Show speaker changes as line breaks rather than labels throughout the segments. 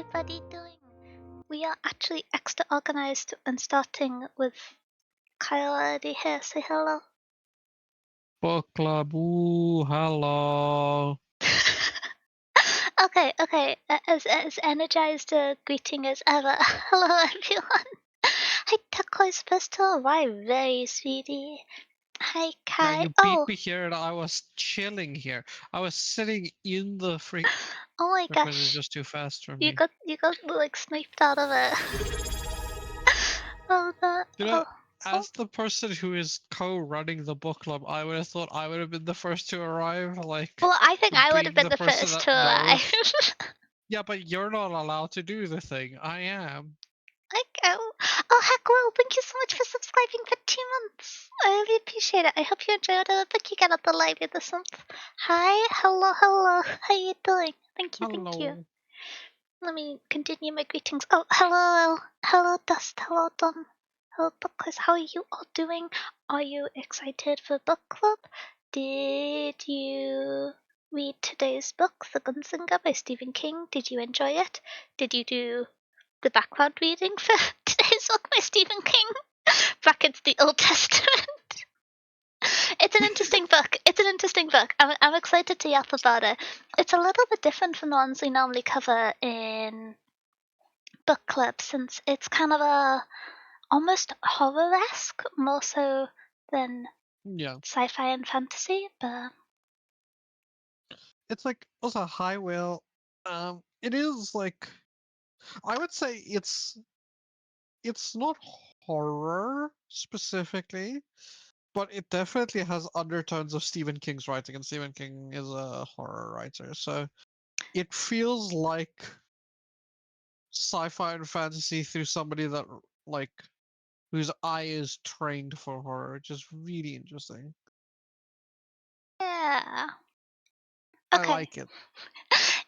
everybody doing? We are actually extra organized and starting with Kyle already here. Say hello.
Book club, ooh, hello.
Okay. As energized a greeting as ever. Hello, everyone. Hi, Tako's supposed to arrive very sweetie. Hi,
Yeah,
Kai.
you beat me here and I was chilling here. I was sitting in the freak
Oh my
because it's
gosh.
just too fast for
You
me.
got like sniped out of it. Oh the
You know,
oh.
as the person who is co-running the book club, I would have thought I would have been the first to arrive, like,
Well, I think I would have
being
been
the
the
person
first
that
to arrive.
knows. Yeah, but you're not allowed to do the thing. I am.
Oh heck, well, thank you so much for subscribing for 2 months. I really appreciate it. I hope you enjoyed the book you got at the library this month. Hi, hello. How you doing? Thank you.
Hello.
Let me continue my greetings. Oh, hello, Dust. Hello, Dom. Hello, Bookless. How are you all doing? Are you excited for book club? Did you read today's book, The Gunslinger by Stephen King? Did you enjoy it? Did you do the background reading for today's book by Stephen King? Brackets the Old Testament. It's an interesting book. I'm excited to yap about it. It's a little bit different from the ones we normally cover in book club, since it's kind of almost horror-esque, more so than sci-fi and fantasy. But
it's like also high whale. It is like, I would say it's not horror specifically, but it definitely has undertones of Stephen King's writing, and Stephen King is a horror writer, so it feels like sci-fi and fantasy through somebody that, like, whose eye is trained for horror, which is really interesting.
yeah,
I
okay.
like it.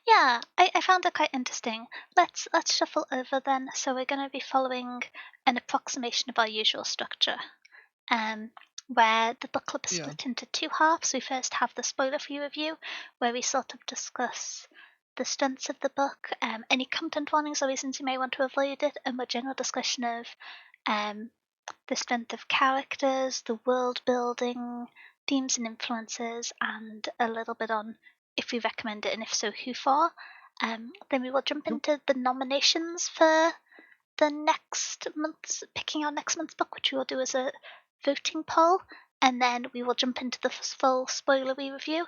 Yeah, I found it quite interesting. Let's shuffle over then. So we're going to be following an approximation of our usual structure, where the book club is split into two halves. We first have the spoiler-free review, where we sort of discuss the strengths of the book, any content warnings or reasons you may want to avoid it, and a general discussion of the strength of characters, the world building, themes and influences, and a little bit on if we recommend it and if so, who for. Then we will jump into the nominations for the next month's, picking our next month's book, which we will do as a voting poll, and then we will jump into the full spoilery review.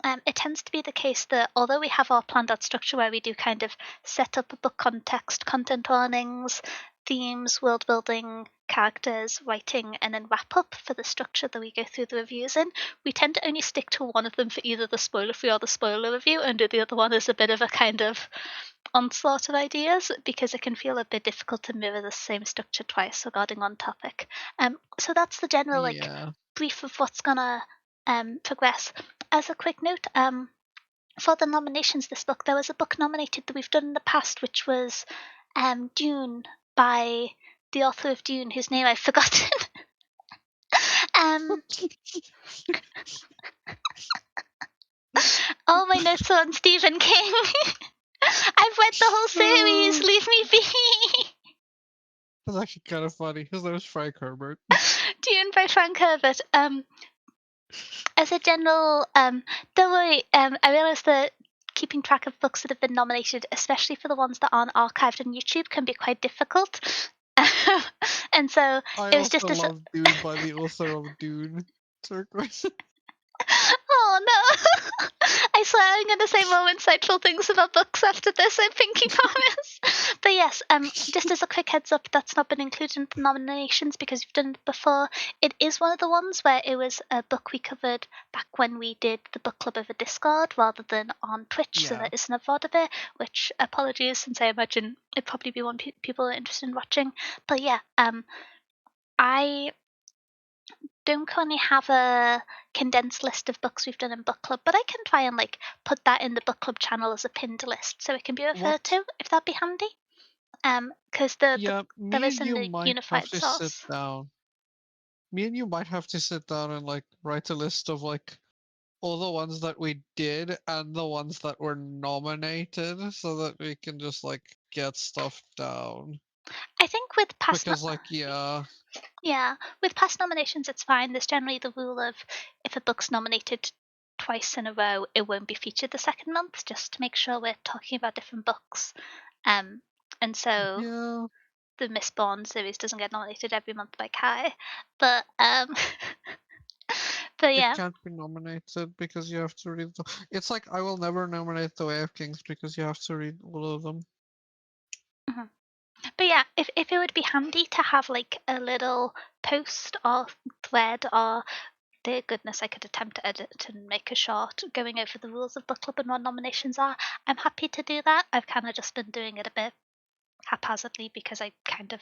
It tends to be the case that although we have our planned out structure where we do kind of set up a book context, content warnings, themes, world building, characters, writing, and then wrap up for the structure that we go through the reviews in, we tend to only stick to one of them for either the spoiler free or the spoiler review, and do the other one as a bit of a kind of onslaught of ideas, because it can feel a bit difficult to mirror the same structure twice regarding one topic. So that's the general brief of what's gonna progress. As a quick note, for the nominations this book, there was a book nominated that we've done in the past, which was Dune by the author of Dune, whose name I've forgotten. All my notes are on Stephen King. I've read the whole series. Leave me be.
That's actually kind of funny. His name is Frank Herbert.
Dune by Frank Herbert. As a general, don't worry. I realize that keeping track of books that have been nominated, especially for the ones that aren't archived on YouTube, can be quite difficult. And so it was just
love Dune by the author of Dune. Turquoise.
Oh no! I swear I'm going to say more insightful things about books after this, I pinky promise. But yes, just as a quick heads up, that's not been included in the nominations because we've done it before. It is one of the ones where it was a book we covered back when we did the book club over Discord rather than on Twitch, so there isn't a VOD of it, which apologies, since I imagine it'd probably be one people are interested in watching. But yeah, I don't currently have a condensed list of books we've done in book club, but I can try and like put that in the book club channel as a pinned list so it can be referred to, if that'd be handy. Because there isn't a unified source.
Me and you might have to sit down and like write a list of like all the ones that we did and the ones that were nominated, so that we can just like get stuff down.
I think with past
Because, like, yeah.
yeah, with past nominations, it's fine. There's generally the rule of if a book's nominated twice in a row, it won't be featured the second month, just to make sure we're talking about different books. And so
Yeah.
the Miss Bond series doesn't get nominated every month by Kai, but but
It
yeah.
can't be nominated because you have to read the. It's like I will never nominate The Way of Kings because you have to read all of them.
Mhm. But yeah, if it would be handy to have like a little post or thread or dear goodness, I could attempt to edit and make a short going over the rules of book club and what nominations are. I'm happy to do that. I've kind of just been doing it a bit haphazardly because I kind of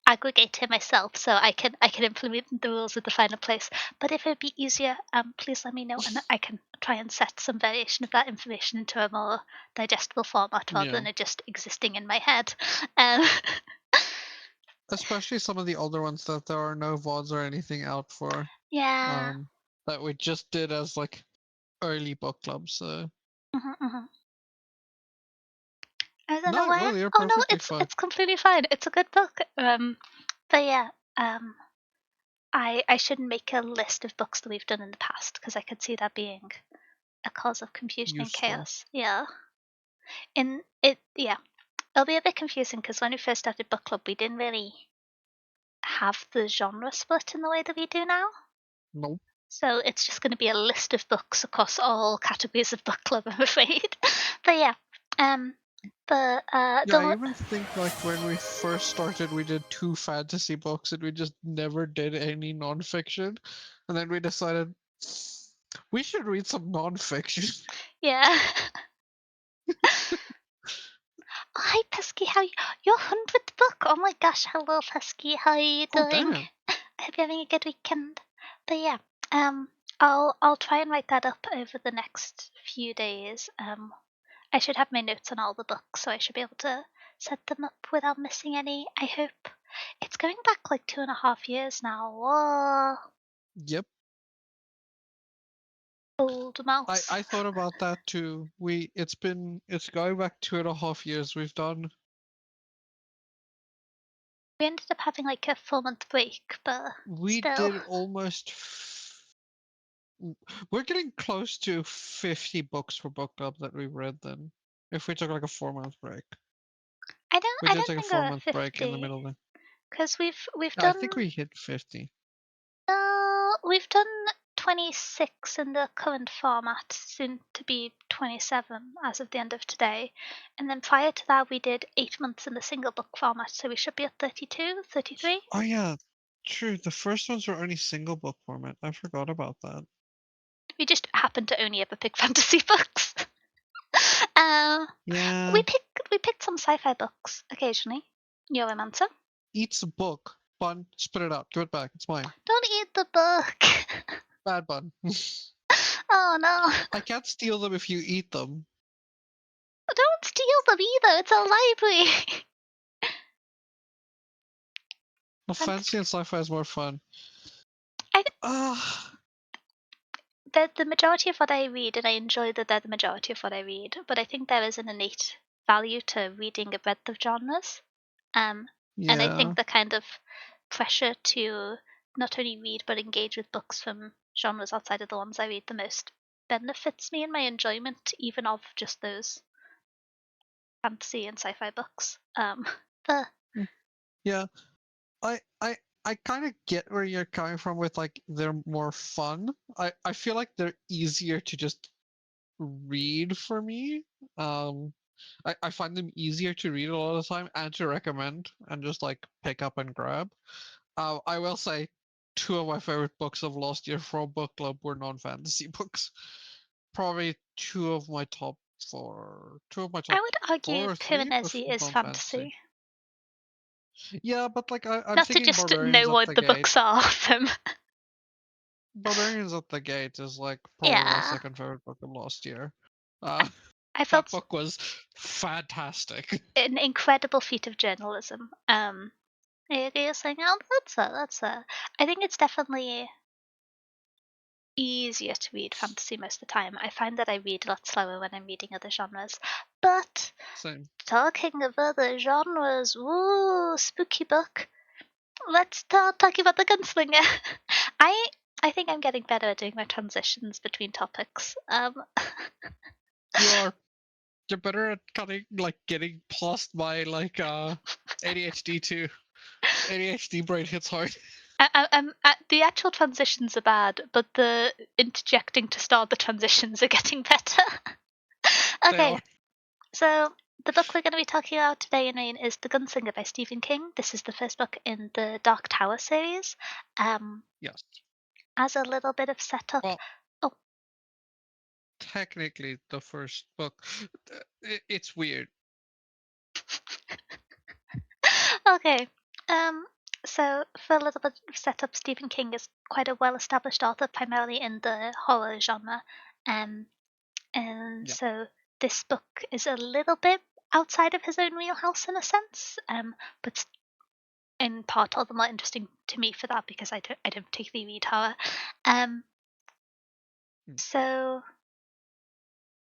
aggregate it myself, so I can implement the rules in the final place. But if it would be easier, please let me know, and I can try and set some variation of that information into a more digestible format rather
Yeah.
than it just existing in my head. Um,
Especially some of the older ones that there are no VODs or anything out for.
yeah.
That we just did as like early book clubs. So
Mm-hmm. I don't know
no,
where.
really, you're
Oh no,
perfectly
it's
fine.
it's completely fine. It's a good book. But yeah, I shouldn't make a list of books that we've done in the past because I could see that being a cause of confusion and
Useful.
chaos. Yeah. Yeah, it'll be a bit confusing because when we first started book club, we didn't really have the genre split in the way that we do now.
Nope.
So it's just going to be a list of books across all categories of book club, I'm afraid. But yeah, um, but
Yeah, I
don't.
even think like when we first started, we did 2 fantasy books and we just never did any nonfiction. And then we decided we should read some nonfiction.
Yeah. Oh, hi Pesky, how you? Your 100th book. Oh my gosh, hello Pesky, how are you
Oh,
doing?
damn.
I hope you're having a good weekend. But yeah, um, I'll try and write that up over the next few days. I should have my notes on all the books, so I should be able to set them up without missing any. I hope. It's going back like 2.5 years now. Whoa,
Yep.
old mouse.
I thought about that too. It's going back 2.5 years. We've done.
We ended up having like a 4 month break, but
We
still.
did almost. We're getting close to 50 books for book club that we've read then. If we took like a 4 month break. We
I
did
don't
take a
think
four
we're at
month break in the
50
middle there.
because we've
I
done
think we hit 50.
we've done 26 in the current format, soon to be 27 as of the end of today. And then prior to that, we did 8 months in the single book format, so we should be at 32, 33.
Oh yeah, true. The first ones were only single book format. I forgot about that.
We just happened to only ever pick fantasy books. uh,
Yeah.
we picked some sci-fi books occasionally. Neuromancer.
Eats a book. Bun, spit it out. Give it back. It's mine.
Don't eat the book.
Bad bun.
Oh no.
I can't steal them if you eat them.
Don't steal them either. It's a library.
Well, fantasy and sci-fi is more fun.
I
Ah,
the majority of what I read, and I enjoy that they're the majority of what I read, but I think there is an innate value to reading a breadth of genres. And I
yeah.
think the kind of pressure to not only read but engage with books from genres outside of the ones I read the most benefits me in my enjoyment, even of just those fantasy and sci-fi books. The
Mm, yeah. I I I kind of get where you're coming from with like they're more fun. I feel like they're easier to just read for me. Um, I find them easier to read a lot of the time and to recommend and just like pick up and grab. I will say 2 of my favorite books of last year from book club were non-fantasy books. Probably two of my
I
top
would
four
argue
or three were
Piranesi is
non-fantasy.
fantasy.
Yeah, but like I'm
Not to
thinking
just
Barbarians
know
at
what
the
the
Gate.
books are from.
Barbarians at the Gate is like probably my
Yeah.
second favorite book of last year. Uh,
I
that
felt
book was fantastic.
an incredible feat of journalism. I agree with saying, oh, that's a. I think it's definitely easier to read fantasy most of the time. I find that I read a lot slower when I'm reading other genres. But
Same.
talking of other genres, woo, spooky book. Let's start talking about the gunslinger. I think I'm getting better at doing my transitions between topics.
You are. You're better at getting past my ADHD too. ADHD brain hits hard.
The actual transitions are bad, but the interjecting to start the transitions are getting better.
They
Okay,
are.
so the book we're going to be talking about today, Elaine, is The Gunslinger by Stephen King. This is the first book in the Dark Tower series.
Yes.
As a little bit of setup.
Well,
Oh,
technically the first book. It's weird.
okay. Um, so for a little bit of setup, Stephen King is quite a well-established author, primarily in the horror genre. And
Yeah.
so this book is a little bit outside of his own wheelhouse in a sense, but in part all the more interesting to me for that because I don't particularly read horror. Um,
Hmm.
so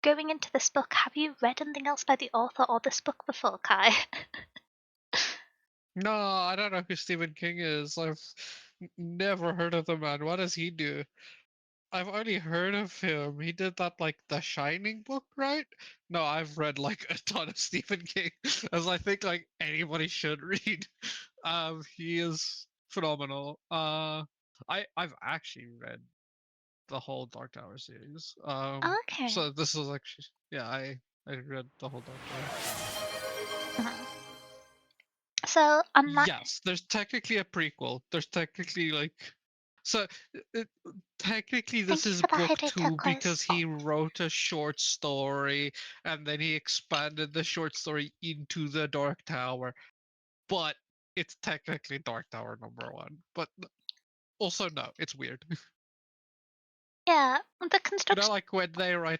going into this book, have you read anything else by the author or this book before, Kai?
No, I don't know who Stephen King is. I've never heard of the man. What does he do? I've only heard of him. He did that The Shining book, right? No, I've read a ton of Stephen King, as I think anybody should read. He is phenomenal. I've actually read the whole Dark Tower series.
Okay.
So this is actually, yeah, I read the whole Dark Tower.
Mhm. So on my
Yes, there's technically a prequel. There's technically so it, technically this
thank you
is
for the
book
hydrate
two because
turquoise.
he wrote a short story and then he expanded the short story into the Dark Tower. But it's technically Dark Tower #1. But also no, it's weird.
Yeah, the
You know,
construction.
when they write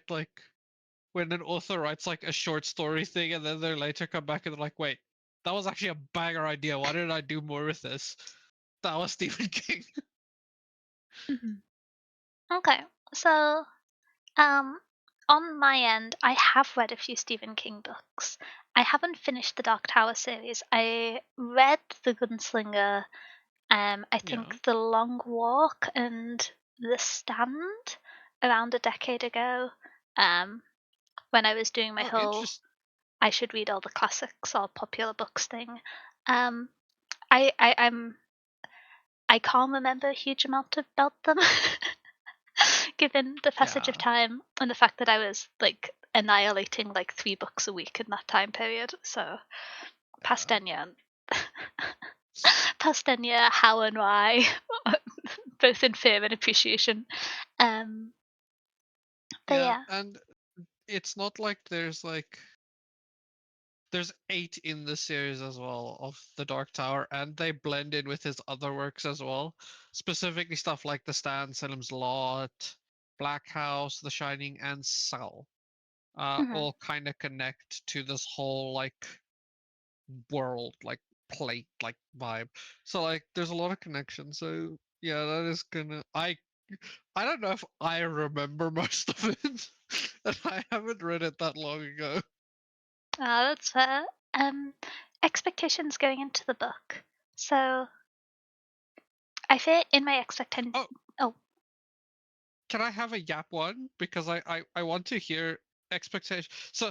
when an author writes a short story thing and then they later come back and they're like, wait, that was actually a banger idea. Why didn't I do more with this? That was Stephen King.
Mhm. Okay, so um, on my end, I have read a few Stephen King books. I haven't finished the Dark Tower series. I read The Gunslinger, I
Yeah.
think The Long Walk and The Stand around a decade ago, when I was doing my
Oh,
whole
interesting.
I should read all the classics or popular books thing. Um, I can't remember a huge amount about them, given the passage of
Yeah.
time and the fact that I was annihilating 3 books a week in that time period. So
Yeah.
Pastenia, Pastenia, how and why, both in fear and appreciation. Um, but
Yeah,
yeah.
and it's not like there's 8 in the series as well of the Dark Tower, and they blend in with his other works as well. Specifically stuff like The Stand, Salem's Lot, Black House, The Shining, and Cell.
Mhm.
All kind of connect to this whole world, plate, vibe. So there's a lot of connections. So yeah, that is gonna. I don't know if I remember most of it, and I haven't read it that long ago.
That's fair. Um, Expectations going into the book. So I fear in my expectation.
Oh,
Oh,
can I have a Yap one? Because I want to hear expectation. So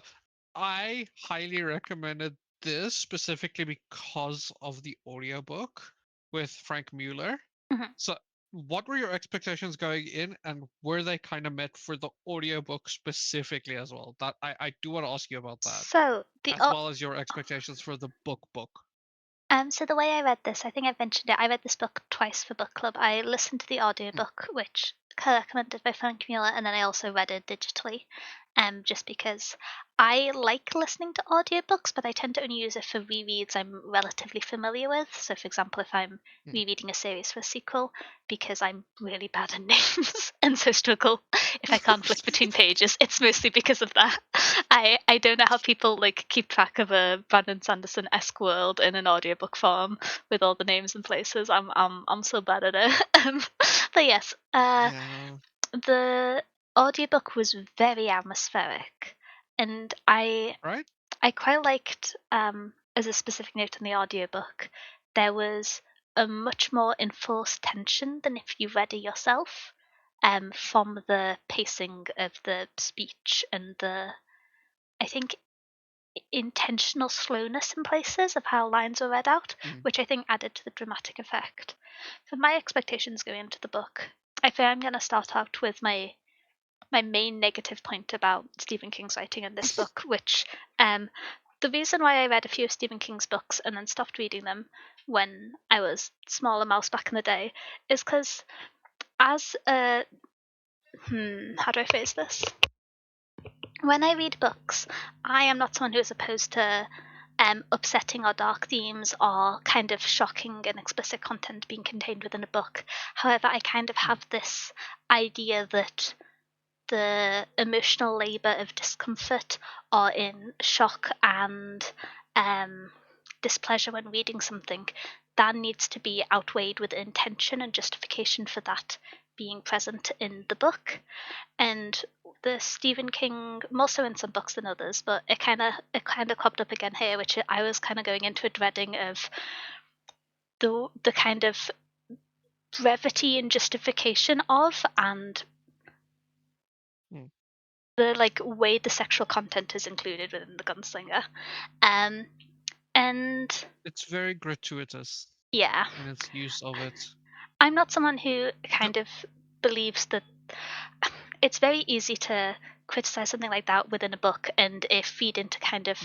I highly recommended this specifically because of the audiobook with Frank Mueller.
mhm.
So what were your expectations going in and were they kind of met for the audiobook specifically as well? That I do want to ask you about that,
So the
as well as your expectations for the book.
So the way I read this, I think I've mentioned it. I read this book twice for book club. I listened to the
Mm,
audiobook, which recommended by Frank Mueller, and then I also read it digitally. Just because I like listening to audiobooks, but I tend to only use it for rereads I'm relatively familiar with. So, for example, if I'm
mm.
rereading a series for a sequel, because I'm really bad at names and so struggle if I can't flick between pages, it's mostly because of that. I don't know how people keep track of a Brandon Sanderson esque world in an audiobook form with all the names and places. I'm so bad at it. But yes,
Yeah.
the audiobook was very atmospheric, and
right?
I quite liked, as a specific note in the audiobook, there was a much more enforced tension than if you read it yourself, from the pacing of the speech and the, I think, intentional slowness in places of how lines were read out,
Mm.
which I think added to the dramatic effect. For my expectations going into the book, I think I'm going to start out with my main negative point about Stephen King's writing in this book, which the reason why I read a few of Stephen King's books and then stopped reading them when I was smaller mouse back in the day is because as a how do I phrase this? When I read books, I am not someone who is opposed to upsetting or dark themes or kind of shocking and explicit content being contained within a book. However, I kind of have this idea that the emotional labor of discomfort or in shock and displeasure when reading something, that needs to be outweighed with intention and justification for that being present in the book. And the Stephen King, more so in some books than others, but it kind of cropped up again here, which I was kind of going into a dreading of the kind of brevity and justification of, and the like way the sexual content is included within the Gunslinger, and
It's very gratuitous
yeah,
in its use of it.
I'm not someone who kind of believes that it's very easy to criticize something like that within a book and it feed into kind of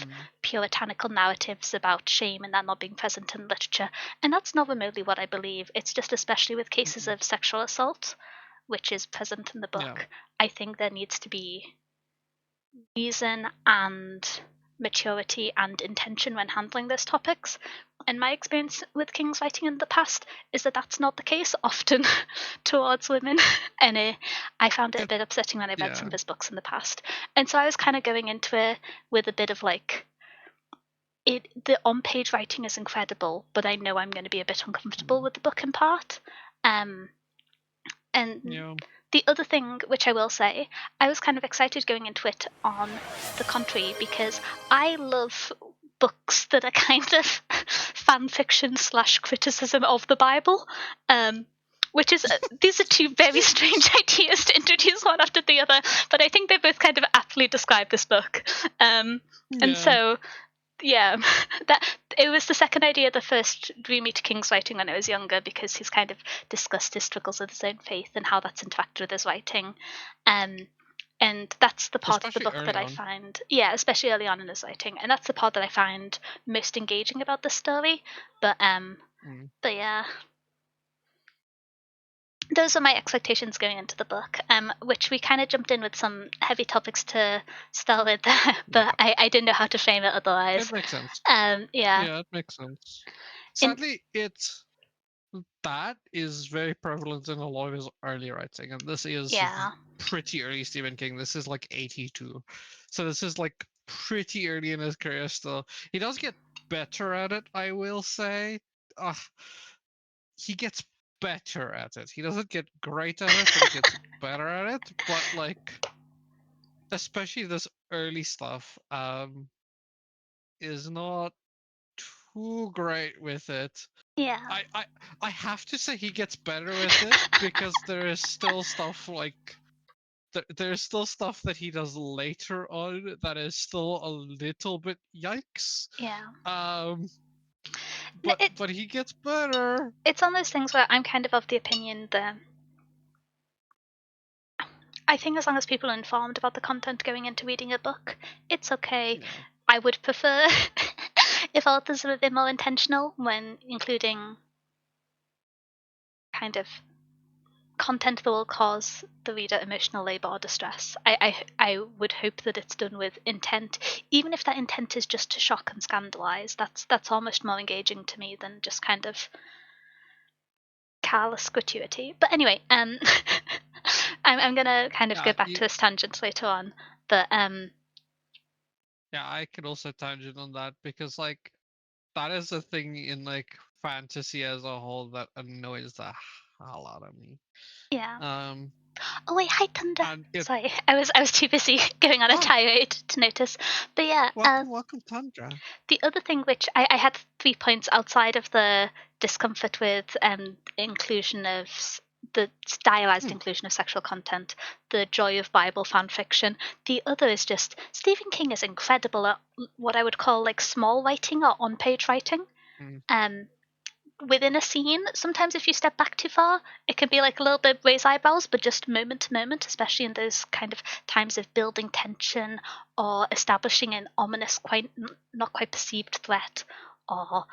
puritanical narratives about shame and that not being present in literature. And that's not remotely what I believe. It's just especially with cases of sexual assault, which is present in the book, I think there needs to be reason and maturity and intention when handling those topics. And my experience with King's writing in the past is that that's not the case often towards women. And I found it a bit upsetting when I read some of his books in the past. And so I was kind of going into it with a bit of like, the on-page writing is incredible, but I know I'm going to be a bit uncomfortable with the book in part. And the other thing, which I will say, I was kind of excited going into it on the contrary because I love books that are kind of fan fiction / criticism of the Bible. Which is, these are two very strange ideas to introduce one after the other, but I think they both kind of aptly describe this book. And so yeah, that it was the second idea the first drew me to King's writing when I was younger because he's kind of discussed his struggles with his own faith and how that's interacted with his writing. And that's the part of the book that I find, especially early on in his writing, and that's the part that I find most engaging about the story. But yeah, those are my expectations going into the book, which we kind of jumped in with some heavy topics to start with, but I didn't know how to frame it otherwise.
It makes sense.
Yeah,
it makes sense. Sadly, that is very prevalent in a lot of his early writing, and this is pretty early Stephen King. This is like 82, so this is like pretty early in his career still. He does get better at it, I will say. He gets better at it. He doesn't get great at it, but he gets better at it. But like, especially this early stuff, is not too great with it.
Yeah.
I have to say he gets better with it because there is still stuff like there's still stuff that he does later on that is still a little bit yikes.
Yeah.
But he gets better.
It's one of those things where I'm kind of the opinion that I think as long as people are informed about the content going into reading a book, it's okay. I would prefer if authors were a bit more intentional when including kind of content that will cause the reader emotional labor or distress. I would hope that it's done with intent, even if that intent is just to shock and scandalize. That's almost more engaging to me than just kind of callous gratuity. But anyway, I'm gonna kind of go back to this tangent later on. But
yeah, I could also tangent on that because like that is a thing in like fantasy as a whole that annoys the hell out of me.
Yeah. Oh wait, hi Thunder.
And
Sorry, I was too busy going on a
oh,
tirade to notice. But yeah,
welcome, Tundra.
the other thing which I had 3 points outside of the discomfort with inclusion of the stylized
Hmm.
inclusion of sexual content, the joy of Bible fan fiction. The other is just Stephen King is incredible at what I would call like small writing or on-page writing.
Hmm.
Um, Within a scene, sometimes if you step back too far, it can be like a little bit raise eyebrows, but just moment to moment, especially in those kind of times of building tension or establishing an ominous, quite not quite perceived threat, or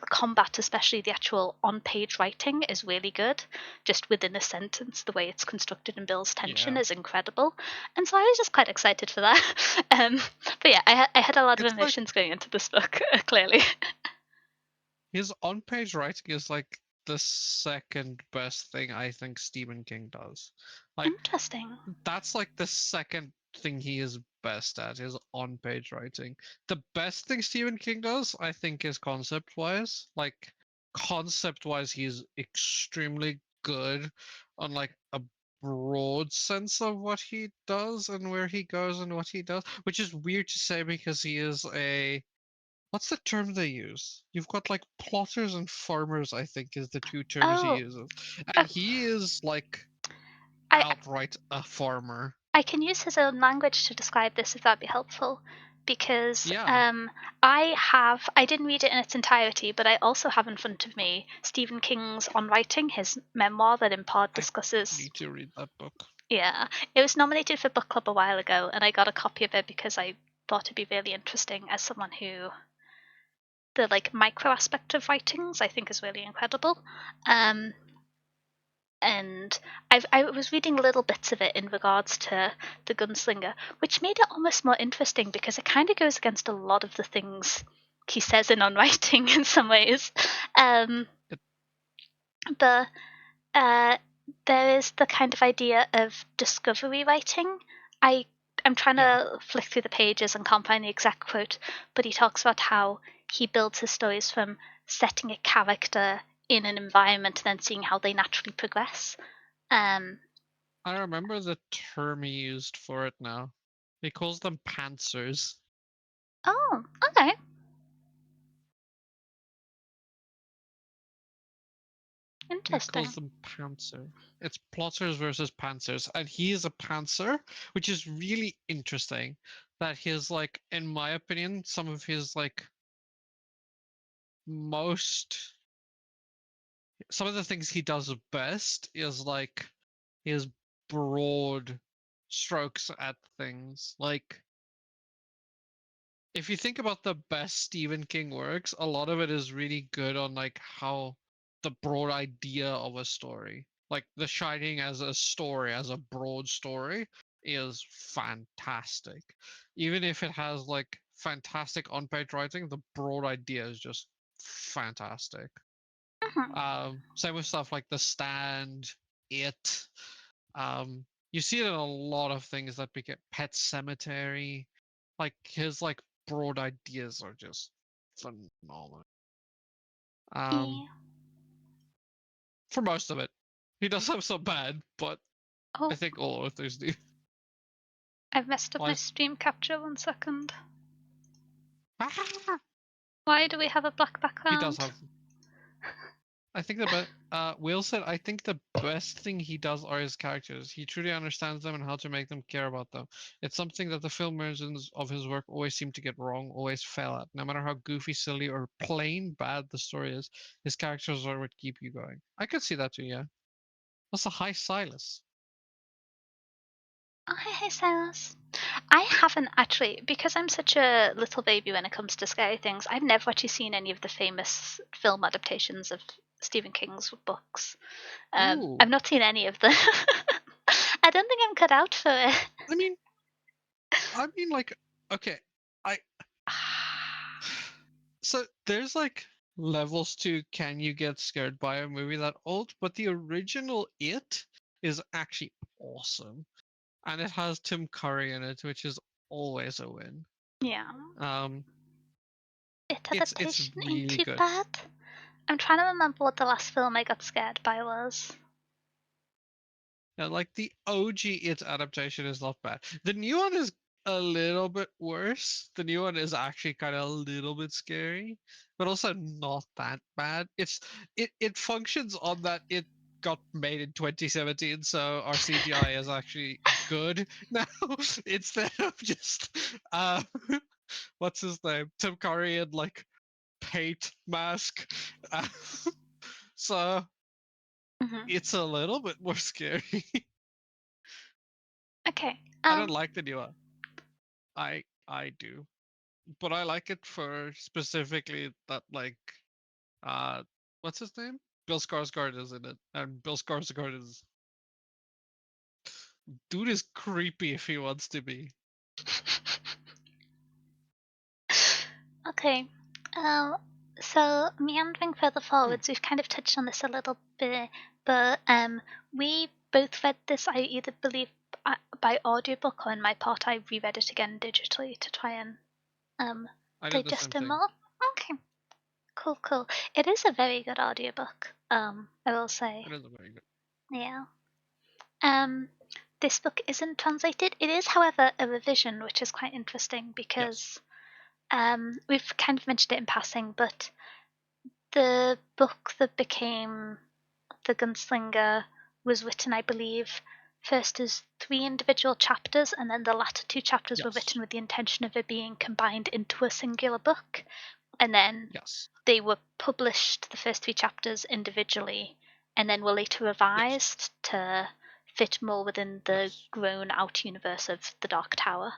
combat, especially the actual on-page writing, is really good. Just within a sentence, the way it's constructed and builds tension
Yeah.
is incredible, and so I was just quite excited for that. But yeah, I had a lot of
It's like
emotions going into this book, clearly.
his on-page writing is like the second best thing I think Stephen King does. Like
Interesting.
that's like the second thing he is best at is on-page writing. The best thing Stephen King does, I think, is concept-wise. Like concept-wise, he's extremely good on like a broad sense of what he does and where he goes and what he does, which is weird to say because he is a what's the term they use? You've got like plotters and farmers, I think, is the two terms he
Oh,
uses.
uh,
And he is like
I
outright a farmer.
I can use his own language to describe this if that'd be helpful, because
Yeah,
I didn't read it in its entirety, but I also have in front of me Stephen King's On Writing, his memoir that in part
I
discusses.
need to read that book.
Yeah, it was nominated for book club a while ago, and I got a copy of it because I thought it'd be really interesting as someone who the like micro aspect of writings I think is really incredible. Um, and I was reading little bits of it in regards to the gunslinger, which made it almost more interesting because it kind of goes against a lot of the things he says in On Writing in some ways. Um,
It,
the uh, there is the kind of idea of discovery writing. I I'm trying
yeah,
to flick through the pages and can't find the exact quote, but he talks about how he builds his stories from setting a character in an environment and then seeing how they naturally progress. Um,
I remember the term he used for it now. He calls them pantsers.
oh, okay.
He
Interesting.
calls them pantser. It's plotters versus pantsers, and he is a pantser, which is really interesting. That his like, in my opinion, some of his like most some of the things he does best is like his broad strokes at things. Like if you think about the best Stephen King works, a lot of it is really good on like how the broad idea of a story. Like The Shining as a story, as a broad story, is fantastic. Even if it has like fantastic on-page writing, the broad idea is just fantastic.
Mhm.
Same with stuff like The Stand, It. You see it in a lot of things that became Pet Cemetery. Like his like broad ideas are just phenomenal. Um,
Yeah.
for most of it, he does have some bad, but I
Oh,
think all authors do.
I've messed up my
Why?
stream capture. 1 second. Why do we have a black
He does
background?
have I think the Will said, I think the best thing he does are his characters. He truly understands them and how to make them care about them. It's something that the film versions of his work always seem to get wrong, always fail at. No matter how goofy, silly, or plain bad the story is, his characters are what keep you going. I could see that too, yeah. That's a high Silas.
Oh, hey, Silas. I haven't actually, because I'm such a little baby when it comes to scary things, I've never actually seen any of the famous film adaptations of Stephen King's books.
Ooh.
I've not seen any of them. I don't think I'm cut out for it.
I mean, like, okay, I so there's like levels to can you get scared by a movie that old, but the original It is actually awesome. And it has Tim Curry in it, which is always a win.
Yeah.
Um,
It
it's
adaptation ain't
really
too
good.
bad. I'm trying to remember what the last film I got scared by was.
And like the OG It adaptation is not bad. The new one is a little bit worse. The new one is actually kind of a little bit scary, but also not that bad. It functions on that it got made in 2017, so our CGI is actually good now instead of just what's his name? Tim Curry and like paint mask. Uh, so
Hmm.
it's a little bit more scary.
Okay.
I don't like the new one. I do, but I like it for specifically that like uh what's his name? Bill Skarsgård is in it, and Bill Skarsgård is dude is creepy if he wants to be.
Okay. Um, so meandering further forwards, we've kind of touched on this a little bit, but we both read this. I either believe by audiobook, or in my part, I reread it again digitally to try and um
I did the same
digest it
thing.
more. Okay, cool, cool. It is a very good audiobook. I will say,
It is a very good.
yeah. Um, this book isn't translated. It is, however, a revision, which is quite interesting
Yes.
because we've kind of mentioned it in passing, but the book that became The Gunslinger was written, I believe, first as 3 individual chapters, and then the latter 2 chapters were
Yes.
written with the intention of it being combined into a singular book. And then
Yes.
they were published, the first 3 chapters, individually, and then were later
Yes.
revised to fit more within the
Yes.
grown out universe of The Dark Tower.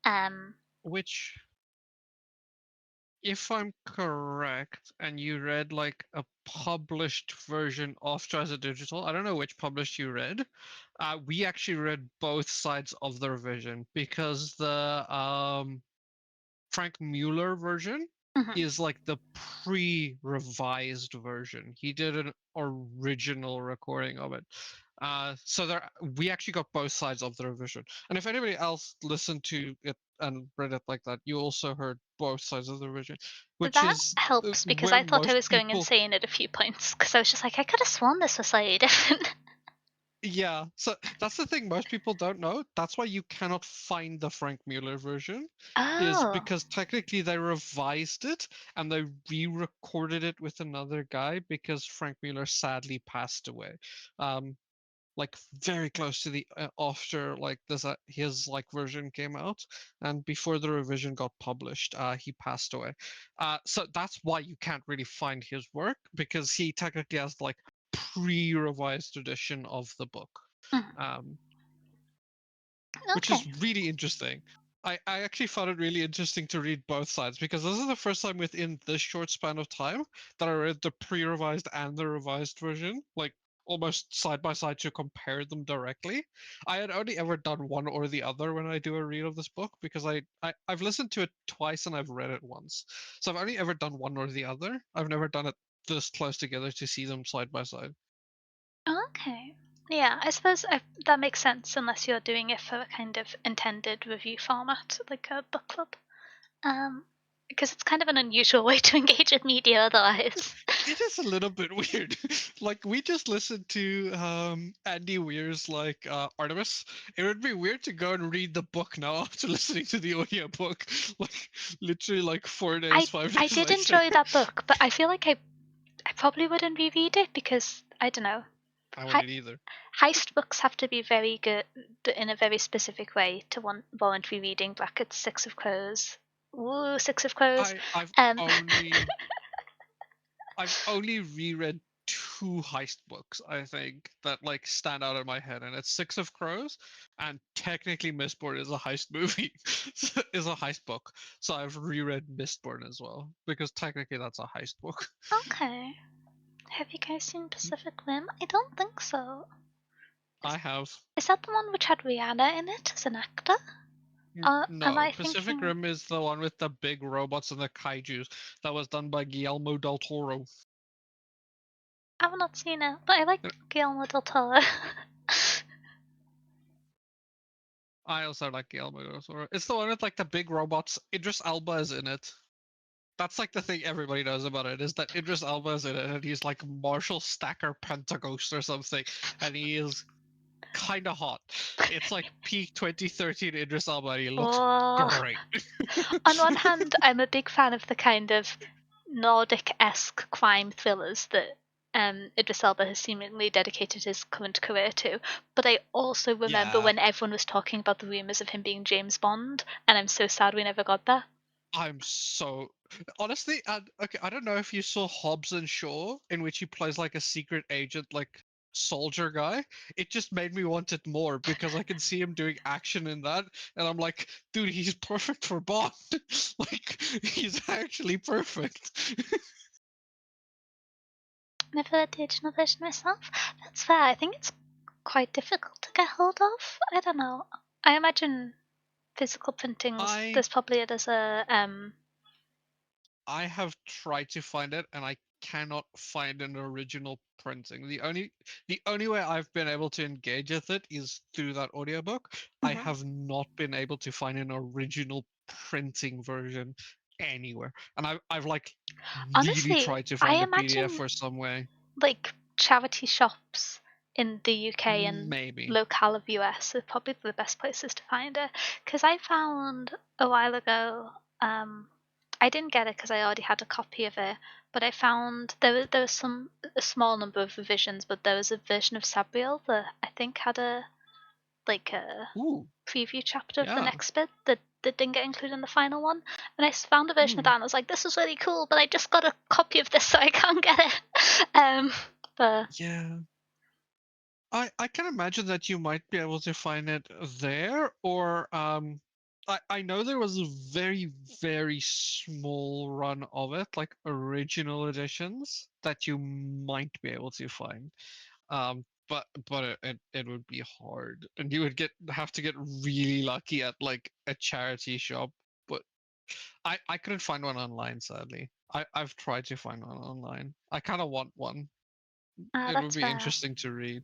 Um,
Which, if I'm correct, and you read like a published version of Treasure Digital, I don't know which published you read. We actually read both sides of the revision because the Frank Mueller version
mhm.
is like the pre-revised version. He did an original recording of it. So there, we actually got both sides of the revision. And if anybody else listened to it and read it like that, you also heard both sides of the revision, which
That
is
helps because
where
I thought I
most
was going
people.
insane at a few points because I was just like, I could have sworn this was slightly different.
Yeah, so that's the thing most people don't know. That's why you cannot find the Frank Mueller version, is
Oh.
because technically they revised it and they re-recorded it with another guy because Frank Mueller sadly passed away. Um, like very close to the after like this his like version came out and before the revision got published, he passed away. So that's why you can't really find his work because he technically has like pre-revised edition of the book,
Mm.
um, which
Okay.
is really interesting. I actually found it really interesting to read both sides because this is the first time within this short span of time that I read the pre-revised and the revised version, like almost side by side to compare them directly. I had only ever done one or the other when I do a read of this book because I've listened to it twice and I've read it once. So I've only ever done one or the other. I've never done it this close together to see them side by side.
Okay. Yeah, I suppose that makes sense unless you're doing it for a kind of intended review format, like a book club. Um, because it's kind of an unusual way to engage with media otherwise.
It is a little bit weird. Like we just listened to Andy Weir's like Artemis. It would be weird to go and read the book now after listening to the audiobook. Like literally like 4 days,
I
five
I
days
did
later.
enjoy that book, but I feel like I probably wouldn't reread it because I don't know.
I wouldn't either.
Heist books have to be very good in a very specific way to warrant rereading. Brackets Six of Crows. Ooh, Six of Crows.
I I've
Um,
only I've only reread two heist books, I think, that like stand out in my head, and it's Six of Crows, and technically Mistborn is a heist movie, is a heist book. So I've reread Mistborn as well because technically that's a heist book.
okay. Have you guys seen Pacific Rim? I don't think so.
I
Is,
have.
is that the one which had Rihanna in it as an actor? Or am
No,
I
Pacific
thinking?
Rim is the one with the big robots and the kaijus that was done by Guillermo del Toro.
I've not seen it, but I like Guillermo del Toro.
I also like Guillermo del Toro. It's the one with like the big robots. Idris Elba is in it. That's like the thing everybody knows about it is that Idris Elba is in it and he's like Marshall Stacker Pentaghost or something, and he is. kind of hot. It's like peak 2013 Idris Elba, and he looks
Oh,
great.
on one hand, I'm a big fan of the kind of Nordic-esque crime thrillers that Idris Elba has seemingly dedicated his current career to, but I also remember
Yeah,
when everyone was talking about the rumours of him being James Bond, and I'm so sad we never got that.
I'm so honestly. Okay, I don't know if you saw Hobbs and Shaw, in which he plays like a secret agent, like soldier guy. It just made me want it more because I can see him doing action in that, and I'm like, dude, he's perfect for Bond. Like, he's actually perfect.
Never read the original version myself. That's fair. I think it's quite difficult to get hold of. I don't know. I imagine physical printings.
I
There's probably it as a
I have tried to find it and I cannot find an original printing. The only way I've been able to engage with it is through that audiobook. I
mhm.
have not been able to find an original printing version anywhere. And I've like really
Honestly,
tried to
I
find a PDF
imagine
or some way.
like charity shops in the UK and
Maybe.
locale of US are probably the best places to find it. Because I found a while ago, I didn't get it because I already had a copy of it, but I found there was a small number of revisions, but there was a version of Sabriel that I think had a
Ooh,
preview chapter of the
yeah.
next bit that didn't get included in the final one. And I found a version of
Hmm.
that and I was like, this is really cool, but I just got a copy of this so I can't get it. But
Yeah. I can imagine that you might be able to find it there, or I know there was a very, very small run of it, like original editions that you might be able to find. But it would be hard, and you would have to get really lucky at like a charity shop. But I couldn't find one online, sadly. I've tried to find one online. I kind of want one. It would
that's
be
fair.
interesting to read.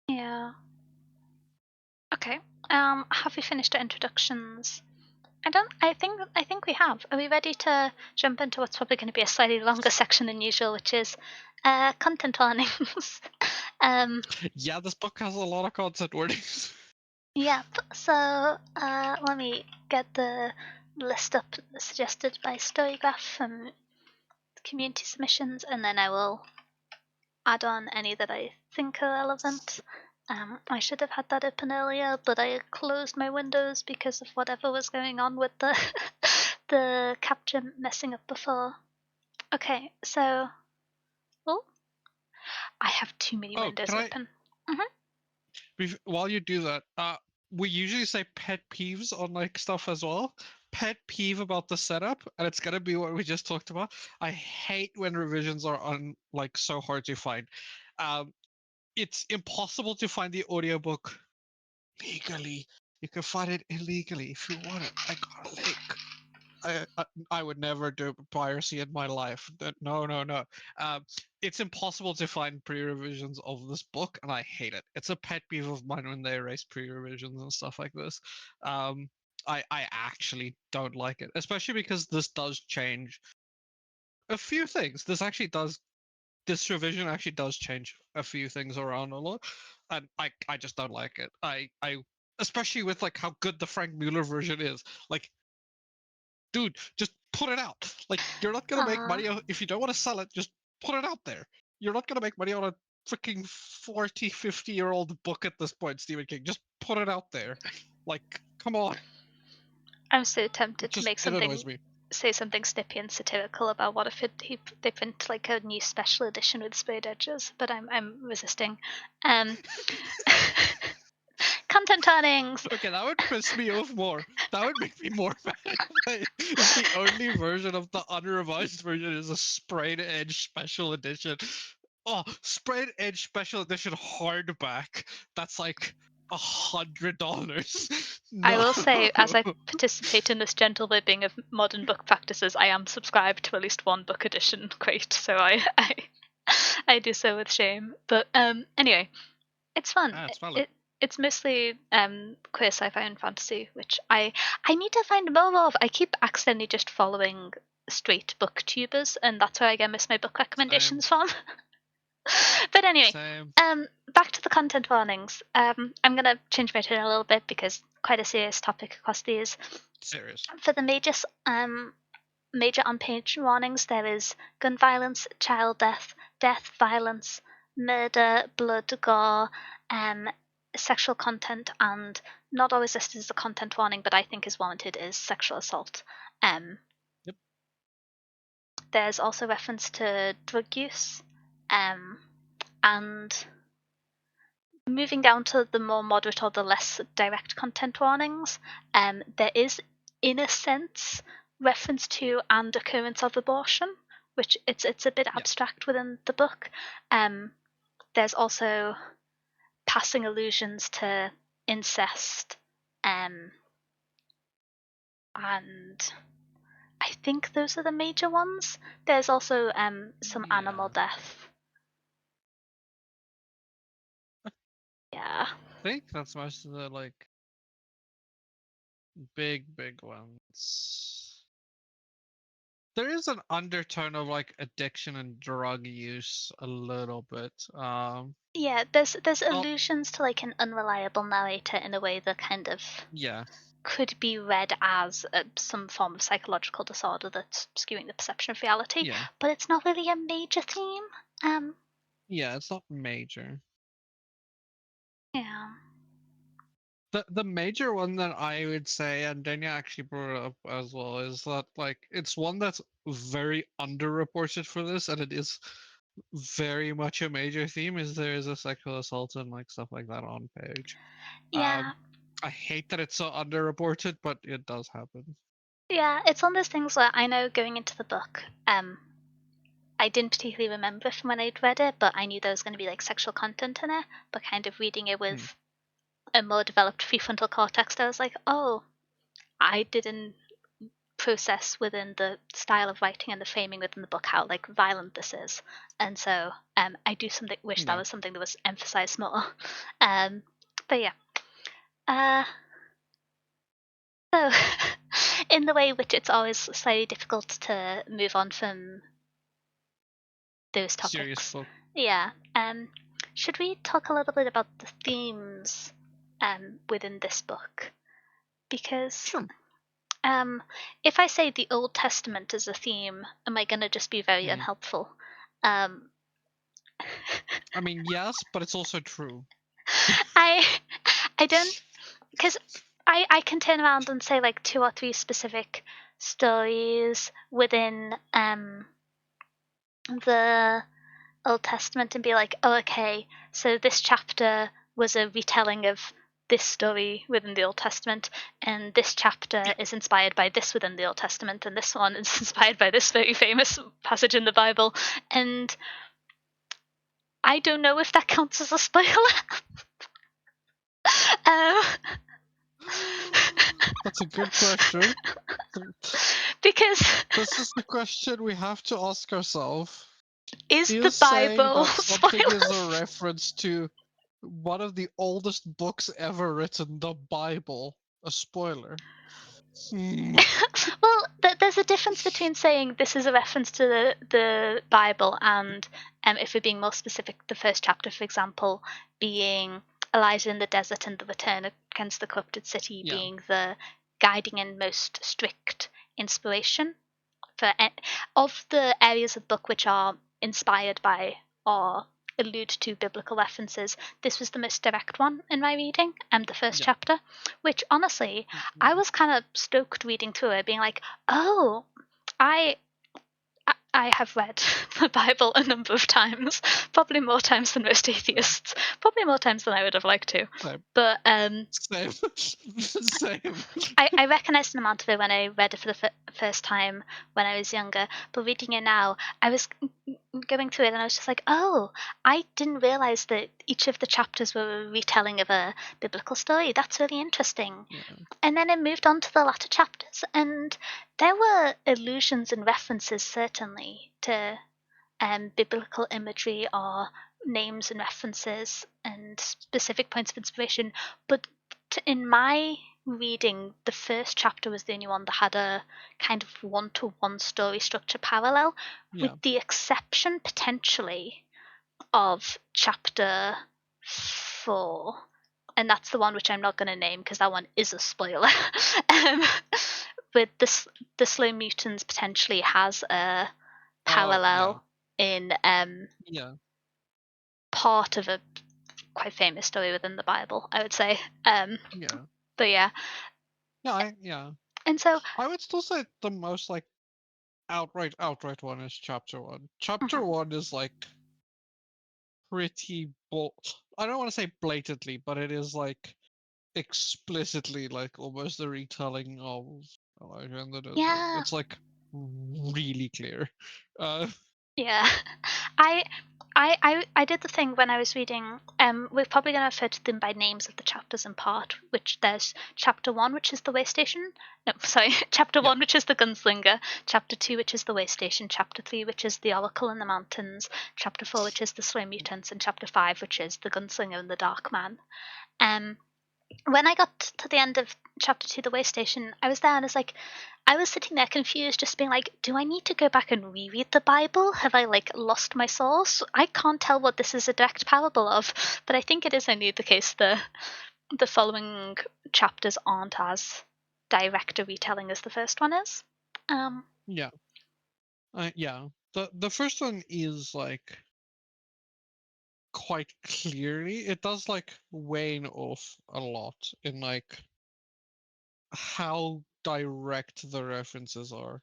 Yeah. Okay. Have we finished our introductions? I think we have. Are we ready to jump into what's probably going to be a slightly longer section than usual, which is content warnings? um,
Yeah, this book has a lot of concept warnings.
Yep. So let me get the list up suggested by Storygraph from community submissions, and then I will add on any that I think are relevant. I should have had that open earlier, but I closed my windows because of whatever was going on with the the capture messing up before. Okay, so oh, I have too many
Oh,
windows
can I?
open. hmm
While you do that, we usually say pet peeves on like stuff as well. Pet peeve about the setup, and it's gonna be what we just talked about. I hate when revisions are on like so hard to find. Um, it's impossible to find the audiobook legally. You can find it illegally if you want it. I got a link. I would never do piracy in my life. No, no, no. Um, it's impossible to find pre-revisions of this book, and I hate it. It's a pet peeve of mine when they erase pre-revisions and stuff like this. Um, I actually don't like it, especially because this does change a few things. This revision actually does change a few things around a lot, and I just don't like it. I especially with like how good the Frank Mueller version is. Like, dude, just put it out. Like, you're not gonna make
Uh,
money if you don't want to sell it. Just put it out there. You're not gonna make money on a freaking 40, 50-year-old book at this point, Stephen King. Just put it out there. Like, come on.
I'm so tempted to make
It annoys
something
me.
say something snippy and satirical about what if they print like a new special edition with sprayed edges, but I'm resisting. Um, content warnings.
Okay, that would piss me off more. That would make me more mad if the only version of the unrevised version is a sprayed edge special edition. Oh, sprayed edge special edition hardback. That's like $100.
I
No.
will say, as I participate in this gentle ribbing of modern book practices, I am subscribed to at least one book edition crate, so I do so with shame. But anyway, it's fun.
Ah, it's valid.
It's mostly queer sci-fi and fantasy, which I need to find more of. I keep accidentally just following straight booktubers, and that's where I get most of my book
Same.
recommendations from. But anyway,
Same.
back to the content warnings. I'm gonna change my tune a little bit because quite a serious topic across these.
Serious.
For the major on-page warnings, there is gun violence, child death, death, violence, murder, blood, gore, sexual content, and not always listed as a content warning, but I think is warranted, is sexual assault.
Yep.
There's also reference to drug use, and moving down to the more moderate or the less direct content warnings, there is, in a sense, reference to and occurrence of abortion, which it's a bit abstract within the book. There's also passing allusions to incest, and I think those are the major ones. There's also some animal death. Yeah.
I think that's most of the like big ones. There is an undertone of like addiction and drug use a little bit.
Yeah, there's
Not
allusions to like an unreliable narrator in a way that kind of could be read as some form of psychological disorder that's skewing the perception of reality.
Yeah.
But it's not really a major theme.
Yeah, it's not major.
Yeah.
The major one that I would say, and Dania actually brought it up as well, is that like it's one that's very underreported for this, and it is very much a major theme. Is there is a sexual assault and like stuff like that on page.
Yeah.
I hate that it's so underreported, but it does happen.
Yeah, it's one of those things where I know going into the book, I didn't particularly remember from when I'd read it, but I knew there was going to be like sexual content in it. But kind of reading it with a more developed prefrontal cortex, I was like, oh, I didn't process within the style of writing and the framing within the book how like violent this is, and so I do wish that was something that was emphasized more. But yeah, so in the way which it's always slightly difficult to move on from those topics. Yeah. Should we talk a little bit about the themes within this book? Because if I say the Old Testament is a theme, am I going to just be very unhelpful?
I mean, yes, but it's also true.
I don't, because I can turn around and say like 2 or 3 specific stories within the Old Testament and be like, oh, okay, so this chapter was a retelling of this story within the Old Testament, and this chapter is inspired by this within the Old Testament, and this one is inspired by this very famous passage in the Bible, and I don't know if that counts as a spoiler.
That's a good question.
Because
this is the question we have to ask ourselves.
Is the Bible
that something
spoilers?
is a reference to one of the oldest books ever written, the Bible, a spoiler?
Well, there's a difference between saying this is a reference to the Bible and, if we're being more specific, the first chapter, for example, being Elijah in the desert and the return against the corrupted city being the guiding and most strict inspiration for of the areas of the book which are inspired by or allude to biblical references. This was the most direct one in my reading, the first chapter, which honestly I was kind of stoked reading through it, being like, oh, I have read the Bible a number of times, probably more times than most atheists, probably more times than I would have liked to. But
Same.
I recognised an amount of it when I read it for the first time when I was younger, but reading it now, I was going through it and I was just like, oh, I didn't realise that each of the chapters were a retelling of a biblical story. That's really interesting. And then it moved on to the latter chapters, and there were allusions and references certainly to biblical imagery or names and references and specific points of inspiration. But in my reading, the first chapter was the only one that had a kind of one-to-one story structure parallel, with the exception potentially of chapter 4, and that's the one which I'm not going to name because that one is a spoiler. But the Slow Mutants potentially has a
Oh, yeah.
parallel in
Yeah.
part of a quite famous story within the Bible, I would say.
Yeah.
But yeah,
Yeah.
and so
I would still say the most like outright one is chapter one. Chapter
mhm.
one is like pretty I don't want to say blatantly, but it is like explicitly like almost a retelling of Elijah and the Desert.
Yeah,
It's like really clear. Uh,
yeah. I I did the thing when I was reading. We're probably going to refer to them by names of the chapters in part. Which there's chapter 1, which is the way station. No, sorry, chapter
yeah,
1, which is the gunslinger. Chapter 2, which is the way station. Chapter 3, which is the oracle in the mountains. Chapter 4, which is the slow mutants, and chapter 5, which is the gunslinger and the dark man. Um, when I got to the end of chapter 2, the way station, I was there and I was sitting there confused, just being like, do I need to go back and reread the Bible? Have I like lost my source? I can't tell what this is a direct parable of, but I think it is only the case the following chapters aren't as direct a retelling as the first one is.
yeah, yeah. The first one is like quite clearly it does like wane off a lot in like how direct the references are.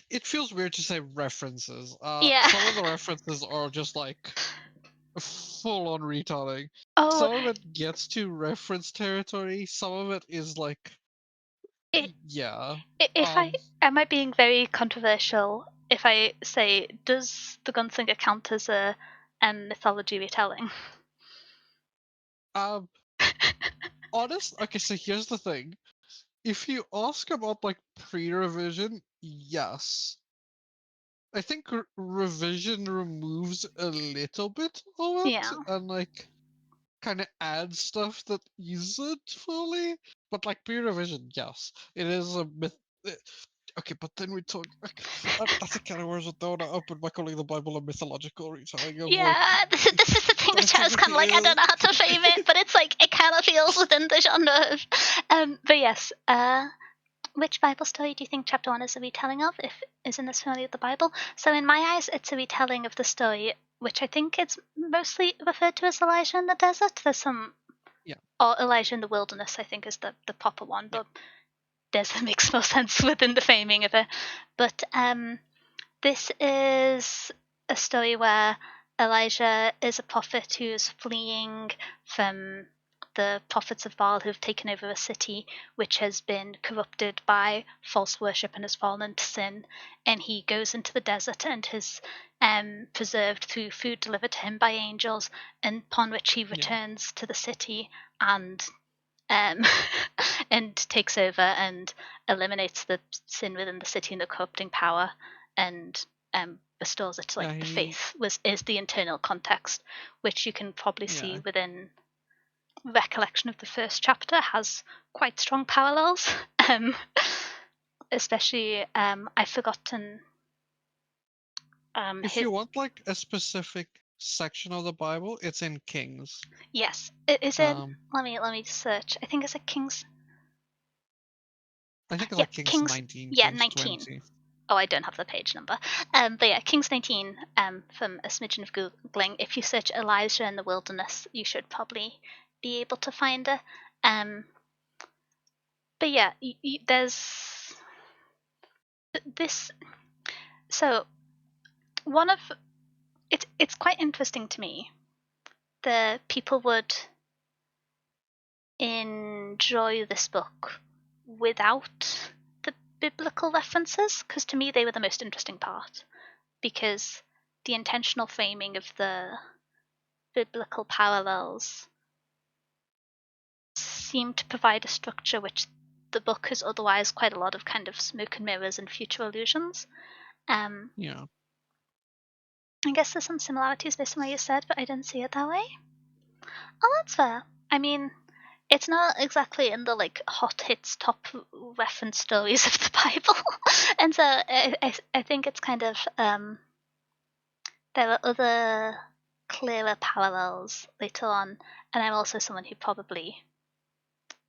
It feels weird to say references.
Yeah.
Some of the references are just like full on retelling.
Oh,
Some of it gets to reference territory. Some of it is like,
it,
yeah.
if I am I being very controversial if I say, does the Gunslinger count as a mythology retelling?
Um. Honest. Okay, so here's the thing. If you ask about like pre-revision, yes. I think revision removes a little bit of
Yeah.
it and like kind of adds stuff that isn't fully. But like pre-revision, yes, it is a myth. Okay, but then we talk. That's a kind of words I don't want to open by calling the Bible a mythological retelling of what.
Yeah, this is the thing
But it
which I was kind
technically
of like, I don't
is.
know how to frame it, but it's like, it kind of feels within the genre of. But yes, which Bible story do you think chapter 1 is a retelling of, if is in this family of the Bible? So in my eyes, it's a retelling of the story, which I think it's mostly referred to as Elijah in the desert. There's some,
Yeah,
or Elijah in the wilderness, I think is the proper one,
yeah,
but desert makes more sense within the framing of it. But this is a story where Elijah is a prophet who's fleeing from the prophets of Baal who've taken over a city which has been corrupted by false worship and has fallen into sin. And he goes into the desert and is preserved through food delivered to him by angels, and upon which he
yeah,
returns to the city and um, and takes over and eliminates the sin within the city and the corrupting power, and restores it to
yeah.
like the faith was is the internal context, which you can probably see
Yeah.
within recollection of the first chapter has quite strong parallels. um, Especially I've forgotten
If
his,
you want like a specific section of the Bible, it's in Kings.
yes, is it,
Um,
let me search. I think it's a King's,
I think it's
yeah,
like Kings
King's,
19,
yeah,
Kings
19.
20.
Oh, I don't have the page number. But yeah, Kings 19, from a smidgen of Googling. If you search Elijah in the wilderness, you should probably be able to find it. Um, but yeah, there's this. So, one of it's quite interesting to me. The people would enjoy this book without the biblical references, because to me they were the most interesting part. Because the intentional framing of the biblical parallels seem to provide a structure which the book has otherwise quite a lot of kind of smoke and mirrors and future allusions. Um,
Yeah.
I guess there's some similarities based on what you said, but I didn't see it that way. Oh, that's fair. I mean, it's not exactly in the like hot hits top reference stories of the Bible, and so I think it's kind of there are other clearer parallels later on, and I'm also someone who probably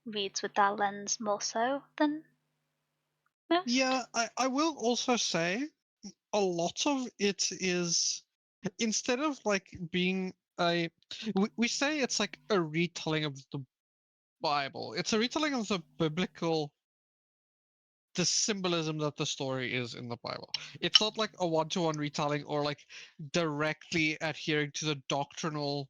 reads with that lens more so than most.
Yeah, I will also say a lot of it is, instead of like being we say it's like a retelling of the Bible. It's a retelling of the biblical, the symbolism that the story is in the Bible. It's not like a one-to-one retelling or like directly adhering to the doctrinal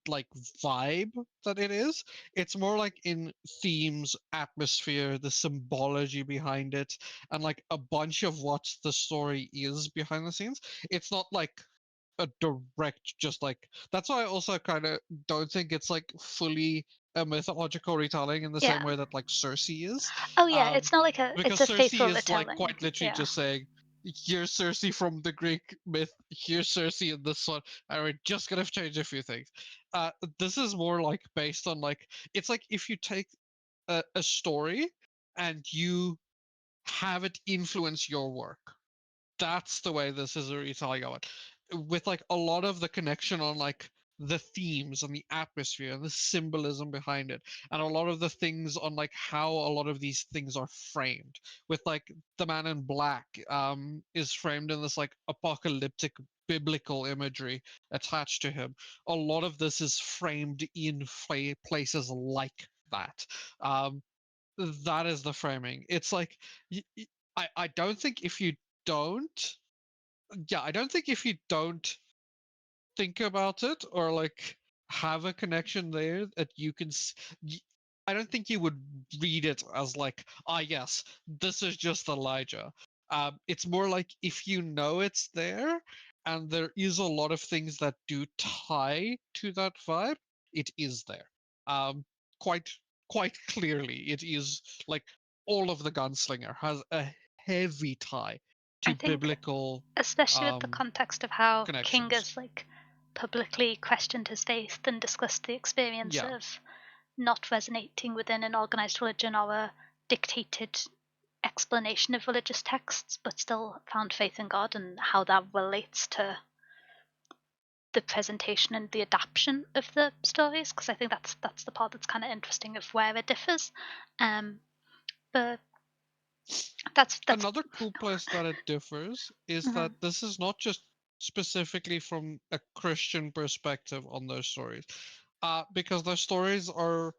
like vibe that it is. It's more like in themes, atmosphere, the symbology behind it, and like a bunch of what the story is behind the scenes. It's not like a direct, just like, that's why I also kind of don't think it's like fully a mythological retelling in the
Yeah.
same way that like Cersei is.
Oh yeah,
um
it's not like it's
because
a
Cersei
faithful
is like
retelling.
quite literally
Yeah.
just saying, here's Cersei from the Greek myth, here's Cersei in this one, and we're just gonna change a few things. This is more like based on like, it's like if you take a story and you have it influence your work. That's the way this is a retelling of it, with like a lot of the connection on like the themes and the atmosphere and the symbolism behind it, and a lot of the things on like how a lot of these things are framed, with like the man in black is framed in this like apocalyptic biblical imagery attached to him. A lot of this is framed in places like that. That is the framing. It's like, I don't think if you don't, yeah, I don't think if you don't think about it or like have a connection there that you can I don't think you would read it as like, ah, yes, this is just Elijah. It's more like if you know it's there and there is a lot of things that do tie to that vibe, it is there. um quite quite clearly it is, like, all of the Gunslinger has a heavy tie
I
to
think,
biblical
especially with the
um
context of how King
connections.
has like publicly questioned his faith and discussed the experience
Yeah.
of not resonating within an organized religion or a dictated explanation of religious texts, but still found faith in God, and how that relates to the presentation and the adaptation of the stories. Because I think that's the part that's kind of interesting of where it differs. Um, but that's
Another cool place that it differs is that
mhm.
this is not just specifically from a Christian perspective on those stories, because those stories are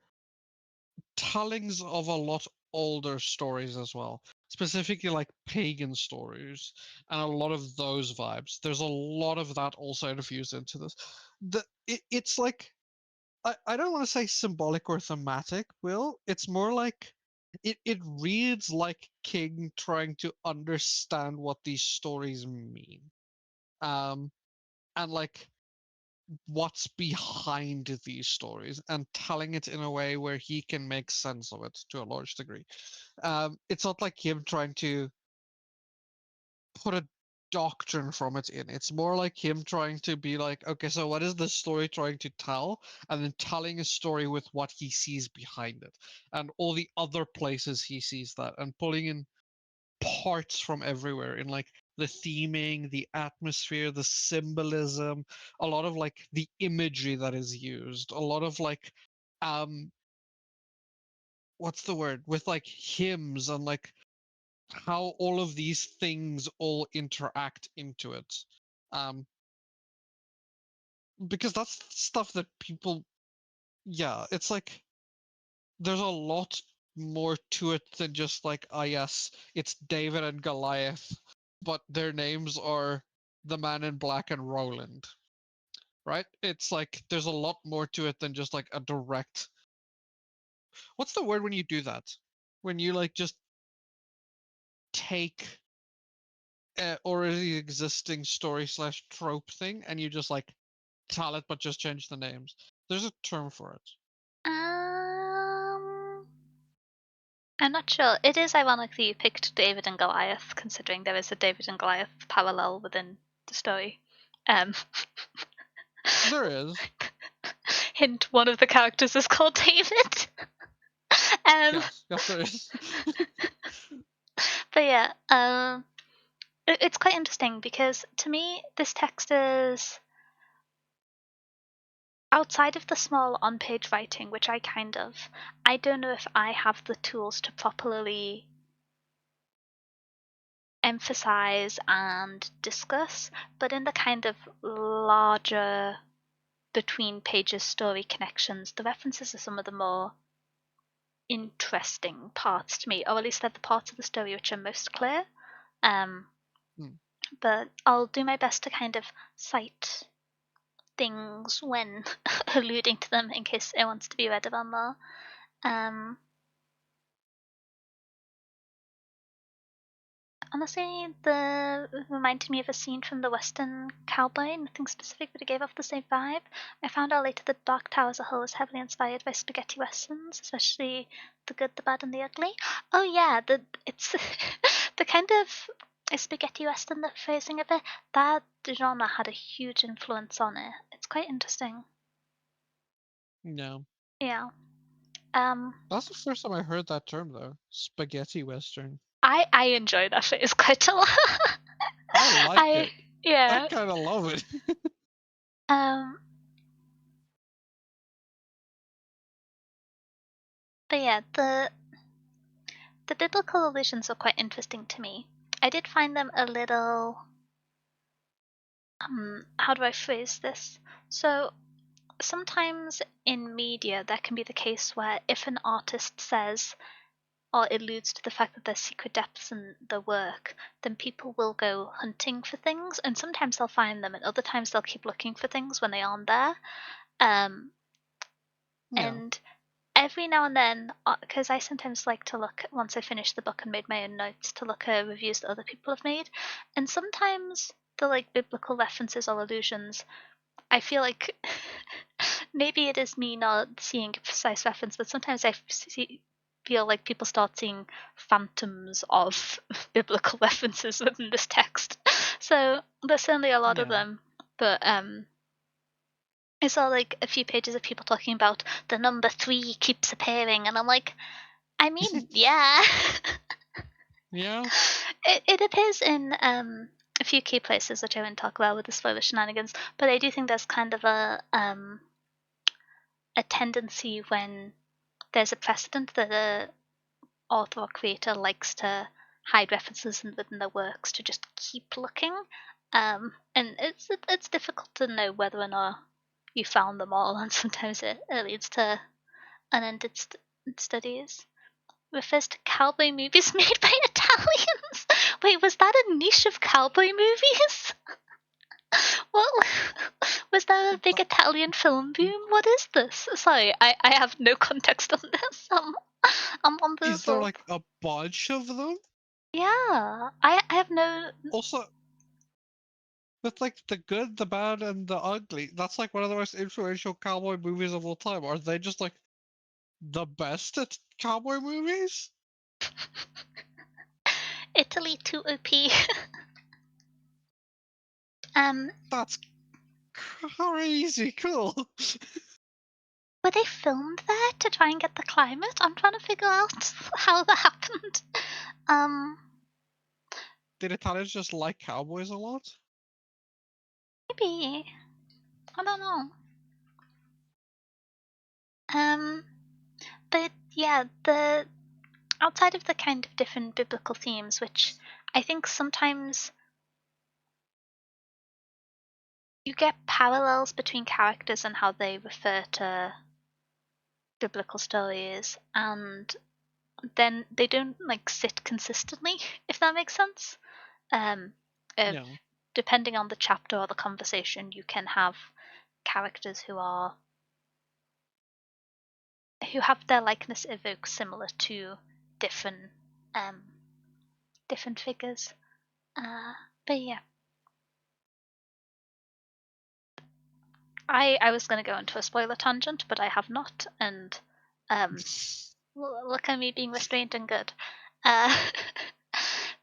tellings of a lot older stories as well, specifically like pagan stories and a lot of those vibes. There's a lot of that also infused into this. It's like, I don't want to say symbolic or thematic, Will. It's more like it reads like King trying to understand what these stories mean. Um and like what's behind these stories and telling it in a way where he can make sense of it to a large degree. It's not like him trying to put a doctrine from it in. It's more like him trying to be like, okay, so what is the story trying to tell? And then telling a story with what he sees behind it and all the other places he sees that, and pulling in parts from everywhere in like the theming, the atmosphere, the symbolism, a lot of like the imagery that is used, a lot of like um what's the word, with like hymns and like how all of these things all interact into it. Um, because that's stuff that people, yeah, it's like there's a lot more to it than just like, ah, yes, it's David and Goliath, but their names are the Man in Black and Roland, right? It's like there's a lot more to it than just like a direct. What's the word when you do that? When you like just take already existing story slash trope thing and you just like tell it but just change the names. There's a term for it.
um, I'm not sure. It is ironic that you picked David and Goliath, considering there is a David and Goliath parallel within the story. Um,
There is.
hint: one of the characters is called David. um,
Yes, yes, there is.
but yeah, it's quite interesting because to me, this text is outside of the small on-page writing, which I don't know if I have the tools to properly emphasize and discuss, but in the kind of larger between pages story connections, the references are some of the more interesting parts to me, or at least they're the parts of the story which are most clear. But I'll do my best to kind of cite things when alluding to them in case it wants to be read about more. Honestly, reminded me of a scene from the Western Cowboy, nothing specific, but it gave off the same vibe. I found out later that Dark Tower as a whole is heavily inspired by spaghetti westerns, especially the good, the bad, and the ugly. Oh yeah, it's the kind of spaghetti western, the phrasing of it, that genre had a huge influence on it. It's quite interesting.
No.
Yeah.
That's the first time I heard that term, though. Spaghetti western.
I enjoy that phrase quite a lot.
I like it. I
Yeah.
kind of love it.
But yeah, the biblical allusions are quite interesting to me. I did find them a little how do I phrase this? So sometimes in media there can be the case where if an artist says or alludes to the fact that there's secret depths in the work, then people will go hunting for things, and sometimes they'll find them, and other times they'll keep looking for things when they aren't there.
Yeah.
And every now and then, because I sometimes like to look, once I finish the book and made my own notes, to look at reviews that other people have made, and sometimes the like biblical references or allusions, I feel like maybe it is me not seeing a precise reference, but sometimes I feel like people start seeing phantoms of biblical references within this text. So there's certainly a lot of them, but I saw like a few pages of people talking about the number 3 keeps appearing, and I'm like, I mean, yeah.
Yeah.
It appears in a few key places, which I won't talk about with the spoiler shenanigans, but I do think there's kind of a tendency when there's a precedent that a author or creator likes to hide references within their works to just keep looking, and it's difficult to know whether or not you found them all, and sometimes it leads to unended studies. Refers to cowboy movies made by Italians. Wait, was that a niche of cowboy movies? Well, was that a big Italian film boom? What is this? Sorry, I have no context on this. I'm
Is there
bamboozled.
like a bunch of them?
Yeah, I have no.
Also, that's like the good, the bad, and the ugly. That's like one of the most influential cowboy movies of all time. Are they just like the best at cowboy movies?
Italy to OP.
That's crazy cool.
Were they filmed there to try and get the climate? I'm trying to figure out how that happened.
Did Italians just like cowboys a lot?
Maybe. I don't know. But yeah, the outside of the kind of different biblical themes, which I think sometimes you get parallels between characters and how they refer to biblical stories, and then they don't like sit consistently, if that makes sense. Of
No.
depending on the chapter or the conversation, you can have characters who have their likeness evoked similar to different um different figures. But yeah, I was going to go into a spoiler tangent, but I have not, and um, look at me being restrained and good. Uh,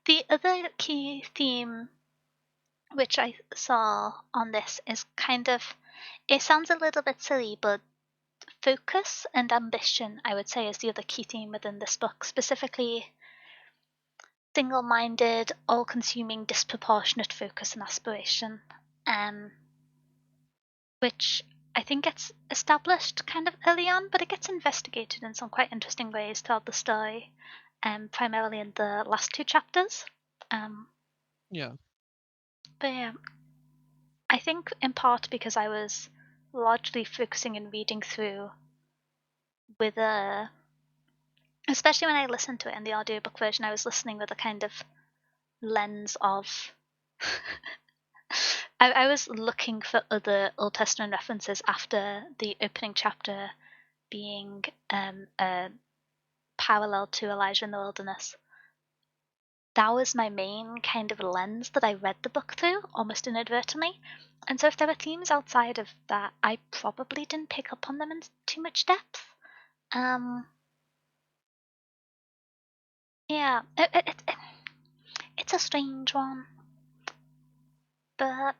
the other key theme which I saw on this is kind of, it sounds a little bit silly, but focus and ambition, I would say, is the other key theme within this book, specifically single minded, all consuming, disproportionate focus and aspiration. Um, which I think gets established kind of early on, but it gets investigated in some quite interesting ways throughout the story, primarily in the last two chapters.
Yeah.
But yeah, I think in part because I was largely focusing and reading through with a, especially when I listened to it in the audiobook version, I was listening with a kind of lens of I was looking for other Old Testament references after the opening chapter being a parallel to Elijah in the wilderness. That was my main kind of lens that I read the book through, almost inadvertently. And so if there were themes outside of that, I probably didn't pick up on them in too much depth. Yeah, it's a strange one. But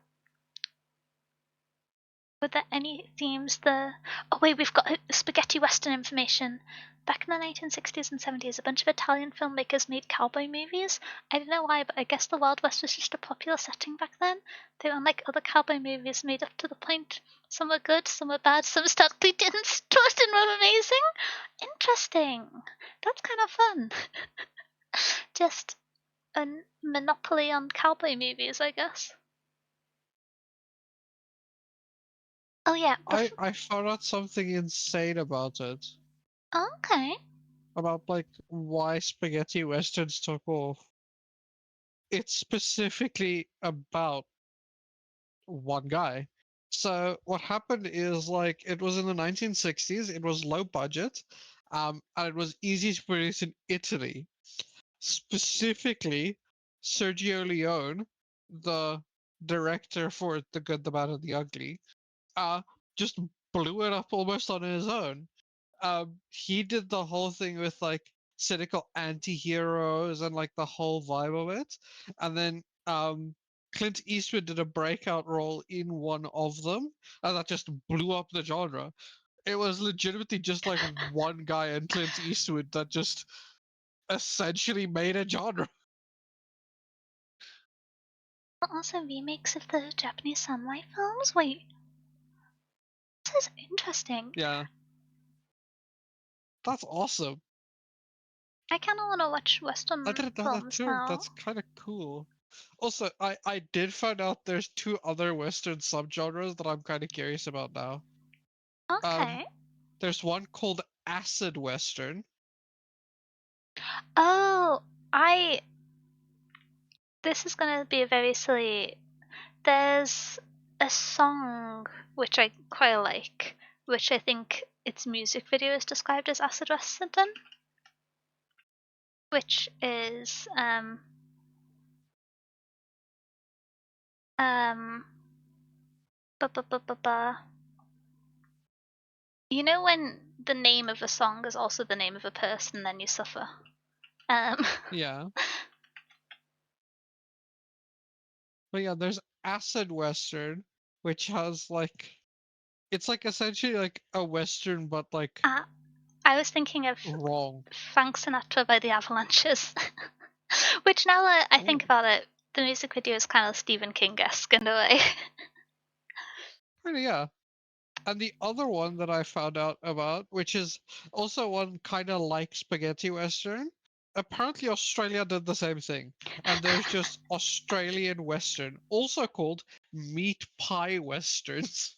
were there any themes there? Oh wait, we've got spaghetti western information. Back in the 1960s and 70s, a bunch of Italian filmmakers made cowboy movies. I don't know why, but I guess the Wild West was just a popular setting back then. They were unlike other cowboy movies made up to the point. Some were good, some were bad, some starkly didn't. Twisted were amazing. Interesting. That's kind of fun. Just a monopoly on cowboy movies, I guess. Oh yeah.
I found out something insane about it.
Okay.
About like why spaghetti westerns took off. It's specifically about one guy. So what happened is like it was in the 1960s, it was low budget, and it was easy to produce in Italy. Specifically, Sergio Leone, the director for The Good, the Bad, and the Ugly, just blew it up almost on his own. He did the whole thing with like cynical anti-heroes and like the whole vibe of it, and then Clint Eastwood did a breakout role in one of them, and that just blew up the genre. It was legitimately just like one guy and Clint Eastwood that just essentially made a genre.
Also, remakes of the Japanese samurai films? Wait, this is interesting.
Yeah, that's awesome.
I kind of want to watch
I
Western
didn't know that
films
too.
now.
That's kind of cool. Also, I did find out there's two other Western subgenres that I'm kind of curious about now. Um,
Okay.
there's one called acid Western.
Oh, I. This is gonna be a very silly. There's a song which I quite like, which I think its music video is described as acid western, which is um ba ba ba ba ba. You know when the name of a song is also the name of a person, then you suffer. Um,
Yeah, but yeah, there's acid Western, which has like it's like essentially like a Western, but like
uh, I was thinking of
wrong.
Frank Sinatra by the Avalanches, which now that I think
Ooh,
about it, the music video is kind of Stephen King-esque in a way.
pretty yeah. And the other one that I found out about, which is also one kind of like spaghetti western, apparently Australia did the same thing. And there's just Australian western, also called meat pie westerns.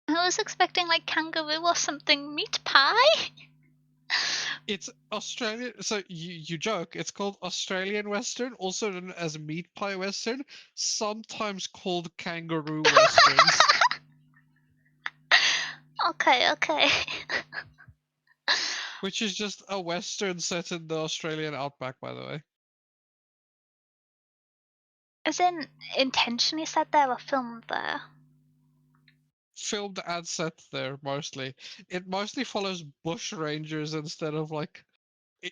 I was expecting like kangaroo or something. Meat pie?
It's Australian, so you joke, it's called Australian western, also known as meat pie western, sometimes called kangaroo westerns,
Okay, okay.
which is just a western set in the Australian outback, by the way.
As in intentionally said there or filmed there?
Filmed and set there mostly. It mostly follows bush rangers instead of like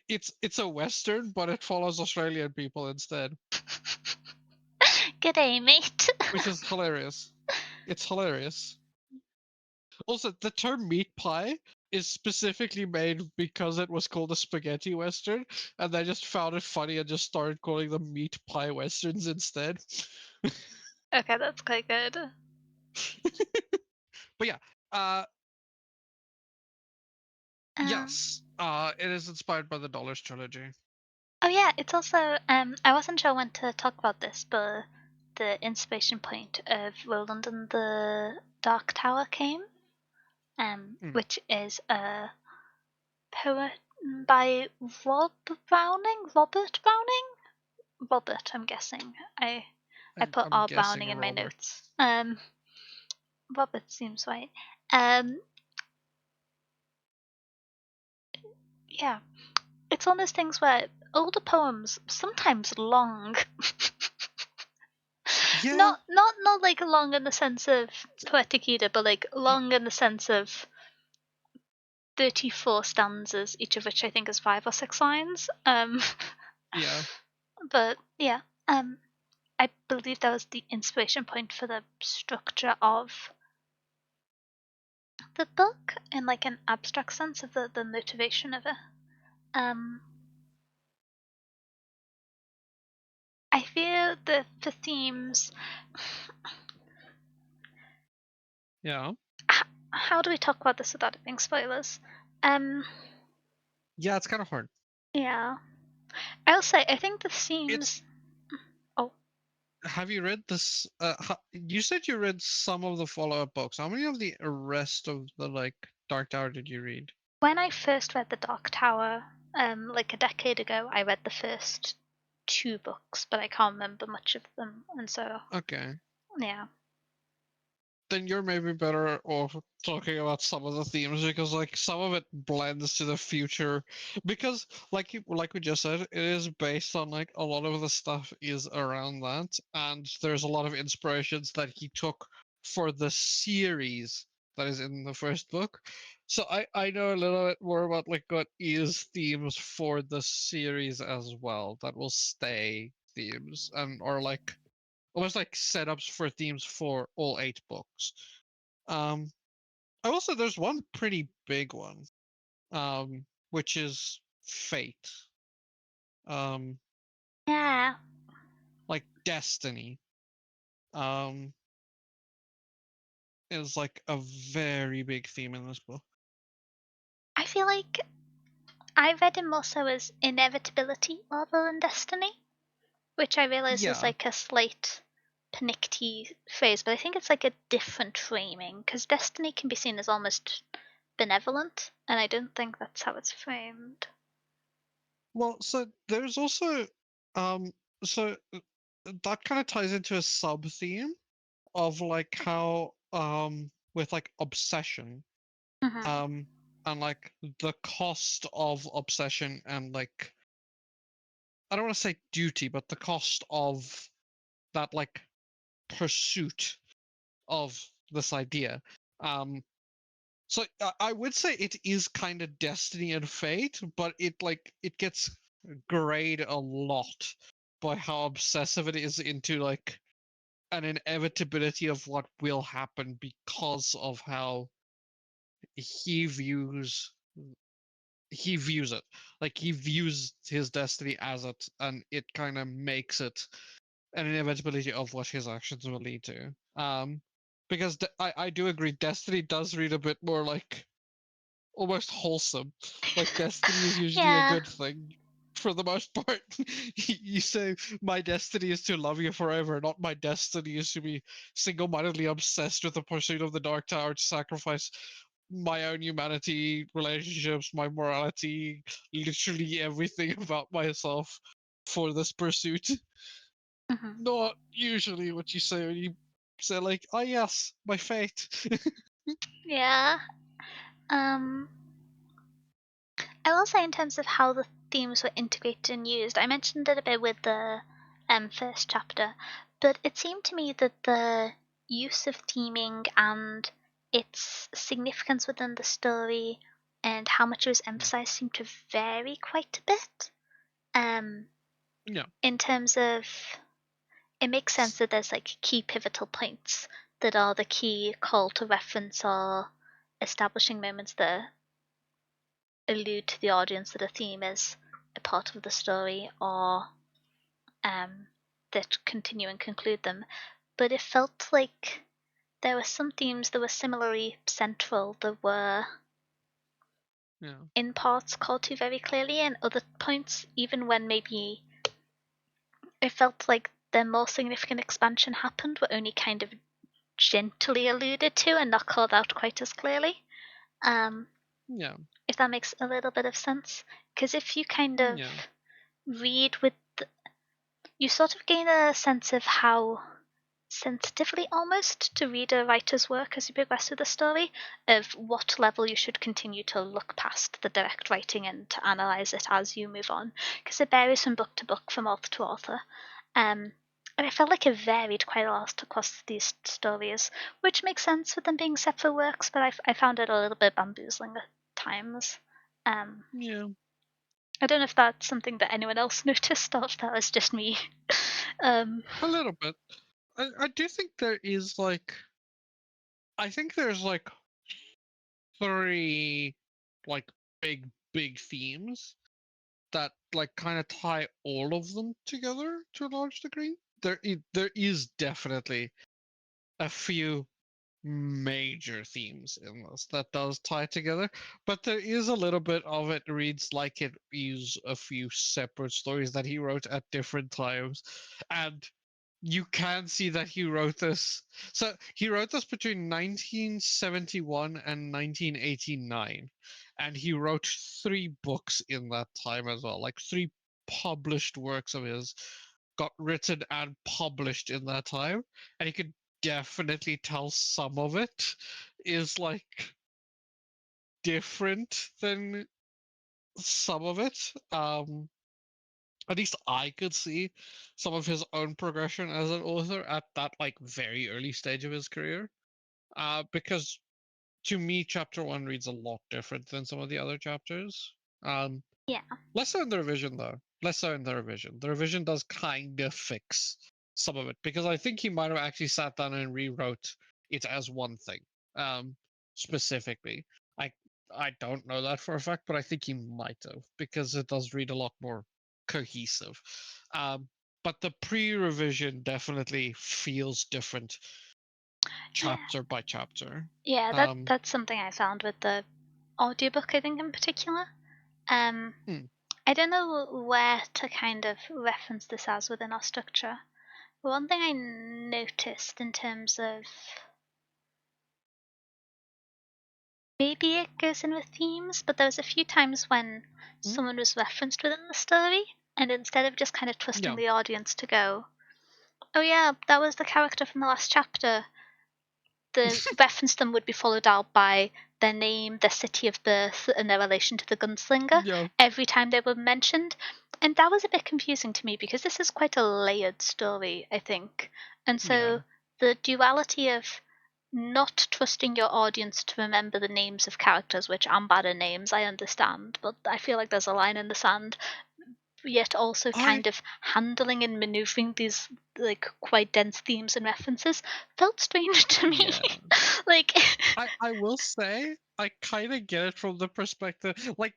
it's a western, but it follows Australian people instead,
G'day, mate.
which is hilarious. It's hilarious. Also, the term meat pie is specifically made because it was called a spaghetti western, and they just found it funny and just started calling them meat pie westerns instead.
Okay, that's quite good.
But yeah, yes, it is inspired by the Dollars trilogy.
Oh yeah, it's also I wasn't sure when to talk about this, but the inspiration point of Roland and the Dark Tower came,
Mm.
which is a poem by Robert Browning. Robert, I'm guessing. I put
I'm
R
guessing
Browning in my
Robert.
notes. Robert seems right. Um, yeah, it's one of those things where older poems, sometimes long,
Yeah,
not like long in the sense of poetic either, but like
y-
long in the sense of 34 stanzas, each of which I think is 5 or 6 lines.
yeah,
But yeah, um, I believe that was the inspiration point for the structure of the book in like an abstract sense of the motivation of it. Um, I feel that the themes.
yeah,
How do we talk about this without it being spoilers? Um,
yeah. It's kind of hard.
yeah. I'll say I think the
It's.
themes. Oh,
Have you read this? You said you read some of the follow-up books. How many of the rest of the like Dark Tower did you read?
when I first read The Dark Tower, like a decade ago, I read the first 2 books, but I can't remember much of them, and so
Okay.
yeah.
Then you're maybe better off talking about some of the themes because like some of it blends to the future because like we just said, it is based on like a lot of the stuff is around that, and there's a lot of inspirations that he took for the series that is in the first book. So I know a little bit more about like what is themes for the series as well that will stay themes and or like almost like setups for themes for all 8 books. Um, I will say there's one pretty big one, which is fate. Um,
Yeah,
like destiny. Um, is like a very big theme in this book.
I feel like I read it more so as inevitability rather than destiny, which I realize is
Yeah.
like a slight pernickety phrase, but I think it's like a different framing because destiny can be seen as almost benevolent, and I don't think that's how it's framed.
Well, so there's also um so that kind of ties into a sub theme of like how with like obsession
Mm-hmm.
um and like the cost of obsession and like I don't want to say duty, but the cost of that like pursuit of this idea. Um, so I would say it is kind of destiny and fate, but it gets grayed a lot by how obsessive it is into like an inevitability of what will happen because of how he views he views it. Like he views his destiny as it, and it kind of makes it an inevitability of what his actions will lead to. Because I do agree, destiny does read a bit more like almost wholesome. Like destiny is usually a
Yeah.
good thing for the most part. You say my destiny is to love you forever, not my destiny is to be single-mindedly obsessed with the pursuit of the Dark Tower to sacrifice my own humanity, relationships, my morality, literally everything about myself for this pursuit.
Mm-hmm.
Not usually what you say when you say like, "Oh yes, my fate."
Yeah. Um, I will say in terms of how the themes were integrated and used, I mentioned it a bit with the first chapter, but it seemed to me that the use of theming and its significance within the story and how much it was emphasized seemed to vary quite a bit. Um,
Yeah,
in terms of, it makes sense that there's like key pivotal points that are the key call to reference or establishing moments that allude to the audience that a theme is a part of the story or um, that continue and conclude them. But it felt like there were some themes that were similarly central that were
Yeah.
in parts called to very clearly, and other points, even when maybe it felt like the more significant expansion happened, were only kind of gently alluded to and not called out quite as clearly.
Yeah.
If that makes a little bit of sense. Because if you kind of
Yeah.
read with, you sort of gain a sense of how sensitively almost to read a writer's work as you progress through the story, of what level you should continue to look past the direct writing and to analyze it as you move on, because it varies from book to book, from author to author. And I felt like it varied quite a lot across these stories, which makes sense with them being separate works, but I found it a little bit bamboozling at times.
Yeah.
I don't know if that's something that anyone else noticed or if that was just me. um,
A little bit. I do think there is like, I think there's like three like big themes that like kind of tie all of them together to a large degree. There is definitely a few major themes in this that does tie together, but there is a little bit of it reads like it is a few separate stories that he wrote at different times, and you can see that he wrote this. So he wrote this between 1971 and 1989, and he wrote 3 books in that time as well, like 3 published works of his got written and published in that time, and you could definitely tell some of it is like different than some of it. At least I could see some of his own progression as an author at that like very early stage of his career. Because to me, chapter one reads a lot different than some of the other chapters. Um,
yeah,
Less so in the revision, though. Less so in the revision. The revision does kind of fix some of it because I think he might have actually sat down and rewrote it as one thing, um, specifically. I I don't know that for a fact, but I think he might have because it does read a lot more cohesive. Um, but the pre-revision definitely feels different
yeah,
chapter by chapter.
yeah.
Um,
That's something I found with the audiobook, I think, in particular. Um,
hmm,
I don't know where to kind of reference this as within our structure. But one thing I noticed in terms of, maybe it goes in with themes, but there was a few times when
hmm,
someone was referenced within the story, and instead of just kind of twisting
yeah,
the audience to go, oh yeah, that was the character from the last chapter, the reference them would be followed out by their name, their city of birth, and their relation to the gunslinger
yeah,
every time they were mentioned. And that was a bit confusing to me because this is quite a layered story, I think. And
yeah.
so the duality of not trusting your audience to remember the names of characters, which are bad at names, I understand, but I feel like there's a line in the sand, yet also
I
kind of handling and maneuvering these like quite dense themes and references felt strange to me.
yeah.
like
I will say I kind of get it from the perspective, like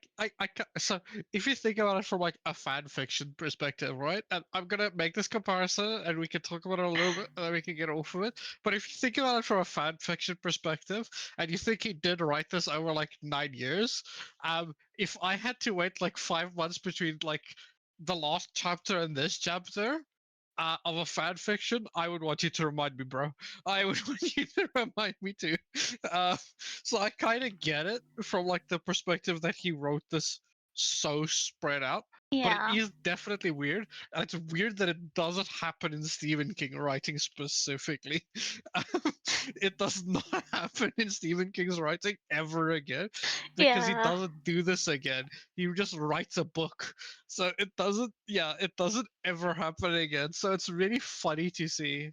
so if you think about it from like a fan fiction perspective, right? And I'm gonna make this comparison, and we can talk about it a little bit, and then we can get off of it. But if you think about it from a fan fiction perspective, and you think he did write this over like 9 years, if I had to wait like 5 months between like the last chapter and this chapter, of a fan fiction, I would want you to remind me, bro. I would want you to remind me too. Uh, so I kind of get it from like the perspective that he wrote this so spread out, but it
yeah,
is definitely weird. And it's weird that it doesn't happen in Stephen King writing specifically. It does not happen in Stephen King's writing ever again because he
yeah.
doesn't do this again. He just writes a book, so it doesn't, yeah, it doesn't ever happen again. So it's really funny to see.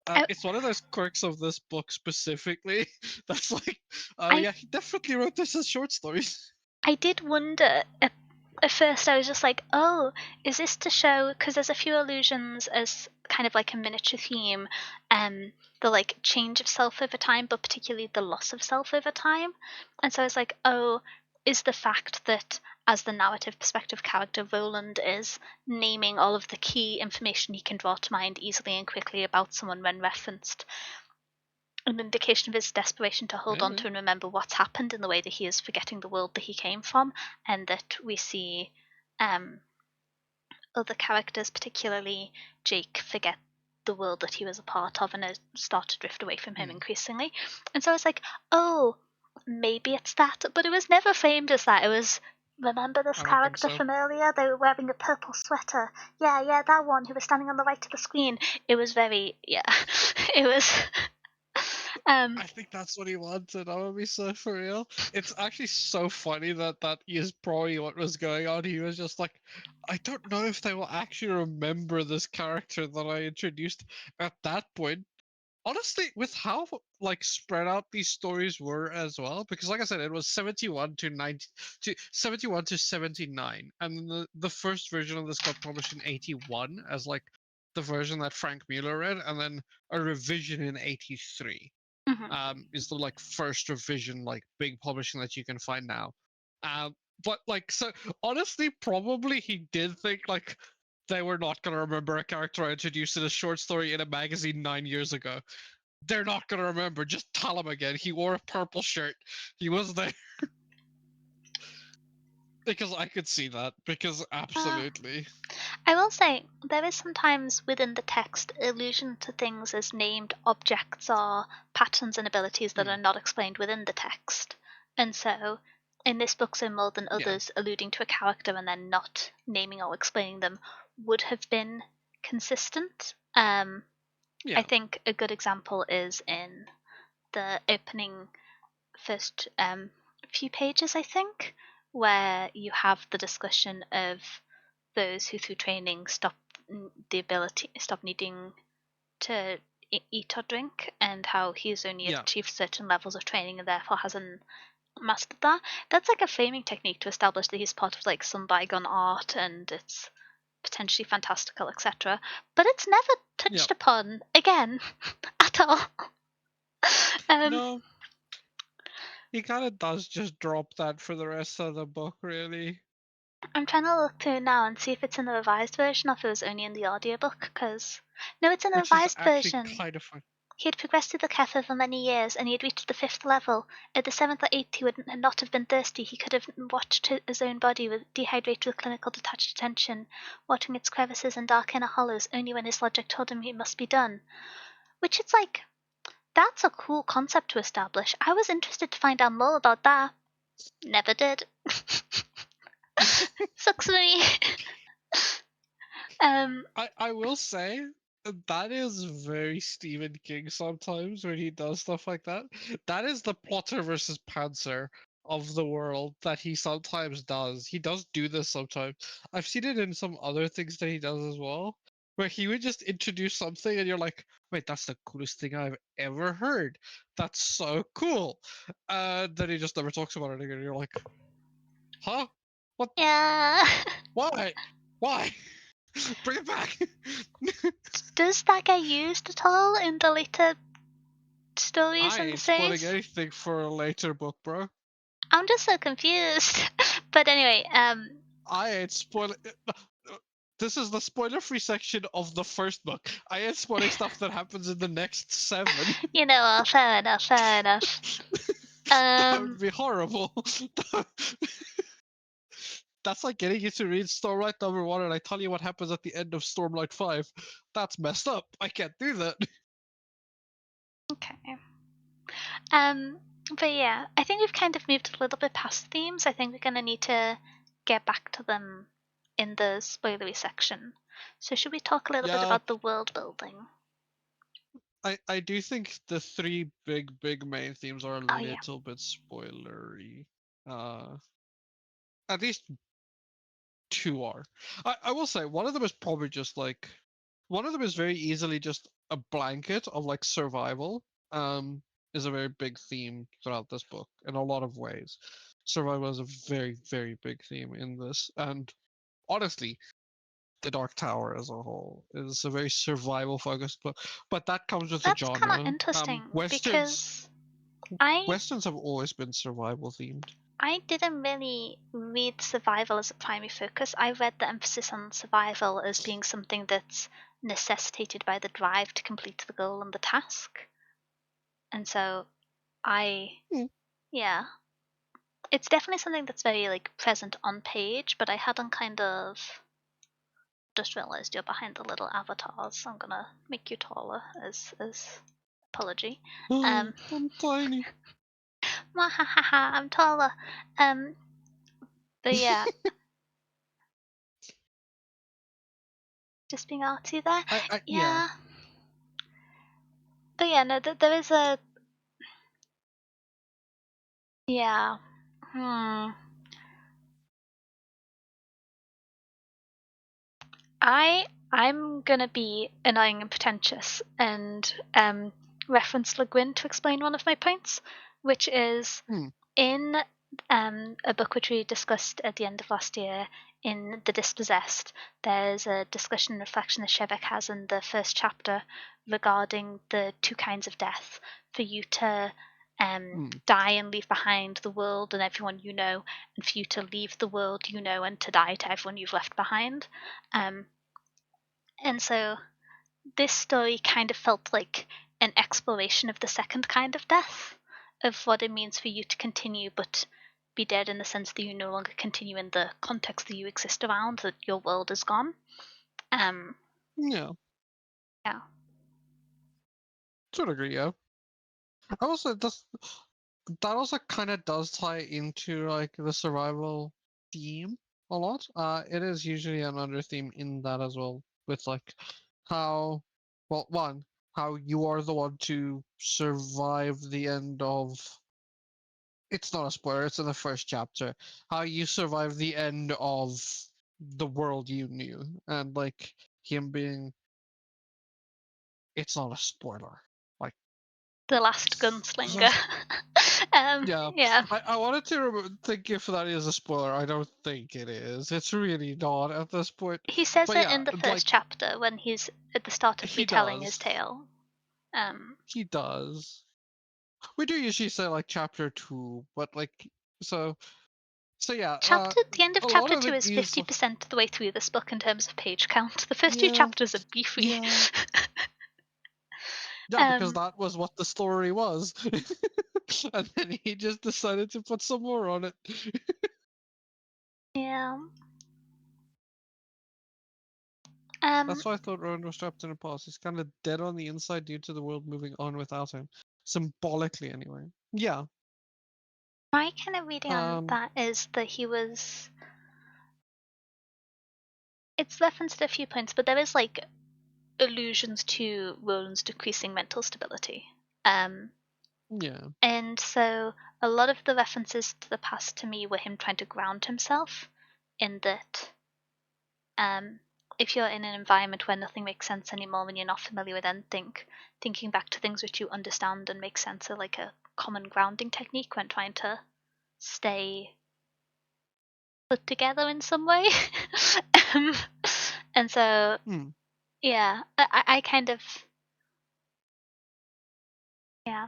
I,
It's one of those quirks of this book specifically that's like, oh
I
yeah, he definitely wrote this as short stories.
I did wonder at first. I was just like, oh, is this to show? Because there's a few allusions as kind of like a miniature theme, the like change of self over time, but particularly the loss of self over time. And so I was like, oh, is the fact that as the narrative perspective character, Roland is naming all of the key information he can draw to mind easily and quickly about someone when referenced, an indication of his desperation to hold on to and remember what's happened, in the way that he is forgetting the world that he came from, and that we see other characters, particularly Jake, forget the world that he was a part of and start to drift away from him increasingly. And so I was like, oh, maybe it's that, but it was never framed as that. It was, remember this character from earlier? They were wearing a purple sweater. Yeah, that one who was standing on the right of the screen. It was very, it was.
I think that's what he wanted. I would be so for real. It's actually so funny that is probably what was going on. He was just like, I don't know if they will actually remember this character that I introduced at that point. Honestly, with how like spread out these stories were as well, because like I said, it was 71 to 90 to 71 to 79, and the first version of this got published in 81 as like the version that Frank Mueller read, and then a revision in 83. Is the like first revision like big publishing that you can find now. But like, so honestly, probably he did think like they were not gonna remember a character I introduced in a short story in a magazine 9 years ago. They're not gonna remember. Just tell him again. He wore a purple shirt. He was there. Because I could see that. Because absolutely.
I will say, there is sometimes within the text allusion to things as named objects or patterns and abilities that are not explained within the text. And so, in this book, so more than others, alluding to a character and then not naming or explaining them would have been consistent. I think a good example is in the opening first few pages, I think, where you have the discussion of those who through training stop needing to eat or drink, and how he's only achieved certain levels of training and therefore hasn't mastered that. That's like a framing technique to establish that he's part of like some bygone art and it's potentially fantastical, etc. But it's never touched upon again at all.
No, he kind of does just drop that for the rest of the book, really.
I'm trying to look through now and see if it's in the revised version or if it was only in the audiobook, because no, it's in the
Which is
revised
actually
version.
kind of fun.
He had progressed through the Keth over many years, and he had reached the 5th level. At the 7th or 8th, he would not have been thirsty. He could have watched his own body dehydrate with clinical detached attention, watching its crevices and dark inner hollows only when his logic told him it must be done. Which it's like, that's a cool concept to establish. I was interested to find out more about that. Never did. Sucks for me.
I will say that is very Stephen King sometimes when he does stuff like that. That is the plotter versus pantser of the world that he sometimes does. He does do this sometimes. I've seen it in some other things that he does as well, where he would just introduce something and you're like, wait, that's the coolest thing I've ever heard. That's so cool. Then he just never talks about it again. You're like, huh? What?
Yeah.
Why? Why? Bring it back.
Does that get used at all in the later stories
I
in the
ain't spoiling
series?
anything for a later book, bro.
I'm just so confused. But anyway,
I ain't spoiling. This is the spoiler-free section of the first book. I ain't spoiling stuff that happens in the next 7.
you know, fair enough, fair enough.
That would be horrible. That's like getting you to read Stormlight number 1 and I tell you what happens at the end of Stormlight 5. That's messed up. I can't do that.
Okay. But yeah, I think we've kind of moved a little bit past themes. I think we're gonna need to get back to them in the spoilery section. So should we talk a little bit
Yeah,
about the world building?
I do think the 3 big main themes are a
Oh yeah.
little bit spoilery. Uh, at least 2 are. I will say one of them is probably just like one of them is very easily just a blanket of like survival. Is a very big theme throughout this book in a lot of ways. Survival is a very big theme in this, and honestly, the Dark Tower as a whole is a very survival focused book. But that comes with the
That's kind of
genre.
interesting
Westerns
because I
westerns have always been survival themed.
I didn't really read survival as a primary focus. I read the emphasis on survival as being something that's necessitated by the drive to complete the goal and the task. And so
Hmm.
yeah, it's definitely something that's very like present on page, but I hadn't kind of just realized you're behind the little avatars. I'm gonna make you taller as apology.
I'm
Um,
tiny.
I'm taller. Um, but yeah, just being artsy there.
Yeah.
Yeah, but yeah, no, there is a yeah. Hmm. I'm gonna be annoying and pretentious and reference Le Guin to explain one of my points, which is
Hmm.
in a book which we discussed at the end of last year in The Dispossessed. There's a discussion and reflection that Shevek has in the first chapter regarding the two kinds of death: for you to
Hmm.
die and leave behind the world and everyone you know, and for you to leave the world you know and to die to everyone you've left behind. Um, and so this story kind of felt like an exploration of the second kind of death, of what it means for you to continue but be dead in the sense that you no longer continue in the context that you exist around, that your world is gone. Um,
Yeah.
yeah.
To a degree, yeah. Also, that also kind of does tie into like the survival theme a lot. It is usually another theme in that as well, with like how, well, one, how you are the one to survive the end of. It's not a spoiler. It's in the first chapter. How you survive the end of the world you knew, and like him being. It's not a spoiler. Like
The Last Gunslinger.
yeah,
Yeah.
I wanted to think if that is a spoiler. I don't think it is. It's really not at this point.
He says
But
it
yeah,
in the first
like
chapter when he's at the start of
he
retelling his
does.
tale. Um,
He does. We do usually say like chapter two, but like so so yeah.
the end of
A lot
chapter
of
2
it
is
is
50% the way through this book in terms of page count. The first two
yeah,
chapters are beefy.
yeah, yeah, because
um,
that was what the story was, and then he just decided to put some more on it.
yeah.
That's why I thought Rowan was trapped in a past. He's kind of dead on the inside due to the world moving on without him. Symbolically, anyway. Yeah.
My kind of reading on
Um.
that is that he was. It's referenced at a few points, but there is like allusions to Roland's decreasing mental stability. Um,
Yeah.
and so a lot of the references to the past to me were him trying to ground himself in that um, if you're in an environment where nothing makes sense anymore when you're not familiar with anything, thinking back to things which you understand and make sense are like a common grounding technique when trying to stay put together in some way. um, and so,
Hmm.
yeah, I kind of, yeah,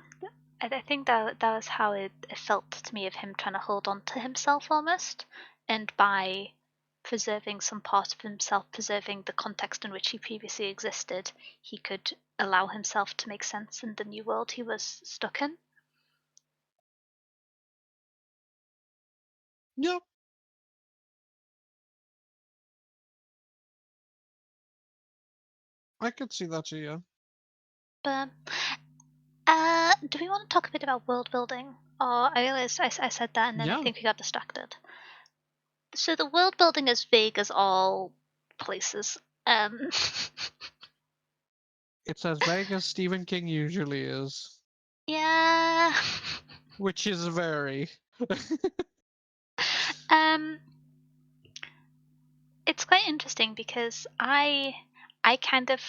I think that was how it felt to me of him trying to hold on to himself almost, and by preserving some part of himself, preserving the context in which he previously existed, he could allow himself to make sense in the new world he was stuck in.
Yeah. I could see that too. Yeah.
But do we want to talk a bit about world building? Or I realized I said that and then I
Yeah.
think we got distracted. So the world building is vague as all places. Um,
It's as vague as Stephen King usually is,
yeah.
which is very.
um, it's quite interesting because I kind of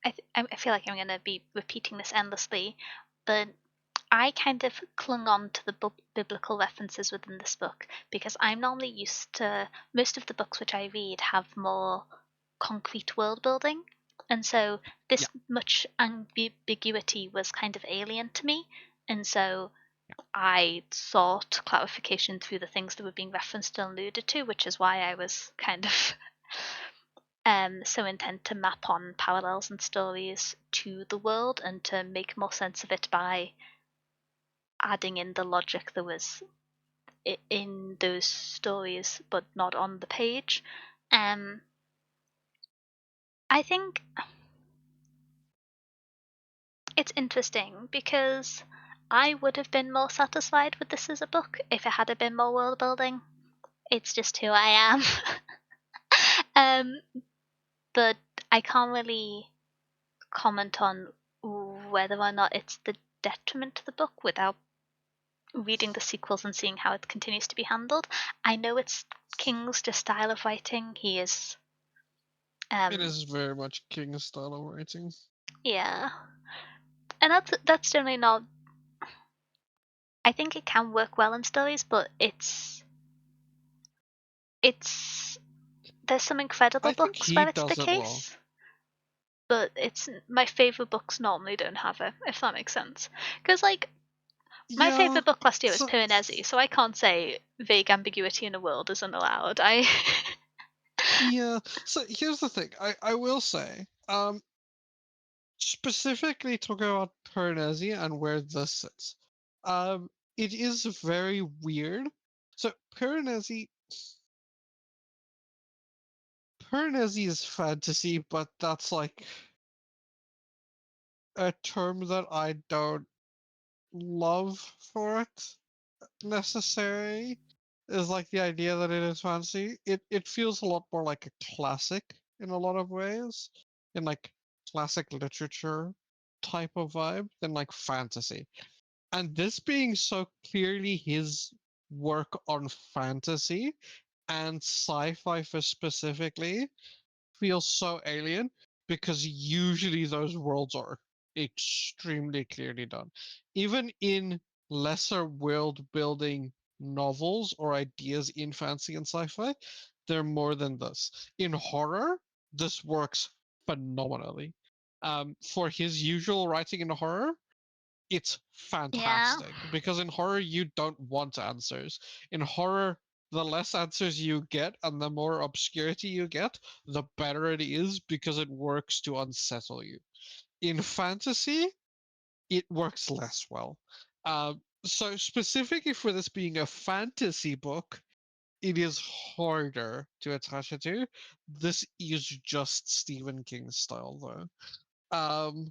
I feel like I'm going to be repeating this endlessly, but I kind of clung on to the biblical references within this book because I'm normally used to most of the books which I read have more concrete world building, and so
Yeah.
this much ambiguity was kind of alien to me, and so I sought clarification through the things that were being referenced and alluded to, which is why I was kind of so intent to map on parallels and stories to the world and to make more sense of it by adding in the logic that was in those stories but not on the page. I think it's interesting because I would have been more satisfied with this as a book if it had been more world building. It's just who I am. But I can't really comment on whether or not it's the detriment to the book without reading the sequels and seeing how it continues to be handled. I know it's King's just style of writing. He is
It is very much King's style of writing.
yeah. And that's generally not, I think it can work well in stories, but it's there's some incredible
I think
books
he
where it's the
does it well.
case, but it's my favorite books normally don't have it, if that makes sense. Because like my
Yeah.
favorite book last year was
So
Piranesi, so I can't say vague ambiguity in a world isn't allowed. I
yeah. So here's the thing. I will say, specifically talking about Piranesi and where this sits. It is very weird. So Piranesi is fantasy, but that's like a term that I don't love for it necessarily. Is like the idea that it is fantasy. It feels a lot more like a classic in a lot of ways, in like classic literature type of vibe than like fantasy. And this being so clearly his work on fantasy and sci-fi for specifically feels so alien because usually those worlds are extremely clearly done. Even in lesser world building novels or ideas in fantasy and sci-fi, they're more than this. In horror, this works phenomenally. For his usual writing in horror, it's
yeah.
fantastic because in horror you don't want answers. In horror, the less answers you get and the more obscurity you get, the better it is because it works to unsettle you. In fantasy, it works less well. So specifically for this being a fantasy book, it is harder to attach it to. This is just Stephen King's style, though.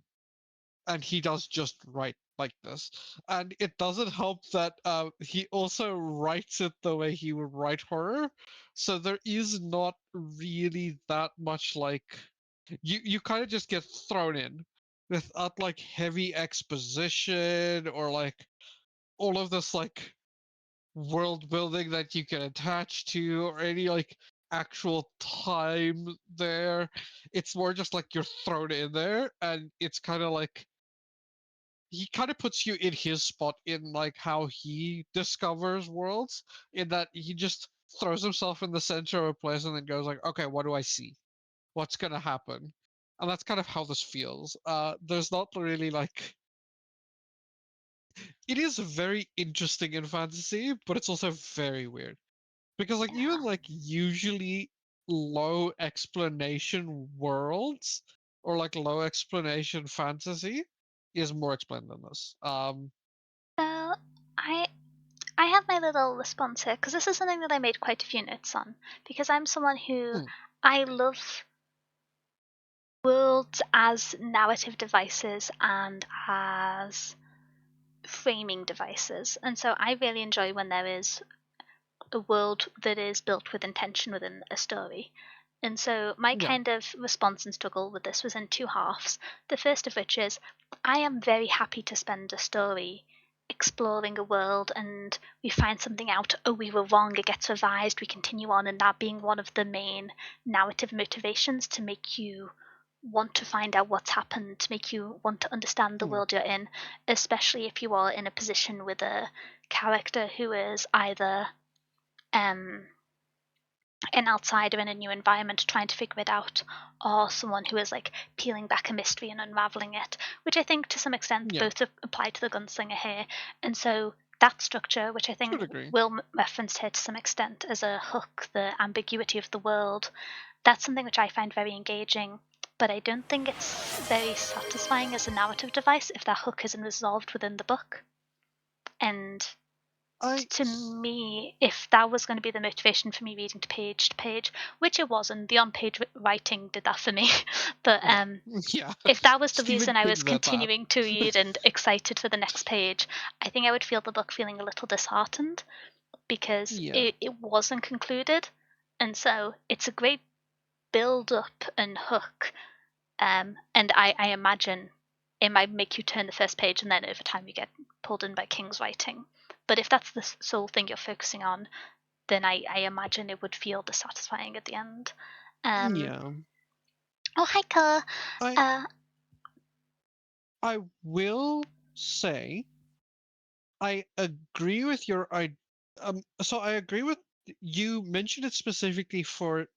And he does just write like this. And it doesn't help that he also writes it the way he would write horror. So there is not really that much like you kind of just get thrown in without like heavy exposition or like all of this like world building that you can attach to or any like actual time there. It's more just like you're thrown in there and it's kind of like he kind of puts you in his spot in like how he discovers worlds in that he just throws himself in the center of a place and then goes like, okay, what do I see, what's gonna happen? And that's kind of how this feels. There's not really like, it is very interesting in fantasy but it's also very weird because like even like usually low explanation worlds or like low explanation fantasy is more explained than this.
So I I have my little response here because this is something that I made quite a few notes on because I'm someone who
Hmm.
I love worlds as narrative devices and as framing devices. And so I really enjoy when there is a world that is built with intention within a story. And so my
Yeah.
kind of response and struggle with this was in two halves. The first of which is I am very happy to spend a story exploring a world and we find something out, oh, we were wrong, it gets revised, we continue on, and that being one of the main narrative motivations to make you want to find out what's happened, to make you want to understand the
Hmm.
world you're in, especially if you are in a position with a character who is either um, an outsider in a new environment trying to figure it out, or someone who is like peeling back a mystery and unraveling it, which I think to some extent
Yeah.
both apply to the gunslinger here. And so that structure, which I think
Should agree.
Will referenced here to some extent as a hook, the ambiguity of the world, that's something which I find very engaging, but I don't think it's very satisfying as a narrative device if that hook isn't resolved within the book. And
I
to me, if that was going to be the motivation for me reading to page, which it wasn't, the on-page writing did that for me, but
yeah yeah
if that was the
Stephen
reason I
King
was
did that.
continuing to read and excited for the next page, I think I would feel the book feeling a little disheartened because
Yeah,
it wasn't concluded. And so it's a great build up and hook. And I imagine it might make you turn the first page and then over time you get pulled in by King's writing. But if that's the sole thing you're focusing on, then I imagine it would feel dissatisfying at the end. Um,
yeah.
oh, hi, Ka.
I
Uh,
I will say I agree with your I so I agree with you mentioned it specifically for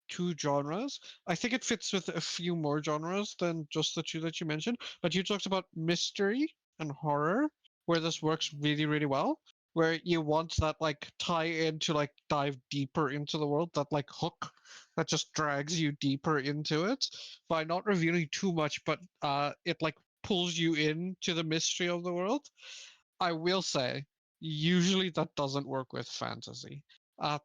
two genres. I think it fits with a few more genres than just the two that you mentioned. But you talked about mystery and horror, where this works really, really well. Where you want that like tie in to like dive deeper into the world, that like hook that just drags you deeper into it by not revealing too much, but it like pulls you into the mystery of the world. I will say, usually that doesn't work with fantasy.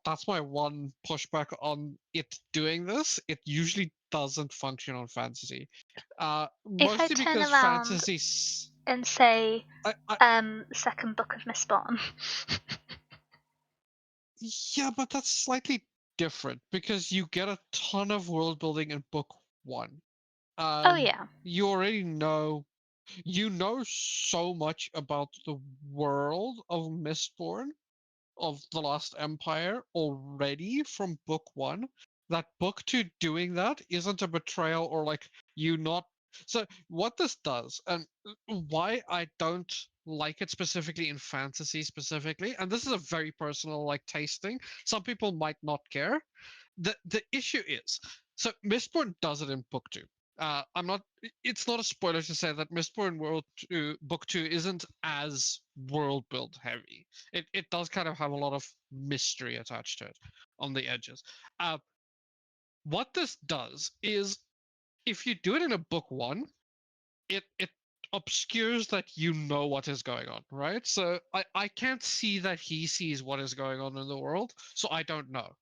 That's my one pushback on it doing this. It usually doesn't function on fantasy.
if I
Mostly
turn
because
around
fantasy.
and say,
I
second book of Mistborn.
Yeah, but that's slightly different because you get a ton of world building in book one.
Oh,
Um,
yeah.
you already know you know so much about the world of Mistborn of the Lost Empire already from book one. That book two doing that isn't a betrayal or like you not. So what this does and why I don't like it specifically in fantasy specifically, and this is a very personal like tasting. Some people might not care. The issue is so Mistborn does it in book two. I'm not. It's not a spoiler to say that Mistborn World Two, Book Two isn't as world build heavy. It does kind of have a lot of mystery attached to it on the edges. Uh, what this does is if you do it in a book one, it obscures that you know what is going on, right? So I can't see that he sees what is going on in the world, so I don't know.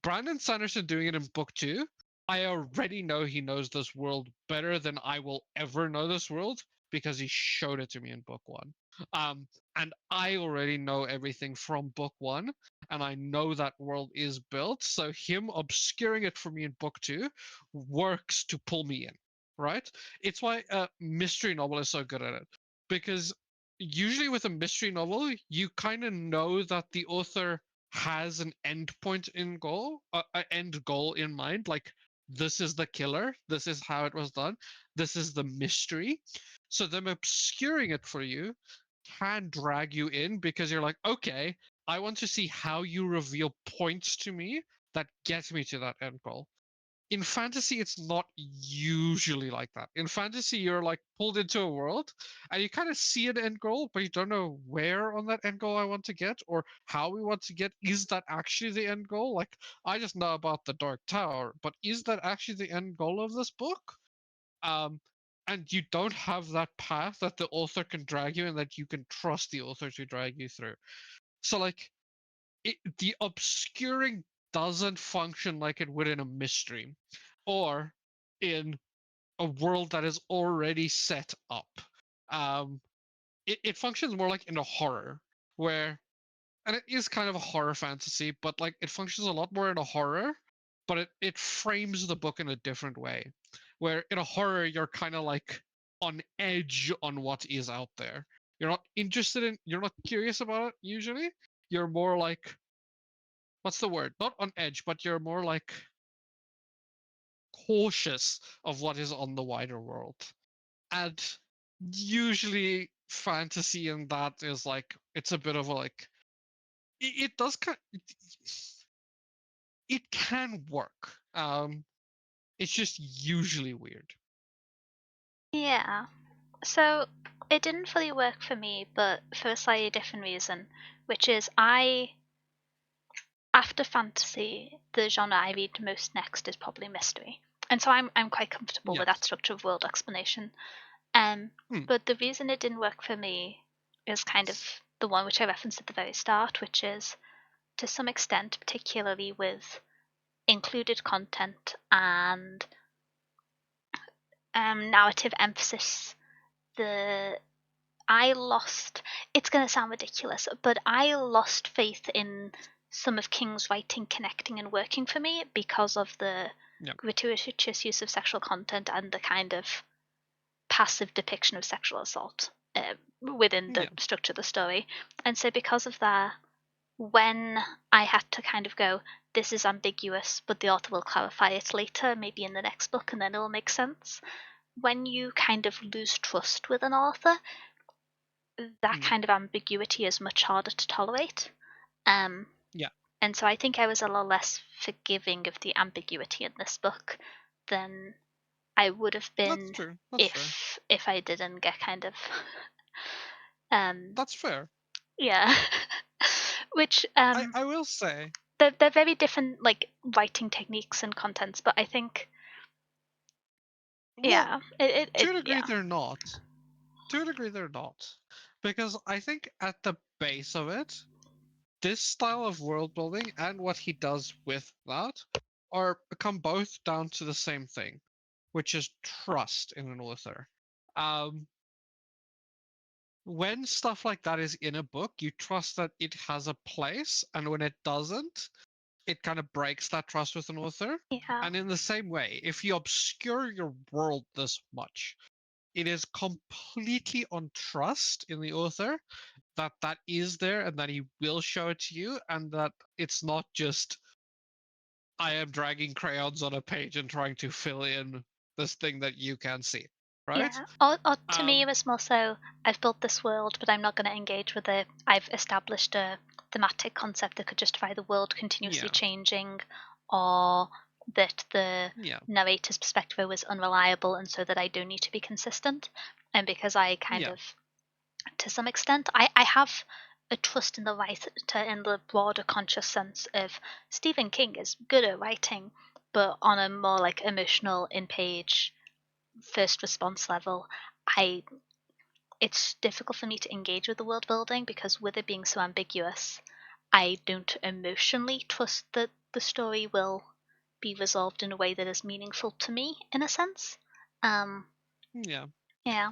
Brandon Sanderson doing it in book two, I already know he knows this world better than I will ever know this world because he showed it to me in book one. Um, and I already know everything from book one, and I know that world is built. So him obscuring it for me in book two works to pull me in, right? It's why a mystery novel is so good at it because usually with a mystery novel, you kind of know that the author has an end point in goal, an end goal in mind. Like this is the killer. This is how it was done. This is the mystery. So them obscuring it for you can drag you in because you're like, okay, I want to see how you reveal points to me that get me to that end goal. In fantasy, it's not usually like that. In fantasy, you're like pulled into a world and you kind of see an end goal, but you don't know where on that end goal I want to get or how we want to get. Is that actually the end goal? Like, I just know about the Dark Tower, but is that actually the end goal of this book? Um, and you don't have that path that the author can drag you and that you can trust the author to drag you through. So, like, the obscuring doesn't function like it would in a mystery or in a world that is already set up. Um, it functions more like in a horror where, and it is kind of a horror fantasy, but like it functions a lot more in a horror, but it frames the book in a different way. Where in a horror, you're kind of like on edge on what is out there. You're not curious about it usually. You're more like, what's the word? Not on edge, but you're more like cautious of what is on the wider world. And usually fantasy in that is like it's a bit of a like it does kind it can work. It's just usually weird.
Yeah. So it didn't fully work for me, but for a slightly different reason, which is after fantasy, the genre I read most next is probably mystery, and so I'm quite comfortable with that
Yes.
structure of world explanation. Um,
Hmm.
but the reason it didn't work for me is kind of the one which I referenced at the very start, which is to some extent, particularly with included content and narrative emphasis, the I lost. It's going to sound ridiculous, but I lost faith in some of King's writing connecting and working for me because of the
Yeah.
gratuitous use of sexual content and the kind of passive depiction of sexual assault within the
Yeah.
structure of the story. And so, because of that, when I had to kind of go, this is ambiguous, but the author will clarify it later, maybe in the next book, and then it will make sense. When you kind of lose trust with an author, that
Hmm.
kind of ambiguity is much harder to tolerate. Um,
Yeah.
and so I think I was a little less forgiving of the ambiguity in this book than I would have
That's
been
true. That's fair.
if I didn't get kind of um
That's fair.
yeah. Which
I will say,
they're very different like writing techniques and contents, but I think
well,
yeah,
to
it
a degree
yeah.
they're not. To a degree they're not. Because I think at the base of it, this style of world building and what he does with that are come both down to the same thing, which is trust in an author. Um, when stuff like that is in a book, you trust that it has a place, and when it doesn't, it kind of breaks that trust with an author.
Yeah.
And in the same way, if you obscure your world this much, it is completely on trust in the author that that is there and that he will show it to you, and that it's not just I am dragging crayons on a page and trying to fill in this thing that you can see, right?
Yeah. Or to me, it
Um,
was more so I've built this world, but I'm not going to engage with it. I've established a thematic concept that could justify the world continuously
yeah,
changing, or that the
yeah,
narrator's perspective was unreliable, and so that I do need to be consistent. And because I kind
yeah,
of, to some extent, I have a trust in the writer in the broader conscious sense of Stephen King is good at writing, but on a more like emotional in page first response level, I it's difficult for me to engage with the world building because with it being so ambiguous, I don't emotionally trust that the story will be resolved in a way that is meaningful to me in a sense. Um
yeah.
yeah.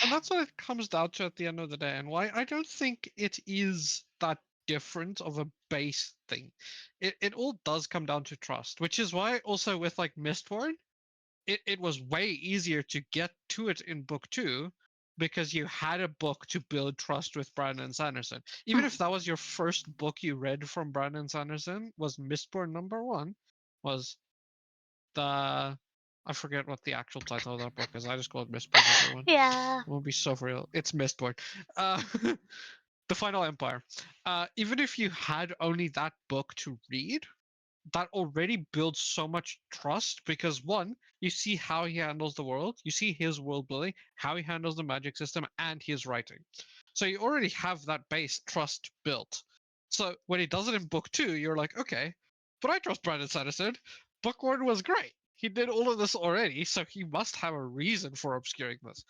And that's what it comes down to at the end of the day, and why I don't think it is that different of a base thing. It all does come down to trust, which is why also with like Mistborn, it was way easier to get to it in book two because you had a book to build trust with Brandon Sanderson. Even
Mm,
if that was your first book you read from Brandon Sanderson, was Mistborn number one, was the I forget what the actual title of that book is. I just call it Mistborn number one.
yeah.
It won't be so real. It's Mistborn. Uh, the Final Empire. Even if you had only that book to read, that already builds so much trust because one, you see how he handles the world, you see his world building, how he handles the magic system, and his writing. So you already have that base trust built. So when he does it in book two, you're like, okay, but I trust Brandon Sanderson. Book one was great. He did all of this already, so he must have a reason for obscuring this.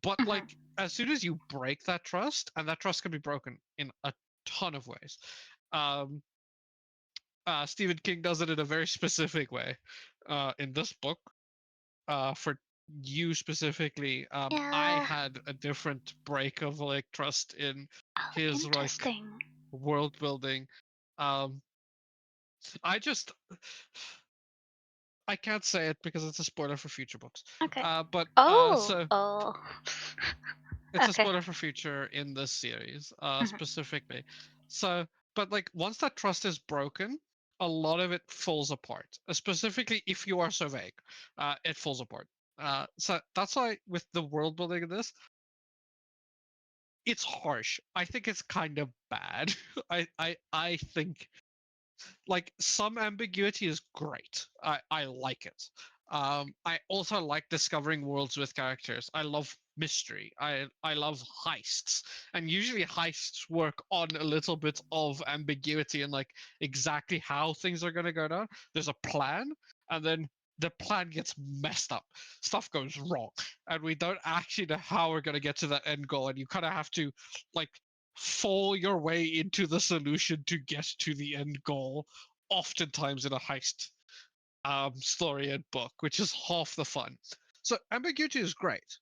But
Mhm.
like, as soon as you break that trust, and that trust can be broken in a ton of ways. Um, Stephen King does it in a very specific way in this book. For you specifically, I
Yeah.
had a different break of like trust in
Oh,
his like
interesting.
world building. Um, I just I can't say it because it's a spoiler for future books.
Okay.
But
Oh,
so
oh.
it's a
Okay.
spoiler for future in this series,
Mhm.
specifically. So, but like once that trust is broken, a lot of it falls apart. Specifically, if you are so vague, it falls apart. So that's why with the world building of this, it's harsh. I think it's kind of bad. I think like some ambiguity is great. I like it. I also like discovering worlds with characters. I love mystery. I love heists, and usually heists work on a little bit of ambiguity and like exactly how things are gonna go down. There's a plan, and then the plan gets messed up. Stuff goes wrong, and we don't actually know how we're gonna get to that end goal. And you kind of have to like fall your way into the solution to get to the end goal. Oftentimes in a heist story and book, which is half the fun. So ambiguity is great.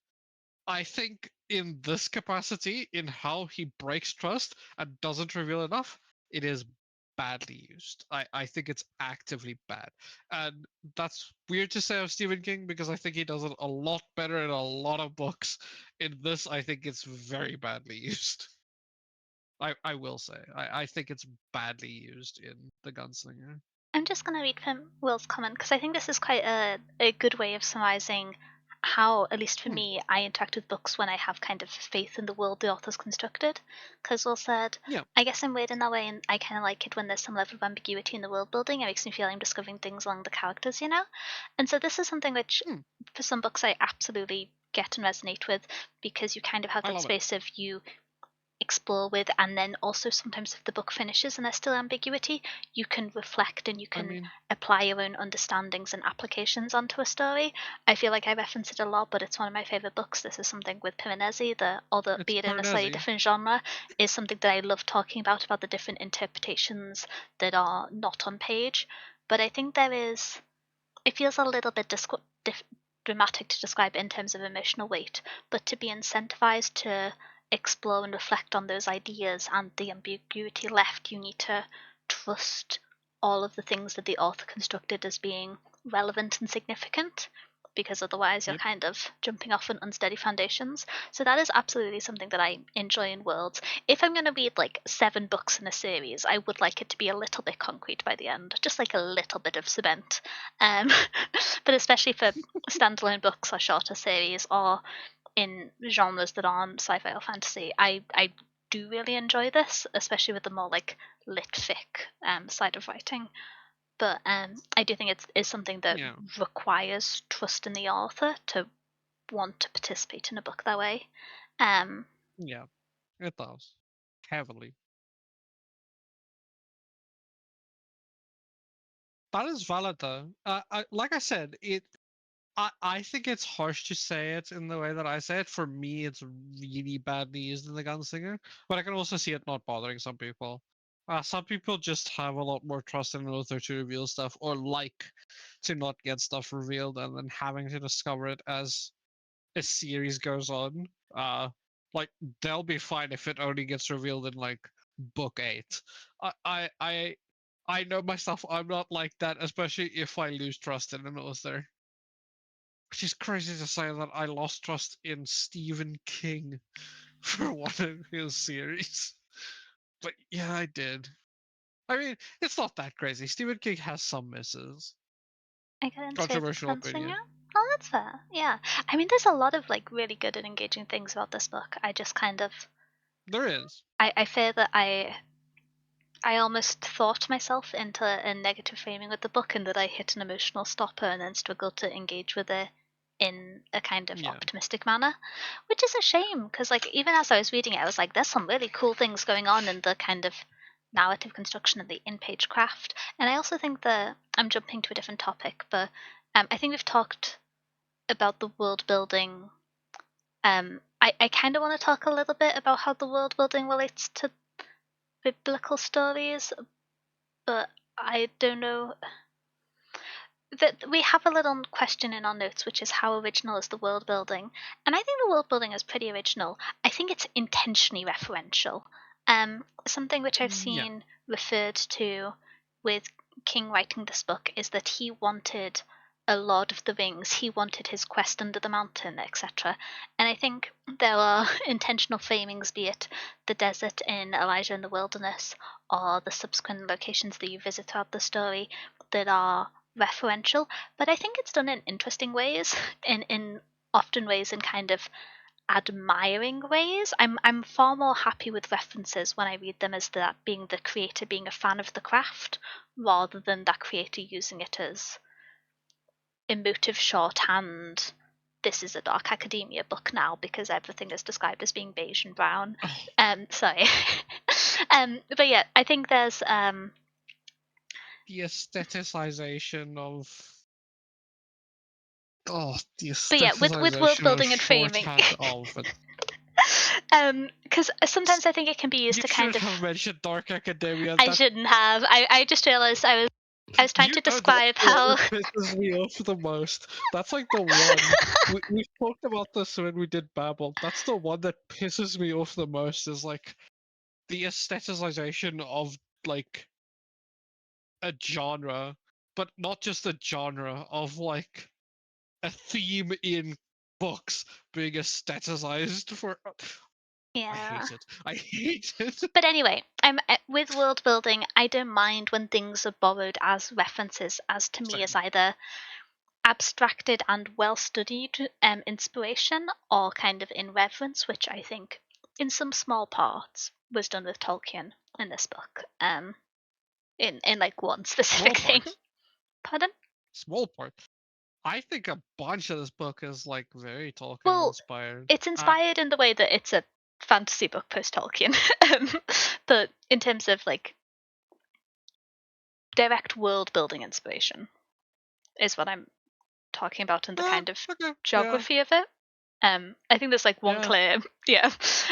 I think in this capacity, in how he breaks trust and doesn't reveal enough, it is badly used. I think it's actively bad. And that's weird to say of Stephen King because I think he does it a lot better in a lot of books. In this, I think it's very badly used. I will say. I think it's badly used in The Gunslinger.
I'm just going to read from Will's comment because I think this is quite a good way of summarizing how, at least for
Hmm.
me, I interact with books when I have kind of faith in the world the author's constructed. Because Will said,
Yeah.
I guess I'm weird in that way, and I kind of like it when there's some level of ambiguity in the world building. It makes me feel I'm discovering things along the characters, you know? And so this is something which,
Hmm.
for some books, I absolutely get and resonate with because you kind of have
I
that
love it.
space of you explore with, and then also sometimes if the book finishes and there's still ambiguity, you can reflect and you
I
can
mean,
apply your own understandings and applications onto a story. I feel like I reference it a lot, but it's one of my favorite books. This is something with Piranesi, the although
it's
be it in a slightly
Piranesi.
different genre, is something that I love talking about the different interpretations that are not on page. But I think there is, it feels a little bit dramatic to describe in terms of emotional weight, but to be incentivized to explore and reflect on those ideas and the ambiguity left, you need to trust all of the things that the author constructed as being relevant and significant, because otherwise you're
Yep.
kind of jumping off on unsteady foundations. So that is absolutely something that I enjoy in Worlds. If I'm going to read like 7 books in a series, I would like it to be a little bit concrete by the end, just like a little bit of cement. Um, but especially for standalone books or shorter series or in genres that aren't sci-fi or fantasy, I do really enjoy this, especially with the more like lit fic side of writing. But I do think it's something that
Yeah.
requires trust in the author to want to participate in a book that way. Um,
Yeah. It does. Heavily. That is valid though. Like I said, I think it's harsh to say it in the way that I say it. For me, it's really badly used in The Gunslinger, but I can also see it not bothering some people. Some people just have a lot more trust in an author to reveal stuff, or like to not get stuff revealed and then having to discover it as a series goes on. Like they'll be fine if it only gets revealed in like book 8. I I I I know myself. I'm not like that, especially if I lose trust in an author. Which is crazy to say that I lost trust in Stephen King for one of his series. But yeah, I did. I mean, it's not that crazy. Stephen King has some misses.
I get into
Controversial
Gunslinger.
opinion.
Oh, that's fair. Yeah, I mean, there's a lot of like really good and engaging things about this book. I just kind of,
There is.
I fear that I almost thought myself into a negative framing with the book, and that I hit an emotional stopper and then struggled to engage with it in a kind of
Yeah.
optimistic manner, which is a shame because, like, even as I was reading it, I was like, "There's some really cool things going on in the kind of narrative construction and the in-page craft." And I also think that I'm jumping to a different topic, but I think we've talked about the world building. I kind of want to talk a little bit about how the world building relates to biblical stories, but I don't know that we have a little question in our notes, which is how original is the world building? And I think the world building is pretty original. I think it's intentionally referential. Something which I've
Yeah.
seen referred to with King writing this book is that he wanted a Lord of the Rings. He wanted his quest under the mountain, etc. And I think there are intentional framings, be it the desert in Elijah in the Wilderness or the subsequent locations that you visit throughout the story, that are referential, but I think it's done in interesting ways, in often ways in kind of admiring ways. I'm far more happy with references when I read them as that being the creator being a fan of the craft rather than that creator using it as emotive shorthand. This is a dark academia book now because everything is described as being beige and brown. Sorry. But yeah, I think there's
the aestheticization of the
but yeah, with world
aestheticization of
building and framing.
shorthand of it.
Because sometimes I think it can be used
You
to
should
kind of.
have mentioned Dark Academia.
I shouldn't have. I just realized I was trying to
That's the
describe
one
how.
that pisses me off the most. That's like the one we talked about this when we did Babel. That's the one that pisses me off the most. Is like the aestheticization of like a genre, but not just a genre of like a theme in books being aestheticized for.
Yeah.
I hate it. I hate it.
But anyway, with world building, I don't mind when things are borrowed as references, as to me
Same.
as either abstracted and well studied inspiration or kind of in reverence, which I think in some small parts was done with Tolkien in this book. In like one specific
Small
thing.
part.
Pardon?
Small part. I think a bunch of this book is like very Tolkien
Well,
inspired.
it's inspired in the way that it's a fantasy book post Tolkien. But in terms of like direct world building inspiration is what I'm talking about in the kind of
Okay.
geography of it. I think there's like one
Yeah.
clear, yeah.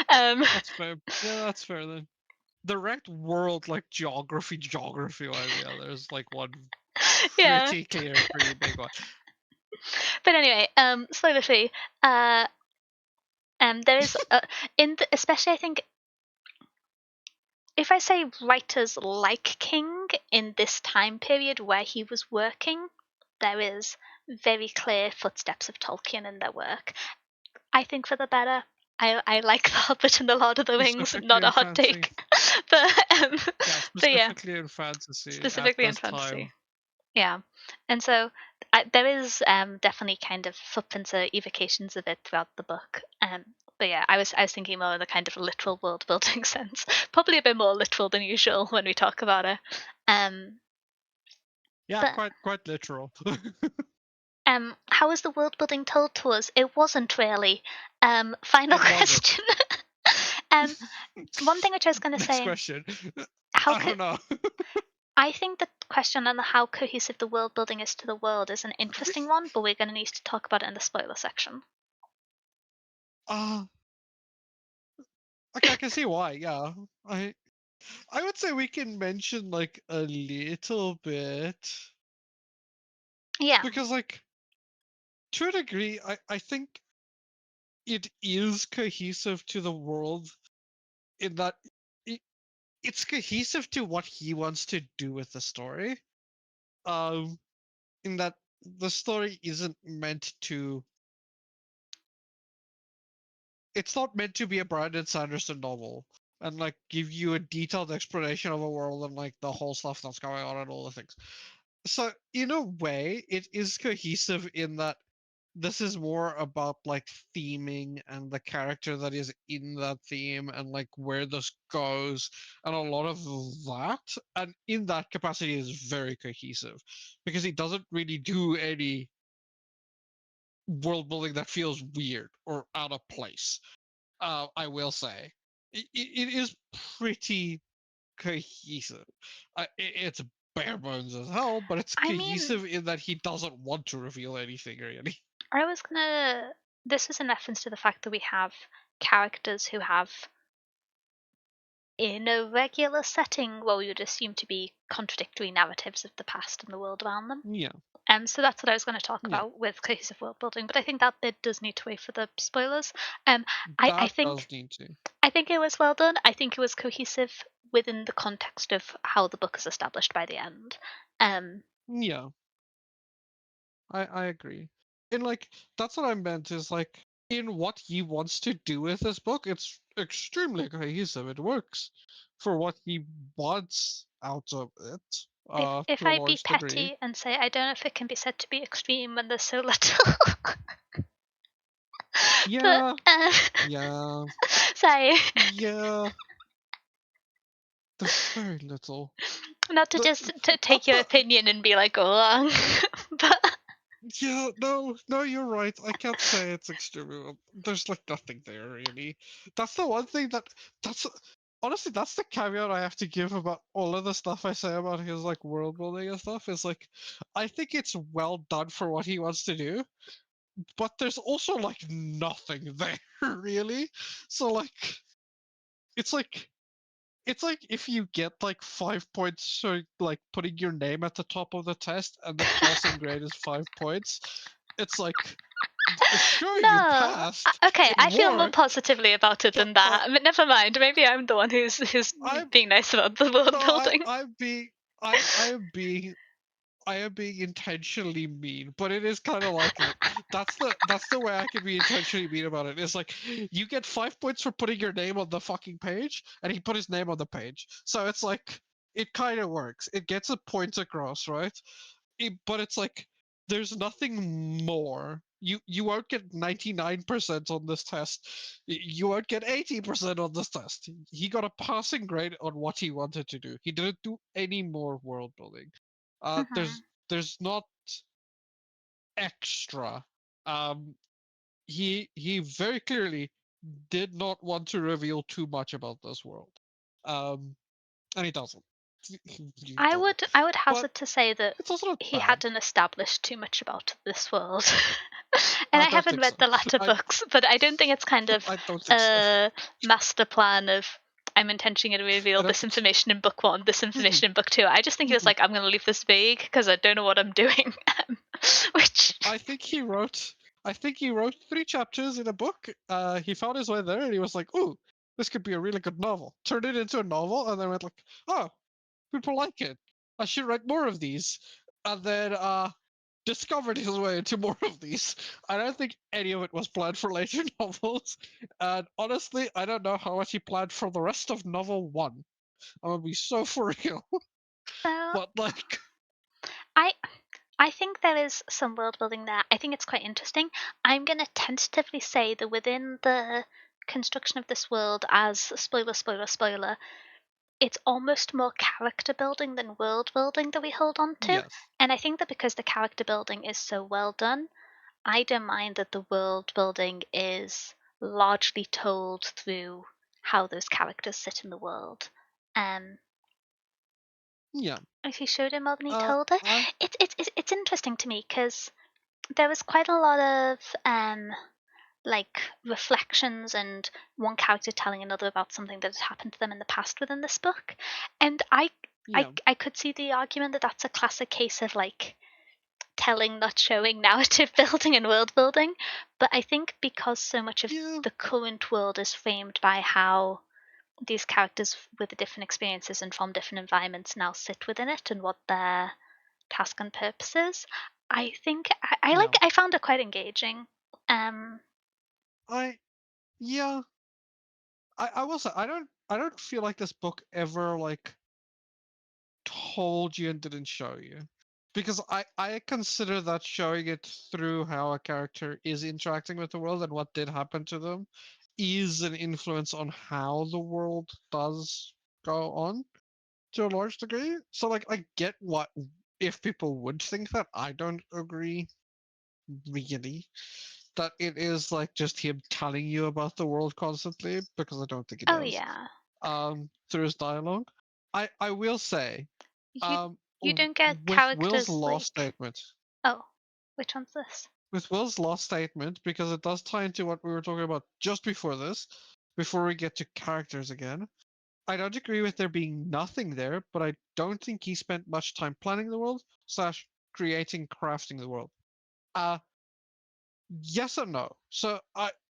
That's fair. Yeah, that's fair then. Direct world like geography wise, yeah, there's like one
Yeah.
pretty clear, pretty big one.
But anyway, slowly, there is especially I think if I say writers like King in this time period where he was working, there is very clear footsteps of Tolkien in their work. I think for the better. I like The Hobbit and The Lord of the Rings,
Specifically
not a
in
hot
fantasy.
take. but,
Yeah,
but yeah,
specifically in fantasy at
specifically in
this
fantasy.
time.
Yeah. And so there is definitely kind of footprints or evocations of it throughout the book. But yeah, I was thinking more in the kind of literal world building sense. Probably a bit more literal than usual when we talk about it.
Yeah,
But
quite literal.
how was the world building told to us? It wasn't really. Final
It wasn't.
question. One thing which I was going to
Next
say,
question.
how
I
could
don't know.
I think the question on how cohesive the world building is to the world is an interesting one, but we're going to need to talk about it in the spoiler section.
Okay, I can see why. Yeah, I would say we can mention like a little bit.
Yeah.
Because like to a degree, I think it is cohesive to the world in that it's cohesive to what he wants to do with the story. Um, in that the story isn't meant to. It's not meant to be a Brandon Sanderson novel and like give you a detailed explanation of a world and like the whole stuff that's going on and all the things. So in a way, it is cohesive in that this is more about like theming and the character that is in that theme and like where this goes and a lot of that, and in that capacity is very cohesive because it doesn't really do any world building that feels weird or out of place. I will say it is pretty cohesive. It's bare bones as hell, but it's
I mean,
cohesive in that he doesn't want to reveal anything really.
I was going to. This is in reference to the fact that we have characters who have, in a regular setting, what we would assume to be contradictory narratives of the past and the world around them.
Yeah.
So that's what I was going to talk
Yeah.
about with cohesive world building, but I think that bit does need to wait for the spoilers. I
That
think
does need to.
I think it was well done. I think it was cohesive within the context of how the book is established by the end.
Yeah, I agree. And like that's what I meant is like in what he wants to do with this book, it's extremely cohesive. It works for what he wants out of it,
If
to a
I be
large degree.
petty and say I don't know if it can be said to be extreme when there's so little, but
Yeah, yeah,
sorry,
yeah. There's very little.
not to
The
just to
not
take your
the
opinion and be like, oh, wrong, but
Yeah, no, you're right. I can't say it's extremely. There's like nothing there really. That's the one thing that's honestly that's the caveat I have to give about all of the stuff I say about his like world building and stuff. Is like, I think it's well done for what he wants to do, but there's also like nothing there really. So like, it's like it's like if you get like 5 points for like putting your name at the top of the test and the passing grade is 5 points. It's like, sure, you
No.
passed,
Okay,
it
I feel more
worked,
positively about it
but
than that. But never mind. Maybe I'm the one who's
I'm
being nice about the world
no,
building.
I'm being I am being intentionally mean, but it is kind of like it. That's the way I can be intentionally mean about it. It's like, you get 5 points for putting your name on the fucking page, and he put his name on the page, so it's like it kind of works. It gets a point across, right? But it's like there's nothing more. You won't get 99% on this test. You won't get 80% on this test. He got a passing grade on what he wanted to do. He didn't do any more world building.
Hmm.
There's not extra. Um, he very clearly did not want to reveal too much about this world. Um, and he doesn't. He
I
doesn't.
would I would
But
hazard to say that
it's also not
he
bad.
hadn't established too much about this world. And
I
I
don't
haven't
think
read
so.
the latter
I
books, but I don't think it's kind of
I don't think so.
a master plan of I'm intentionally going to reveal
I don't
this
think so.
information in book one, this
Mhm,
information in book two. I just think he was
mhm.
like, I'm going to leave this vague because I don't know what I'm doing. Which,
I think he wrote. I think he wrote 3 chapters in a book. He found his way there, and he was like, "Ooh, this could be a really good novel." Turned it into a novel, and then went like, "Oh, people like it. I should write more of these." And then discovered his way into more of these. I don't think any of it was planned for later novels. And honestly, I don't know how much he planned for the rest of novel one. I'm gonna be so for real.
so
But like,
I I think there is some world building there. I think it's quite interesting. I'm going to tentatively say that within the construction of this world, as spoiler, it's almost more character building than world building that we hold on to.
yes,
And I think that because the character building is so well done, I don't mind that the world building is largely told through how those characters sit in the world. Um,
yeah.
if you showed it more than he
Uh,
told it,
I
it's interesting to me because there was quite a lot of like reflections and one character telling another about something that had happened to them in the past within this book, and
yeah,
I could see the argument that that's a classic case of like telling not showing narrative building and world building. But I think because so much of
yeah,
the current world is framed by how these characters with the different experiences and from different environments now sit within it and what their task and purpose is, I think
yeah.
I found it quite engaging. um
I yeah. I will say I don't feel like this book ever like told you and didn't show you. Because I consider that showing it through how a character is interacting with the world and what did happen to them is an influence on how the world does go on to a large degree. So like I get what if people would think that. I don't agree really that it is like just him telling you about the world constantly, because I don't think it
oh
does.
yeah,
Through his dialogue. I will say,
you
um,
you don't get
with Will's
characters
last
like,
statement,
oh, which one's this?
because it does tie into what we were talking about just before this, before we get to characters again. I don't agree with there being nothing there, but I don't think he spent much time planning the world slash creating, crafting the world. Uh, yes and no. So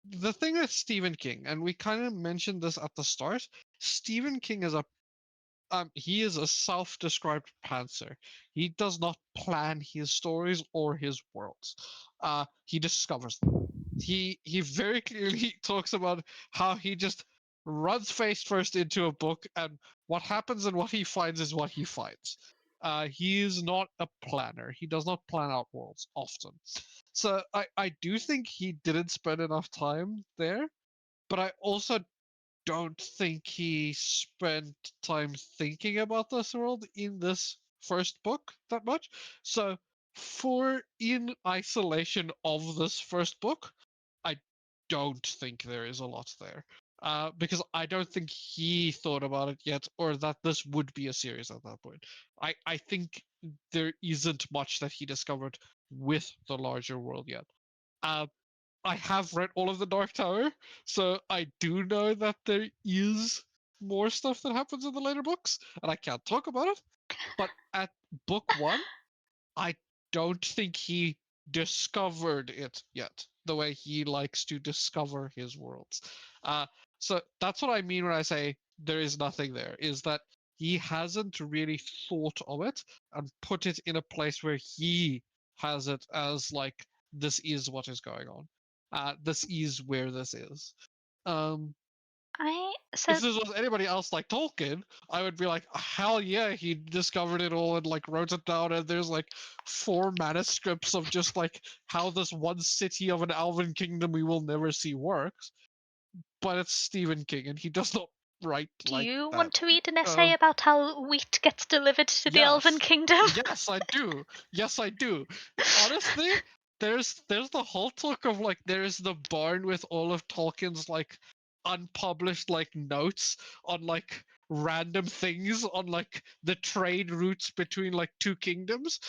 the thing with Stephen King, and we kind of mentioned this at the start, Stephen King is he is a self-described pantser. He does not plan his stories or his worlds. He discovers them. He very clearly talks about how he just runs face first into a book, and what happens and what he finds is what he finds. He is not a planner. He does not plan out worlds often. So I do think he didn't spend enough time there, but I also don't think he spent time thinking about this world in this first book that much. So for in isolation of this first book, I don't think there is a lot there. Because I don't think he thought about it yet, or that this would be a series at that point. I think there isn't much that he discovered with the larger world yet. Uh, I have read all of the Dark Tower, so I do know that there is more stuff that happens in the later books, and I can't talk about it. But at book one, I don't think he discovered it yet, the way he likes to discover his worlds. Uh, so that's what I mean when I say there is nothing there, is that he hasn't really thought of it and put it in a place where he has it as like, this is what is going on. This is where this is. Um,
So
if this was anybody else like Tolkien, I would be like, hell yeah, he discovered it all and like wrote it down. And there's like 4 manuscripts of just like how this one city of an elven kingdom we will never see works. But it's Stephen King, and he does not write
do
like
you
that.
want to read an essay
Um,
about how wheat gets delivered to the Elven
yes,
Kingdom?
yes, I do. Yes, I do. Honestly, there's the whole talk of like there's the barn with all of Tolkien's like unpublished like notes on like random things on like the trade routes between like 2 kingdoms.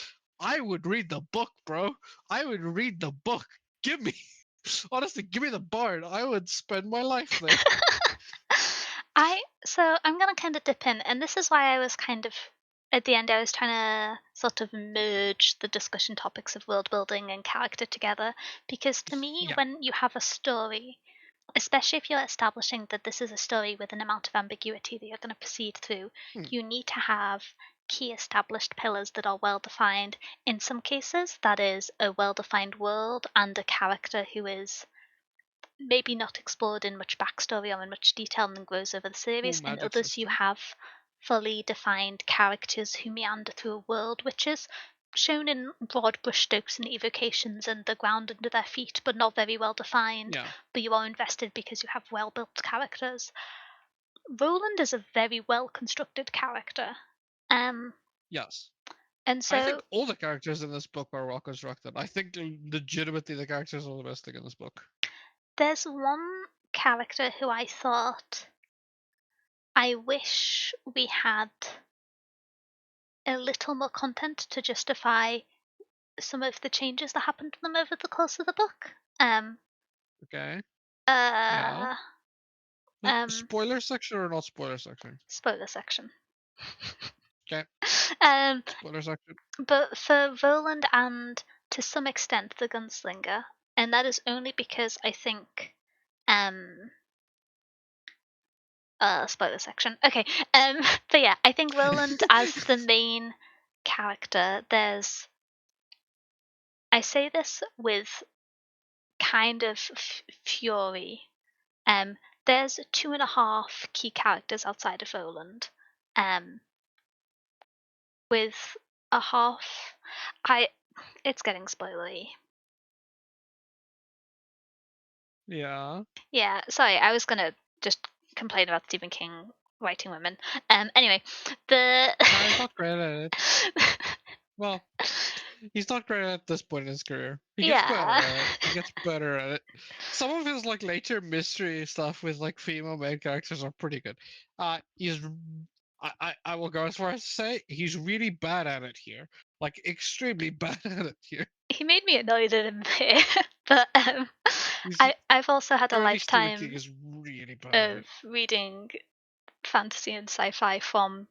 I would read the book, bro. I would read the book. Give me, honestly, give me the barn. I would spend my life there.
I'm gonna kind of dip in, and this is why I was kind of at the end. I was trying to sort of merge the discussion topics of world building and character together, because to me,
Yeah.
when you have a story, especially if you're establishing that this is a story with an amount of ambiguity that you're going to proceed through,
Hmm.
you need to have key established pillars that are well defined. In some cases, that is a well defined world and a character who is maybe not explored in much backstory or in much detail and grows over the
Full
series. In
magic
others, you
system.
have fully defined characters who meander through a world which is shown in broad brushstrokes and evocations and the ground under their feet, but not very well defined.
Yeah.
But you are invested because you have well built characters. Roland is a very well constructed character. Um,
Yes.
and
I think
so
all the characters in this book are well constructed. I think legitimately the characters are the best thing in this book.
there's one character who I thought I wish we had a little more content to justify some of the changes that happened to them over the course of the book.
Okay. Yeah.
Uh, um,
Spoiler section or not spoiler section?
spoiler section.
Okay.
um,
Spoiler section.
but for Roland and to some extent the gunslinger, and that is only because I think, um, spoiler section. Okay. But yeah, I think Roland as the main character, I say this with kind of fury. There's 2.5 key characters outside of Roland. With a half, I it's getting spoilery.
Yeah.
Yeah, sorry, I was gonna just complain about Stephen King writing women. Anyway, the
No, he's not great at it. Well, he's not great at this point in his career. He gets better
yeah.
at it. He gets better at it. Some of his like later mystery stuff with like female main characters are pretty good. He's I will go as far as to say he's really bad at it here. Like extremely bad at it here.
He made me annoyed at him here, but
He's
I've also had a
early Stephen King
lifetime
is really bad at
of
it.
reading fantasy and sci-fi from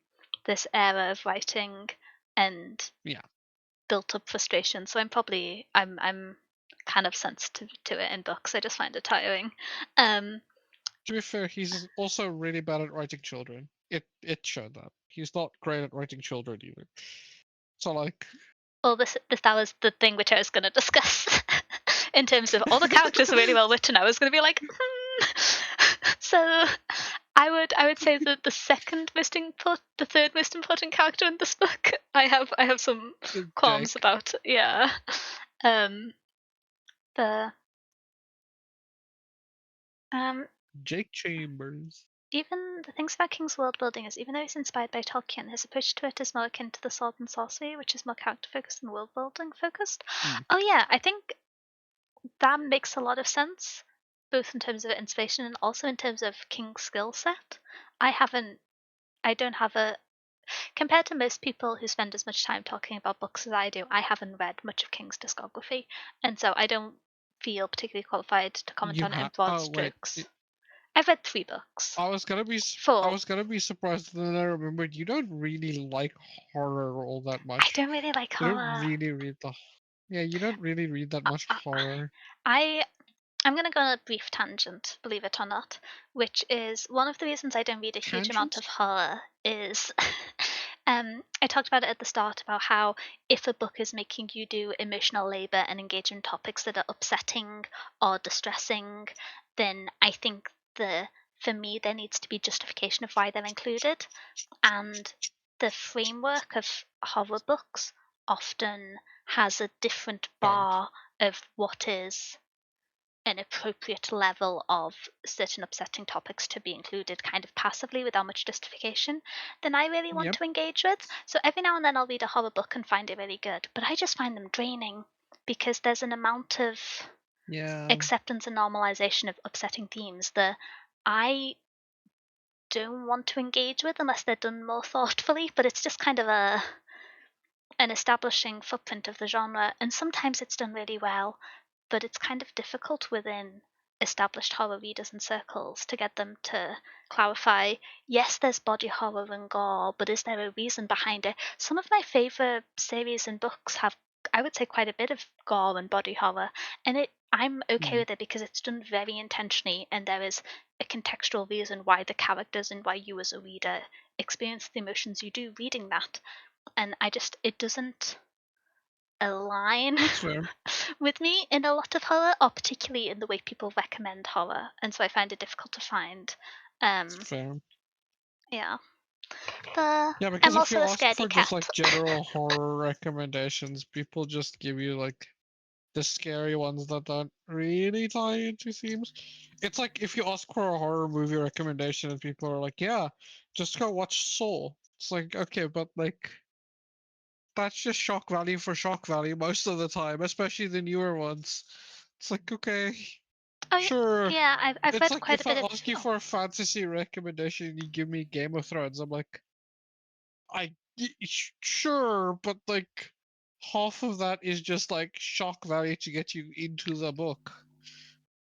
this era of writing and
Yeah.
built up frustration. So I'm kind of sensitive to it in books. I just find it tiring. Um,
To be fair, he's also really bad at writing children. It showed that. He's not great at writing children either. So like
well, this that was the thing which I was going to discuss in terms of all the characters are really well written. I was going to be like, so I would say that the third most important character in this book, I have some qualms
Jake.
about. Yeah, um, the um,
Jake Chambers.
even the things about King's world building is, even though he's inspired by Tolkien, his approach to it is more akin to the Sword and Sorcery, which is more character focused and world building focused. Oh yeah, I think that makes a lot of sense, both in terms of inspiration and also in terms of King's skill set. I don't have a compared to most people who spend as much time talking about books as I do, I haven't read much of King's discography, and so I don't feel particularly qualified to comment
You
on it in
have.
broad
Oh wait.
strokes. I've read 3 books.
I was gonna be. I
4.
was gonna be surprised, and then I remembered you don't really like horror all that
I
much.
don't really like
You don't
horror.
really read the. Yeah, you don't really read that much
Uh,
horror.
I I'm going to go on a brief tangent, believe it or not, which is one of the reasons I don't read a huge amount of
Tangents?
horror is I talked about it at the start about how if a book is making you do emotional labor and engage in topics that are upsetting or distressing, then I think for me there needs to be justification of why they're included, and the framework of horror books often has a different
Fair.
bar of what is an appropriate level of certain upsetting topics to be included kind of passively without much justification than I really want
Yep.
to engage with. So every now and then I'll read a horror book and find it really good, but I just find them draining because there's an amount of
Yeah.
acceptance and normalization of upsetting themes that I don't want to engage with unless they're done more thoughtfully, but it's just kind of an establishing footprint of the genre, and sometimes it's done really well, but it's kind of difficult within established horror readers and circles to get them to clarify, yes, there's body horror and gore, but is there a reason behind it? Some of my favorite series and books have, I would say, quite a bit of gore and body horror, and I'm okay
Hmm.
with it because it's done very intentionally and there is a contextual reason why the characters and why you as a reader experience the emotions you do reading that. And it doesn't align
That's fair.
with me in a lot of horror, or particularly in the way people recommend horror, and so I find it difficult to find. Um,
Fair.
yeah,
Yeah,
I'm
because if
also
you
a
ask
scaredy
for just
cat.
like general horror recommendations, people just give you like the scary ones that don't really tie into themes. It's like if you ask for a horror movie recommendation and people are like, "Yeah, just go watch Saw." It's like, okay, but like that's just shock value for shock value most of the time, especially the newer ones. It's like, okay,
Oh
sure.
yeah, I've
It's
read
like
quite a
if I
bit of.
ask you
Oh,
for a fantasy recommendation and you give me Game of Thrones, I'm like, sure, but like half of that is just like shock value to get you into the book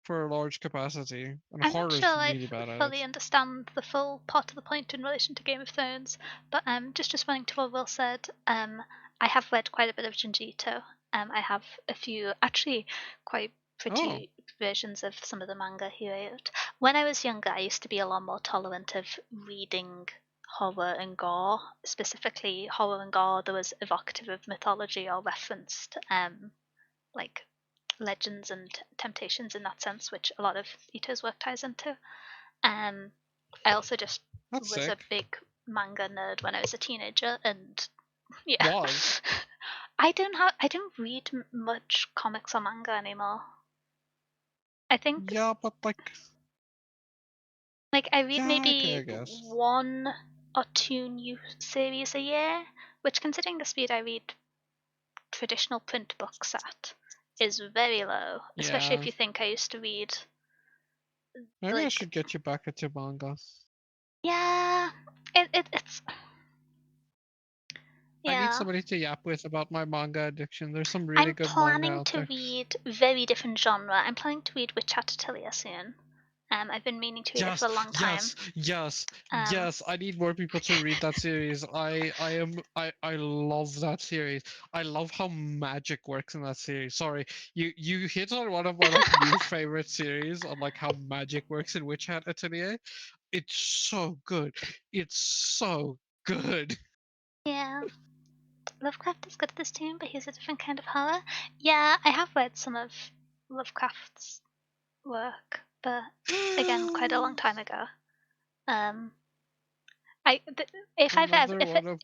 for a large capacity, and
I'm not
horror
sure
is
I
really bad at
fully
it.
understand the full part of the point in relation to Game of Thrones, but just responding to what Will said, I have read quite a bit of Junjito. I have a few actually quite
Oh,
pretty versions of some of the manga he wrote. When I was younger, I used to be a lot more tolerant of reading horror and gore, specifically horror and gore that was evocative of mythology or referenced like legends and temptations in that sense, which a lot of Ito's work ties into. Um, I also just
that's
was a
sick.
big manga nerd when I was a teenager, and yeah,
Was.
I don't read much comics or manga anymore. I think
Yeah, but like,
like I read
yeah, okay,
maybe
I guess.
one or two new series a year, which considering the speed I read traditional print books at is very low, especially if
Yeah,
you think I used to read
maybe I
like
should get you back into manga.
yeah, it's
I need
yeah.
somebody to yap with about my manga addiction. There's some really
I'm
good manga
planning
out
to
there.
read very different genre. I'm planning to read Witch Hat Atelier soon. I've been meaning to read it for
Yes,
a long time.
yes, yes,
Um,
yes. I need more people to read that series. I love that series. I love how magic works in that series. Sorry, you hit on one of my like new favorite series on like how magic works in Witch Hat Atelier. It's so good. It's so good.
yeah, Lovecraft is good at this too, but he's a different kind of horror. Yeah, I have read some of Lovecraft's work, but again, quite a long time ago. Um, I th- if I've ever
Another one of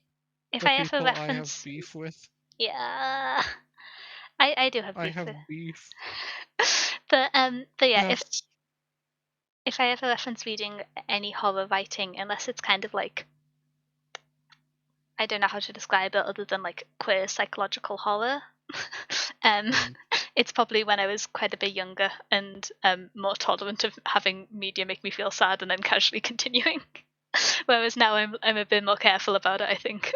if
the
I ever
people I have
reference,
beef with.
yeah, I do have
I
beef with.
have beef.
But yeah, if
Yes.
if I ever reference reading any horror writing, unless it's kind of like, I don't know how to describe it other than like queer psychological horror. It's probably when I was quite a bit younger and more tolerant of having media make me feel sad and then casually continuing. Whereas now I'm a bit more careful about it, I think.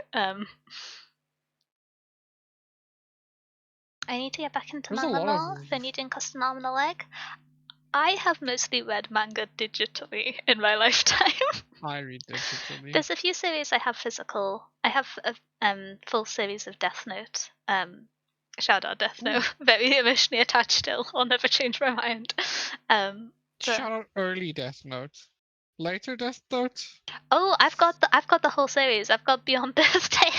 I need to get back into
There's a
manga
lot of.
more. If I need to custom arm and a leg. I have mostly read manga digitally in my lifetime.
I read digitally.
There's a few series I have physical. I have a full series of Death Note. Shout out Death Note. Very emotionally attached still. I'll never change my mind.
Shout out early Death Note. Later Death Note?
Oh, I've got the whole series. I've got Beyond Birthday.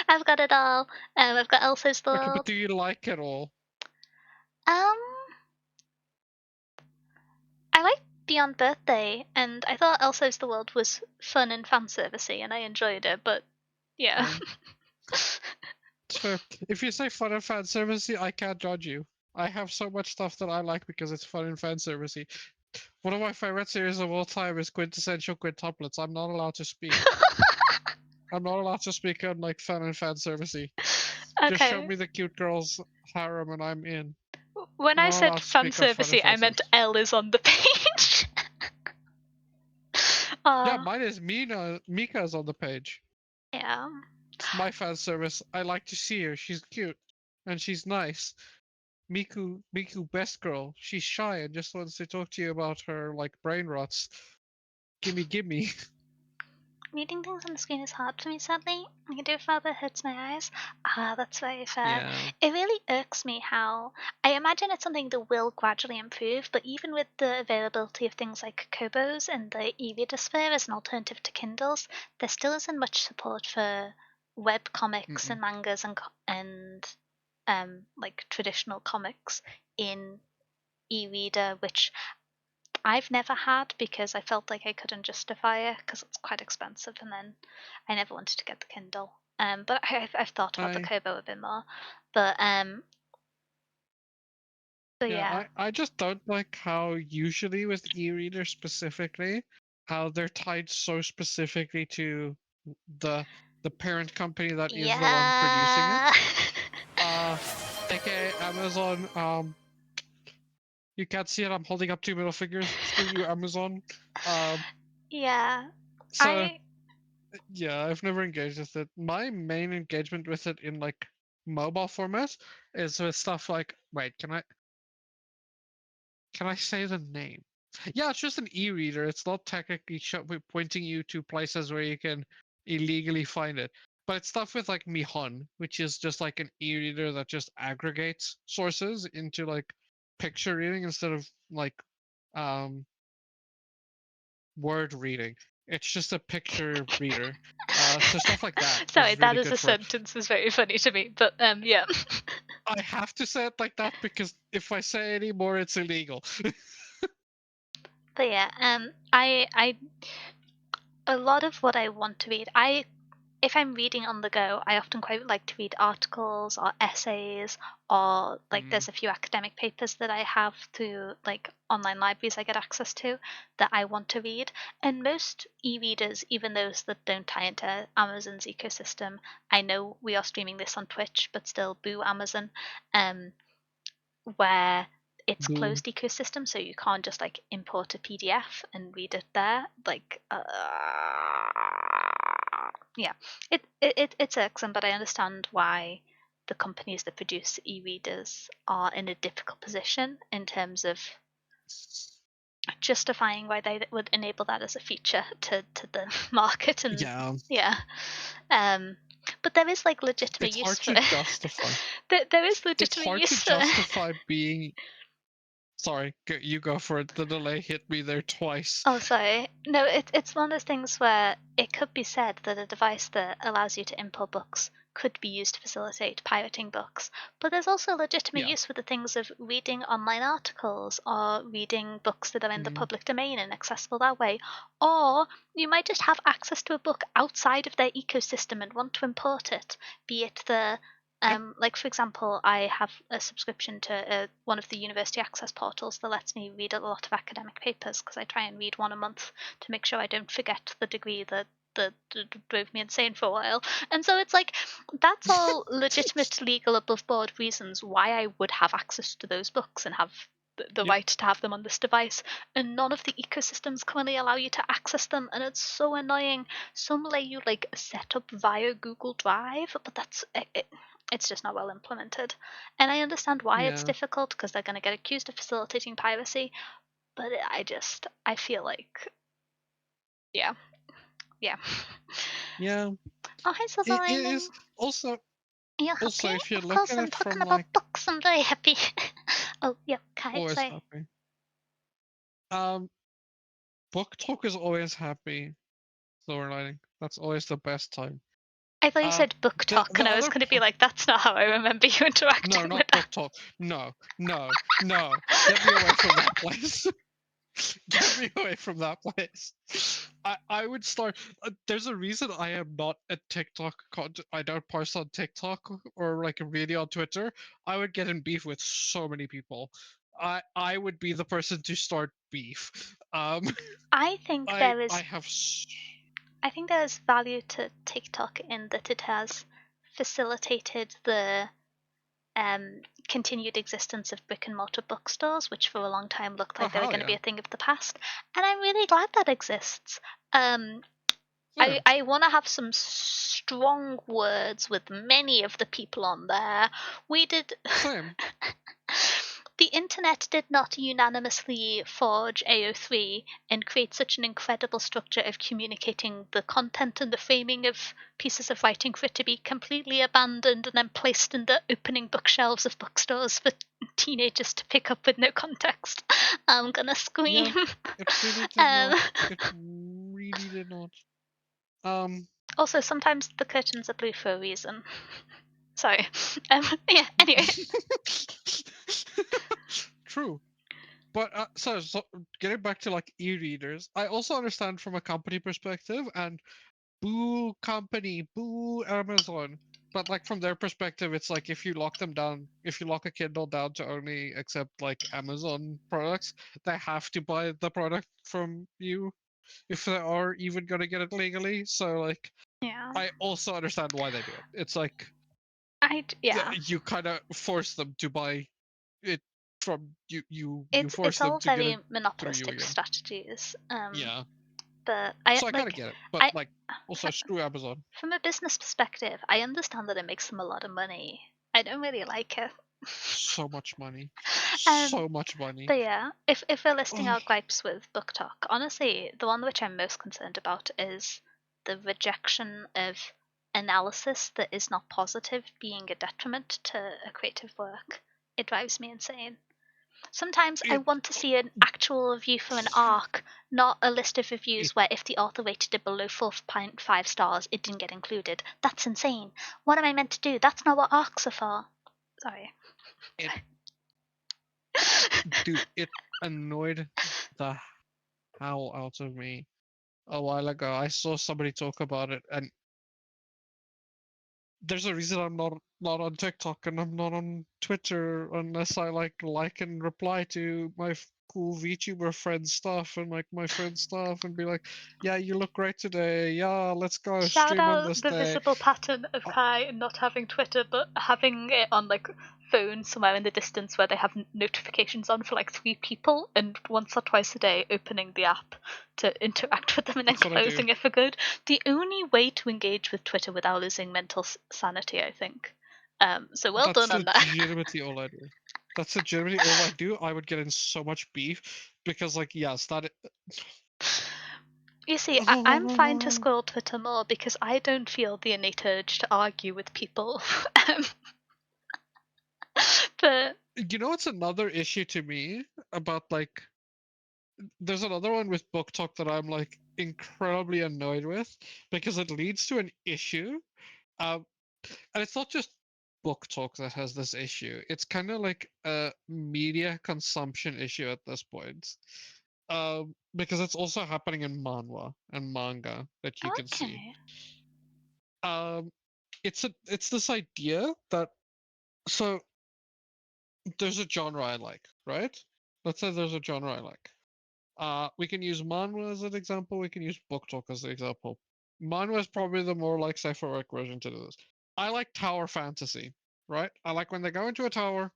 I've got it all. I've got Elsa's World.
Okay, but do you like it all?
I like Beyond Birthday, and I thought Elsa's the World was fun and fan servicey, and I enjoyed it. But yeah.
Fair. If you say fun and fan servicey, I can't judge you. I have so much stuff that I like because it's fun and fan servicey. One of my favorite series of all time is Quintessential Quintuplets. I'm not allowed to speak. I'm not allowed to speak on like fun and fan servicey.
Okay.
Just show me the cute girls harem and I'm in.
When I said fan servicey, I meant L is on the page.
Yeah, mine is Mika's on the page.
Yeah.
It's my fan service. I like to see her. She's cute. And she's nice. Miku, best girl. She's shy and just wants to talk to you about her like brain rots. Gimme.
Reading things on the screen is hard for me, sadly. I can do it further, it hurts my eyes. That's very fair.
Yeah.
It really irks me how I imagine it's something that will gradually improve, but even with the availability of things like Kobos and the e-reader sphere as an alternative to Kindles, there still isn't much support for web comics and mangas and like traditional comics in e-reader, which I've never had because I felt like I couldn't justify it because it's quite expensive, and then I never wanted to get the Kindle. But I've thought about the Kobo a bit more. But yeah.
I just don't like how usually with e-reader specifically, how they're tied so specifically to the parent company that is the one producing it. aka Amazon. You can't see it. I'm holding up 2 middle fingers. Screw you, Amazon.
Yeah.
So yeah, I've never engaged with it. My main engagement with it in like mobile format is with stuff like, wait, can I say the name? Yeah, it's just an e-reader. It's not technically pointing you to places where you can illegally find it. But it's stuff with like Mihon, which is just like an e-reader that just aggregates sources into like picture reading instead of like word reading. It's just a picture reader. So stuff like that.
Sorry,
is really
that is
good
a
for it.
sentence is very funny to me, but yeah.
I have to say it like that because if I say any more, it's illegal.
But yeah, I a lot of what I want to read, if I'm reading on the go, I often quite like to read articles or essays, or like there's a few academic papers that I have through like online libraries I get access to that I want to read. And most e-readers, even those that don't tie into Amazon's ecosystem, I know we are streaming this on Twitch, but still boo Amazon, where it's closed ecosystem, so you can't just like import a PDF and read it there. Like, yeah, it's irksome, but I understand why the companies that produce e-readers are in a difficult position in terms of justifying why they would enable that as a feature to the market. And yeah. But there is like legitimate use for it.
It's hard to justify.
There is legitimate use for it.
It's hard to justify being. Sorry, you go for it. The delay hit me there twice.
Oh, sorry. No, it's one of those things where it could be said that a device that allows you to import books could be used to facilitate pirating books, but there's also legitimate use for the things of reading online articles or reading books that are in the public domain and accessible that way. Or you might just have access to a book outside of their ecosystem and want to import it, be it the Like, for example, I have a subscription to one of the university access portals that lets me read a lot of academic papers because I try and read one a month to make sure I don't forget the degree that drove me insane for a while. And so it's like, that's all legitimate, legal, above board reasons why I would have access to those books and have the
Yep.
right to have them on this device. And none of the ecosystems currently allow you to access them, and it's so annoying. Some let you like set up via Google Drive, but that's it's just not well implemented. And I understand why it's
Yeah.
difficult because they're going to get accused of facilitating piracy, but I feel like, yeah, yeah.
Yeah.
Oh, hi, Silver
It
Lining.
is also
You're
also
happy?
if you
Of
look
course,
at
I'm
it
talking
from
about
like
books. I'm very happy. Oh, yeah, Kai,
always
sorry.
happy. Book talk is always happy. Silver lining. That's always the best time.
I thought you
Um,
said book
the
talk,
the
and I was
other
going to be
part.
like, that's not how I remember you
No,
interacting with
not
that.
book talk. No, no, no. Get me away from that place. Get me away from that place. I would start. There's a reason I am not a TikTok content. I don't post on TikTok or like really on Twitter. I would get in beef with so many people. I would be the person to start beef.
I think
I
there
I
is
have.
I think there is value to TikTok in that it has facilitated the continued existence of brick and mortar bookstores, which for a long time looked
Oh
like they were
hell
going to be
yeah.
a thing of the past. And I'm really glad that exists. Um,
Same.
I want to have some strong words with many of the people on there. We did.
Same.
The internet did not unanimously forge AO3 and create such an incredible structure of communicating the content and the framing of pieces of writing for it to be completely abandoned and then placed in the opening bookshelves of bookstores for teenagers to pick up with no context. I'm gonna
Yeah.
scream.
It really did
um,
not. It really did not. Um.
Also, sometimes the curtains are blue for a reason. Sorry. Yeah, anyway.
True. But so getting back to like e-readers, I also understand from a company perspective and boo company, boo Amazon. But like from their perspective, it's like if you lock them down, if you lock a Kindle down to only accept like Amazon products, they have to buy the product from you if they are even gonna get it legally. So like
Yeah.
I also understand why they do it. It's like
Yeah.
you kind of force them to buy it from you. You force
It's
them
all
to get
very
it through you
monopolistic
again.
strategies.
Yeah.
But I
So I kind of
like
get it, but
I
like also screw Amazon.
from a business perspective, I understand that it makes them a lot of money. I don't really like it.
So much money.
um,
So much money.
but yeah, if we're listing
Ugh.
our gripes with Book Talk, honestly, the one which I'm most concerned about is the rejection of analysis that is not positive being a detriment to a creative work. It drives me insane. Sometimes I
It,
want to see an actual review for an arc, not a list of
it,
reviews where if the author rated it below 4.5 stars, it didn't get included. That's insane. What am I meant to do? That's not what arcs are for. Sorry.
it, dude, it annoyed the hell out of me a while ago. I saw somebody talk about it, and there's a reason I'm not on TikTok and I'm not on Twitter unless I like and reply to my cool VTuber friends stuff and like my friends stuff and be like, yeah, you look great today. Yeah, let's go
Shout
stream on
out
this
the
day.
visible pattern of
Uh,
Kai not having Twitter but having it on like phone somewhere in the distance where they have notifications on for like 3 people, and once or twice a day opening the app to interact with them and then
that's what I do.
closing it for good. The only way to engage with Twitter without losing mental sanity, I think. So well
That's
done on that.
legitimately all I do. That's legitimately all I do. I would get in so much beef because, like, yes, that.
You see, I'm fine to scroll Twitter more because I don't feel the innate urge to argue with people. um, but
You know, what's another issue to me about like there's another one with book talk that I'm like incredibly annoyed with because it leads to an issue. Um, and it's not just book talk that has this issue. It's kind of like a media consumption issue at this point. Because it's also happening in manhwa and manga that you can see.
okay.
Um, it's this idea that so there's a genre I like, right? Let's say there's a genre I like. We can use manhwa as an example. We can use book talk as an example. Manhwa is probably the more like cypher version to do this. I like tower fantasy, right? I like when they go into a tower,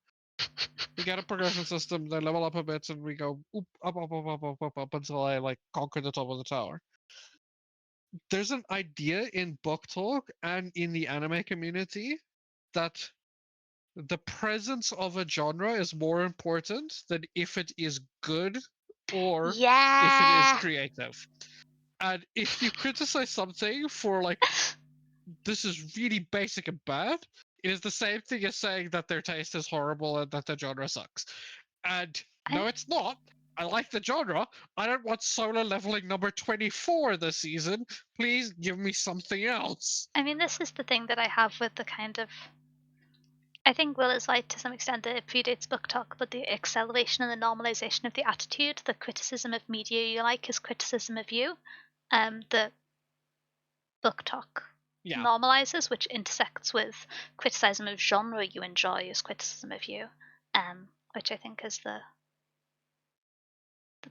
we get a progression system, they level up a bit, and we go oop, up until I like conquer the top of the tower. There's an idea in book talk and in the anime community that the presence of a genre is more important than if it is good or if it is
Yeah.
creative. And if you criticize something for like this is really basic and bad, it is the same thing as saying that their taste is horrible and that the genre sucks. And
I
no, it's not. I like the genre. I don't want solo leveling number 24 this season. Please give me something else.
I mean, this is the thing that I have with the kind of. I think Will is right to some extent that it predates book talk, but the acceleration and the normalization of the attitude, the criticism of media you like is criticism of you. The book talk
Yeah,
normalizes, which intersects with criticism of genre you enjoy is criticism of you, which I think is the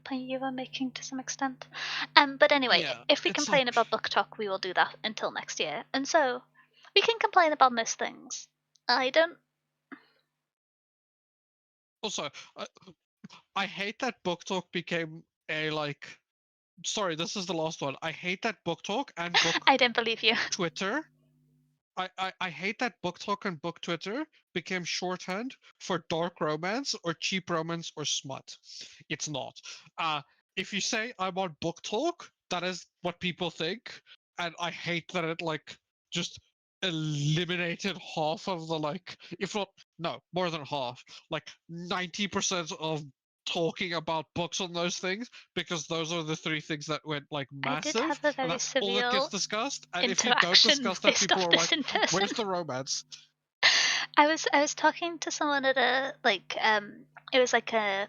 point you were making to some extent. But anyway,
yeah.
if we
It's
complain
like
about book talk, we will do that until next year. And so we can complain about most things. I don't.
also I hate that book talk became a like. Sorry, this is the last one. I hate that book talk and book
I don't believe you.
Twitter. I hate that book talk and book Twitter became shorthand for dark romance or cheap romance or smut. It's not. If you say I'm on book talk, that is what people think, and I hate that it like just eliminated half of the like, if not no more than half, like 90% of talking about books on those things, because those are the three things that went like
I did
massive,
have a
and
very
that's all that gets
surreal
discussed. And if you don't
interaction
discuss that,
based
people
off
are like,
this in person.
where's the romance?
I was talking to someone at a it was like a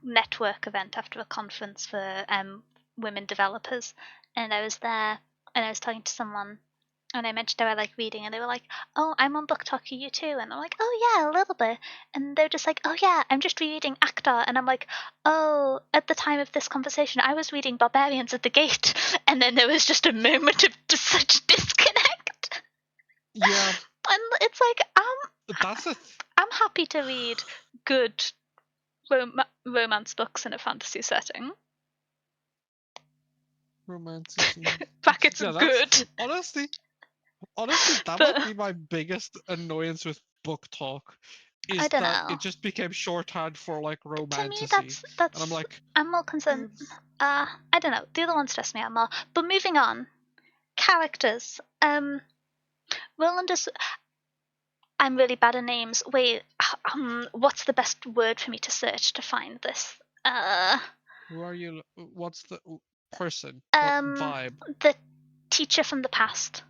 network event after a conference for women developers, and I was there and I was talking to someone and I mentioned how I like reading, and they were like, "Oh, I'm on Book Talk, are you too?" And I'm like, "Oh yeah, a little bit." And they're just like, "Oh yeah, I'm just reading Actor," and I'm like, "Oh, at the time of this conversation, I was reading Barbarians at the Gate," and then there was just a moment of such disconnect.
Yeah,
And it's like
that's a
I'm happy to read good romance books in a fantasy setting.
romanticy.
Brackets
Yeah, that's
good,
honestly, honestly, that
but
might be my biggest annoyance with book talk,
I
is
don't
that
know.
it just became shorthand for like
To me,
romanticy,
that's
and I'm
that's
like,
I'm more concerned. I don't know. The other ones stress me out more. But moving on, characters. Roland is. I'm really bad at names. Wait, what's the best word for me to search to find this?
who are you? What's the person? What
Um,
vibe?
the teacher from the past.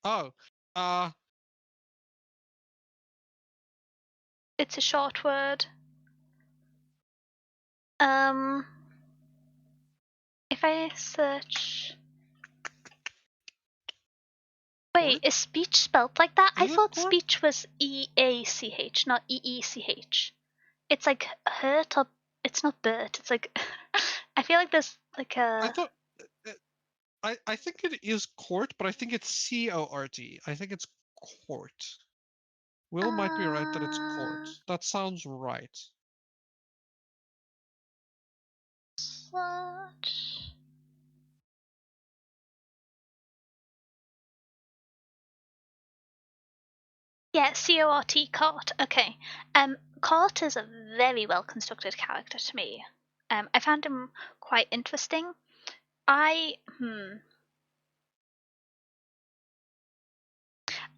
Oh, uh,
It's a short word. Um, if I search. Wait,
court?
is speech spelled like that? I
Is it
thought
court?
speech was EACH, not EECH. It's like hurt or it's not Bert. It's like I feel like there's like
I
a
thought. uh, I think it is court, but I think it's CORT. I think it's court. Will might be right that it's court.
uh,
That sounds right.
search. Yeah, CORT Cort. Okay. Cort is a very well constructed character to me. I found him quite interesting. I hmm.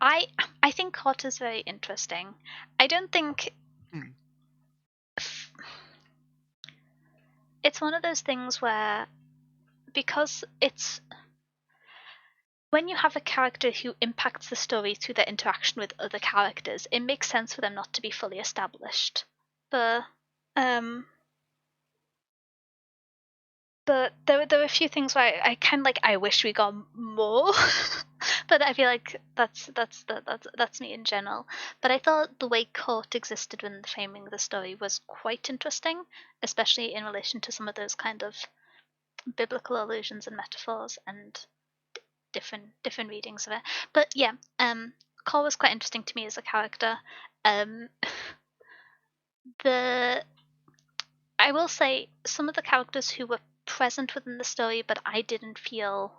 I think Cort is very interesting. I don't think
Hmm.
it's one of those things where because it's when you have a character who impacts the story through their interaction with other characters, it makes sense for them not to be fully established. But um but there were a few things where I kind of like I wish we got more, but I feel like that's me in general. But I thought the way court existed when framing the story was quite interesting, especially in relation to some of those kind of biblical allusions and metaphors and different readings of it. But yeah, Cole was quite interesting to me as a character. Um, the I will say some of the characters who were present within the story, but I didn't feel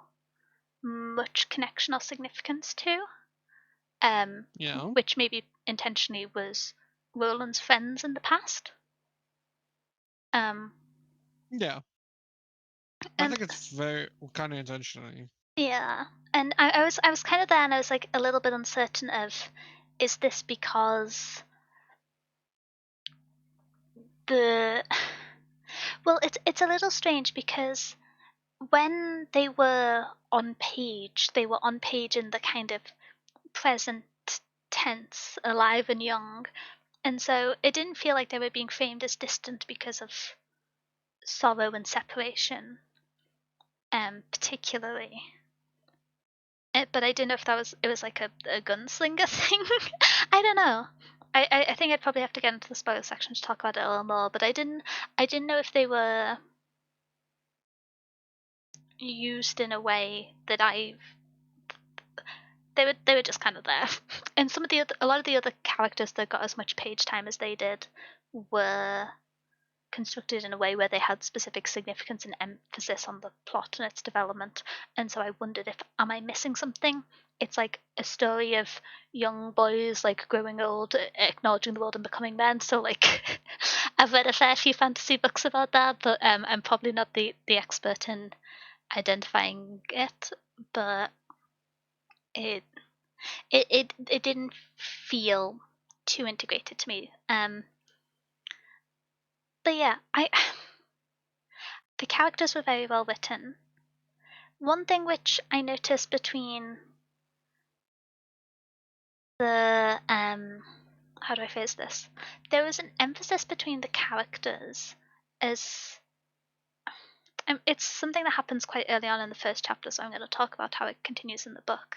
much connection or significance to,
Yeah.
which maybe intentionally was Roland's friends in the past.
Yeah. I
And
think it's very kind of intentionally.
yeah, and I was kind of there, and I was like a little bit uncertain of, is this because the well, it's a little strange because when they were on page in the kind of present tense, alive and young, and so it didn't feel like they were being framed as distant because of sorrow and separation, particularly. But I didn't know if it was like a gunslinger thing. I don't know. I think I'd probably have to get into the spoiler section to talk about it a little more. But I didn't know if they were used in a way that they were just kind of there. And a lot of the other characters that got as much page time as they did were constructed in a way where they had specific significance and emphasis on the plot and its development. And so I wondered, if am I missing something? It's like a story of young boys like growing old, acknowledging the world and becoming men. So like I've read a fair few fantasy books about that, but I'm probably not the expert in identifying it. But it it didn't feel too integrated to me. But yeah, I the characters were very well written. One thing which I noticed between the how do I phrase this? There was an emphasis between the characters as it's something that happens quite early on in the first chapter, so I'm going to talk about how it continues in the book.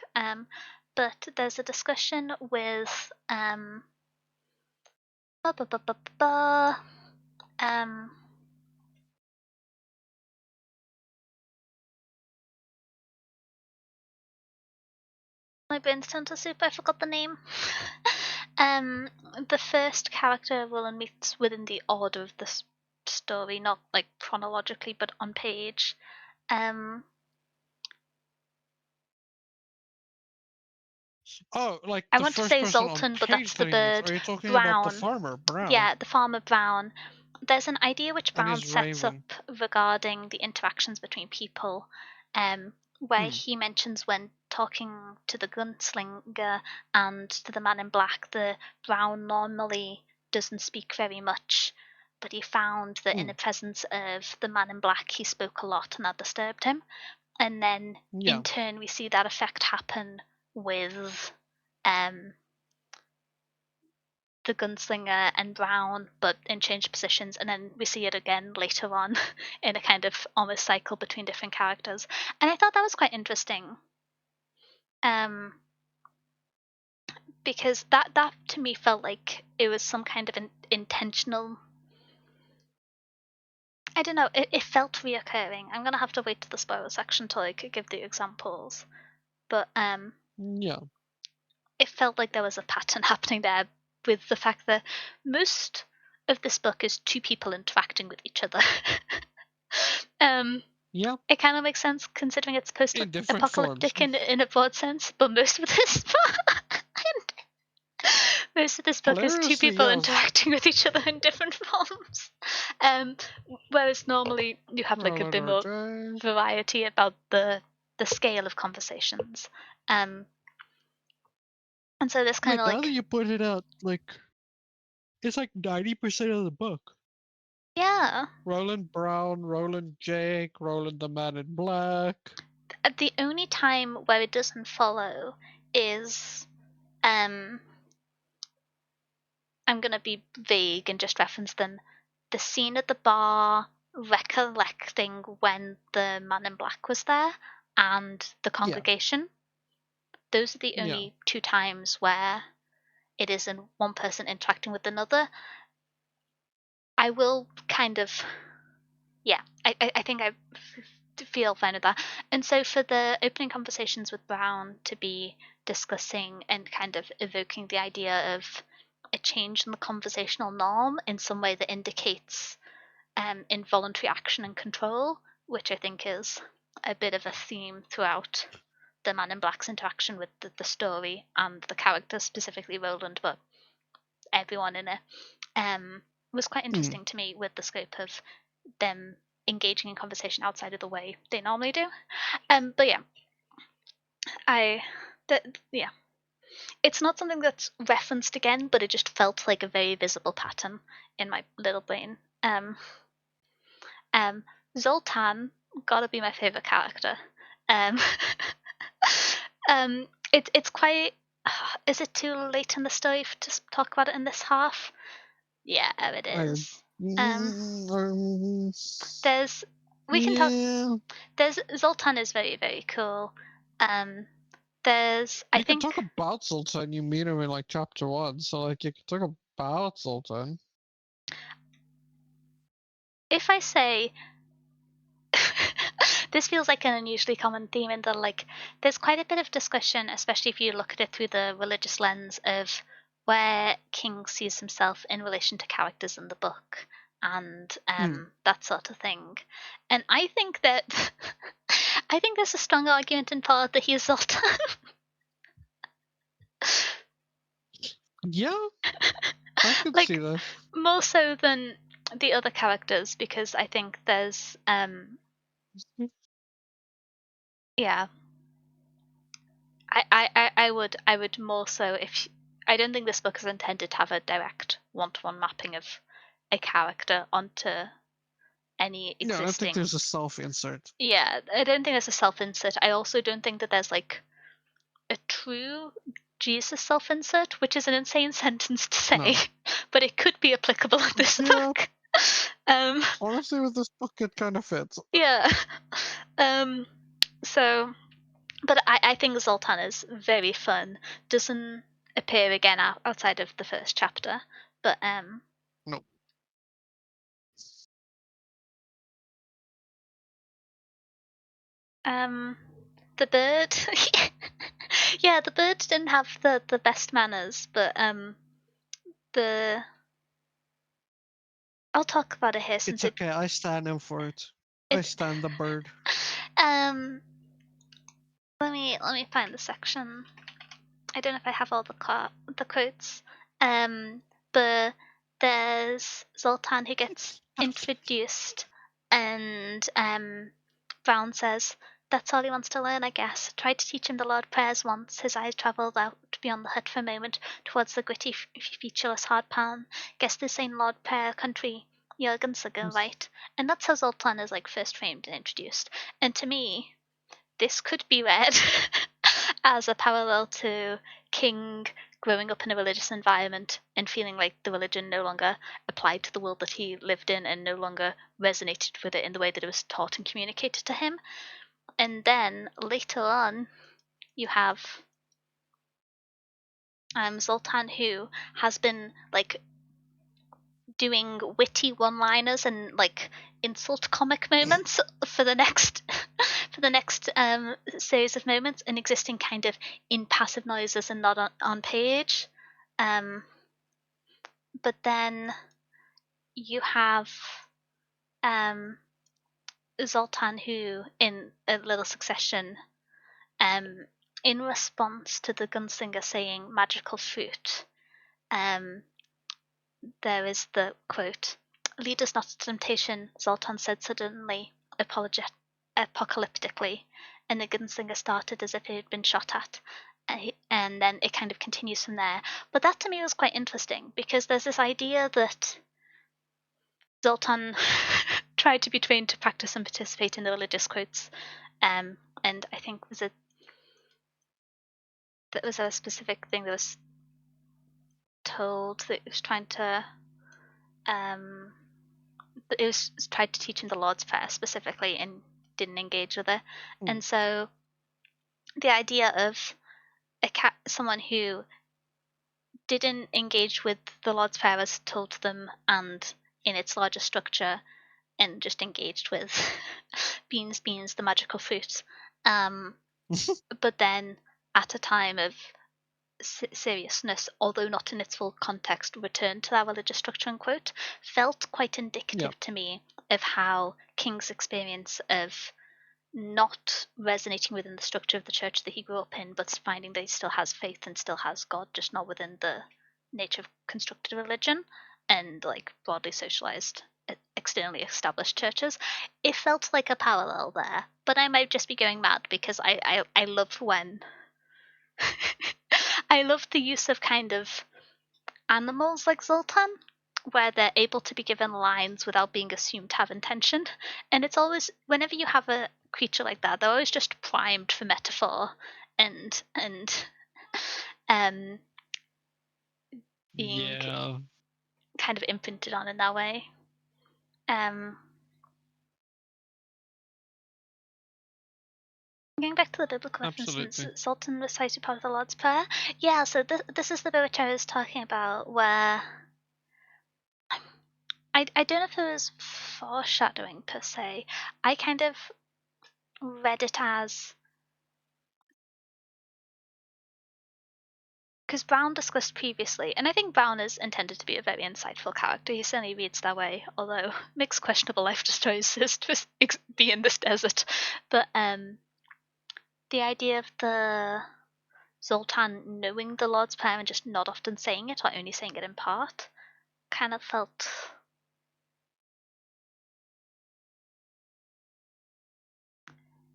But there's a discussion with ba, ba, ba, ba, ba, my brain's turned to soup. I forgot the name. The first character Roland meets within the order of the story, not like chronologically, but on page.
Oh, like
I
the
want to
first
say
person on
Zoltan, but that's
page
the
that he meets.
bird.
Are you talking about the
Brown.
farmer, Brown,
Yeah, the farmer Brown. There's an idea which
and
Brown
his
sets up
raven?
regarding the interactions between people, where
Hmm.
he mentions when talking to the gunslinger and to the man in black, the Brown normally doesn't speak very much, but he found that in
Hmm.
the presence of the man in black, he spoke a lot and that disturbed him. And then in
Yeah.
turn, we see that effect happen with um, the gunslinger and Brown, but in changed positions, and then we see it again later on in a kind of almost cycle between different characters. And I thought that was quite interesting, um, because that to me felt like it was some kind of an intentional. I don't know. It felt reoccurring. I'm gonna have to wait to the spoiler section to like give the examples, but
Yeah.
it felt like there was a pattern happening there with the fact that most of this book is two people interacting with each other. um,
Yeah.
it kind of makes sense considering it's
In different forms.
post-apocalyptic in a broad sense, but most of this book is two
Hilariously,
people
yes.
interacting with each other in different forms. Um, Whereas normally you have like a
Roland
bit more
RJ.
variety about the scale of conversations. Um, and so this kind
Wait,
of
now that
like,
you put it out, like it's like 90% of the book.
yeah.
Roland Brown, Roland Jake, Roland the Man in Black.
The only time where it doesn't follow is um I'm gonna be vague and just reference them. The scene at the bar recollecting when the man in black was there and the congregation. Those are the only two times where it isn't one person interacting with another. I will kind of, I think I feel fine with that. And so for the opening conversations with Brown to be discussing and kind of evoking the idea of a change in the conversational norm in some way that indicates involuntary action and control, which I think is a bit of a theme throughout the Man in Black's interaction with the story and the characters, specifically Roland, but everyone in it, was quite interesting to me with the scope of them engaging in conversation outside of the way they normally do. But it's not something that's referenced again, but it just felt like a very visible pattern in my little brain. Zoltan gotta be my favorite character. It's quite. Is it too late in the story to talk about it in this half? Yeah, it is. There's we can talk. There's Zoltan is very, very cool. There's
you can talk about Zoltan. You meet him in like chapter 1, so like you can talk about Zoltan.
If I say this feels like an unusually common theme in that like there's quite a bit of discussion, especially if you look at it through the religious lens of where King sees himself in relation to characters in the book and that sort of thing. And I think that I think there's a strong argument in part that he is Zoltan.
Yeah, I could
like,
see that.
More so than the other characters, because I think there's yeah. I would more so if I don't think this book is intended to have a direct one-to-one mapping of a character onto any existing.
No, I don't think there's a self-insert.
Yeah, I don't think there's a self-insert. I also don't think that there's like a true Jesus self-insert, which is an insane sentence to say, no. But it could be applicable in this book.
Honestly, with this book, it kind of fits.
Yeah. So, but I think Zoltan is very fun. Doesn't appear again outside of the first chapter, but
nope.
The bird. Yeah, the bird didn't have the best manners, but I'll talk about it here since
it's okay. I stand in for it. I stand the bird.
Let me find the section. I don't know if I have all the quotes. But there's Zoltan who gets introduced, and Brown says, "That's all he wants to learn, I guess. Tried to teach him the Lord prayers once." His eyes travelled out beyond the hut for a moment, towards the gritty, featureless hard pan. "Guess this ain't Lord Prayer country. You're a gunslinger, right?" And that's how Zoltan is like first framed and introduced. And to me, this could be read as a parallel to King growing up in a religious environment and feeling like the religion no longer applied to the world that he lived in and no longer resonated with it in the way that it was taught and communicated to him. And then later on, you have Zoltan, who has been like doing witty one-liners and like insult comic moments for the next series of moments, and existing kind of in passive noises and not on page. But then you have Zoltan, who in a little succession, in response to the gunslinger saying magical fruit, there is the quote, "Lead us not to temptation," Zoltan said suddenly, apocalyptically, and the gunslinger started as if he had been shot at. And then it kind of continues from there. But that to me was quite interesting, because there's this idea that Zoltan tried to be trained to practice and participate in the religious quotes. And I think that was a specific thing that was told, that it was trying to it was tried to teach him the Lord's Prayer specifically and didn't engage with it. And so the idea of someone who didn't engage with the Lord's Prayer as told to them and in its larger structure, and just engaged with beans, the magical fruit. But then at a time of seriousness, although not in its full context, returned to that religious structure, unquote, felt quite indicative to me of how King's experience of not resonating within the structure of the church that he grew up in, but finding that he still has faith and still has God, just not within the nature of constructed religion and like broadly socialized, externally established churches. It felt like a parallel there, but I might just be going mad because I love when I love the use of kind of animals like Zoltan, where they're able to be given lines without being assumed to have intention. And it's always, whenever you have a creature like that, they're always just primed for metaphor and um being kind of imprinted on in that way. Going back to the biblical references, Sultan recited part of the Lord's Prayer. Yeah, so this is the bit which I was talking about, where I don't know if it was foreshadowing per se. I kind of read it as, because Brown discussed previously, and I think Brown is intended to be a very insightful character. He certainly reads that way, although makes questionable life choices to be in this desert. But the idea of the Zoltan knowing the Lord's Prayer and just not often saying it, or only saying it in part, kind of felt...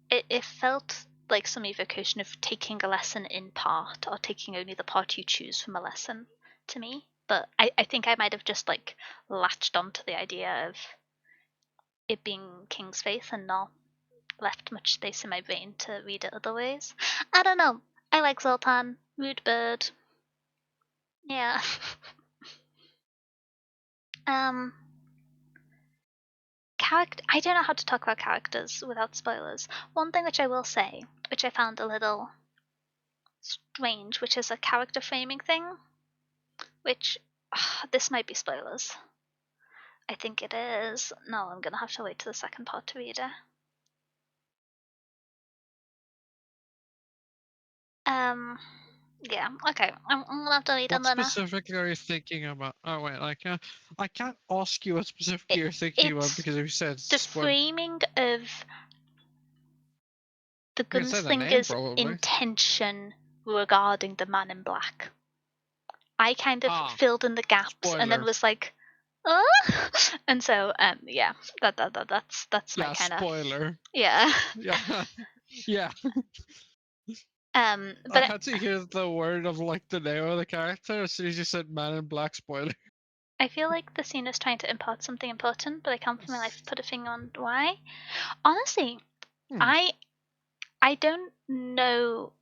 It felt like some evocation of taking a lesson in part, or taking only the part you choose from a lesson, to me. But I think I might have just like latched onto the idea of it being King's Faith and not left much space in my brain to read it other ways. I don't know. I like Zoltan. Rude bird. Yeah. I don't know how to talk about characters without spoilers. One thing which I will say, which I found a little strange, which is a character framing thing, which this might be spoilers. I think it is. No, I'm gonna have to wait to the second part to read it. Yeah, okay. I'm gonna have to read it.
What specifically are you thinking about? Oh wait, I can't ask you what specifically you're thinking about because if you said
the framing of the gunslinger's intention regarding the man in black. I kind of filled in the gaps and then was like, and so yeah, that's my kind of
spoiler.
Yeah.
Yeah.
But
I had to hear the word of like the name of the character as soon as you said man in black, spoiler.
I feel like the scene is trying to impart something important, but I can't for my life put a finger on why. Honestly, I don't know.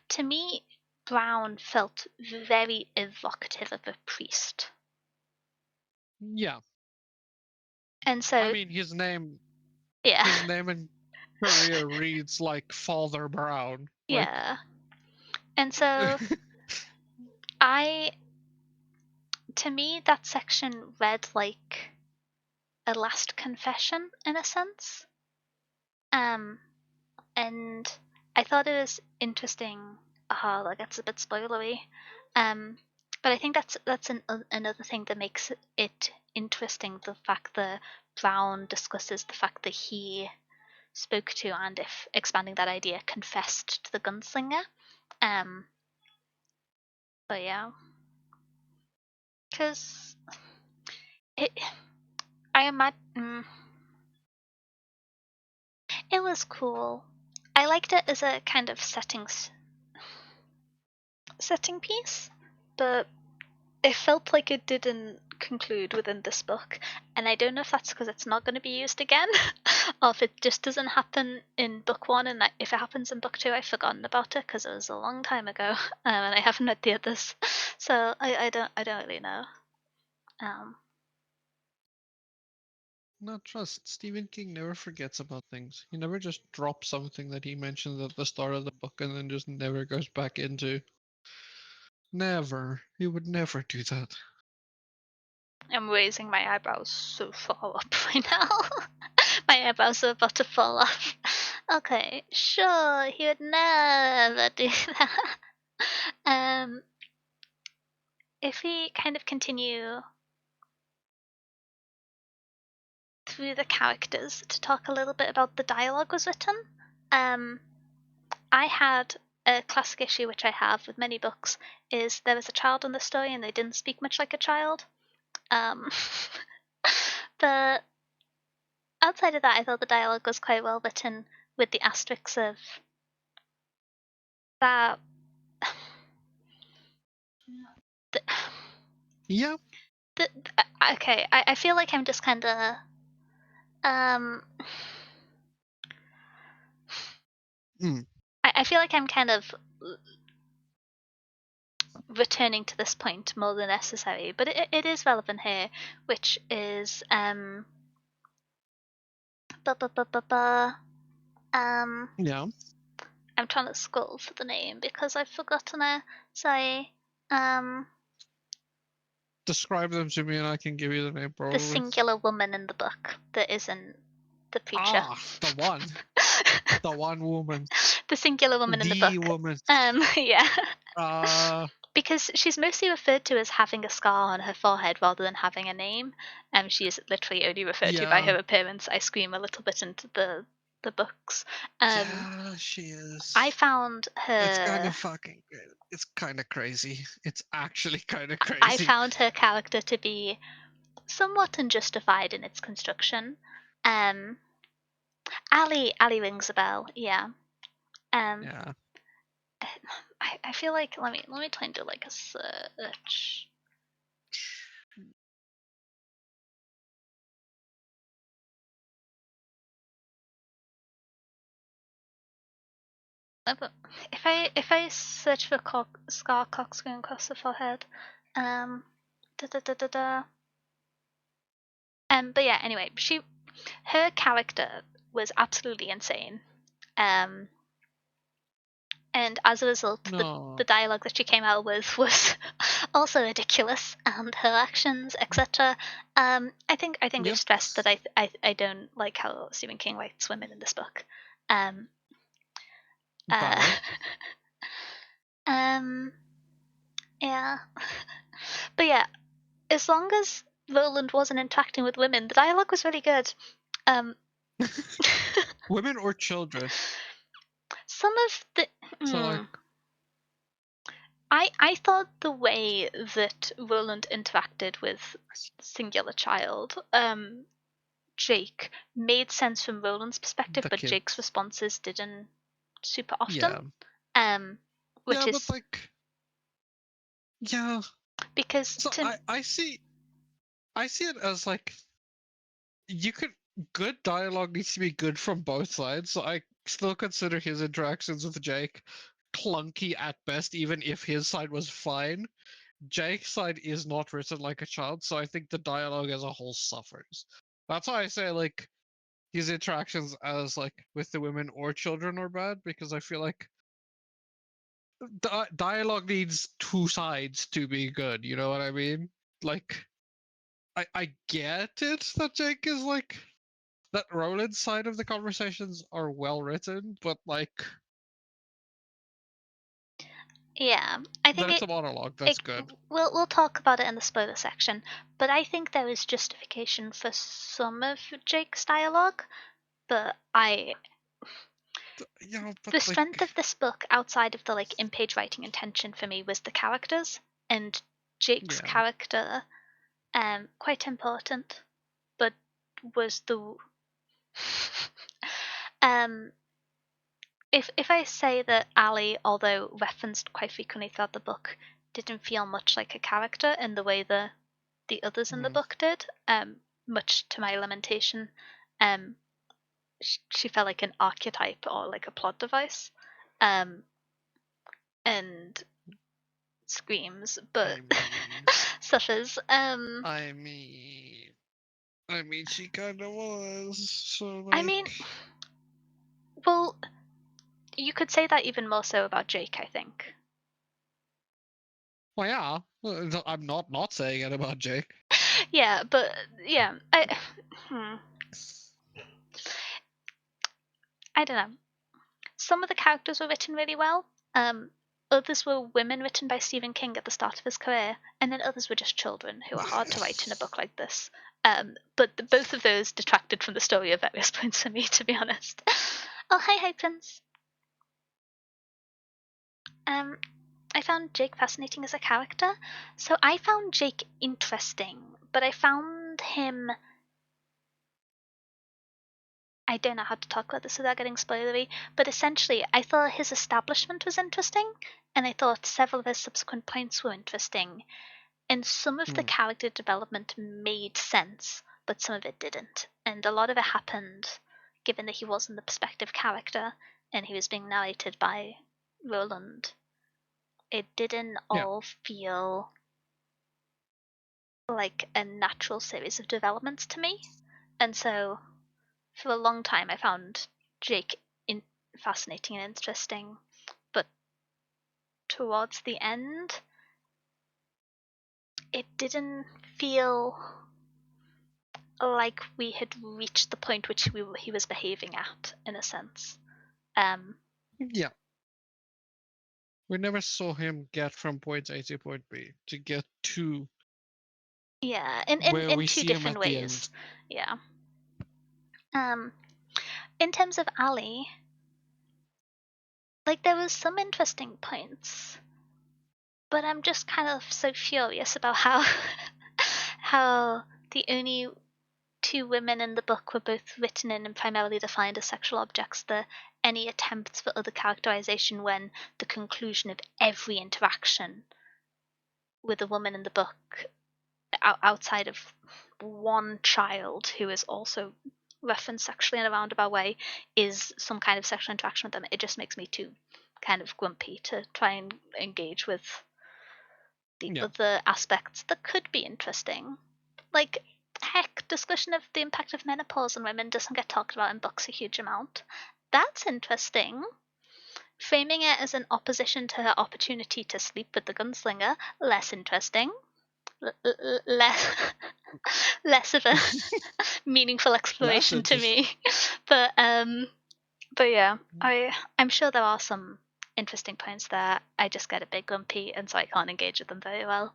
To me, Brown felt very evocative of a priest.
Yeah.
And so
I mean his name and career reads like Father Brown.
Yeah. And so to me that section read like a last confession in a sense. And I thought it was interesting. Like that's a bit spoilery. But I think that's another thing that makes it interesting. The fact that Brown discusses the fact that he spoke to, and if expanding that idea, confessed to the gunslinger. But yeah, because I imagine it was cool. I liked it as a kind of setting piece, but it felt like it didn't conclude within this book, and I don't know if that's because it's not going to be used again, or if it just doesn't happen in book one, and if it happens in book two, I've forgotten about it because it was a long time ago, and I haven't read the others, so I don't really know.
not trust. Stephen King never forgets about things. He never just drops something that he mentions at the start of the book and then just never goes back into. Never. He would never do that.
I'm raising my eyebrows so far up right now. My eyebrows are about to fall off. Okay, sure, he would never do that. If we kind of continue through the characters to talk a little bit about the dialogue was written, I had a classic issue which I have with many books is there was a child in the story and they didn't speak much like a child. But outside of that, I thought the dialogue was quite well written with the asterisks of that. The,
Yeah.
the, okay, I feel like I'm just kind of
Mm.
I feel like I'm kind of returning to this point more than necessary, but it is relevant here, which is
Yeah.
I'm trying to scroll for the name because I've forgotten it. Sorry. Um,
Describe them to me and I can give you the name
the
probably.
singular woman in the book that isn't the preacher.
The one. The one woman.
The singular woman in the
The
book.
woman.
Yeah.
Uh,
Because she's mostly referred to as having a scar on her forehead rather than having a name. She is literally only referred to by
yeah.
her appearance. I scream a little bit into the books.
Yeah, she is.
I found
It's kind
her.
of fucking. It's kind of crazy. It's actually kind of
I
crazy.
found her character to be somewhat unjustified in its construction. Ali rings a bell. Yeah. Um,
Yeah.
I feel like let me try and do like a search. If I search for scar corkscrew across the forehead, um, da da da da da. But yeah, anyway, her character was absolutely insane. Um, and as a result, the
No.
dialogue that she came out with was also ridiculous, and her actions, etc. I think we've
Yep.
stressed that I don't like how Stephen King writes women in this book. Um, uh,
Valid.
um, yeah, but yeah, as long as Roland wasn't interacting with women, the dialogue was really good. Um,
Women or children.
some of the
So like.
I thought the way that Roland interacted with singular child, Jake, made sense from Roland's perspective,
The
but
kid.
Jake's responses didn't super often.
Yeah.
Which
Yeah, but
is
like. Yeah.
because
So
to
I see it as like you could good dialogue needs to be good from both sides. So I still consider his interactions with Jake clunky at best, even if his side was fine. Jake's side is not written like a child, so I think the dialogue as a whole suffers. That's why I say like his interactions as like with the women or children are bad because I feel like dialogue needs two sides to be good. You know what I mean? Like I get it that Jake is like that Roland's side of the conversations are well written, but like
yeah, I
that
think
it's a monologue
it
that's good.
we'll talk about it in the spoiler section. But I think there is justification for some of Jake's dialogue, but
Yeah, but
the strength
like
of this book outside of the like in-page writing intention for me was the characters and Jake's
yeah.
character quite important, but was the um if I say that Ali, although referenced quite frequently throughout the book, didn't feel much like a character in the way the others in the
Mm,
book did, much to my lamentation, um she felt like an archetype or like a plot device. Um and screams, but
I mean
suffers.
I mean I mean, she kind of was. So,
I mean, well, you could say that even more so about Jake, I think.
Well, yeah. I'm not saying it about Jake.
Yeah, but yeah, I don't know. Some of the characters were written really well. Others were women written by Stephen King at the start of his career, and then others were just children who are hard to write in a book like this. But both of those detracted from the story at various points for me, to be honest. Oh, hi, Prince. I found Jake fascinating as a character. So I found Jake interesting, but I found him. I don't know how to talk about this without getting spoilery, but essentially, I thought his establishment was interesting, and I thought several of his subsequent points were interesting. And some of the character development made sense, but some of it didn't. And a lot of it happened given that he wasn't the perspective character and he was being narrated by Roland. It didn't
Yeah.
all feel like a natural series of developments to me. And so for a long time I found Jake fascinating and interesting, but towards the end it didn't feel like we had reached the point which he was behaving at, in a sense.
Yeah. We never saw him get from point A to point B to get to
Yeah, in, in,
where
in
we
two
see him
different
at the
ways.
end.
Yeah. In terms of Ali, like there was some interesting points, but I'm just kind of so furious about how how the only two women in the book were both written in and primarily defined as sexual objects, that any attempts for other characterization when the conclusion of every interaction with a woman in the book, outside of one child who is also referenced sexually in a roundabout way, is some kind of sexual interaction with them. It just makes me too kind of grumpy to try and engage with the
Yeah.
other aspects that could be interesting. Like, heck, discussion of the impact of menopause on women doesn't get talked about in books a huge amount. That's interesting. Framing it as an opposition to her opportunity to sleep with the gunslinger, less interesting. Less, less of a meaningful
That's
exploration to
interesting.
me. But yeah, I'm sure there are some interesting points there. I just get a bit grumpy, and so I can't engage with them very well.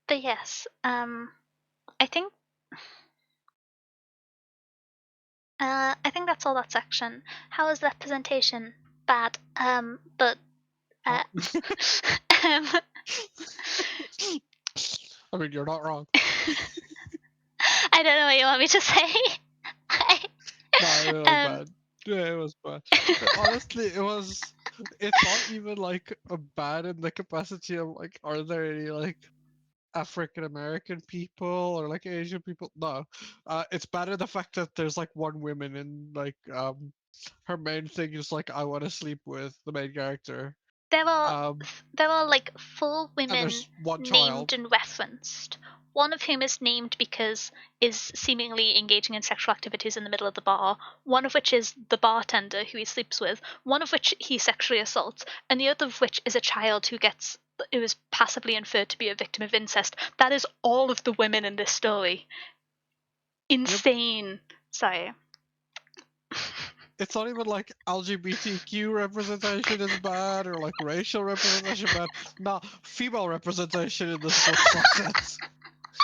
But yes, I think I think that's all that section. How is representation? Bad. But
Oh.
um,
I mean, you're not wrong.
I don't know what you want me to say.
No, it was bad. Yeah, it was bad. Honestly, it's not even like a bad in the capacity of like, are there any like African American people or like Asian people? No. It's bad in the fact that there's like one woman and like her main thing is like I want to sleep with the main character.
there are
Um
there are like 4
and
women
there's one
named
child.
and referenced. One of whom is named because is seemingly engaging in sexual activities in the middle of the bar. One of which is the bartender who he sleeps with. One of which he sexually assaults, and the other of which is a child who is passively inferred to be a victim of incest. That is all of the women in this story.
Yep.
Insane. Sorry.
It's not even like LGBTQ representation is bad or like racial representation bad. Nah, female representation in this book sucks ass.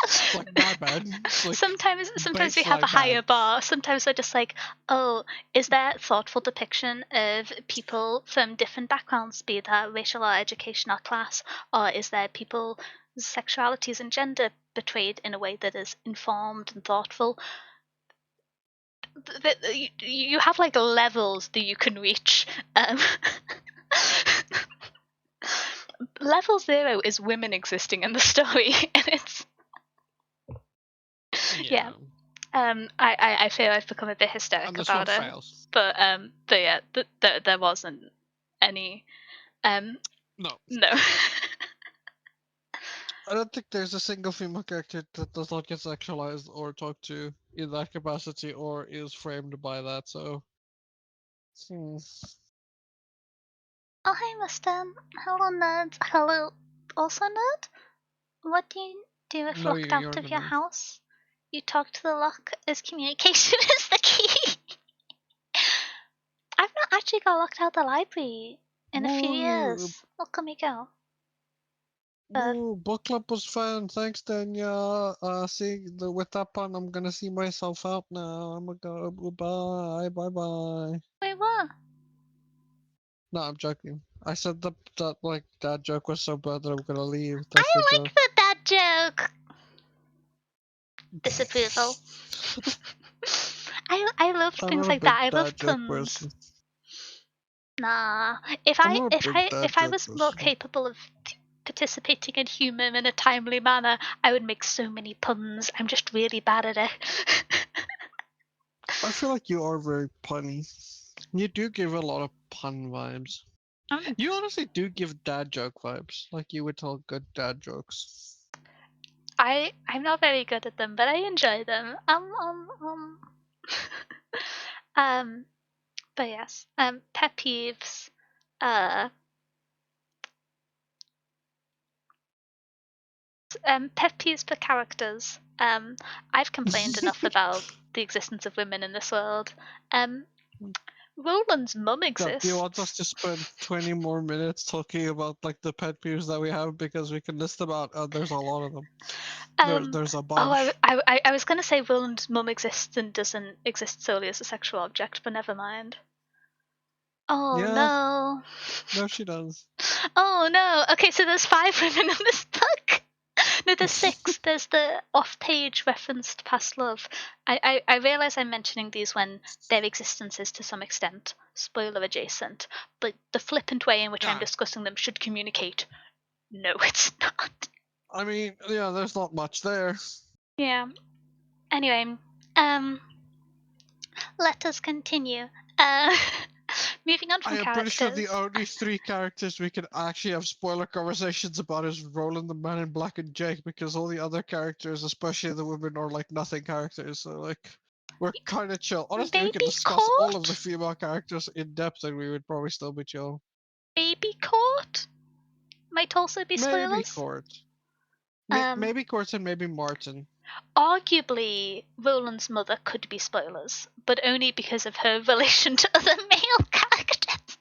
It's like not bad. It's like
Sometimes we have a
baseline bad.
higher bar. Sometimes we're just like, oh, is there thoughtful depiction of people from different backgrounds, be that racial or education or class, or is there people's sexualities and gender portrayed in a way that is informed and thoughtful? You have like levels that you can reach. Level 0 is women existing in the story, and it's yeah.
Yeah.
I feel I've become a bit
And
hysterical
this one
about it,
fails.
but yeah, there wasn't any
No.
no.
I don't think there's a single female character that does not get sexualized or talked to in that capacity or is framed by that. So, hmm.
Oh, hey, Mustang. Hello, nerd. Hello, also nerd. What do you do if
No,
locked out
you're
of
the
your
nerd.
house? You talk to the lock as communication is the key. I've not actually got locked out of the library in a few
Woo!
years. Look at me go. But
Woo! Book club was fun. Thanks, Danya. With that pun, I'm gonna see myself out now. I'm gonna go. Bye. Bye. Bye.
wait, what?
No, I'm joking. I said that like that joke was so bad that I'm gonna leave.
I
That's the
like
joke.
the dad joke. Disapproval. I love
I'm
things
not a
like that.
big
I love
dad joke
puns.
person.
Nah.
I'm not a big dad
If I
joke
was more
person.
capable of participating in humour in a timely manner, I would make so many puns. I'm just really bad at it.
I feel like you are very punny. You do give a lot of pun vibes.
Um,
You honestly do give dad joke vibes. Like you would tell good dad jokes.
I'm not very good at them, but I enjoy them. um but yes. Pet peeves. Uh Pet peeves for characters. I've complained enough about the existence of women in this world. Um Roland's mum
Yeah, do you want us
exists.
to spend 20 more minutes talking about like the pet peeves that we have because we can list them out? There's a lot of them. There's a
Oh,
bunch.
I was gonna say Roland's mum exists and doesn't exist solely as a sexual object, but never mind. Oh
Yeah,
no.
no, she does.
Oh no. Okay, so there's 5 women in this book. No, there's 6. There's the off-page referenced past love. I realize I'm mentioning these when their existence is to some extent spoiler adjacent, but the flippant way in which I'm
Yeah,
discussing them should communicate. No, it's not.
I mean, yeah, there's not much there.
Yeah. Anyway, um, let us continue. Uh, moving on
I
from
am pretty sure the
characters.
only 3 characters we can actually have spoiler conversations about is Roland the Man in Black and Jake, because all the other characters, especially the women, are like nothing characters. So like, we're kind of chill. Honestly, we could
Baby
discuss all of the
Court?
female characters in depth, and we would probably still be chill.
Baby Court? Might also be
Maybe
spoilers.
Court.
Um,
Maybe Court and maybe Martin.
Arguably, Roland's mother could be spoilers, but only because of her relation to other male characters.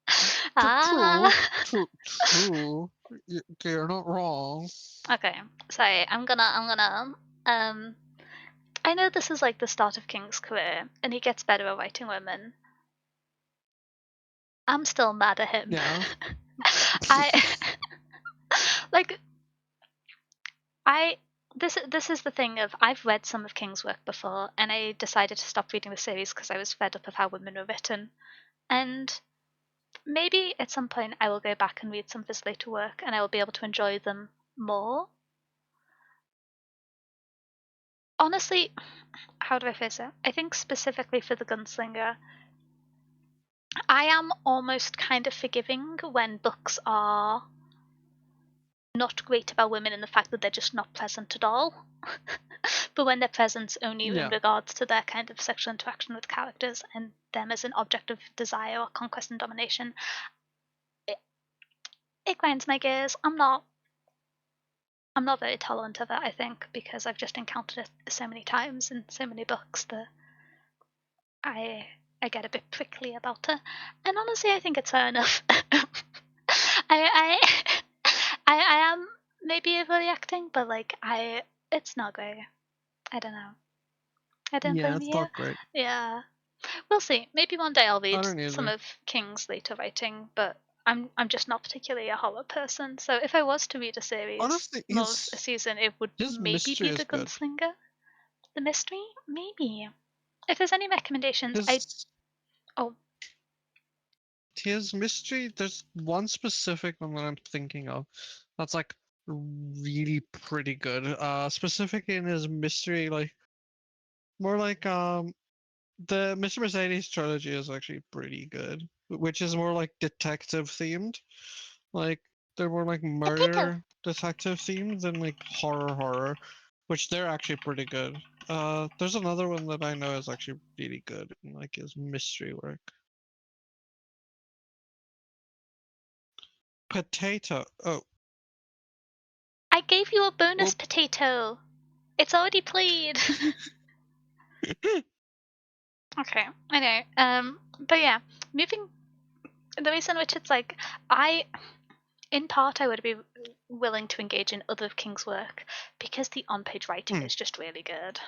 True,
Ah.
true. You're not wrong.
Okay, sorry. Um, I know this is like the start of King's career, and he gets better at writing women. I'm still mad at him.
Yeah.
I like I this is the thing of I've read some of King's work before, and I decided to stop reading the series because I was fed up of how women were written. And maybe at some point I will go back and read some of his later work, and I will be able to enjoy them more. Honestly, how do I phrase it? I think specifically for the Gunslinger, I am almost kind of forgiving when books are not great about women in the fact that they're just not present at all. But when they're present only in
Yeah.
regards to their kind of sexual interaction with characters and them as an object of desire or conquest and domination, it, it grinds my gears. I'm not very tolerant of it, I think, because I've just encountered it so many times in so many books that I I get a bit prickly about it. And honestly, I think it's fair enough. I I am maybe overreacting, but like it's not great. I don't know. I don't
Yeah,
blame
it's
you.
not great.
Yeah, we'll see. Maybe one day I'll
I
read
don't
some
either.
of King's later writing, but I'm just not particularly a horror person. So if I was to read a series,
Honestly,
more a season, it would
his
maybe
mystery
be The
is good.
Gunslinger. The mystery, maybe. If there's any recommendations,
His
oh,
his mystery. There's one specific one that I'm thinking of. That's like really pretty good. Specifically in his mystery, like more like the Mr. Mercedes trilogy is actually pretty good, which is more like detective themed. Like they're more like
I think I've
murder. detective themes and like horror, which they're actually pretty good. There's another one that I know is actually really good in like his mystery work. Potato. Oh.
I gave you a bonus
Whoop.
potato. It's already played. Okay, I know. But yeah, moving. The reason which it's like in part, I would be willing to engage in other King's work because the on-page writing is just really good.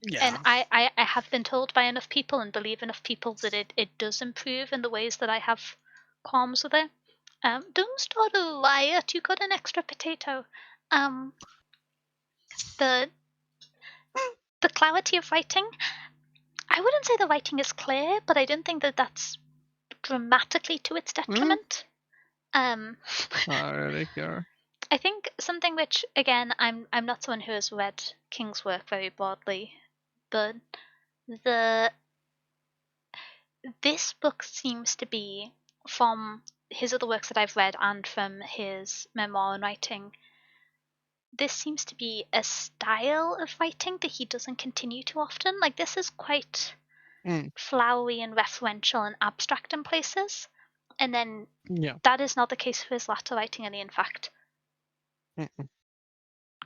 And
Yeah.
I have been told by enough people and believe enough people that it does improve in the ways that I have qualms with it. Don't start a riot. You got an extra potato. Um, the the clarity of writing. I wouldn't say the writing is clear, but I don't think that that's dramatically to its detriment. Um,
I really care.
I think something which, again, I'm not someone who has read King's work very broadly, but the this book seems to be, from his other works that I've read and from his memoir and writing, this seems to be a style of writing that he doesn't continue too often. Like, this is quite flowery and referential and abstract in places, and then that is not the case for his latter writing, and he in fact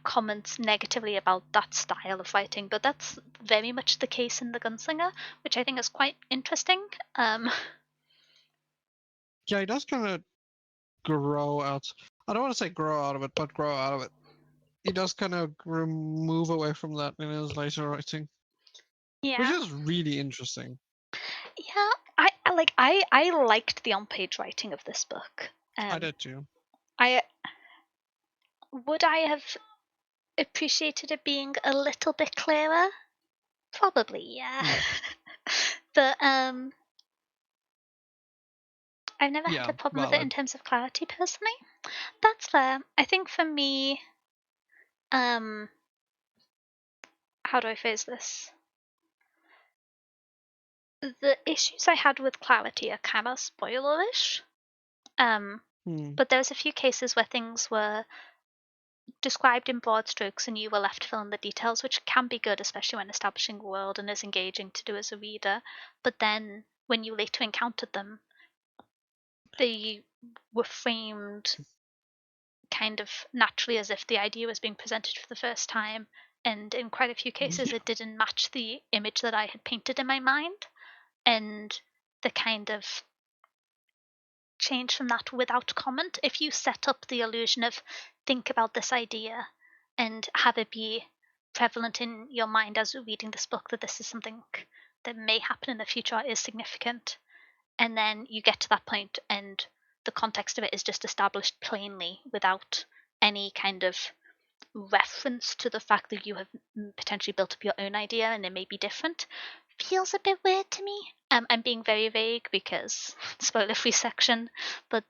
comments negatively about that style of writing, but that's very much the case in The Gunslinger, which I think is quite interesting.
Yeah, he does kind of grow out. I don't want to say grow out of it, but grow out of it. He does kind of move away from that in his later writing, which
Yeah.
is really interesting.
Yeah, I liked the on-page writing of this book.
I did too.
Would I have appreciated it being a little bit clearer? Probably, yeah. But I've never had a problem with it in terms of clarity personally. That's fair. I think for me, how do I phrase this? The issues I had with clarity are kind of spoilerish. But there's a few cases where things were described in broad strokes and you were left to fill in the details, which can be good, especially when establishing a world and is engaging to do as a reader. But then when you later encountered them, they were framed kind of naturally as if the idea was being presented for the first time. And in quite a few cases, it didn't match the image that I had painted in my mind. And the kind of change from that without comment, if you set up the illusion of think about this idea and have it be prevalent in your mind as you're reading this book that this is something that may happen in the future is significant, and then you get to that point and the context of it is just established plainly without any kind of reference to the fact that you have potentially built up your own idea and it may be different, feels a bit weird to me. I'm being very vague because spoiler free section, but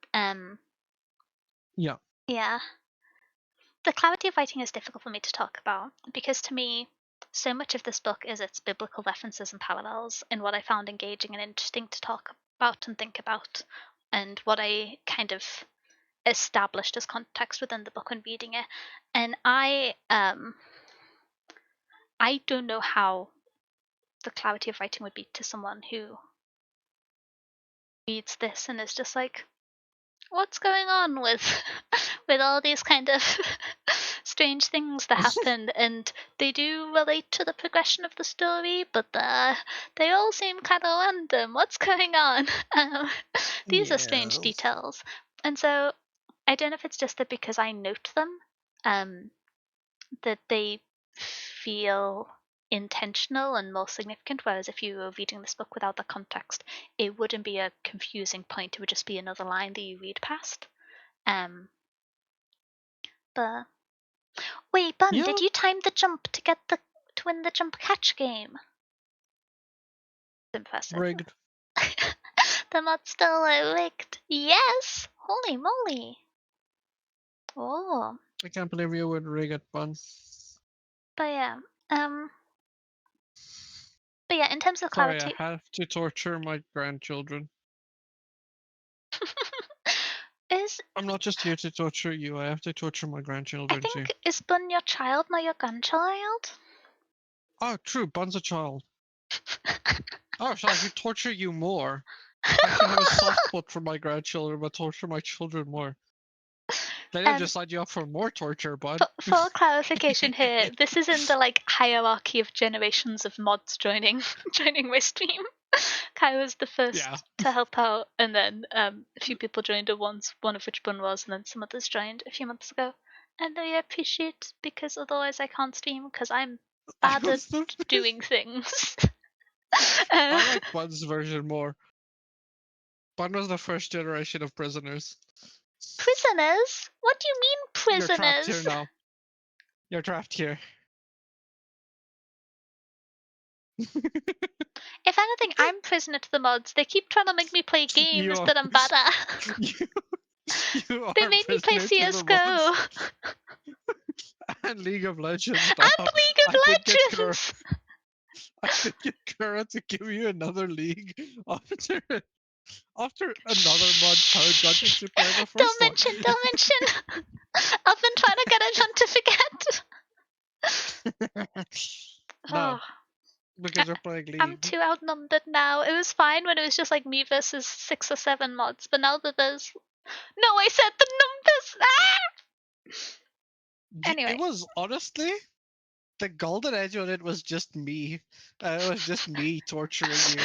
yeah. The clarity of writing is difficult for me to talk about because to me, so much of this book is its biblical references and parallels, and what I found engaging and interesting to talk about and think about, and what I kind of established as context within the book when reading it. And I don't know how the clarity of writing would be to someone who reads this and is just like, what's going on with with all these kind of strange things that happen, and they do relate to the progression of the story, but they all seem kind of random. What's going on? These are strange details. And so I don't know if it's just that because I note them, that they feel intentional and more significant, whereas if you were reading this book without the context, it wouldn't be a confusing point, it would just be another line that you read past. But wait, Bun, did you time the jump to win the jump catch game? Impressive.
Rigged.
The mod's still rigged. Yes! Holy moly. Oh.
I can't believe you would rig it, Bun.
But yeah. But yeah, in terms of clarity.
Sorry, I have to torture my grandchildren. I'm not just here to torture you. I have to torture my
I
grandchildren too.
think, is Bun your child, not your grandchild?
Oh, true. Bun's a child. Oh, so I should torture you more. I should have a soft spot for my grandchildren, but torture my children more. Then I
Um,
just sign you up for more torture, bud.
for clarification here, this is in the hierarchy of generations of mods joining my stream. Kai was the
Yeah.
first to help out, and then a few people joined at once, one of which Bun was, and then some others joined a few months ago. And I appreciate, because otherwise I can't stream because I'm
I
bad at
was the
doing things.
I like Bun's version more. Bun was the first generation of prisoners.
Prisoners? What do you mean
You're trapped here
prisoners?
now. You're trapped here.
If anything, I'm prisoner to the mods. They keep trying to make me play
You
games
are
that I'm bad at.
you, you
They
are
made me play
prisoner to the mods
CSGO
and League of Legends now.
and League of
I think it's
Legends!
I think it's current to give you another league after another mod code got you to play the
Don't
first one.
don't mention. I've been trying to get everyone to forget.
No,
Oh,
because you're playing
I'm
League.
too outnumbered now. It was fine when it was just me versus 6 or 7 mods, but now that there's... No, I said the numbers! Ah!
It
Anyway.
was honestly the golden edge on it was just me. It was just me torturing you.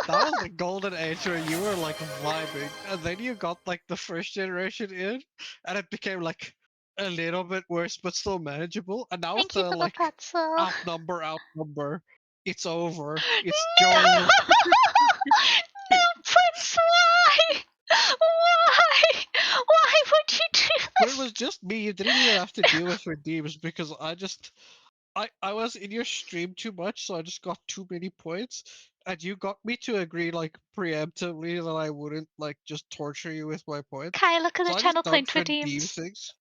That was the golden age where you were vibing, and then you got the first generation in, and it became a little bit worse but still manageable. And now with
Thank you
the
for the pretzel.
outnumber, it's over. It's
No!
Joel.
No, Prince, why? Why? Why would you do
But it
this?
was just me. You didn't even have to deal with redeems because I was in your stream too much, so I just got too many points, and you got me to agree preemptively that I wouldn't just torture you with my points.
Kai, look at
So
the
I just
channel
don't
point
redeem
redeems.
things.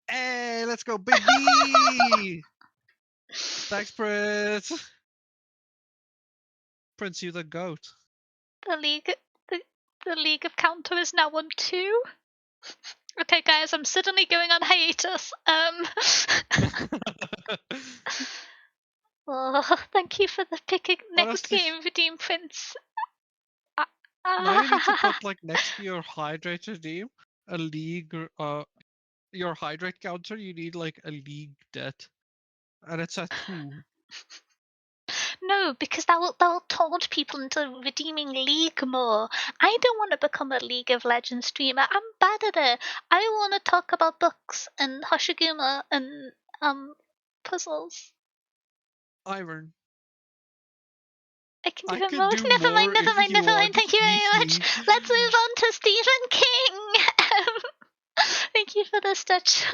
Hey, let's go, baby! Thanks, Prince. Prince, you the goat.
The league, the league of counter is now on 2. Okay, guys, I'm suddenly going on hiatus. Oh, thank you for the picking next
Honestly,
game, Redeem Prince.
now you need to put
Ah.
next to your hydrate redeem a league. Your hydrate counter. You need a league debt, and it's at 2.
No, because that will taunt people into redeeming League more. I don't want to become a League of Legends streamer. I'm bad at it. I want to talk about books and Hoshiguma and puzzles.
Iron.
I can do
I
them
could
both.
do
Never mind,
more
never
if
mind,
you
never mind.
wanted
Thank you
me
very much.
to.
Let's move on to Stephen King. Thank you for the stretch.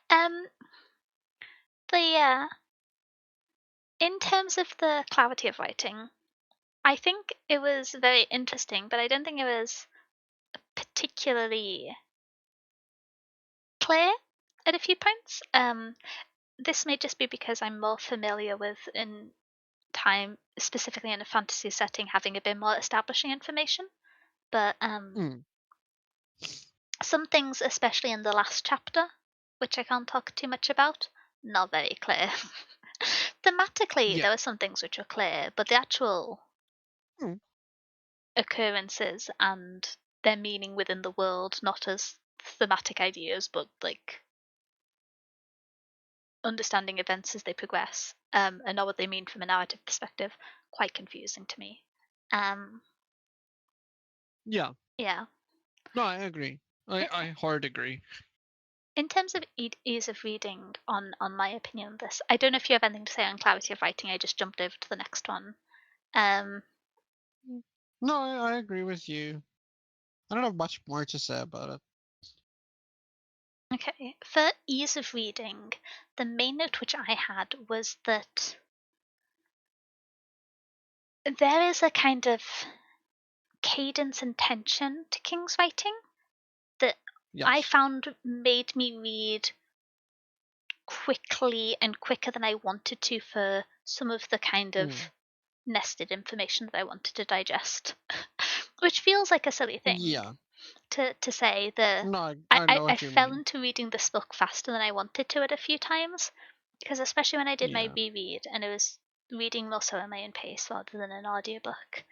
um, but yeah, in terms of the clarity of writing, I think it was very interesting, but I don't think it was particularly clear at a few points. This may just be because I'm more familiar with in time, specifically in a fantasy setting, having a bit more establishing information. But
Mm,
some things, especially in the last chapter, which I can't talk too much about, not very clear. Thematically,
yeah.
there were some things which were clear, but the actual
Mm,
occurrences and their meaning within the world, not as thematic ideas, but understanding events as they progress, and know what they mean from a narrative perspective, quite confusing to me. Um,
yeah.
yeah.
No, I agree. I hard agree.
In terms of ease of reading, on my opinion on this, I don't know if you have anything to say on clarity of writing. I just jumped over to the next one. Um,
No, I agree with you. I don't have much more to say about it.
okay, for ease of reading, the main note which I had was that there is a kind of cadence and tension to King's writing that I
Yes.
found made me read quickly and quicker than I wanted to for some of the kind of
Mm,
nested information that I wanted to digest, which feels like a silly thing.
yeah.
to say the
No,
I,
I
I,
know
I
what you
fell
mean.
into reading this book faster than I wanted to at a few times, because especially when I did my
Yeah.
reread and it was reading more so at my own pace rather than an audiobook,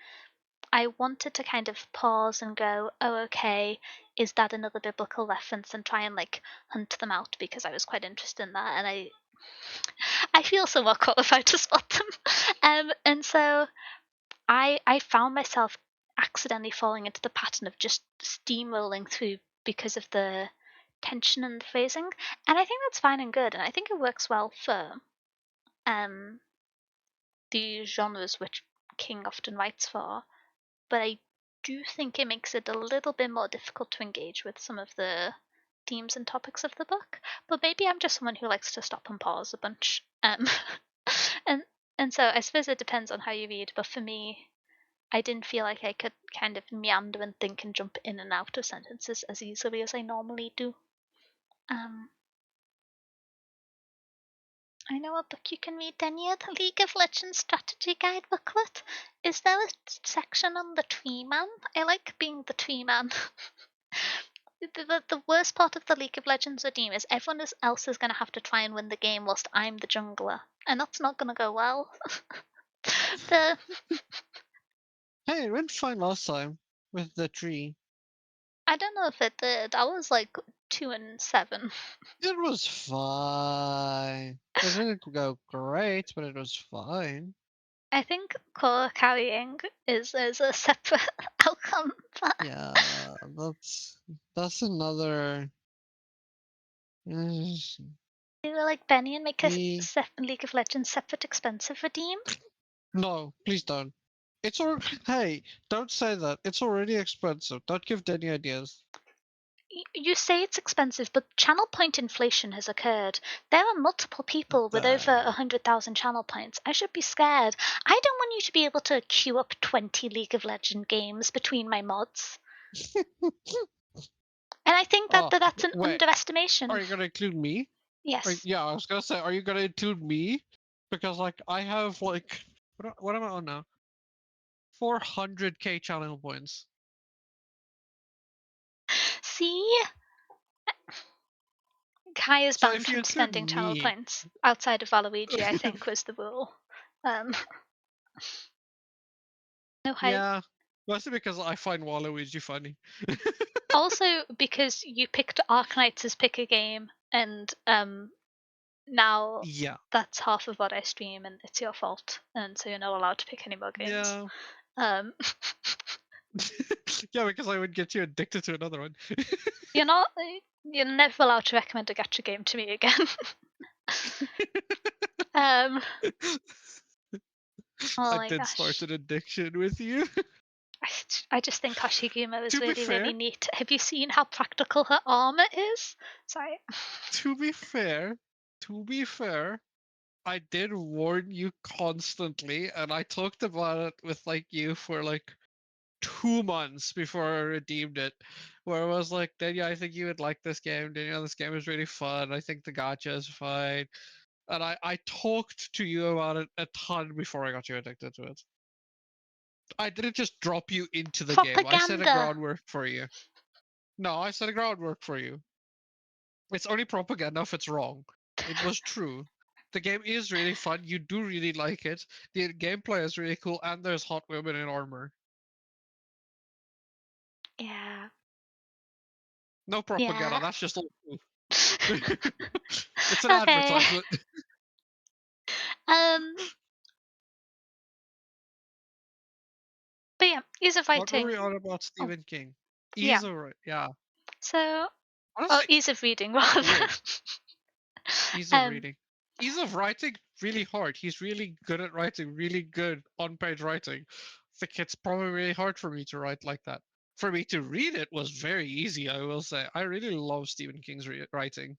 I wanted to kind of pause and go, oh, okay, is that another biblical reference, and try and like hunt them out, because I was quite interested in that, and I feel somewhat qualified to spot them. And so I found myself accidentally falling into the pattern of just steamrolling through because of the tension and the phrasing, and I think that's fine and good, and I think it works well for um the genres which King often writes for. But I do think it makes it a little bit more difficult to engage with some of the themes and topics of the book. But maybe I'm just someone who likes to stop and pause a bunch. And and so I suppose it depends on how you read. But for me, I didn't feel like I could kind of meander and think and jump in and out of sentences as easily as I normally do. Um, I know a book you can read, Dania, the League of Legends strategy guide booklet. Is there a section on the tree man? I like being the tree man. The worst part of the League of Legends redeem is everyone else is going to have to try and win the game whilst I'm the jungler, and that's not going to go well. the
Hey, it went fine last time with the tree.
I don't know if it did. I was like 2 and 7.
It was fine. It didn't go great, but it was fine.
I think core carrying is a separate outcome. But
Yeah, that's another.
they were like Benny and make a
The
League of Legends separate expensive redeem.
no, please don't. It's all. Hey, don't say that. It's already expensive. Don't give Danny ideas.
You say it's expensive, but channel point inflation has occurred. There are multiple people with over
Uh,
100,000 channel points. I should be scared. I don't want you to be able to queue up 20 League of Legends games between my mods. And I think that
oh,
that's an
wait. Are
underestimation.
you gonna include me?
Yes.
Yeah, I was gonna say, are you gonna include me? Because like I have like what am I on now? 400k channel points.
See? Kai is
So
banned
if you
from
include
spending channel
me,
points. Outside of Waluigi, I think, was the rule. Um, no hype.
yeah, mostly because I find Waluigi funny.
Also, because you picked Arknights as pick a game, and now
Yeah,
that's half of what I stream, and it's your fault, and so you're not allowed to pick any more games.
yeah,
Um,
yeah, because I would get you addicted to another one.
you're not. You're never allowed to recommend a gacha game to me again. um, oh
I
my
did start
gosh.
an addiction with you.
I just think Hoshigumo is
To be
really, really
fair,
neat. Have you seen how practical her armor is? Sorry.
to be fair, to be fair, I did warn you constantly, and I talked about it with like you for like 2 months before I redeemed it, where I was like, Daniel, I think you would like this game. Daniel, this game is really fun. I think the gacha is fine. And I talked to you about it a ton before I got you addicted to it. I didn't just drop you into the game. I set a
Propaganda.
groundwork for you. No, I set a groundwork for you. It's only propaganda if it's wrong. It was true. The game is really fun. You do really like it. The gameplay is really cool, and there's hot women in armor.
Yeah.
No propaganda.
Yeah.
That's just all true. It's an
Okay.
advertisement.
Um. But yeah, ease of
What were
writing.
we on about
Oh,
Stephen King?
yeah.
Ease of yeah.
So, or
Honestly,
ease of reading
that's
rather.
weird. Ease of
um.
reading. Ease of writing, really hard. He's really good at writing, really good on-page writing. I think it's probably really hard for me to write like that. For me to read it was very easy, I will say. I really love Stephen King's writing.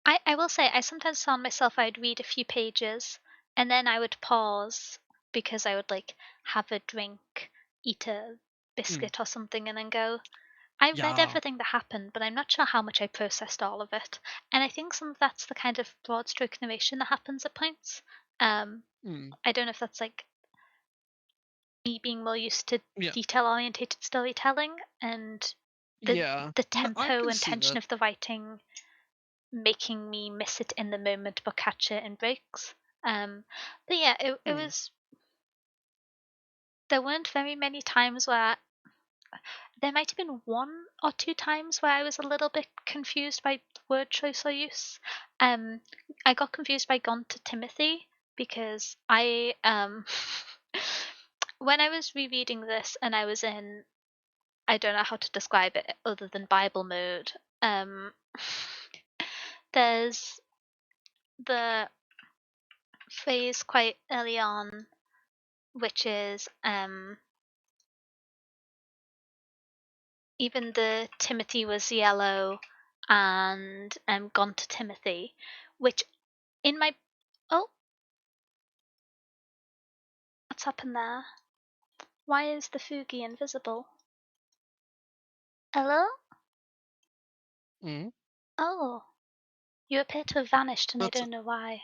I will say I sometimes found myself I'd read a few pages and then I would pause because I would like have a drink, eat a
Mm,
biscuit or something, and then go, I read
yeah.
everything that happened, but I'm not sure how much I processed all of it. And I think some of that's the kind of broad stroke narration that happens at points. Um,
Mm,
I don't know if that's like me being more used to
yeah.
detail orientated storytelling and
Yeah,
the
no, I
tempo
can
and
see
tension
that.
of the writing making me miss it in the moment but catch it in breaks. But yeah, it
Hmm.
was. There weren't very many times where there might have been one or two times where I was a little bit confused by word choice or use. Um, I got confused by "gone to Timothy" because when I was rereading this and I was in, I don't know how to describe it other than Bible mode. Um, there's the phrase quite early on, which is even the Timothy was yellow and gone to Timothy, which in my oh, what's happened there? Why is the Fugi invisible? Hello?
Mm.
Oh, you appear to have vanished and I
That's
don't know why.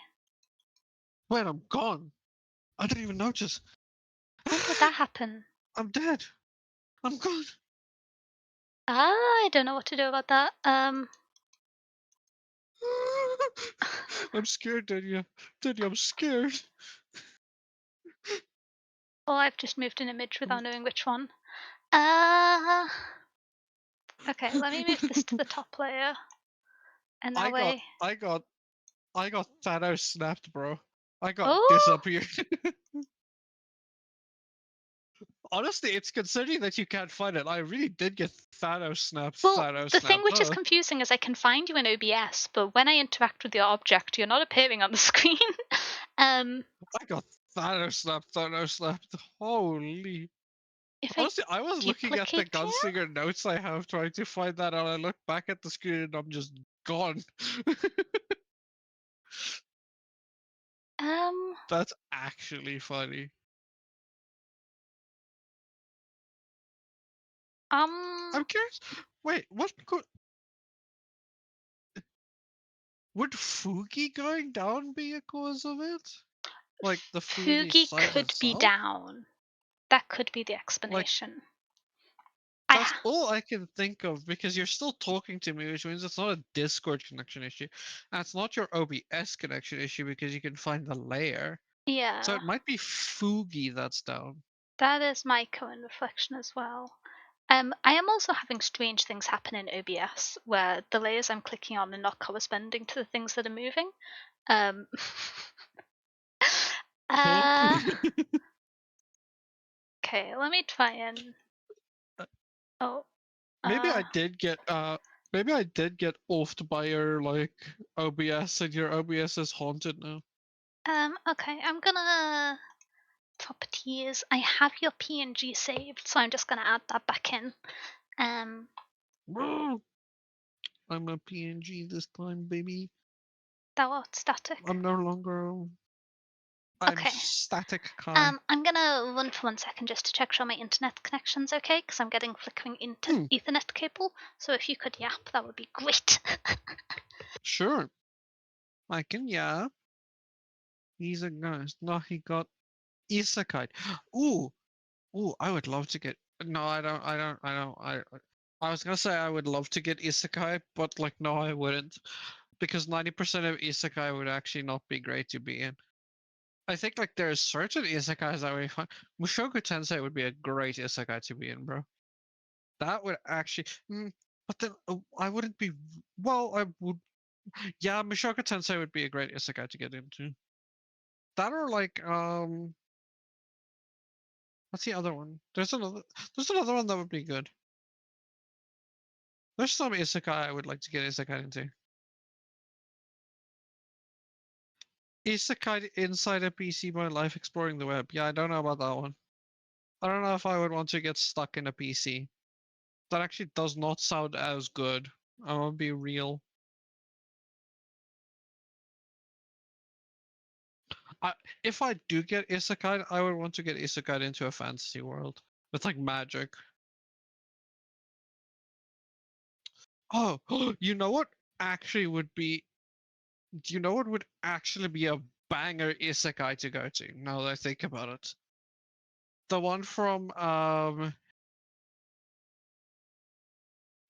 wait, I'm gone. I didn't even notice.
When did that happen?
I'm dead. I'm gone.
I don't know what to do about that.
I'm scared, Daniel. Daniel, I'm scared.
Oh, I've just moved an image without knowing which one. Uh, okay, let me move this to the top layer, and
I
that
got,
way.
I got, I got Thanos snapped, bro. I got
Oh,
disappeared. Honestly, it's concerning that you can't find it. I really did get Thanos snapped.
well,
Thanos
the thing
snapped.
which is confusing is I can find you in OBS, but when I interact with your object, you're not appearing on the screen. um,
I got Thanos snapped. Thanos snapped. Holy.
if I
Honestly, I was looking at the
duplicate you,
gunslinger notes I have trying to find that out. I look back at the screen and I'm just gone.
um,
That's actually funny.
um,
I'm curious. Wait, what could would Fugi going down be a cause of it? Like the Fugi
Fugi
side
could be
itself?
down. That could be the
Like
explanation.
that's
I
all I can think of because you're still talking to me, which means it's not a Discord connection issue. And it's not your OBS connection issue because you can find the layer. So
yeah,
it might be Fugi that's down.
that is my current reflection as well. I am also having strange things happen in OBS where the layers I'm clicking on are not corresponding to the things that are moving. Um,
Huh?
uh, okay, let me try and. Oh,
Maybe
uh,
I did get maybe I did get offed by your like OBS and your OBS is haunted now.
okay, I'm gonna properties. I have your PNG saved, so I'm just gonna add that back in. Um,
Bro, I'm a PNG this time, baby.
that was static.
I'm no longer I'm
Okay.
static Kai.
I'm gonna run for 1 second just to check sure my internet connection's okay, because I'm getting flickering
Hmm,
Ethernet cable. So if you could yap, that would be great.
sure. I can yeah. He's a ghost. No, he got isekai. Ooh, ooh, I would love to get no, I was gonna say I would love to get isekai, but like no I wouldn't. Because 90% of isekai would actually not be great to be in. I think like there's certain isekais that would be fun. Mushoku Tensei would be a great isekai to be in, bro. That would actually, but then I wouldn't be. Well, I would. Yeah, Mushoku Tensei would be a great isekai to get into. That or like what's the other one? There's another one that would be good. There's some isekai I would like to get isekai into. Isekai inside a PC by life exploring the web. Yeah, I don't know about that one. I don't know if I would want to get stuck in a PC. That actually does not sound as good. I'm gonna be real. I, if I do get isekai, I would want to get isekai into a fantasy world with like magic. Oh, you know what actually would be? Do you know what would actually be a banger isekai to go to? Now that I think about it, the one from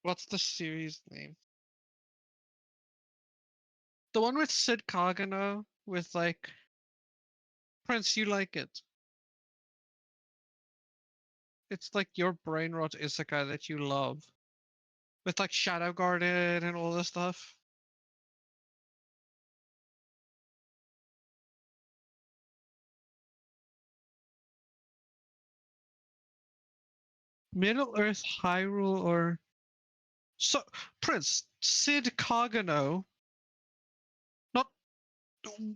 What's the series name? The one with Sid Kagano with like Prince, you like it. It's like your brain rot isekai that you love. With like Shadow Garden and all this stuff. Middle Earth, Hyrule, or so Prince, Sid Kagano. Not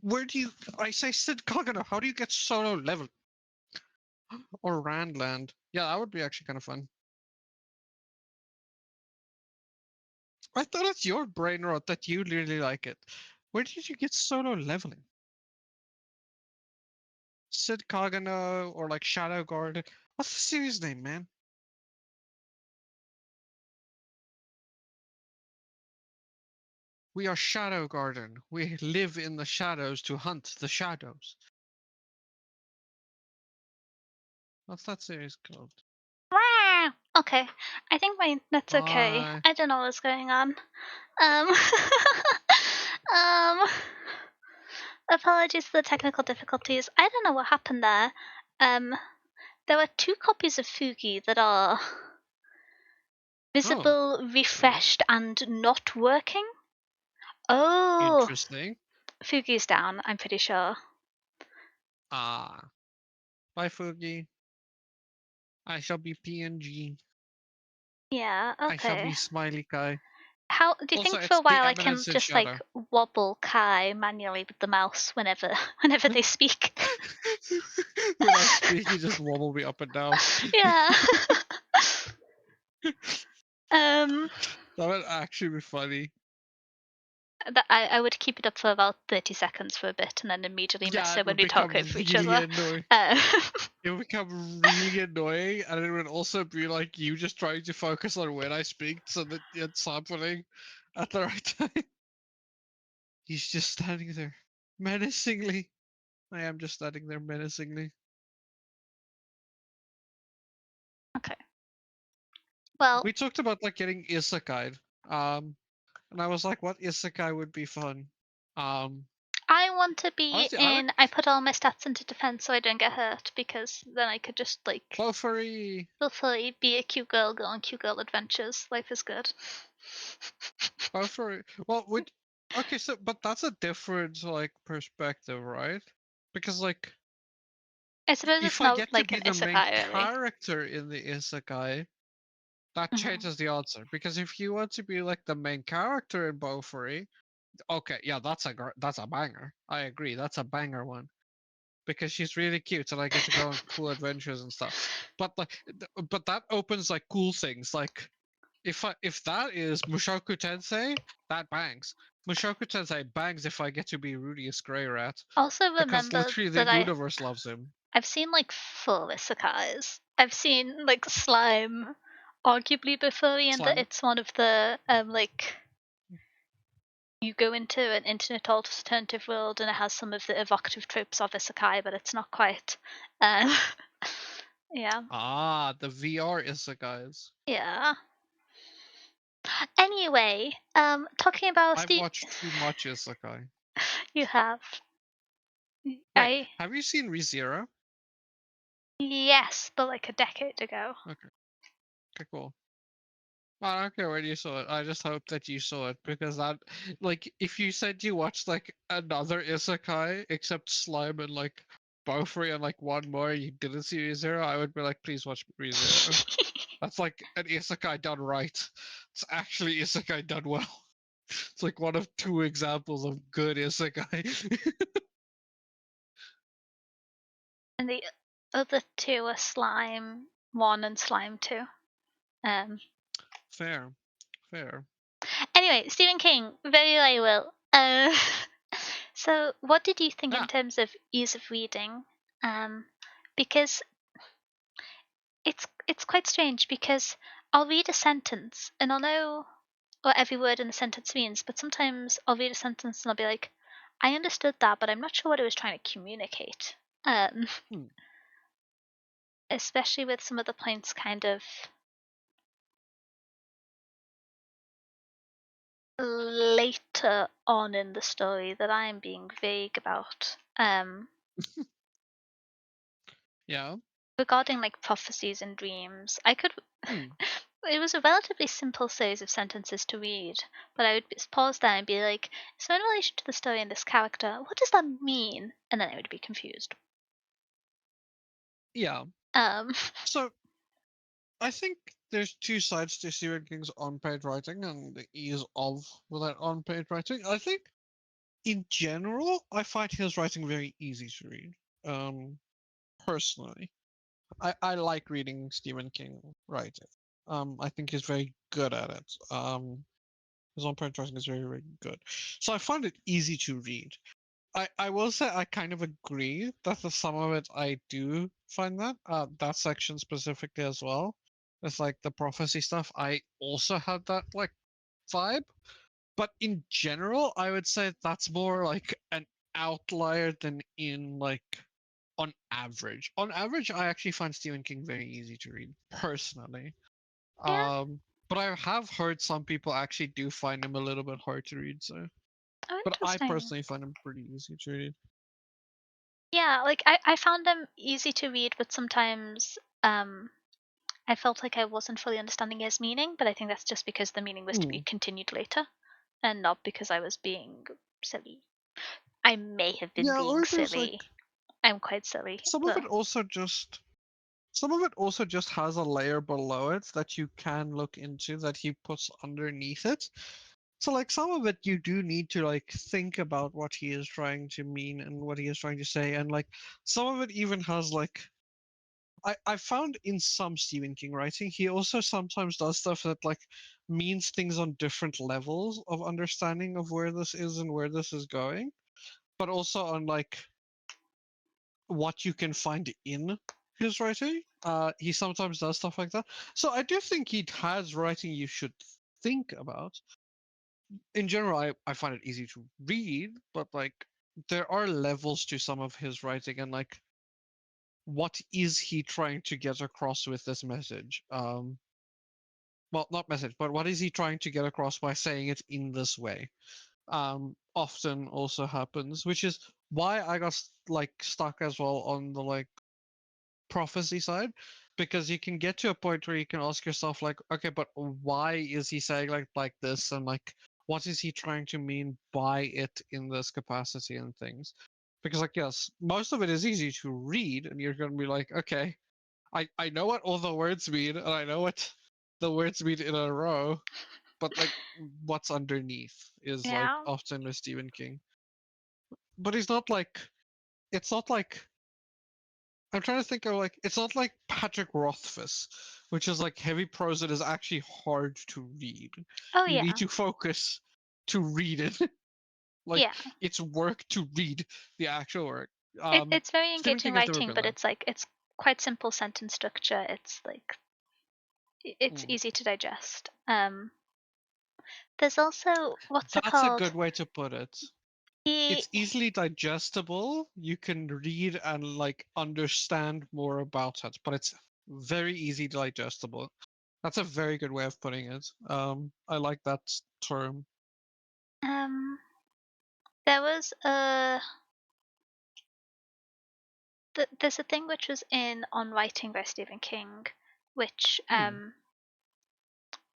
where do you I say Sid Kagano, how do you get solo level? Or Randland. Yeah, that would be actually kind of fun. I thought it's your brain rot that you really like it. Where did you get solo leveling? Sid Kagano or like Shadow Garden? What's the series name, man? We are Shadow Garden. We live in the shadows to hunt the shadows. What's that series called?
Okay, I think that's okay.
Bye.
I don't know what's going on. Um, um, apologies for the technical difficulties. I don't know what happened there. There were 2 copies of Fugi that are
Oh,
visible,
weird.
refreshed, and not working. Oh,
Interesting.
Fugi's down, I'm pretty sure.
Ah. Bye, Fugi. I shall be PNG.
Yeah,
I shall
okay.
be Smiley Kai.
How do you
Also,
think for a
it's the
while I can
eminence in
just
shadow.
like wobble Kai manually with the mouse whenever they speak?
When I speak, you just wobble me up and down.
Yeah. um
That would actually be funny.
I would keep it up for about 30 seconds for a bit and then immediately miss
Yeah,
it
it
when
would
we talk
become
over each
really
other.
annoying.
Uh,
It would become really annoying, and it would also be like you just trying to focus on when I speak so that it's happening at the right time. He's just standing there menacingly. I am just standing there menacingly.
okay. Well,
We talked about like getting isekai, and I was like, what isekai would be fun? Um,
I want to be
Honestly, I like
in. I put all my stats into defense so I don't get hurt because then I could just like
Bofuri.
hopefully be a cute girl, go on cute girl adventures. Life is good.
Bofuri. Well, would okay, so but that's a different like perspective, right? Because like
I suppose it's
if I
not
get to
like
be
an
the main
isekai really.
character in the isekai, that
Hmm.
changes the answer. Because if you want to be like the main character in Bofuri, okay, yeah, that's a banger. I agree, that's a banger one because she's really cute and I get to go on cool adventures and stuff. But like, but that opens like cool things. Like if that is Mushoku Tensei, that bangs. Mushoku Tensei bangs if I get to be Rudius Grey Rat
Also
because
remember
literally the
that
universe loves him.
I've seen like 4 isekais. I've seen like Slime, arguably before, and that
Slime.
it's one of the like you go into an internet alternative world and it has some of the evocative tropes of isekai, but it's not quite. Um, yeah,
Ah, the VR isekais.
yeah. Anyway, talking about
I've watched too much isekai.
you have
Wait,
I
have you seen ReZero?
yes, but like a decade ago.
Okay, okay, cool. I don't care when you saw it. I just hope that you saw it because that, like, if you said you watched like another isekai except Slime and like Bofuri and like one more, you didn't see ReZero, I would be like, please watch ReZero. That's like an isekai done right. It's actually isekai done well. It's like one of 2 examples of good isekai.
And the other 2 are Slime 1 and Slime 2. Um,
Fair, fair.
Anyway, Stephen King, very, very well. So, what did you think in
Yeah.
terms of ease of reading? Because it's quite strange because I'll read a sentence and I'll know what every word in the sentence means, but sometimes I'll read a sentence and I'll be like, I understood that, but I'm not sure what it was trying to communicate. Um,
Hmm.
Especially with some of the points kind of later on in the story that I'm being vague about.
Yeah.
Regarding like prophecies and dreams, I could.
Hmm.
It was a relatively simple series of sentences to read, but I would pause there and be like, so in relation to the story and this character, what does that mean? And then I would be confused.
Yeah.
Um,
So I think there's two sides to Stephen King's on-page writing and the ease of that on-page writing. I think in general, I find his writing very easy to read. Um, Personally, I like reading Stephen King writing. I think he's very good at it. His on-page writing is very, very good. So I find it easy to read. I will say I kind of agree that the some of it I do find that section specifically as well. It's like the prophecy stuff. I also had that like vibe, but in general, I would say that's more like an outlier than in like on average. On average, I actually find Stephen King very easy to read personally.
yeah,
Um, but I have heard some people actually do find him a little bit hard to read. So,
oh,
but I
interesting.
personally find him pretty easy to read.
Yeah, like I found them easy to read, but sometimes I felt like I wasn't fully understanding his meaning, but I think that's just because the meaning was to be
Hmm.
continued later, and not because I was being silly. I may have been
Yeah,
being
or there's like
silly. I'm quite silly,
some of
but
it also just some of it also just has a layer below it that you can look into that he puts underneath it. So like some of it you do need to like think about what he is trying to mean and what he is trying to say, and like some of it even has like I found in some Stephen King writing he also sometimes does stuff that like means things on different levels of understanding of where this is and where this is going, but also on like what you can find in his writing. He sometimes does stuff like that. So I do think he has writing you should think about. In general, I find it easy to read, but like there are levels to some of his writing and like what is he trying to get across with this message? Well, not message, but what is he trying to get across by saying it in this way? Often also happens, which is why I got like stuck as well on the like prophecy side, because you can get to a point where you can ask yourself like, okay, but why is he saying like this, and like what is he trying to mean by it in this capacity and things? Because like yes, most of it is easy to read and you're going to be like, okay, I know what all the words mean and I know what the words mean in a row, but like what's underneath is like
yeah.
often with Stephen King. But he's not like, it's not like, I'm trying to think of like, it's not like Patrick Rothfuss, which is like heavy prose that is actually hard to read.
Oh
You need
yeah,
to focus to read it. Like
yeah.
it's work to read the actual work.
It's very
Stephen
engaging
King has never
writing,
been
but
that.
it's quite simple sentence structure. It's like it's
Mm.
easy to digest. There's also what's it
That's a
called?
good way to put it.
He
It's easily digestible. You can read and like understand more about it, but it's very easy digestible. That's a very good way of putting it. I like that term.
um there was there's a thing which was in On Writing by Stephen King, which
Hmm.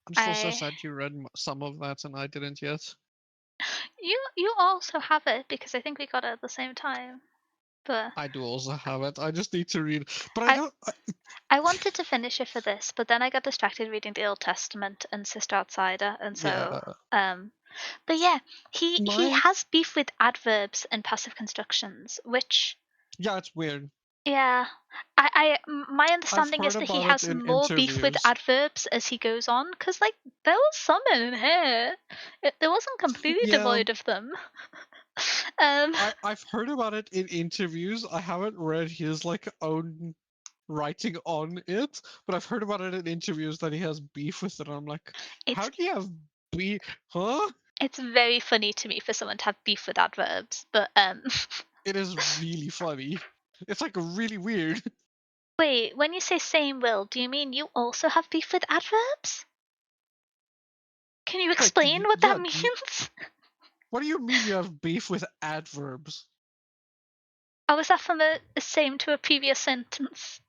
I'm still so
I
sad you read some of that and I didn't yet.
you also have it because I think we got it at the same time. But
I do also have it. I just need to read, but I
I
don't.
I wanted to finish it for this, but then I got distracted reading the Old Testament and Sister Outsider, and so
Yeah,
but yeah, he
my
has beef with adverbs and passive constructions, which
yeah, it's weird.
yeah, my
I've
understanding is
heard
that he
about it
has
in
more beef with
interviews.
adverbs as he goes on, because like there was some in here, it wasn't completely
Yeah,
devoid of them. um,
I've heard about it in interviews. I haven't read his like own writing on it, but I've heard about it in interviews that he has beef with it. I'm like,
it's
how do you have beef? Huh?
it's very funny to me for someone to have beef with adverbs, but
It is really funny. It's like really weird.
wait, when you say same will, do you mean you also have beef with adverbs? Can you
Wait,
explain what that
yeah,
means?
what do you mean you have beef with adverbs?
Oh, was that from a same to a previous sentence?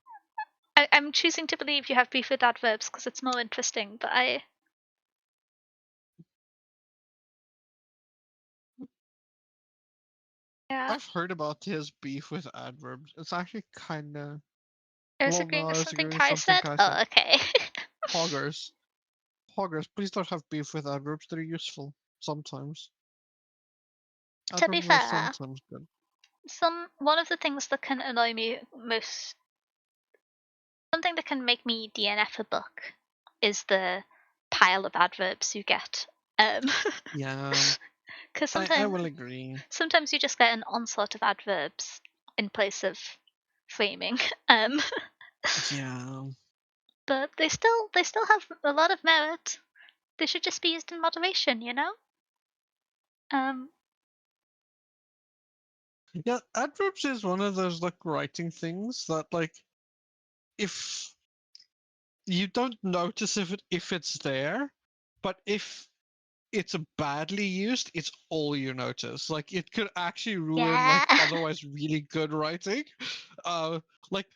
I'm choosing to believe you have beef with adverbs because it's more interesting, but yeah.
I've heard about his beef with adverbs. It's actually kind of.
I was
Well,
agreeing
no,
with
I was
something
agreeing with
Kai
something
said.
Kai said.
Oh, okay.
Hoggers. Hoggers, please don't have beef with adverbs. They're useful. Sometimes.
To be
Adverbs are
fair,
sometimes good.
one of the things that can annoy me most, something that can make me DNF a book, is the pile of adverbs you get. Um,
Yeah,
because
I will agree.
sometimes you just get an onslaught of adverbs in place of framing. Um,
Yeah.
but they still have a lot of merit. They should just be used in moderation, you know? Um,
Yeah, adverbs is one of those like writing things that like if you don't notice if it's there, but if it's badly used, it's all you notice. Like it could actually ruin
yeah.
like otherwise really good writing. Uh, like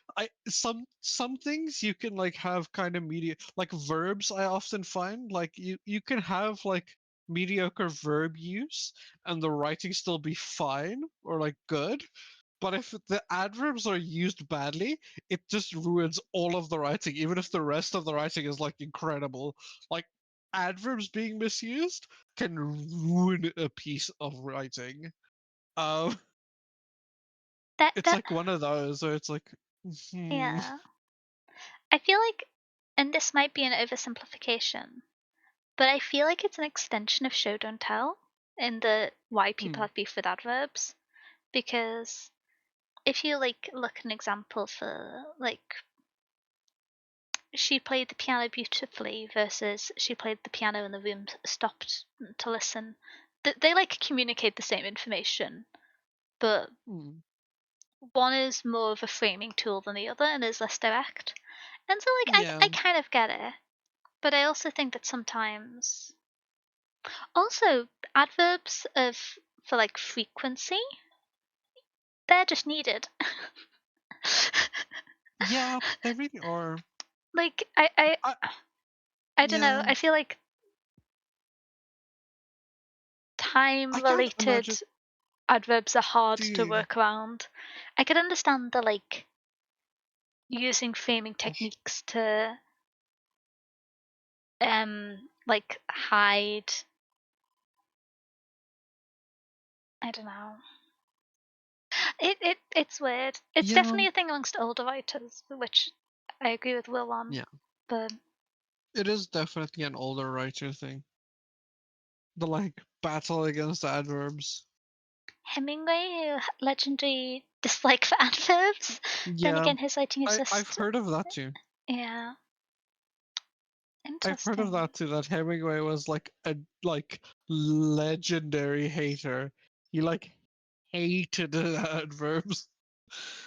some things you can like have kind of like verbs. I often find like you can have like mediocre verb use and the writing still be fine or like good. But if the adverbs are used badly, it just ruins all of the writing, even if the rest of the writing is like incredible. Like adverbs being misused can ruin a piece of writing. Um,
that
it's
that
like one of those where it's like,
yeah. I feel like, and this might be an oversimplification, but I feel like it's an extension of show don't tell in the why people
hmm,
have beef with adverbs. Because if you like look at an example for like she played the piano beautifully versus she played the piano and the room stopped to listen, they like communicate the same information, but
hmm,
one is more of a framing tool than the other and is less direct. And so like
yeah,
I kind of get it, but I also think that sometimes also adverbs of for like frequency, they're just needed.
yeah, they really are.
Like
I,
I don't know.
yeah,
I feel like time
I can't
related
imagine.
adverbs are hard to
Dude,
work around. I could understand the like using framing techniques to like hide, I don't know. It's weird. It's
yeah,
definitely a thing amongst older writers, which I agree with Will on.
yeah.
But
It is definitely an older writer thing. The like battle against adverbs.
Hemingway, legendary dislike for adverbs. Then
Yeah,
again, his writing is
I've
just
heard of that too.
yeah,
I've heard of
interesting.
that too. That Hemingway was like a like legendary hater. He like hated adverbs,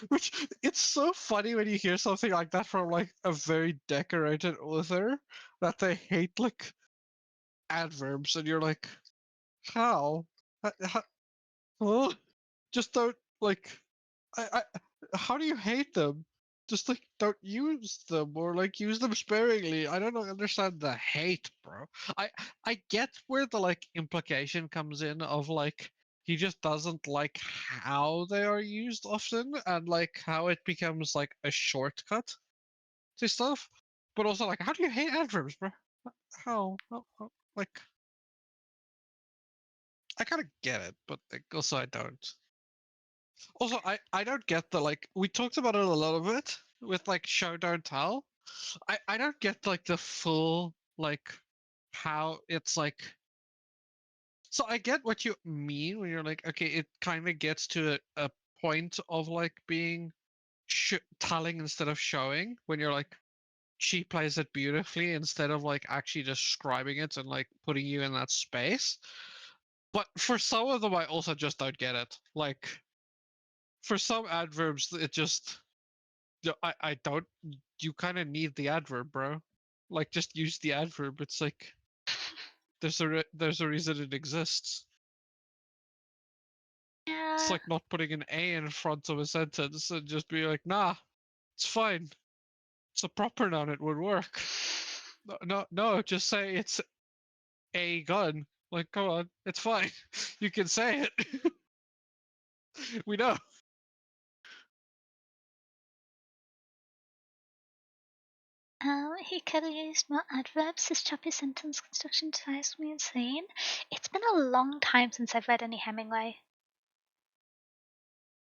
which it's so funny when you hear something like that from like a very decorated author that they hate like adverbs, and you're like, how? How? Huh? Just don't like. How do you hate them? Just like don't use them or like use them sparingly. I don't understand the hate, bro. I I get where the like implication comes in of like he just doesn't like how they are used often and like how it becomes like a shortcut to stuff. But also like how do you hate adverbs, bro? How? Like I kind of get it, but like, also I don't. Also, I don't get the like we talked about it a little bit with like show don't tell. I don't get like the full like how it's like. So I get what you mean when you're like, okay, it kind of gets to a point of like being telling instead of showing when you're like she plays it beautifully instead of like actually describing it and like putting you in that space. But for some of them, I also just don't get it. Like for some adverbs, it just I don't. You kind of need the adverb, bro. Like, just use the adverb. It's like there's a reason it exists. It's
Yeah.
like not putting an A in front of a sentence and just be like, nah, it's fine. It's a proper noun. It would work. No, no, no. Just say it's a gun. Like, come on, it's fine. You can say it. We know.
He could have used more adverbs. His choppy sentence construction drives me insane. It's been a long time since I've read any Hemingway.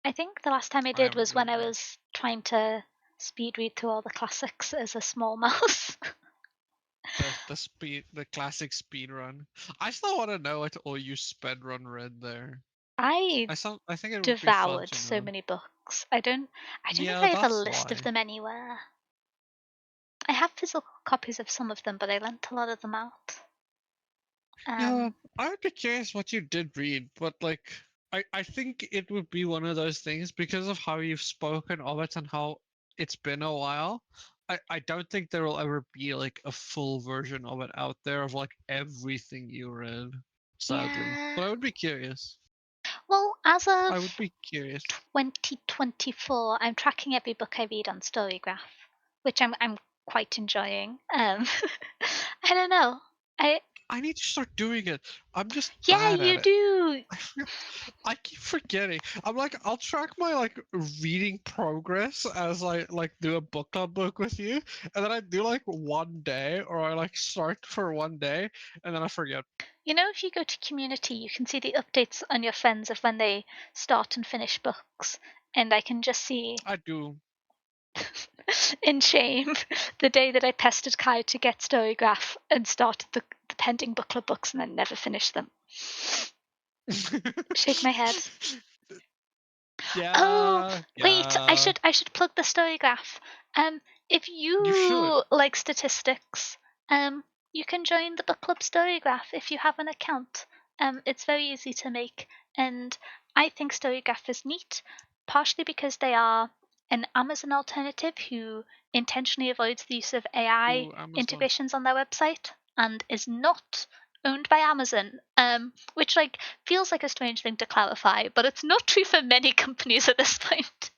I think the last time I
I
did
haven't
was when I
either.
was trying to speed read through all the classics as a small mouse.
The classic speed run. I still want to know what all you sped run read there.
I
I think it would be fun
devoured
to
so
know.
many books. I don't think
Yeah,
I have a
that's
list of
why.
them anywhere. I have physical copies of some of them, but I lent a lot of them out.
Yeah,
Um,
I would be curious what you did read, but like, I think it would be one of those things because of how you've spoken of it and how it's been a while. I don't think there will ever be like a full version of it out there of like everything you read, sadly.
yeah.
But I would be curious.
Well, as
I would
of
be curious.
2024, I'm tracking every book I read on Storygraph, which I'm quite enjoying. I don't know. I
I need to start doing it. I'm just
Yeah,
bad at
you
it.
do.
I forget- I keep forgetting. I'm like, I'll track my like reading progress as I like do a book club book with you, and then I do like one day, or I like start for one day, and then I forget.
You know, if you go to community, you can see the updates on your friends of when they start and finish books, and I can just see
I do.
in shame the day that I pestered Kai to get Storygraph and started the pending book club books and then never finished them. Shake my head. Oh,
Yeah,
wait, I
yeah.
should plug the Storygraph. Um, if
You should.
you like statistics, you can join the book club Storygraph if you have an account. It's very easy to make, and I think Storygraph is neat, partially because they are an Amazon alternative who intentionally avoids the use of AI
Ooh, Amazon.
integrations on their website and is not owned by Amazon, which like feels like a strange thing to clarify, but it's not true for many companies at this point.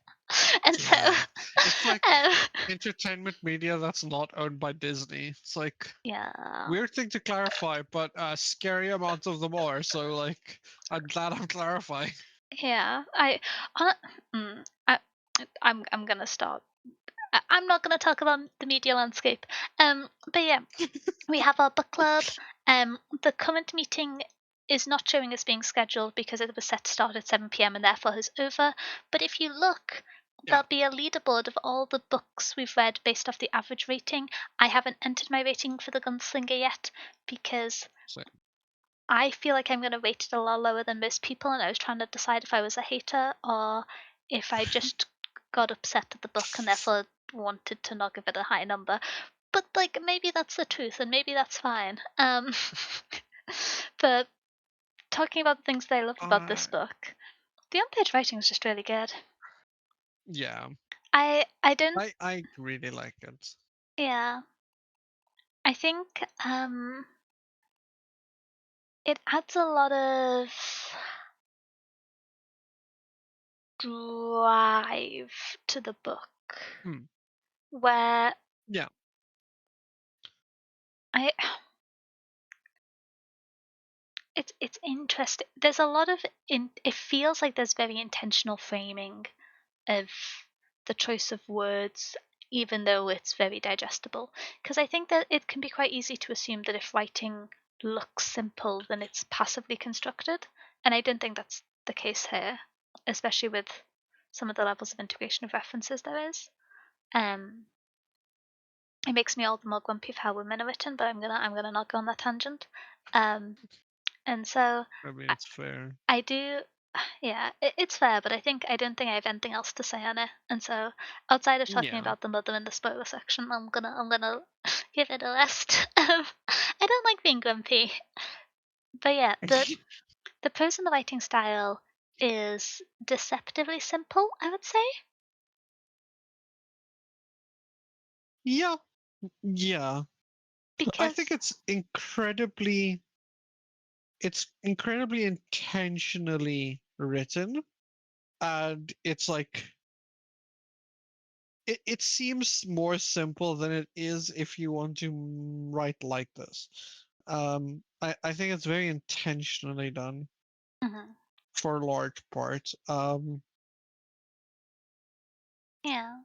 And so,
Yeah, it's like
um,
entertainment media that's not owned by Disney. It's like
yeah,
weird thing to clarify, but scary amounts of them are. So like, I'm glad I'm clarifying.
yeah, uh, mm, I, I'm gonna stop. I'm not gonna talk about the media landscape. But yeah, we have our book club. The current meeting is not showing as being scheduled because it was set to start at 7 p.m. and therefore is over. But if you look,
Yeah.
there'll be a leaderboard of all the books we've read based off the average rating. I haven't entered my rating for the Gunslinger yet because
So,
I feel like I'm going to rate it a lot lower than most people, and I was trying to decide if I was a hater or if I just got upset at the book and therefore wanted to not give it a high number. But like maybe that's the truth, and maybe that's fine. But talking about the things that I love about
uh,
this book, the on-page writing is just really good.
yeah,
I don't.
I really like it.
Yeah, I think it adds a lot of drive to the book
Hmm.
where
Yeah.
I it's interesting. There's a lot of it feels like there's very intentional framing of the choice of words, even though it's very digestible. Because I think that it can be quite easy to assume that if writing looks simple, then it's passively constructed, and I don't think that's the case here, especially with some of the levels of integration of references there is. Um, it makes me all the more grumpy of how women are written, but I'm gonna not go on that tangent. Um, and so
I mean,
I,
it's fair.
I do, yeah, it's fair, but I don't think I have anything else to say on it. And so, outside of talking
Yeah.
about the mother in the spoiler section, I'm gonna give it a rest. I don't like being grumpy, but yeah, the prose and the writing style is deceptively simple. I would say
Yeah. Yeah. I think
because
it's incredibly. it's incredibly intentionally written, and it's like it seems more simple than it is if you want to write like this. I think it's very intentionally done
Hmm.
for large part.
Yeah.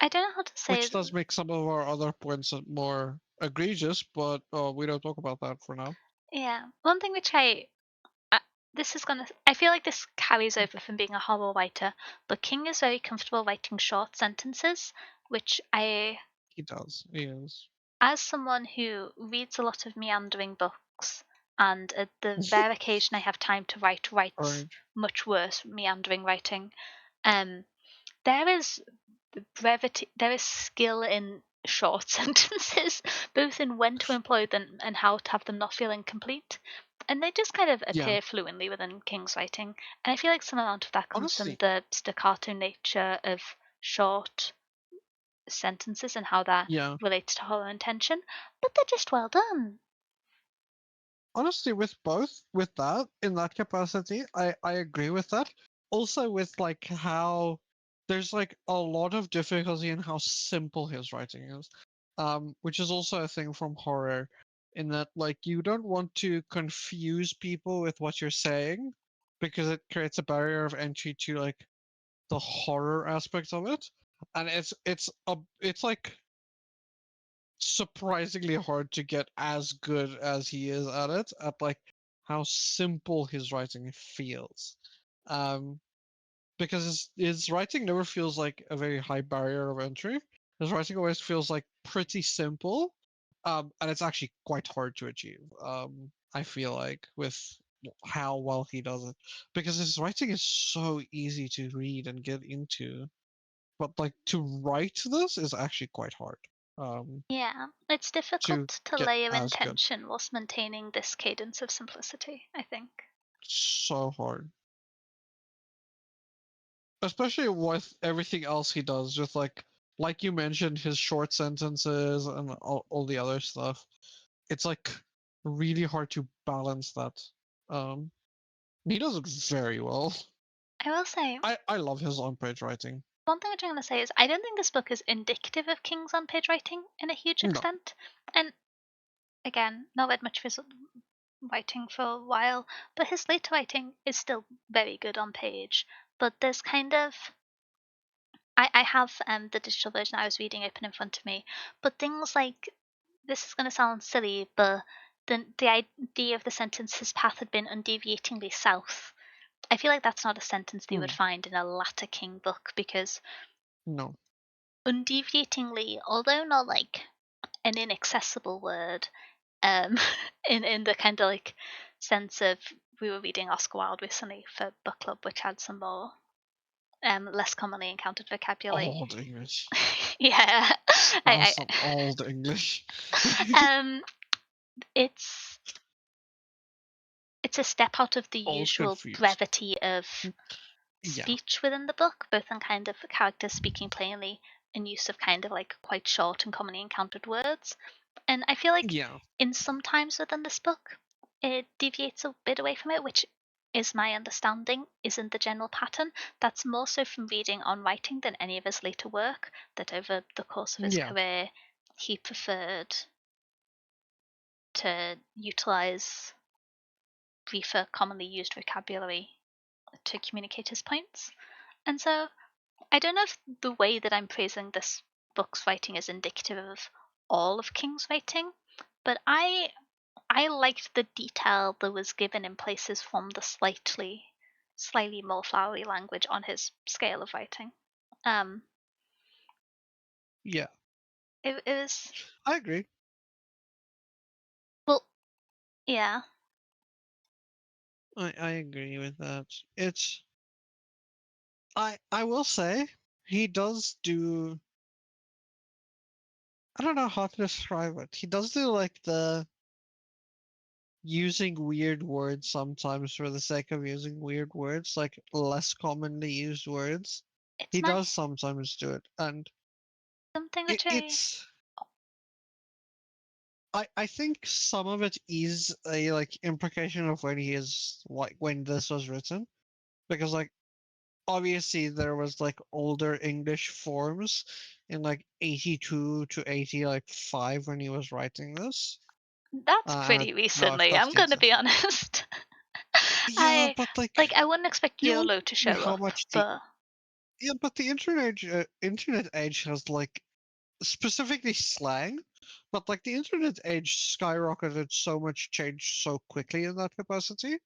I don't know how to say.
Which does make some of our other points more egregious, but we don't talk about that for now.
Yeah. One thing which uh, this is gonna. I feel like this carries over from being a horror writer, but King is very comfortable writing short sentences, which
He does. He is.
as someone who reads a lot of meandering books, and at the rare occasion I have time to writes
Right.
much worse meandering writing. Um, there is brevity, there is skill in short sentences, both in when to employ them and how to have them not feel incomplete. And they just kind of
Yeah.
appear fluently within King's writing. And I feel like some amount of that comes from
Honestly,
the staccato nature of short sentences and how that
yeah.
relates to horror and tension. But they're just well done.
Honestly, with both, with that in that capacity, I agree with that. Also, with like how there's like a lot of difficulty in how simple his writing is, which is also a thing from horror, in that like you don't want to confuse people with what you're saying, because it creates a barrier of entry to like the horror aspect of it, and it's like surprisingly hard to get as good as he is at it, at like how simple his writing feels. Um, because his writing never feels like a very high barrier of entry. His writing always feels like pretty simple, and it's actually quite hard to achieve. I feel like with how well he does it, because his writing is so easy to read and get into, but like to write this is actually quite hard.
Yeah, it's
To
difficult to
get
layer in
as good.
tension whilst maintaining this cadence of simplicity, I think.
So hard. Especially with everything else he does, just like you mentioned, his short sentences and all the other stuff. It's like really hard to balance that. Um he does it very well.
I will say,
I love his on page writing.
one thing which I'm going to say is I don't think this book is indicative of King's on page writing in a huge
No.
extent. And again, not read much of his writing for a while, but his later writing is still very good on page. But there's kind of. I have the digital version I was reading open in front of me, but things like this is going to sound silly, but the idea of the sentence his path had been undeviatingly south. I feel like that's not a sentence that you would
Mm,
find in a latter King book because
no.
undeviatingly, although not like an inaccessible word, um, in the kind of like sense of we were reading Oscar Wilde recently for book club, which had some more less commonly encountered vocabulary.
Old English.
Yeah,
That was
I,
some old English.
I it's it's a step out of the
Old
usual
confused.
brevity of
Yeah.
speech within the book, both in kind of characters speaking plainly and use of kind of like quite short and commonly encountered words. And I feel like
Yeah.
in some times within this book, it deviates a bit away from it, which is my understanding isn't the general pattern. That's more so from reading on writing than any of his later work, that over the course of his
Yeah.
career, he preferred to utilize briefer, commonly used vocabulary to communicate his points. And so I don't know if the way that I'm praising this book's writing is indicative of all of King's writing, but I liked the detail that was given in places from the slightly more flowery language on his scale of writing. Um,
Yeah.
it was
I agree.
well, yeah.
I agree with that. It's I will say he does do, I don't know how to describe it. He does do like the using weird words sometimes for the sake of using weird words, like less commonly used words.
It's
He
my
does sometimes do it, and
something which I
it's I think some of it is a like implication of when he is like when this was written, because like obviously there was like older English forms in like 82 to 80 like 5 when he was writing this.
That's
I
pretty
don't know if
recently,
that's
I'm
the
gonna
exact.
be honest.
Yeah,
I
but
like
like
I wouldn't expect
you don't
YOLO to
see
show
how
up,
much the
but
yeah, but the internet age has like specifically slang, but like the internet age skyrocketed so much change so quickly in that capacity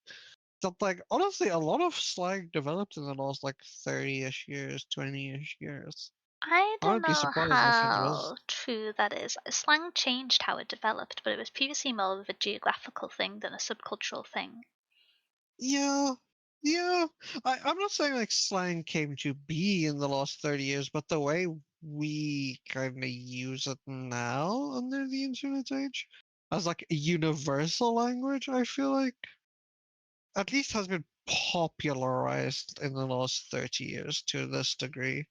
that like honestly a lot of slang developed in the last like 30-ish years, 20-ish years.
I
I
don't
would be
know
surprised if it was.
how true that is. Slang changed how it developed, but it was previously more of a geographical thing than a subcultural thing.
Yeah, yeah. I'm not saying like slang came to be in the last 30 years, but the way we kind of use it now under the internet age as like a universal language, I feel like at least has been popularized in the last 30 years to this degree.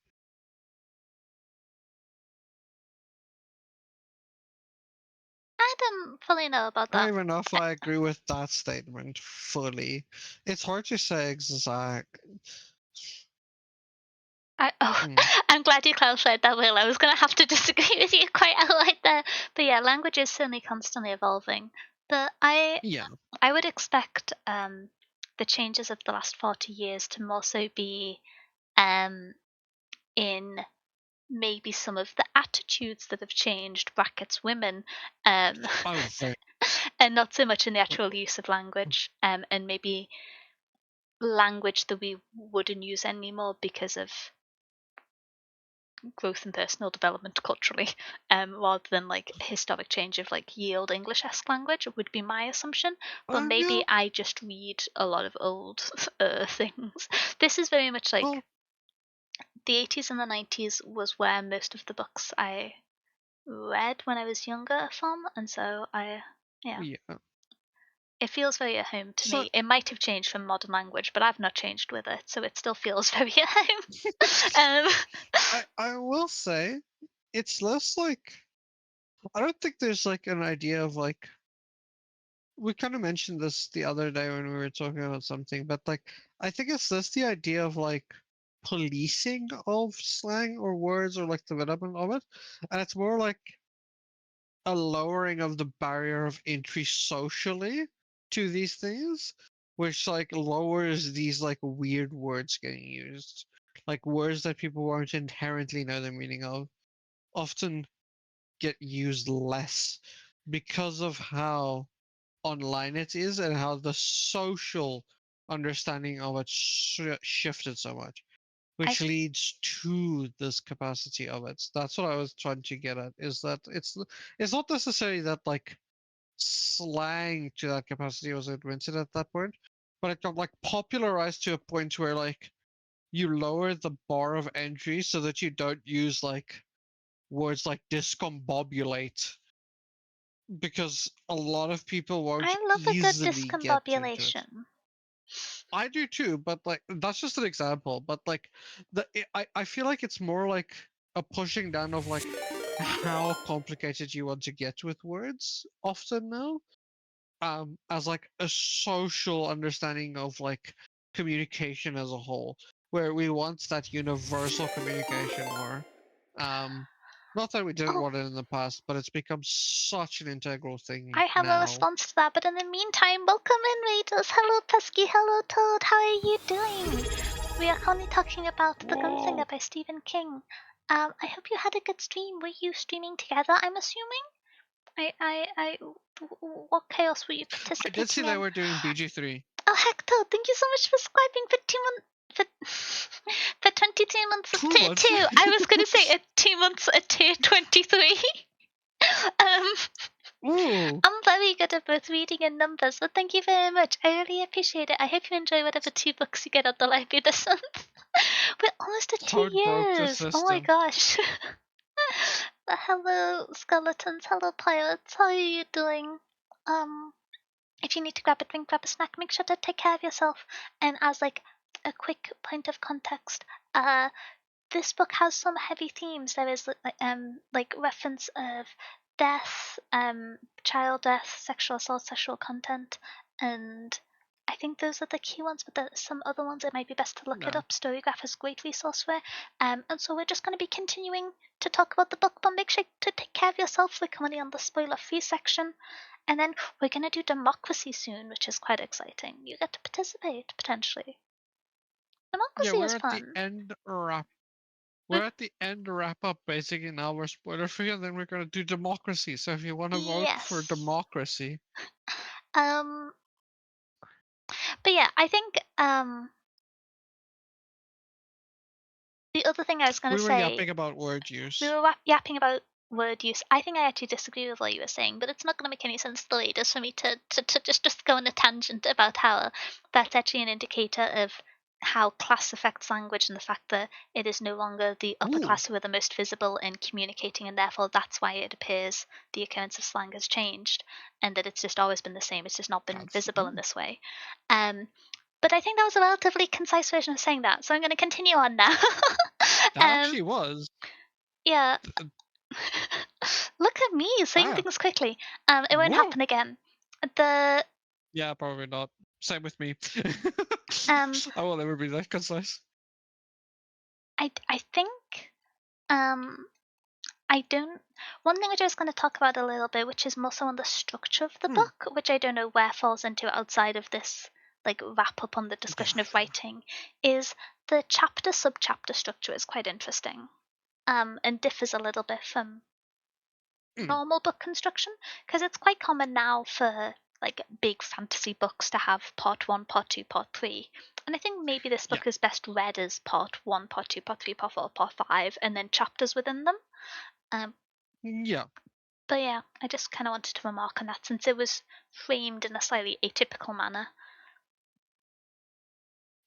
I don't fully know about
I
that.
don't even know if I agree with that statement fully. It's hard to say exact. Mm,
I'm glad you clarified that, Will. I was going to have to disagree with you quite outright there. But yeah, language is certainly constantly evolving. But
yeah.
I would expect the changes of the last 40 years to more so be in maybe some of the attitudes that have changed, brackets women, um,
Oh, very.
and not so much in the actual use of language, and maybe language that we wouldn't use anymore because of growth and personal development culturally, rather than like historic change of like ye olde English-esque language would be my assumption. But
Yeah.
maybe I just read a lot of old things. This is very much like
Well,
the 80s and the 90s was where most of the books I read when I was younger are from, and so yeah,
yeah.
it feels very at home to
So
me. It might have changed from modern language, but I've not changed with it, so it still feels very at home. um,
I will say it's less like I don't think there's like an idea of like we kind of mentioned this the other day when we were talking about something, but like I think it's less the idea of like policing of slang or words or like development of it, and it's more like a lowering of the barrier of entry socially to these things, which like lowers these like weird words getting used, like words that people won't inherently know the meaning of, often get used less because of how online it is and how the social understanding of it shifted so much,
I
which leads to this capacity of it. That's what I was trying to get at. Is that it's not necessarily that like slang to that capacity was invented at that point, but it got like popularized to a point where like you lower the bar of entry so that you don't use like words like discombobulate because a lot of people won't
I love a good
easily get into it.
discombobulation.
I do too, but like that's just an example. But like I feel like it's more like a pushing down of like how complicated you want to get with words often now. As like a social understanding of like communication as a whole, where we want that universal communication more. Um, not that we didn't
Oh,
want it in the past, but it's become such an integral thing
I have a
now.
response to that, but in the meantime, welcome in, Raiders. Hello, Pesky. Hello, Toad. How are you doing? We are currently talking about The
Whoa!
Gunslinger by Stephen King. I hope you had a good stream. Were you streaming together, I'm assuming? What chaos were you
I did see
participating
they
in?
were doing BG3.
Oh, Hector, thank you so much for subscribing for 22 months of
2
tier
months.
2. I was going to say 2 months at tier 23. um,
Ooh,
I'm very good at both reading and numbers, but thank you very much. I really appreciate it. I hope you enjoy whatever 2 books you get at the library this month. We're almost at two
Toad broke the
years. Oh my
system.
gosh. Hello, skeletons. Hello, pirates. How are you doing? Um, if you need to grab a drink, grab a snack, make sure to take care of yourself. And as like a quick point of context, this book has some heavy themes. There is like reference of death, child death, sexual assault, sexual content, and I think those are the key ones, but there's some other ones it might be best to look it
Yeah.
up. Storygraph is a great resource for it. And so we're just going to be continuing to talk about the book, but make sure to take care of yourself. We're currently on the spoiler-free section. And then we're going to do democracy soon, which is quite exciting. You get to participate, potentially.
Yeah,
Democracy is fun.
we're at the end wrap up basically now. We're spoiler free, and then we're gonna do democracy. So if you want to vote for
Yes.
democracy,
Um, but yeah, I think the other thing I was going
we
to
were
say,
yapping about word
we
use.
were yapping about word use. I think I actually disagree with what you were saying, but it's not going to make any sense to the readers for me to just go on a tangent about how that's actually an indicator of how class affects language and the fact that it is no longer the upper
Ooh,
class who are the most visible in communicating, and therefore that's why it appears the occurrence of slang has changed, and that it's just always been the same. It's just not been
that's
visible in this way. Um, but I think that was a relatively concise version of saying that, so I'm going to continue on now.
that
um,
actually was.
yeah, look at me saying
Wow.
things quickly. It won't
Whoa.
happen again. The
Yeah, probably not. Same with me.
um,
I will never be that concise.
I think um, I don't. One thing which I was going to talk about a little bit, which is more so on the structure of the
Hmm.
book, which I don't know where falls into outside of this like wrap up on the discussion
Yeah.
of writing, is the chapter subchapter structure is quite interesting. And differs a little bit from
Hmm.
normal book construction, because it's quite common now for like big fantasy books to have part 1, part 2, part 3. And I think maybe this
Yeah.
book is best read as part 1, part 2, part 3, part 4, part 5, and then chapters within them. um,
Yeah.
but yeah, I just kind of wanted to remark on that since it was framed in a slightly atypical manner.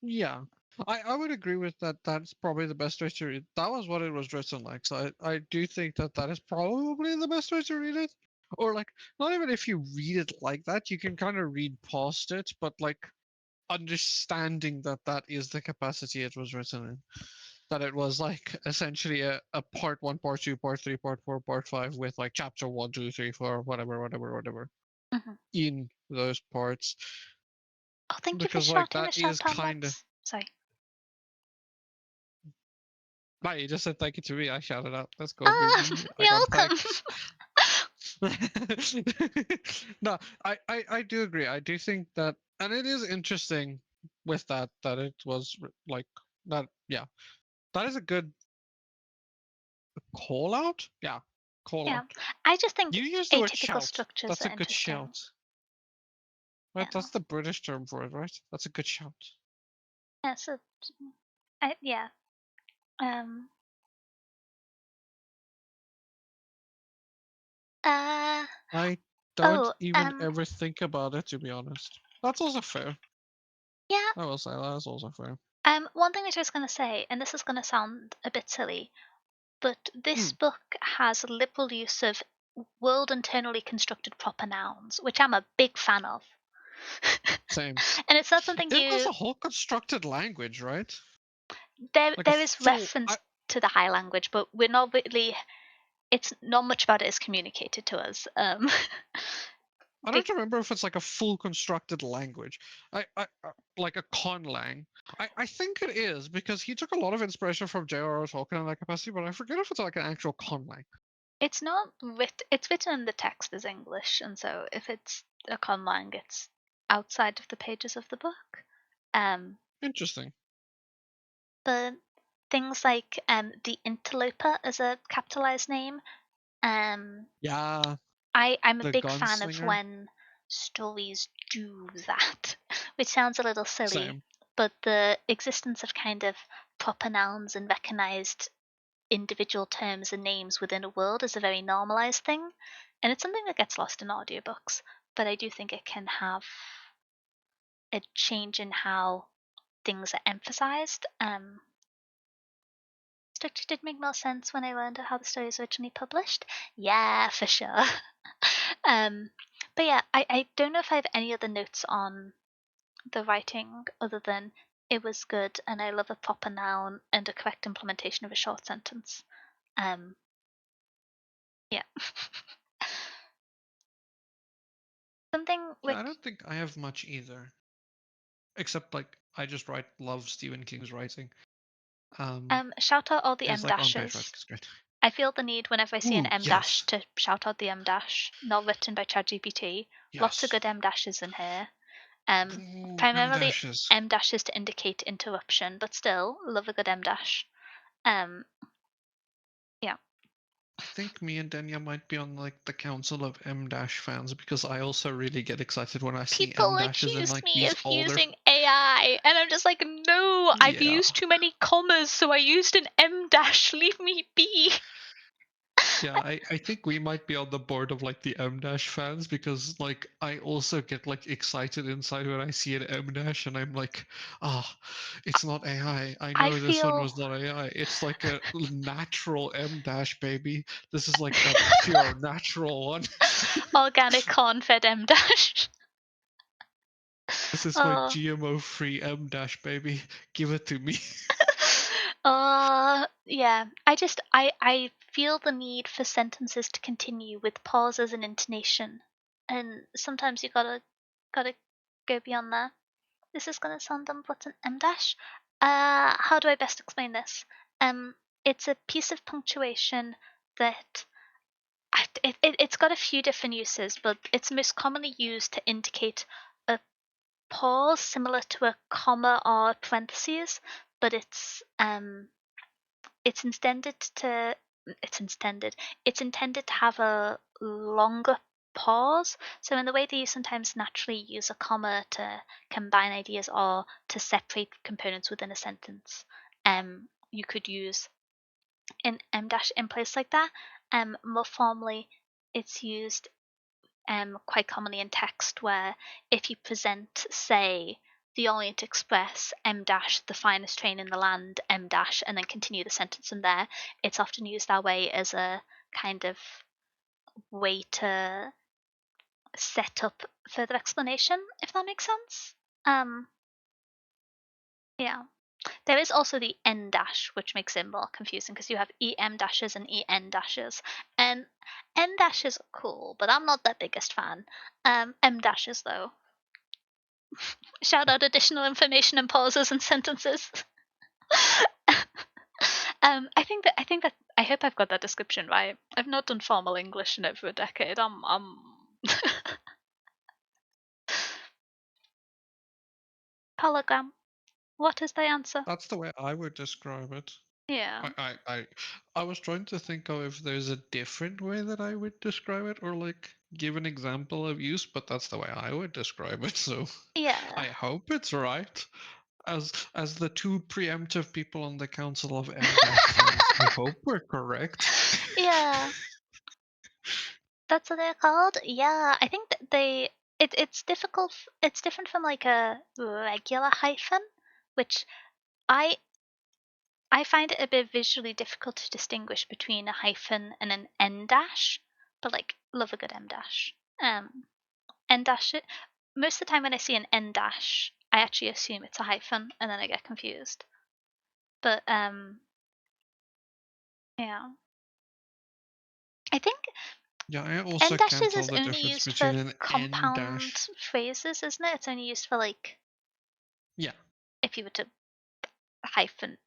Yeah. I would agree with that. That's probably the best way to read. That was what it was written like. So I do think that that is probably the best way to read it. Or like, not even if you read it like that, you can kind of read past it, but like understanding that that is the capacity it was written in. That it was like essentially a part one, part two, part three, part four, part five with like chapter one, two, three, four, whatever
Hmm.
in those parts.
Oh, thank you for
Because like
shouting
that
the
is
shout out
kind of.
mods. Sorry.
Right, you just said thank you to me. I shouted out. Let's go,
Ah,
baby. I
you're
got
welcome.
thanked. No, I do agree. I do think that, and it is interesting with that that it was like that. Yeah, that is a good call out. Yeah, call
Yeah,
out.
I just think
You use the word
atypical
shout.
structures
That's
are
a good
interesting.
shout. Right,
Yeah.
that's the British term for it, right? That's a good shout.
Yeah, so yeah. Um uh
I don't
oh,
even ever think about it, to be honest. That's also fair.
yeah.
I will say that is also fair.
One thing which I was going to say, and this is going to sound a bit silly, but this
Hmm,
book has liberal use of world internally constructed proper nouns, which I'm a big fan of.
same.
And it's not something
It was
you
a whole constructed language, right?
there
Like a
there is
full.
reference to the high language, but we're not really it's not much about it is communicated to us.
I
Big
don't remember if it's like a full constructed language. Like a conlang. I think it is because he took a lot of inspiration from J.R.R. Tolkien in that capacity, but I forget if it's like an actual conlang.
It's not it's written in the text as English, and so if it's a conlang, it's outside of the pages of the book. Um,
Interesting.
but things like the interloper as a capitalized name, um,
Yeah,
I'm a
the
big fan of
gunslinger.
when stories do that, which sounds a little silly,
Same.
but the existence of kind of proper nouns and recognized individual terms and names within a world is a very normalized thing, and it's something that gets lost in audiobooks, but I do think it can have a change in how things are emphasized. Structure did make more sense when I learned how the story was originally published. Yeah, for sure. um, but yeah, I don't know if I have any other notes on the writing other than it was good and I love a proper noun and a correct implementation of a short sentence. Um, yeah. thing with
I don't think I have much either, except like I just love Stephen King's writing.
shout out all the
His
M
like on page writing
dashes.
is great.
I feel the need whenever I see an
Ooh,
M dash
yes,
to shout out the M dash, not written by ChatGPT. Lots of
yes.
good M dashes in here.
Ooh, M
Primarily
dashes.
M dashes to indicate interruption, but still love a good M dash. Yeah.
I think me and Denya might be on like the council of M dash fans because I also really get excited when I see M
People
dashes in
accused
like
me
these
of
older.
using AI, and I'm just like, no, I've
Yeah,
used too many commas, so I used an M dash. Leave me be.
yeah. I think we might be on the board of like the M dash fans because like I also get like excited inside when I see an M dash and I'm like, ah, it's not AI. I
I
know this one
feel
was not AI. It's like a natural M dash baby. This is like a pure natural one.
organic corn-fed M dash.
This is my
Oh.
GMO free M dash baby. Give it to me.
Yeah. I feel the need for sentences to continue with pauses and intonation, and sometimes you gotta go beyond there. This is gonna sound dumb. What's an M dash? How do I best explain this? Um, it's a piece of punctuation that it's got a few different uses, but it's most commonly used to indicate a pause similar to a comma or parentheses, but it's intended to it's intended to have a longer pause. So in the way that you sometimes naturally use a comma to combine ideas or to separate components within a sentence, you could use an M dash in place like that. More formally, it's used quite commonly in text where if you present, say, the Orient Express, M dash, the finest train in the land, M dash, and then continue the sentence from there, it's often used that way as a kind of way to set up further explanation, if that makes sense. Um, yeah. There is also the N dash, which makes it more confusing because you have EM dashes and EN dashes. And N dashes are cool, but I'm not the biggest fan. M dashes, though. Shout out additional information and pauses and sentences. I hope I've got that description right. I've not done formal English in over a decade. I'm Hologram. What is the answer?
That's the way I would describe it.
Yeah.
I was trying to think of if there's a different way that I would describe it or like give an example of use, but that's the way I would describe it. So
Yeah.
I hope it's right. As the two preemptive people on the Council of M Dash fans, I hope we're correct.
Yeah. That's what they're called? Yeah. I think that it's difficult. It's different from like a regular hyphen, which I I find it a bit visually difficult to distinguish between a hyphen and an N dash, but like love a good M dash. N dash. Most of the time when I see an N dash, I actually assume it's a hyphen, and then I get confused. But yeah, I think
Yeah, I
N
also can't
dashes
tell
is
the
only
difference
used for
between an N
compound
dash.
phrases, isn't it? It's only used for like
Yeah,
if you were to hyphen,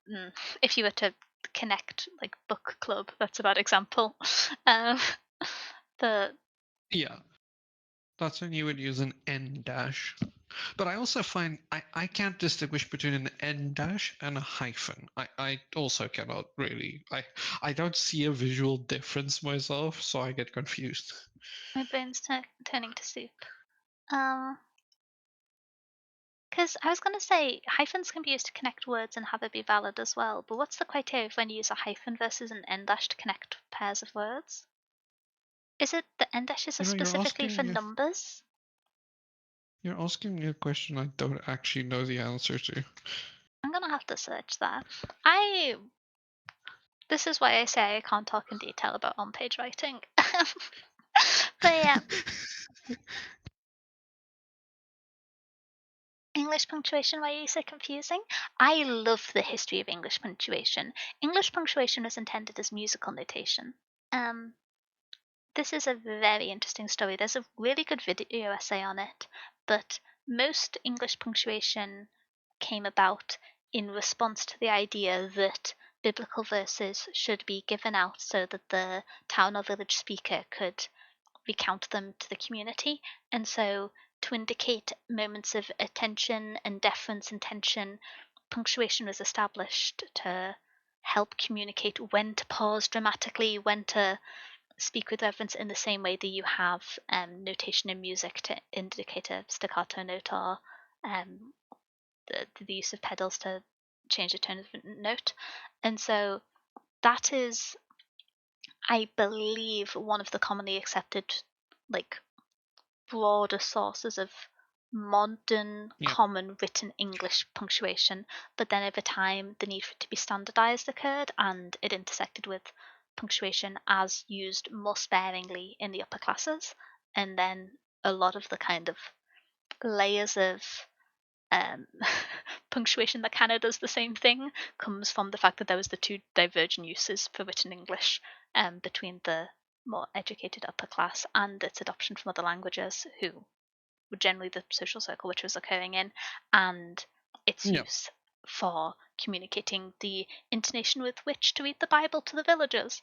if you were to connect like book club. That's a bad example. Um, the
yeah. That's when you would use an N dash. But I also find I can't distinguish between an N dash and a hyphen. I also cannot really. I don't see a visual difference myself, so I get confused.
my brain's turning to soup. Um, because I was going to say hyphens can be used to connect words and have it be valid as well, but what's the criteria for when you use a hyphen versus an en dash to connect pairs of words? Is it the en dashes are
You know,
specifically for numbers?
you're asking me a question I don't actually know the answer to.
I'm going to have to search that. I. This is why I say I can't talk in detail about on page writing. But yeah, English punctuation, why are you so confusing? I love the history of English punctuation. English punctuation was intended as musical notation. Um, This is a very interesting story. There's a really good video essay on it, but most English punctuation came about in response to the idea that biblical verses should be given out so that the town or village speaker could recount them to the community. And so, to indicate moments of attention and deference and tension, punctuation was established to help communicate when to pause dramatically, when to speak with reverence, in the same way that you have notation in music to indicate a staccato note, or the use of pedals to change the tone of a note. And so that is, I believe, one of the commonly accepted, like, broader sources of modern
Yep.
common written English punctuation. But then over time, the need for it to be standardized occurred, and it intersected with punctuation as used more sparingly in the upper classes. And then a lot of the kind of layers of um, punctuation that kind of does the same thing comes from the fact that there was the two divergent uses for written English between the more educated upper class and its adoption from other languages, who were generally the social circle which was occurring in, and its
Yep.
use for communicating the intonation with which to read the Bible to the villagers.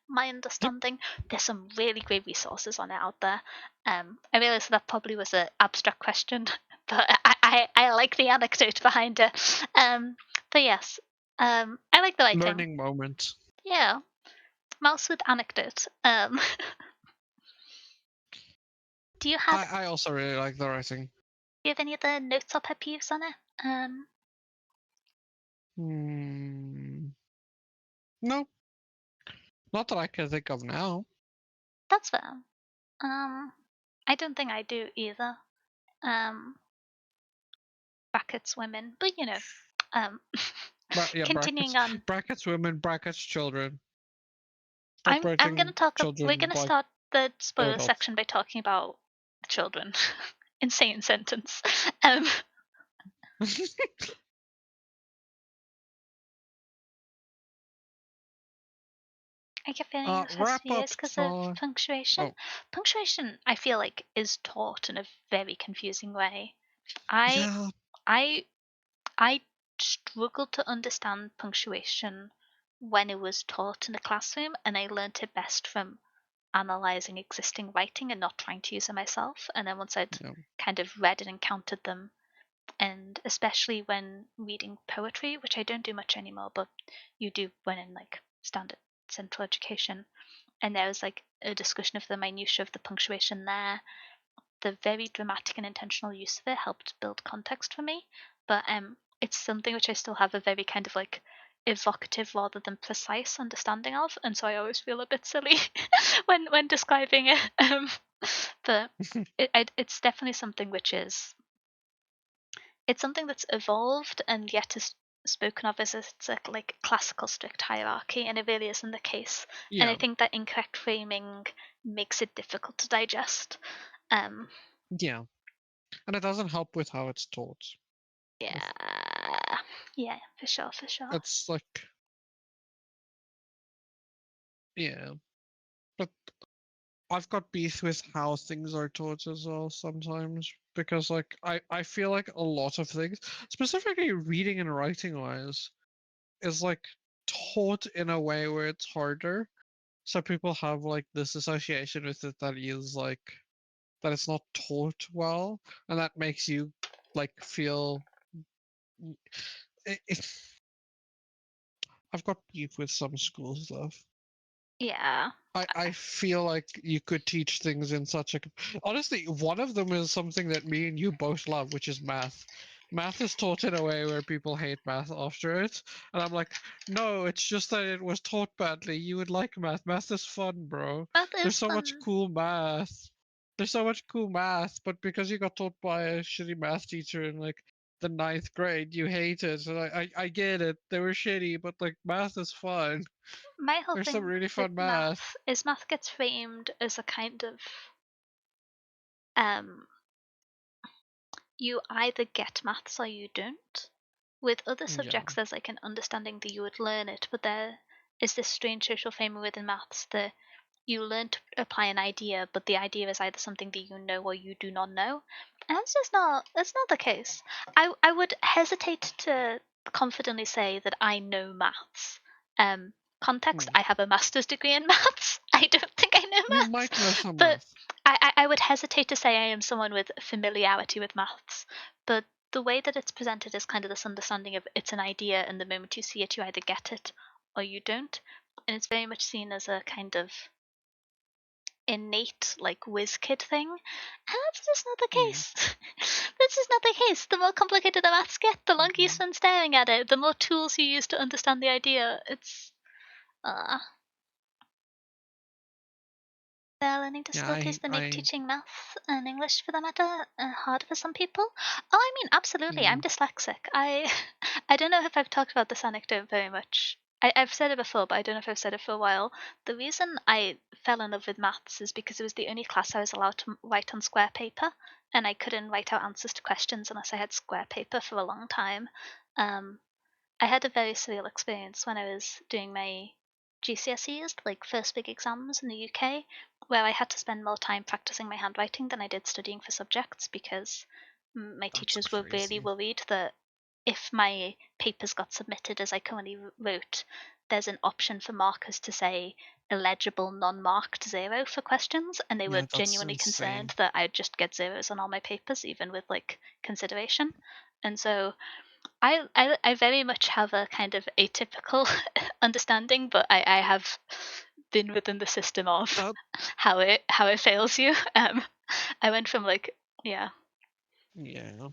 My
Yep.
understanding, there's some really great resources on it out there. I realize that probably was an abstract question, but I like the anecdote behind it. But yes, I like the writing.
Learning moment.
Yeah, mouse with anecdote. Do you have
I also really like the writing.
any other notes or pet peeves on it?
Hmm. No, not that I can think of now.
That's fair. I don't think I do either. Um, Brackets women, but um,
Yeah,
continuing
brackets,
on.
brackets, women, brackets, children.
I'm gonna
Separating
talk. We're
children
gonna
like
start the spoiler
adults.
section by talking about children. Insane sentence. Um, I get feeling this has to
Wrap
be
up
is because of
time.
punctuation.
Oh,
Punctuation, I feel like, is taught in a very confusing way. I
yeah,
I I struggled to understand punctuation when it was taught in the classroom, and I learnt it best from analyzing existing writing and not trying to use it myself. And then once I'd
yeah,
kind of read and encountered them, and especially when reading poetry, which I don't do much anymore, but you do when in like standard central education, and there was like a discussion of the minutiae of the punctuation there. The very dramatic and intentional use of it helped build context for me. But it's something which I still have a very kind of like evocative rather than precise understanding of, and so I always feel a bit silly when describing it. But it's definitely something which is, it's something that's evolved and yet is spoken of as it's a like classical strict hierarchy, and it really isn't the case. And I
yeah,
think that incorrect framing makes it difficult to digest. Um,
yeah. And it doesn't help with how it's taught.
yeah, yeah, for sure, for sure.
It's like, yeah, but I've got beef with how things are taught as well sometimes because, like, I feel like a lot of things, specifically reading and writing wise, is like taught in a way where it's harder. So people have like this association with it that is like that it's not taught well, and that makes you like feel. It, I've got beef with some school stuff.
Yeah,
I feel like you could teach things in such a. Honestly, one of them is something that me and you both love, which is math. Math is taught in a way where people hate math after it. And I'm like, no, it's just that it was taught badly. You would like math. Math is fun, bro.
math
There's
is
so much
fun.
cool math. There's so much cool math, but because you got taught by a shitty math teacher in like the ninth grade, you hate it. And I get it. They were shitty, but like math is fun.
My whole
There's some
thing
really
with
fun math.
math gets framed as a kind of um you either get maths or you don't. With other
Yeah.
subjects, there's like an understanding that you would learn it, but there is this strange social framing within maths that you learn to apply an idea, but the idea is either something that you know or you do not know. And that's not the case. I would hesitate to confidently say that I know maths. Context,
Hmm.
I have a master's degree in maths. I don't think I know
You
maths.
might know some
But
math.
I would hesitate to say I am someone with familiarity with maths. But the way that it's presented is kind of this understanding of it's an idea, and the moment you see it, you either get it or you don't. And it's very much seen as a kind of innate, like, whiz kid thing. And that's just not the
Hmm.
case. That's just not the case. The more complicated the maths get, the longer you
Mhm.
spend staring at it, the more tools you use to understand the idea. It's. Uh, There are learning
Yeah,
disabilities that make teaching math and English, for that matter, hard for some people. Oh, I mean, absolutely. I'm
mm,
dyslexic. I don't know if I've talked about this anecdote very much. I've said it before, but I don't know if I've said it for a while. The reason I fell in love with maths is because it was the only class I was allowed to write on square paper, and I couldn't write out answers to questions unless I had square paper for a long time. Um, I had a very surreal experience when I was doing my GCSEs, like first big exams in the UK, where I had to spend more time practicing my handwriting than I did studying for subjects because my
that's
teachers were really
crazy.
worried that if my papers got submitted as I currently wrote, there's an option for markers to say illegible non-marked 0 for questions, and they were
Yeah, that's
genuinely
insane.
concerned that I'd just get zeros on all my papers, even with like consideration. And so I very much have a kind of atypical understanding, but I have been within the system of
That
how it fails you. I went from like yeah
yeah.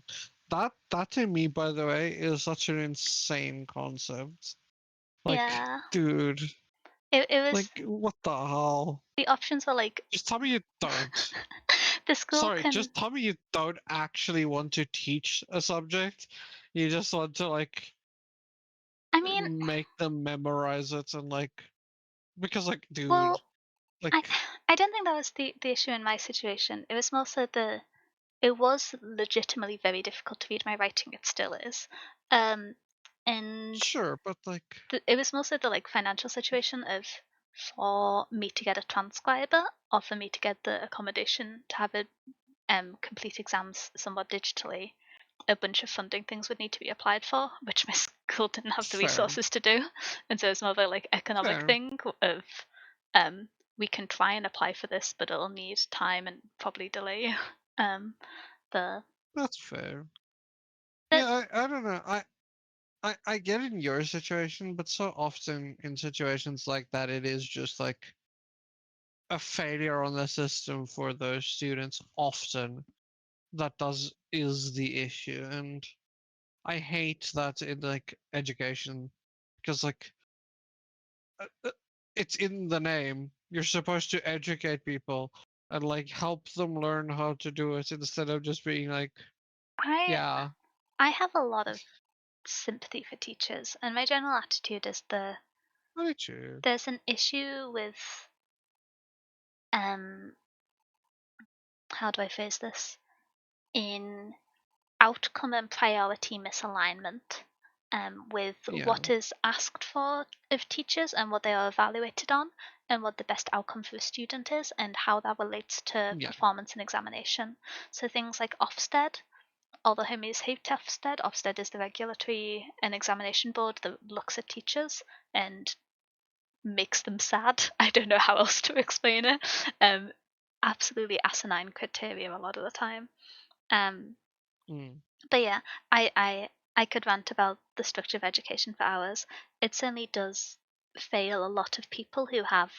That to me, by the way, is such an insane concept. Like,
yeah
dude,
it was
like what the hell?
the options were like
Just tell me you don't.
the school
Sorry,
can
just tell me you don't actually want to teach a subject. You just want to like
I mean
make them memorize it and like because like dude,
well I
like
I don't think that was the issue in my situation. It was more so it was legitimately very difficult to read my writing. It still is. And
sure, but like
it was mostly the like financial situation of for me to get a transcriber or for me to get the accommodation to have a complete exams somewhat digitally. A bunch of funding things would need to be applied for, which my school didn't have the
fair,
resources to do, and so it's more of a like economic
fair.
thing of um, we can try and apply for this, but it'll need time and probably delay. Um, the
That's fair.
but
Yeah, I don't know. I get in your situation, but so often in situations like that, it is just like a failure on the system for those students. Often that does is the issue, and I hate that in like education because like it's in the name. You're supposed to educate people and like help them learn how to do it instead of just being like,
I
yeah,
I have a lot of sympathy for teachers, and my general attitude is
very true.
there's an issue with um how do I phrase this in outcome and priority misalignment with
Yeah,
what is asked for of teachers and what they are evaluated on, and what the best outcome for a student is, and how that relates to
yeah,
performance and examination. So things like Ofsted, although Hermes hate Ofsted, Ofsted is the regulatory and examination board that looks at teachers and makes them sad. I don't know how else to explain it. Um, Absolutely asinine criteria a lot of the time. Um,
mm,
but yeah, I could rant about the structure of education for hours. It certainly does fail a lot of people who have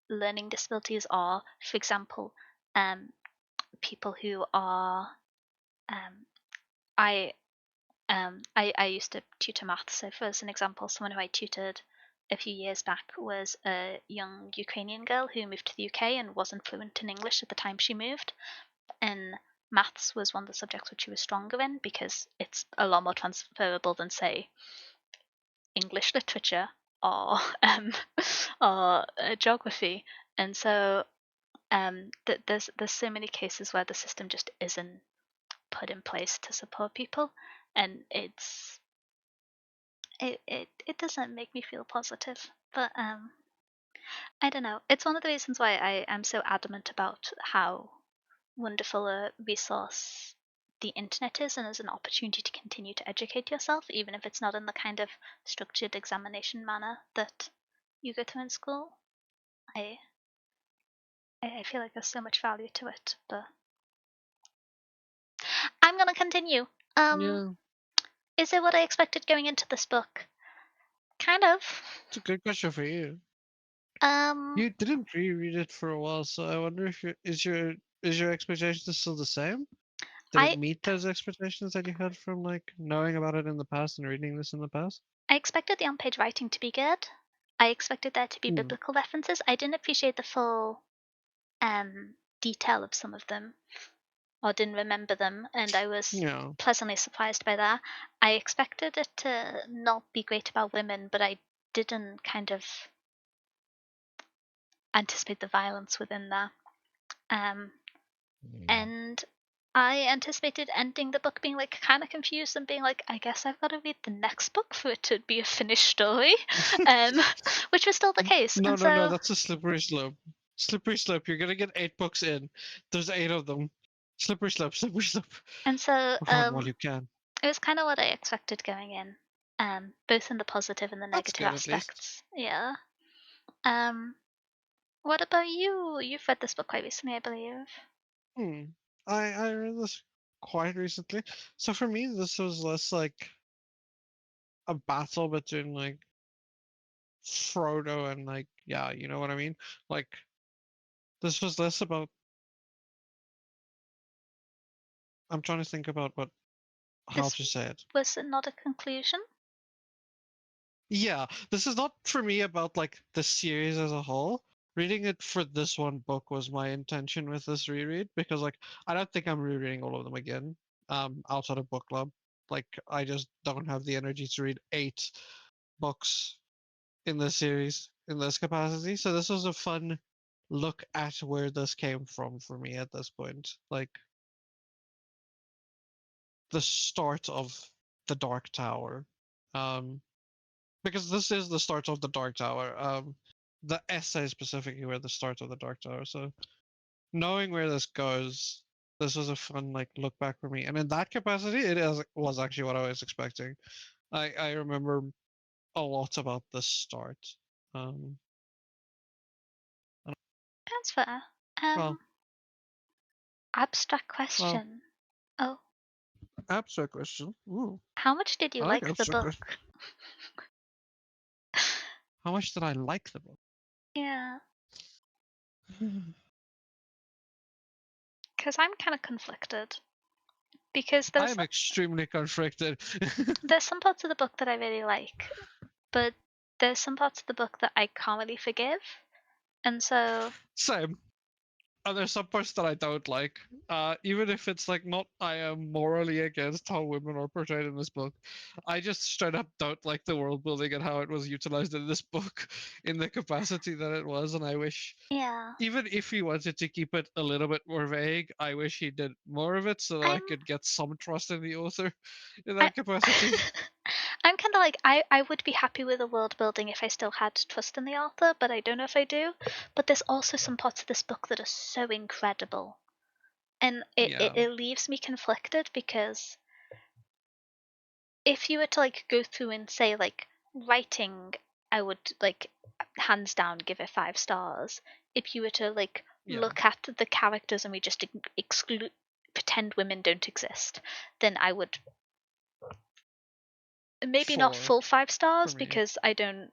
learning disabilities, or, for example, um, people who are. Um, I used to tutor maths. So, for as an example, someone who I tutored a few years back was a young Ukrainian girl who moved to the UK and wasn't fluent in English at the time she moved. And maths was one of the subjects which she was stronger in because it's a lot more transferable than, say, English literature or geography. And so there's so many cases where the system just isn't put in place to support people, and it doesn't make me feel positive. But I don't know. It's one of the reasons why I am so adamant about how wonderful a resource the internet is and as an opportunity to continue to educate yourself, even if it's not in the kind of structured examination manner that you go through in school. I I feel like there's so much value to it, but I'm gonna continue. Um,
Yeah,
is it what I expected going into this book? Kind of.
it's a good question for you.
Um,
You didn't reread it for a while, so I wonder if your expectations still the same? Did it
I
meet those expectations that you had from like knowing about it in the past and reading this in the past?
I expected the on-page writing to be good. I expected there to be
Hmm.
biblical references. I didn't appreciate the full detail of some of them, or didn't remember them, and I was
Yeah.
pleasantly surprised by that. I expected it to not be great about women, but I didn't kind of anticipate the violence within that. Um, and I anticipated ending the book being like kind of confused and being like, I guess I've got to read the next book for it to be a finished story, um, which was still the case.
No,
And
no, no.
so,
That's a slippery slope. Slippery slope. You're gonna get 8 books in. There's 8 of them. Slippery slope. Slippery slope.
and so,
Run while you can.
it was kind of what I expected going in, both in the positive and the
That's
negative
good at least.
aspects. Yeah. Um, what about you? You've read this book quite recently, I believe.
Hmm. I read this quite recently. So for me, this was less like a battle between like Frodo and like yeah, you know what I mean? Like this was less about. I'm trying to think about what how
This
to say it.
was not a conclusion.
Yeah, this is not for me about like the series as a whole. Reading it for this one book was my intention with this reread because like I don't think I'm rereading all of them again. Outside of book club, like I just don't have the energy to read 8 books in this series in this capacity. So this was a fun look at where this came from for me at this point. Like the start of the Dark Tower. Um, because this is the start of the Dark Tower. The essay specifically were the start of the Dark Tower. So knowing where this goes, this was a fun like look back for me. And in that capacity, was actually what I was expecting. I remember a lot about the start. Um,
That's fair.
well,
Um, abstract
well,
question. Oh,
abstract question. Ooh,
how much did you
I like
like the
abstract question.
book?
How much did I like the book?
Yeah, because I'm kind of conflicted. Because
I am extremely conflicted.
there's some parts of the book that I really like, but there's some parts of the book that I can't really forgive, and so
Same. There's some parts that I don't like. Even if it's like not I am morally against how women are portrayed in this book. I just straight up don't like the world building and how it was utilized in this book in the capacity that it was, and I wish
yeah,
even if he wanted to keep it a little bit more vague, I wish he did more of it so that I
I'm
could get some trust in the author in
I
that capacity.
I'm kind of like I would be happy with the world building if I still had trust in the author, but I don't know if I do. But there's also some parts of this book that are so incredible, and
Yeah,
it leaves me conflicted because if you were to like go through and say like writing, I would like hands down give it 5 stars. If you were to like
yeah,
look at the characters and we just exclude pretend women don't exist, then I would maybe not
4
full five
for
stars
me.
because I don't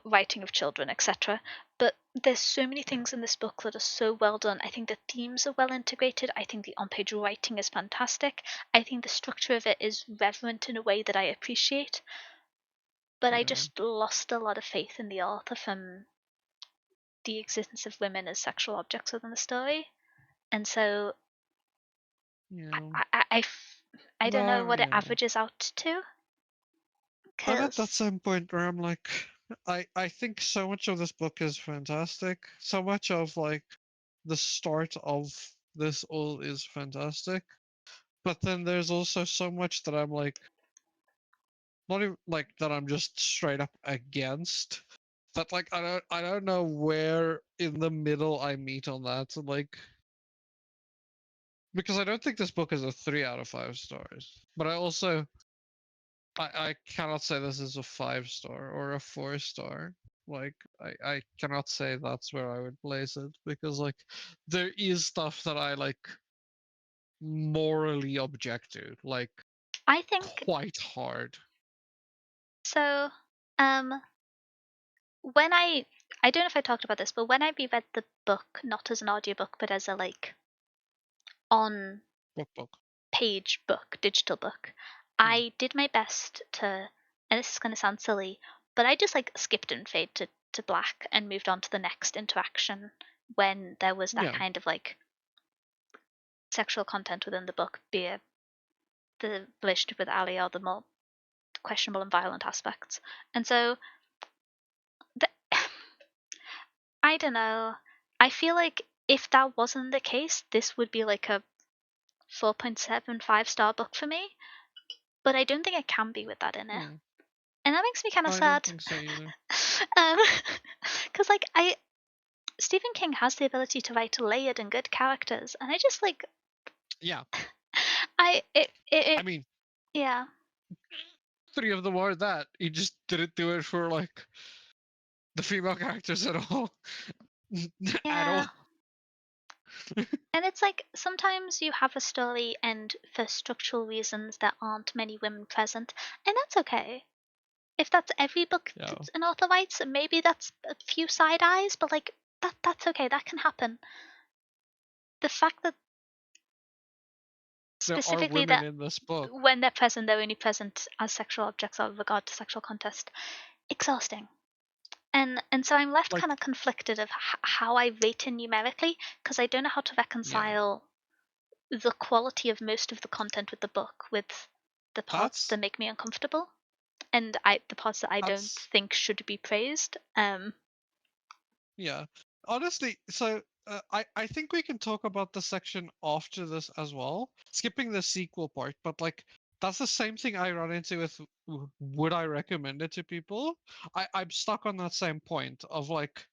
writing of children, etc. But there's so many
Yeah,
things in this book that are so well done. I think the themes are well integrated. I think the on page writing is fantastic. I think the structure of it is reverent in a way that I appreciate. But I
yeah,
just lost a lot of faith in the author from the existence of women as sexual objects within the story. And so I,
yeah.
I, I, I f- I don't know
No,
what it
yeah.
averages out to.
I'm at that
Because,
same point where I'm like, I think so much of this book is fantastic. So much of like the start of this all is fantastic. But then there's also so much that I'm like, not even like that I'm just straight up against. But like I don't know where in the middle I meet on that. Like because I don't think this book is a 3 out of 5 stars. But I cannot say this is a 5 star or a 4 star. Like I cannot say that's where I would place it because like there is stuff that I like morally object to, like
I think
quite hard.
so. Um, when I don't know if I talked about this, but when I reread the book, not as an audiobook, but as a like on
Book.
page book, digital book,
Hmm.
I did my best to, and this is going to sound silly, but I just like skipped and fade to black and moved on to the next interaction when there was that
Yeah.
kind of like sexual content within the book, be it the relationship with Ali or the more questionable and violent aspects. And so, the, I don't know. I feel like if that wasn't the case, this would be like a 4.75 star book for me. But I don't think it can be with that in it.
Hmm.
And that makes me kind of
I don't
sad.
think so either.
um, because like Stephen King has the ability to write layered and good characters, and I just like
Yeah.
it
I mean,
yeah
3 of them are that. He just didn't do it for like the female characters at all. At
yeah.
all.
And it's like sometimes you have a story, and for structural reasons there aren't many women present, and that's okay. If that's every book
Yeah.
that an author writes, maybe that's a few side eyes, but like that's okay. That can happen. The fact that
There are
specifically
women
that
in this book.
when they're present, they're only present as sexual objects or with regard to sexual contest, exhausting. And so I'm left kind
Like,
of conflicted of how I rate it numerically because I don't know how to
yeah.
reconcile the quality of most of the content with the book with the parts that
That's
make me uncomfortable and the parts that I don't
that's
think should be praised.
yeah. Honestly, so I think we can talk about the section after this as well, skipping the sequel part. But like that's the same thing I run into with would I recommend it to people? I'm stuck on that same point of like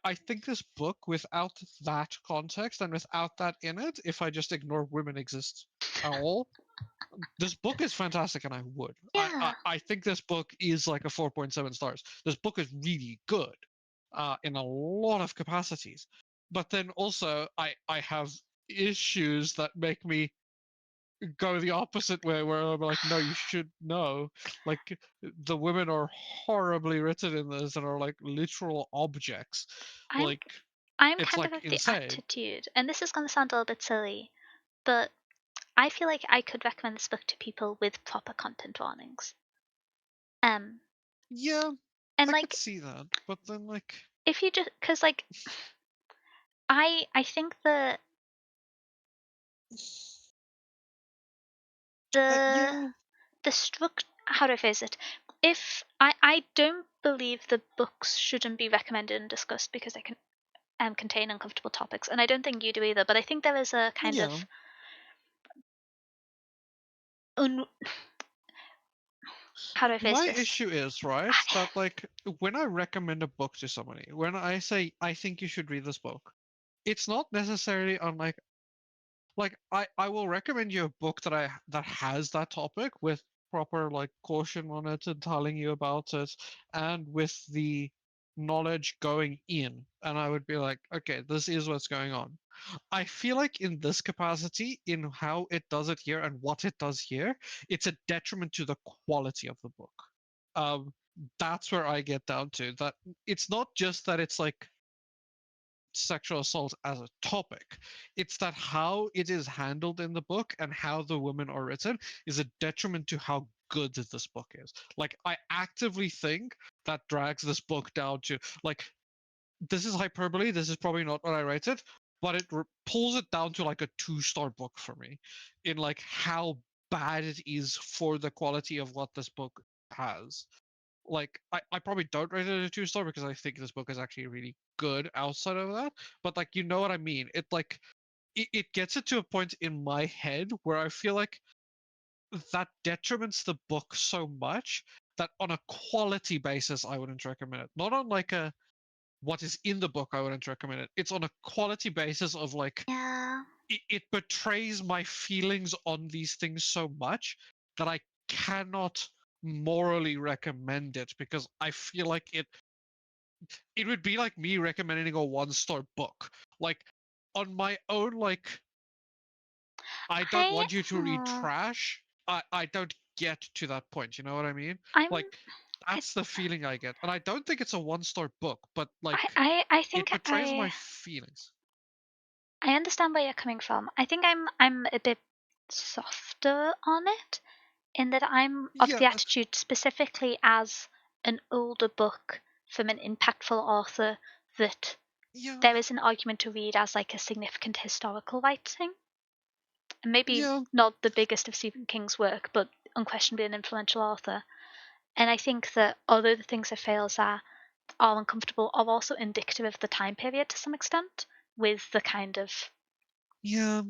I think this book without that context and without that in it, if I just ignore women exist at all, this book is fantastic and I would.
Yeah,
I think this book is like a 4.7 stars. This book is really good in a lot of capacities. But then also I have issues that make me go the opposite way where I'm like, no, you should know. Like the women are horribly written in this and are like literal objects.
I'm
Like
I'm
it's
kind of
like
of the
insane.
attitude, and this is going to sound a little bit silly, but I feel like I could recommend this book to people with proper content warnings. Um,
Yeah,
and
I could
like
see that. But then like
if you just because like I think the
yeah.
the struct how do I phrase it? If I don't believe the books shouldn't be recommended and discussed because they can contain uncomfortable topics, and I don't think you do either. But I think there is a kind
Yeah.
of un, how do I phrase
My
this?
issue is, right, that like when I recommend a book to somebody, when I say I think you should read this book, it's not necessarily on like I will recommend you a book that has that topic with proper like caution on it and telling you about it and with the knowledge going in, and I would be like, okay, this is what's going on. I feel like in this capacity, in how it does it here and what it does here, it's a detriment to the quality of the book. Um, that's where I get down to that. It's not just that it's like sexual assault as a topic, it's that how it is handled in the book and how the women are written is a detriment to how good this book is. Like, I actively think that drags this book down to like this is hyperbole. This is probably not what I rated, but it pulls it down to like a 2 star book for me in like how bad it is for the quality of what this book has. Like I probably don't rate it a 2 star because I think this book is actually really good outside of that. But like you know what I mean. It like it gets it to a point in my head where I feel like that detriments the book so much that on a quality basis I wouldn't recommend it. Not on like a what is in the book I wouldn't recommend it. It's on a quality basis of like
Yeah.
it betrays my feelings on these things so much that I cannot morally recommend it because I feel like it would be like me recommending a 1-star book. Like on my own, like I don't
I
want you to read
hmm,
trash. I don't get to that point. You know what I mean?
I'm
Like
I,
that's the feeling I get, and I don't think it's a 1-star book, but like
I
it
think
betrays my feelings.
I understand where you're coming from. I think I'm a bit softer on it in that I'm of
Yeah,
the attitude, specifically as an older book from an impactful author, that
yeah,
there is an argument to read as like a significant historical writing. And maybe
yeah,
not the biggest of Stephen King's work, but unquestionably an influential author. And I think that although the things it fails are uncomfortable, are also indicative of the time period to some extent, with the kind of
yeah,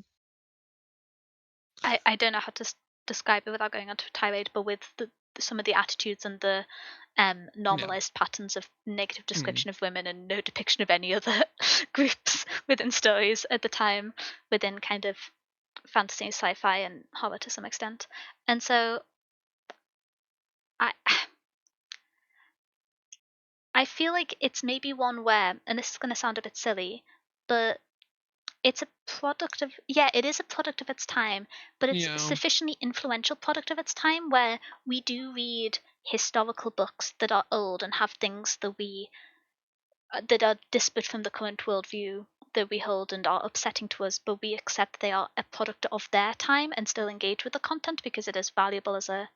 I don't know how to describe it without going onto a tirade, but with some of the attitudes and the
yeah.
normalized patterns of negative
Mm,
description of women and no depiction of any other groups within stories at the time, within kind of fantasy, sci-fi, and horror to some extent. And so I I feel like it's maybe one where, and this is going to sound a bit silly, but it's a product of, yeah, it is a product of its time, but it's
yeah,
sufficiently influential product of its time where we do read historical books that are old and have things that we that are disparate from the current worldview that we hold and are upsetting to us, but we accept they are a product of their time and still engage with the content because it is valuable as a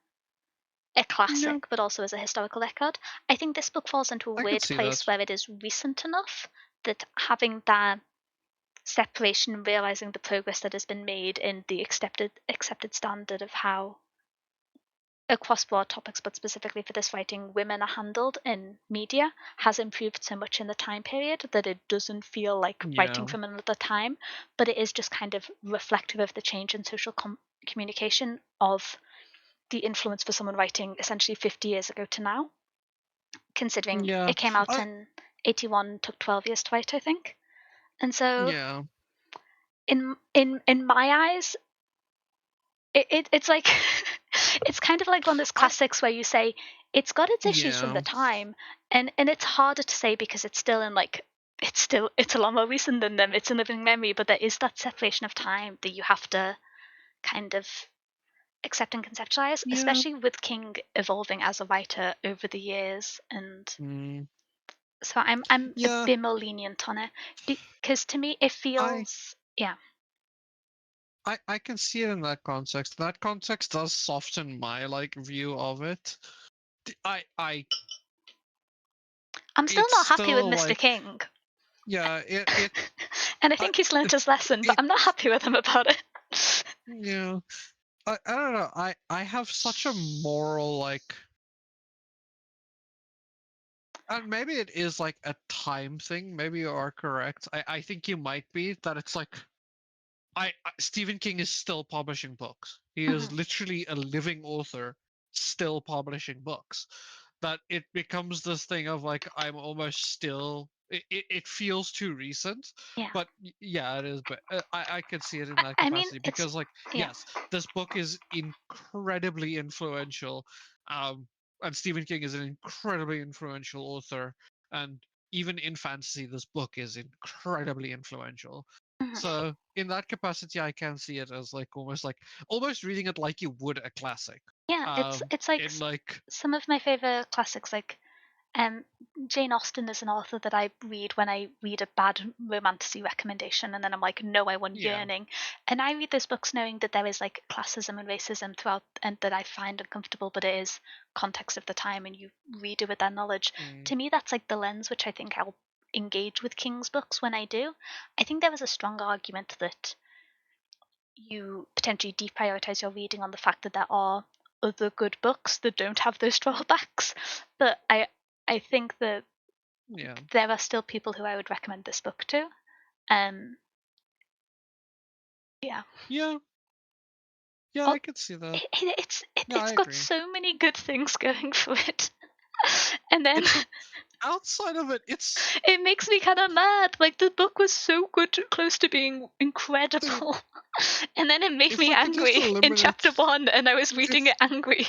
yeah.
classic, but also as a historical record. I think this book falls into a
I could
weird
see that.
place where it is recent enough that having that separation and realizing the progress that has been made in the accepted standard of how across broad topics, but specifically for this writing, women are handled in media has improved so much in the time period that it doesn't feel like writing
Yeah,
from another time, but it is just kind of reflective of the change in social communication of the influence for someone writing essentially 50 years ago to now, considering
yeah.
it came out
I
in 81, took 12 years to write, I think. And so
yeah.
in my eyes, it's like it's kind of like one of those
I
classics where you say it's got its issues from
yeah.
the time, and it's harder to say because it's still in like it's a lot more recent than them. It's a living memory, but there is that separation of time that you have to kind of accept and conceptualize,
Yeah.
especially with King evolving as a writer over the years. And
Mm,
so I'm a
yeah.
bit more lenient on it because to me it
I
feels, yeah.
I can see it in that context. That context does soften my like view of it. I
I'm still
it's
not happy with
still
Mr.
like
King.
yeah,
And I
I
think he's learnt
it,
his lesson, but
it
I'm not happy with him about it.
yeah. I don't know. I have such a moral like and maybe it is like a time thing. Maybe you are correct. I think you might be that it's like Stephen King is still publishing books. He
Mhm.
is literally a living author still publishing books. That it becomes this thing of like I'm almost still it feels too recent,
Yeah.
but yeah, it is. But I could see it in that
I mean,
capacity
it's,
because like
yeah.
yes, this book is incredibly influential, and Stephen King is an incredibly influential author, and even in fantasy, this book is incredibly influential.
Mhm.
So in that capacity, I can see it as like almost reading it like you would a classic.
Yeah, it's like
In like
some of my favorite classics, like um, Jane Austen is an author that I read when I read a bad romantasy recommendation, and then I'm like, no, I want
yeah,
yearning. And I read those books knowing that there is like classism and racism throughout, and that I find uncomfortable, but it is context of the time, and you read it with that knowledge.
mm,
To me, that's like the lens which I think I'll engage with King's books when I do. I think there is a strong argument that you potentially deprioritize your reading on the fact that there are other good books that don't have those drawbacks. But I think that
yeah,
there are still people who I would recommend this book to. Um, yeah,
yeah, Yeah,
Oh,
I could see that. Yeah,
it's
I
got
agree.
so many good things going for it, and then
It's a outside of it, it's
it makes me kind of mad. Like the book was so good, close to being
dude,
incredible, and then it made
if
me
I could just
angry in
eliminate
chapter 1, and I was reading
if
it angry.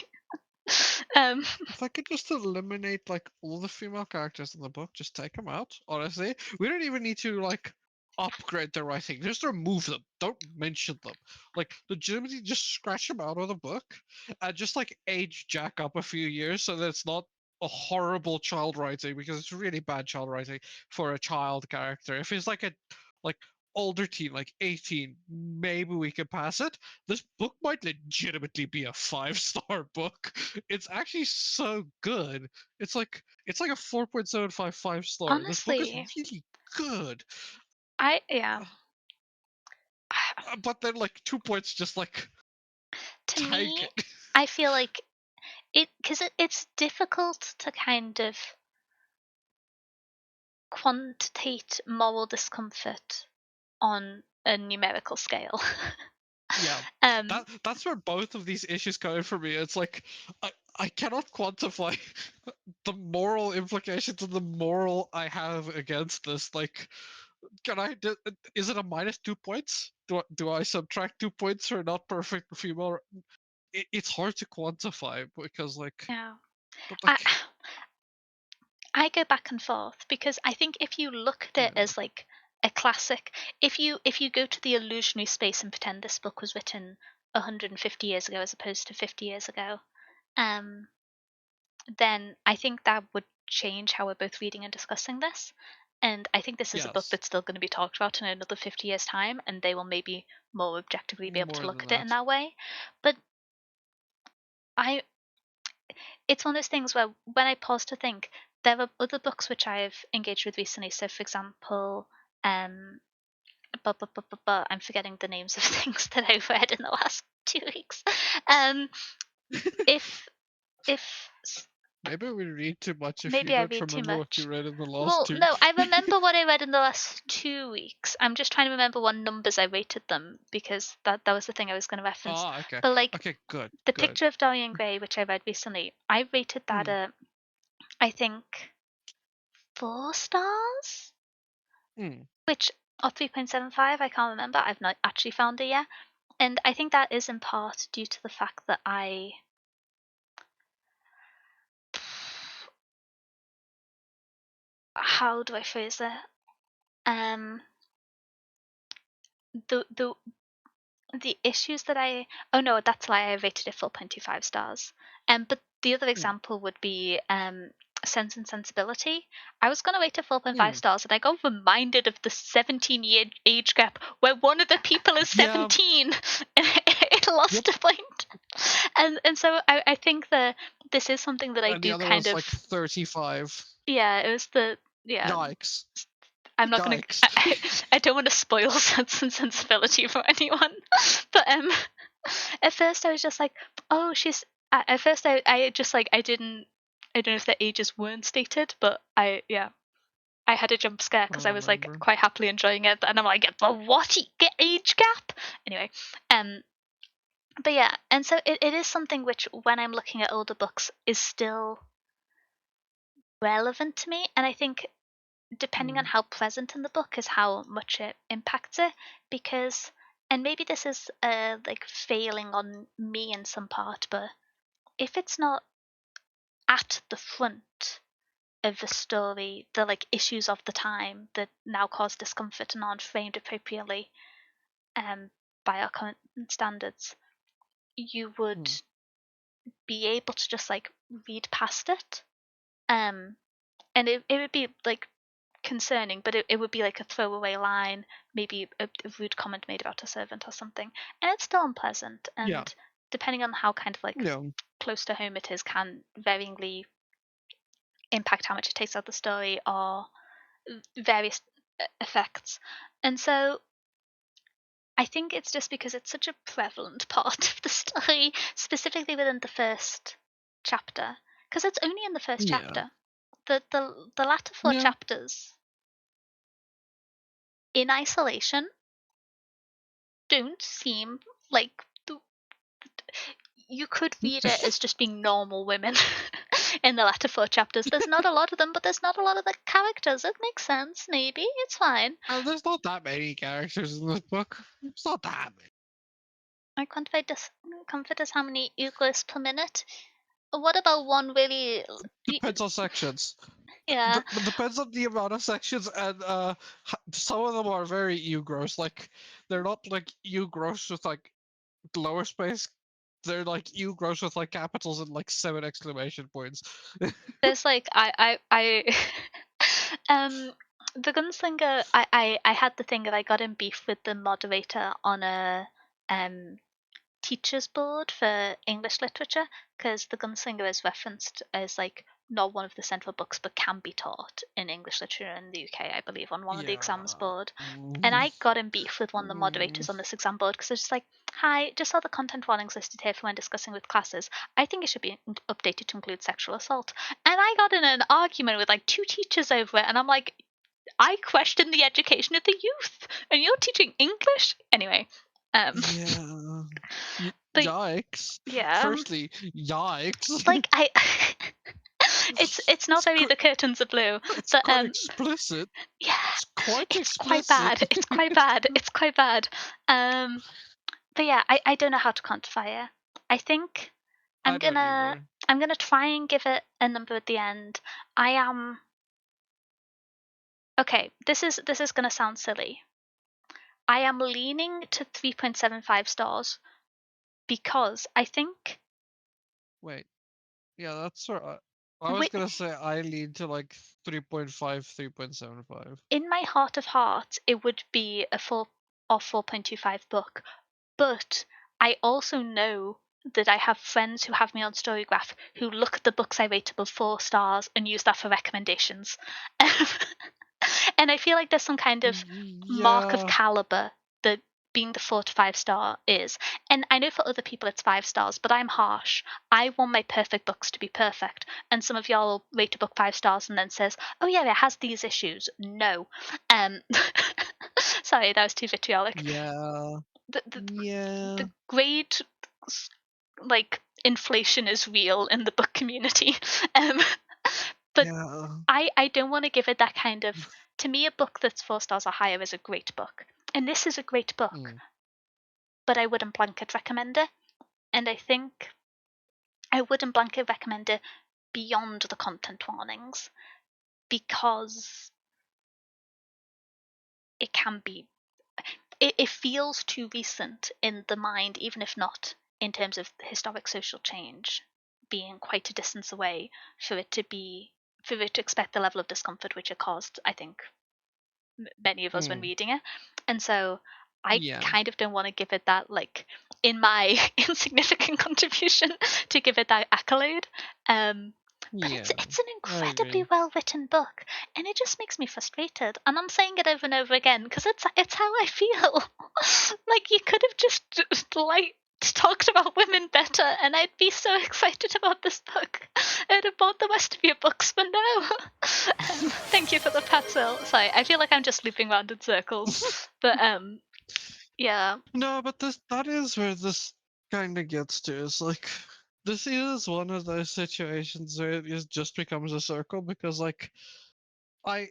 Um,
if I could just eliminate like all the female characters in the book, just take them out. Honestly, we don't even need to like upgrade their writing. Just remove them. Don't mention them. Like legitimately, just scratch them out of the book and just like age Jack up a few years so that it's not a horrible child writing because it's really bad child writing for a child character. If it's like a like older teen, like 18, maybe we can pass it. This book might legitimately be a 5-star book. It's actually so good. It's like a 4.75 5-star. This book is
honestly,
really good.
yeah.
But then like 2 points just like
To
tank
me,
it.
I feel like because it's difficult to kind of quantitate moral discomfort on a numerical scale.
Yeah.
um,
That's where both of these issues come in for me. It's like I cannot quantify the moral implications and the moral I have against this. Like can I is it a minus 2 points? Do I subtract 2 points for not perfect female? It's hard to quantify because like
yeah,
but
I
like
I go back and forth because I think if you look at it
yeah
as like a classic, if you go to the illusionary space and pretend this book was written 150 years ago as opposed to 50 years ago, um, then I think that would change how we're both reading and discussing this. And I think this is a book
yes
that's still going to be talked about in another 50 years' time, and they will maybe more objectively be able to
more
look
than
at it in
that.
that way. But I, it's one of those things where when I pause to think, there are other books which I've engaged with recently. So, for example, um, I'm forgetting the names of things that I've read in the last 2 weeks. Um, if if
Maybe we read too much if you
maybe I
don't
read too
remember what you
much.
read in the last
Well,
two.
no, I remember what I read in the last 2 weeks. I'm just trying to remember what numbers I rated them because that was the thing I was going to reference.
Ah, okay.
But like
Okay, good,
the
good.
picture of Dorian Gray, which I read recently, I rated that
Hmm.
I think 4 stars,
Hmm.
which or 3.75. I can't remember. I've not actually found it yet, and I think that is in part due to the fact that how do I phrase it? Um, the the issues that oh no, that's why I rated it 4.25 stars. But the other
Hmm.
example would be Sense and Sensibility. I was going to rate it 4.5
Hmm.
stars, and I got reminded of the 17-year age gap where one of the people is
Yeah.
17, and it
Yep.
lost a point. And so I think that this is something that I
And the
do
other
kind
one's
of.
like 35.
Yeah, it was the yeah.
Yikes.
I'm not gonna.
Yikes.
I don't want to spoil Sense and Sensibility for anyone, but at first I was just like, oh, she's. At first I just like I don't know if the ages weren't stated, but I had a jump scare
I
because I was like
remember.
quite happily enjoying it, and I'm like, the what get age gap? Anyway, um, but yeah, and so it is something which when I'm looking at older books is still relevant to me, and I think depending on
Hmm.
how present in the book is how much it impacts it because and maybe this is like failing on me in some part but if it's not at the front of the story the like issues of the time that now cause discomfort and aren't framed appropriately um by our current standards you would
Hmm.
be able to just like read past it um and it would be like concerning, but it would be like a throwaway line, maybe a rude comment made about a servant or something, and it's still unpleasant.
Yeah.
And depending on how kind of like
Yeah.
close to home it is, can varyingly impact how much it takes out the story or various effects. And so I think it's just because it's such a prevalent part of the story, specifically within the first chapter, because it's only in the first
Yeah.
chapter. The latter four
Yeah.
chapters in isolation don't seem like you could read it as just being normal women in the latter 4 chapters. There's not a lot of them, but there's not a lot of the characters. It makes sense, maybe. It's fine.
There's not that many characters in this book. It's not that many.
My comfort is how many Euclids per minute. What about one really?
Depends on sections.
Yeah.
Depends on the amount of sections, and some of them are very gross. Like they're not like gross with like lower space. They're like gross with like capitals and like 7 exclamation points.
There's like the gunslinger. I had the thing that I got in beef with the moderator on a teachers board for English literature because the gunslinger is referenced as like not one of the central books but can be taught in English literature in the UK, I believe, on one of the exams
Yeah.
board. And I got in beef with one of the moderators on this exam board because it's just like, hi, just saw the content warnings listed here for when discussing with classes. I think it should be updated to include sexual assault. And I got in an argument with like 2 teachers over it, and I'm like, I question the education of the youth, and you're teaching English anyway.
Yeah.
But
Yikes.
yeah,
Firstly, yikes.
like I, it's not very
It's
the curtains are blue,
it's
but
quite explicit.
yeah,
It's quite
it's quite
explicit.
bad. It's quite bad. It's quite bad. But yeah, I don't know how to quantify it. I think I'm
I don't
gonna
either.
I'm gonna try and give it a number at the end. I am okay. This is gonna sound silly. I am leaning to 3.75 stars because I think
Wait. Yeah, that's sort of. I was
wi-
gonna say I lean to like 3.5, 3.75.
in my heart of hearts it would be a 4 or 4.25 book, but I also know that I have friends who have me on Storygraph who look at the books I rate above 4 stars and use that for recommendations. And I feel like there's some kind of mark of
Yeah.
caliber that being the 4 to 5 star is. And I know for other people it's 5 stars, but I'm harsh. I want my perfect books to be perfect. And some of y'all rate a book 5 stars and then says, oh yeah, it has these issues. No. Um, sorry, that was too vitriolic.
Yeah.
The, the,
Yeah.
the grade like inflation is real in the book community. Um, but
Yeah.
I don't want to give it that kind of. To me, a book that's 4 stars or higher is a great book, and this is a great book.
Mm.
But I wouldn't blanket recommend it, and I think I wouldn't blanket recommend it beyond the content warnings because it can be. It feels too recent in the mind, even if not in terms of historic social change, being quite a distance away for it to expect the level of discomfort which it caused. I think many of us when
Mm.
reading it. And so I
Yeah.
kind of don't want to give it that, like, in my insignificant contribution, to give it that accolade. But
Yeah.
it's an
I
incredibly
agree.
well written book, and it just makes me frustrated. And I'm saying it over and over again because it's how I feel. Like you could have just like talked about women better, and I'd be so excited about this book. I'd have bought the rest of your books, but no. Thank you for the pat, Will. Sorry, I feel like I'm just looping around in circles, but yeah.
No, but that is where this kind of gets to. Is like this is one of those situations where just becomes a circle because like I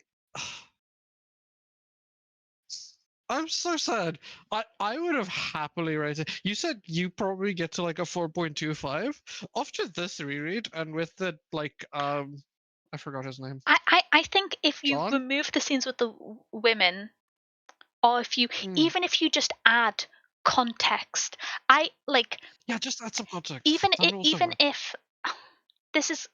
I'm so sad. I would have happily rated. You said you probably get to like a 4.25 after this reread and with the like I forgot his name.
I think if you
John?
remove the scenes with the women, or if you
Mm.
even if you just add context, I like
Yeah, just add some context.
even
That also
even
works.
if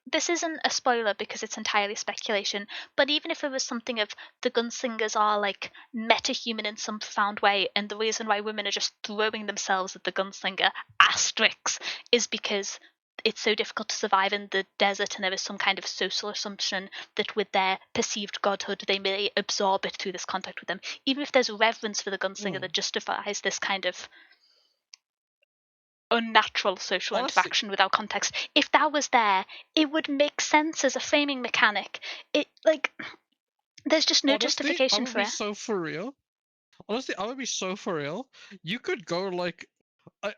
this isn't a spoiler because it's entirely speculation, but even if it was something of the gunslingers are like meta-human in some profound way, and the reason why women are just throwing themselves at the gunslinger asterisks is because it's so difficult to survive in the desert, and there is some kind of social assumption that with their perceived godhood they may absorb it through this contact with them. Even if there's reverence for the gunslinger
Mm.
that justifies this kind of unnatural social
Honestly,
interaction without context. If that was there, it would make sense as a framing mechanic. It like there's just no
I
justification
would
for
be
it.
so for real. Honestly, I would be so for real. You could go like I,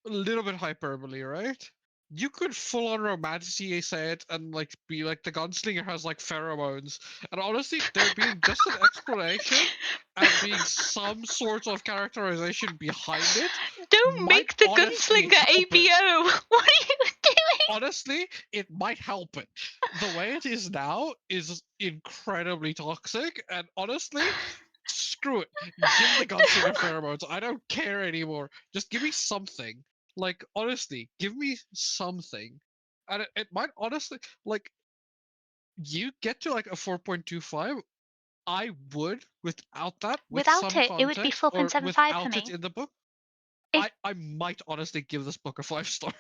a little bit hyperbole, right? You could full on romanticize it and like be like the gunslinger has like pheromones, and honestly, there being just an explanation and being some sort of characterization behind it
Don't
might
make the
honestly
gunslinger
help it.
ABO. What are you doing?
Honestly, it might help it. The way it is now is incredibly toxic, and honestly, screw it. Give the gunslinger pheromones. I don't care anymore. Just give me something. Like, honestly, give me something. And it might honestly, like, you get to like a 4.25. I would, without that, with
Without
some
it would be
context, or
4.75 for
without it
me.
in the book,
If
I might honestly give this book a 5 star.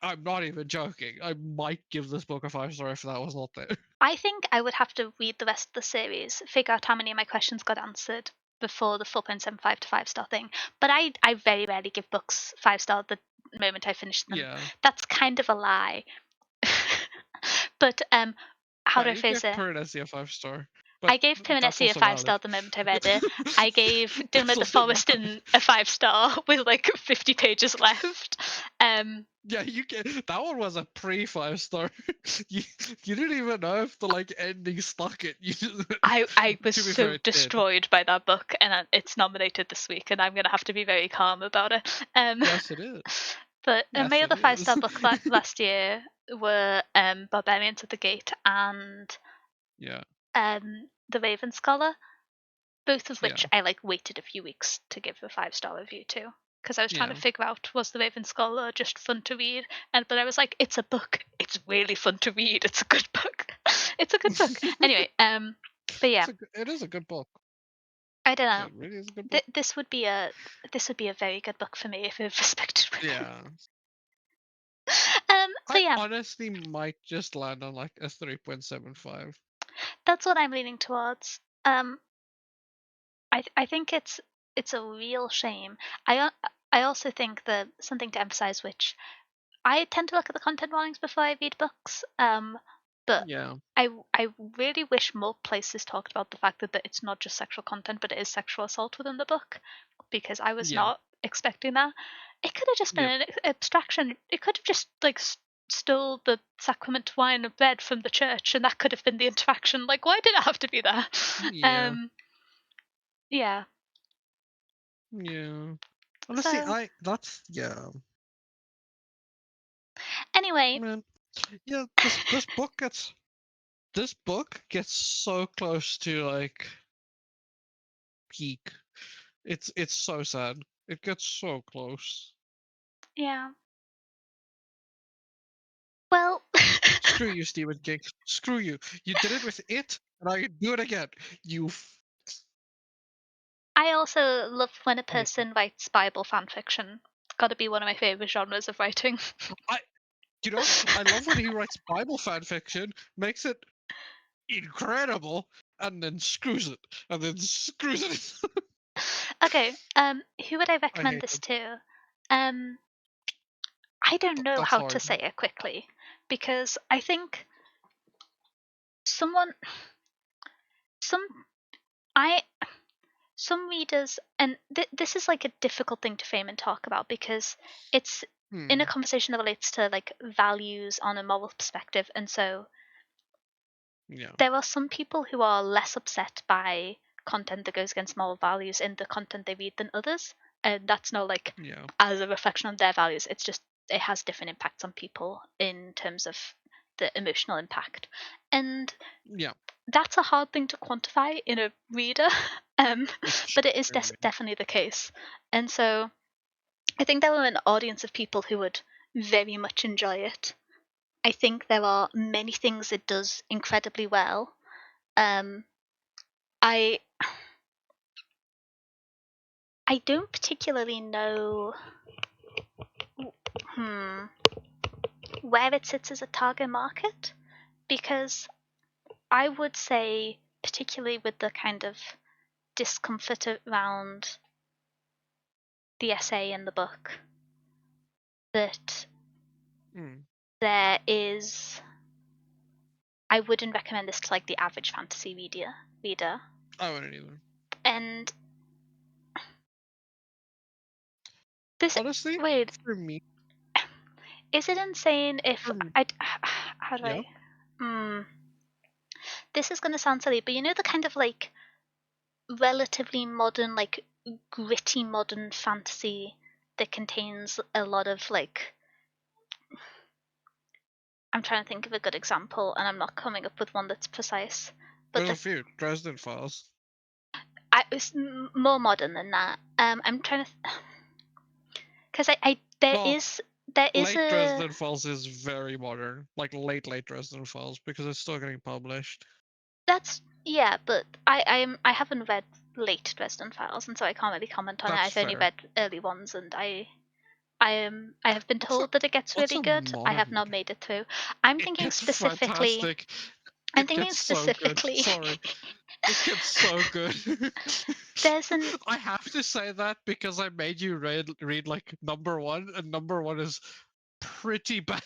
I'm not even joking. I might give this book a 5 star if that was not there.
I think I would have to read the rest of the series, figure out how many of my questions got answered before the 4.75 to 5-star thing. But I very rarely give books 5-star the moment I finish them.
Yeah.
That's kind of a lie. But how
Yeah,
do I
you
phrase
gave
it?
Piranesi a 5 star, but
I gave
that's
Piranesi a
also
5-star
valid.
the moment I read it. I gave
That's
Dillman the
also
Forest
valid.
in a 5-star with like 50 pages left.
Yeah, you get that one was a pre 5 star. you you didn't even know if the like ending stuck it. You
I was
to be fair,
so
it did.
destroyed by that book, and it's nominated this week, and I'm gonna have to be very calm about it.
Yes, it is.
But my
Yes, it
other 5-star
is.
book last year were Barbarians at the Gate and
Yeah,
The Raven Scholar, both of
yeah,
which I like waited a few weeks to give a 5-star review to. Because I was trying to
yeah.
figure out, was The Raven Scholar just fun to read? But I was like, it's a book. It's really fun to read. It's a good book. It's a good book. Anyway, but yeah,
It is a good book.
I don't know.
It really is a good book.
This would be a very good book for me if it respected women.
Yeah.
So
I
yeah,
honestly might just land on like a 3.75.
that's what I'm leaning towards. I think it's a real shame. I also think that something to emphasize, which I tend to look at the content warnings before I read books. But
Yeah,
I really wish more places talked about the fact that it's not just sexual content, but it is sexual assault within the book, because I was
yeah,
not expecting that. It could have just been
yep,
an abstraction. It could have just like stole the sacrament wine and bread from the church, and that could have been the interaction. Like, why did it have to be there?
yeah,
Yeah.
yeah. Honestly,
So
yeah,
anyway,
man. Yeah, this book gets so close to like peak. It's so sad. It gets so close.
yeah. Well,
Screw you, Stephen King. Screw you. You did it with it, and I can do it again.
I also love when a
I hate you.
person writes Bible fan fiction. It's got to be one of my favorite genres of writing.
I you know I love when he writes Bible fan fiction, makes it incredible, and then screws it, and then screws it.
Okay, who would I
I
recommend
hate
this
him.
to? I don't know
That's
how to
hard.
say it quickly because I think someone, some, I, some readers, and this is like a difficult thing to frame and talk about because it's in a
Hmm.
conversation that relates to like values on a moral perspective, and so
Yeah.
there are some people who are less upset by content that goes against moral values in the content they read than others. And that's not like
Yeah.
as a reflection on their values. It's just it has different impacts on people in terms of the emotional impact. And
Yeah.
that's a hard thing to quantify in a reader. Um, but it is
Extremely.
definitely the case. And so I think there are an audience of people who would very much enjoy it. I think there are many things it does incredibly well. Um, I I don't particularly know hmm, where it sits as a target market because I would say, particularly with the kind of discomfort around the essay in the book, that
Hmm.
there is. I wouldn't recommend this to like the average fantasy reader,
I wouldn't either.
and This
honestly,
wait,
for me,
is it insane if
for me,
I how do
yeah,
I? This is gonna sound silly, but you know the kind of like relatively modern, like gritty modern fantasy that contains a lot of like. I'm trying to think of a good example, and I'm not coming up with one that's precise. But
there's a few Dresden Files.
it's more modern than that. I'm trying to, because I there
Well,
is there is
late
a
Dresden Files is very modern, like late Dresden Files, because it's still getting published.
that's yeah, but I haven't read late Dresden Files, and so I can't really comment on it.
That's
I've only
fair.
read early ones, and I have been
What's a
told that it gets
what's
really
a
good. I have
modern
not
one?
made it through. I'm
It
thinking
gets
specifically.
fantastic.
I'm
It
thinking
gets so good.
specifically.
Sorry. It gets so good.
There's an
I have to say that because I made you read like number one, and number one is pretty bad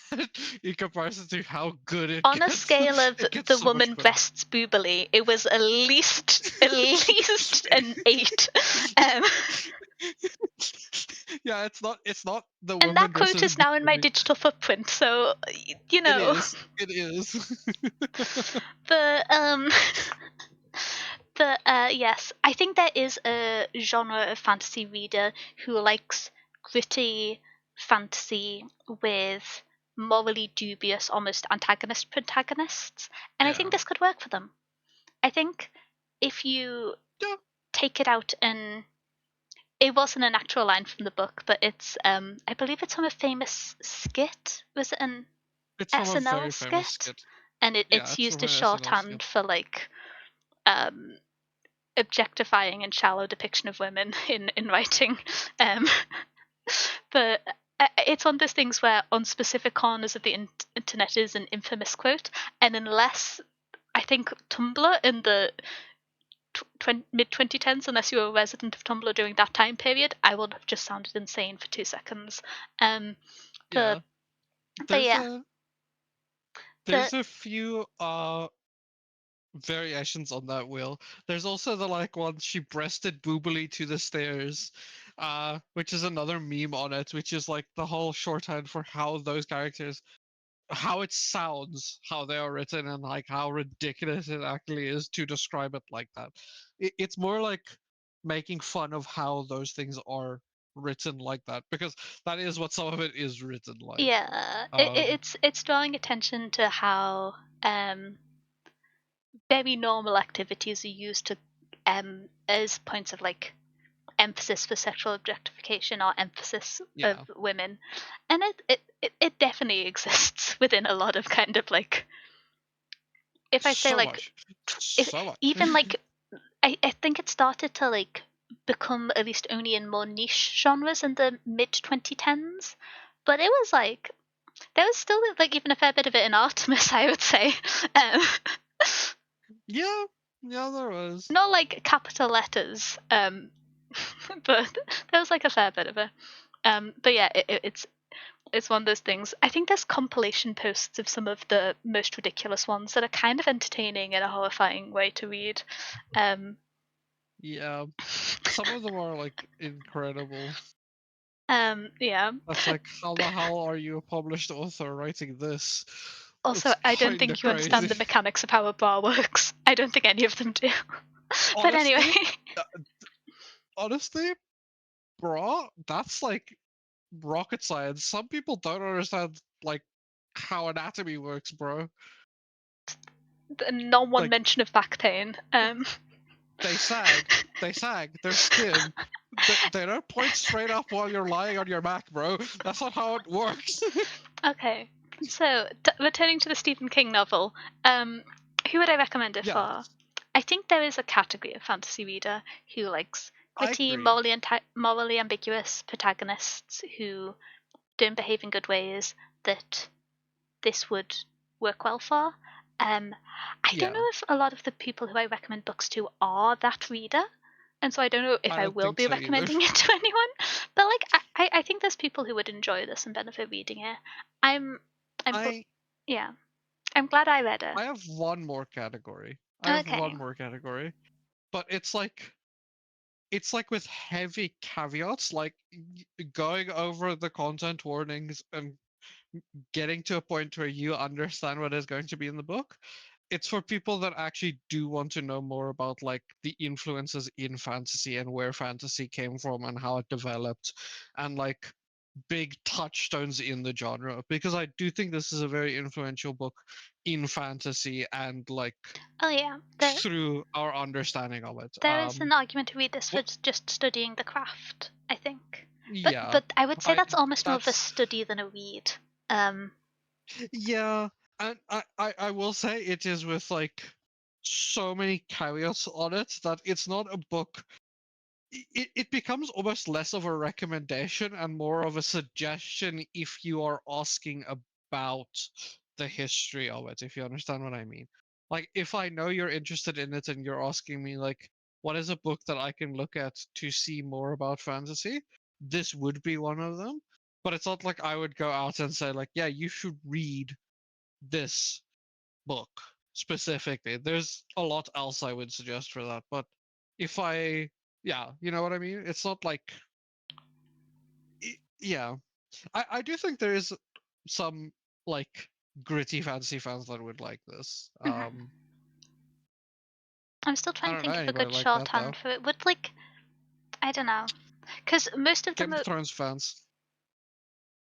in comparison to how good it
on a
gets.
scale of
It gets
the
so much
woman
better.
breasts boobily, it was at least an 8. Um,
Yeah, it's not the
and
woman
that quote
dresses
is now in my
beautifully.
digital footprint, so you
It
know.
is. It is.
But yes, I think there is a genre of fantasy reader who likes gritty fantasy with morally dubious, almost antagonist protagonists, and I think
Yeah.
this could work for them. I think if you
Yeah.
take it out, and it wasn't an actual line from the book, but it's I believe it's from a famous skit. Was it an
It's from a
SNL
very famous
skit?
skit.
And
Yeah,
it's
it's from
used as
an SNL skit.
shorthand for like um, objectifying and shallow depiction of women in writing. Um, but it's one of those things where on specific corners of the internet is an infamous quote, and unless I think Tumblr in the mid 2010s, unless you were a resident of Tumblr during that time period, I would have just sounded insane for 2 seconds. Um, but
Yeah.
but
There's
yeah,
a
the
there's a few variations on that wheel. There's also the like one she breasted boobily to the stairs, which is another meme on it, which is like the whole shorthand for how those characters, how it sounds, how they are written, and like how ridiculous it actually is to describe it like that. It's more like making fun of how those things are written like that, because that is what some of it is written like.
yeah,
Um,
it's drawing attention to how very normal activities are used to as points of like emphasis for sexual objectification or emphasis of
yeah,
women, and it definitely exists within a lot of kind of like, if I say
so
like,
much,
if
so much.
even like, I think it started to like become at least only in more niche genres in the mid 2010s, but it was like there was still like even a fair bit of it in Artemis, I would say. um,
Yeah, yeah, there was.
Not like capital letters, but there was like a fair bit of it. But yeah, it's one of those things. I think there's compilation posts of some of the most ridiculous ones that are kind of entertaining and a horrifying way to read. Um,
Yeah, some of them are like incredible.
yeah.
That's like, how the hell are you a published author writing this?
Also,
It's
I don't
kind of
think you understand
crazy.
the mechanics of how a bar works. I don't think any of them do. But anyway,
Honestly, uh, honestly, bro, that's like rocket science. Some people don't understand like how anatomy works, bro.
not one
Like
mention of back pain.
they sag, they sag, their skin. They don't point straight up while you're lying on your back, bro. That's not how it works.
Okay, so returning to the Stephen King novel, who would I recommend it
Yeah,
for? I think there is a category of fantasy reader who likes
I
gritty,
agree.
morally ambiguous protagonists who don't behave in good ways that this would work well for. Um, I don't
Yeah,
know if a lot of the people who I recommend books to are that reader, and so I don't know if
I
I
don't
will
think
be
so either.
recommending it to anyone. But like, I think there's people who would enjoy this and benefit reading it. I'm, I'm,
I
yeah, I'm glad I read it.
I have one more category. I have one
Okay.
more category, but it's like it's like with heavy caveats, like going over the content warnings and getting to a point where you understand what is going to be in the book. It's for people that actually do want to know more about like the influences in fantasy and where fantasy came from and how it developed and like big touchstones in the genre, because I do think this is a very influential book in fantasy and like
Oh yeah,
through our understanding of it.
there is an argument to read this for
What?
just studying the craft, I think.
Yeah,
But I would say
I
that's almost more of a
that's
study than a read. Um,
yeah, and I will say it is with like so many caveats on it that it's not a book. It becomes almost less of a recommendation and more of a suggestion if you are asking about the history of it, if you understand what I mean. Like if I know you're interested in it and you're asking me like what is a book that I can look at to see more about fantasy, this would be one of them. But it's not like I would go out and say like, yeah, you should read this book specifically. There's a lot else I would suggest for that, but if I, yeah, you know what I mean? It's not like, yeah. I do think there is some like gritty fantasy fans that would like this.
mhm. I'm still
I
trying to
don't know
think of a
anybody
good
like that
shorthand
though.
for it. Would like, I don't know, because most of
Game
them
of
are.
Thrones fans.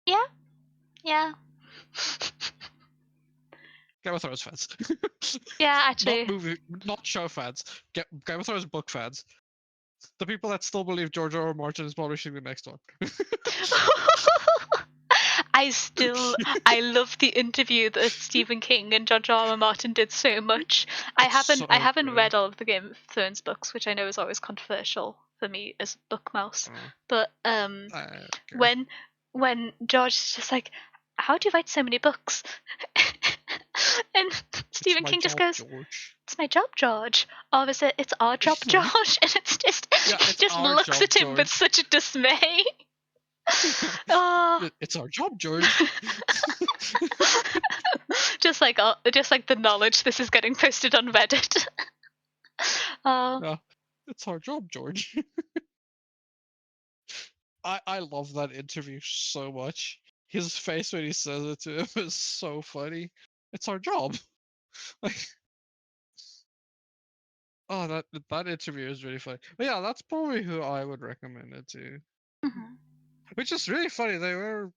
Yeah, yeah,
Game of Thrones fans.
yeah.
Not
Actually,
movie, not show fans. Game of Thrones book fans. The people that still believe George R. R. Martin is publishing the next one.
I love the interview that Stephen King and George R. R. Martin did so much.
It's
I
so
haven't
good.
read all of the Game of Thrones books, which I know is always controversial for me as a book mouse.
Oh,
But
I don't care.
when George is just like, how do you write so many books? And
It's
Stephen
my
King just
job,
goes,
George.
it's my job, George. Or is it, it's our job, George? And it's just,
Yeah,
he
it's
just
our
looks
job,
at him with
George.
such a dismay. Oh,
It's our job, George.
just like the knowledge this is getting posted on Reddit. Oh,
Yeah, it's our job, George. I love that interview so much. His face when he says it to him is so funny. It's our job. Like, oh, that interview is really funny. But yeah, that's probably who I would recommend it to.
mhm.
Which is really funny. They're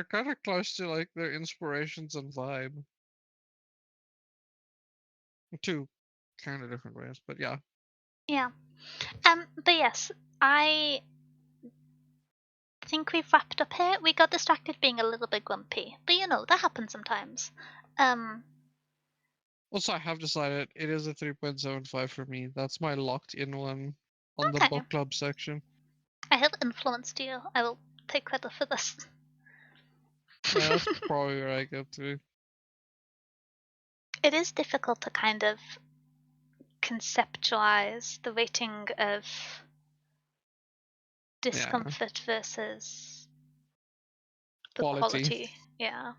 kind of close to like their inspirations and vibe. Two kind of different ways, but yeah.
Yeah. But yes, I think we've wrapped up here. We got distracted being a little bit grumpy, but you know that happens sometimes. Um,
Also, I have decided it is a 3.75 for me. That's my locked in one on the
okay.
book club section.
I have influenced you. I will take credit for this.
Yeah, that's probably where I go to.
It is difficult to kind of conceptualize the rating of
Yeah,
discomfort versus the
quality.
quality. Yeah.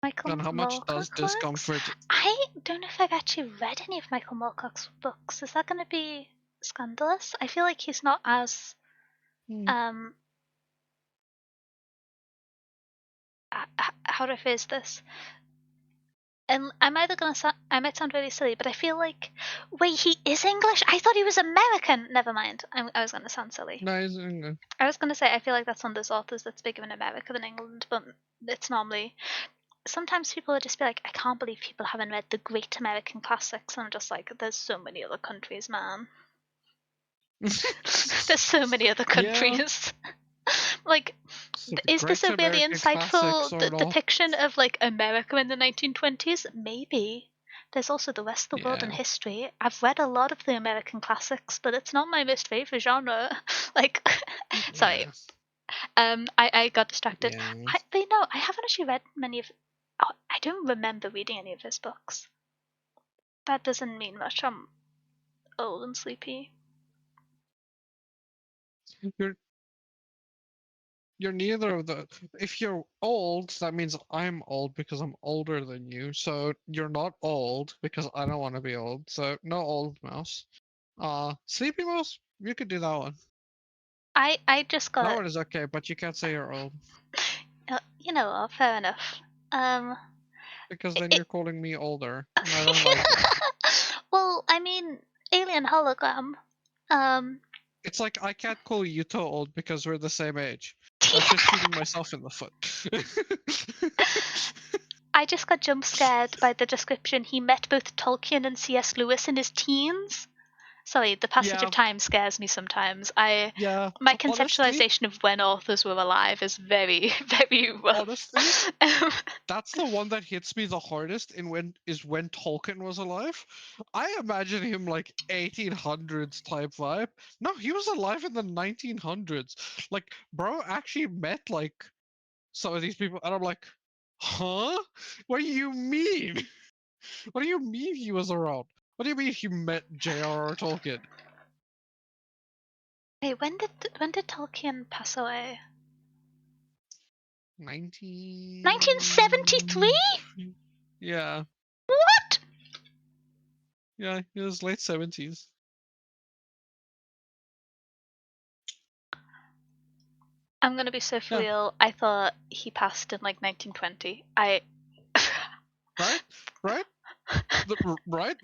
Michael
And how much does
Moorcock works?
discomfort?
I don't know if I've actually read any of Michael Moorcock's books. Is that going to be scandalous? I feel like he's not as
Hmm,
um. How do I phrase this? And I'm either gonna I might sound really silly, but I feel like, wait, he is English? I thought he was American. Never mind. I was gonna sound silly.
nice.
I was gonna say I feel like that's one of those authors that's bigger in America than England, but it's normally. Sometimes people would just be like, I can't believe people haven't read the great American classics, and I'm just like, there's so many other countries, man. There's so many other
Yeah,
countries. Like,
so the
is this
great
a really
American classics
insightful
or not?
depiction of like America in the 1920s? Maybe. There's also the rest of the world and
Yeah,
history. I've read a lot of the American classics, but it's not my most favorite genre. Like, sorry.
yeah,
I got distracted.
yeah.
But you know, I haven't actually read many of. Oh, I don't remember reading any of his books. That doesn't mean much. I'm old and sleepy.
You're you're neither of the. If you're old, that means I'm old because I'm older than you. So you're not old because I don't want to be old. So no old mouse. Sleepy Mouse, you could do that one.
I just
That
got,
one is okay, but you can't say you're old
you know what, fair enough.
because then
It,
you're calling me older, and I don't like that.
well, I mean, alien hologram. Um,
It's like I can't call Yuto old because we're the same age. That's just shooting myself in the foot.
I just got jump scared by the description. He met both Tolkien and C.S. Lewis in his teens. Sorry, the passage of
Yeah,
time scares me sometimes.
yeah.
My
Honestly,
conceptualization of when authors were alive is very, very rough.
honestly, that's the one that hits me the hardest in when Tolkien was alive. I imagine him like 1800s type vibe. No, he was alive in the 1900s. Like, bro actually met like some of these people, and I'm like, huh? What do you mean? What do you mean he was around? What do you mean he met J.R.R. Tolkien?
Hey, when did Tolkien pass away? 1973?
19. Yeah,
What?
yeah, it was late 70s.
I'm gonna be so for
Yeah,
real. I thought he passed in like 1920. I.
right? Right? Right?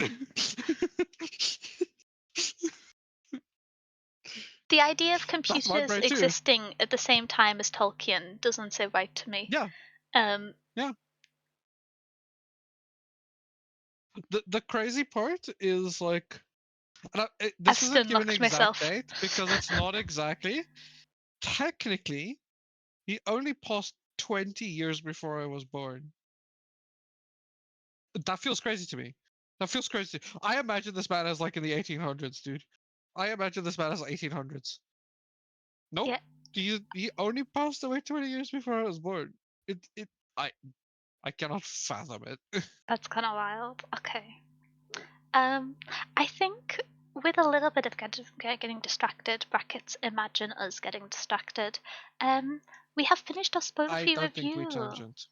The idea of
That's my
computers
brain too.
existing at the same time as Tolkien doesn't sit right to me.
Yeah,
Um,
yeah. The crazy part is like,
I've
this isn't
stun
given an
locked
exact
myself.
date because it's not exactly. Technically, he only passed 20 years before I was born. That feels crazy to me. That feels crazy. I imagine this man as like in the 1800s, dude. I imagine this man as 1800s. Nope.
Yeah,
He only passed away 20 years before I was born. It I I cannot fathom it.
that's kind of wild. Okay. Um, I think with a little bit of getting distracted, brackets, imagine us getting distracted, we have finished our
I
spoiler-free
don't think we
review.
tangent.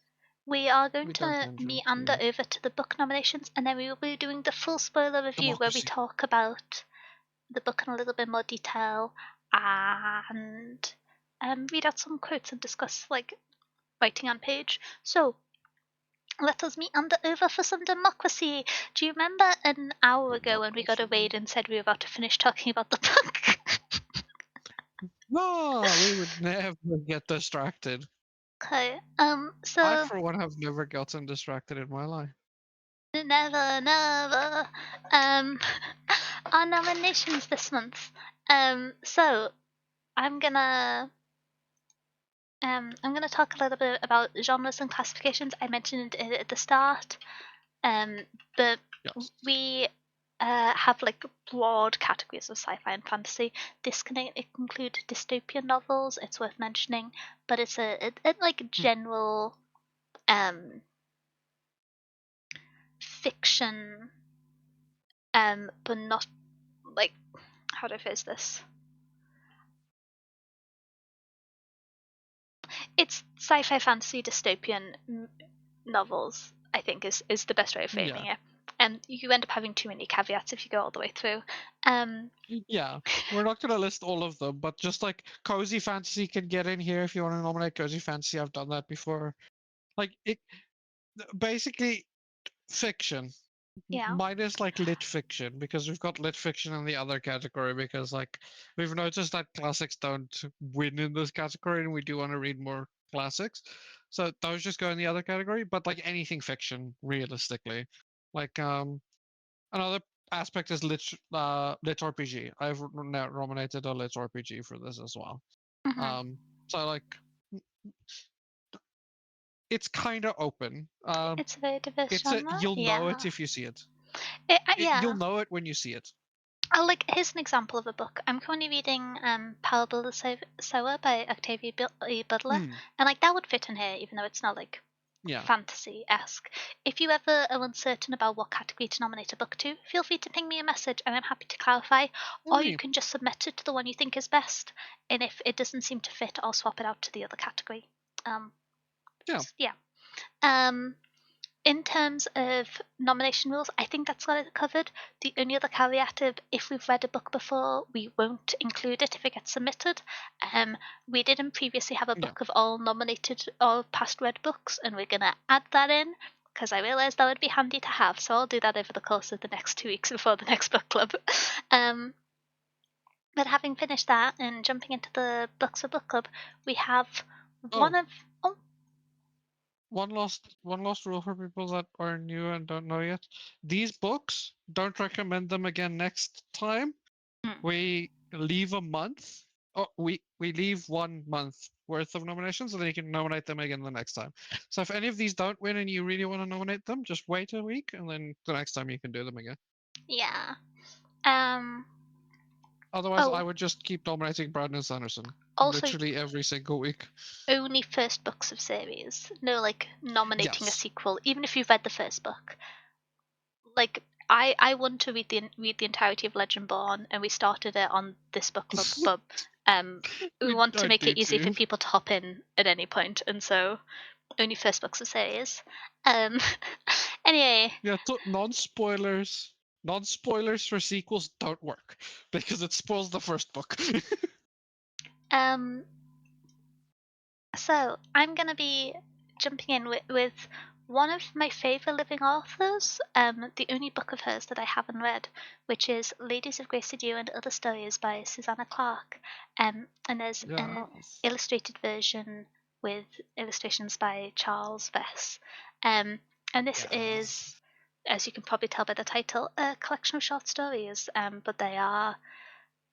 We are going
We don't
to
tangent
meander
here.
over to the book nominations, and then we will be doing the full spoiler review where we
Democracy.
talk about the book in a little bit more detail and read out some quotes and discuss like writing on page. So let us meander over for some democracy. Do you remember an hour ago when we got a raid
Democracy.
and said we were about to finish talking about the book?
No, we would never get distracted.
Okay.
I,
So
for one, have never gotten distracted in my life.
never. Um, our nominations this month. So I'm gonna I'm gonna talk a little bit about genres and classifications. I mentioned it at the start. But
Yes.
we have like broad categories of sci-fi and fantasy. This can include dystopian novels. It's worth mentioning, but it's a like
Hmm.
general um fiction, but not like, how do I phrase this? It's sci-fi, fantasy, dystopian novels. I think is the best way of
Yeah.
framing it. And you end up having too many caveats if you go all the way through. Um,
Yeah. We're not gonna list all of them, but just like cozy fantasy can get in here if you want to nominate cozy fantasy. I've done that before. Like it, basically fiction
yeah,
minus like lit fiction because we've got lit fiction in the other category because like we've noticed that classics don't win in this category and we do want to read more classics, so those just go in the other category. But like anything fiction realistically, like another aspect is lit RPG. I've now nominated a lit RPG for this as well.
hmm
um so like it's kind of open.
it's a very diverse
It's a
genre.
you'll know it
Yeah,
if you see it. You'll
yeah.
know it when you see it.
Like, here's an example of a book. I'm currently reading Parable of the Sower by Octavia Butler,
Hmm.
and like that would fit in here, even though it's not like
Yeah.
fantasy-esque. If you ever are uncertain about what category to nominate a book to, feel free to ping me a message and I'm happy to clarify, or you
Hey,
can just submit it to the one you think is best, and if it doesn't seem to fit, I'll swap it out to the other category. Um,
yeah.
yeah. Um, in terms of nomination rules, I think that's got it covered. The only other caveat of if we've read a book before, we won't include it if it gets submitted. We didn't previously have a book of all nominated or past read books, and we're going to add that in because I realised that would be handy to have. So I'll do that over the course of the next 2 weeks before the next book club. But having finished that and jumping into the books for book club, we have one of
one last rule for people that are new and don't know yet. These books, don't recommend them again next time. We leave a month. Oh, we leave 1 month worth of nominations, and then you can nominate them again the next time. So if any of these don't win and you really want to nominate them, just wait a week, and then the next time you can do them again.
Yeah.
Otherwise, I would just keep nominating Brandon Sanderson literally every single week.
Only first books of series. No, like nominating a sequel, even if you've read the first book. Like I want to read the entirety of Legendborn, and we started it on this book club, but we want to make it easy for people to hop in at any point, and so only first books of series. Anyway.
Yeah, non-spoilers. Non-spoilers for sequels don't work because it spoils the first book.
So I'm gonna be jumping in with one of my favourite living authors, the only book of hers that I haven't read, which is Ladies of Grace Adieu and Other Stories by Susanna Clarke. And there's an illustrated version with illustrations by Charles Vess. And this is, as you can probably tell by the title, a collection of short stories, but they are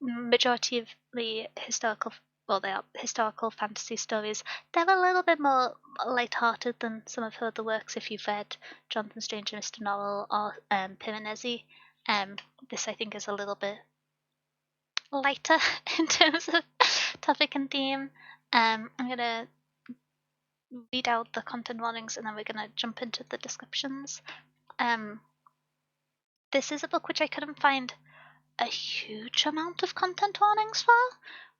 majoritively historical. Well, they are historical fantasy stories. They're a little bit more light-hearted than some of her other works. If you've read Jonathan Strange and Mr. Norrell or Piranesi, this I think is a little bit lighter in terms of topic and theme. I'm gonna read out the content warnings and then we're gonna jump into the descriptions. This is a book which I couldn't find a huge amount of content warnings for,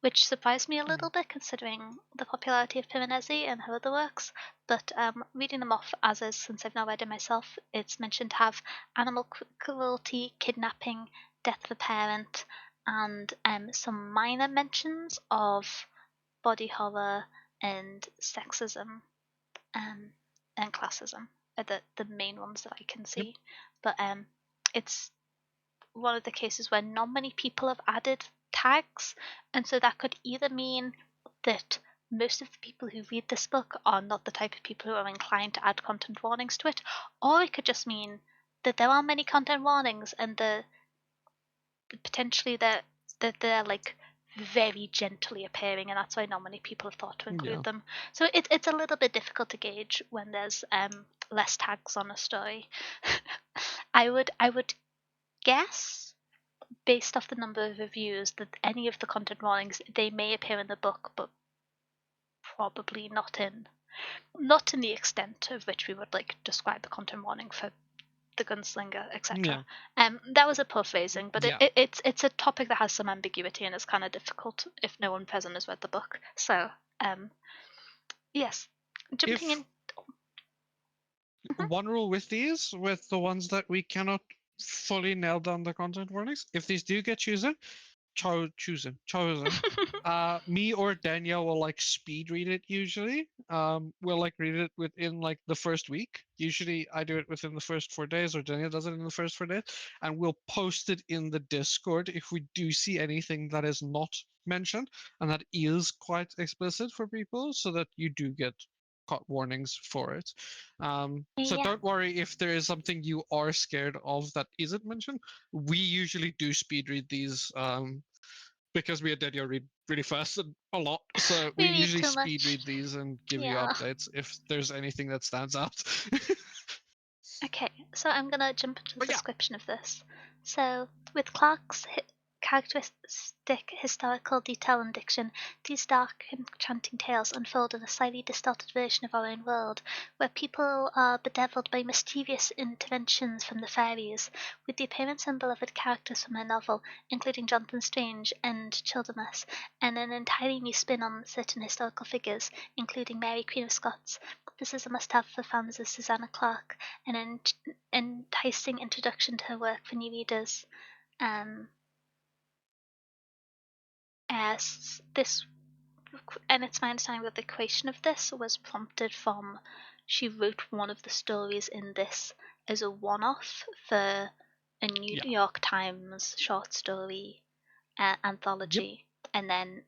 which surprised me a little bit considering the popularity of Piranesi and her other works. But reading them off as is, since I've not read it myself, it's mentioned to have animal cruelty, kidnapping, death of a parent, and some minor mentions of body horror and sexism and classism are the main ones that I can see. But it's one of the cases where not many people have added tags, and so that could either mean that most of the people who read this book are not the type of people who are inclined to add content warnings to it, or it could just mean that there are many content warnings and the potentially that they're like very gently appearing, and that's why not many people have thought to include them. So it's a little bit difficult to gauge when there's less tags on a story. I would guess, based off the number of reviews, that any of the content warnings, they may appear in the book, but probably not in the extent of which we would like describe the content warning for the gunslinger, etc. That was a poor phrasing, but it's a topic that has some ambiguity and it's kind of difficult if no one present has read the book. So yes, jumping in.
One rule with these, with the ones that we cannot fully nail down the content warnings, if these do get chosen, me or Danielle will like speed read it usually. We'll like read it within like the first week. Usually I do it within the first 4 days, or Danielle does it in the first 4 days, and we'll post it in the Discord if we do see anything that is not mentioned and that is quite explicit for people, so that you do get warnings for it. So don't worry if there is something you are scared of that isn't mentioned. We usually do speed read these because me and Daniel read really fast and a lot, so we usually speed read these and give you updates if there's anything that stands out.
Okay, so I'm gonna jump into the description of this. So with Clarke's characteristic historical detail and diction, these dark, enchanting tales unfold in a slightly distorted version of our own world, where people are bedeviled by mischievous interventions from the fairies, with the appearance and beloved characters from her novel, including Jonathan Strange and Childermas, and an entirely new spin on certain historical figures, including Mary, Queen of Scots. This is a must-have for fans of Susanna Clarke, an enticing introduction to her work for new readers. As this, and it's my understanding that the creation of this was prompted from she wrote one of the stories in this as a one-off for a New York Times short story anthology, and then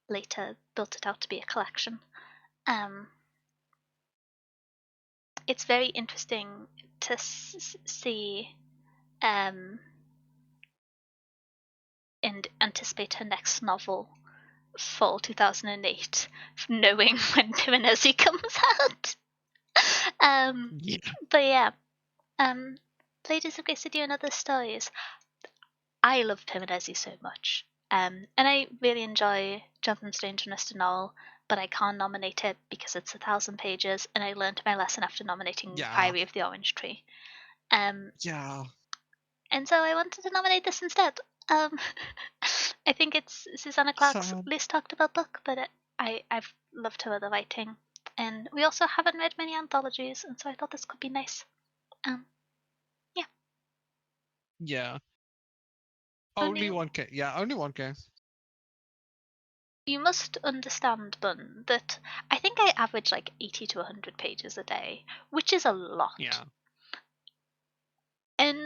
later built it out to be a collection. It's very interesting to see and anticipate her next novel, fall 2008, knowing when Piranesi comes out. But yeah, Ladies of Grace and other stories. I love Piranesi so much. And I really enjoy Jonathan Strange and Mr. Knoll, but I can't nominate it because it's 1,000 pages, and I learned my lesson after nominating Priory of the Orange Tree.
Yeah.
And so I wanted to nominate this instead. I think it's Susanna Clarke's least talked about book, but I've loved her other writing. And we also haven't read many anthologies, and so I thought this could be nice. Yeah.
Yeah. Only 1K. Yeah, only 1K.
You must understand, Bun, that I think I average like 80 to 100 pages a day, which is a lot.
Yeah.
And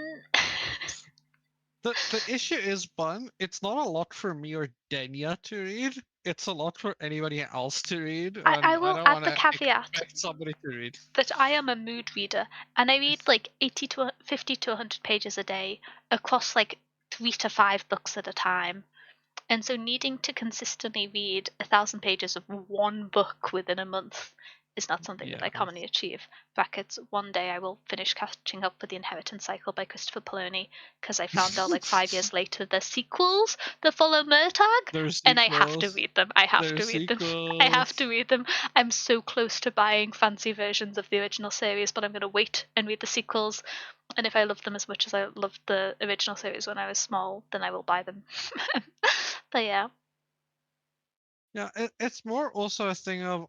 the issue is, Bun, it's not a lot for me or Denya to read. It's a lot for anybody else to read.
I will
don't
add the
want to
caveat
expect somebody to read.
that I am a mood reader, and I read like 80 to 50 to 100 pages a day across like 3 to 5 books at a time. And so needing to consistently read 1,000 pages of one book within a month is not something that I commonly achieve. Brackets, one day I will finish catching up with The Inheritance Cycle by Christopher Poloni, because I found out like 5 years later there's sequels that follow Murtagh, and I have to read them. I have to read them. I'm so close to buying fancy versions of the original series, but I'm going to wait and read the sequels. And if I love them as much as I loved the original series when I was small, then I will buy them. But yeah.
Yeah, it's more also a thing of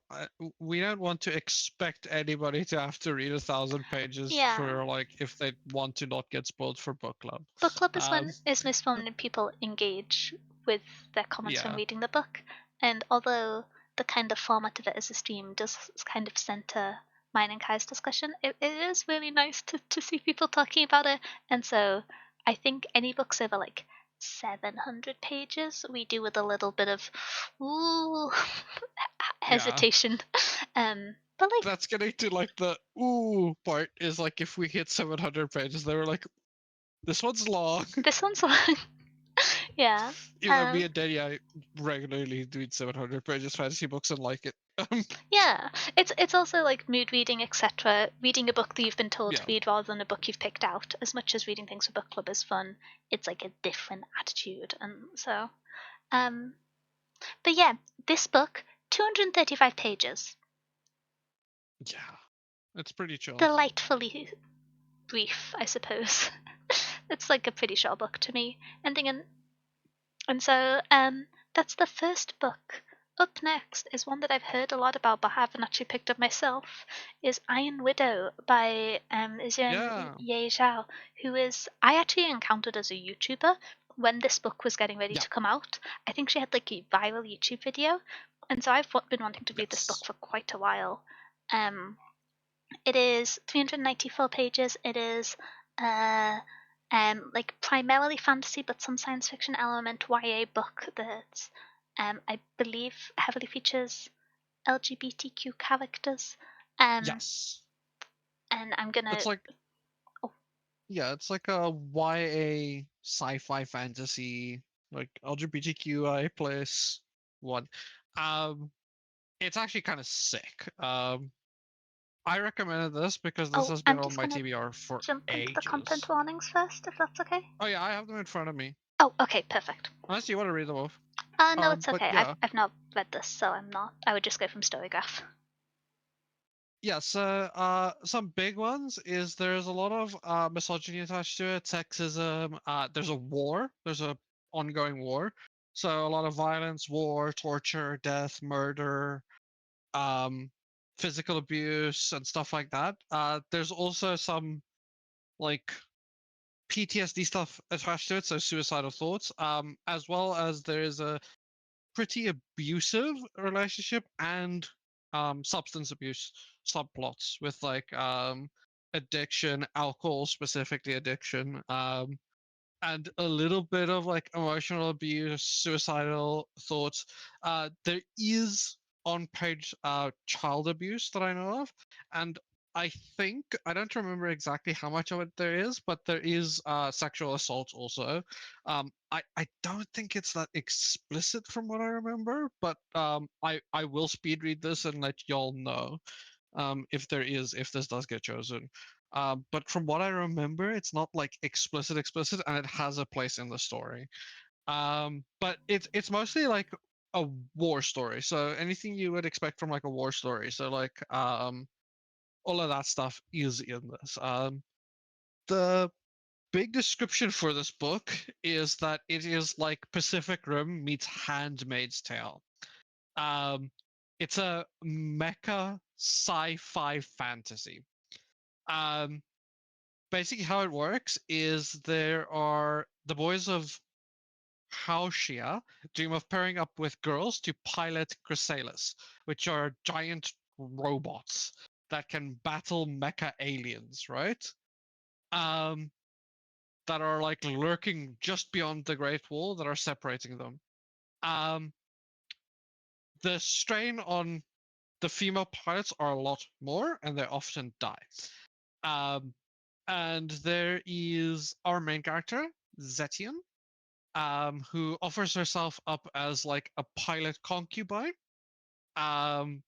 we don't want to expect anybody to have to read 1,000 pages for like if they want to not get spoiled for book club.
Book club is most when people engage with their comments when reading the book, and although the kind of format of it as a stream does kind of center mine and Kai's discussion, it is really nice to see people talking about it. And so I think any books over like 700 pages we do with a little bit of hesitation. But like
that's getting to like the ooh part is like if we hit 700 pages, they were like, this one's long.
This one's long. Yeah.
Even me and Danny, I regularly read 700 pages fantasy books and like it.
Yeah, it's also like mood reading, etc. Reading a book that you've been told to read rather than a book you've picked out. As much as reading things for book club is fun, it's like a different attitude, and so, but yeah, this book, 235 pages.
Yeah, it's pretty chill.
Delightfully brief, I suppose. It's like a pretty short book to me. And so, that's the first book. Up next is one that I've heard a lot about but haven't actually picked up myself, is Iron Widow by Zhen Ye Zhao, who is I actually encountered as a YouTuber when this book was getting ready to come out. I think she had like a viral YouTube video, and so I've been wanting to read this book for quite a while. It is 394 pages. It is like primarily fantasy but some science fiction element YA book that I believe heavily features LGBTQ characters.
Yes.
And I'm gonna.
It's like. Oh. Yeah, it's like a YA sci-fi fantasy, like LGBTQI plus one. It's actually kind of sick. I recommended this because this has been on my TBR for
jump
ages.
into the content warnings first, if that's okay.
Oh yeah, I have them in front of me.
Oh, okay, perfect.
Unless you want to read them off.
No, it's
But
okay.
yeah,
I've not read this, so I'm not. I would just go from Storygraph.
yeah. So some big ones is there's a lot of misogyny attached to it, sexism. There's a war. There's a ongoing war. So a lot of violence, war, torture, death, murder, um, physical abuse, and stuff like that. There's also some like PTSD stuff attached to it, so suicidal thoughts, as well as there is a pretty abusive relationship and substance abuse subplots with like addiction, alcohol specifically addiction, and a little bit of like emotional abuse, suicidal thoughts. There is on page child abuse that I know of, and I think I don't remember exactly how much of it there is, but there is sexual assault also. I don't think it's that explicit from what I remember, but I will speed read this and let y'all know if this does get chosen. But from what I remember, it's not like explicit, and it has a place in the story. But it's mostly like a war story. So anything you would expect from like a war story. So like all of that stuff is in this. The big description for this book is that it is like Pacific Rim meets Handmaid's Tale. Um, it's a mecha sci-fi fantasy. Um, Basically how it works is there are the boys of Haushia dream of pairing up with girls to pilot chrysalis, which are giant robots that can battle mecha aliens, right? Um, that are like lurking just beyond the Great Wall that are separating them. Um, the strain on the female pilots are a lot more, and they often die. Um, and there is our main character, Zetian, who offers herself up as like a pilot concubine. Um,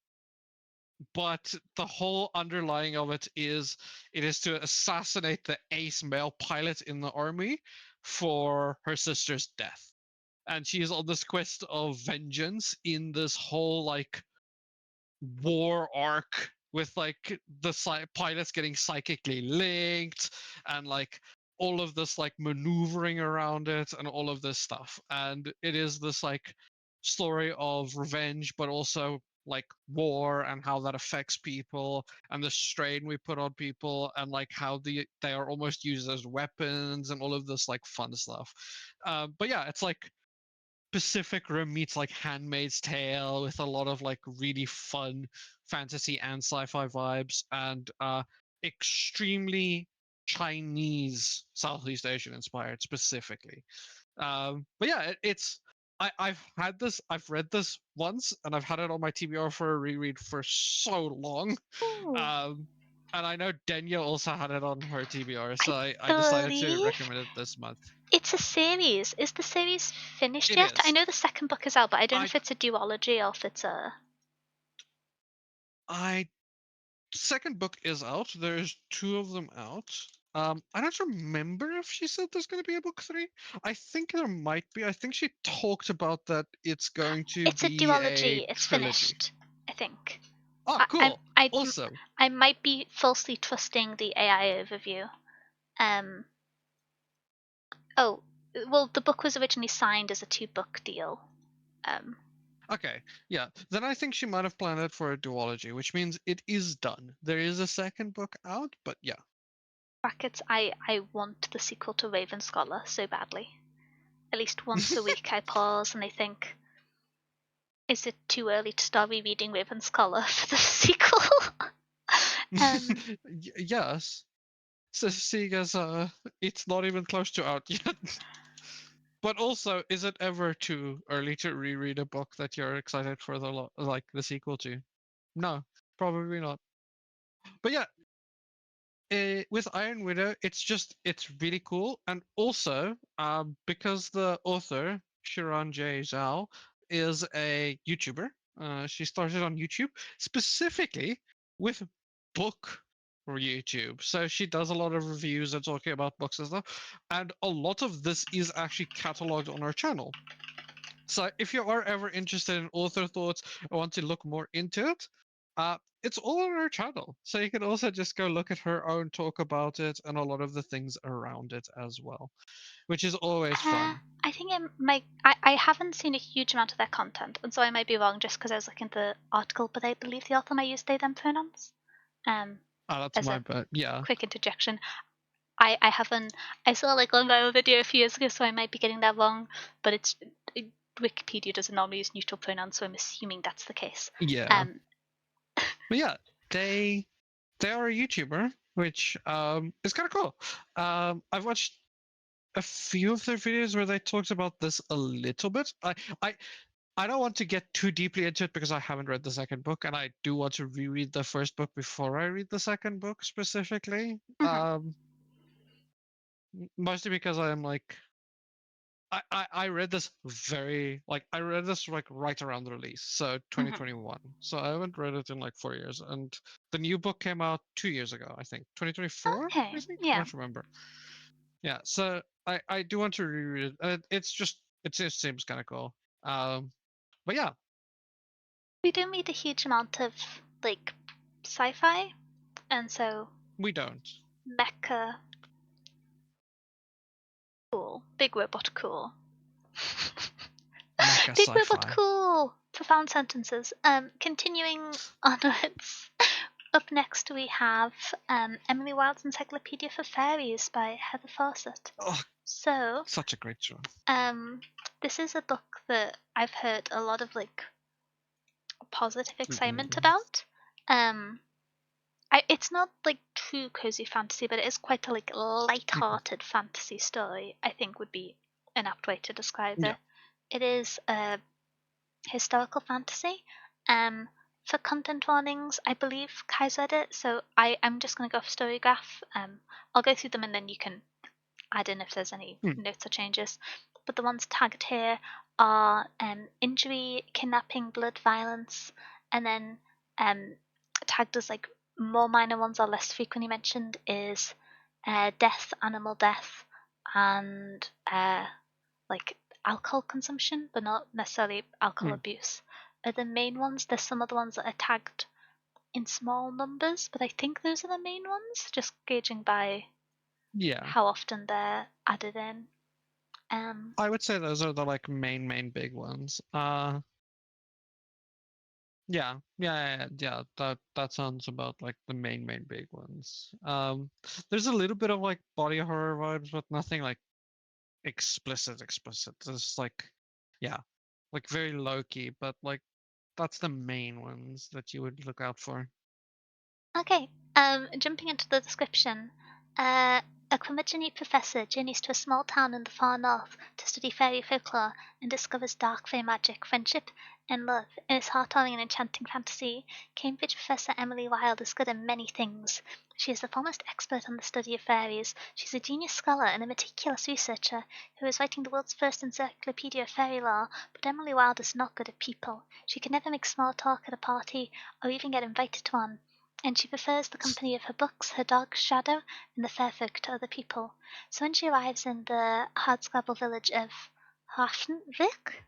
but the whole underlying of it is to assassinate the ace male pilot in the army for her sister's death. And she is on this quest of vengeance in this whole like war arc with like the pilots getting psychically linked and like all of this like maneuvering around it and all of this stuff, and it is this like story of revenge but also like war and how that affects people and the strain we put on people and like how they are almost used as weapons and all of this like fun stuff. But yeah, it's like Pacific Rim meets like Handmaid's Tale with a lot of like really fun fantasy and sci-fi vibes, and extremely Chinese Southeast Asian inspired specifically. But yeah, I've read this once and I've had it on my TBR for a reread for so long.
Ooh.
Um, and I know Denya also had it on her TBR,
I
so I decided to
believe
recommend it this month.
it's a series. Is the series finished
It
yet? I
is.
know the second book is out, but I don't know
I
if it's a duology or if it's a.
I second book is out. There's two of them out. I don't remember if she said there's going to be a book three. I think there might be. I think she talked about that it's going to
It's a
be a
duology. It's
trilogy.
finished, I think.
Oh,
I, I,
cool.
I,
Awesome.
I might be falsely trusting the AI overview. Um. Oh, well, the book was originally signed as a two-book deal. Um.
Okay. Yeah. Then I think she might have planned it for a duology, which means it is done. There is a second book out, but yeah.
Brackets. I want the sequel to Raven Scholar so badly. At least once a week, I pause and I think, is it too early to start rereading Raven Scholar for the sequel? um.
Yes. So seeing as it's not even close to out yet. But also, is it ever too early to reread a book that you're excited for like the sequel to? No, probably not. But yeah, with Iron Widow, it's really cool, and also because the author Shiran J Zhao is a YouTuber. She started on YouTube specifically with book YouTube. So she does a lot of reviews and talking about books and stuff. And a lot of this is actually cataloged on her channel. So if you are ever interested in author thoughts or want to look more into it, it's all on her channel. So you can also just go look at her own talk about it and a lot of the things around it as well, which is always fun.
I think I haven't seen a huge amount of their content, and so I might be wrong just because I was looking at the article, but I believe the author might use they them pronouns.
That's
As
my
a
bet. Yeah.
quick interjection, I haven't. I saw like one viral video a few years ago, so I might be getting that wrong. But Wikipedia doesn't normally use neutral pronouns, so I'm assuming that's the case.
Yeah. But yeah, they are a YouTuber, which is kind of cool. I've watched a few of their videos where they talked about this a little bit. I don't want to get too deeply into it because I haven't read the second book, and I do want to reread the first book before I read the second book specifically. Mostly because I'm like, I read this I read this like right around the release, so 2021. So I haven't read it in like 4 years, and the new book came out 2 years ago, I think 2024.
Okay,
I think I
yeah.
don't remember. Yeah, so I do want to reread it. It just seems kind of cool. But yeah,
We don't read a huge amount of like sci-fi, and so
we don't.
mecha cool, big robot cool.
Mecha
Big robot
sci-fi.
cool. Profound sentences. Continuing onwards. Up next we have Emily Wilde's Encyclopedia for Fairies by Heather Fawcett.
Oh,
So,
such a great show.
this is a book that I've heard a lot of like positive excitement
Mm-hmm.
about. It's not like true cozy fantasy, but it is quite a like light-hearted fantasy story. I think would be an apt way to describe
Yeah.
it. It is a historical fantasy. For content warnings, I believe Kai's read it, so I'm just going to go off Storygraph. I'll go through them and then you can add in if there's any
Mm.
notes or changes. But the ones tagged here are injury, kidnapping, blood, violence, and then tagged as like more minor ones or less frequently mentioned is death, animal death, and like alcohol consumption, but not necessarily alcohol
Mm.
abuse. Are the main ones. There's some other ones that are tagged in small numbers, but I think those are the main ones, just gauging by
Yeah.
how often they're added in.
I would say those are the like main big ones. Yeah. That sounds about like the main big ones. There's a little bit of like body horror vibes, but nothing like explicit. It's like, yeah, like very low key, but like that's the main ones that you would look out for.
Okay, jumping into the description. A curmudgeony professor journeys to a small town in the far north to study fairy folklore and discovers dark fey magic, friendship, and love. In his heart-warming and enchanting fantasy, Cambridge professor Emily Wilde is good at many things. She is the foremost expert on the study of fairies. She's a genius scholar and a meticulous researcher who is writing the world's first encyclopedia of fairy lore, but Emily Wilde is not good at people. She can never make small talk at a party or even get invited to one, and she prefers the company of her books, her dog Shadow, and the fair folk to other people. So when she arrives in the hardscrabble village of Hafnvik,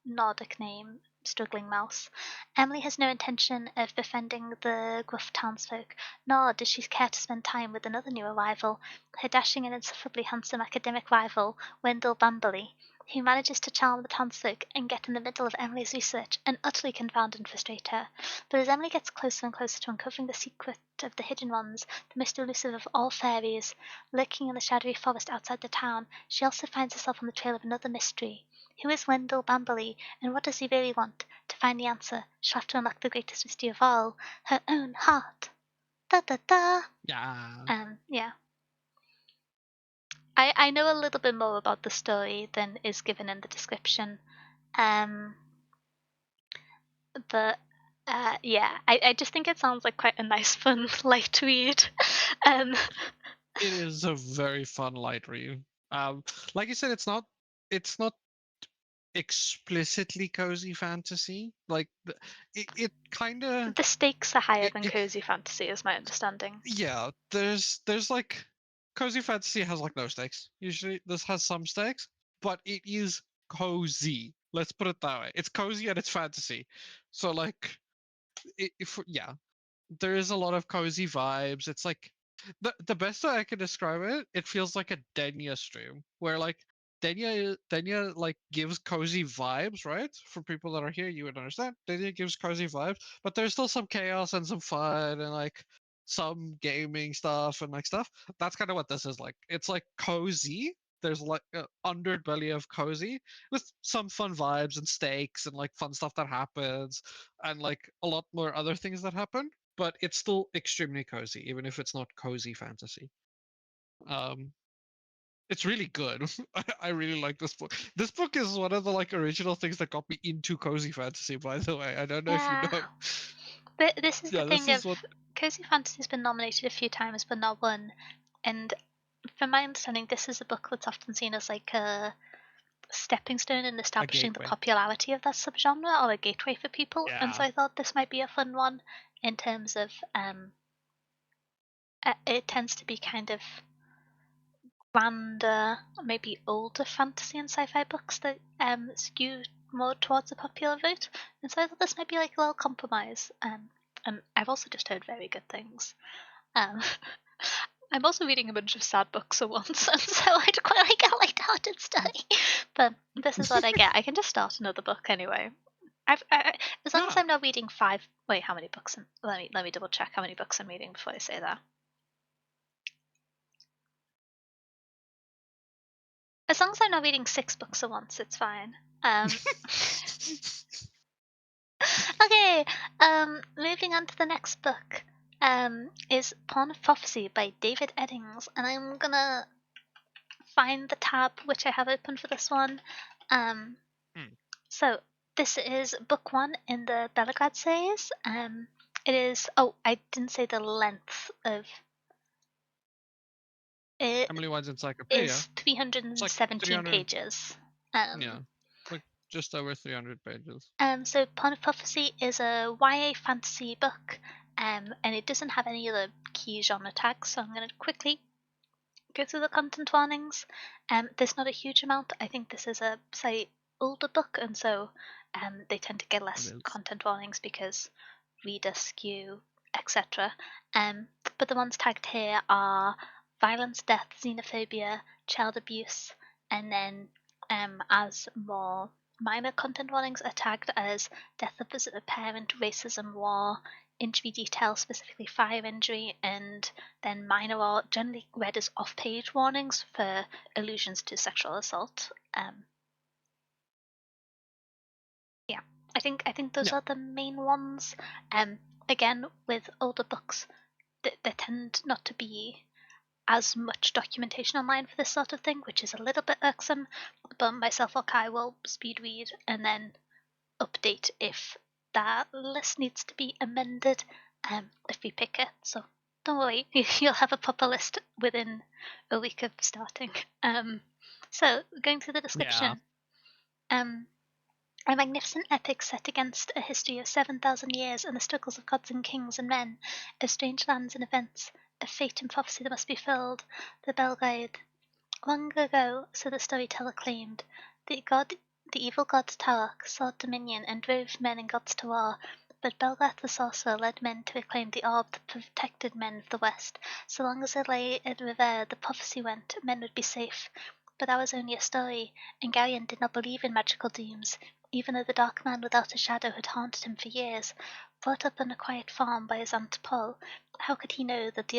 Nordic name, struggling mouse, Emily has no intention of befriending the gruff townsfolk, nor does she care to spend time with another new arrival, her dashing and insufferably handsome academic rival, Wendell Bamberley, who manages to charm the townsfolk and get in the middle of Emily's research and utterly confound and frustrate her. But as Emily gets closer and closer to uncovering the secret of the hidden ones, the most elusive of all fairies, lurking in the shadowy forest outside the town, she also finds herself on the trail of another mystery. Who is Wendell Bamberley, and what does he really want? To find the answer, she'll have to unlock the greatest mystery of all, her own heart. Da da da.
Yeah.
Yeah. I know a little bit more about the story than is given in the description. Um, but yeah, I just think it sounds like quite a nice, fun, light read. um,
It is a very fun light read. Like you said, it's not explicitly cozy fantasy. Like it kind of
The stakes are higher than
it
cozy fantasy, is my understanding.
yeah. There's like cozy fantasy has like no stakes. Usually this has some stakes, but it is cozy. Let's put it that way. It's cozy and it's fantasy. So like if yeah, there is a lot of cozy vibes. It's like the best way I can describe it, it feels like a Denya stream where like Denya like gives cozy vibes, right? For people that are here, you would understand. Denya gives cozy vibes, but there's still some chaos and some fun and like some gaming stuff and like stuff. That's kind of what this is like. It's like cozy. There's like an underbelly of cozy with some fun vibes and stakes and like fun stuff that happens and like a lot more other things that happen, but it's still extremely cozy, even if it's not cozy fantasy. Um, it's really good. I really like this book. This book is one of the like original things that got me into cozy fantasy. By the way, I don't know if you
Yeah.
know.
But this is the
Yeah, this
thing of
is what
cozy fantasy's been nominated a few times but not won. And from my understanding, this is a book that's often seen as like a stepping stone in
a
establishing the
gateway.
popularity of that subgenre or a gateway for people. And so
Yeah,
I thought this might be a fun one in terms of it tends to be kind of grander, maybe older fantasy and sci-fi books that skew more towards the popular vote. And so I thought this might be like a little compromise. And I've also just heard very good things. Um, I'm also reading a bunch of sad books at once, and so I'd quite like a light-hearted story. But this is what I get. I can just start another book anyway. As long as
yeah.
I'm not reading five. Wait, how many books? Let me double check how many books I'm reading before I say that. As long as I'm not reading 6 books at once, it's fine. Um, okay. Moving on to the next book. Is Pawn of Prophecy by David Eddings, and I'm gonna find the tab which I have open for this one. Um,
Hmm.
so this is book one in the Belgrade series. It is. Oh, I didn't say the length of it.
Emily White's Encyclopedia.
Is
It's like
317
300.
pages.
Yeah, like just over 300 pages.
So Pawn of Prophecy is a YA fantasy book, and it doesn't have any other key genre tags, so I'm going to quickly go through the content warnings. There's not a huge amount. I think this is a slightly older book, and so they tend to get
It
less
is.
content warnings because reader skew, etc. But the ones tagged here are violence, death, xenophobia, child abuse, and then as more minor content warnings are tagged as death of a parent, racism, war, injury details, specifically fire injury, and then minor or generally read as off-page warnings for allusions to sexual assault. Yeah, I think those
Yeah,
are the main ones. Again, with older books, there tend not to be as much documentation online for this sort of thing, which is a little bit irksome. But myself or Kai will speed read and then update if that list needs to be amended if we pick it. So don't worry, you'll have a proper list within a week of starting. So going through the
yeah.
description. Um, a magnificent epic set against a history of 7,000 years and the struggles of gods and kings and men, of strange lands and events, of fate and prophecy that must be filled. The Belgrade. Long ago, so the storyteller claimed, the evil god Tarok sought dominion and drove men and gods to war. But Belgath the sorcerer led men to reclaim the orb that protected men of the West. So long as it lay at Rivere, the prophecy went, men would be safe. But that was only a story, and Garion did not believe in magical dooms, even though the dark man without a shadow had haunted him for years. Brought up on a quiet farm by his aunt Paul, how could he know that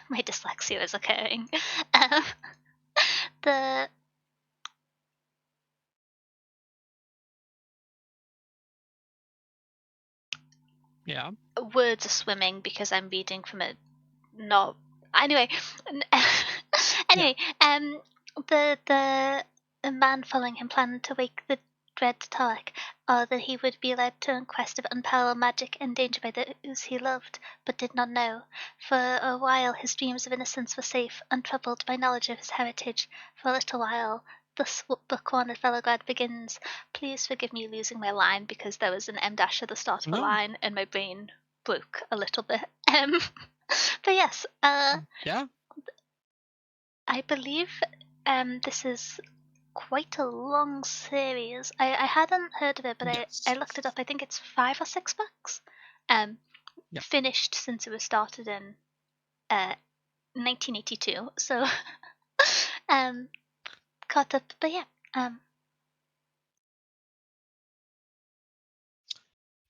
my dyslexia is occurring? Um, the
Yeah.
words are swimming because I'm reading from a not. Anyway,
Yeah.
anyway, the man following him planned to wake the dread Tarek, or that he would be led to a quest of unparalleled magic, endangered by those he loved, but did not know. For a while his dreams of innocence were safe, untroubled by knowledge of his heritage. For a little while, this book one at Felograd begins. Please forgive me losing my line because there was an M dash at the start of a
No.
line and my brain broke a little bit. But yes,
Yeah.
I believe this is quite a long series. I hadn't heard of it, but I
Yes.
looked it up. I think it's 5 or 6 books. Um,
Yeah.
Finished since it was started in 1982. So caught up. But yeah,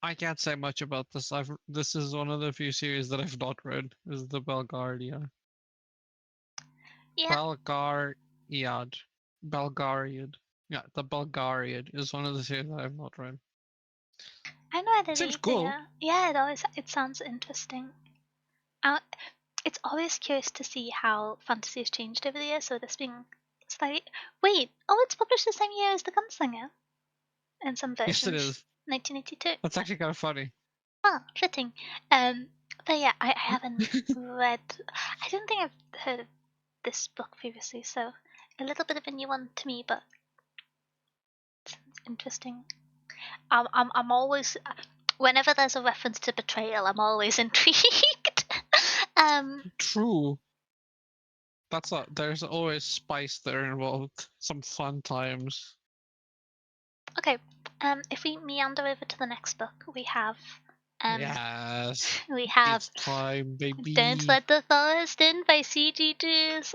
I can't say much about this. This is one of the few series that I've not read. Is the Belgardia.
yeah.
Belgariad. Belgariad. Yeah, the Belgariad is one of the series that I've not read.
I know the
Seems
either.
cool.
Yeah, it sounds interesting. It's always curious to see how fantasy has changed over the years. So this being slightly it's published the same year as the Gunslinger in some
Yes, it
versions,
is.
1982.
That's actually kind of funny.
Oh, fitting. But yeah, I haven't read. I don't think I've heard of this book previously, so a little bit of a new one to me, but it's interesting. I'm always, whenever there's a reference to betrayal, I'm always intrigued. um,
True. There's always spice there involved. Some fun times.
okay. If we meander over to the next book, we have, um,
Yes.
we have
It's time,
"Don't
baby.
Let the Forest In" by C.G. Drews.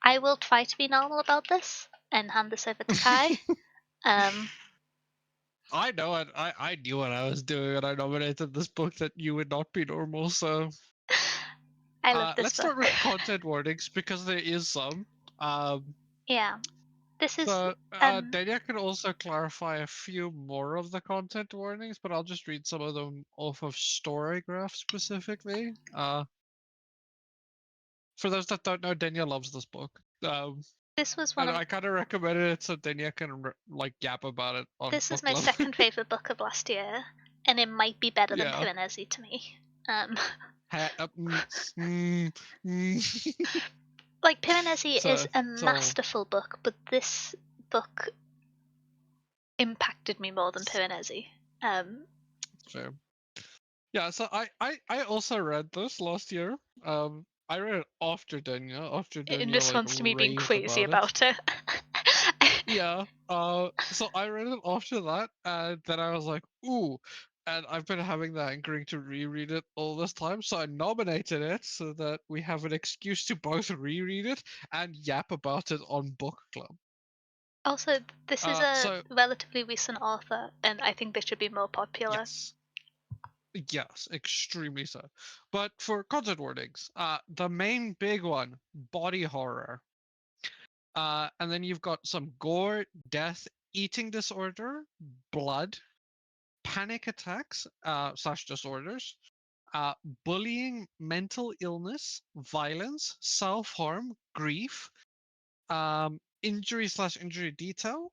I will try to be normal about this and hand this over to Kai. Um,
I know it. I knew what I was doing when I nominated this book that you would not be normal, so
I love this
let's start
book.
with content warnings because there is some. Um
Yeah, this is
so Dania can also clarify a few more of the content warnings, but I'll just read some of them off of Storygraph specifically. For those that don't know, Dania loves this book.
this was one
And
of
I kind of recommended it so Dania can like yap about it on
this is
book
my
club.
second favorite book of last year, and it might be better than
Yeah.
Piranesi to me. Um,
Mm, mm.
like Piranesi is
so
a
so
masterful book, but this book impacted me more than Piranesi.
so yeah, so I also read this last year. I read it after
In
Danya like
response to me being
raved
crazy
about it.
about it.
Yeah. So I read it after that, and then I was like, ooh. And I've been having that hankering to reread it all this time, so I nominated it so that we have an excuse to both reread it and yap about it on book club.
Also, this is a
So
relatively recent author, and I think they should be more popular.
yes, yes, extremely so. But for content warnings, the main big one, body horror. And then you've got some gore, death, eating disorder, blood, panic attacks slash disorders, uh, bullying, mental illness, violence, self harm, grief, injury slash injury detail.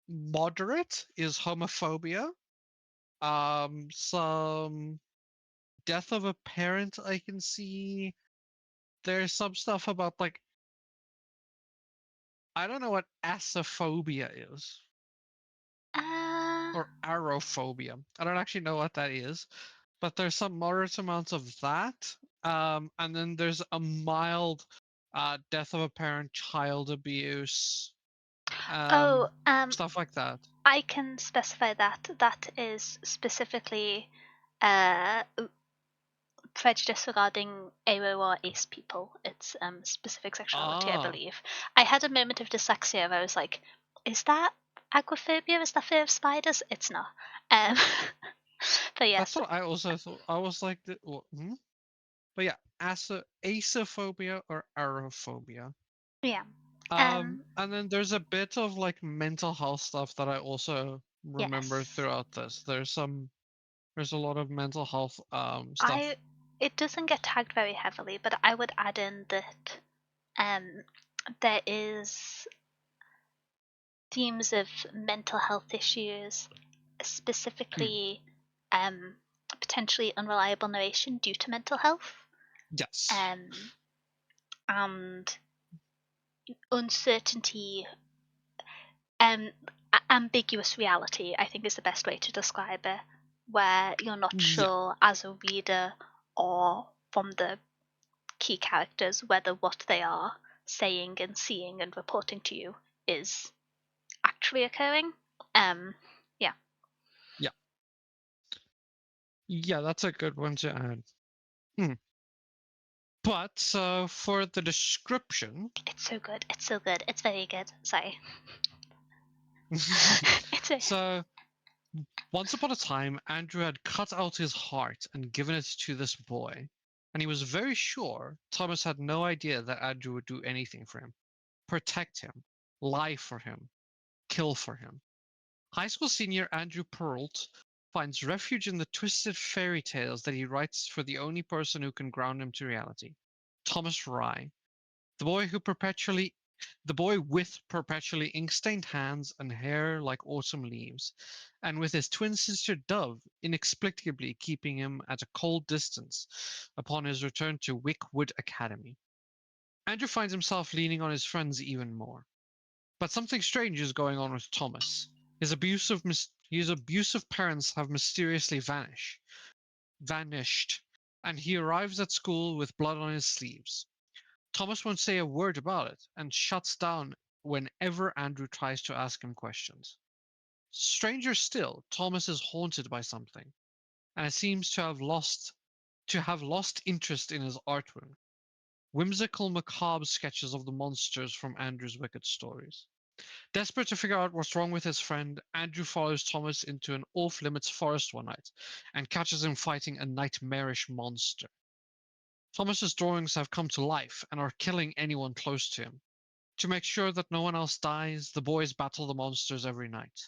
Moderate is homophobia. Some death of a parent. I can see there's some stuff about like I don't know what asophobia is
Uh,
or arophobia. I don't actually know what that is, but there's some moderate amounts of that. And then there's a mild death of a parent, child abuse,
oh,
stuff like that.
I can specify that. That is specifically uh, prejudice regarding ARO or ACE people. It's specific sexuality, I
Ah,
believe. I had a moment of dyslexia where I was like, is that agoraphobia? Is that fear of spiders? It's not. Um, but
that's
yes,
what I also thought. I was like, hmm? But yeah, asophobia or arophobia.
yeah.
And then there's a bit of like mental health stuff that I also remember
Yes.
throughout this. There's a lot of mental health stuff.
I It doesn't get tagged very heavily, but I would add in that um there is themes of mental health issues,
Hmm.
specifically um potentially unreliable narration due to mental health.
Yes.
Um and uncertainty, ambiguous reality, I think is the best way to describe it, where you're not
Yeah.
sure as a reader or from the key characters whether what they are saying and seeing and reporting to you is actually occurring. Yeah.
Yeah. Yeah, that's a good one to add. But for the description,
It's so good. It's so good. It's very good. Sorry. It's a
so once upon a time, Andrew had cut out his heart and given it to this boy, and he was very sure Thomas had no idea that Andrew would do anything for him, protect him, lie for him, kill for him. High school senior Andrew Perrault finds refuge in the twisted fairy tales that he writes for the only person who can ground him to reality, Thomas Rye, the boy who perpetually the boy with perpetually ink-stained hands and hair like autumn leaves, and with his twin sister Dove inexplicably keeping him at a cold distance upon his return to Wickwood Academy. Andrew finds himself leaning on his friends even more. But something strange is going on with Thomas. His abusive parents have mysteriously vanished, and he arrives at school with blood on his sleeves. Thomas won't say a word about it and shuts down whenever Andrew tries to ask him questions. Stranger still, Thomas is haunted by something, and it seems to have lost interest in his artwork. Whimsical, macabre sketches of the monsters from Andrew's wicked stories. Desperate to figure out what's wrong with his friend, Andrew follows Thomas into an off-limits forest one night and catches him fighting a nightmarish monster. Thomas's drawings have come to life and are killing anyone close to him. To make sure that no one else dies, the boys battle the monsters every night.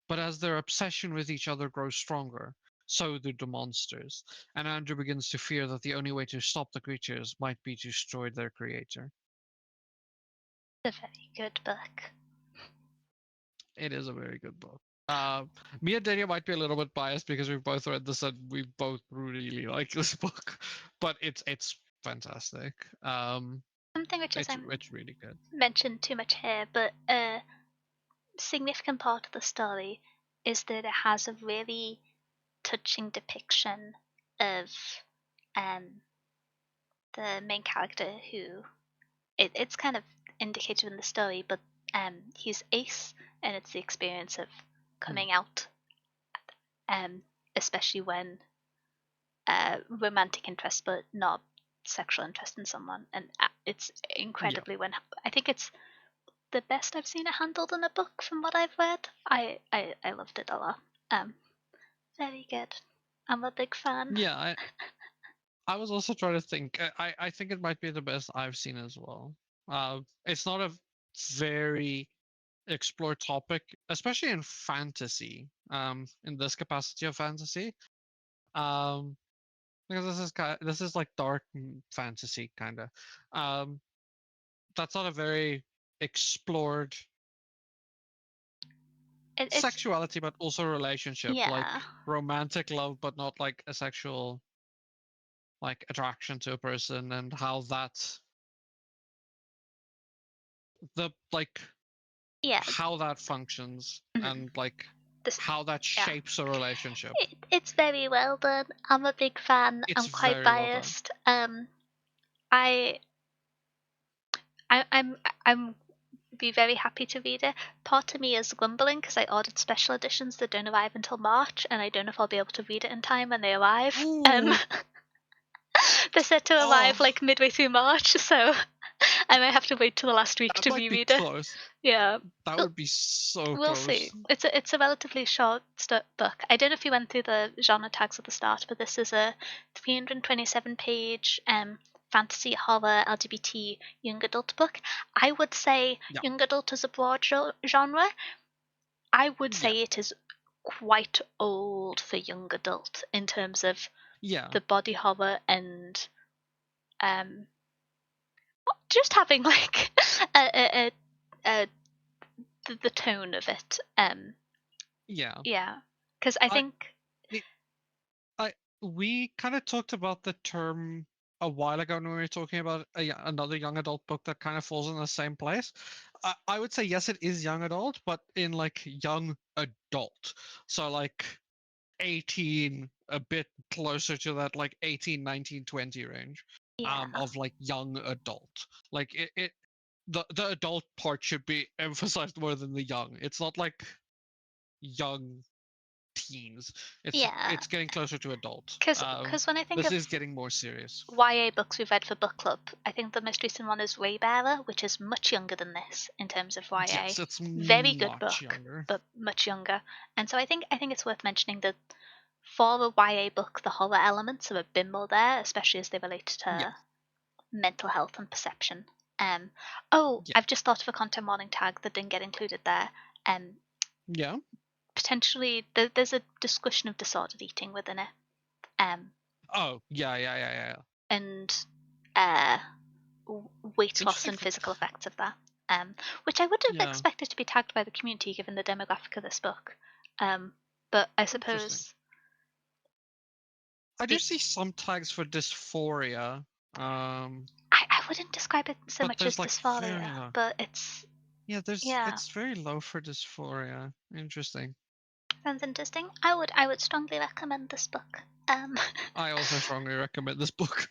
But as their obsession with each other grows stronger, so do the monsters, and Andrew begins to fear that the only way to stop the creatures might be to destroy their creator.
very good book.
It is a very good book. Me and Daniel might be a little bit biased because we've both read this and we both really like this book, but it's fantastic.
Something which is
It's really good.
mentioned too much here, but a significant part of the story is that it has a really touching depiction of um, the main character who it's kind of indicated in the story, but he's Ace, and it's the experience of
Mm,
coming out, um, especially when romantic interest, but not sexual interest in someone, and it's
yeah,
incredibly when I think it's the best I've seen it handled in a book from what I've read. I loved it a lot. Um, Very good. I'm a big fan.
yeah. I was also trying to think. I think it might be the best I've seen as well. It's not a very explored topic, especially in fantasy. In this capacity of fantasy. Um, because this is like dark fantasy kind of. Um, that's not a very explored
It's
sexuality, but also relationship, like
yeah,
romantic love, but not like a sexual like attraction to a person, and how the like
yeah.
how that functions
Mhm.
and like
This
how that
yeah.
shapes a relationship.
It's very well done. I'm a big fan.
It's
I'm quite
very well done.
biased. I, I'm be very happy to read it. Part of me is grumbling because I ordered special editions that don't arrive until March, and I don't know if I'll be able to read it in time when they arrive.
Ooh,
They're set to arrive
oh,
like midway through March, so I might have to wait till the last week
that
to
might be
reread it.
close.
Yeah,
That would be so
we'll see.
close.
It's a relatively short book. I don't know if you went through the genre tags at the start, but this is a 327 page fantasy horror LGBT young adult book. I would say
Yeah,
young adult is a broad genre. I would
yeah,
say it is quite old for young adult in terms of
yeah,
the body horror and um just having like a, a the tone of it.
yeah.
Yeah, because I
I,
think
it, I, we kind of talked about the term. a while ago when we were talking about another young adult book that kind of falls in the same place. I would say yes, it is young adult, but in like young adult. So like 18, a bit closer to that like 18, 19, 20 range
Yeah.
of like young adult. Like the adult part should be emphasized more than the young. It's not like young teens.
Yeah.
It's getting closer to adult.
Because when I think
This
of
is getting more serious.
YA books we've read for book club, I think the most recent one is Waybearer, which is much younger than this in terms of YA.
Yes, it's
Very good
much
book,
younger.
but much younger. And so I think it's worth mentioning that for a YA book, the horror elements are a bit more there, especially as they relate
Yeah,
to mental health and perception.
yeah,
I've just thought of a content warning tag that didn't get included there.
yeah.
Potentially, there's a discussion of disordered eating within it.
Oh, yeah.
And uh, weight loss
Interesting.
and physical effects of that, which I would have
Yeah,
expected to be tagged by the community given the demographic of this book. But I
interesting.
suppose
I do
it,
see some tags for dysphoria,
I wouldn't describe it so
but
much as
there's like very
dysphoria,
low.
but it's,
Yeah,
yeah,
it's very low for dysphoria. Interesting.
sounds interesting. I would strongly recommend this book.
I also strongly recommend this book.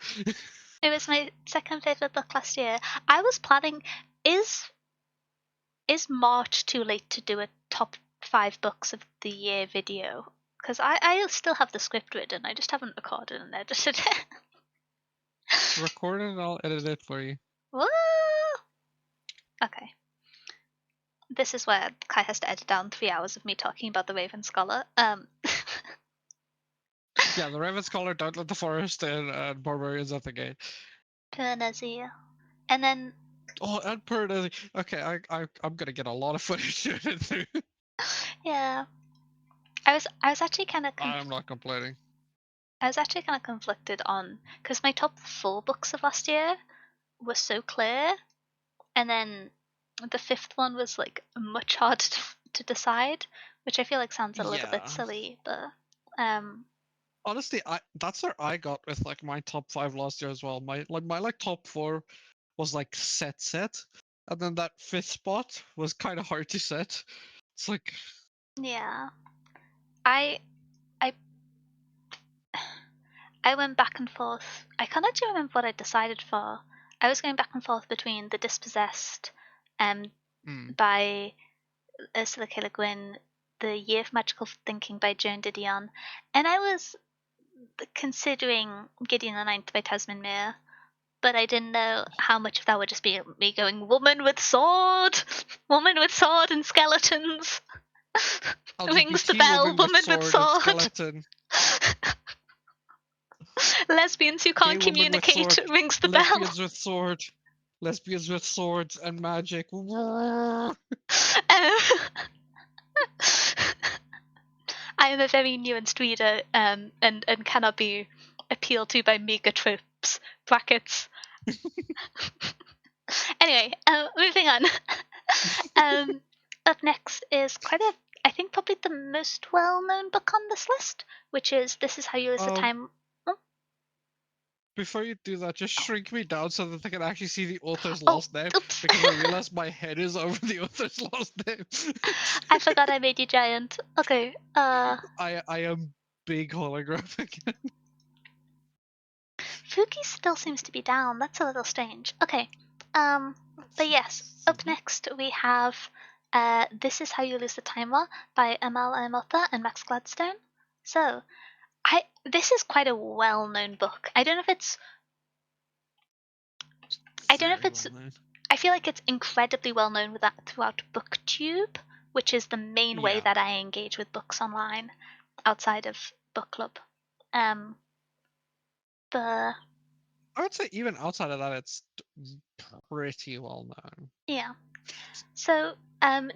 It was my second favorite book last year. I was planning, is is March too late to do a top 5 books of the year video? Because I still have the script written, I just haven't recorded and edited it.
Record it and I'll edit it for you.
Woo! Okay. This is where Kai has to edit down 3 hours of me talking about the Raven Scholar.
Yeah, the Raven Scholar, Don't Let the Forest, and Barbarians at the Gate.
Pernazia. And then,
Oh, and Pernazia. Okay, I'm gonna get a lot of footage to edit through.
yeah, I was actually kind of
I'm not complaining.
conflicted on, because my top 4 books of last year were so clear, and then the fifth one was like much harder to decide, which I feel like sounds a little bit
Yeah.
silly, but um,
Honestly, that's where I got with like my top 5 last year as well. My top 4 was like set, and then that fifth spot was kind of hard to set. It's like,
yeah, I I I went back and forth. I can't actually remember what I decided for. I was going back and forth between The Dispossessed, um,
mm,
by Ursula K. Le Guin, The Year of Magical Thinking by Joan Didion, and I was considering Gideon the Ninth by Tasman Mear, but I didn't know how much of that would just be me going, woman with sword, woman with sword and skeletons. Rings the
LGBT
bell,
woman with
woman with
sword and
sword.
skeleton,
Lesbians who
gay
can't
woman with
communicate,
sword,
rings the bell.
lesbians with sword, lesbians with swords and magic.
Um, I am a very nuanced reader, and cannot be appealed to by meager tropes. Brackets. Anyway, moving on. um, Up next is I think probably the most well-known book on this list, which is This Is How You Lose the
Um,
Time. Oh,
Before you do that, just shrink me down so that I can actually see the author's
oh,
last name,
oops.
because I realize my head is over the author's last name.
I forgot I made you giant. Okay.
I am big holographic.
Fuki still seems to be down. That's a little strange. Okay. But yes, up
See?
next we have This Is How You Lose the Timer by Amal Amota and Max Gladstone. So, this is quite a well-known book. I don't know if
Very
it's
well known.
I feel like it's incredibly well known with that throughout BookTube, which is the main way
Yeah.
that I engage with books online outside of book club. Um, the
I would say even outside of that, it's pretty well known.
Yeah. So,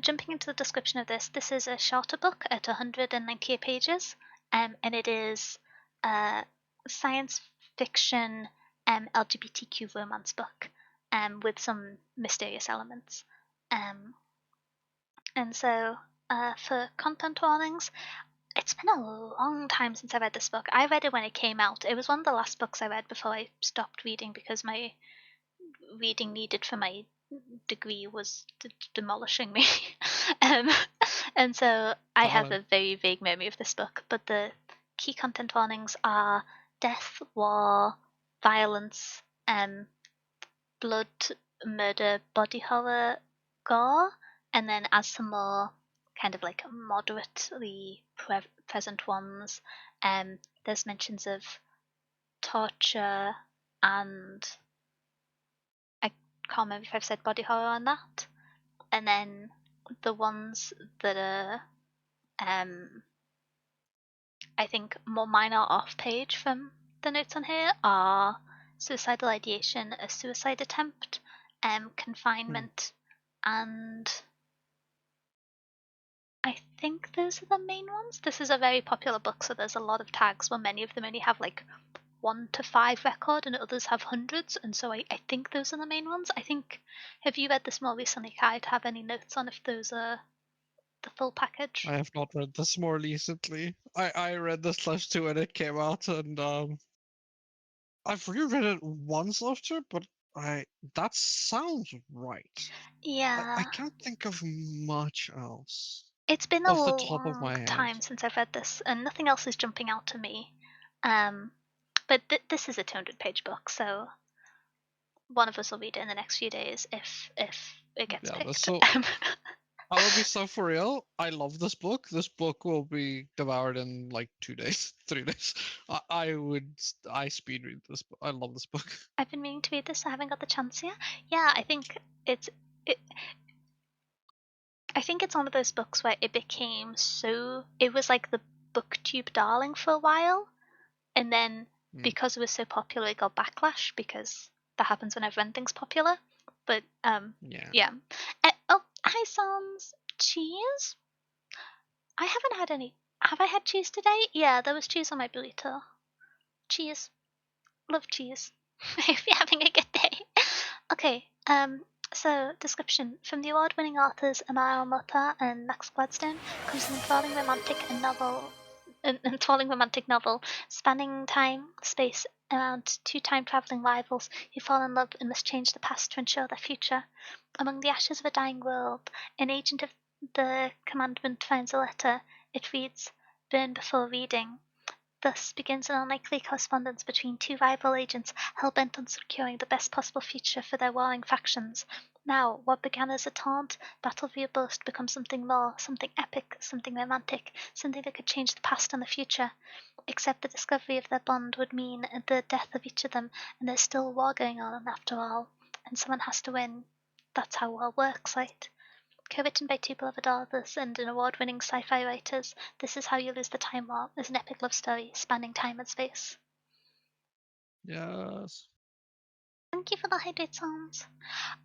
jumping into the description of this is a shorter book at 198 pages, and it is a science fiction LGBTQ romance book, with some mysterious elements. Um, and so, for content warnings, It's been a long time since I read this book. I read it when it came out. It was one of the last books I read before I stopped reading because my reading needed for my degree was demolishing me. um, and so I have
Valid.
a very vague memory of this book, but the key content warnings are death, war, violence, blood, murder, body horror, gore, and then as some more kind of like moderately present ones, there's mentions of torture and I can't remember if I've said body horror on that. And then the ones that are, I think, more minor off page from the notes on here are suicidal ideation, a suicide attempt, confinement, and I think those are the main ones. This is a very popular book, so there's a lot of tags where many of them only have like 1 to 5 record and others have hundreds, and so I think those are the main ones. I think, have you read this more recently, Kai, to have any notes on if those are the full package?
I have not read this more recently. I read this last two when it came out, and I've reread it once after, but that sounds right. I
Yeah.
can't think of much else
It's been a
off the top of
long
my head.
time since I've read this, and nothing else is jumping out to me. Um, but this is a 200-page book, so one of us will read it in the next few days if it gets
Yeah,
picked.
so I will be so for real. I love this book. This book will be devoured in like 2 days, 3 days. I speed read this book. I love this book.
I've been meaning to read this. I haven't got the chance yet. Yeah, it's it. I think it's one of those books where it became so. It was like the booktube darling for a while, and then
Mm,
because it was so popular, it got backlash because that happens whenever anything's popular. But
yeah.
yeah. Oh, hi, Sans. Cheese? I haven't had any. Have I had cheese today? Yeah, there was cheese on my burrito. Cheese. Love cheese. If you're having a good day. Okay, so description. From the award-winning authors Amal Mota and Max Gladstone comes an enthralling romantic novel spanning time, space, around two time-traveling rivals who fall in love and must change the past to ensure their future. Among the ashes of a dying world, an agent of the commandment finds a letter. It reads, "Burn before reading." Thus begins an unlikely correspondence between two rival agents hell-bent on securing the best possible future for their warring factions. Now, what began as a taunt, battle for your boast becomes something more, something epic, something romantic, something that could change the past and the future. Except the discovery of their bond would mean the death of each of them, and there's still war going on after all, and someone has to win. That's how war works, right? Co-written by two beloved authors and an award-winning sci-fi writers, This Is How You Lose the Time Warp is an epic love story spanning time and space.
Yes.
Thank you for the hydrate sounds.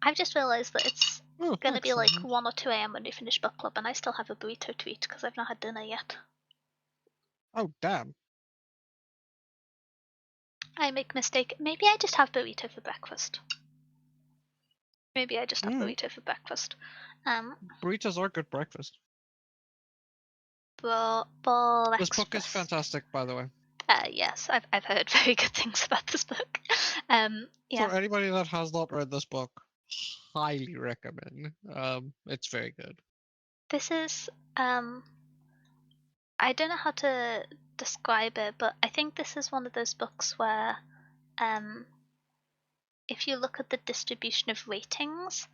I've just realised that it's
Oh,
gonna be like
excellent.
1 or 2 a.m. when we finish book club, and I still have a burrito to eat because I've not had dinner yet.
Oh, damn.
I make a mistake. Maybe I just have burrito for breakfast. Maybe I just have
Mm,
burrito for breakfast.
burritos are good breakfast. This book is
Breakfast.
fantastic, by the way.
Yes, I've heard very good things about this book. Yeah.
For anybody that has not read this book, highly recommend. It's very good.
This is I don't know how to describe it, but I think this is one of those books where um if you look at the distribution of ratings,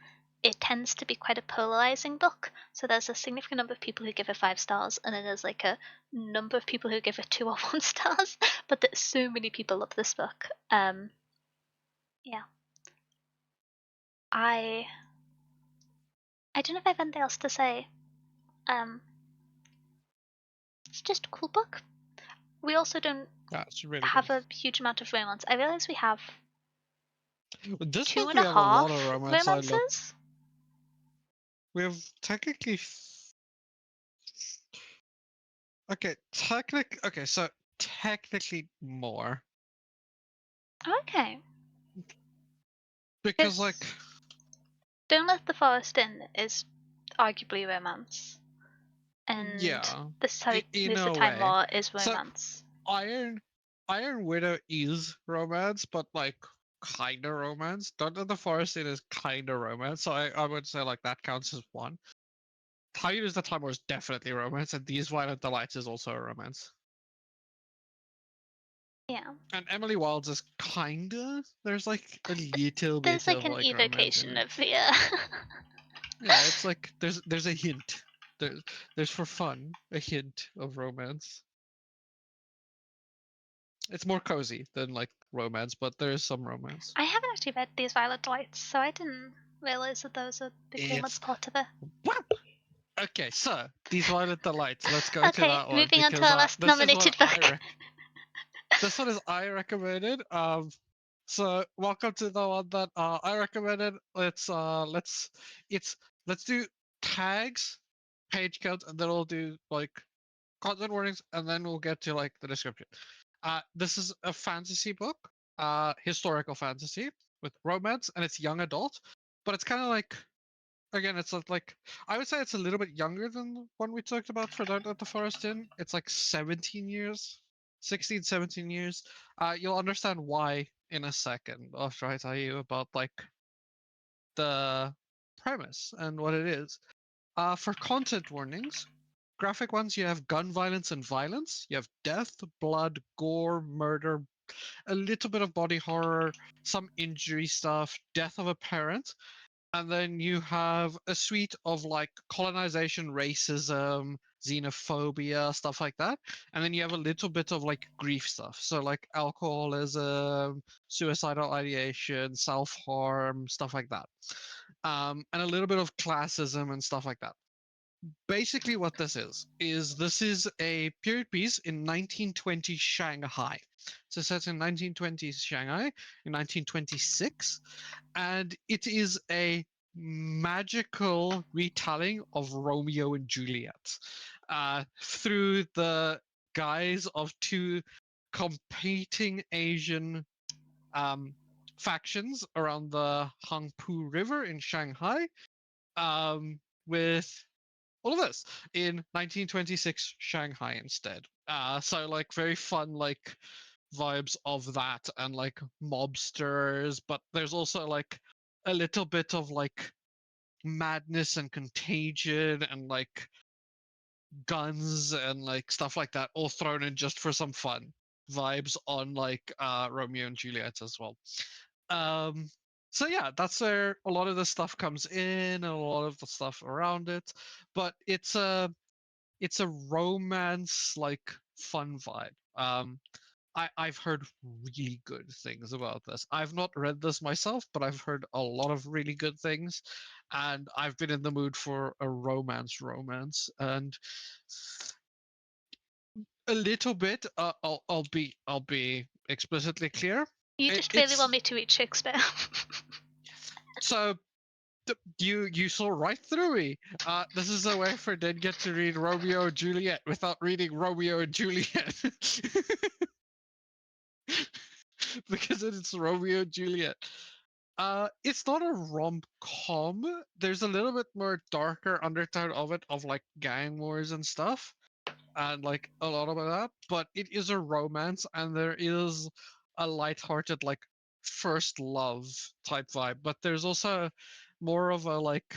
it tends to be quite a polarizing book. So there's a significant number of people who give it 5 stars, and then there's like a number of people who give it 2 or 1 stars. But there's so many people love this book. Yeah, I I don't know if I have anything else to say. Um, it's just a cool book. We also don't
Yeah, it's really good.
have a huge amount of romance. I realize we have
This
two
book
and
we
a
have a lot of
half
romance. I looked.
romances.
We have technically. Okay, so technically more
Okay,
because like
because Don't Let the Forest In is arguably romance. and
Yeah,
this is how he
in
moves the
a
time
way.
more is
So
romance.
Iron Iron Widow is romance, but like kind of romance. Dawn of the Forest it is kind of romance. So I would say like that counts as one. How You Use the Time War is definitely romance, and These Violent Delights is also a romance.
Yeah.
And Emily Wilde's is kinda. There's like a little
There's
bit
like
of
an
like romance in
evocation
it.
of yeah.
Yeah, it's like there's a hint. There's for fun a hint of romance. It's more cozy than like romance, but there is some romance.
I haven't actually read These Violet Lights, so I didn't realize that those are became a
It's
part of it.
wow. Okay, so These Violent Delights. Let's go to
Okay,
that one
moving on to
because
our last
this is what
nominated book.
this one is I recommended. So welcome to the one that I recommended. It's let's do tags, page counts, and then we'll do like content warnings, and then we'll get to like the description. This is a fantasy book, historical fantasy with romance, and it's young adult, but it's kind of like again, it's like I would say it's a little bit younger than the one we talked about for Down at the Forest Inn. It's like 17 years, 16, 17 years. You'll understand why in a second after I tell you about like the premise and what it is. For content warnings, graphic ones, you have gun violence and violence. You have death, blood, gore, murder, a little bit of body horror, some injury stuff, death of a parent, and then you have a suite of like colonization, racism, xenophobia, stuff like that. And then you have a little bit of like grief stuff. So like alcoholism, suicidal ideation, self-harm, stuff like that. And a little bit of classism and stuff like that. Basically what this is a period piece in 1920 Shanghai. So set in 1920s Shanghai in 1926, and it is a magical retelling of Romeo and Juliet through the guise of two competing Asian um, factions around the Hangpu River in Shanghai, with all of this in 1926 Shanghai instead. So like very fun like vibes of that and like mobsters, but there's also like a little bit of like madness and contagion and like guns and like stuff like that all thrown in just for some fun vibes on like Romeo and Juliet as well. Um so yeah, that's where a lot of the stuff comes in and a lot of the stuff around it. But it's a romance like fun vibe. I've heard really good things about this. I've not read this myself, but I've heard a lot of really good things, and I've been in the mood for a romance, and a little bit. I'll be explicitly clear.
You just really want
It's
me to read Shakespeare.
so you saw right through me. This is a way for Denga to read Romeo and Juliet without reading Romeo and Juliet. Because it's Romeo and Juliet. It's not a rom com. There's a little bit more darker undertone of it, of like gang wars and stuff, and like a lot of that. But it is a romance, and there is a lighthearted like first love type vibe. But there's also more of a like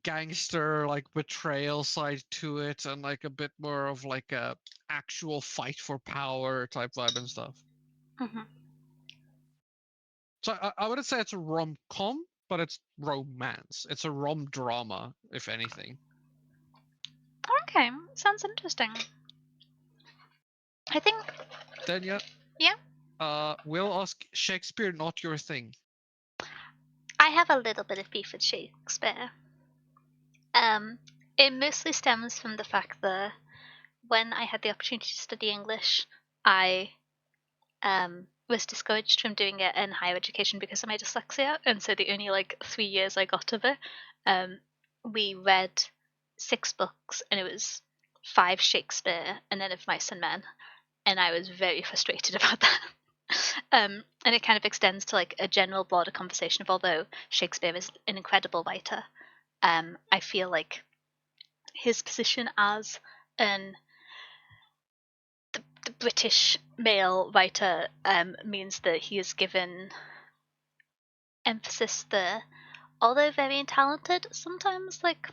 gangster like betrayal side to it, and like a bit more of like a actual fight for power type vibe and stuff.
hmm
So I wouldn't say it's a rom com, but it's romance. It's a rom drama, if anything.
Okay, sounds interesting. I think,
Then yeah,
yeah,
we'll ask Shakespeare not your thing.
I have a little bit of beef with Shakespeare. Um, it mostly stems from the fact that when I had the opportunity to study English, I was discouraged from doing it in higher education because of my dyslexia, and so the only like 3 years I got of it, um, we read 6 books, and it was 5 Shakespeare and then Of Mice and Men, and I was very frustrated about that. And it kind of extends to like a general broader conversation of although Shakespeare is an incredible writer, I feel like his position as the British male writer means that he is given emphasis there. Although very talented, sometimes like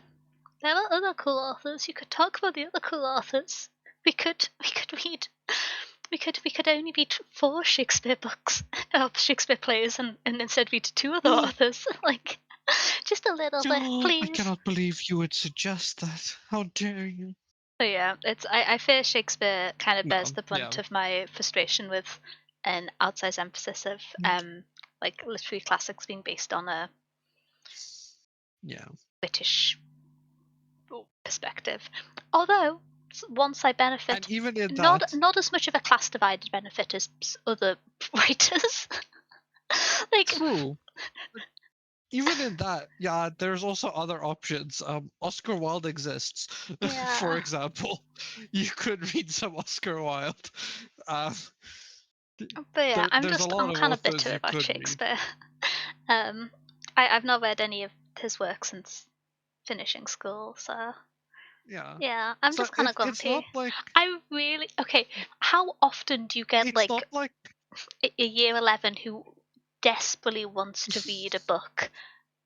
there are other cool authors. You could talk about the other cool authors. We could read. We could only read 4 Shakespeare books of Shakespeare plays, and instead read 2 other authors. Like, just a little bit, please.
I cannot believe you would suggest that. How dare you?
So yeah, I fear Shakespeare kind of bears the brunt of my frustration with an outsized emphasis of like literary classics being based on a British perspective. Although once I benefit,
and even in
not
that,
as much of a class divided benefit as other writers. Like,
true. Even in that, yeah, there's also other options. Oscar Wilde exists,
yeah.
for example. You could read some Oscar Wilde.
But yeah, I'm
there's a lot
I'm
of
kind of
authors
bitter
you
about
could read.
Shakespeare. I've not read any of his work since finishing school, so yeah, I'm
So
just kind of
it's not
grumpy.
like
I really okay. How often do you get
it's not like
a year 11 who desperately wants to read a book,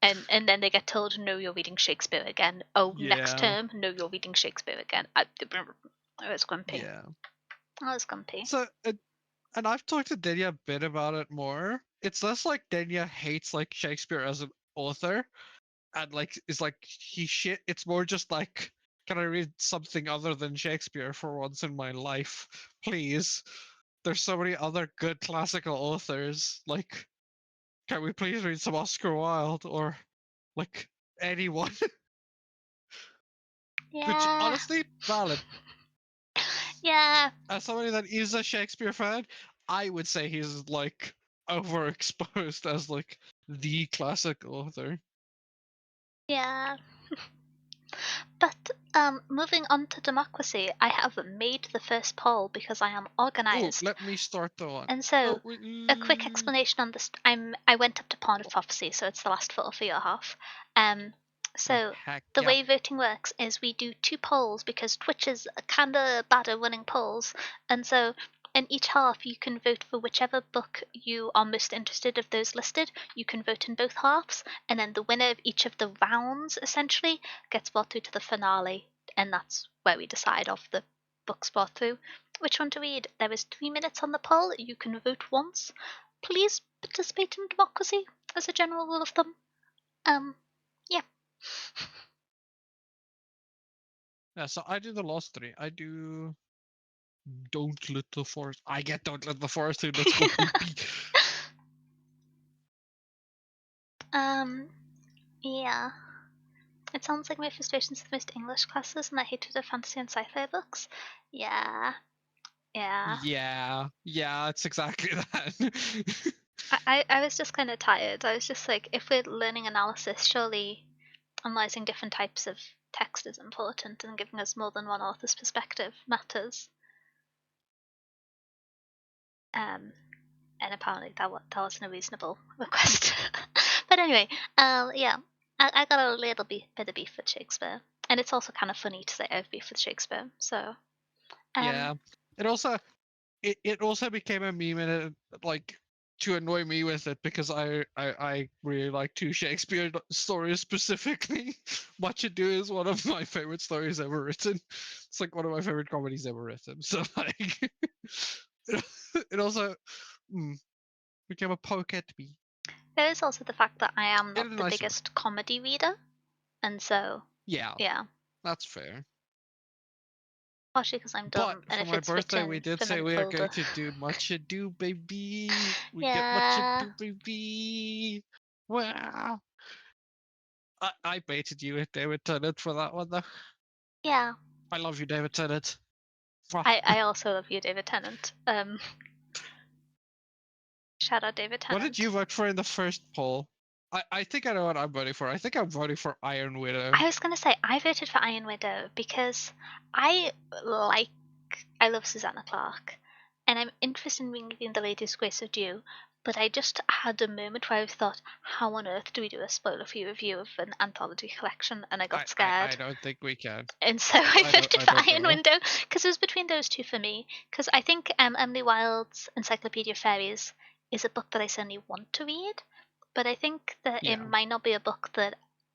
and then they get told, no, you're reading Shakespeare again. Oh, next term, no, you're reading Shakespeare again. I was grumpy.
yeah.
I was grumpy.
So and I've talked to Denya a bit about it more. It's less like Denya hates like Shakespeare as an author, and like is like he shit. It's more just like, can I read something other than Shakespeare for once in my life, please? There's so many other good classical authors. Like, can we please read some Oscar Wilde or like anyone? Which
Yeah.
honestly, valid.
Yeah.
As somebody that is a Shakespeare fan, I would say he's like overexposed as like the classic author.
Yeah. But moving on to democracy, I have made the first poll because I am
Oh,
organized.
let me start the one.
And so,
Oh,
a quick explanation on this. I went up to Pawn of Prophecy, so it's the last photo for your half.
oh
So
heck
the
yeah.
way voting works is we do 2 polls because Twitch is kinda bad at running polls, and so in each half you can vote for whichever book you are most interested of those listed. You can vote in both halves, and then the winner of each of the rounds essentially gets brought through to the finale, and that's where we decide of the books brought through which one to read. There is 3 minutes on the poll. You can vote once. Please participate in democracy as a general rule of thumb. Yeah.
Yeah, so I do the last 3. I do Don't Let the Forest. I get Don't Let the Forest in. Let's go, baby.
Yeah. It sounds like my frustrations with most English classes and I hated the fantasy and sci-fi books. Yeah. Yeah.
Yeah, it's exactly that.
I was just kind of tired. I was just like, if we're learning analysis, surely analyzing different types of text is important and giving us more than one author's perspective matters. And apparently that wasn't a reasonable request. But anyway, yeah, I got a little bit of beef with Shakespeare, and it's also kind of funny to say I have beef with Shakespeare. So,
Yeah. It also became a meme and it, like, to annoy me with it because I really like 2 Shakespeare stories specifically. Much Ado is one of my favorite stories ever written. It's like one of my favorite comedies ever written. So like it also became a poke at me.
there is also the fact that I am
In a
not the
nice way.
biggest comedy reader, and so
Yeah,
yeah,
that's fair.
partially because I'm
But
dumb, and
for
if
my
it's
birthday, we
written
did
from
say
an
we are
older,
going to do Much Ado, baby. We get Much
yeah,
Ado, baby. Wow. I baited you with David Tennant for that one, though.
yeah.
I love you, David Tennant.
I also love you, David Tennant. Shout out David
What did
Tennant.
you vote for in the first poll? I think I know what I'm voting for. I think I'm voting for Iron Widow.
I was gonna say I voted for Iron Widow because I I love Susanna Clarke, and I'm interested in reading The Lady's Grace of Dew, but I just had a moment where I thought, how on earth do we do a spoiler-free review of an anthology collection? And I got scared.
I don't think we can.
And so I voted
I
for
don't
Iron
know.
Window, because it was between those two for me. Because I think Emily Wilde's Encyclopedia of Fairies is a book that I certainly want to read, but I think that it might not be a book that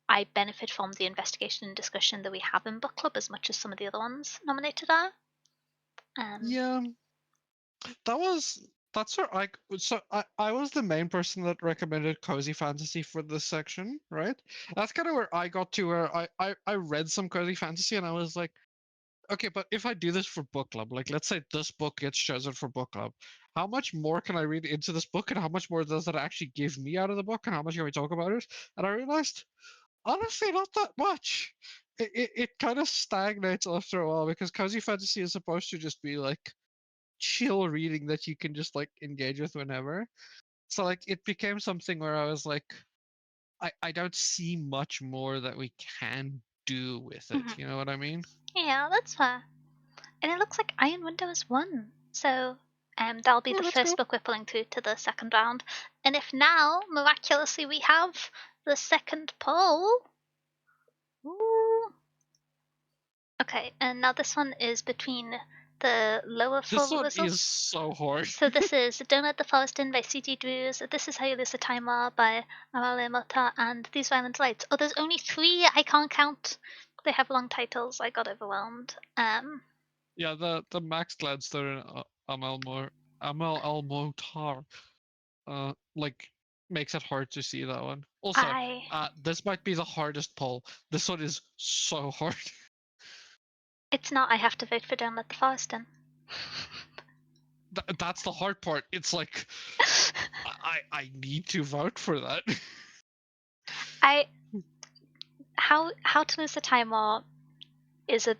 I benefit from the investigation and discussion that we have in Book Club as much as some of the other ones nominated are.
Yeah, that's where I was the main person that recommended cozy fantasy for this section, right? That's kind of where I got to where I read some cozy fantasy and I was like, okay, but if I do this for book club, like let's say this book gets chosen for book club, how much more can I read into this book and how much more does it actually give me out of the book and how much can we talk about it? And I realized, honestly, not that much. It kind of stagnates after a while because cozy fantasy is supposed to just be like chill reading that you can just like engage with whenever. So like it became something where I was like, I don't see much more that we can do with it. You know what I mean?
Yeah, that's fair. And it looks like Iron Window has won. So that'll be
Oh,
the
let's go.
first book we're pulling through to the second round. And if now, miraculously, we have the second poll. Ooh. Okay, and now this one is between the lower
This
four
one is
results.
so hard.
So this is Don't Let the Forest In by C.G. Drews, This Is How You Lose the Timer by Amalia Mota, and These Violent Lights. Oh, there's only 3. I can't count. They have long titles. I got overwhelmed.
Yeah, the Max Gladstone and Amal Al Motar like makes it hard to see that one. Also,
I
this might be the hardest poll. This one is so hard.
It's not. I have to vote for Don't Let the Forest In.
That's the hard part. It's like I need to vote for that.
How to Lose the Timer is a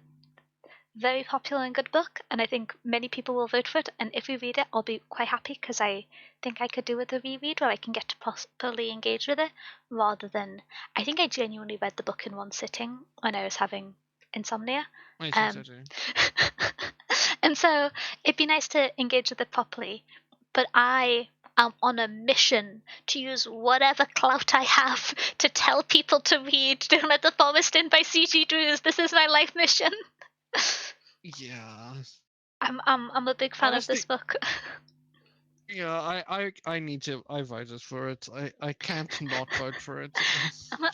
very popular and good book, and I think many people will vote for it. And if we read it, I'll be quite happy because I think I could do with a reread where I can get to properly engage with it, rather than I think I genuinely read the book in one sitting when I was having insomnia.
I think so
Um,
too.
and so it'd be nice to engage with it properly, but I am on a mission to use whatever clout I have to tell people to read Don't Let the Forest In by C.G. Drews. This is my life mission.
Yeah.
I'm a big fan of this
Honestly,
book.
yeah, I need to. I voted for it. I can't not vote for it.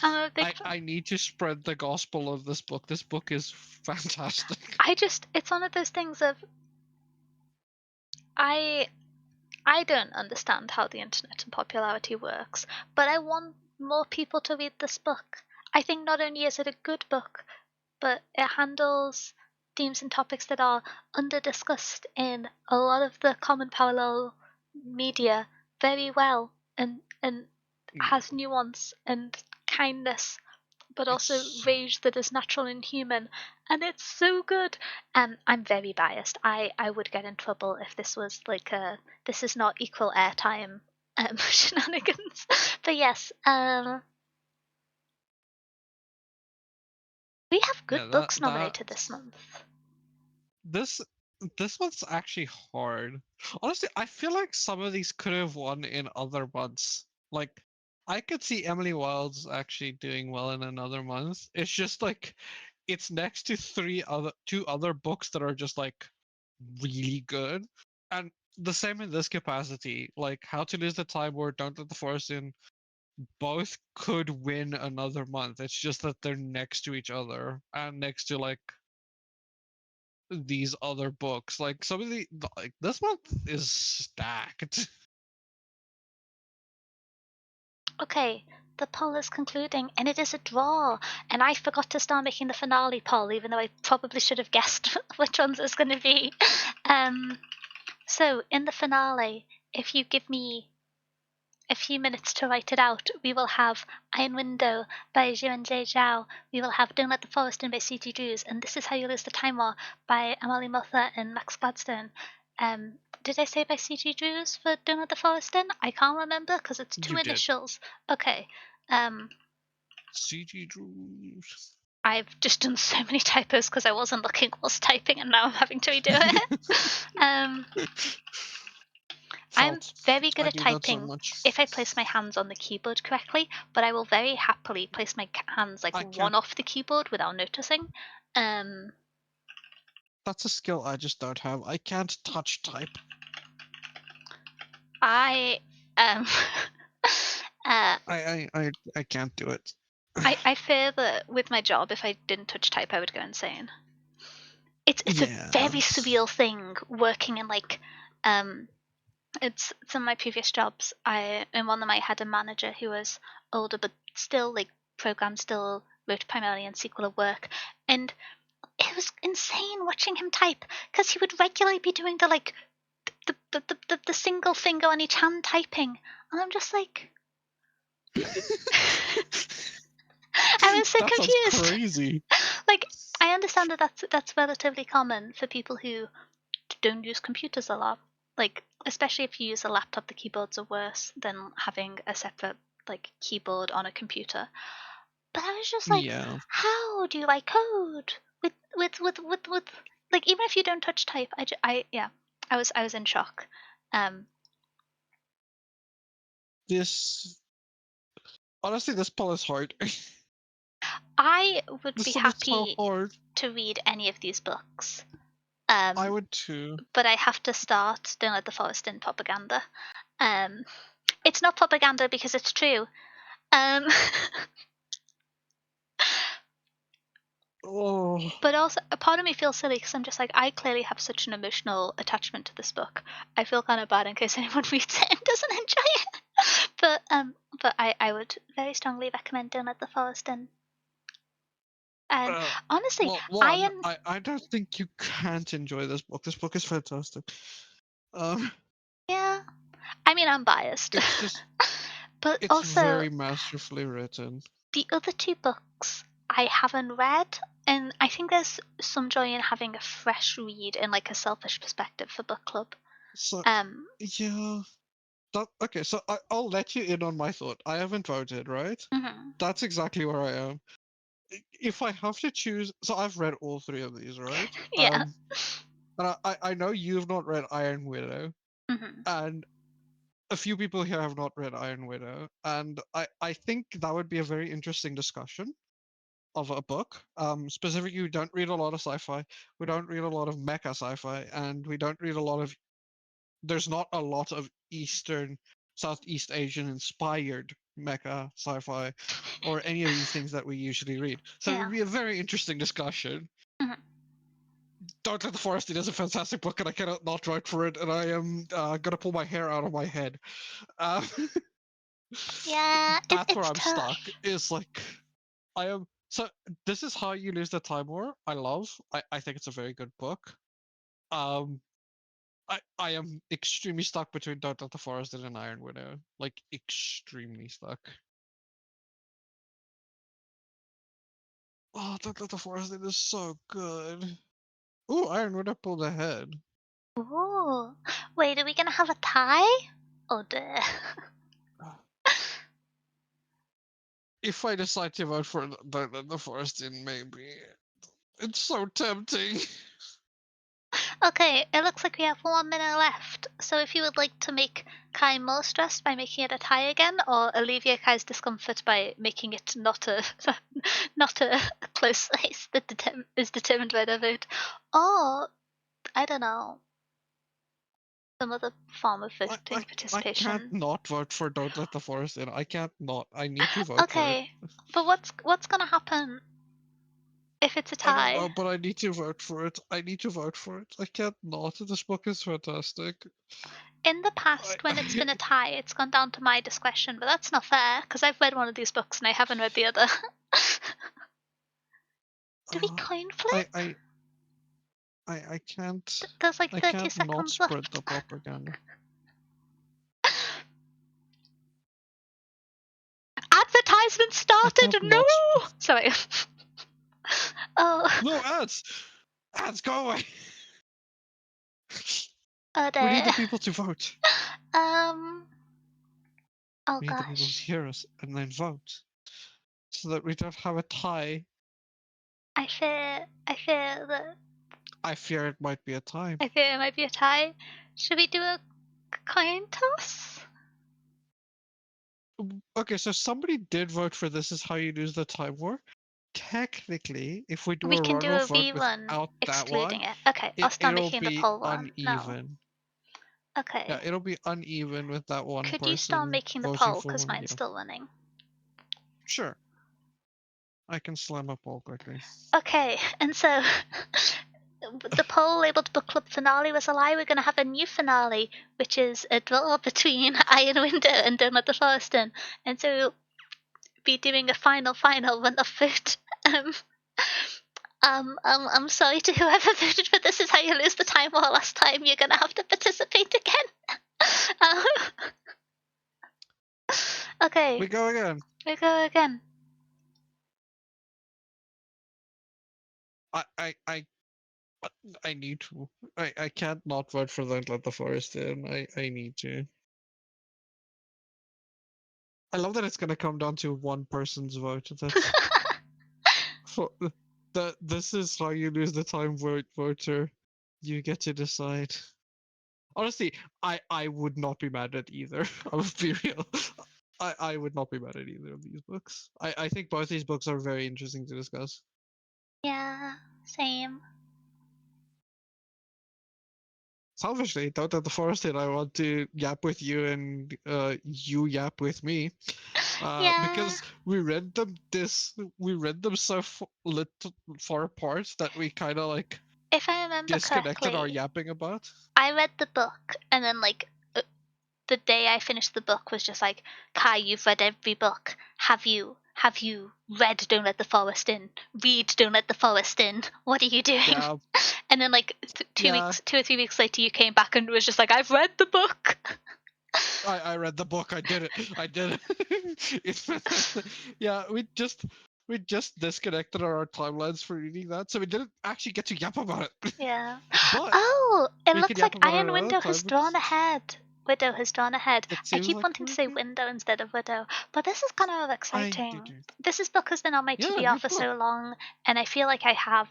I'm a big
I need to spread the gospel of this book. This book is fantastic.
it's one of those things of I I don't understand how the internet and popularity works, but I want more people to read this book. I think not only is it a good book, but it handles themes and topics that are under discussed in a lot of the common parallel media very well, and
Yeah,
has nuance and kindness, but also
it's so.
rage that is natural and human, and it's so good. I'm very biased. I would get in trouble if this was like a this is not equal airtime shenanigans. But yes, we have
Yeah,
good books nominated this month.
this this one's actually hard. Honestly, I feel like some of these could have won in other months. Like, I could see Emily Wilde's actually doing well in another month. It's just like it's next to two other books that are just like really good. And the same in this capacity. Like How to Lose the Time or Don't Let the Forest In both could win another month. It's just that they're next to each other and next to like these other books. Like some of like this month is stacked.
Okay, the poll is concluding, and it is a draw. And I forgot to start making the finale poll, even though I probably should have guessed which ones it was going to be. So in the finale, if you give me a few minutes to write it out, we will have Iron Window by J. Zhao, we will have Don't Let the Forest In by C.G. Drews, and This Is How You Lose the Time War by Amalie Motha and Max Gladstone. Did I say by C.G. Drews for Don't Let the Forest In? I can't remember because it's 2
You did.
initials. Okay.
CG Drews.
I've just done so many typos because I wasn't looking whilst typing and now I'm having to redo it. I'm
felt.
very good
I
at
do that so
typing
much.
if I place my hands on the keyboard correctly, but I will very happily place my hands like
I
one
can't.
off the keyboard without noticing. Um,
That's a skill I just don't have. I can't touch type.
I um,
I can't do it.
I fear that with my job, if I didn't touch type, I would go insane. It's a
Yeah.
very surreal thing working in like it's some of my previous jobs. In one of them I had a manager who was older but still like programmed, still wrote primarily in SQL at work, and it was insane watching him type because he would regularly be doing the like the single finger on each hand typing, and I'm just like, I was so
That sounds
confused.
crazy.
Like, I understand that that's relatively common for people who don't use computers a lot. Like, especially if you use a laptop, the keyboards are worse than having a separate like keyboard on a computer. But I was just like,
Yeah.
how do I code with like even if you don't touch type? Yeah, I was in shock. Um,
This honestly, this poll is hard.
I would be
This one is so
happy
hard.
to read any of these books.
I
Um,
would too.
but I have to start Don't Let the Forest in propaganda. Um, it's not propaganda because it's true. Um,
Oh.
but also, a part of me feels silly because I'm just like, I clearly have such an emotional attachment to this book. I feel kind of bad in case anyone reads it and doesn't enjoy it. But I would very strongly recommend Don't Let the Forest in. And
Uh,
honestly,
well,
I
one,
am.
I don't think you can't enjoy this book. This book is fantastic. Um,
Yeah, I mean, I'm biased.
it's just,
But
it's
also,
very masterfully written.
the other two books I haven't read, and I think there's some joy in having a fresh read in like a selfish perspective for book club.
So,
Um,
yeah. Okay, so I'll let you in on my thought. I haven't voted, right?
mhm.
That's exactly where I am. If I have to choose, so I've read all three of these, right?
Yeah.
And I know you've not read Iron Widow,
Mhm.
and a few people here have not read Iron Widow, and I think that would be a very interesting discussion of a book. Specifically, we don't read a lot of sci-fi, we don't read a lot of mecha sci-fi, and we don't read a lot of. There's not a lot of Eastern, Southeast Asian inspired mecha sci-fi, or any of these things that we usually read. So it
Yeah.
would be a very interesting discussion.
Mhm.
Don't Let the Forest In is a fantastic book, and I cannot not write for it, and I am gonna pull my hair out of my head. Uh,
Yeah,
that's where
it's
I'm stuck.
tough.
Is like I am. So this is How You Lose the Time War. I love. I think it's a very good book. Um, I am extremely stuck between Don't Let the Forest In and Iron Widow. Like extremely stuck. Oh, Don't Let the Forest In is so good. Ooh, Iron Widow pulled ahead.
Ooh. Wait, are we gonna have a tie? Oh dear.
If I decide to vote for Don't Let the Forest In, maybe it's so tempting.
Okay, it looks like we have 1 minute left. So if you would like to make Kai more stressed by making it a tie again, or alleviate Kai's discomfort by making it not a not a close race that is determined by the vote, or I don't know, some other form of
I,
voting
I I can't
participation.
not vote for Don't Let the Forest In. I can't not. I need to vote for it.
Okay, but what's gonna happen if it's a
I don't
tie?
know, but I need to vote for it. I need to vote for it. I can't not. This book is fantastic.
In the
I,
past, when it's been a tie, it's gone down to my discretion, but that's not fair because I've read one of these books and I haven't read the other. Do we
uh,
coin
I,
flip?
I, I can't.
There's like
I
30
can't not
seconds
spread
left.
the propaganda.
Advertisement
I
started!
can't
No!
not.
Sorry. Oh,
No ads. Ads, go away.
oh
We need
dear.
the people to vote.
Um, oh
We need the people to
gosh.
hear us and then vote, so that we don't have a tie.
I fear that,
I fear it might be a tie.
I fear it might be a tie. Should we do a coin toss?
Okay, so somebody did vote for this is how you lose the time war. Technically, if we do
We
a
can do
runoff
a
vote
rerun
without that one,
excluding it. Okay, I'll start
it'll
making the
be
poll one. No.
uneven.
Okay.
Yeah, it'll be uneven with that one
Could you start
person
making the
voting
poll,
for
because
one of
mine's
you.
still running?
Sure. I can slam a poll quickly.
Okay, and so the poll labeled book club finale was a lie. We're going to have a new finale, which is a draw between Iron Window and Don't Let the Forest In. And so we'll be doing a final run of food. I'm sorry to whoever voted for this is how you lose the time war last time. You're going to have to participate again. Okay.
We go again.
We go again.
I need to. I can't not vote for Don't Let the Forest In. I need to. I love that it's gonna come down to one person's vote. That's for this is how you lose the time voter. You get to decide. Honestly, I would not be mad at either. I would be real. I would not be mad at either of these books. I think both these books are very interesting to discuss.
Yeah, same.
Selfishly, Don't Let the Forest In, I want to yap with you and you yap with me.
Yeah.
Because we read them so far apart that we kind of like
If I remember
disconnected our
correctly,
yapping about.
I read the book and then the day I finished the book was just like, Kai, you've read every book. Have you read Don't Let the Forest In? Read Don't Let the Forest In. What are you doing?
Yeah,
And then like 2
yeah.
weeks, 2 or 3 weeks later, you came back and was just like, I've read the book.
I read the book. I did it. I did it. It's yeah. We just disconnected our timelines for reading that, so we didn't actually get to yap about it.
Yeah.
But
Oh, it
we could
looks
yap
like
about it
Iron
another
Window has
time.
drawn ahead. Widow has drawn ahead.
It
I
seems
keep
like
wanting to
we're
say
good.
window instead of widow, but this is kind of
I
exciting.
did.
This book has been on my
Yeah,
TBR
good
for
book.
so long, and I feel like I have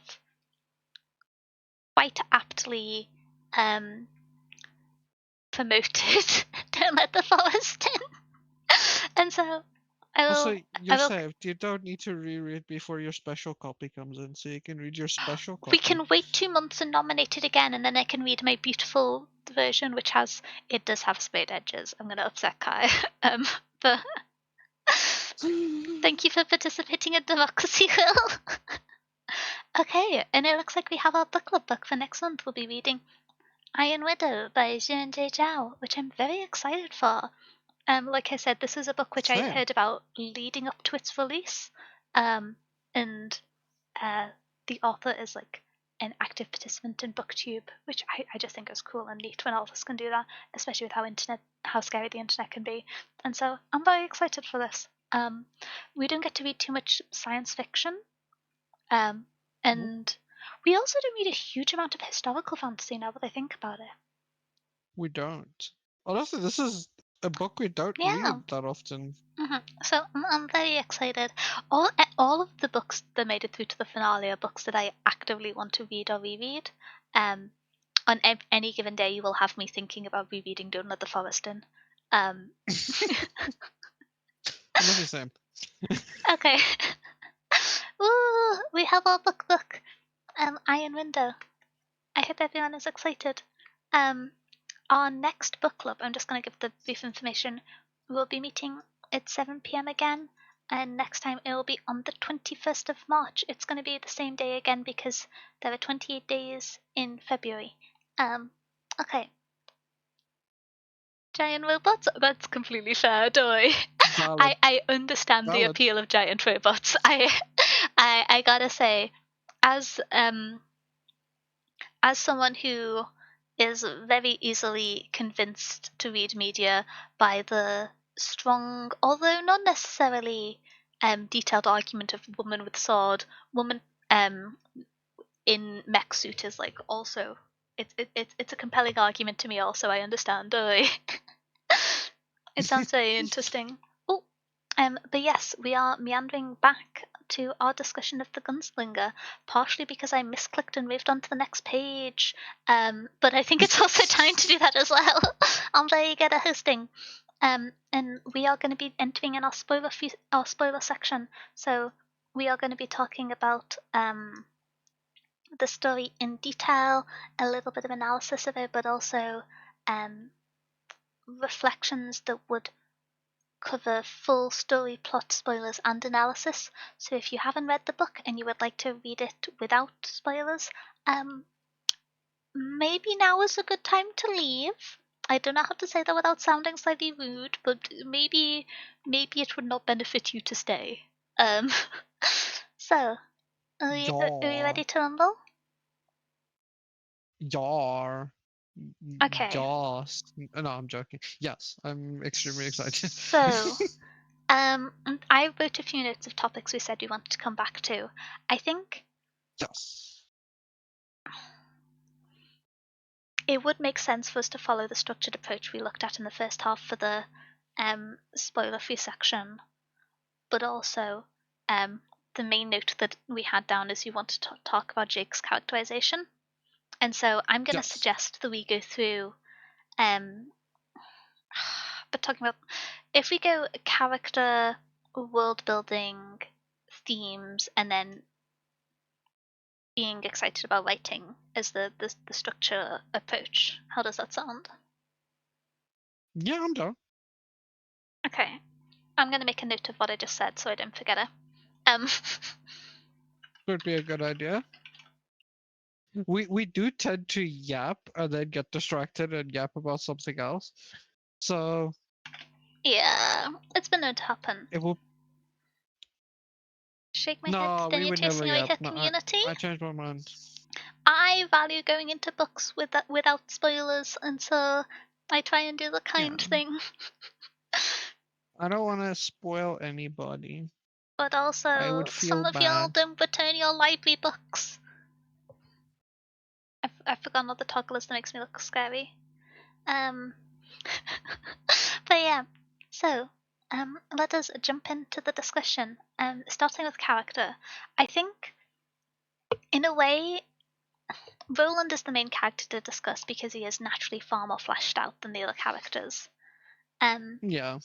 quite aptly um, promoted Don't Let the Forest In. And so I
Also,
will,
you're
I will,
saved. You don't need to reread before your special copy comes in, so you can read your special
we
copy.
can wait 2 months and nominate it again, and then I can read my beautiful version, which it does have sprayed edges. I'm going to upset Kai. But thank you for participating in Democracy Will. Okay, and it looks like we have our book club book for next month. We'll be reading Iron Widow by Jean J. Zhao, which I'm very excited for. Like I said, this is a book which I
Same.
heard about leading up to its release, and the author is like an active participant in BookTube, which I just think is cool and neat when authors can do that, especially with how scary the internet can be. And so I'm very excited for this. We don't get to read too much science fiction, um, and we also don't read a huge amount of historical fantasy now that I think about it.
We don't. Honestly, this is a book we don't
Yeah.
read that often.
So I'm very excited. All of the books that made it through to the finale are books that I actively want to read or reread. On any given day, you will have me thinking about rereading Don't Let the Forest In.
Honestly, same.
Okay. Ooh, we have our book. Iron Window. I hope everyone is excited. Our next book club, I'm just going to give the brief information. We'll be meeting at 7 p.m. again, and next time it will be on the 21st of March. It's going to be the same day again because there are 28 days in February. Okay. Giant robots? That's completely fair, don't I?
Valid.
I understand the
Valid.
appeal of giant robots. I gotta say, as as someone who is very easily convinced to read media by the strong, although not necessarily detailed argument of woman with sword, woman in mech suit is like also it's a compelling argument to me. Also, I understand. It sounds very interesting. Oh, but yes, we are meandering back to our discussion of the gunslinger, partially because I misclicked and moved on to the next page. But I think it's also time to do that as well. There you get a hosting. And we are going to be entering in our spoiler section. So we are going to be talking about the story in detail, a little bit of analysis of it, but also reflections that would cover full story, plot spoilers, and analysis. So if you haven't read the book and you would like to read it without spoilers, maybe now is a good time to leave. I don't know how to say that without sounding slightly rude, but maybe it would not benefit you to stay. So, are you
Yar.
ready to rumble?
Yar.
Okay.
Yas. No, I'm joking. Yes, I'm extremely excited.
So, I wrote a few notes of topics we said we wanted to come back to. I think
Yes.
it would make sense for us to follow the structured approach we looked at in the first half for the spoiler-free section, but also the main note that we had down is you want to talk about Jake's characterization. And so I'm going to
Yes.
suggest that we go through, but talking about, if we go character, world building, themes, and then being excited about writing as the structure approach. How does that sound?
Yeah, I'm done.
Okay. I'm going to make a note of what I just said so I don't forget it.
Could be a good idea. We do tend to yap and then get distracted and yap about something else. So
Yeah, it's been known to happen.
it will.
Shake my head.
No,
Then
we
you're
would never
chasing away
yap.
her
No,
community.
I changed my mind.
I value going into books without spoilers, and so I try and do the
Yeah,
kind thing.
I don't want to spoil anybody.
But
I
also,
would feel
some of y'all
bad.
don't return your library books. I forgot another toggle that makes me look scary. But yeah, so let us jump into the discussion. Starting with character, I think in a way, Roland is the main character to discuss because he is naturally far more fleshed out than the other characters.
Yeah.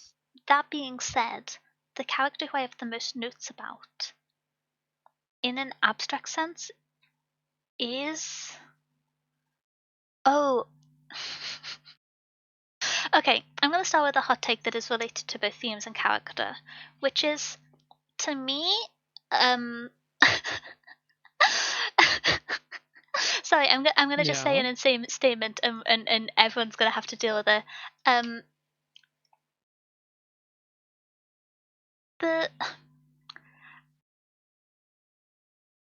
That being said, the character who I have the most notes about, in an abstract sense, is oh. Okay, I'm going to start with a hot take that is related to both themes and character, which is, to me, sorry, I'm gonna just say
Yeah.
an insane statement, and everyone's gonna have to deal with it. The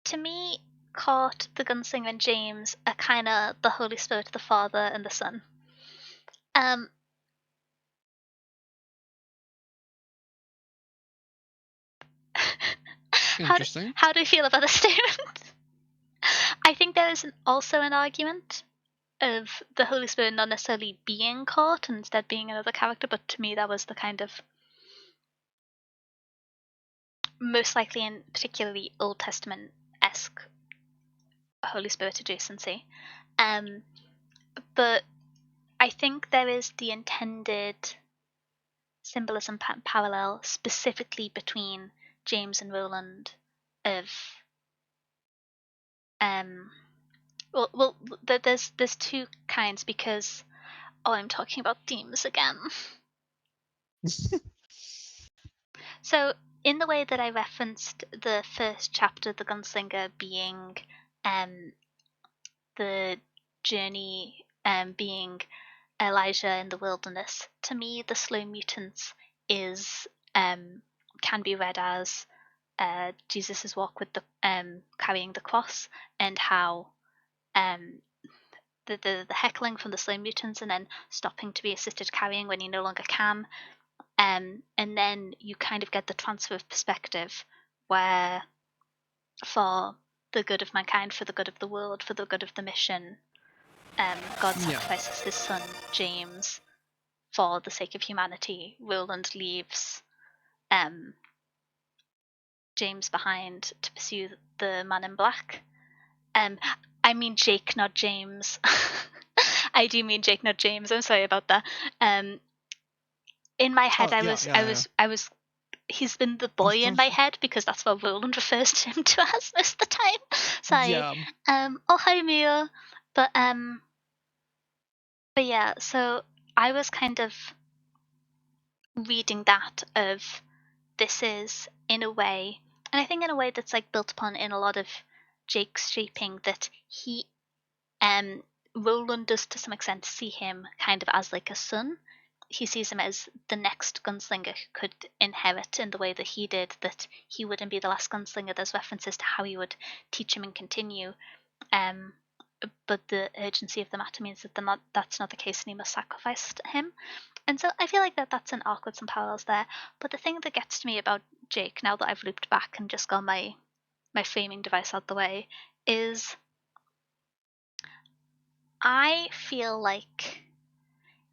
To me, Cort, the Gunslinger, and James are kind of the Holy Spirit, the Father, and the Son. how do,
Interesting.
how do you feel about the statement? I think there is also an argument of the Holy Spirit not necessarily being Cort and instead being another character, but to me that was the kind of most likely and particularly Old Testament-esque Holy Spirit adjacency. But I think there is the intended symbolism parallel specifically between James and Roland of well there's two kinds because I'm talking about themes again. So in the way that I referenced the first chapter, the Gunslinger being the journey being Elijah in the wilderness, to me the slow mutants is can be read as Jesus' walk with the carrying the cross, and how the heckling from the slow mutants and then stopping to be assisted carrying when you no longer can, and then you kind of get the transfer of perspective where for the good of mankind, for the good of the world, for the good of the mission, God sacrifices his son James for the sake of humanity. Roland leaves James behind to pursue the man in black. I mean Jake, not James. I do mean Jake, not James. I'm sorry about that. In my head,
Oh yeah, yeah,
I was. He's been the boy in my head because that's what Roland refers to him to as most of the time. Sorry.
yeah,
Oh hi Mio. But yeah. So I was kind of reading that of this is in a way, and I think in a way that's like built upon in a lot of Jake's shaping that he Roland does to some extent see him kind of as like a son. He sees him as the next gunslinger who could inherit in the way that he did, that he wouldn't be the last gunslinger. There's references to how he would teach him and continue. Um, but the urgency of the matter means that that's not the case and he must sacrifice him. And so I feel like that's an arc with some parallels there. But the thing that gets to me about Jake, now that I've looped back and just got my framing device out the way, is I feel like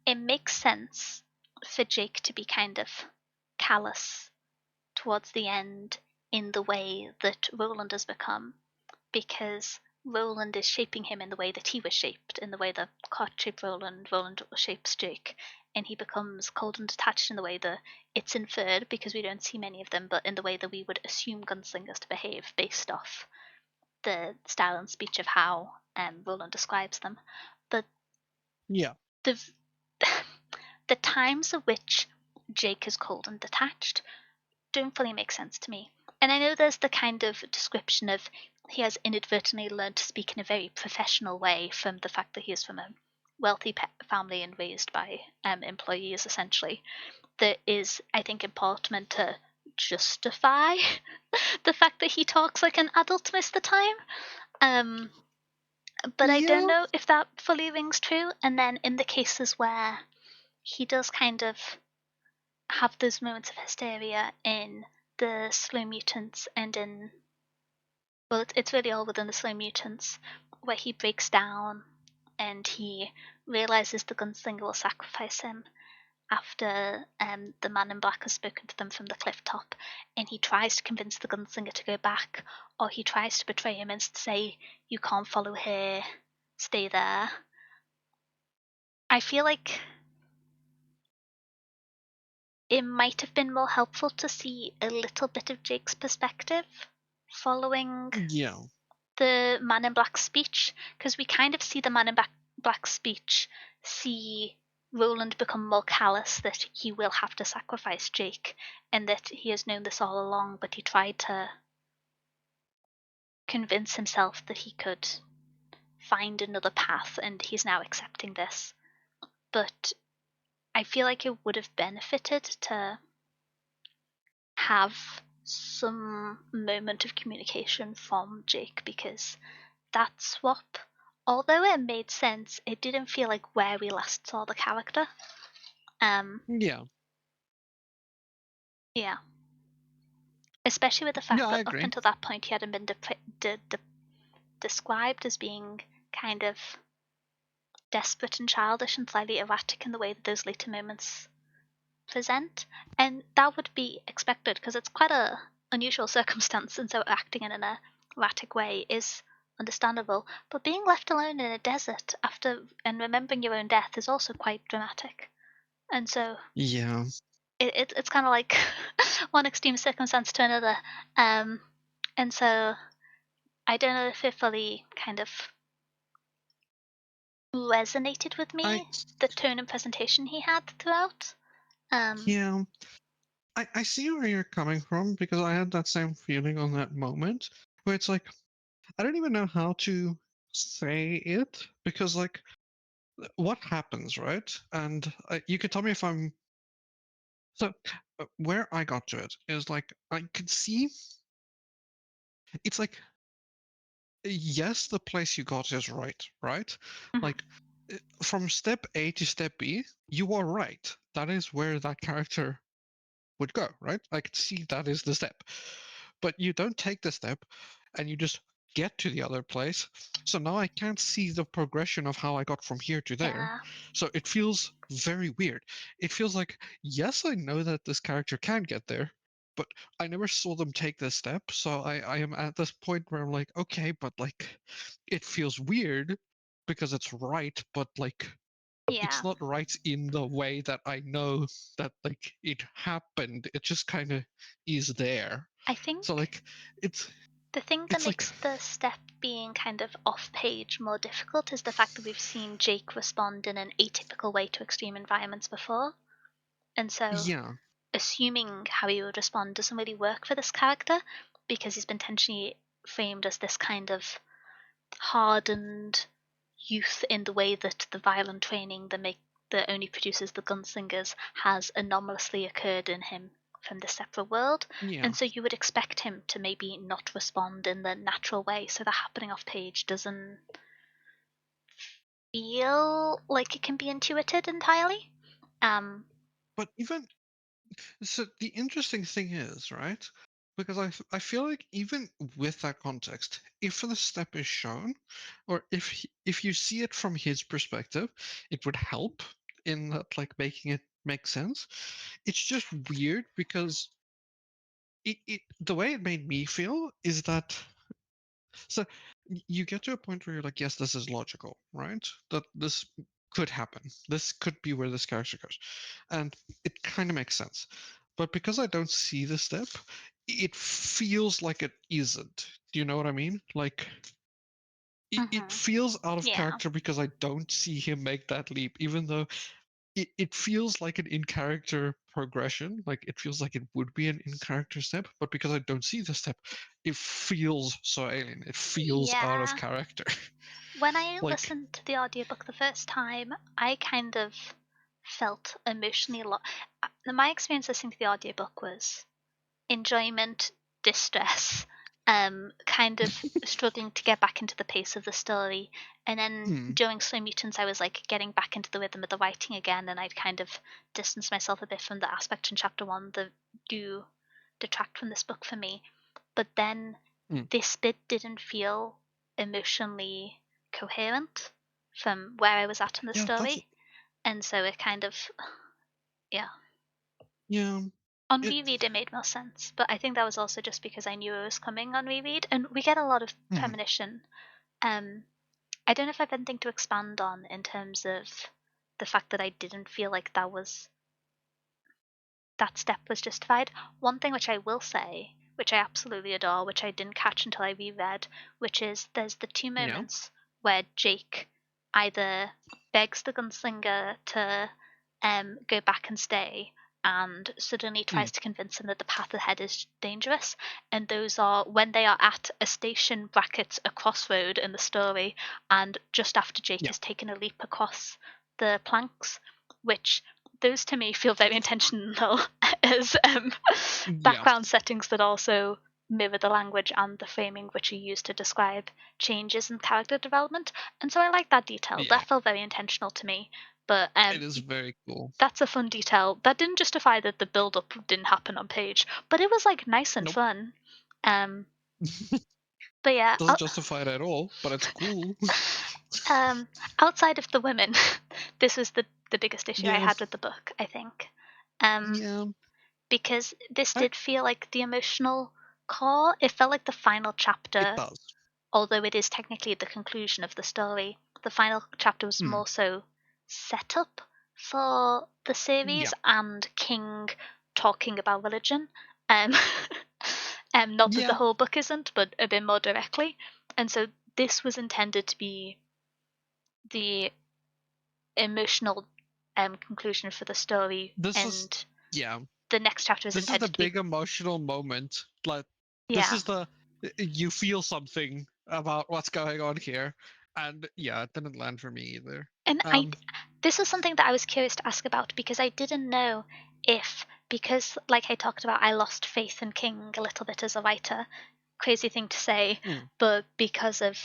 it makes sense for Jake to be kind of callous towards the end in the way that Roland has become, because Roland is shaping him in the way that he was shaped, in the way that Cart shaped Roland, Roland shapes Jake, and he becomes cold and detached in the way that it's inferred, because we don't see many of them, but in the way that we would assume gunslingers to behave based off the style and speech of how Roland describes them. But
yeah,
the the times at which Jake is cold and detached don't fully make sense to me. And I know there's the kind of description of he has inadvertently learned to speak in a very professional way from the fact that he is from a wealthy family and raised by employees, essentially. That is, I think, important to justify the fact that he talks like an adult most of the time. Um, but I don't
yeah,
know if that fully rings true. And then in the cases where he does kind of have those moments of hysteria in the Slow Mutants and in, well, it's really all within the Slow Mutants, where he breaks down and he realizes the gunslinger will sacrifice him after the man in black has spoken to them from the cliff top, and he tries to convince the gunslinger to go back, or he tries to betray him and say, you can't follow here, stay there. I feel like it might have been more helpful to see a little bit of Jake's perspective following
yeah,
the Man in Black speech, because we kind of see the Man in Black speech see Roland become more callous that he will have to sacrifice Jake, and that he has known this all along, but he tried to convince himself that he could find another path, and he's now accepting this. But I feel like it would have benefited to have some moment of communication from Jake, because that swap, although it made sense, it didn't feel like where we last saw the character.
yeah,
Yeah, especially with the
yeah.
fact
I
that up
agree.
until that point he hadn't been described as being kind of desperate and childish and slightly erratic in the way that those later moments present, and that would be expected because it's quite a unusual circumstance, and so acting in an erratic way is understandable. But being left alone in a desert after and remembering your own death is also quite dramatic, and so
Yeah,
it's kind of like one extreme circumstance to another, um, and so I don't know if it fully kind of resonated with
I
me, the tone and presentation he had throughout. Um,
yeah, I see where you're coming from because I had that same feeling on that moment where it's like I don't even know how to say it because like what happens, right? And you could tell me if I'm so where I got to it is like I could see it's like yes, the place you got is right, right?
mhm,
Like from step A to step B, you are right. That is where that character would go, right? I could see that is the step. But you don't take the step and you just get to the other place. So now I can't see the progression of how I got from here to there.
yeah,
So it feels very weird. It feels like, yes, I know that this character can get there, but I never saw them take this step. So I am at this point where I'm like, okay, but like, it feels weird because it's right, but like,
Yeah.
it's not right in the way that I know that like it happened. It just kind of is there.
I
So
think
like, it's
the thing that
it's like,
makes the step being kind of off page more difficult is the fact that we've seen Jake respond in an atypical way to extreme environments before. And so
yeah,
assuming how he would respond doesn't really work for this character because he's been intentionally framed as this kind of hardened youth in the way that the violent training that only produces the gunslingers has anomalously occurred in him from this separate world.
yeah.
And so you would expect him to maybe not respond in the natural way, so the happening off page doesn't feel like it can be intuited entirely. Um,
But even so, the interesting thing is, right? Because I feel like even with that context, if the step is shown, or if you see it from his perspective, it would help in that like making it make sense. It's just weird because it the way it made me feel is that so you get to a point where you're like, yes, this is logical, right? That this could happen. This could be where this character goes. And it kind of makes sense. But because I don't see the step, it feels like it isn't. Do you know what I mean? Like it
mhm.
feels out of
Yeah.
character because I don't see him make that leap, even though it feels like an in-character progression. Like it feels like it would be an in-character step, but because I don't see the step, it feels so alien. It feels out of
Yeah.
character.
When I
Like,
listened to the audiobook the first time, I kind of felt emotionally my experience listening to the audiobook was enjoyment, distress, kind of struggling to get back into the pace of the story. And then
mm,
during Slow Mutants, I was like getting back into the rhythm of the writing again, and I'd kind of distanced myself a bit from the aspects in chapter one that do detract from this book for me. But then
mm.
this bit didn't feel emotionally coherent from where I was at in the
Yeah, that's
story. And so it kind of, yeah.
yeah.
On
It
reread, it made more sense, but I think that was also just because I knew it was coming on reread, and we get a lot of
mm,
premonition. Um, I don't know if I have anything to expand on in terms of the fact that I didn't feel like that step was justified. One thing which I will say, which I absolutely adore, which I didn't catch until I reread, which is there's the two
yeah.
moments where Jake either begs the gunslinger to go back and stay, and suddenly
Mm,
tries to convince him that the path ahead is dangerous. And those are when they are at a station brackets a crossroad in the story, and just after Jake
yeah.
has taken a leap across the planks, which those to me feel very intentional as
Yeah.
background settings that also mirror the language and the framing which are used to describe changes in character development. And so I like that detail.
Yeah.
That felt very intentional to me. But
It is very cool.
that's a fun detail. That didn't justify that the build up didn't happen on page, but it was like nice and
Nope.
fun. Um, but yeah,
Doesn't justify it at all, but it's cool.
um, outside of the women, this was the biggest issue I
Yeah.
had with the book, I think. Um,
Yeah.
because this
I,
did feel like the emotional core. It felt like the final
it
chapter,
does.
although it is technically the conclusion of the story. The final chapter was
Mm,
more so set up for the series
yeah.
and King talking about religion. Um, not that the
Yeah.
whole book isn't, but a bit more directly. And so this was intended to be the emotional conclusion for the story,
This is
and
yeah.
the next chapter is
This is the
intended to be,
big emotional moment. Like this
yeah.
is the you feel something about what's going on here, and yeah, it didn't land for me either.
And
Um,
this is something that I was curious to ask about because I didn't know if, because like I talked about, I lost faith in King a little bit as a writer. Crazy thing to say,
mm,
but because of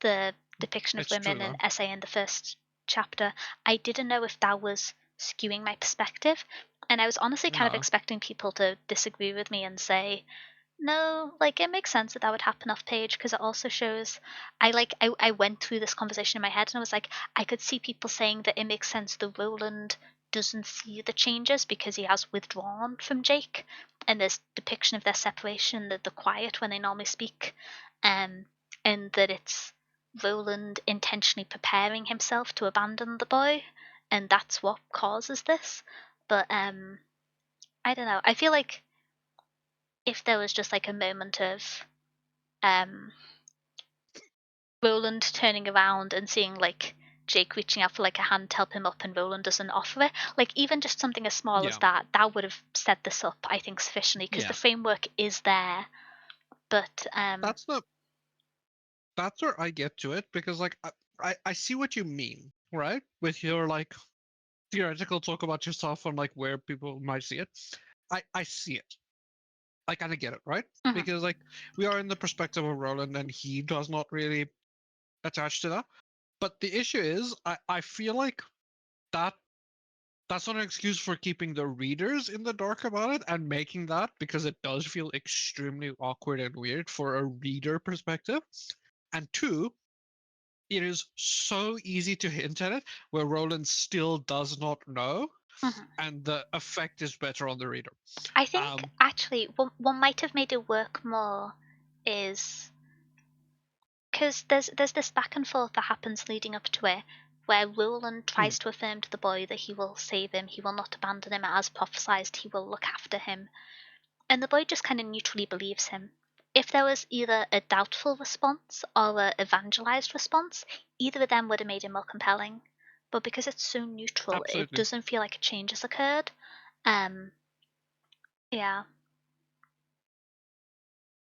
the depiction of
it's true
women
though.
and essay in the first chapter, I didn't know if that was skewing my perspective. And I was honestly kind of
No,
expecting people to disagree with me and say, no, like it makes sense that that would happen off page because it also shows. I went through this conversation in my head and I was like, I could see people saying that it makes sense the Roland doesn't see the changes because he has withdrawn from Jake, and there's depiction of their separation, that they're quiet when they normally speak, and that it's Roland intentionally preparing himself to abandon the boy, and that's what causes this. But I don't know. I feel like if there was just like a moment of Roland turning around and seeing like Jake reaching out for like a hand to help him up and Roland doesn't offer it, like even just something as small as that would have set this up, I think, sufficiently, because the framework is there. But
that's where I get to it, because like I see what you mean, right? With your like theoretical talk about yourself and like where people might see it. I see it. I kind of get it, right? Because like we are in the perspective of Roland and he does not really attach to that. But the issue is I feel like that that's not an excuse for keeping the readers in the dark about it and making that, because it does feel extremely awkward and weird for a reader perspective. And two, it is so easy to hint at it where Roland still does not know, and the effect is better on the reader.
I think actually what might have made it work more is because there's this back and forth that happens leading up to it, where Roland tries to affirm to the boy that he will save him, he will not abandon him as prophesized, he will look after him, and the boy just kind of neutrally believes him. If there was either a doubtful response or a evangelized response, either of them would have made it more compelling. But because it's so neutral, it doesn't feel like a change has occurred. Yeah.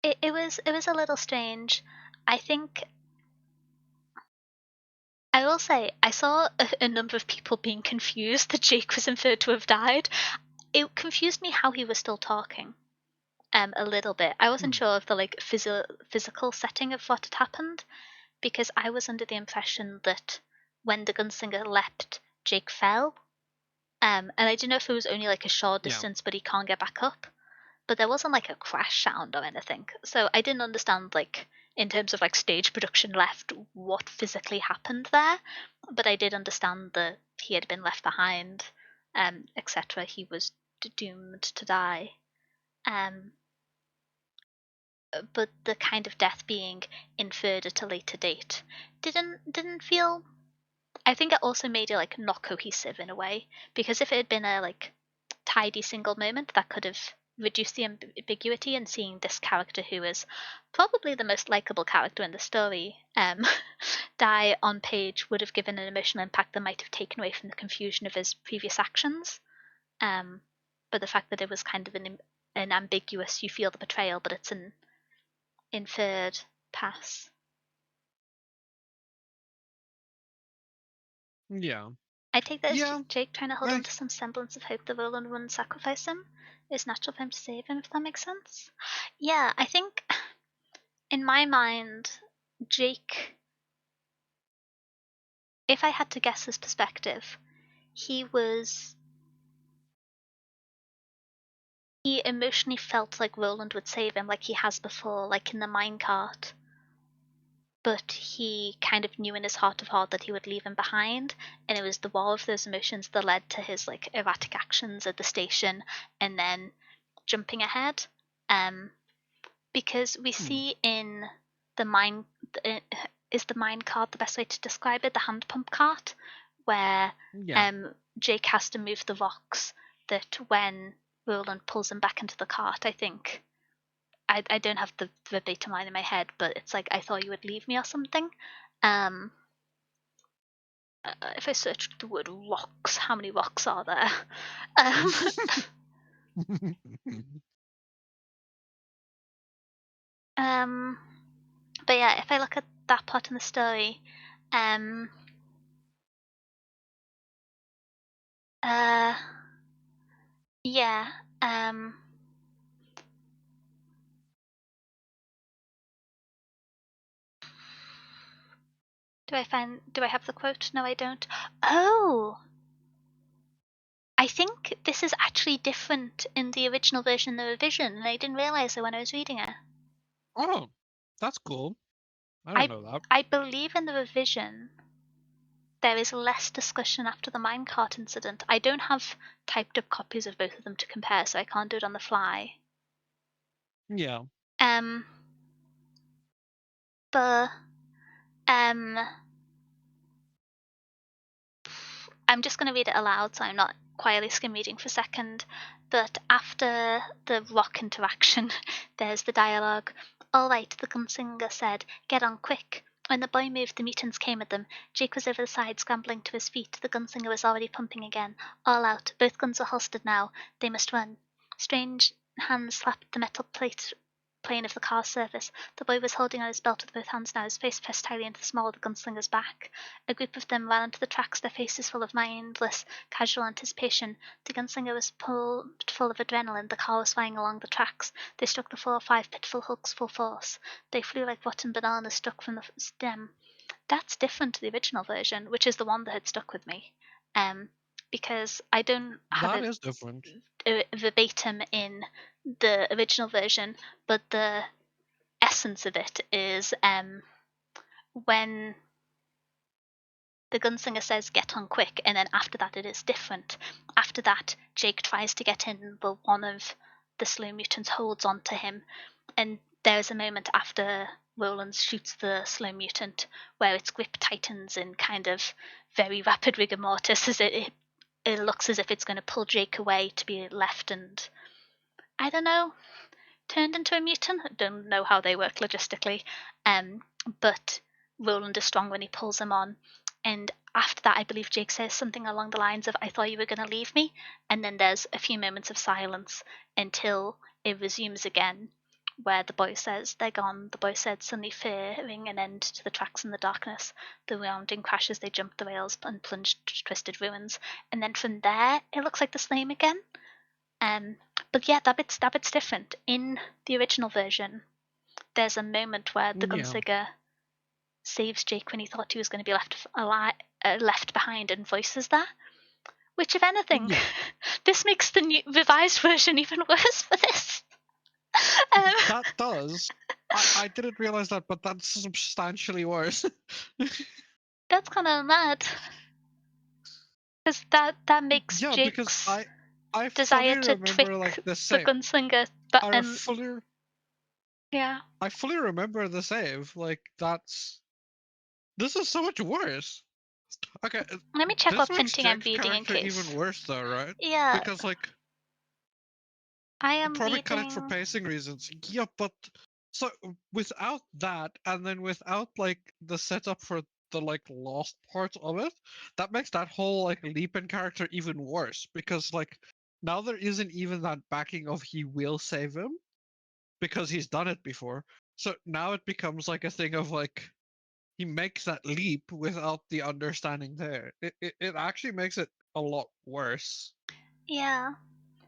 It was a little strange. I think I will say I saw a number of people being confused that Jake was inferred to have died. It confused me how he was still talking. A little bit. I wasn't sure of the like physical setting of what had happened, because I was under the impression that when the gunslinger leapt, Jake fell. And I didn't know if it was only like a short distance, but he can't get back up. But there wasn't like a crash sound or anything, so I didn't understand, like, in terms of like stage production left, what physically happened there. But I did understand that he had been left behind, etc. He was doomed to die. But the kind of death being inferred at a later date didn't feel. I think it also made it like not cohesive in a way, because if it had been a like tidy single moment, that could have reduced the ambiguity, and seeing this character, who is probably the most likable character in the story, die on page would have given an emotional impact that might have taken away from the confusion of his previous actions. But the fact that it was kind of an ambiguous, you feel the betrayal, but it's an inferred pass.
Yeah.
I take that as Jake trying to hold on to some semblance of hope that Roland wouldn't sacrifice him. It's natural for him to save him, if that makes sense. Yeah, I think in my mind, Jake, if I had to guess his perspective, he emotionally felt like Roland would save him, like he has before, like in the minecart. But he kind of knew in his heart of heart that he would leave him behind, and it was the war of those emotions that led to his like erratic actions at the station and then jumping ahead. Because we see in the mine, is the mine cart the best way to describe it? The hand pump cart, where Jake has to move the rocks, that when Roland pulls him back into the cart, I think, I don't have the verbatim line in my head, but it's like, I thought you would leave me or something. If I search the word rocks, how many rocks are there? But yeah, if I look at that part in the story, yeah, do I have the quote? No, I don't. Oh! I think this is actually different in the original version and the revision, and I didn't realize it when I was reading it.
Oh, that's cool. I don't know that.
I believe in the revision, there is less discussion after the minecart incident. I don't have typed up copies of both of them to compare, so I can't do it on the fly.
Yeah.
The I'm just going to read it aloud, so I'm not quietly skim reading for a second. But after the rock interaction, there's the dialogue. All right, the gunslinger said, get on quick. When the boy moved, the mutants came at them. Jake was over the side, scrambling to his feet. The gunslinger was already pumping again. All out. Both guns were holstered now. They must run. Strange hands slapped the metal plane of the car's surface. The boy was holding on his belt with both hands now, his face pressed tightly into the small of the gunslinger's back. A group of them ran onto the tracks, their faces full of mindless, casual anticipation. The gunslinger was pumped full of adrenaline. The car was flying along the tracks. They struck the 4 or 5 pitiful hooks full force. They flew like rotten bananas struck from the stem. That's different to the original version, which is the one that had stuck with me. Because I don't have
That
it
is different.
verbatim in the original version, but the essence of it is when the gunslinger says get on quick, and then after that it is different. After that, Jake tries to get in, but one of the slow mutants holds on to him, and there's a moment after Roland shoots the slow mutant where its grip tightens in kind of very rapid rigor mortis as it looks as if it's going to pull Jake away to be left and, I don't know, turned into a mutant. I don't know how they work logistically, but Roland is strong when he pulls him on. And after that, I believe Jake says something along the lines of, I thought you were going to leave me. And then there's a few moments of silence until it resumes again, where the boy says, they're gone. The boy said, suddenly fearing an end to the tracks in the darkness. The rounding crashes, they jumped the rails and plunged twisted ruins. And then from there, it looks like the same again. But yeah, that bit's different. In the original version, there's a moment where the
Yeah.
gunslinger saves Jake when he thought he was going to be left behind, and voices that. Which, if anything,
Yeah.
this makes the new revised version even worse for this.
That does. I didn't realize that, but that's substantially worse.
That's kind of mad, because that makes
Yeah, because
Jake's
I
desire
fully
to
remember
trick
like the
the
save.
gunslinger, but
I
and
fully
yeah.
I fully remember the save. Like this is so much worse. Okay,
Let me check
this
what
makes
printing I'm
Jake's
reading in
character even
case.
worse though, right?
Yeah,
Because like
I
I'll
am
probably cut it for
reading.
pacing reasons. Yeah, but so without that, and then without like the setup for the like lost part of it, that makes that whole like leap in character even worse. Because like now there isn't even that backing of he will save him because he's done it before. So now it becomes like a thing of like he makes that leap without the understanding there. It actually makes it a lot worse.
Yeah,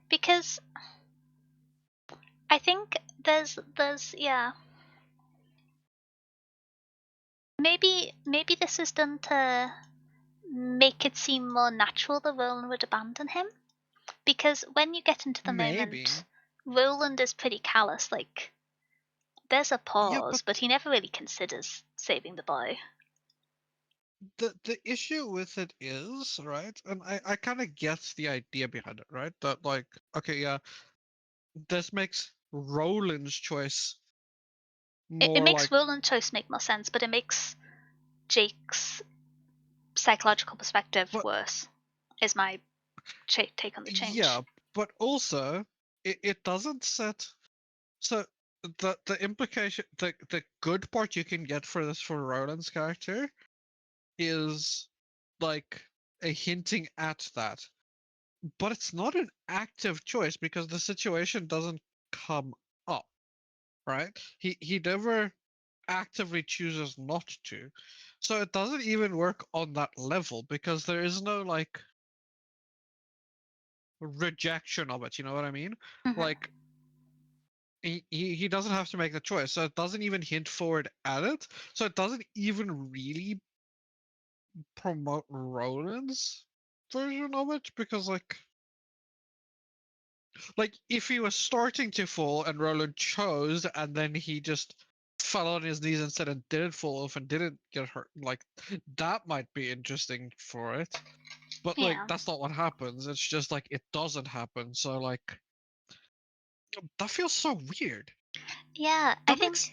because I think there's yeah. Maybe this is done to make it seem more natural that Roland would abandon him. Because when you get into the moment,
Maybe.
Roland is pretty callous. Like, there's a
Yeah, but
pause, but he never really considers saving the boy.
the issue with it is, right, and I kind of get the idea behind it, right? That like, okay, yeah, this makes Roland's choice
It
more
makes
like,
Roland's choice make more sense, but it makes Jake's psychological perspective
but
worse, is my take on the change.
yeah, but also it doesn't set. So the implication, the good part you can get for this for Roland's character is like a hinting at that, but it's not an active choice because the situation doesn't come up, right? He never actively chooses not to. So it doesn't even work on that level because there is no like rejection of it, you know what I mean?
Mm-hmm.
Like he doesn't have to make the choice. So it doesn't even hint forward at it. So it doesn't even really promote Roland's version of it because like if he was starting to fall and Roland chose and then he just fell on his knees instead and didn't fall off and didn't get hurt. Like that might be interesting for it. But like
Yeah.
that's not what happens. It's just like it doesn't happen. So like that feels so weird.
Yeah, I
That
think
makes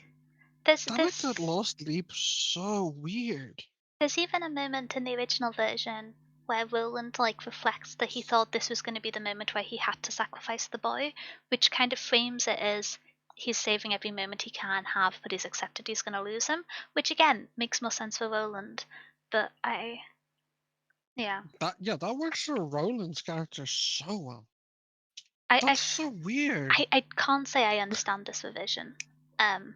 there's
that makes
this
that last leap so weird.
there's even a moment in the original version where Roland like reflects that he thought this was going to be the moment where he had to sacrifice the boy, which kind of frames it as he's saving every moment he can have, but he's accepted he's going to lose him, which again makes more sense for Roland. But yeah,
That works for Roland's character so well.
I I,
That's so weird.
I can't say I understand this revision. Um,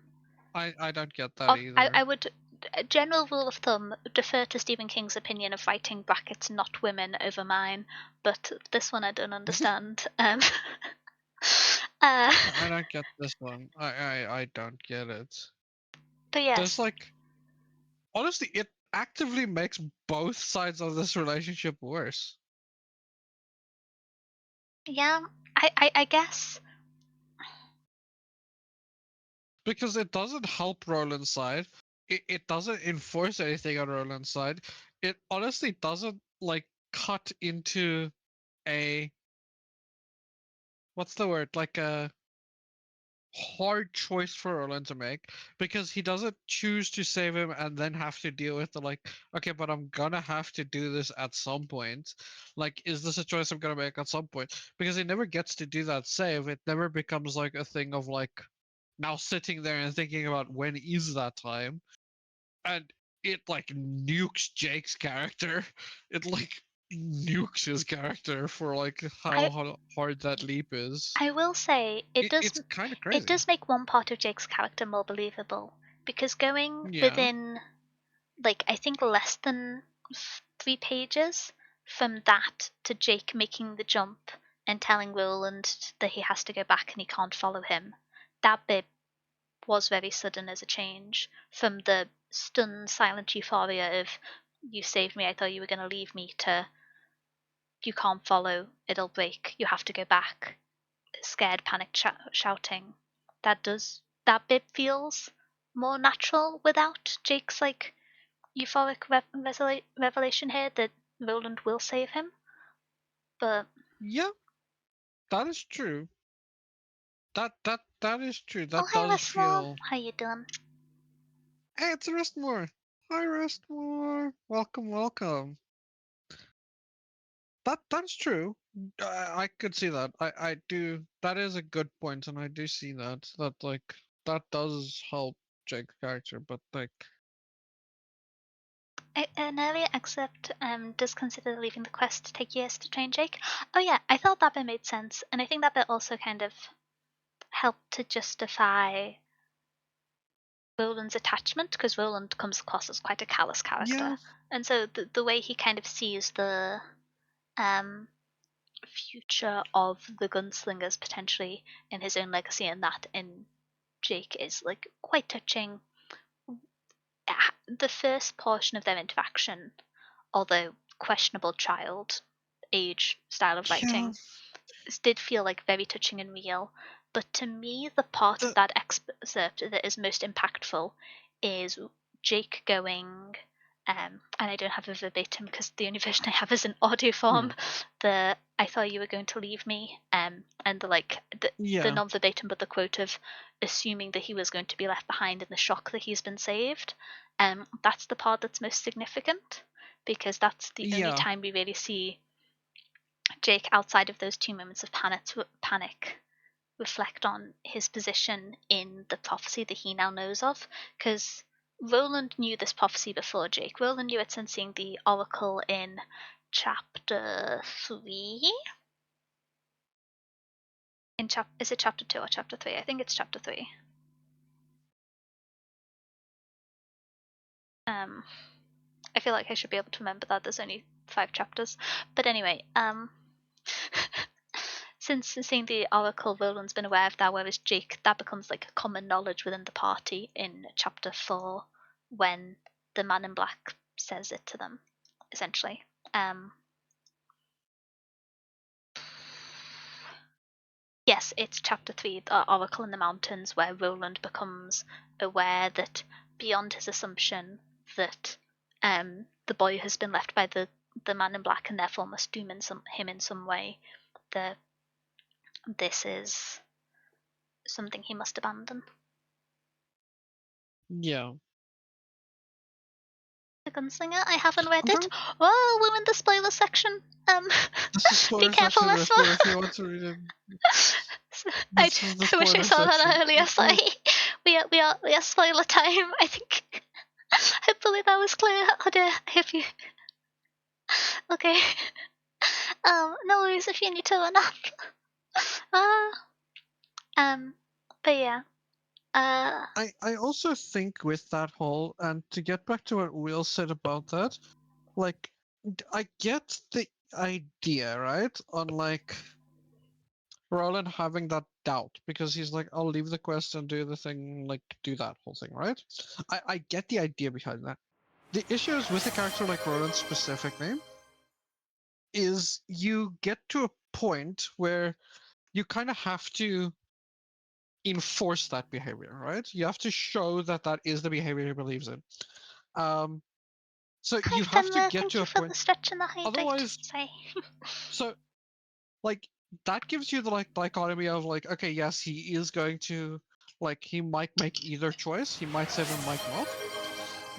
I don't get that
I
either.
would, a general rule of thumb, defer to Stephen King's opinion of writing brackets not women over mine, but this one I don't understand. Uh,
I don't get this one. I don't get it.
but
There's
yes,
like honestly, it actively makes both sides of this relationship worse.
yeah, I guess.
Because it doesn't help Roland's side. It doesn't enforce anything on Roland's side. It honestly doesn't like cut into a what's the word? Like a hard choice for Roland to make because he doesn't choose to save him and then have to deal with the like, okay, but I'm gonna have to do this at some point. Like, is this a choice I'm gonna make at some point? Because he never gets to do that save. It never becomes like a thing of like now sitting there and thinking about when is that time. And it like nukes Jake's character. It like nukes his character for like
I
how hard that leap is.
I will say
It's kind of
it
crazy.
does make one part of Jake's character more believable because going
Yeah.
within like I think less than 3 pages from that to Jake making the jump and telling Roland that he has to go back and he can't follow him. That bit was very sudden as a change from the stunned, silent euphoria of "you saved me, I thought you were going to leave me" to "you can't follow, it'll break, you have to go back." Scared, panicked, shouting. That bit feels more natural without Jake's like euphoric revelation here that Roland will save him. But
Yeah, that is true. That is true.
oh,
That
hey,
does
Westmore,
feel.
how you doing?
Hey, it's Restmore. Hi, Restmore. Welcome, welcome. That's true. I could see that. I do. That is a good point, and I do see that. That like that does help Jake's character, but like
An earlier excerpt does consider leaving the quest to take years to train Jake. Oh yeah, I thought that bit made sense, and I think that bit also kind of helped to justify Roland's attachment because Roland comes across as quite a callous
yeah,
character, and so the way he kind of sees the um, future of the gunslingers potentially in his own legacy and that in Jake is like quite touching. The first portion of their interaction, although questionable child age style of
yeah.
writing, did feel like very touching and real. But to me, the part of
The
that excerpt that is most impactful is Jake going, and I don't have a verbatim because the only version I have is in audio form.
hmm,
The "I thought you were going to leave me," and the
yeah,
non verbatim, but the quote of assuming that he was going to be left behind in the shock that he's been saved. That's the part that's most significant because that's the only
yeah,
time we really see Jake, outside of those 2 moments of panic, reflect on his position in the prophecy that he now knows of. Because Roland knew this prophecy before Jake. Roland knew it since seeing the oracle in chapter 3. Is it chapter 2 or chapter 3? I think it's chapter 3. Um, I feel like I should be able to remember that. There's only 5 chapters. But anyway, since seeing the Oracle, Roland's been aware of that, whereas Jake, that becomes like common knowledge within the party in chapter 4 when the man in black says it to them, essentially. Um, yes, it's chapter 3, the Oracle in the Mountains, where Roland becomes aware that beyond his assumption that the boy has been left by the man in black and therefore must doom him in some way, that this is something he must abandon.
Yeah.
The Gunslinger, I haven't read it. Well, we're in the spoiler section.
This is
Be
spoiler
careful,
section,
listener.
Restmore, if you want to read it.
I
This is the
wish I
spoiler
saw
section.
that earlier. Sorry, we are spoiler time. I think. Hopefully that was clear. Oh dear, I hope you. Okay. No worries if you need to run off. But yeah.
I also think with that whole, and to get back to what Will said about that, like, I get the idea, right? On like Roland having that doubt because he's like, I'll leave the quest and do the thing, like do that whole thing, right? I get the idea behind that. The issue is with a character like Roland specifically, is you get to a point where you kind of have to enforce that behavior, right? You have to show that that is the behavior he believes in. Um, so
Hi
you have to
Fenrir,
get
thank
to
you
a
for the
point.
stretch and the hydrate.
Otherwise,
Sorry.
so like that gives you the like dichotomy of like, okay, yes, he is going to like he might make either choice. He might save and might not.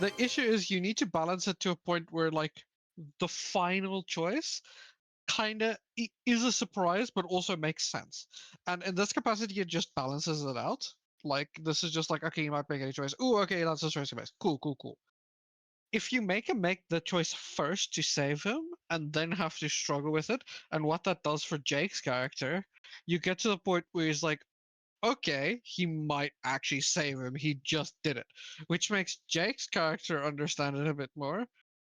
The issue is you need to balance it to a point where like the final choice kind of is a surprise, but also makes sense. And in this capacity, it just balances it out. Like this is just like, okay, you might make any choice. Oh, okay, that's a choice you make. Cool, cool, cool. If you make him make the choice first to save him, and then have to struggle with it, and what that does for Jake's character, you get to the point where he's like, okay, he might actually save him. He just did it, which makes Jake's character understand it a bit more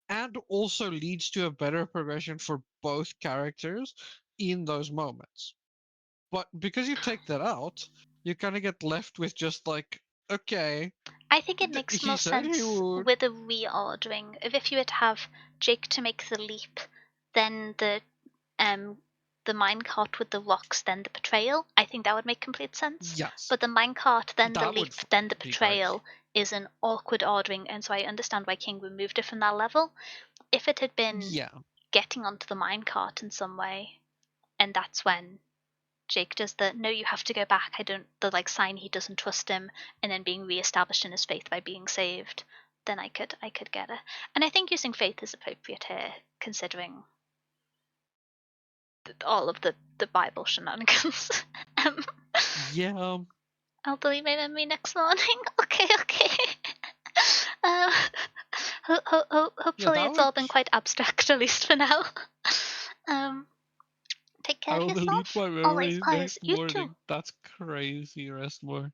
and also leads to a better progression for both characters in those moments. But because you take that out, you kind of get left with just like, okay,
I think it makes
he
more
said he
sense
would.
with a reordering. If you were to have Jake to make the leap, then the minecart with the rocks, then the betrayal, I think that would make complete sense.
Yes,
But the minecart, then the
that would
leap, then the
be great.
betrayal is an awkward ordering, and so I understand why King removed it from that level. If it had been
Yeah.
getting onto the minecart in some way, and that's when Jake does the no, you have to go back. I don't the like sign he doesn't trust him, and then being reestablished in his faith by being saved. Then I could get it, and I think using faith is appropriate here, considering all of the Bible shenanigans. um,
Yeah.
I'll delete my memory next morning. Okay, okay. Um,
Yeah,
hopefully
that
it's
would.
all been quite abstract, at least for now. Um, Take care
I
of
will delete
yourself.
my
Always,
memories
always.
next
You too.
morning. That's crazy, Restmore.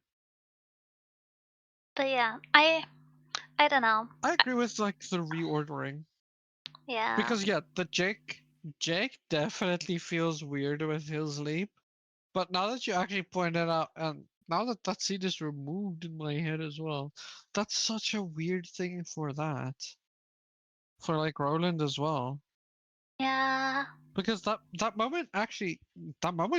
But yeah, I don't know.
I agree with like the reordering.
Yeah.
Because yeah, the Jake definitely feels weird with his leap. But now that you actually pointed out, and now that that seed is removed in my head as well, that's such a weird thing for that. For like Roland as well.
Yeah.
Because that moment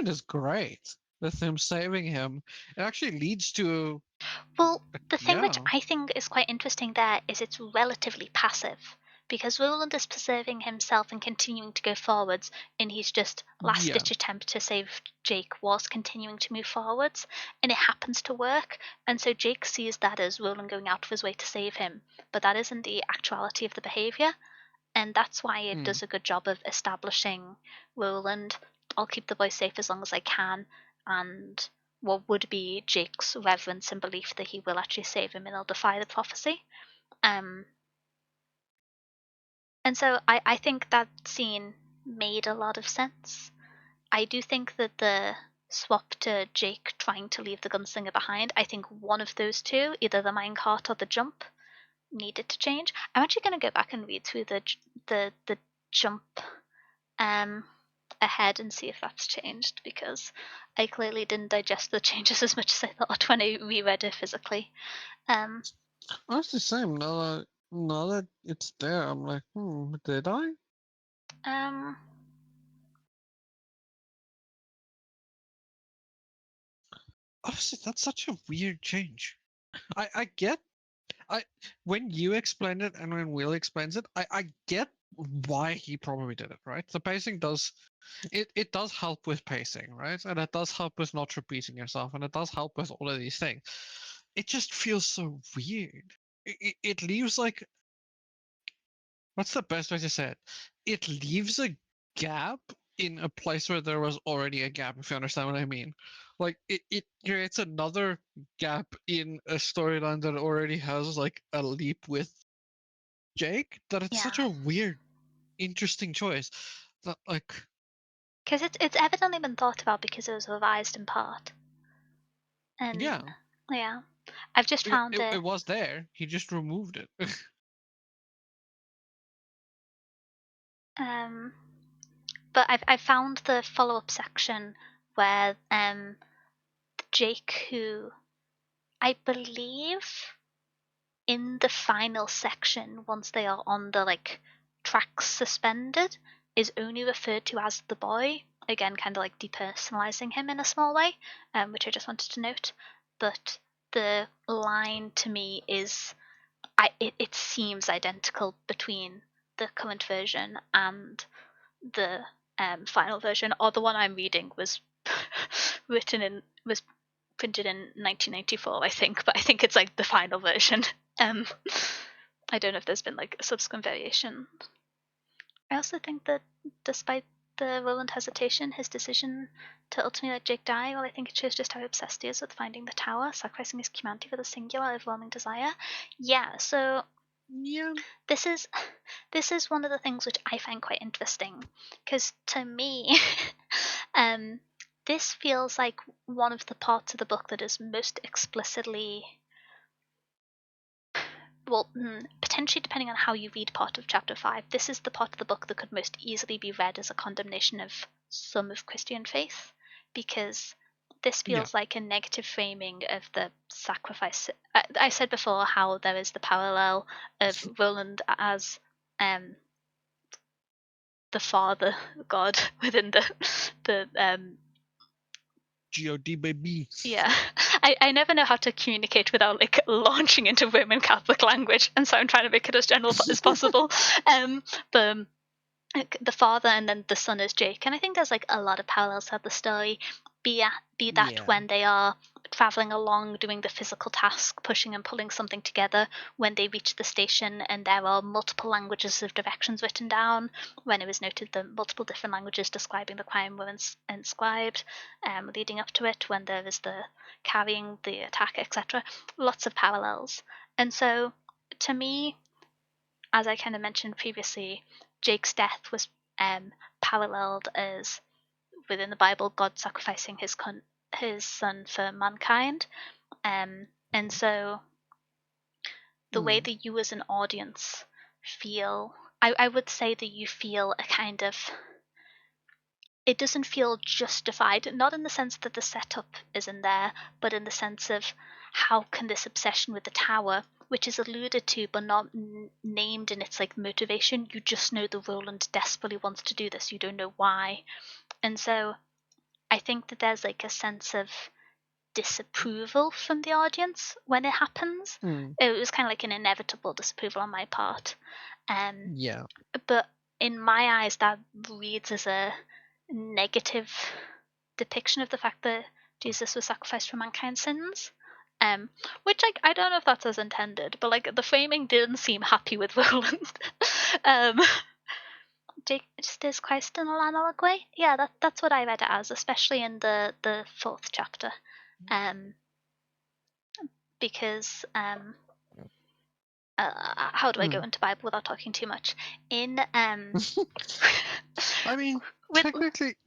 is great. With him saving him. It actually leads to
Well, the thing which
yeah.
I think is quite interesting there is it's relatively passive. Because Roland is preserving himself and continuing to go forwards, and he's just last
Yeah.
ditch attempt to save Jake was continuing to move forwards, and it happens to work. And so Jake sees that as Roland going out of his way to save him, but that isn't the actuality of the behavior. And that's why it
Mm.
does a good job of establishing Roland. I'll keep the boy safe as long as I can, and what would be Jake's reverence and belief that he will actually save him and he'll defy the prophecy. Um, and so I think that scene made a lot of sense. I do think that the swap to Jake trying to leave the gunslinger behind, I think one of those two, either the minecart or the jump, needed to change. I'm actually going to go back and read through the jump um, ahead and see if that's changed because I clearly didn't digest the changes as much as I thought when I reread it physically. Um,
Honestly, same. Now that it's there, I'm like, did I?
um,
honestly, that's such a weird change. I get when you explain it and when Will explains it, I get why he probably did it, right? The pacing does it does help with pacing, right? And it does help with not repeating yourself, and it does help with all of these things. It just feels so weird. It leaves like what's the best way to say it? It leaves a gap in a place where there was already a gap, if you understand what I mean. Like it creates another gap in a storyline that already has like a leap with Jake, that it's
Yeah.
such a weird, interesting choice. That like
Because it's evidently been thought about because it was revised in part. And
yeah.
yeah, I've just found
It was there. He just removed it.
but I've found the follow up section where Jake, who I believe in the final section, once they are on the like tracks suspended, is only referred to as the boy. Again, kind of like depersonalizing him in a small way, which I just wanted to note. But the line to me is, it seems identical between the current version and the final version, or the one I'm reading was was printed in 1994, I think, but I think it's like the final version. Um, I don't know if there's been like a subsequent variation. I also think that despite the Roland hesitation, his decision to ultimately let Jake die, well, I think it shows just how obsessed he is with finding the tower, sacrificing his humanity for the singular, overwhelming desire. Yeah, so
yeah.
this is one of the things which I find quite interesting, because to me, this feels like one of the parts of the book that is most explicitly, well, potentially depending on how you read part of chapter 5, this is the part of the book that could most easily be read as a condemnation of some of Christian faith, because this
Yeah.
feels like a negative framing of the sacrifice. I said before how there is the parallel of Roland as the father god within the
God baby.
yeah. I never know how to communicate without like launching into Roman Catholic language, and so I'm trying to make it as general as possible. The the father and then the son is Jake, and I think there's like a lot of parallels to the story. Be that
Yeah.
when they are traveling along doing the physical task, pushing and pulling something together, when they reach the station and there are multiple languages of directions written down, when it was noted that multiple different languages describing the crime were inscribed, leading up to it, when there is the carrying the attack, etc. Lots of parallels. And so to me, as I kind of mentioned previously, Jake's death was paralleled as within the Bible, God sacrificing his son for mankind, and so the way
Mm.
that you as an audience feel, I would say that you feel a kind of, it doesn't feel justified, not in the sense that the setup isn't there, but in the sense of how can this obsession with the tower, which is alluded to but not named in its like motivation, you just know the Roland desperately wants to do this, you don't know why. And so I think that there's like a sense of disapproval from the audience when it happens.
Mm.
It was kind of like an inevitable disapproval on my part. Um,
Yeah.
but in my eyes, that reads as a negative depiction of the fact that Jesus was sacrificed for mankind's sins. Which I don't know if that's as intended, but like the framing didn't seem happy with Roland. um, Jake just is Christ in a analog way. Yeah, that's what I read it as, especially in the fourth chapter, um, because how do I go
Mm.
into Bible without talking too much? In
I mean,
with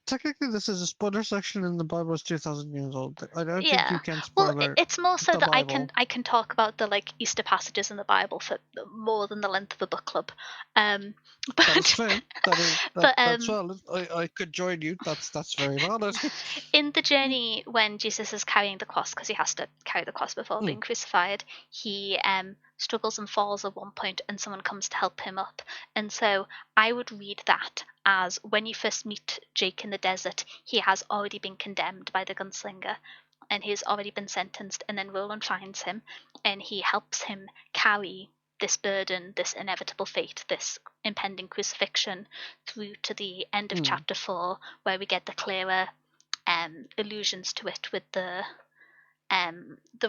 technically, this is a spoiler section, and the Bible is 2,000 years old. I don't think
yeah,
you can
well,
spoiler
it's more so
the
that I
Bible.
can talk about the like Easter passages in the Bible for more than the length of the book club,
That is
but
fair.
but
That's valid. I could join you. That's very valid.
in the journey when Jesus is carrying the cross, because he has to carry the cross before
Mm.
being crucified, he struggles and falls at one point, and someone comes to help him up. And so I would read that as when you first meet Jake in the desert, he has already been condemned by the gunslinger. and he's already been sentenced, and then Roland finds him and he helps him carry this burden, this inevitable fate, this impending crucifixion through to the end of chapter 4, where we get the clearer allusions to it with the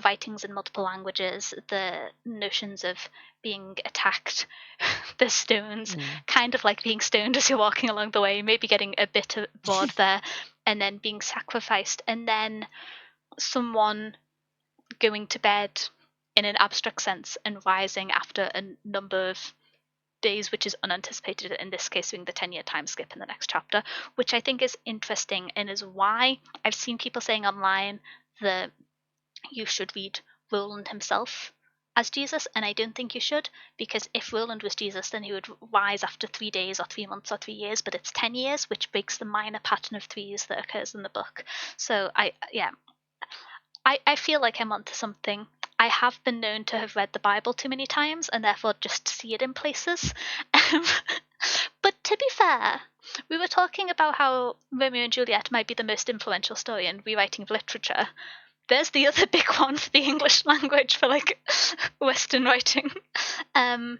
writings in multiple languages, the notions of being attacked, the stones, kind of like being stoned as you're walking along the way, maybe getting a bit bored there, and then being sacrificed, and then someone going to bed in an abstract sense and rising after a number of days, which is unanticipated, in this case being the 10-year time skip in the next chapter, which I think is interesting and is why I've seen people saying online that you should read Roland himself as Jesus, and I don't think you should, because if Roland was Jesus, then he would rise after 3 days or 3 months or 3 years, but it's 10 years, which breaks the minor pattern of threes that occurs in the book. So I feel like I'm onto something. I have been known to have read the Bible too many times and therefore just see it in places. But to be fair, we were talking about how Romeo and Juliet might be the most influential story in rewriting of literature. There's the other big one for the English language for like Western writing. Given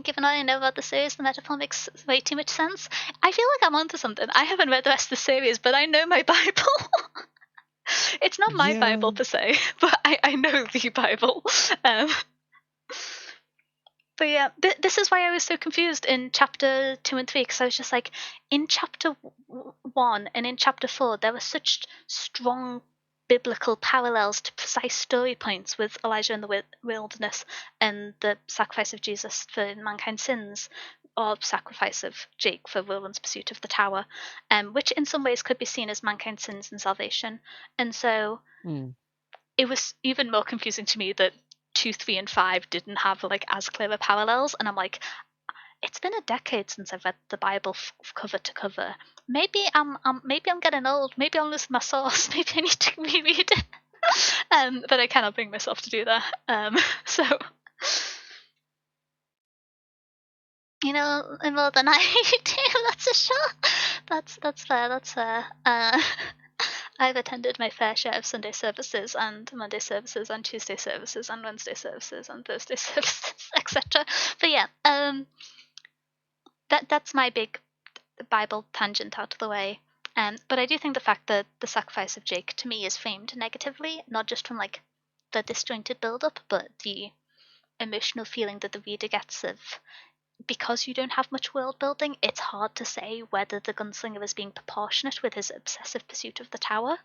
what I know about the series, the metaphor makes way too much sense. I feel like I'm onto something. I haven't read the rest of the series, but I know my Bible. It's not my Bible per se, but I know the Bible. But yeah, this is why I was so confused in chapter 2 and 3, because I was just like, in chapter 1 and in chapter 4, there were such strong biblical parallels to precise story points with Elijah in the wilderness and the sacrifice of Jesus for mankind's sins, or sacrifice of Jake for Roland's pursuit of the tower, which in some ways could be seen as mankind's sins and salvation. And so it was even more confusing to me that 2, 3, and 5 didn't have like as clear parallels, and I'm like, it's been a decade since I've read the Bible cover to cover. Maybe I'm getting old. Maybe I'm losing my source. Maybe I need to reread it. But I cannot bring myself to do that. So, you know, more than I do. That's a shot. That's fair. That's fair. I've attended my fair share of Sunday services and Monday services and Tuesday services and Wednesday services and Thursday services, etc. But yeah, that's my big Bible tangent out of the way. But I do think the fact that the sacrifice of Jake to me is framed negatively, not just from like the disjointed build-up, but the emotional feeling that the reader gets of, because you don't have much world building, it's hard to say whether the gunslinger is being proportionate with his obsessive pursuit of the tower.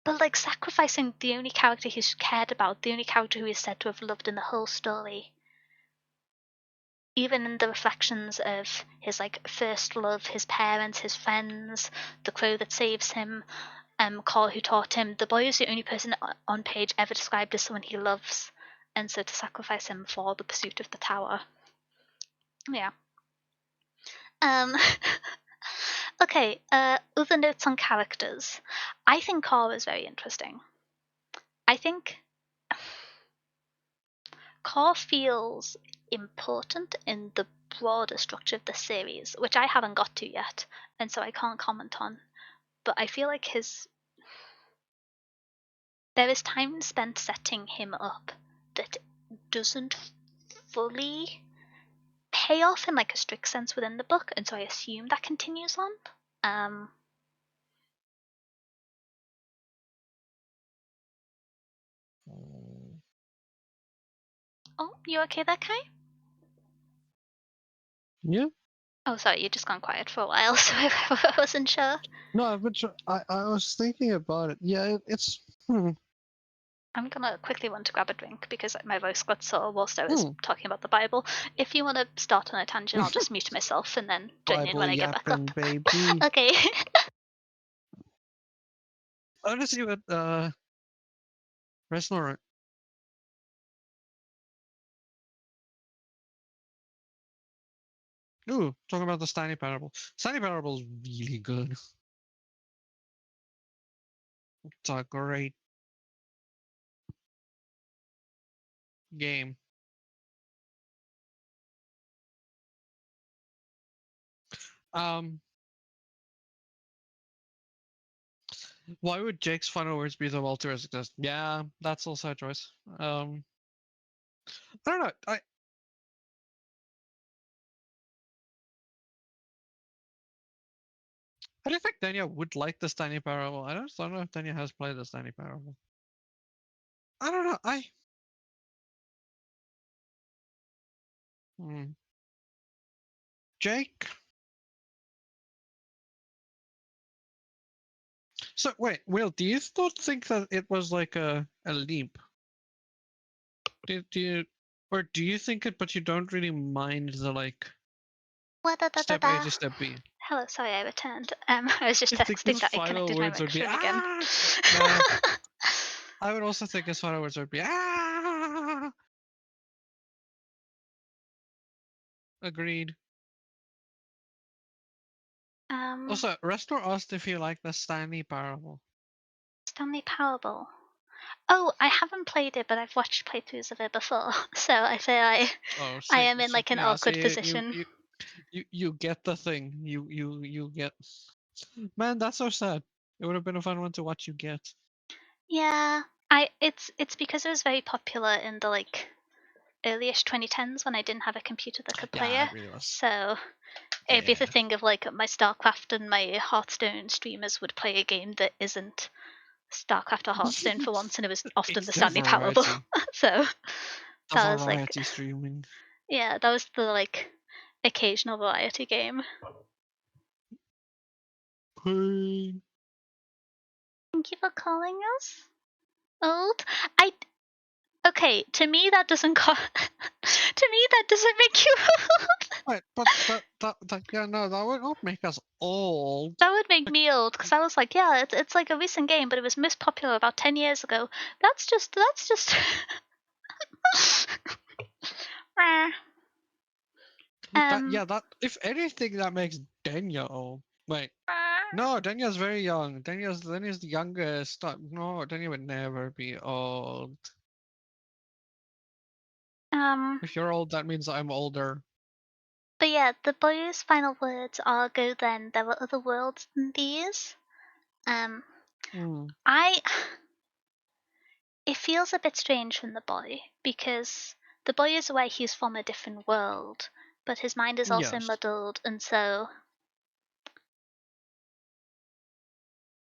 But like sacrificing the only character he's cared about, the only character who is said to have loved in the whole story, even in the reflections of his like first love, his parents, his friends, the crow that saves him, Cole who taught him, the boy is the only person on page ever described as someone he loves, and so to sacrifice him for the pursuit of the tower. Yeah. Okay, other notes on characters. I think Cole is very interesting. I think Cole feels important in the broader structure of the series, which I haven't got to yet, and so I can't comment on. But I feel like there is time spent setting him up that doesn't fully pay off in like a strict sense within the book, and so I assume that continues on. Oh, you okay there, Kai?
Yeah.
Oh, sorry, you just gone quiet for a while, so I wasn't sure.
No, I've been. I was thinking about it. Yeah, it's.
I'm gonna quickly run to grab a drink because my voice got sore whilst I was talking about the Bible. If you want to start on a tangent, I'll just mute myself and then join in
Bible
when I get back up.
yapping, baby.
Okay.
I want to see what restaurant. Ooh, talking about the Steiny Parable. Steiny Parable is really good. It's a great game. Um, Why would Jake's final words be the multiverse exists? Yeah, that's also a choice. I don't know. I don't think Daniel would like the Stanley Parable. I just don't know if Daniel has played the Stanley Parable. I don't know. Hmm. Jake. So wait, Will, do you still think that it was like a leap? Do you, or do you think it, but you don't really mind the like step A
Wa-da-da-da-da.
to step B?
Hello, sorry I returned. I was just
I think his
texting that I
final
connected my
words would be
microphone again.
No, I would also think his final words would be Agreed.
um,
Also, Restor asked if you like the Stanley Parable.
Stanley Parable. Oh, I haven't played it, but I've watched playthroughs of it before, so I say
Oh,
I
see,
am in like an
yeah,
awkward
see,
position.
you get the thing. You get. Man, that's so sad. It would have been a fun one to watch you get.
Yeah, it's because it was very popular in the like earlyish 2010s when I didn't have a computer that could play
Yeah,
it.
it really was.
So it'd be the
Yeah.
thing of like my StarCraft and my Hearthstone streamers would play a game that isn't StarCraft or Hearthstone for once, and it was often
It's
the
the
Stanley Parable.
variety.
So
The
that was like,
variety streaming.
yeah, that was the like occasional variety game.
Pain.
Thank you for calling us old. I okay. To me, that doesn't to me, that doesn't make you old.
Wait, but yeah, no, that would not make us old.
That would make
Like,
me old because I was like, yeah, it's like a recent game, but it was most popular about 10 years ago. That's just um.
that if anything, that makes Denya old. Wait, no, Denya's very young. Denya's the youngest. No, Denya would never be old.
Um,
If you're old, that means I'm older.
but yeah, the boy's final words are "Go then, there are other worlds than these." Um,
Hmm.
I it feels a bit strange from the boy because the boy is aware he's from a different world, but his mind is also
Yes.
muddled, and so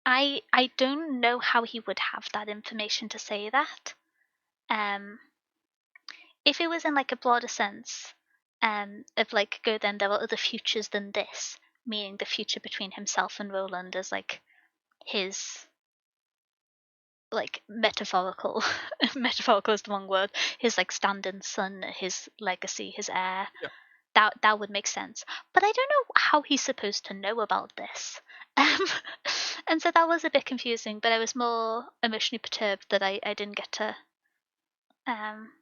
I don't know how he would have that information to say that. Um, if it was in like a broader sense, of like go then there are other futures than this, meaning the future between himself and Roland is like his like metaphorical metaphorical is the wrong word, his like stand-in son, his legacy, his heir.
Yeah.
That would make sense, but I don't know how he's supposed to know about this. um, and so that was a bit confusing, but I was more emotionally perturbed that I didn't get to um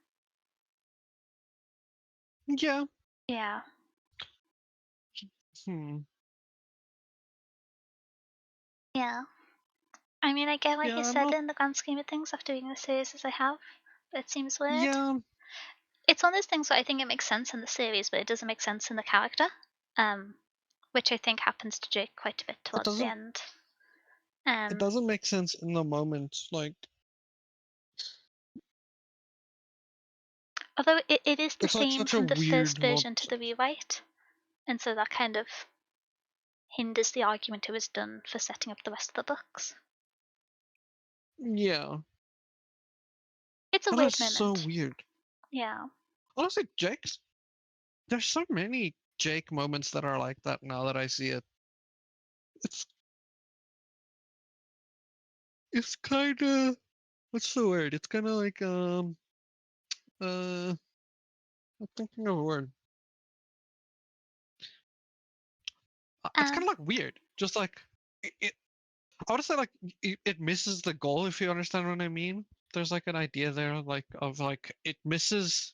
Yeah.
yeah.
Hmm.
Yeah, I mean, I get what he
Yeah. I'm
said
not.
in the grand scheme of things after reading the series as I have, but it seems weird.
Yeah.
It's one of those things where I think it makes sense in the series, but it doesn't make sense in the character, which I think happens to Jake quite a bit
It
towards the
doesn't.
end.
It
Um,
doesn't make sense in the moment. Like
although it is the
it's like
same
such a
from the first
weird
version to
nonsense.
the rewrite, and so that kind of hinders the argument it was done for setting up the rest of the books.
Yeah.
It's a
That is
weird
so
moment.
weird.
Yeah.
Honestly, Jake's. There's so many Jake moments that are like that now that I see it. It's it's kind of what's the word? It's kind of like I'm thinking of a word. It's kind
Um,
of like weird. Just like I would say like it misses the goal if you understand what I mean. There's like an idea there like of like it misses.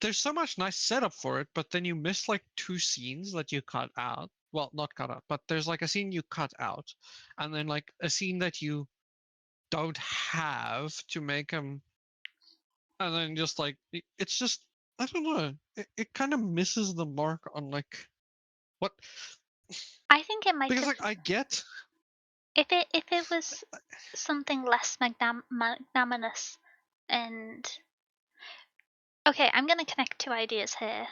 There's so much nice setup for it, but then you miss like two scenes that you cut out. Well, not cut out, but there's like a scene you cut out, and then like a scene that you don't have to make them, and then just like it's just I don't know. It kind of misses the mark on like what
I think it might
because
have.
like I get.
If it was something less magnanimous and okay, I'm going to connect two ideas here.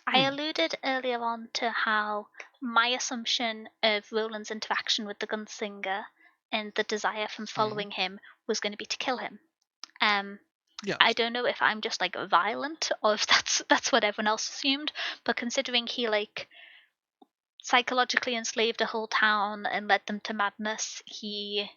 I
Hmm,
alluded earlier on to how my assumption of Roland's interaction with the gunslinger and the desire from
hmm.
following him was going to be to kill him. Um, I
Yes.
don't know if I'm just like violent or if that's what everyone else assumed, but considering he like psychologically enslaved a whole town and led them to madness, he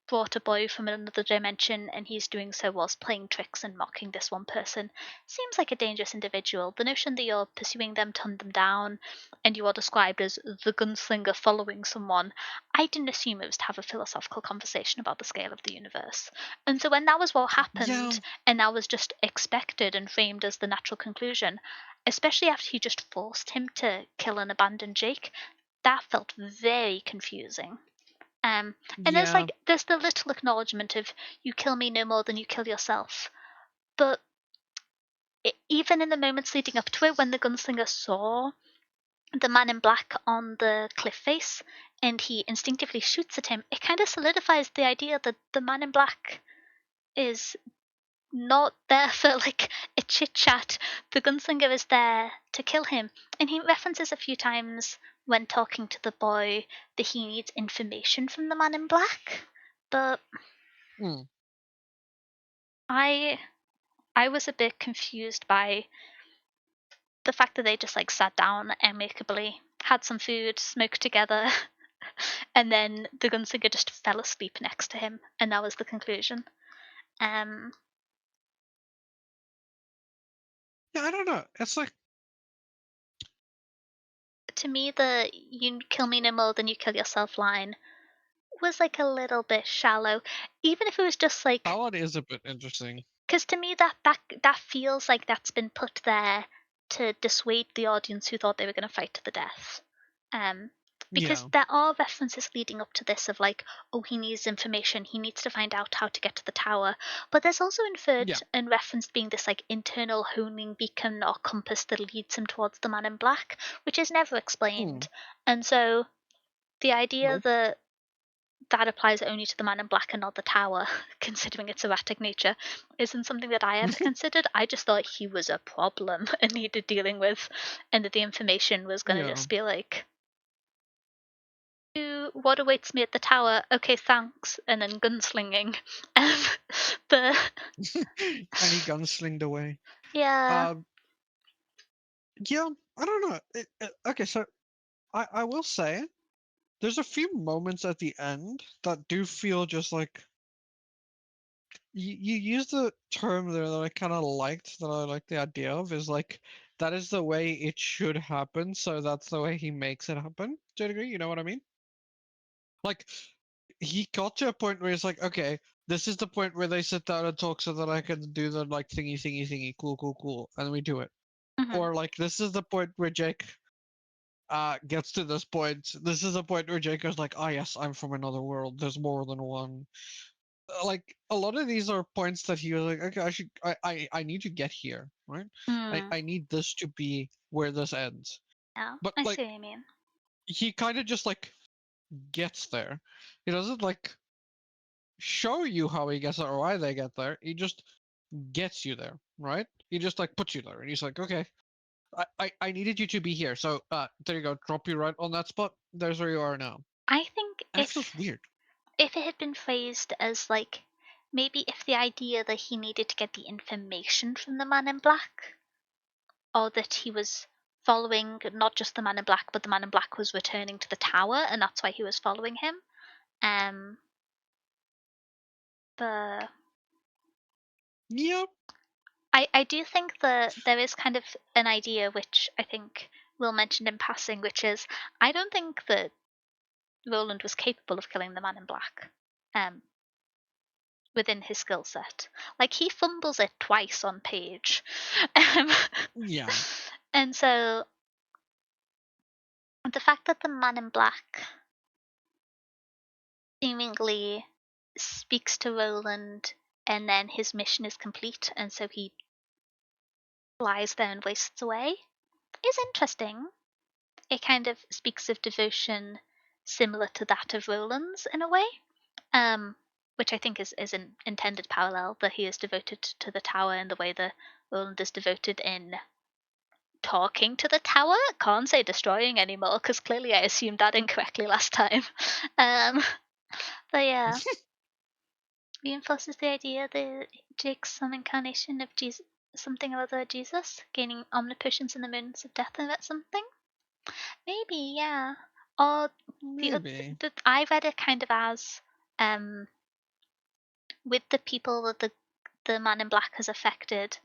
brought a boy from another dimension and he's doing so whilst playing tricks and mocking this one person. Seems like a dangerous individual. The notion that you're pursuing them to hunt them down and you are described as the gunslinger following someone, I didn't assume it was to have a philosophical conversation about the scale of the universe. And so when that was what
Yeah.
happened and that was just expected and framed as the natural conclusion, especially after he just forced him to kill and abandon Jake, that felt very confusing. And
Yeah.
there's the little acknowledgement of you kill me no more than you kill yourself, but even in the moments leading up to it, when the gunslinger saw the man in black on the cliff face and he instinctively shoots at him, it kind of solidifies the idea that the man in black is not there for like a chit chat. The gunslinger is there to kill him. And he references a few times when talking to the boy that he needs information from the man in black. But
Hmm.
I I was a bit confused by the fact that they just like sat down amicably, had some food, smoked together, and then the gunslinger just fell asleep next to him, and that was the conclusion. Um,
Yeah, I don't know. It's like,
to me, the "you kill me no more than you kill yourself" line was like a little bit shallow, even if it was just like
Howard is a bit interesting.
because to me that feels like that's been put there to dissuade the audience who thought they were going to fight to the death. Um, because
Yeah.
there are references leading up to this of like, oh, he needs information, he needs to find out how to get to the tower. But there's also inferred
Yeah.
and referenced being this like internal honing beacon or compass that leads him towards the man in black, which is never
Hmm.
explained. And so the idea
Nope.
that that applies only to the man in black and not the tower, considering its erratic nature, isn't something that I ever considered. I just thought he was a problem and needed dealing with, and that the information was going to
Yeah.
just be like, what awaits me at the tower? Okay, thanks. And then gunslinging. Um, but
And he gunslinged away.
yeah.
Um, yeah, I don't know. Okay, so I will say there's a few moments at the end that do feel just like you used the term there that I kind of liked, that I like the idea of, is like that is the way it should happen, so that's the way he makes it happen to a degree. You know what I mean? Like he got to a point where he's like, okay, this is the point where they sit down and talk so that I can do the like thingy, cool, cool, cool, and we do it.
Hmm.
Or like this is the point where Jake gets to this point. This is the point where Jake goes like, ah yes, I'm from another world. There's more than one. Like a lot of these are points that he was like, okay, I need to get here, right?
Mm.
I need this to be where this ends.
Yeah,
But
I
like
see what you mean.
he kind of just like gets there. He doesn't like show you how he gets there or why they get there. He just gets you there, right? He just like puts you there, and he's like, okay, I needed you to be here, so there you go, drop you right on that spot. There's where you are now,
I think
and it feels weird.
if it had been phrased as like maybe if the idea that he needed to get the information from the man in black, or that he was following not just the man in black, but the man in black was returning to the tower, and that's why he was following him. Um, but
Yep.
I do think that there is kind of an idea which I think Will mentioned in passing, which is I don't think that Roland was capable of killing the man in black. Within his skill set. Like he fumbles it twice on page. Um,
Yeah.
and so the fact that the man in black seemingly speaks to Roland and then his mission is complete and so he lies there and wastes away is interesting. It kind of speaks of devotion, similar to that of Roland's in a way, which I think is an intended parallel, that he is devoted to the tower in the way that Roland is devoted in talking to the tower. Can't say destroying anymore, because clearly I assumed that incorrectly last time. But yeah, reinforces the idea that Jake's some incarnation of Jesus, something or other Jesus, gaining omnipotence in the moments of death, and that's something. Maybe, yeah. Or
Maybe.
I read it kind of as, with the people that the man in black has affected,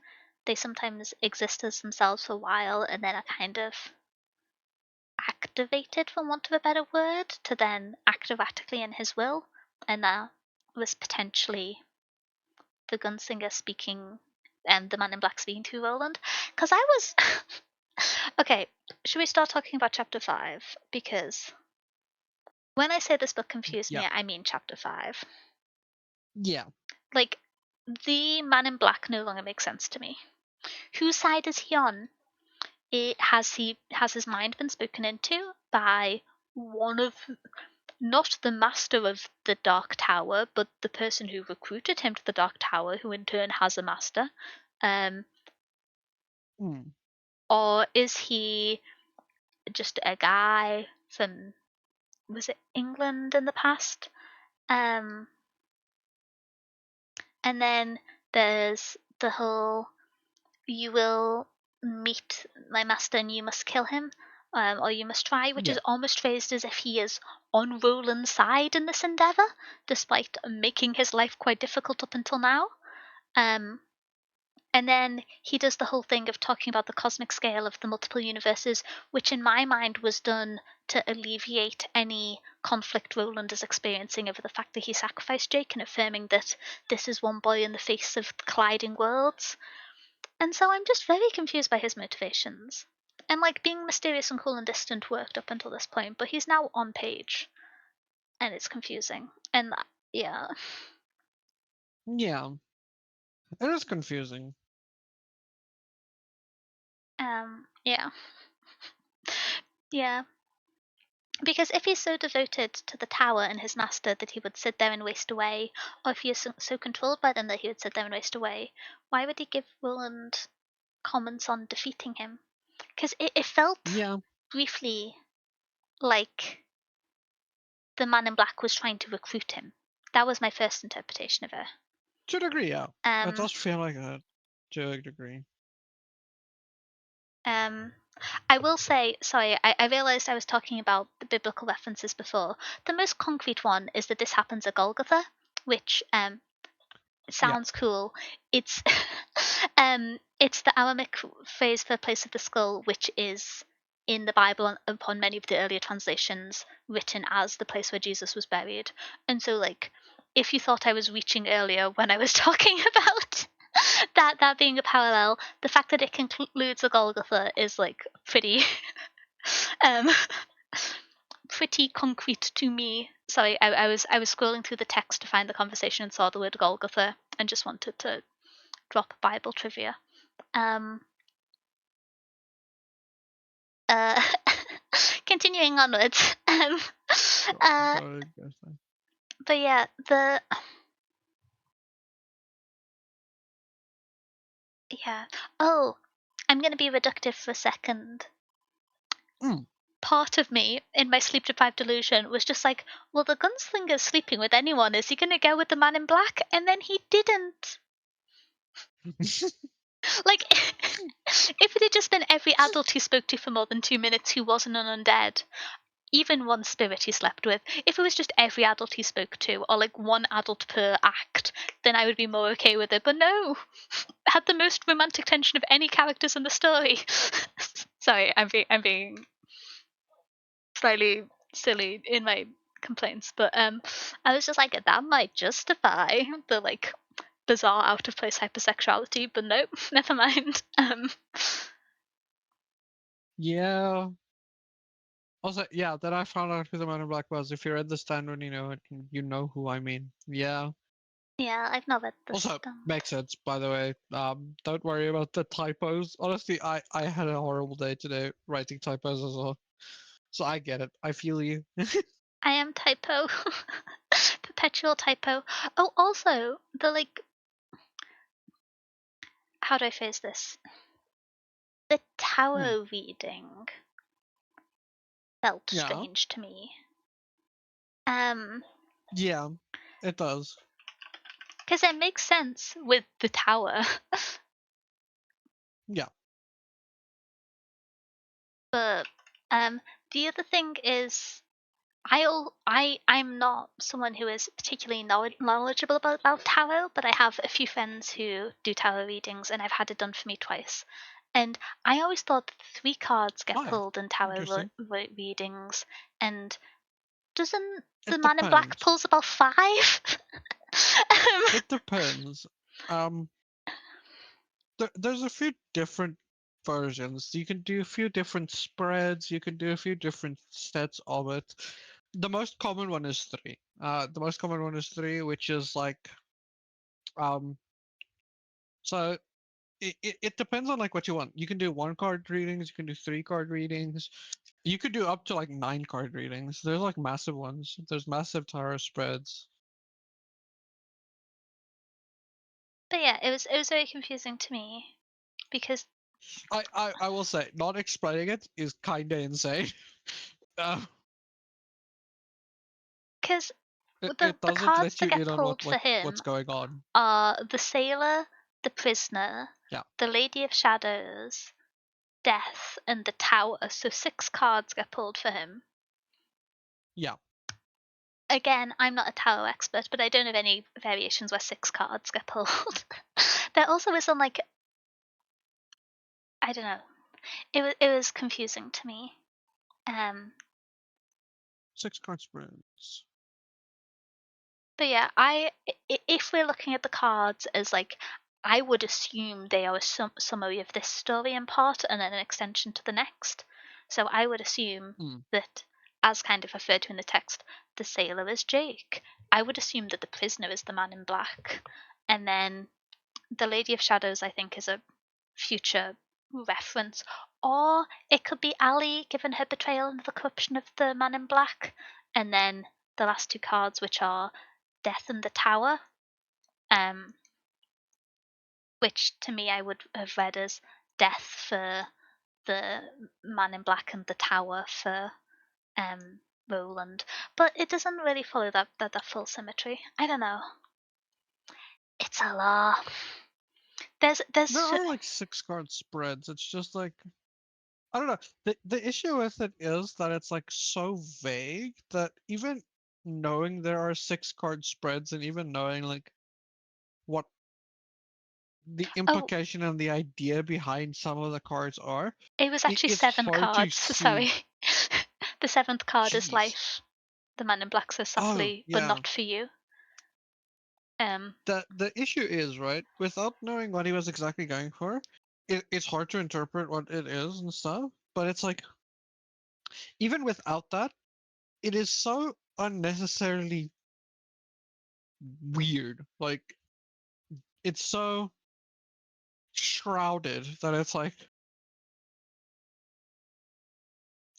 they sometimes exist as themselves for a while and then are kind of activated, for want of a better word, to then act erratically in his will, and that was potentially the gunslinger speaking, and the man in black speaking to Roland. Because I was okay. Should we start talking about chapter 5? Because when I say this book confused me, I mean chapter 5.
Yeah.
Like, the man in black no longer makes sense to me. Whose side is he on? Has his mind been spoken into by one of, not the master of the Dark Tower, but the person who recruited him to the Dark Tower, who in turn has a master? Or is he just a guy from, was it England in the past? And then there's the whole, you will meet my master and you must kill him, or you must try, which is almost phrased as if he is on Roland's side in this endeavor, despite making his life quite difficult up until now. And then he does the whole thing of talking about the cosmic scale of the multiple universes, which in my mind was done to alleviate any conflict Roland is experiencing over the fact that he sacrificed Jake, and affirming that this is one boy in the face of colliding worlds. And so I'm just very confused by his motivations. And like, being mysterious and cool and distant worked up until this point, but he's now on page. And it's confusing. And yeah.
Yeah. It is confusing.
Yeah. Yeah. Because if he's so devoted to the tower and his master that he would sit there and waste away, or if he is so controlled by them that he would sit there and waste away, why would he give Roland comments on defeating him? Because it felt briefly like the man in black was trying to recruit him. That was my first interpretation of it.
To a degree, yeah. It does feel like that, to a degree.
I will say, sorry, I realized I was talking about the biblical references before. The most concrete one is that this happens at Golgotha, which sounds cool. It's it's the Aramaic phrase for place of the skull, which is in the Bible upon many of the earlier translations written as the place where Jesus was buried. And so, like, if you thought I was reaching earlier when I was talking about that being a parallel, the fact that it concludes a Golgotha is like pretty pretty concrete to me. Sorry, I was scrolling through the text to find the conversation and saw the word Golgotha and just wanted to drop Bible trivia. Continuing onwards. But yeah, oh, I'm going to be reductive for a second. Part of me, in my sleep-deprived delusion, was just like, well, the gunslinger's sleeping with anyone. Is he going to go with the man in black? And then he didn't. Like, if it had just been every adult he spoke to for more than 2 minutes who wasn't an undead, even one spirit he slept with, if it was just every adult he spoke to, or like one adult per act, then I would be more okay with it. But no, had the most romantic tension of any characters in the story. Sorry, I'm being slightly silly in my complaints, but I was just like, that might justify the like bizarre out of place hypersexuality, but nope, never mind.
Yeah. Also, yeah, then I found out who the man in black was. If you read the stand, you know who I mean. Yeah.
Yeah, I've not read this.
Also, makes sense, by the way. Don't worry about the typos. Honestly, I had a horrible day today writing typos as well. So I get it. I feel you.
I am typo. Perpetual typo. Oh, also, how do I phrase this? The tower reading felt
Yeah.
strange to me.
Yeah, it does.
Because it makes sense with the tower.
Yeah.
But the other thing is, I'm not someone who is particularly knowledgeable about tarot, but I have a few friends who do tarot readings, and I've had it done for me twice. And I always thought that 3 cards get
Hi.
pulled in tarot
Interesting.
readings, and doesn't the
It
man in black
depends.
pulls about 5?
It depends. Um, there's a few different versions. You can do a few different spreads. You can do a few different sets of it. The most common one is 3. The most common one is 3, which is like um. So it depends on like what you want. You can do 1 card readings. You can do 3 card readings. You could do up to like 9 card readings. There's like massive ones. There's massive tarot spreads.
But yeah, it was very confusing to me because
I will say, not explaining it is kind of insane. Uh,
because
it
the
doesn't
cards
let
that
you
get
in on
pulled for
what's
him
going on.
are the sailor, the prisoner,
Yeah,
the lady of shadows, death, and the tower. So 6 cards get pulled for him.
yeah.
Again, I'm not a tarot expert, but I don't have any variations where 6 cards get pulled. There also isn't like, I don't know. It was confusing to me. Um,
6 card spreads.
but yeah, if we're looking at the cards as like, I would assume they are a summary of this story in part and then an extension to the next. So I would assume
Mm,
that, as kind of referred to in the text, the sailor is Jake. I would assume that the prisoner is the man in black, and then the Lady of Shadows, I think, is a future reference. Or it could be Ali, given her betrayal and the corruption of the man in black. And then the last 2 cards, which are Death and the Tower, um, which to me I would have read as Death for the man in black and the Tower for Roland. But it doesn't really follow that full symmetry. I don't know. It's a lot.
there
There's
are like 6 card spreads. It's just like I don't know. The issue with it is that it's like so vague that even knowing there are 6 card spreads and even knowing like what the
oh,
implication and the idea behind some of the cards are,
it was actually
it's
7
hard to
cards.
see.
Sorry. The 7th card is
Jeez.
life. The man in black says
Oh,
softly, but
yeah.
not for you. Um,
The issue is, right, without knowing what he was exactly going for, it's hard to interpret what it is and stuff. But it's like, even without that, it is so unnecessarily weird. Like, it's so shrouded that it's like,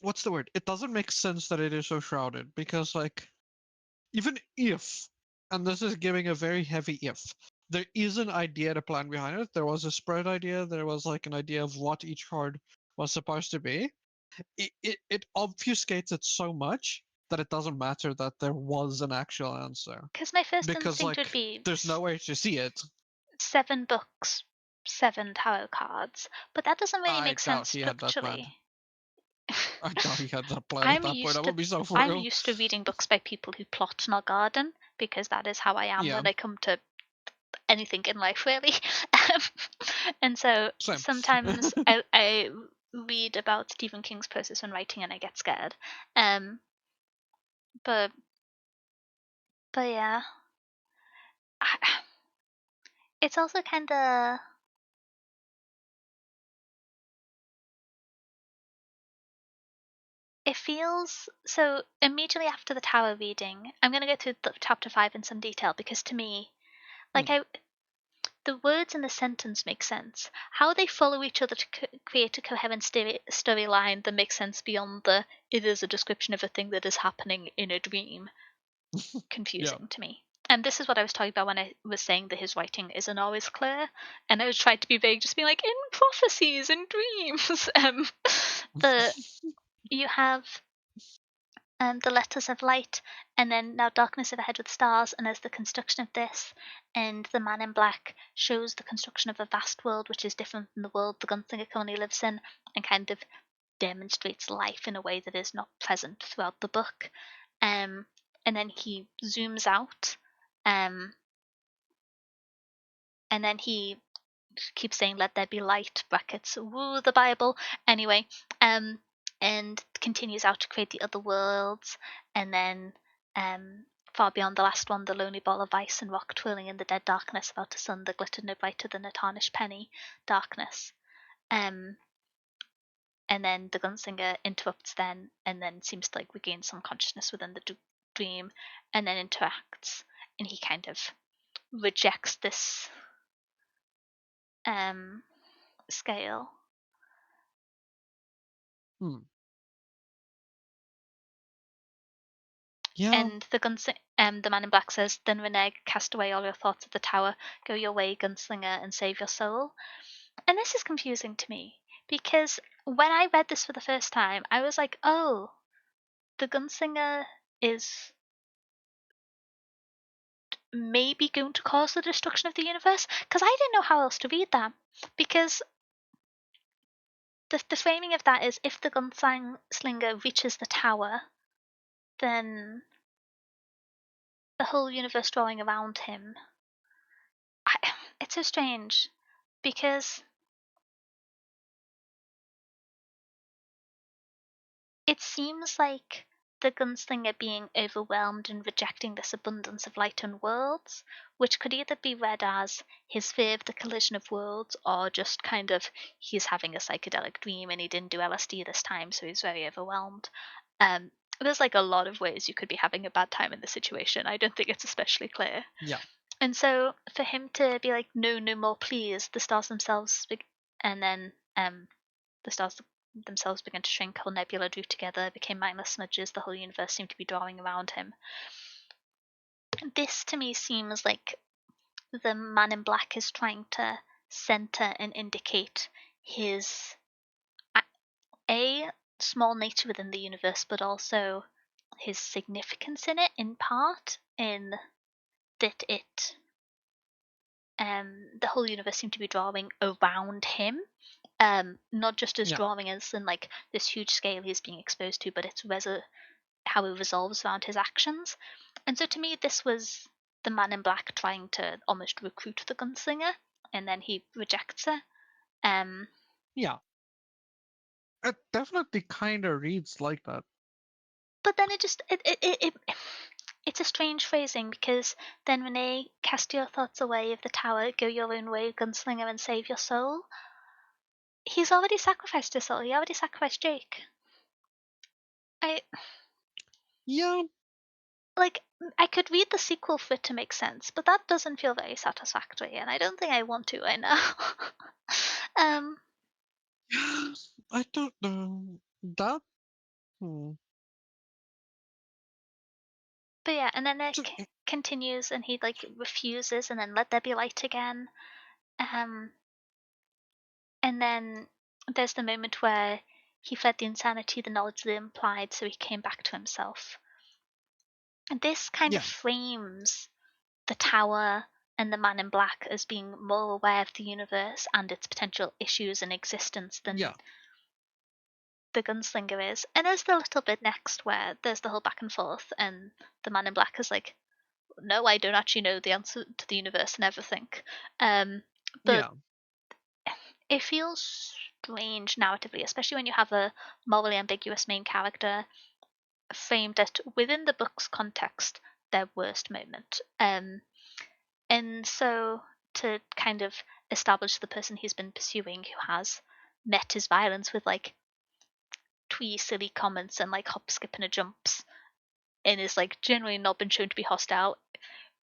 what's the word? It doesn't make sense that it is so shrouded because, like, even if, and this is giving a very heavy if, there is an idea to plan behind it. There was a spread idea. There was like an idea of what each card was supposed to be. It obfuscates it so much that it doesn't matter that there was an actual answer
because my first
because
instinct would
like
be
there's no way to see it.
7 books, 7 tarot cards, but that doesn't really
I
make sense
doubt he had that plan.
structurally.
I doubt he had that plan at
I'm
that point. I
used to
would be so for
I'm
real.
used to reading books by people who plot not garden, because that is how I am
Yeah,
when I come to anything in life, really. Um, and so
same.
sometimes I read about Stephen King's process when writing and I get scared. Um, but yeah, it's also kind of, it feels so. Immediately after the tower reading, I'm going to go through chapter 5 in some detail, because to me, like,
Hmm,
the words in the sentence make sense. How they follow each other to create a coherent storyline that makes sense beyond it is a description of a thing that is happening in a dream. Confusing to me. And this is what I was talking about when I was saying that his writing isn't always clear. And I was trying to be vague, just being like, in prophecies, in dreams. You have the letters of light, and then now darkness overhead with stars, and there's the construction of this, and the man in black shows the construction of a vast world which is different from the world the gunslinger currently lives in, and kind of demonstrates life in a way that is not present throughout the book. And then he zooms out, and then he keeps saying, "Let there be light," brackets, woo, the Bible. Anyway, and continues out to create the other worlds, and then far beyond the last one, the lonely ball of ice and rock twirling in the dead darkness about a sun that glittered no brighter than a tarnished penny, darkness. And then the gunslinger interrupts then, and then seems to like regain some consciousness within the dream, and then interacts, and he kind of rejects this scale.
Yeah.
And the man in black says, "Then Reneg, cast away all your thoughts at the tower, go your way, gunslinger, and save your soul." And this is confusing to me, because when I read this for the first time, I was like, oh, the gunslinger is maybe going to cause the destruction of the universe, because I didn't know how else to read that, because the framing of that is, if the gunslinger reaches the tower, then the whole universe drawing around him. It's so strange, because it seems like the gunslinger being overwhelmed and rejecting this abundance of light and worlds, which could either be read as his fear of the collision of worlds, or just kind of he's having a psychedelic dream and he didn't do LSD this time, so he's very overwhelmed. There's like a lot of ways you could be having a bad time in this situation. I don't think it's especially clear.
Yeah.
And so for him to be like, no, no more, please, the stars themselves, and then the stars themselves began to shrink, whole nebula drew together, became mindless smudges, the whole universe seemed to be drawing around him. This to me seems like the man in black is trying to center and indicate his small nature within the universe, but also his significance in it, in part, in that the whole universe seemed to be drawing around him. Not just as drawing as in like this huge scale he's being exposed to, but it's how he resolves around his actions. And so to me, this was the man in black trying to almost recruit the gunslinger, and then he rejects her.
Yeah. It definitely kind of reads like that.
But then it's a strange phrasing, because then Renee, cast your thoughts away of the tower, go your own way, gunslinger, and save your soul. He's already sacrificed his soul. He already sacrificed Jake.
Yeah.
Like, I could read the sequel for it to make sense, but that doesn't feel very satisfactory, and I don't think I want to right now.
I don't know. That.
But yeah, and then it continues, and he like refuses, and then let there be light again. And then there's the moment where he fled the insanity, the knowledge that implied, so he came back to himself. And this kind of frames the tower and the man in black as being more aware of the universe and its potential issues and existence than the gunslinger is. And there's the little bit next where there's the whole back and forth, and the man in black is like, no, I don't actually know the answer to the universe and everything. But it feels strange narratively, especially when you have a morally ambiguous main character framed at, within the book's context, their worst moment. And so to kind of establish the person he's been pursuing, who has met his violence with like twee silly comments and like hop, skip, and a jumps, and is like generally not been shown to be hostile.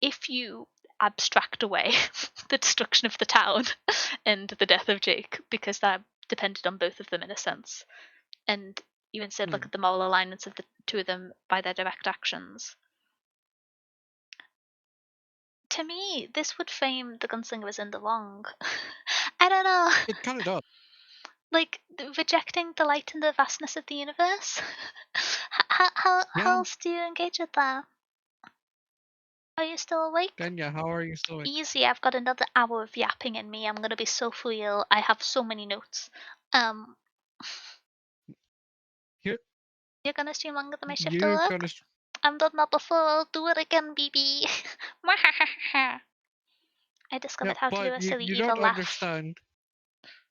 If you abstract away the destruction of the town and the death of Jake, because that depended on both of them in a sense. And you instead look at the moral alignments of the two of them by their direct actions. To me, this would frame the gunslinger as in the wrong. I don't know.
It kind of does.
Like, rejecting the light and the vastness of the universe? How else do you engage with that? Are you still awake?
Kenya, how are you still awake?
Easy, I've got another hour of yapping in me. I'm gonna be so real. I have so many notes. You're gonna stream longer than my shift to work? I've done that before. Do it again, BB. I discovered how to do a silly evil laugh.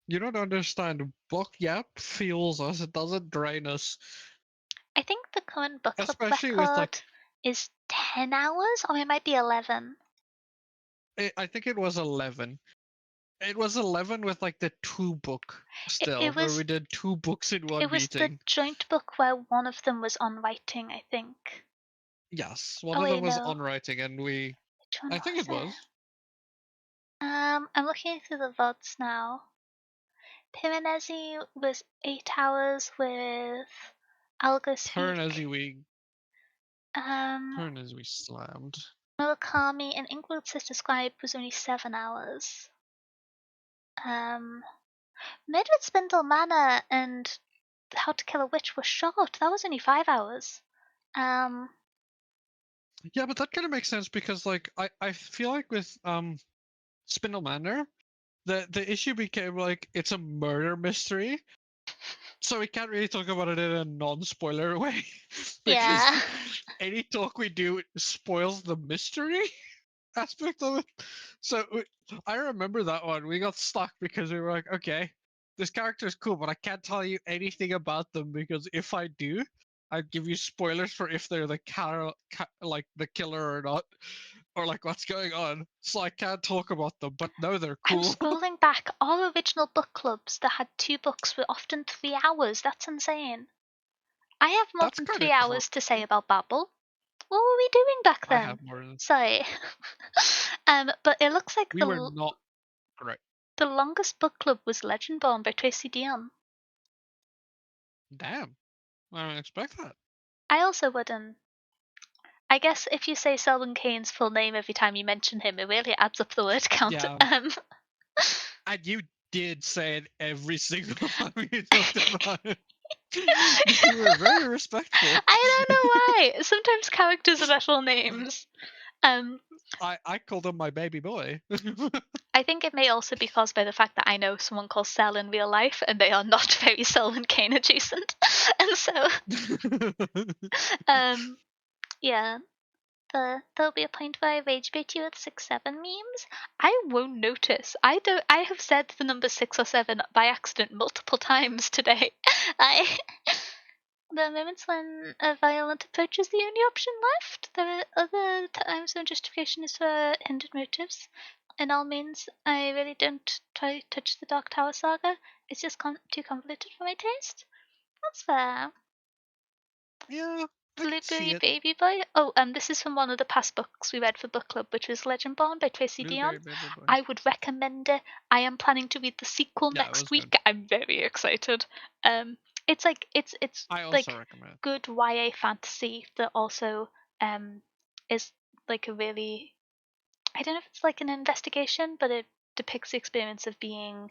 You don't understand. Book Yap fuels us. It doesn't drain us.
I think the current book club record is 10 hours, or it might be 11.
I think it was 11. It was 11 with like the 2 book still, where we did 2 books in one meeting.
It was the joint book where one of them was on writing, I think.
Yes, one of them was on writing, and we. I think it was.
I'm looking through the VODs now. Piranesi was 8 hours with Algo Speak.
Piranesi we slammed.
Murakami and Ingrid's Sister Scribe was only 7 hours. Midwood Spindle Manor and How to Kill a Witch were short. That was only 5 hours.
Yeah, but that kind of makes sense because, like, I feel like with Spindle Manor, the issue became like it's a murder mystery, so we can't really talk about it in a non-spoiler way because any talk we do spoils the mystery aspect of it. So I remember that one. We got stuck because we were like, okay, this character is cool, but I can't tell you anything about them because if I do, I'd give you spoilers for if they're the like the killer or not, or like what's going on. So I can't talk about them, but no, they're cool.
I'm scrolling back. All original book clubs that had 2 books were often 3 hours. That's insane. I have more than 3 hours to say about Babel. What were we doing back then?
I have more than...
Sorry. But it looks like
we were not correct.
The longest book club was Legendborn by Tracy Dion.
Damn. I didn't expect that.
I also wouldn't. I guess if you say Selwyn Kane's full name every time you mention him, it really adds up the word count.
Yeah. And you did say it every single time you talked about it. You were very respectful.
I don't know why. Sometimes characters are their full names.
I called him my baby boy.
I think it may also be caused by the fact that I know someone called Sel in real life, and they are not very Selwyn Kane adjacent. And so, yeah. There'll be a point where I rage bait you with 6-7 memes. I won't notice. I have said the number 6 or 7 by accident multiple times today. The moments when a violent approach is the only option left. There are other times when justification is for hindered motives. In all means, I really don't try to touch the Dark Tower saga. It's just too convoluted for my taste. That's fair.
Yeah.
Blueberry Baby Boy. Oh, this is from one of the past books we read for book club, which was Legendborn by Tracy Dion. I would recommend it. I am planning to read the sequel next week. Good. I'm very excited. It's like it's like recommend. Good YA fantasy that also is like a really, I don't know if it's like an investigation, but it depicts the experience of being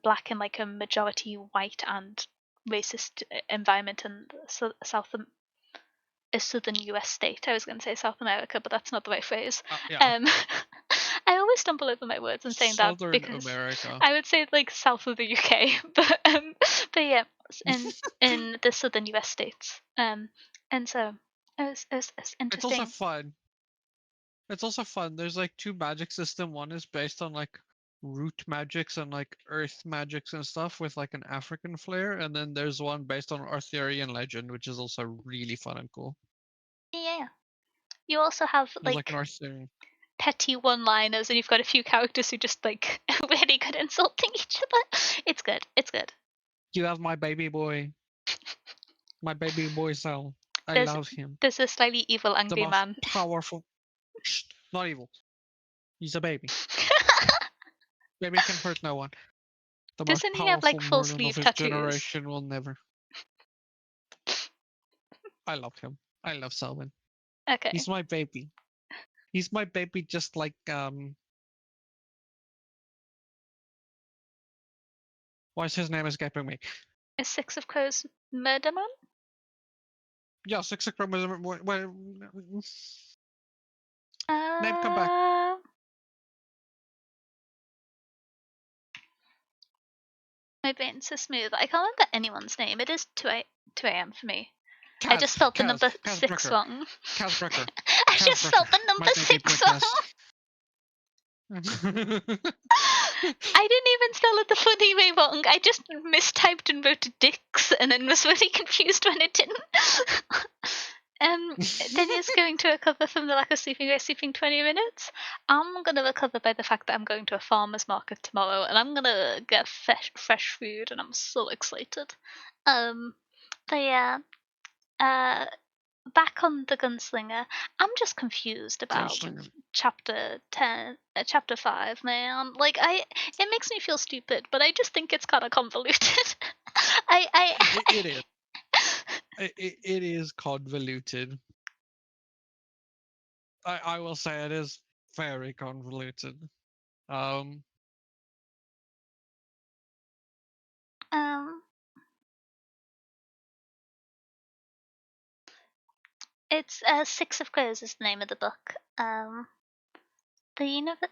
black in like a majority white and racist environment in a southern US state. I was going to say South America, but that's not the right phrase. I always stumble over my words in saying
Southern
that because
America.
I would say like south of the UK, but yeah, in the southern US states. And so it was interesting.
It's also fun. It's also fun. There's like 2 magic system. One is based on like root magics and like earth magics and stuff with like an African flair, and then there's one based on Arthurian legend, which is also really fun and cool.
Yeah. You also have like petty one-liners, and you've got a few characters who just like really good insulting each other. It's good. It's good.
You have my baby boy. My baby boy Sal. I love him.
There's a slightly evil angry man.
Powerful. Not evil. He's a baby. Baby can hurt no one. The most
Doesn't he have
powerful
like full
Merlin of
sleeve
his
tattoos?
generation will never. I love him. I love Selwyn.
Okay.
He's my baby. He's my baby, just like Why is his name escaping me?
Is Six of Crows Murder Man?
Yeah, Six of Crows. Name come back.
My brain's so smooth. I can't remember anyone's name. It is 2 a.m. for me. I just
Kaz.
spelled the
Kaz.
number
Kaz
6
Bricker.
wrong.
Kaz Bricker.
I
Kaz
just spelled
Bricker.
the
My
number
baby
6 wrong. I didn't even spell it the funny way wrong. I just mistyped and wrote Dix and then was really confused when it didn't. Daniel's going to recover from the lack of sleeping by sleeping 20 minutes. I'm going to recover by the fact that I'm going to a farmer's market tomorrow and I'm going to get fresh food and I'm so excited. But yeah, back on the gunslinger, I'm just confused about chapter 10, chapter 5, man. Like, it makes me feel stupid, but I just think it's kind of convoluted.
It is. It is convoluted. I will say it is very convoluted. Um,
It's Six of Crows is the name of the book. The universe.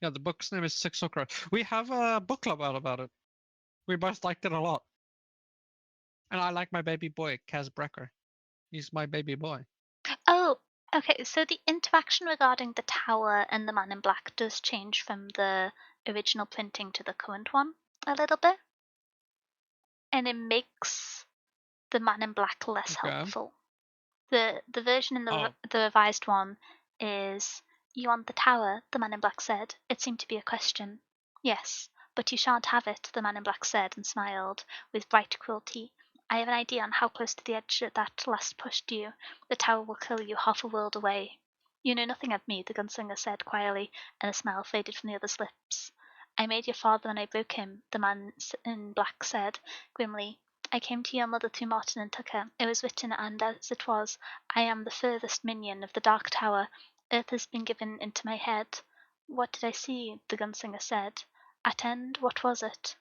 Yeah, the book's name is Six of Crows. We have a book club out about it. We both liked it a lot. And I like my baby boy, Kaz Brecker. He's my baby boy.
Oh, okay. So the interaction regarding the tower and the man in black does change from the original printing to the current one a little bit. And it makes the man in black less helpful. The version in the revised one is, "You want the tower?" the man in black said. It seemed to be a question. "Yes, but you shan't have it," the man in black said and smiled with bright cruelty. "I have an idea on how close to the edge that last pushed you. The tower will kill you half a world away." "You know nothing of me," the gunslinger said quietly, and a smile faded from the other's lips. "I made your father when I broke him," the man in black said grimly. "I came to your mother through Martin and took her. It was written, and as it was, I am the furthest minion of the Dark Tower. Earth has been given into my head." "What did I see?" the gunslinger said. "At end, what was it?"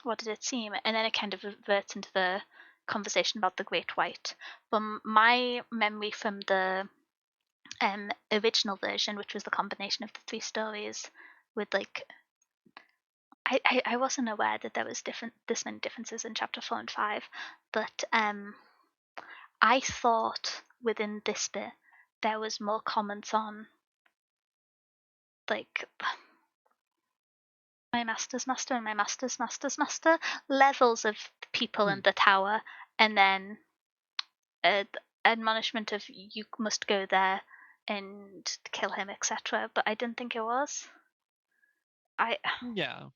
"What did it seem?" And then it kind of reverts into the conversation about the Great White. But my memory from the original version, which was the combination of the 3 stories, with like I wasn't aware that there was this many differences in chapter 4 and 5, but I thought within this bit there was more comments on like my master's master and my master's master's master levels of people in the tower, and then admonishment of you must go there and kill him, etc. But I didn't think it was.
Yeah,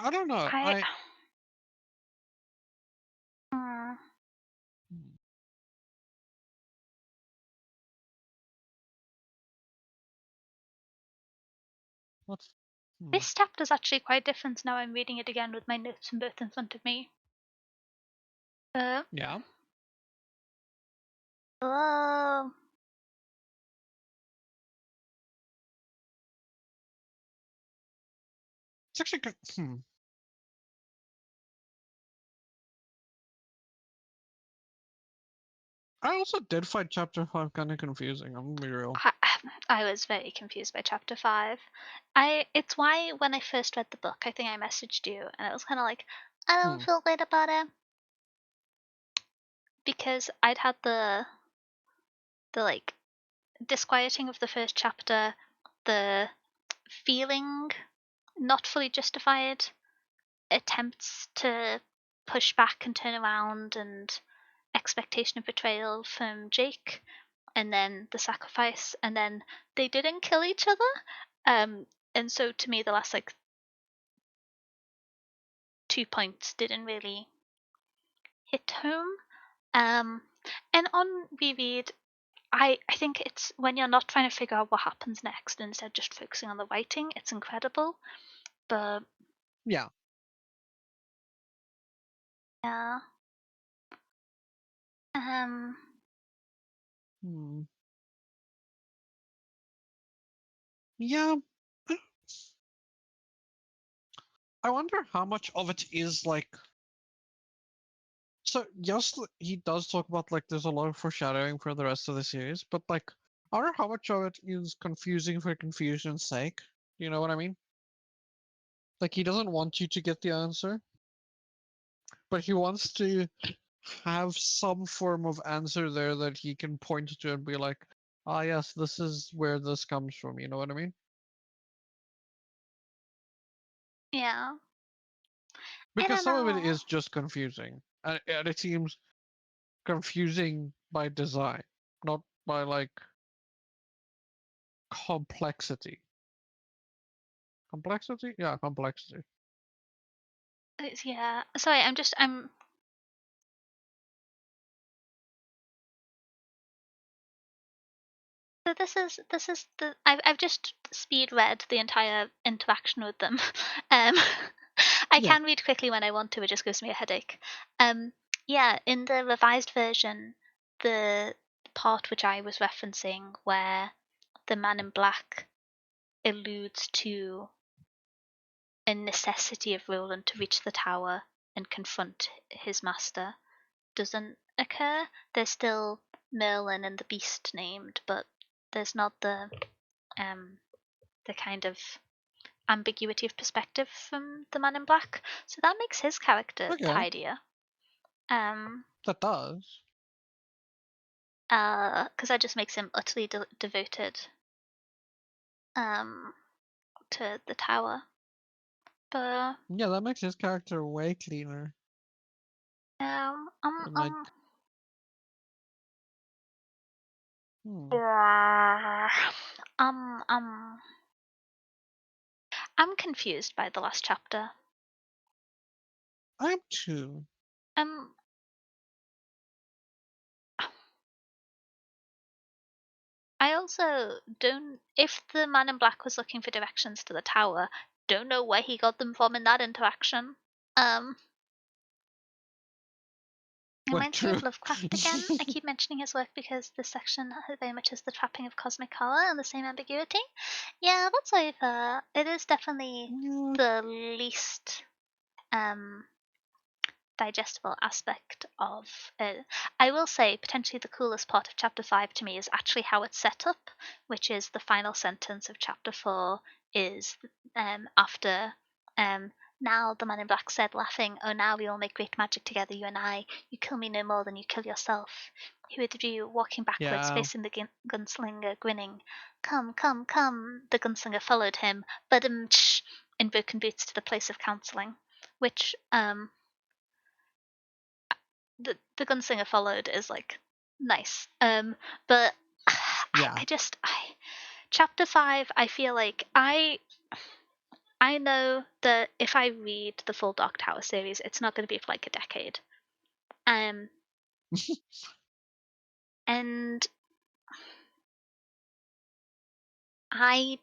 I don't know.
This chapter is actually quite different now. I'm reading it again with my notes and both in front of me.
Yeah.
Oh.
It's actually good. I also did find chapter 5 kind of confusing. I'm gonna be real.
I was very confused by chapter 5. It's why when I first read the book, I think I messaged you, and I was kind of like, I don't feel great about it, because I'd had the like disquieting of the first chapter, the feeling not fully justified attempts to push back and turn around, and expectation of betrayal from Jake, and then the sacrifice, and then they didn't kill each other. And so to me, the last like 2 points didn't really hit home. And on reread, I think it's when you're not trying to figure out what happens next and instead just focusing on the writing, it's incredible. But
Yeah.
yeah. Um
Hmm. Yeah. I wonder how much of it is like. So yes, he does talk about like there's a lot of foreshadowing for the rest of the series, but like, I wonder how much of it is confusing for confusion's sake. You know what I mean? Like he doesn't want you to get the answer, but he wants to have some form of answer there that he can point to and be like, ah, yes, this is where this comes from. You know what I mean?
yeah. I
Because
don't
some of it
know.
is just confusing, and it seems confusing by design, not by like complexity. Complexity? Yeah, complexity.
Yeah. Sorry, I'm so this is the I've just speed read the entire interaction with them. Um I
Yeah.
can read quickly when I want to, it just gives me a headache. Um yeah, in the revised version, the part which I was referencing where the man in black alludes to a necessity of Roland to reach the tower and confront his master doesn't occur. There's still Merlin and the beast named, but there's not um the kind of ambiguity of perspective from the man in black. So that makes his character
Okay.
tidier. Um
That does.
because that just makes him utterly devoted um to the tower. But
Yeah, that makes his character way cleaner.
um
And like, hmm,
uh, um um I'm confused by the last chapter.
I'm too.
Um I also don't. If the man in black was looking for directions to the tower, don't know where he got them from in that interaction. Um, it
Wait,
reminds me of
true.
Lovecraft again. I keep mentioning his work because this section very much has the trapping of cosmic horror and the same ambiguity. Yeah, that's over. It is definitely
Yeah.
the least um digestible aspect of it. I will say, potentially the coolest part of chapter 5 to me is actually how it's set up, which is the final sentence of chapter 4 is after now the man in black said, laughing, "Oh, now we all make great magic together, you and I. You kill me no more than you kill yourself." He withdrew, walking backwards,
Yeah.
facing the gunslinger, grinning. "Come, come, come." The gunslinger followed him, badum in broken boots to the place of counseling, which the gunslinger followed is like nice. But
Yeah.
chapter 5, I feel like I know that if I read the full Dark Tower series, it's not going to be for like a decade. Um, and I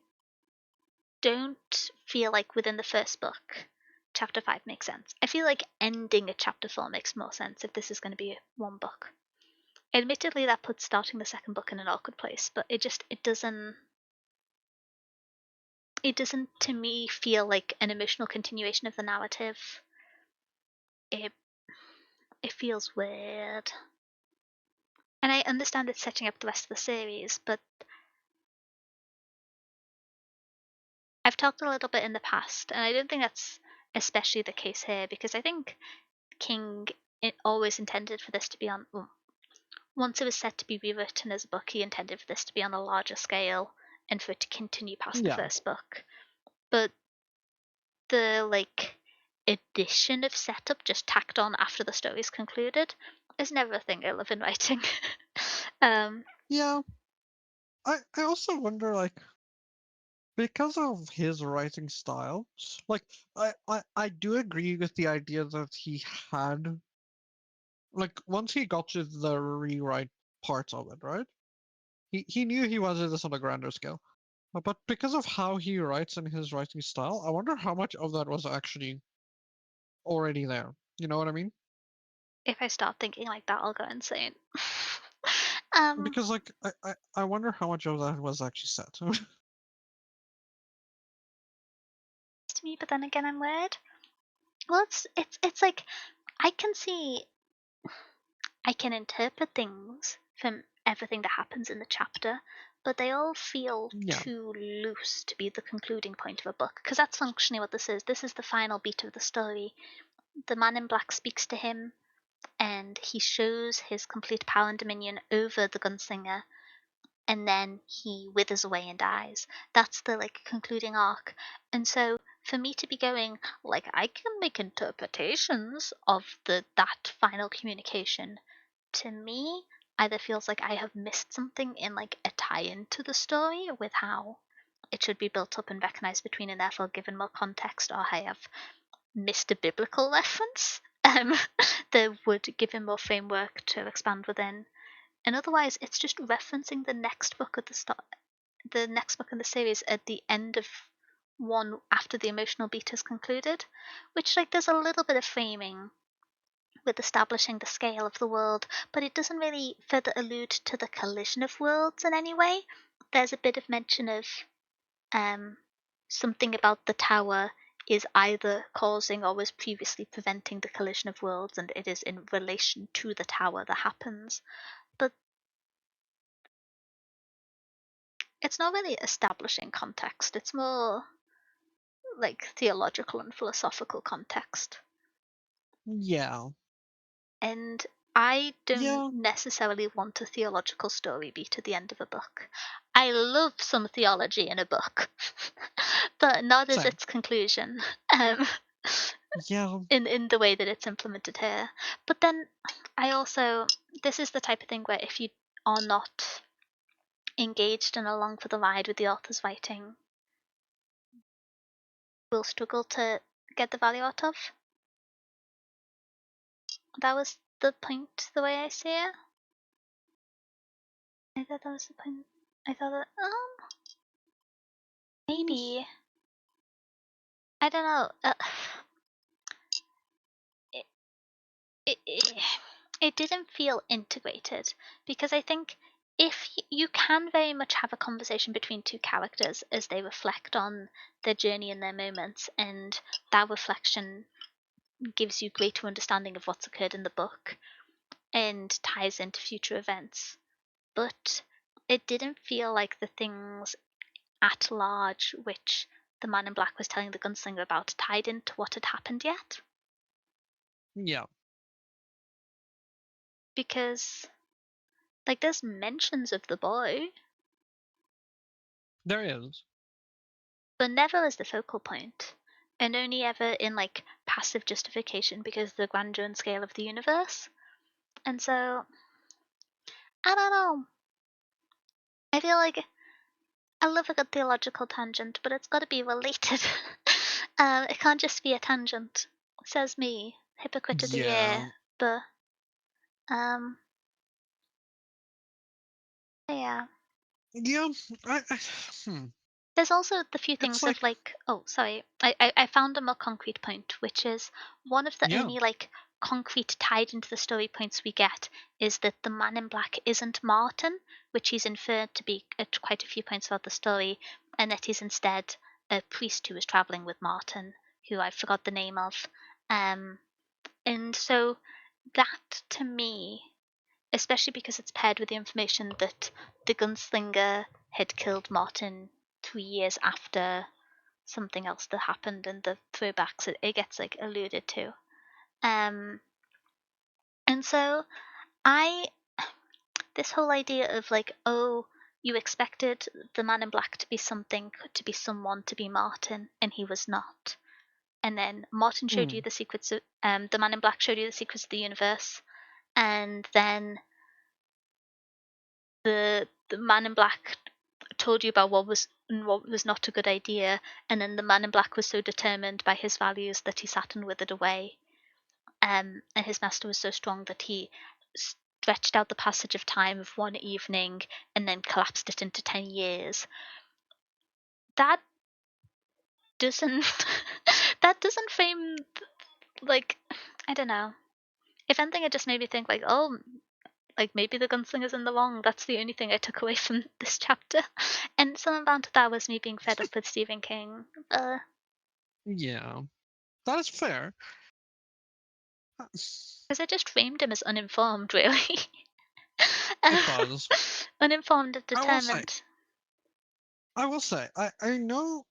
don't feel like within the first book, chapter 5 makes sense. I feel like ending at chapter 4 makes more sense if this is going to be one book. Admittedly, that puts starting the second book in an awkward place, but it doesn't to me feel like an emotional continuation of the narrative. It it feels weird. And I understand it's setting up the rest of the series, but I've talked a little bit in the past, and I don't think that's especially the case here because I think King always intended for this to be on. Well, once it was set to be rewritten as a book, he intended for this to be on a larger scale and for it to continue past the
Yeah.
first book. But the addition of setup just tacked on after the story's concluded is never a thing I love in writing. um,
Yeah. I also wonder, like, because of his writing style, like, I do agree with the idea that he had like once he got to the rewrite parts of it, right? He knew he wanted this on a grander scale. But because of how he writes and his writing style, I wonder how much of that was actually already there. You know what I mean?
If I start thinking like that, I'll go insane. um,
Because like I wonder how much of that was actually set.
to me, but then again, I'm weird. Well, it's like I can see, I can interpret things from everything that happens in the chapter, but they all feel
Yeah.
too loose to be the concluding point of a book. Because that's functionally what this is. This is the final beat of the story. The man in black speaks to him, and he shows his complete power and dominion over the gunslinger, and then he withers away and dies. That's the like concluding arc. And so for me to be going like I can make interpretations of that final communication, to me either feels like I have missed something in like a tie-in to the story with how it should be built up and recognized between and therefore given more context, or I have missed a biblical reference that would give him more framework to expand within. And otherwise, it's just referencing the next book at the start, the next book in the series at the end of one after the emotional beat has concluded, which like there's a little bit of framing with establishing the scale of the world, but it doesn't really further allude to the collision of worlds in any way. There's a bit of mention of um, something about the tower is either causing or was previously preventing the collision of worlds, and it is in relation to the tower that happens. But it's not really establishing context, it's more like theological and philosophical context.
Yeah.
And I don't
Yeah.
necessarily want a theological story beat at the end of a book. I love some theology in a book, but not as
Same.
its conclusion. Um,
Yeah.
in the way that it's implemented here. But then I also, this is the type of thing where if you are not engaged and along for the ride with the author's writing, will struggle to get the value out of. That was the point, the way I see it. I thought that was the point. I thought that, maybe. I don't know. It, it, it didn't feel integrated because I think if you can very much have a conversation between two characters as they reflect on their journey and their moments, and that reflection gives you greater understanding of what's occurred in the book and ties into future events. But it didn't feel like the things at large which the man in black was telling the gunslinger about tied into what had happened yet.
Yeah.
Because, like, there's mentions of the boy,
There is.
but never as the focal point, and only ever in, like, passive justification because of the grandeur and scale of the universe. And so, I don't know. I feel like I love a good theological tangent, but it's got to be related. It can't just be a tangent. Says me, hypocrite of the year.
Yeah.
But um, yeah.
Yeah. I hmm.
There's also the few
It's
things
like
of like, oh, sorry, I found a more concrete point, which is one of the
yeah.
only like concrete tied into the story points we get is that the man in black isn't Martin, which he's inferred to be at quite a few points throughout the story, and that he's instead a priest who was traveling with Martin, who I forgot the name of. Um, and so that to me, especially because it's paired with the information that the gunslinger had killed Martin 3 years after something else that happened in the throwbacks, it gets like alluded to. Um, and so I, this whole idea of like, oh, you expected the man in black to be something, to be someone, to be Martin, and he was not. And then Martin showed you
Hmm.
the secrets of, the man in black showed you the secrets of the universe, and then the man in black told you about what was and what was not a good idea, and then the man in black was so determined by his values that he sat and withered away. and his master was so strong that he stretched out the passage of time of one evening and then collapsed it into 10 years. That doesn't that doesn't frame, like, I don't know. If anything, it just made me think, like, oh, like maybe the gunslinger's in the wrong. That's the only thing I took away from this chapter. And some amount of that was me being fed up with Stephen King.
Yeah, that is fair.
Because I just framed him as uninformed, really.
It does.
Uninformed and
I will say.
determined.
I know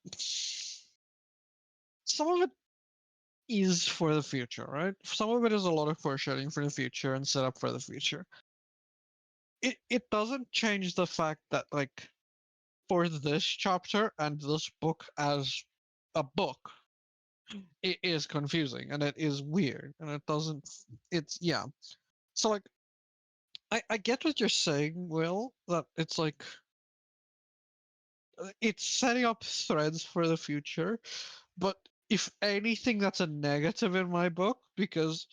some of it is for the future, right? Some of it is a lot of foreshadowing for the future and setup for the future. It doesn't change the fact that, like, for this chapter and this book as a book, it is confusing and it is weird and it doesn't. It's yeah. So like, I get what you're saying, Will. That it's like it's setting up threads for the future, but if anything, that's a negative in my book because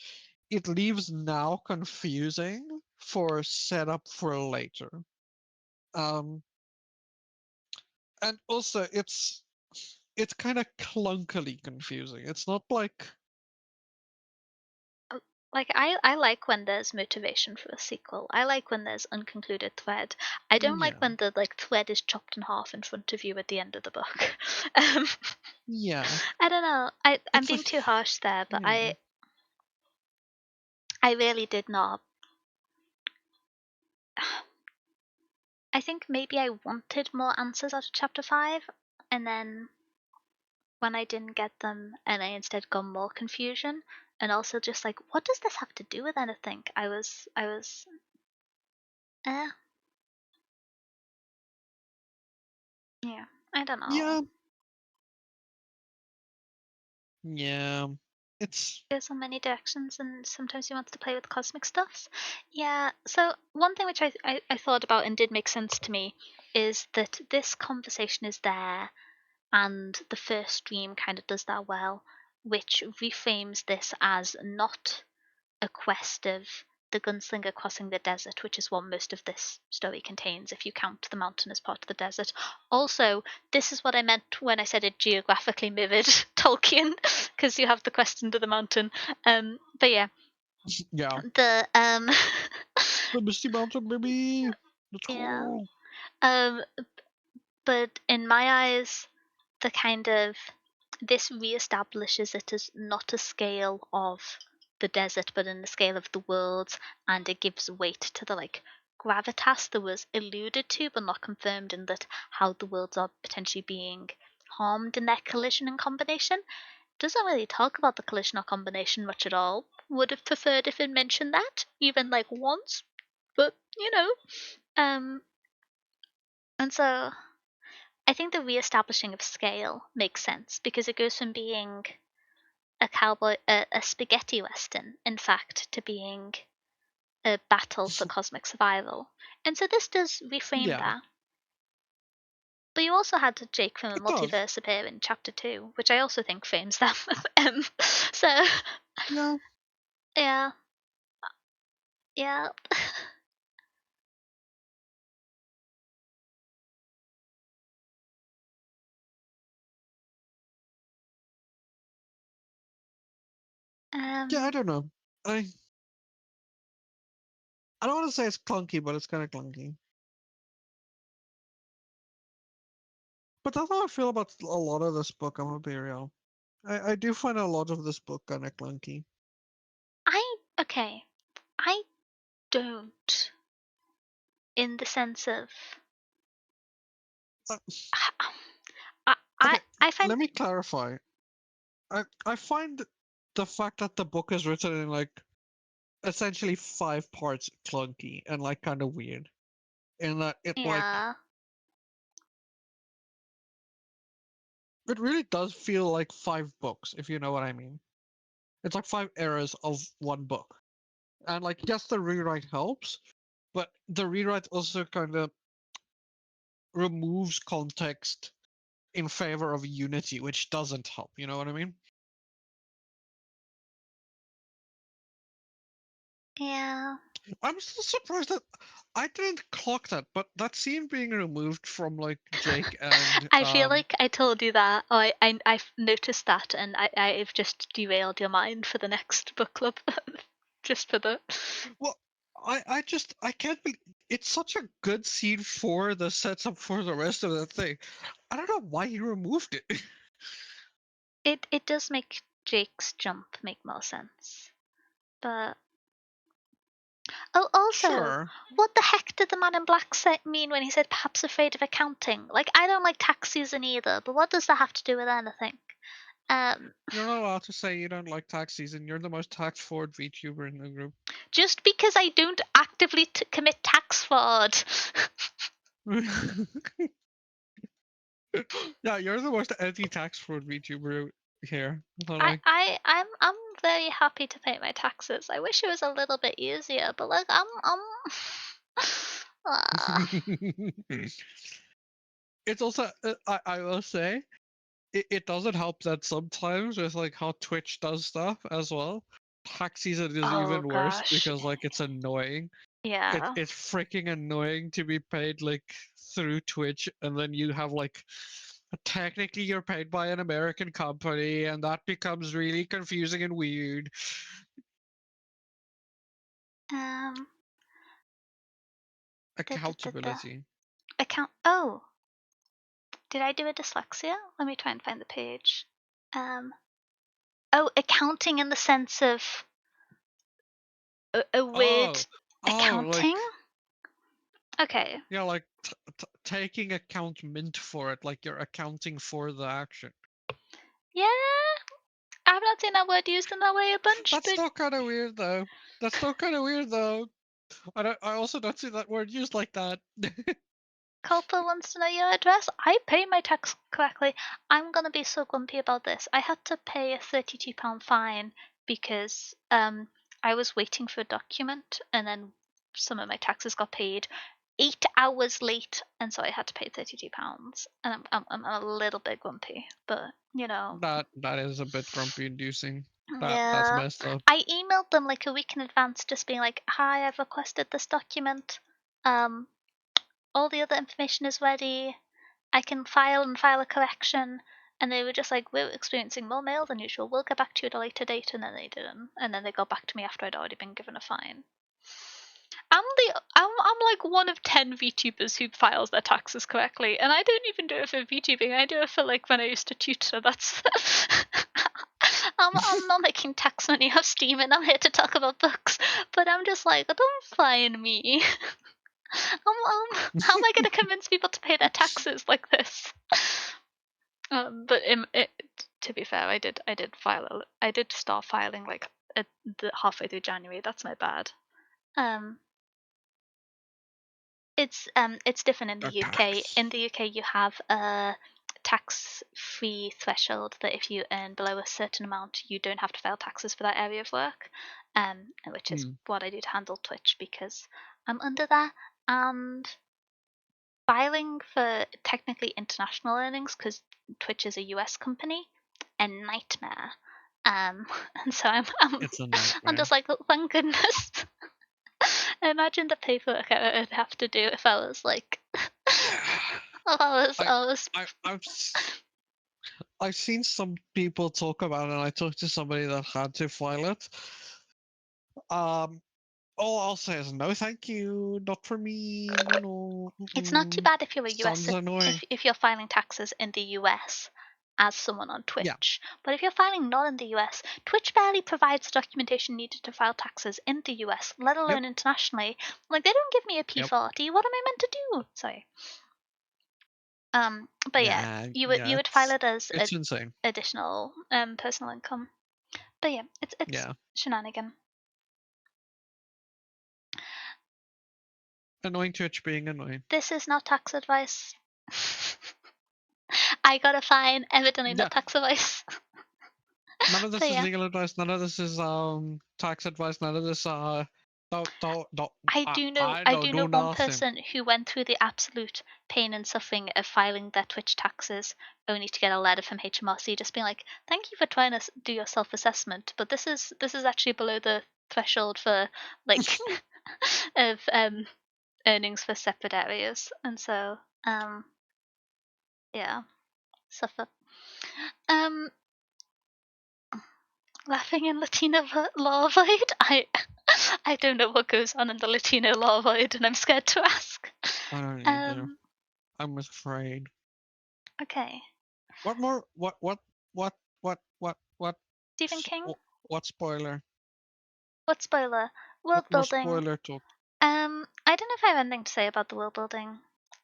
it leaves now confusing for setup for later. Um, and also it's kind of clunkily confusing. It's not like
Like, I like when there's motivation for a sequel. I like when there's unconcluded thread. I don't like
yeah,
when the like thread is chopped in half in front of you at the end of the book. um,
yeah.
I don't know. I'm
It's
being
like
too harsh there, but
yeah,
I really did not. I think maybe I wanted more answers out of chapter 5, and then when I didn't get them and I instead got more confusion, and also just like, what does this have to do with anything? I was eh, yeah, I don't know.
yeah, yeah. It's
Goes so many directions, and sometimes he wants to play with cosmic stuffs. Yeah, so one thing which I thought about and did make sense to me is that this conversation is there, and the first dream kind of does that well, which reframes this as not a quest of the gunslinger crossing the desert, which is what most of this story contains, if you count the mountain as part of the desert. Also, this is what I meant when I said it geographically mirrored Tolkien, because you have the quest under the mountain. But yeah,
yeah.
the
The Misty Mountain, baby. Let's
yeah,
go.
um, but in my eyes, the kind of this reestablishes it as not a scale of the desert, but in the scale of the worlds, and it gives weight to the like gravitas that was alluded to but not confirmed, in that how the worlds are potentially being harmed in their collision and combination. Doesn't really talk about the collision or combination much at all. Would have preferred if it mentioned that, even like once, but you know. And so I think the re-establishing of scale makes sense because it goes from being a spaghetti western, in fact, to being a battle for cosmic survival. And so this does reframe
Yeah,
that. But you also had Jake from a
it does.
multiverse appear in chapter 2, which I also think frames that. So
Yeah,
yeah, yeah.
yeah. I
um,
don't know. I I don't want to say it's clunky, but it's kind of clunky. But that's how I feel about a lot of this book. I'm gonna be real. I do find a lot of this book kind of clunky.
okay. I don't, in the sense of
Uh,
I I,
okay,
I find
let me clarify. I find the fact that the book is written in like essentially 5 parts clunky and like kind of weird. In that
yeah.
it really does feel like 5 books, if you know what I mean. It's like 5 eras of one book. And like yes, the rewrite helps, but the rewrite also kind of removes context in favor of unity, which doesn't help. You know what I mean?
Yeah.
I'm still surprised that I didn't clock that, but that scene being removed from like Jake and
I feel like I told you that. Oh, I've noticed that, and I've just derailed your mind for the next book club, just for the.
well, I can't be. It's such a good scene for the setup for the rest of the thing. I don't know why he removed it.
It does make Jake's jump make more sense, but oh, also,
Sure.
what the heck did the man in black mean when he said perhaps afraid of accounting? Like, I don't like tax season either, but what does that have to do with anything? Um,
You're not allowed to say you don't like tax season. You're the most tax forward VTuber in the group.
just because I don't actively commit tax fraud.
Yeah, you're the most anti-tax fraud VTuber here. So
I,
like,
I, I'm very happy to pay my taxes. I wish it was a little bit easier, but like, Ah.
it's also I will say it doesn't help that sometimes with like how Twitch does stuff as well. Tax season is
Oh
even worse
gosh,
because like it's annoying.
yeah.
It's freaking annoying to be paid like through Twitch, and then you have like technically you're paid by an American company, and that becomes really confusing and weird.
Um, the
Accountability.
account. Oh, did I do a dyslexia? Let me try and find the page. Um, oh, accounting in the sense of a word
Oh, oh,
accounting.
like
Okay.
yeah, like taking accountment for it, like you're accounting for the action.
Yeah, I've not seen that word used in that way a bunch,
That's
but
still kind of weird, though. That's still kind of weird, though. I also don't see that word used like that.
Culpa wants to know your address. I pay my tax correctly. I'm gonna be so grumpy about this. I had to pay a £32 fine because I was waiting for a document and then some of my taxes got paid 8 hours late, and so I had to pay £32. And I'm a little bit grumpy, but you know.
That is a bit grumpy inducing. That's
Yeah.
messed up.
I emailed them like a week in advance, just being like, "Hi, I've requested this document. Um, all the other information is ready. I can file a correction." And they were just like, "We're experiencing more mail than usual. We'll get back to you at a later date." And then they didn't. And then they got back to me after I'd already been given a fine. I'm like one of 10 VTubers who files their taxes correctly, and I don't even do it for VTubing. I do it for like when I used to tutor. That's I'm not making tax money off Steam, and I'm here to talk about books. But I'm just like, don't fine me. How am I going to convince people to pay their taxes like this? But to be fair, I did start filing like halfway through January. That's my bad. Um, it's different in
A
the UK.
tax.
In the UK, you have a tax-free threshold that if you earn below a certain amount, you don't have to file taxes for that area of work. Which is
Hmm.
what I do to handle Twitch because I'm under that. And filing for technically international earnings, because Twitch is a US company, a nightmare. And so
It's a
I'm
nightmare.
just like, thank goodness. Imagine the paperwork I would have to do if I was like,
I
I was.
I've seen some people talk about it, and I talked to somebody that had to file it. Um, all I'll say is no, thank you, not for me.
It's not too bad if you're a US
Sounds annoying.
if you're filing taxes in the US as someone on
Yeah.
Twitch. But if you're filing not in the US, Twitch barely provides documentation needed to file taxes in the US, let
Yep.
alone internationally. Like they don't give me a
Yep.
P40. What am I meant to do? Sorry. But yeah,
Yeah.
you
Yeah.
would file it as
It's insane.
additional personal income. But yeah, it's
Yeah.
shenanigan.
Annoying Twitch being annoying.
This is not tax advice. I got a fine, evidently
Yeah.
not tax advice.
None of
But
this is
yeah,
legal advice. None of this is tax advice. None of this don't
I
don't
do know
do
one
nothing.
person who went through the absolute pain and suffering of filing their Twitch taxes only to get a letter from HMRC just being like, "Thank you for trying to do your self-assessment, but this is actually below the threshold for like of earnings for separate areas, and so yeah, suffer. Laughing in Latino law void. I don't know what goes on in the Latino law void, and I'm scared to ask.
I don't either. I'm afraid.
Okay.
What more? What?
Stephen King?
What spoiler?
What spoiler? World
What more
building.
spoiler talk?
I don't know if I have anything to say about the world building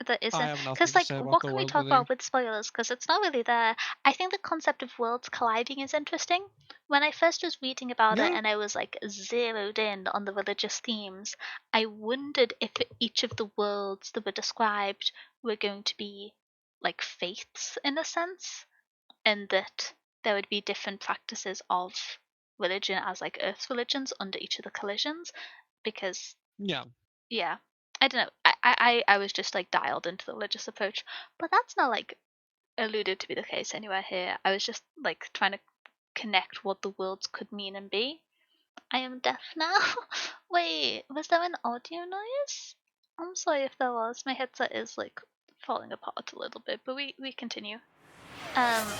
that
I
isn't,
have nothing
because
to
like,
say about
what
the
can we
world
talk
building.
about with spoilers? Because it's not really there. I think the concept of worlds colliding is interesting. When I first was reading about it
Yeah.
and I was like zeroed in on the religious themes, I wondered if each of the worlds that were described were going to be like faiths in a sense, and that there would be different practices of religion as like Earth's religions under each of the collisions, because
Yeah.
I don't know. I was just like dialed into the religious approach, but that's not like alluded to be the case anywhere here. I was just like trying to connect what the worlds could mean and be. I am deaf now. Wait, was there an audio noise? I'm sorry if there was. My headset is like falling apart a little bit, but we continue. Oh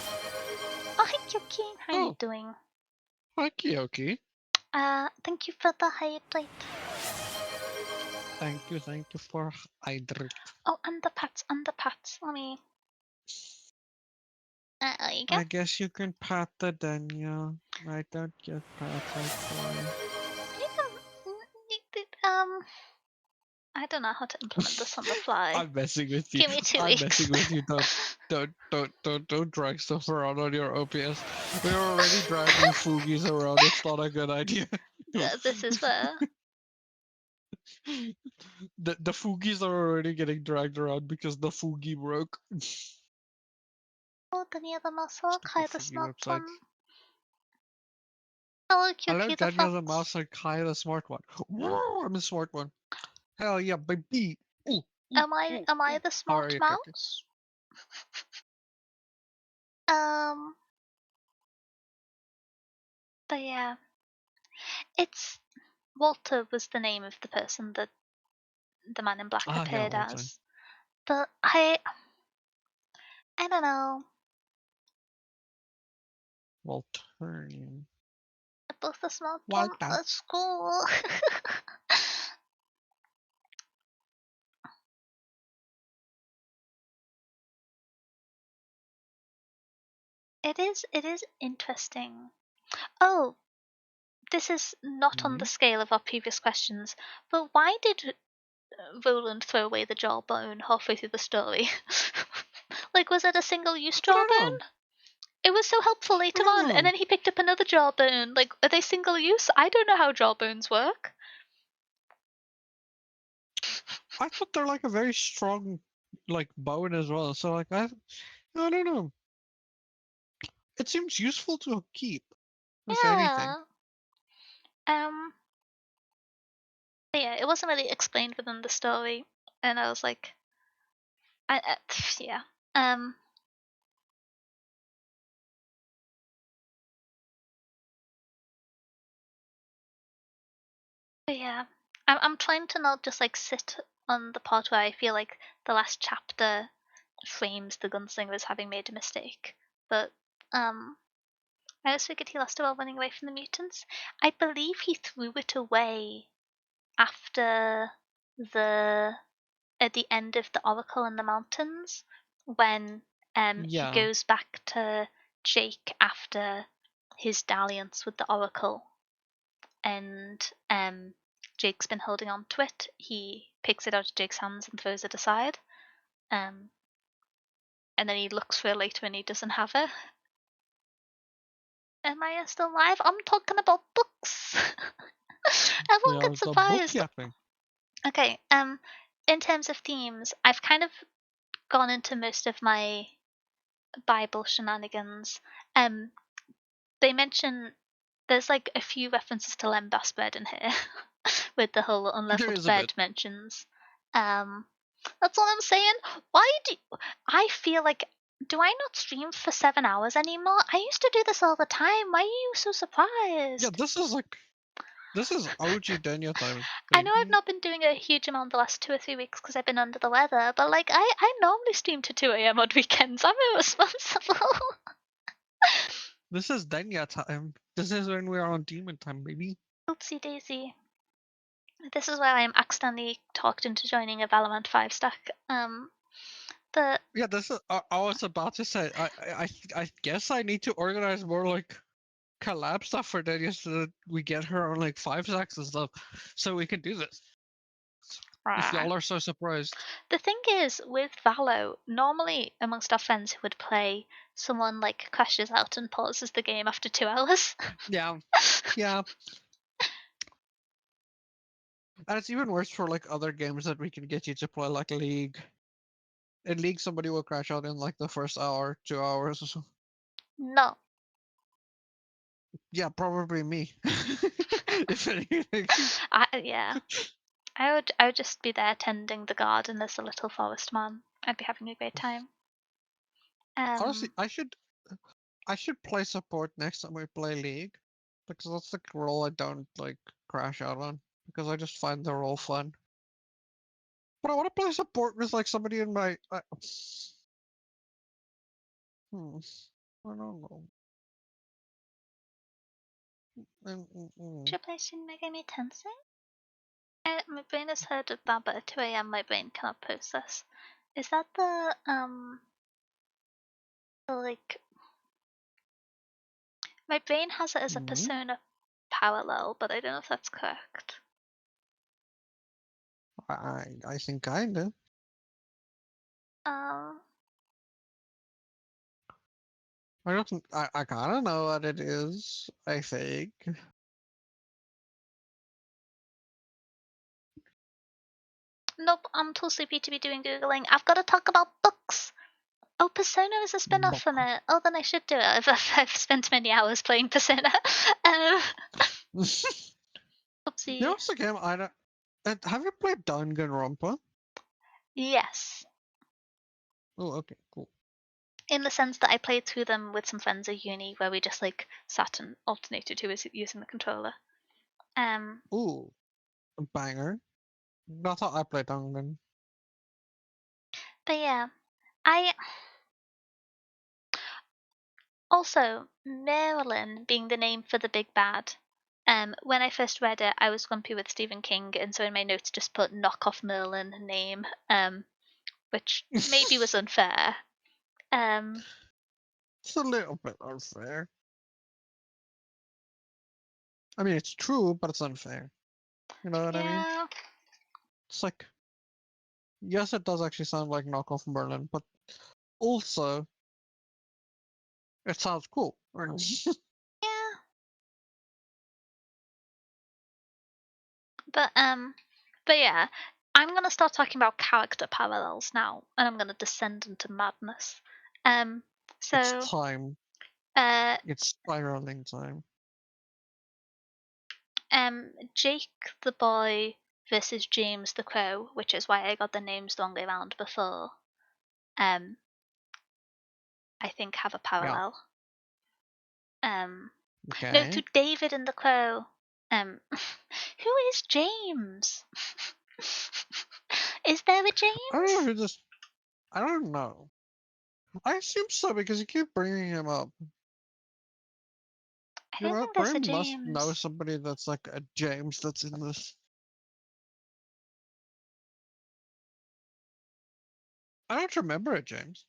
hi Yuki, how are you doing?
Hi Kyoki.
Thank you for the hydrate.
Thank you for hydrate.
Oh, underpats. Let me. There you go.
I guess you can pat the Daniel. I don't get pats, I cry.
I don't know how to implement this on the fly.
I'm messing with you.
Give me 2
I'm
weeks.
messing with you. Don't drag stuff around on your OPS. We're already dragging Foogies around. It's not a good idea.
This is where.
The Foogies are already getting dragged around because the Foogie broke.
Oh, Daniel the Muscle.
Stupid
Kai the
Foogie
Smart
website.
One. Hello,
Hello,
QQ the
Daniel the
Fox.
Mouse and Kai the Smart One. Whoa, I'm a smart one. Hell yeah, baby. Ooh,
Am I the
How are
smart
you, Captain?
mouse? But yeah, it's Walter was the name of the person that the man in black
Ah, yeah,
appeared
Walter.
as. But I don't know.
Walterian.
Both the smart one
Walter.
at school. It is interesting. Oh, this is not on the scale of our previous questions, but why did Roland throw away the jawbone halfway through the story? Like, was it a single-use
I don't
jawbone?
know.
It was so helpful
I
later
don't
on, and
know.
then he picked up another jawbone. Like, are they single-use? I don't know how jawbones work.
I thought they're like a very strong, like bone as well. So like I don't know. It seems useful to keep, if anything.
Yeah. But yeah, it wasn't really explained within the story, and I was like, yeah. But yeah, I'm trying to not just like sit on the part where I feel like the last chapter frames the gunslinger as having made a mistake. But I also figured he lost it while running away from the mutants. I believe he threw it away after the at the end of the Oracle in the Mountains, when he
Yeah.
goes back to Jake after his dalliance with the Oracle, and Jake's been holding on to it. He picks it out of Jake's hands and throws it aside. And then he looks for it later and he doesn't have it. Am I still alive? I'm talking about books.
We
Everyone
are
gets
the book
surprised.
yapping.
Okay, in terms of themes, I've kind of gone into most of my Bible shenanigans. They mention there's like a few references to lembas bread in here, with the whole
There
unleavened
is a bit.
bread mentions. That's what I'm saying. Why do I feel like, do I not stream for 7 hours anymore? I used to do this all the time. Why are you so
Yeah,
surprised?
this is like This is OG Denya time,
I know I've
baby.
not been doing a huge amount the last 2 or 3 weeks because I've been under the weather, but like I normally stream to 2 a.m. on weekends. I'm irresponsible.
This is Denya time. This is when we're on demon time, baby.
Oopsie daisy. This is where I am accidentally talked into joining a Valorant 5 stack. The
Yeah, this is. I was about to say. I guess I need to organize more like collab stuff for Denya so that we get her on like 5 stacks and stuff, so we can do this. If y'all are so surprised.
The thing is, with Valo, normally amongst our friends who would play, someone like crashes out and pauses the game after 2 hours.
Yeah, yeah. And it's even worse for like other games that we can get you to play, like League. In League, somebody will crash out in like the first hour, 2 hours or so.
No.
Yeah, probably me. If anything.
Yeah. I would just be there tending the garden as a little forest man. I'd be having a great time.
Honestly, I should play support next time we play League, because that's the role I don't like crash out on, because I just find the role fun. But I want to play support with like somebody in my. Hmm, I don't know.
Should I play Shin Megami Tensei? My brain has heard of that, but at 2 a.m. my brain cannot process. Is that the like my brain has it as a
Hmm.
Persona parallel, but I don't know if that's correct.
I think kinda.
Um,
I don't. I kind of know what it is. I think.
nope, I'm too sleepy to be doing Googling. I've got to talk about books. Oh, Persona is a spin off from
Book.
it. Oh, then I should do it. I've spent many hours playing Persona. Um,
You know,
oopsie.
it's a game I don't. Have you played Danganronpa?
Yes.
Oh, okay, cool.
In the sense that I played through them with some friends at uni where we just like sat and alternated who was using the controller. Um,
Ooh, a banger. I thought I played Dangan.
but yeah, I also Merlin being the name for the big bad. When I first read it, I was grumpy with Stephen King, and so in my notes just put knockoff Merlin name, which maybe was unfair. Um,
It's a little bit unfair. I mean, it's true, but it's unfair. You know what I mean?
yeah,
It's like, yes, it does actually sound like knockoff Merlin, but also it sounds cool.
yeah, but um, but yeah, I'm gonna start talking about character parallels now, and I'm gonna descend into madness. Um,
It's
so
time.
uh,
It's spiraling time.
Jake the boy versus James the crow, which is why I got the names the wrong way around before. Um, I think have a
Yeah.
parallel. Um, no,
Okay.
to David and the crow. Who is James? Is there a
I don't know
James?
who this. I don't know. I assume so because you keep bringing him up.
I
Your
don't think there's a
brain must know
James.
somebody that's like a James that's in this. I don't remember it, James.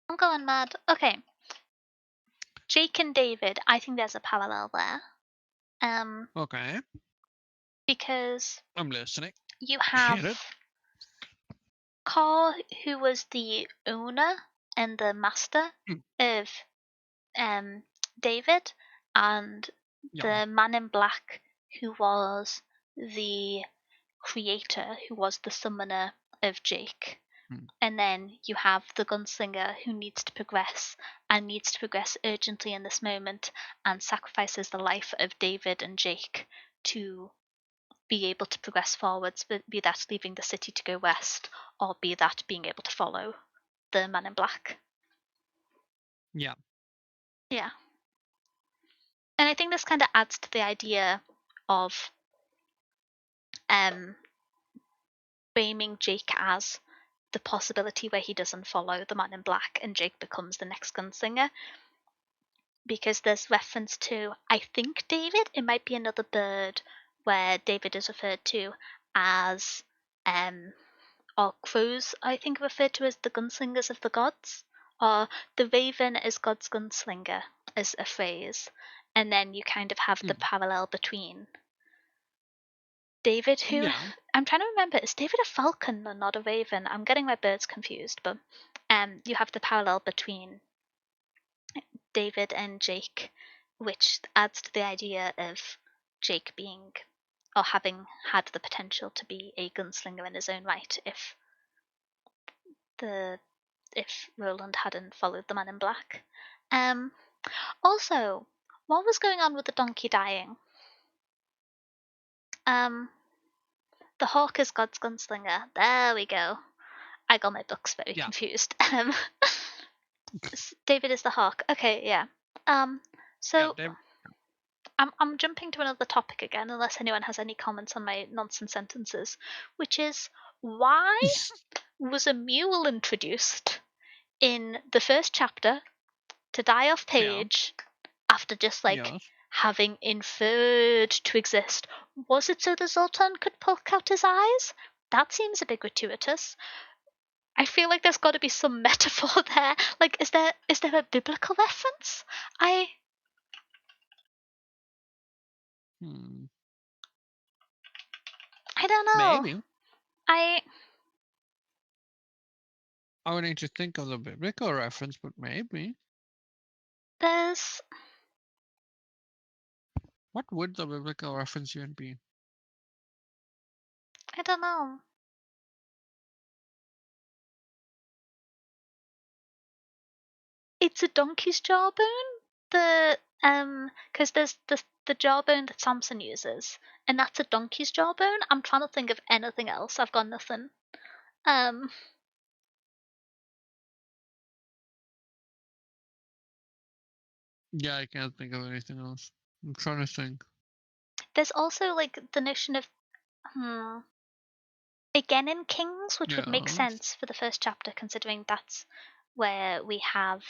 I'm going mad. Okay, Jake and David. I think there's a parallel there. Um,
Okay,
because
I'm listening.
you have
Hit it.
Carl, who was the owner and the master
Mm,
of David, and
yeah.
the man in black, who was the creator, who was the summoner of Jake.
Mm,
And then you have the gunslinger who needs to progress and needs to progress urgently in this moment and sacrifices the life of David and Jake to be able to progress forwards, be that leaving the city to go west, or be that being able to follow the man in black.
yeah.
Yeah. And I think this kind of adds to the idea of framing Jake as the possibility where he doesn't follow the man in black and Jake becomes the next gunslinger. Because there's reference to, I think, David. It might be another bird where David is referred to as, or crows, I think, referred to as the gunslingers of the gods, or the raven is God's gunslinger as a phrase. And then you kind of have the parallel between David, who I'm trying to remember, is David a falcon or not a raven? I'm getting my birds confused, but you have the parallel between David and Jake, which adds to the idea of Jake being or having had the potential to be a gunslinger in his own right if Roland hadn't followed the man in black. Also, what was going on with the donkey dying? The hawk is God's gunslinger. There we go. I got my books very confused. David is the hawk. Okay, yeah. So I'm jumping to another topic again, unless anyone has any comments on my nonsense sentences, which is why was a mule introduced in the first chapter to die off page after just having inferred to exist? Was it so the Zoltan could poke out his eyes? That seems a bit gratuitous. I feel like there's got to be some metaphor there. Like, is there a biblical reference? I don't know.
Maybe. I would need to think of the biblical reference, but maybe. What would the biblical reference even be?
I don't know. It's a donkey's jawbone. Because there's the jawbone that Samson uses, and that's a donkey's jawbone. I'm trying to think of anything else. I've got nothing.
Yeah, I can't think of anything else. I'm trying to think.
There's also like the notion of again in Kings, which would make sense for the first chapter, considering that's where we have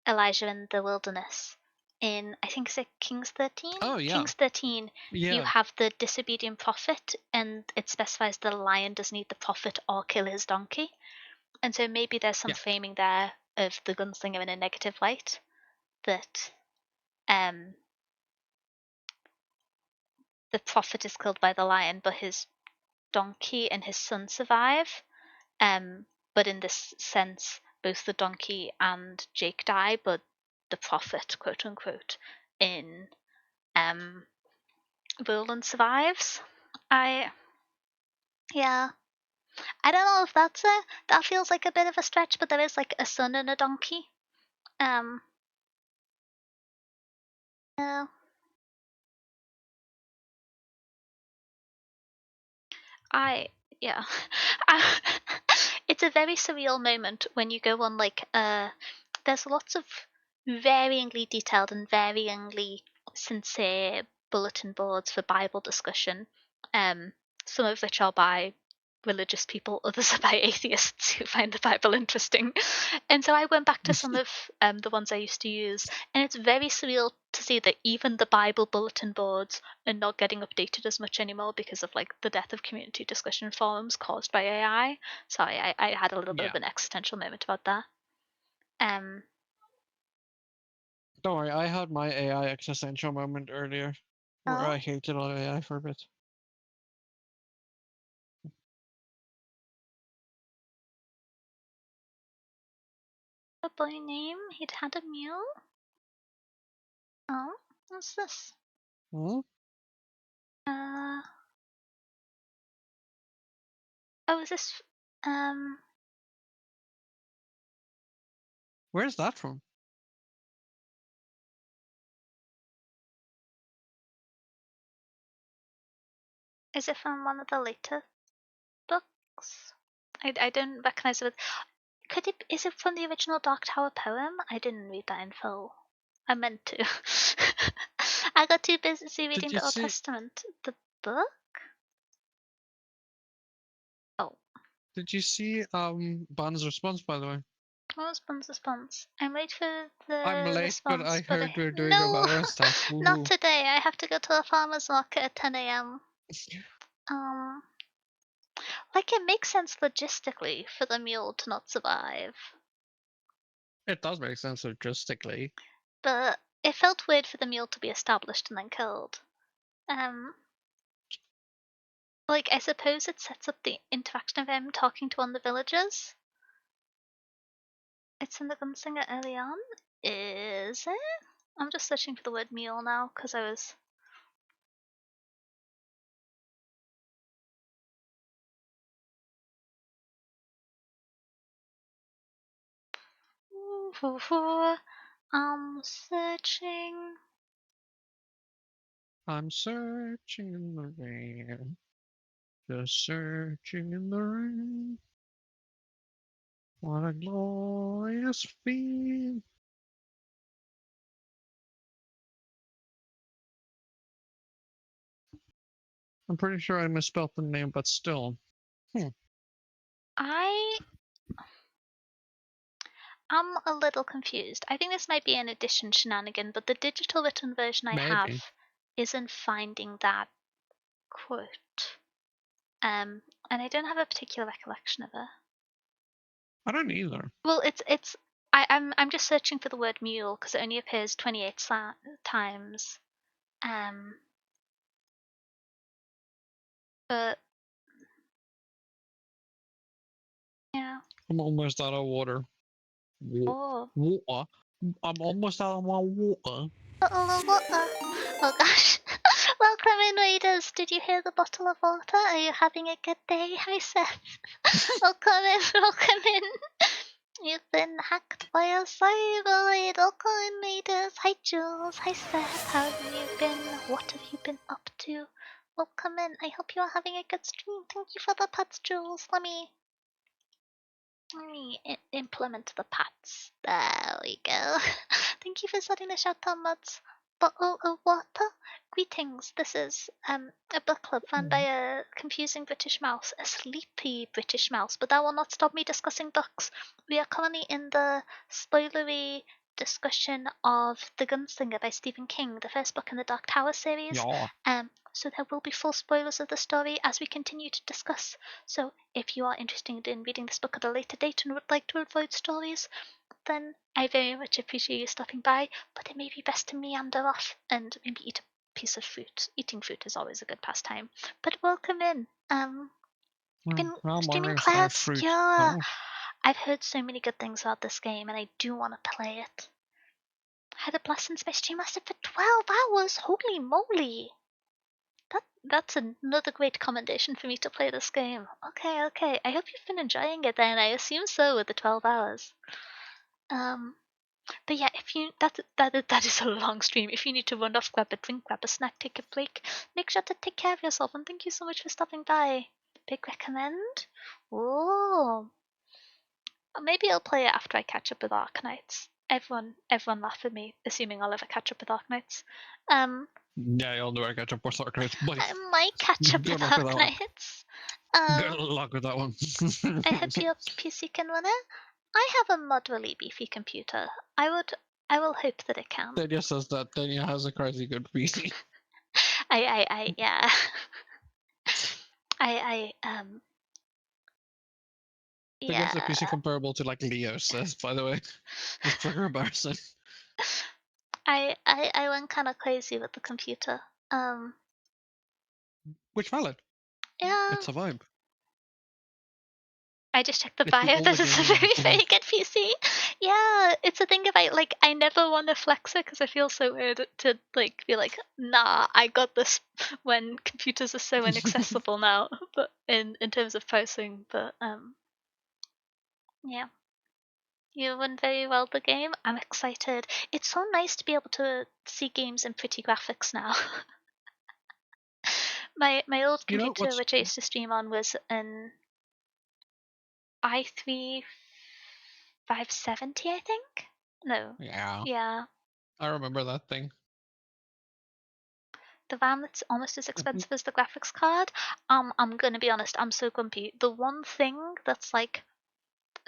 Elijah in the wilderness. In I think it's Kings 13.
Oh yeah.
Kings 13. You have the disobedient prophet, and it specifies the lion doesn't eat the prophet or kill his donkey. And so maybe there's some framing there of the gunslinger in a negative light, that the prophet is killed by the lion, but his donkey and his son survive. But in this sense, both the donkey and Jake die, but the prophet, quote unquote, in Roland survives. I don't know if that feels like a bit of a stretch, but there is like a son and a donkey. Yeah. It's a very surreal moment when you go on there's lots of varyingly detailed and varyingly sincere bulletin boards for Bible discussion, some of which are by religious people, others are by atheists who find the Bible interesting. And so I went back to some of the ones I used to use, and it's very surreal to see that even the Bible bulletin boards are not getting updated as much anymore because of like the death of community discussion forums caused by AI. So I had a little bit of an existential moment about that.
Don't worry, I had my AI existential moment earlier where I hated on AI for a bit.
A boy name, he'd had a mule. Oh, what's this?
Hmm?
Oh, is this
Where's that from?
Is it from one of the later books? I don't recognize it. Is it from the original Dark Tower poem? I didn't read that in full. I meant to. I got too busy reading the Old Testament. The book? Oh.
Did you see Bon's response, by the way?
What was Bun's response? I'm late for the
I'm late,
response,
but I heard we're doing
no,
about our stuff.
not today. I have to go to the farmer's market at 10 a.m. Like, it makes sense logistically for the mule to not survive.
It does make sense logistically.
But it felt weird for the mule to be established and then killed. Like, I suppose it sets up the interaction of him talking to one of the villagers. It's in the Gunslinger early on? Is it? I'm just searching for the word mule now, because I was... I'm searching.
I'm searching in the rain. Just searching in the rain. What a glorious feeling. I'm pretty sure I misspelled the name, but still.
I'm a little confused. I think this might be an addition shenanigan, but the digital written version I have isn't finding that quote. And I don't have a particular recollection of it.
I don't either.
Well, I'm just searching for the word mule because it only appears 28 times. But yeah.
I'm almost out of water. Water. I'm almost out of my water.
Oh gosh. Welcome in, Raiders. Did you hear the bottle of water? Are you having a good day? Hi, Seth. Welcome in, welcome in. You've been hacked by a cyber. Welcome in, Raiders. Hi, Jules. Hi, Seth. How have you been? What have you been up to? Welcome in. I hope you are having a good stream. Thank you for the pets, Jules. Let me implement the pats. There we go. Thank you for setting the shout out mods. Bottle of water? Greetings, this is a book club run by a confusing British mouse, a sleepy British mouse, but that will not stop me discussing books. We are currently in the spoilery discussion of The Gunslinger by Stephen King, the first book in the Dark Tower series. So there will be full spoilers of the story as we continue to discuss. So if you are interested in reading this book at a later date and would like to avoid spoilers, then I very much appreciate you stopping by, but it may be best to meander off and maybe eat a piece of fruit. Eating fruit is always a good pastime. But welcome in. I've been streaming Claire Obscura. I've heard so many good things about this game, and I do want to play it. I had a blast since my stream lasted for 12 hours. Holy moly! That's another great commendation for me to play this game. Okay. I hope you've been enjoying it then. I assume so with the 12 hours. But yeah, if you that is a long stream. If you need to run off, grab a drink, grab a snack, take a break, make sure to take care of yourself. And thank you so much for stopping by. Big recommend. Oh, maybe I'll play it after I catch up with Arknights. Everyone laugh at me, assuming I'll ever catch up with Arknights.
Yeah, I'll never catch up with Arknights.
I might catch up with Arknights.
Good luck with that one.
I hope your PC can run it. I have a moderately beefy computer. I will hope that it can.
Dania says that Dania has a crazy good PC.
Yeah.
Yeah. I guess a PC comparable to like Leo says, by the way. Just for comparison.
I went kind of crazy with the computer.
Which valid.
Yeah.
It's a vibe.
I just checked the bio. This is a very, very good PC. Yeah, it's a thing about like I never want to flex it because I feel so weird to like be like, nah, I got this when computers are so inaccessible now. But in terms of pricing, but yeah. You run very well the game. I'm excited. It's so nice to be able to see games in pretty graphics now. my old computer, which I used to stream on, was an i3 570, I think. No.
Yeah.
Yeah.
I remember that thing.
The RAM that's almost as expensive as the graphics card. I'm gonna be honest, I'm so grumpy. The one thing that's like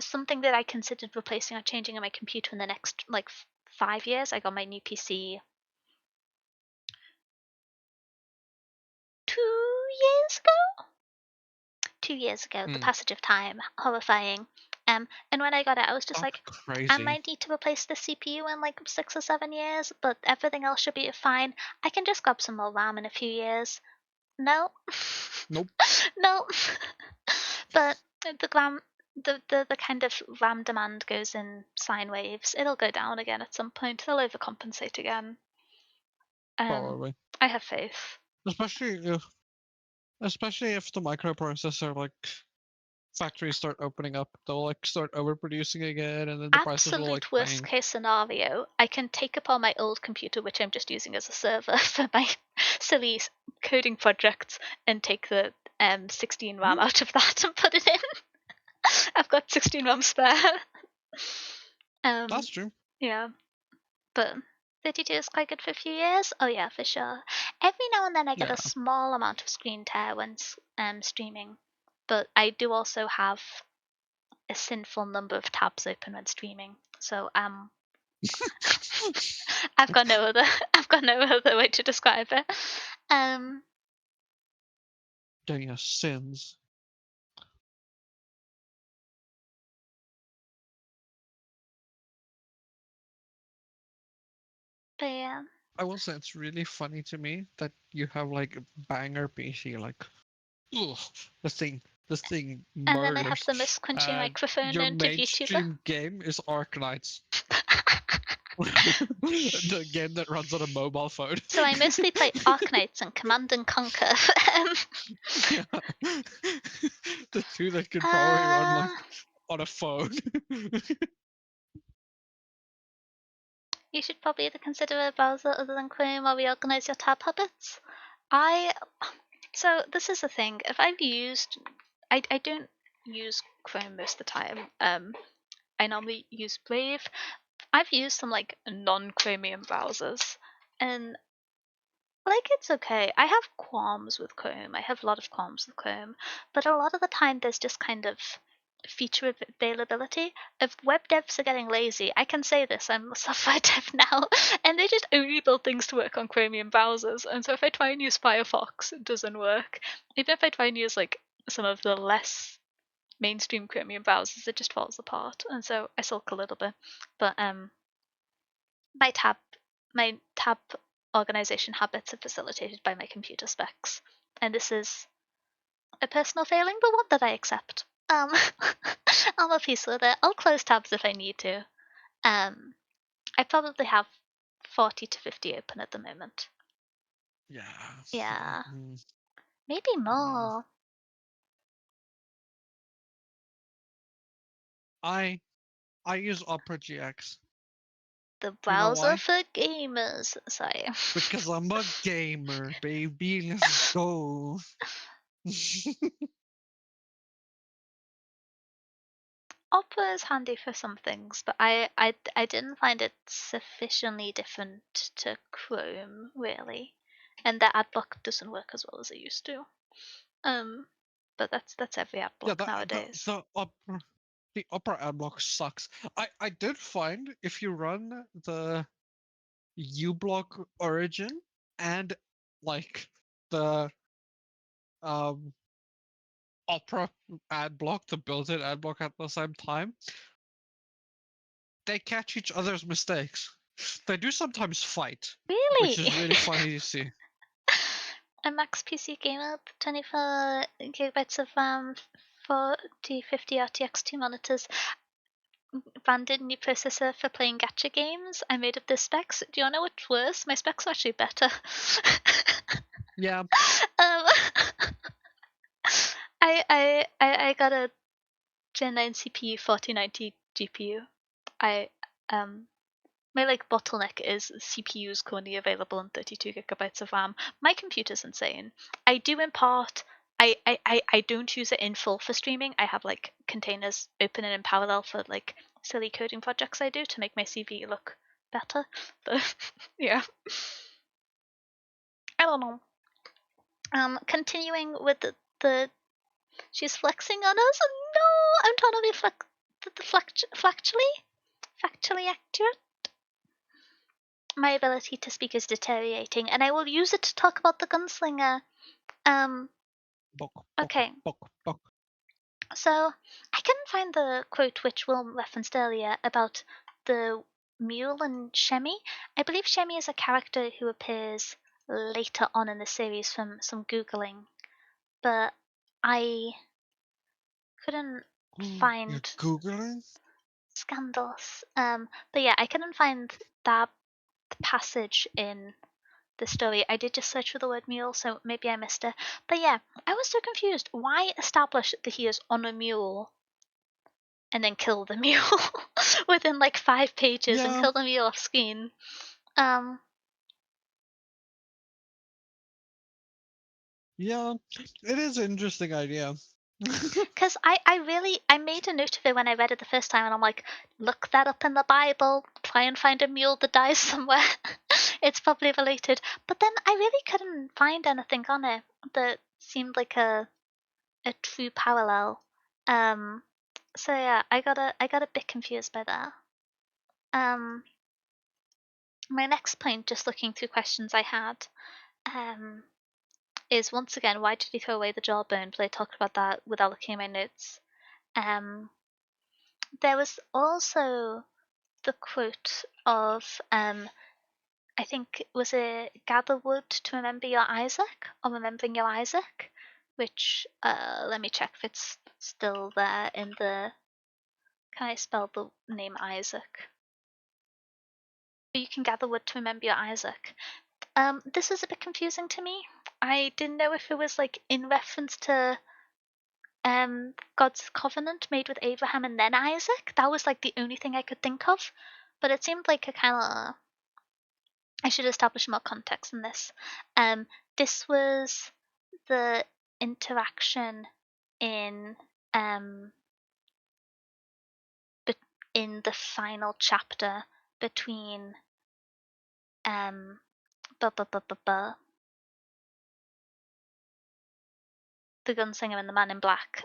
something that I considered replacing or changing in my computer in the next like 5 years. I got my new PC 2 years ago. 2 years ago, the passage of time, horrifying. And when I got it, I was just like, I
crazy.
might need to replace the CPU in like 6 or 7 years, but everything else should be fine. I can just grab some more RAM in a few years. No.
Nope.
No. But the RAM, the kind of RAM demand goes in sine waves. It'll go down again at some point. They'll overcompensate again.
Probably.
I have faith.
Especially if the microprocessor like factories start opening up, they'll like start overproducing again, and then the prices will like
Absolute worst
tank.
case scenario, I can take apart my old computer, which I'm just using as a server for my silly coding projects, and take the 16 RAM out of that and put it in. I've got 16 RAM spare.
That's true.
Yeah, but 32 is quite good for a few years. Oh yeah, for sure. Every now and then I get a small amount of screen tear when streaming, but I do also have a sinful number of tabs open when streaming. So I've got no other way to describe it.
Dang your sins.
But yeah.
I will say it's really funny to me that you have like a banger PC, like, ugh, this thing
And then I have
murders.
the most crunchy microphone
Your
known to VTuber.
mainstream game is Arknights. The game that runs on a mobile phone.
So I mostly play Arknights and Command and Conquer.
Yeah. The two that could probably run like on a phone.
You should probably either consider a browser other than Chrome or reorganize your tab habits. So this is the thing. If I've used, I don't use Chrome most of the time. I normally use Brave. I've used some like non-Chromium browsers, and like it's okay. I have qualms with Chrome. I have a lot of qualms with Chrome, but a lot of the time there's just kind of feature availability. If web devs are getting lazy, I can say this, I'm a software dev now, and they just only build things to work on Chromium browsers. And so if I try and use Firefox, it doesn't work. Even if I try and use like some of the less mainstream Chromium browsers, it just falls apart. And so I sulk a little bit. But my tab organization habits are facilitated by my computer specs, and this is a personal failing, but one that I accept. I'm a piece with it. I'll close tabs if I need to. I probably have 40 to 50 open at the moment.
Yeah.
Yeah. Maybe more.
I use Opera GX.
The
You know
browser
why?
for gamers. Sorry.
Because I'm a gamer, baby. Let's go.
Opera is handy for some things, but I didn't find it sufficiently different to Chrome, really. And the ad block doesn't work as well as it used to. But that's every ad block nowadays.
The Opera ad block sucks. I did find if you run the uBlock origin and like the Opera ad block, the built-in ad block at the same time, they catch each other's mistakes. They do sometimes fight, which
Really?
is really funny to see.
A max PC gamer, 24 gigabytes of RAM, 4050 RTX 2 monitors, branded new processor for playing gacha games. I made up the specs. Do you want to know what's worse? My specs are actually better.
Yeah.
I got a Gen 9 CPU, 4090 GPU. My like bottleneck is CPUs currently available on 32 gigabytes of RAM. My computer's insane. I do impart. I don't use it in full for streaming. I have like containers open and in parallel for like silly coding projects I do to make my CV look better. But yeah, I don't know. Continuing with the she's flexing on us. No, I'm trying to be factually accurate. My ability to speak is deteriorating, and I will use it to talk about the gunslinger. Okay. So I couldn't find the quote which Will referenced earlier about the mule and Shemi. I believe Shemi is a character who appears later on in the series from some googling, but I couldn't find.
You're googling?
Scandalous. But yeah, I couldn't find that passage in the story. I did just search for the word mule, so maybe I missed it. But yeah, I was so confused. Why establish that he is on a mule and then kill the mule within like 5 pages and kill the mule off screen?
Yeah, it is an interesting idea.
Because I made a note of it when I read it the first time, and I'm like, look that up in the Bible, try and find a mule that dies somewhere. It's probably related. But then I really couldn't find anything on it that seemed like a true parallel. So yeah, I got a bit confused by that. My next point, just looking through questions I had, is once again, why did he throw away the jawbone? But I talked about that without looking at my notes. There was also the quote of I think was it gather wood to remember your Isaac or remembering your Isaac, which let me check if it's still there in the. Can I spell the name Isaac? You can gather wood to remember your Isaac. This is a bit confusing to me. I didn't know if it was like in reference to God's covenant made with Abraham and then Isaac. That was like the only thing I could think of. But it seemed like a kind of. I should establish more context in this. This was the interaction in in the final chapter between the gunslinger and the man in black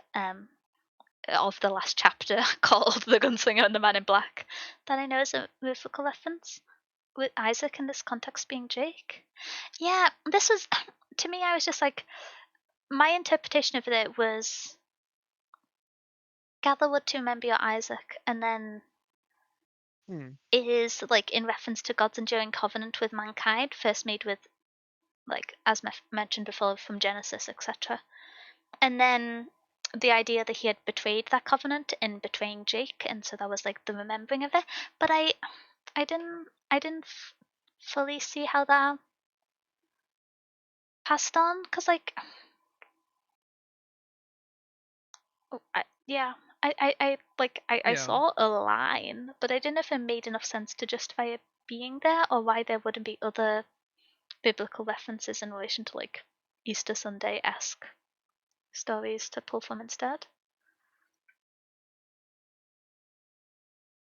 of the last chapter called The Gunslinger and the Man in Black that I know is a mythical reference, with Isaac in this context being Jake. Yeah, this was, to me, I was just like, my interpretation of it was gather wood to remember your Isaac, and then it is like in reference to God's enduring covenant with mankind, first made with, like, as mentioned before, from Genesis, etc. And then the idea that he had betrayed that covenant in betraying Jake, and so that was like the remembering of it. But I didn't fully see how that passed on, because like, I saw a line, but I didn't know if it made enough sense to justify it being there, or why there wouldn't be other biblical references in relation to like Easter Sunday-esque stories to pull from instead.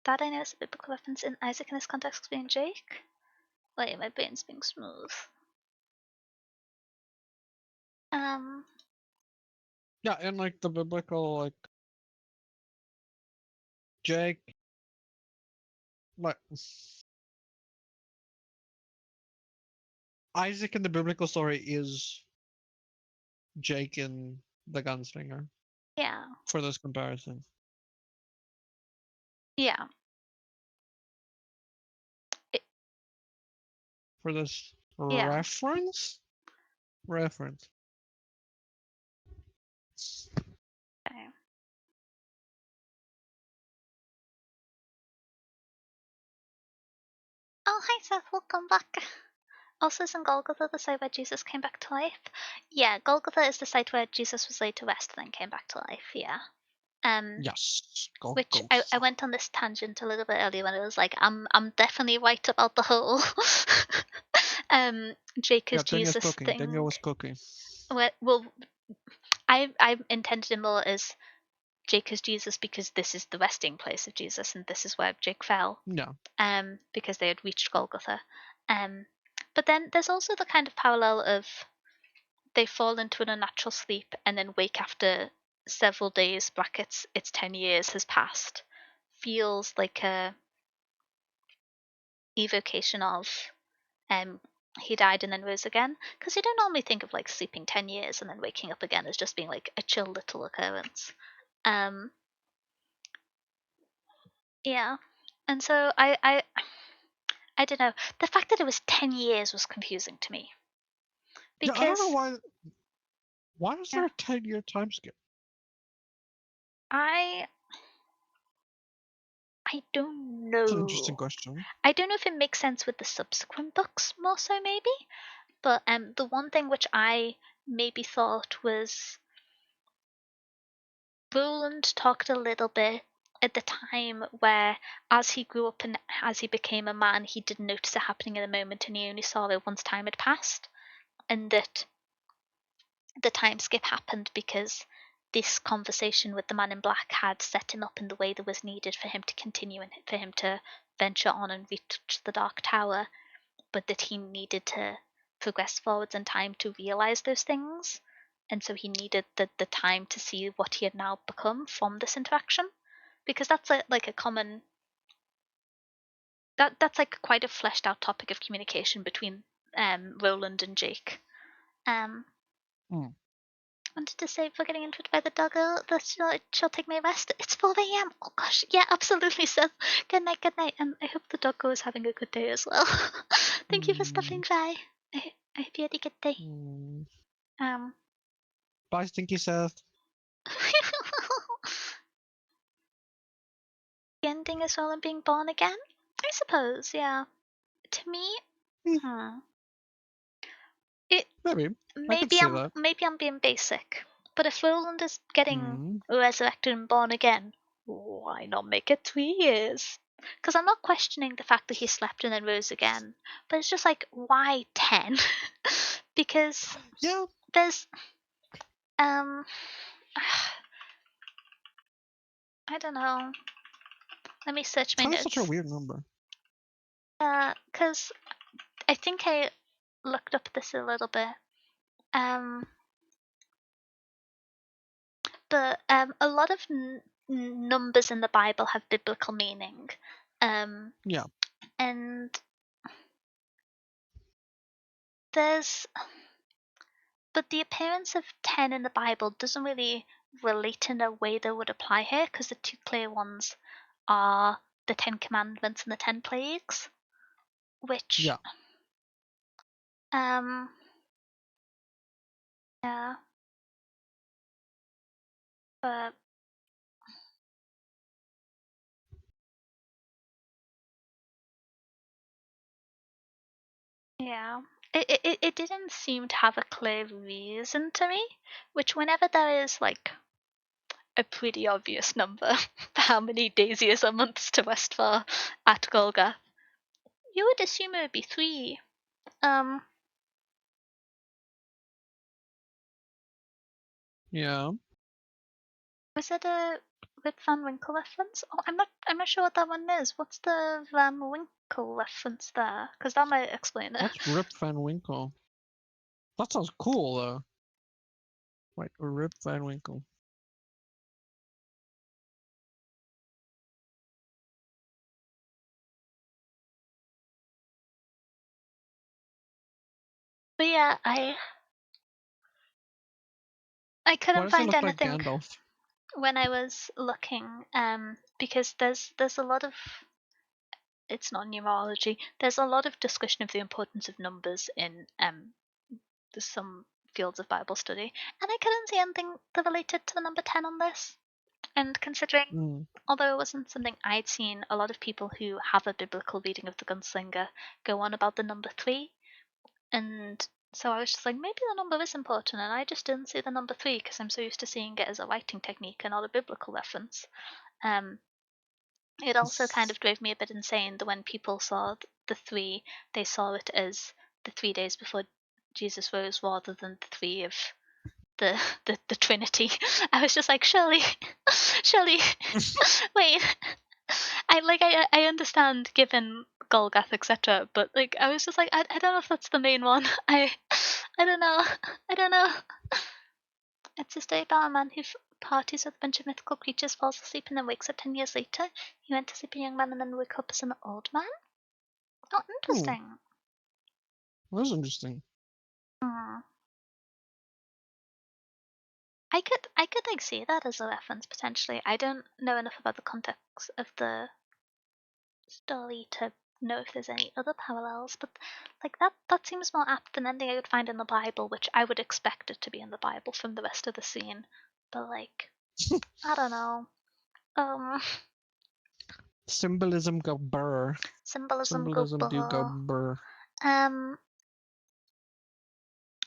That I know is a biblical reference in Isaac in this context being Jake. Wait, my brain's being smooth.
Yeah, and like the biblical, like Jake, like Isaac in the biblical story is Jake in the gunslinger.
Yeah.
For this comparison.
Yeah.
For this
Yeah.
reference? Reference.
Okay. Oh, hi Seth, welcome back. Also, isn't Golgotha the site where Jesus came back to life? Yeah, Golgotha is the site where Jesus was laid to rest and then came back to life, yeah.
Yes.
Which I went on this tangent a little bit earlier when it was like, I'm definitely right about the whole Jake is Jesus thing.
Daniel was cooking.
Well, I intended it more as Jake is Jesus because this is the resting place of Jesus, and this is where Jake fell.
Yeah.
Because they had reached Golgotha. But then there's also the kind of parallel of they fall into an unnatural sleep and then wake after several days, brackets, it's 10 years has passed. Feels like a evocation of he died and then rose again. Because you don't normally think of like sleeping 10 years and then waking up again as just being like a chill little occurrence. Yeah. And so I don't know. The fact that it was 10 years was confusing to me.
Yeah, I don't know
Because
why. Why is
yeah,
there a 10-year time skip?
I I don't
It's an interesting
know.
question.
I don't know if it makes sense with the subsequent books more so maybe. But the one thing which I maybe thought was Roland talked a little bit at the time where as he grew up and as he became a man, he didn't notice it happening in a moment and he only saw it once time had passed. And that the time skip happened because this conversation with the man in black had set him up in the way that was needed for him to continue and for him to venture on and reach the Dark Tower, but that he needed to progress forwards in time to realize those things. And so he needed the time to see what he had now become from this interaction. Because that's like a common that's like quite a fleshed out topic of communication between Roland and Jake. Um
Hmm.
Wanted to say, for getting injured by the doggo, she'll take my rest. It's 4 a.m. Oh gosh, yeah, absolutely, Seth. Good night, good night. And I hope the doggo is having a good day as well. Thank you for stopping by. I hope you had a good day. Um,
Bye, Stinky Seth.
the ending as well and being born again? I suppose, yeah. To me, hmm. It
Maybe. I could
maybe
see
I'm
that.
maybe I'm being basic, but if Roland is getting
Hmm.
resurrected and born again, why not make it 3 years? Because I'm not questioning the fact that he slept and then rose again, but it's just like why 10? Because
Yeah.
there's um I don't know. Let me search my
10 is such a
notes.
weird number.
Because I think I looked up this a little bit. Um, but a lot of numbers in the Bible have biblical meaning.
Yeah.
And there's but the appearance of 10 in the Bible doesn't really relate in a way that would apply here because the two clear ones are the 10 commandments and the 10 plagues, which
Yeah.
um yeah, but yeah. It didn't seem to have a clear reason to me, which whenever there is like a pretty obvious number for how many days, years, or months to rest for at Golga, you would assume it would be 3. Um,
Yeah.
was it a Rip Van Winkle reference? Oh, I'm not sure what that one is. What's the Van Winkle reference there? Because that might explain it.
What's Rip Van Winkle? That sounds cool, though. Wait, Rip Van Winkle.
But yeah, I
Why
couldn't
does it
find
look like
anything
Gandalf?
when I was looking. Because there's a lot of it's not numerology. There's a lot of discussion of the importance of numbers in some fields of Bible study, and I couldn't see anything that related to the number 10 on this. And considering,
Mm.
although it wasn't something I'd seen, a lot of people who have a biblical reading of the gunslinger go on about the number 3, and so I was just like, maybe the number is important, and I just didn't see the number 3 because I'm so used to seeing it as a writing technique and not a biblical reference. Um, it also kind of drove me a bit insane that when people saw the 3, they saw it as the 3 days before Jesus rose rather than the 3 of the Trinity. I was just like, Shirley, wait. I understand given Golgoth, etc. But like, I was just like, I don't know if that's the main one. I don't know. I don't know. It's a story about a man who parties with a bunch of mythical creatures, falls asleep, and then wakes up 10 years later. He went to sleep a young man and then woke up as an old man. Oh, interesting.
That's interesting.
Hmm. I could like see that as a reference potentially. I don't know enough about the context of the story to know if there's any other parallels, but like that seems more apt than anything I would find in the Bible, which I would expect it to be in the Bible from the rest of the scene. But like, I don't know.
Symbolism go burr.
Symbolism go
Symbolism do go
burr.
burr.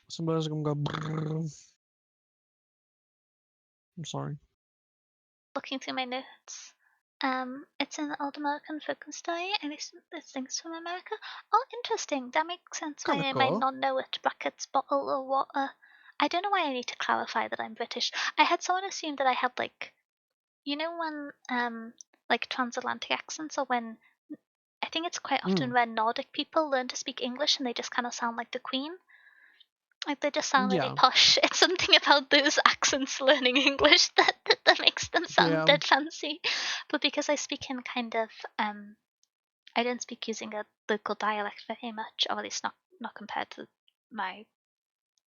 Symbolism go burr. I'm sorry.
Looking through my notes. It's an old American folklore story, and it's things from America. Oh, interesting. That makes sense why
Kind of
I might
cool.
not know it. Brackets, bottle of water. I don't know why I need to clarify that I'm British. I had someone assume that I had like, you know, when like transatlantic accents, or when I think it's quite often when Nordic people learn to speak English and they just kind of sound like the Queen. Like they just sound really
Yeah.
posh. It's something about those accents learning English that makes them sound
Yeah.
dead fancy. But because I speak in kind of I don't speak using a local dialect very much, or at least not compared to my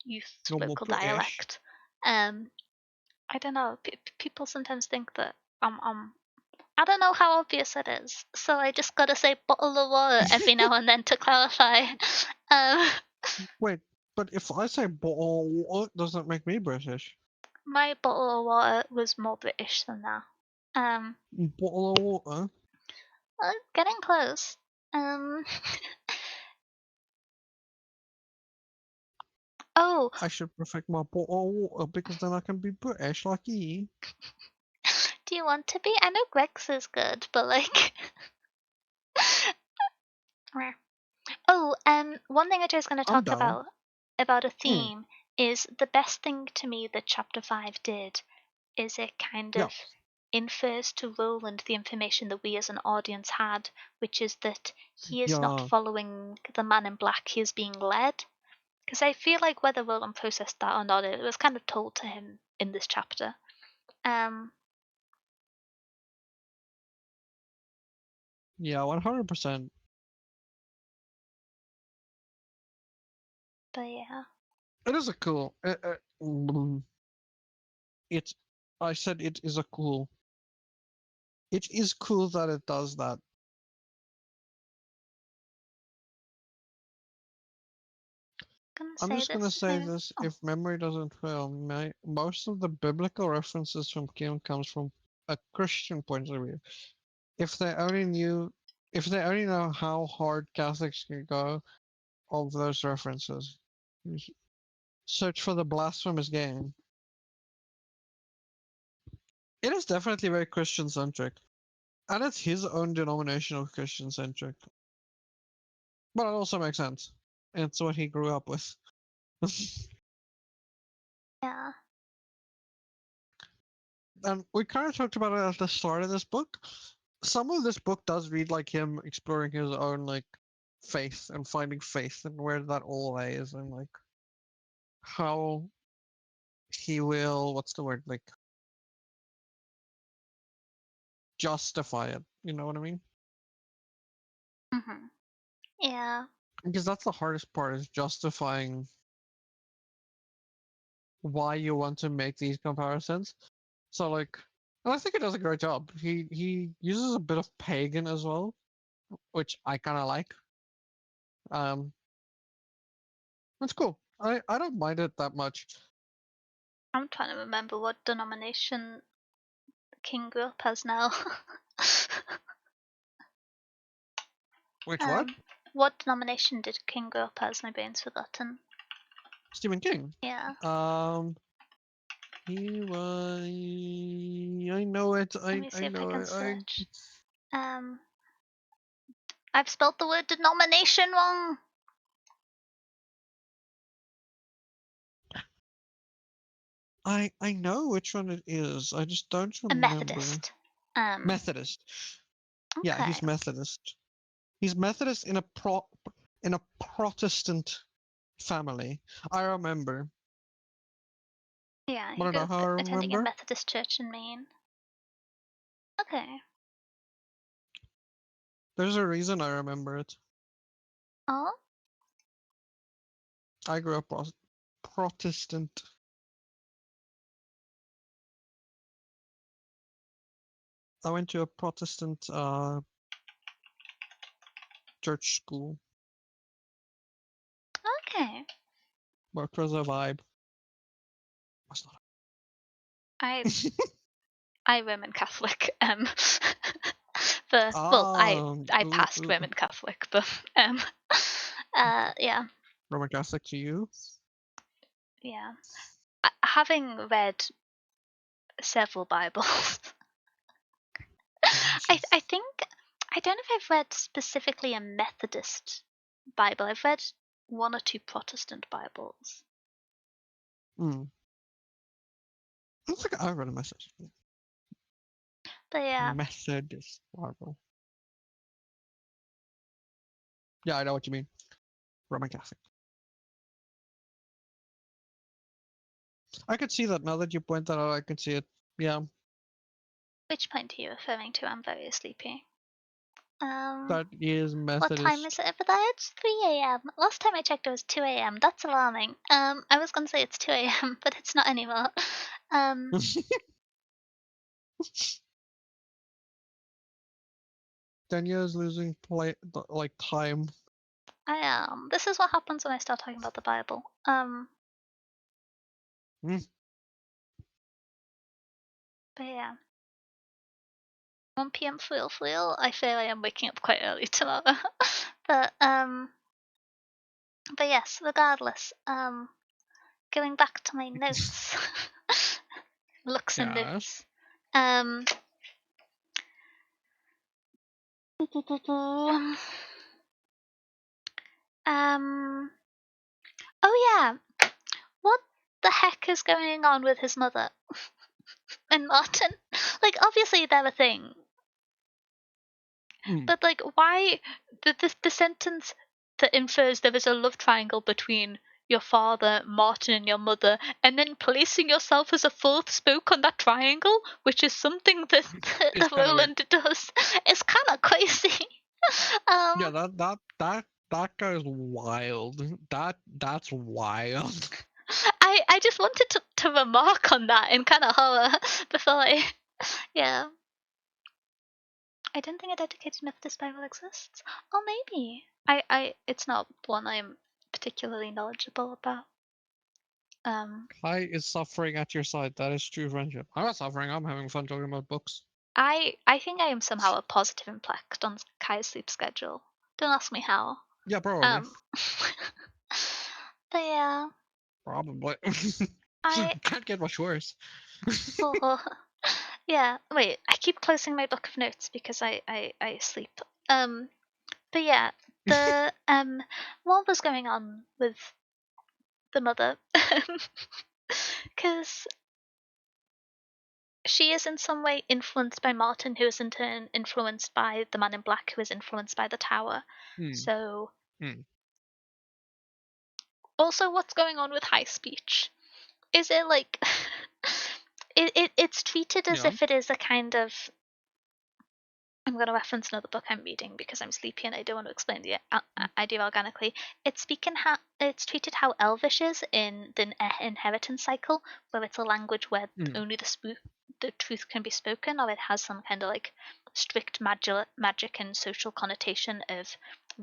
youth
Normal
local
British.
dialect. I don't know. People sometimes think that I don't know how obvious it is, so I just gotta say bottle of water every now and then to clarify. Um,
Wait, but if I say bottle, what does that make me British?
My bottle of water was more British than that. Um,
Bottle of water?
Getting close. Um, oh,
I should perfect my bottle of water because then I can be British like you.
do you want to be? I know Greg's is good, but like, one thing I was going to
I'm
talk
down.
about a
Mm.
theme is the best thing to me that chapter 5 did is it kind
Yeah.
of infers to Roland the information that we as an audience had, which is that he is not
Yeah.
following the man in black, he is being led. Because I feel like whether Roland processed that or not, it was kind of told to him in this chapter. Um,
Yeah, 100%.
but yeah.
It is a cool. It. I said it is a cool. It is cool that it does that.
Gonna
I'm
say
just gonna
this.
say this: if memory doesn't fail, most of the biblical references from Kim comes from a Christian point of view. If they only knew, if they only know how hard Catholics can go, of those references, search for the blasphemous game. It is definitely very Christian centric, and it's his own denomination of Christian centric. But it also makes sense. It's what he grew up with.
Yeah.
And we kind of talked about it at the start of this book. Some of this book does read like him exploring his own like faith and finding faith and where that all lays and like how he will what's the word like justify it. You know what I mean?
Yeah.
Because that's the hardest part is justifying why you want to make these comparisons. So like, and I think he does a great job. He uses a bit of pagan as well, which I kind of like. Um, it's cool. I don't mind it that much.
I'm trying to remember what denomination King grew up as now.
Which what?
What denomination did King grow up as? My brain's forgotten.
Stephen King.
Yeah.
He was. I know it.
Let me
I
see if I
know
can
it.
search. Um, I've spelled the word denomination wrong.
I know which one it is. I just don't
A
remember.
Methodist.
Methodist. Yeah,
Okay.
he's Methodist. He's Methodist in a Protestant family. I remember.
Yeah, he
Wanna
grew
know
up
how I
attending a
remember?
Methodist church in Maine. Okay.
There's a reason I remember it.
Oh?
I grew up Protestant. I went to a Protestant church school,
Okay.
but it was a vibe. Was not.
I I Roman Catholic. But well, I passed
Ooh.
Roman Catholic, but yeah,
Roman Catholic to you?
yeah. Having read several Bibles, I think I don't know if I've read specifically a Methodist Bible. I've read one or two Protestant Bibles.
Mm. I don't think I read a message.
But yeah,
Methodist Bible. Yeah, I know what you mean. Roman Catholic. I could see that now that you point that out. I can see it. Yeah,
which point are you referring to? I'm very sleepy.
that is
What time
Methodist.
is it over there? It's 3 a.m. Last time I checked, it was 2 a.m. That's alarming. I was gonna say it's 2 a.m., but it's not anymore. Um,
Daniel is losing like time.
I am. This is what happens when I start talking about the Bible.
Mm.
But yeah. 1 p.m. Feel. I feel I am waking up quite early tomorrow. but but yes, regardless. Going back to my notes. Looks and
Yes.
notes. Um um oh yeah. What the heck is going on with his mother and Martin? Like obviously they're a thing.
Mm.
But like why the sentence that infers there is a love triangle between your father, Martin, and your mother, and then placing yourself as a fourth spoke on that triangle, which is something that,
It's
that
kind of weird.
Roland does, is kind of crazy.
Yeah,
um,
that goes wild. That's wild.
I just wanted to remark on that in kind of horror before yeah. I don't think a dedicated Methodist Bible exists. Or maybe. It's not one I'm particularly knowledgeable about.
Kai is suffering at your side. That is true friendship. I'm not suffering. I'm having fun talking about books.
I think I am somehow a positive impact on Kai's sleep schedule. Don't ask me how.
Yeah, probably.
Um, but yeah,
Probably.
I
Can't get much worse.
oh, yeah. Wait, I keep closing my book of notes because I sleep. But yeah, the what was going on with the mother? Because she is in some way influenced by Martin, who is in turn influenced by the man in black, who is influenced by the tower.
Hmm.
So,
Hmm.
also, what's going on with high speech? Is it like it's treated as
Yeah.
if it is a kind of I'm going to reference another book I'm reading because I'm sleepy and I don't want to explain the idea organically. It's treated how Elvish is in the inheritance cycle, where it's a language where
Hmm.
only the truth can be spoken, or it has some kind of like strict magic and social connotation of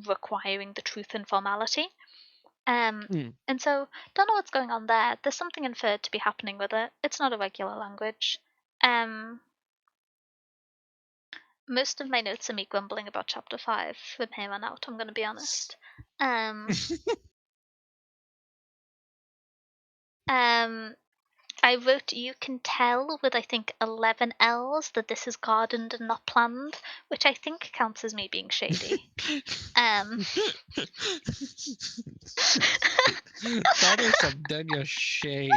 requiring the truth and formality.
Hmm.
And so don't know what's going on there. There's something inferred to be happening with it. It's not a regular language. Um, Most of my notes are me grumbling about chapter 5 from here on out, I'm going to be honest. Um, um, I wrote you can tell with I think 11 L's that this is gardened and not planned, which I think counts as me being shady.
That is some Denya shade.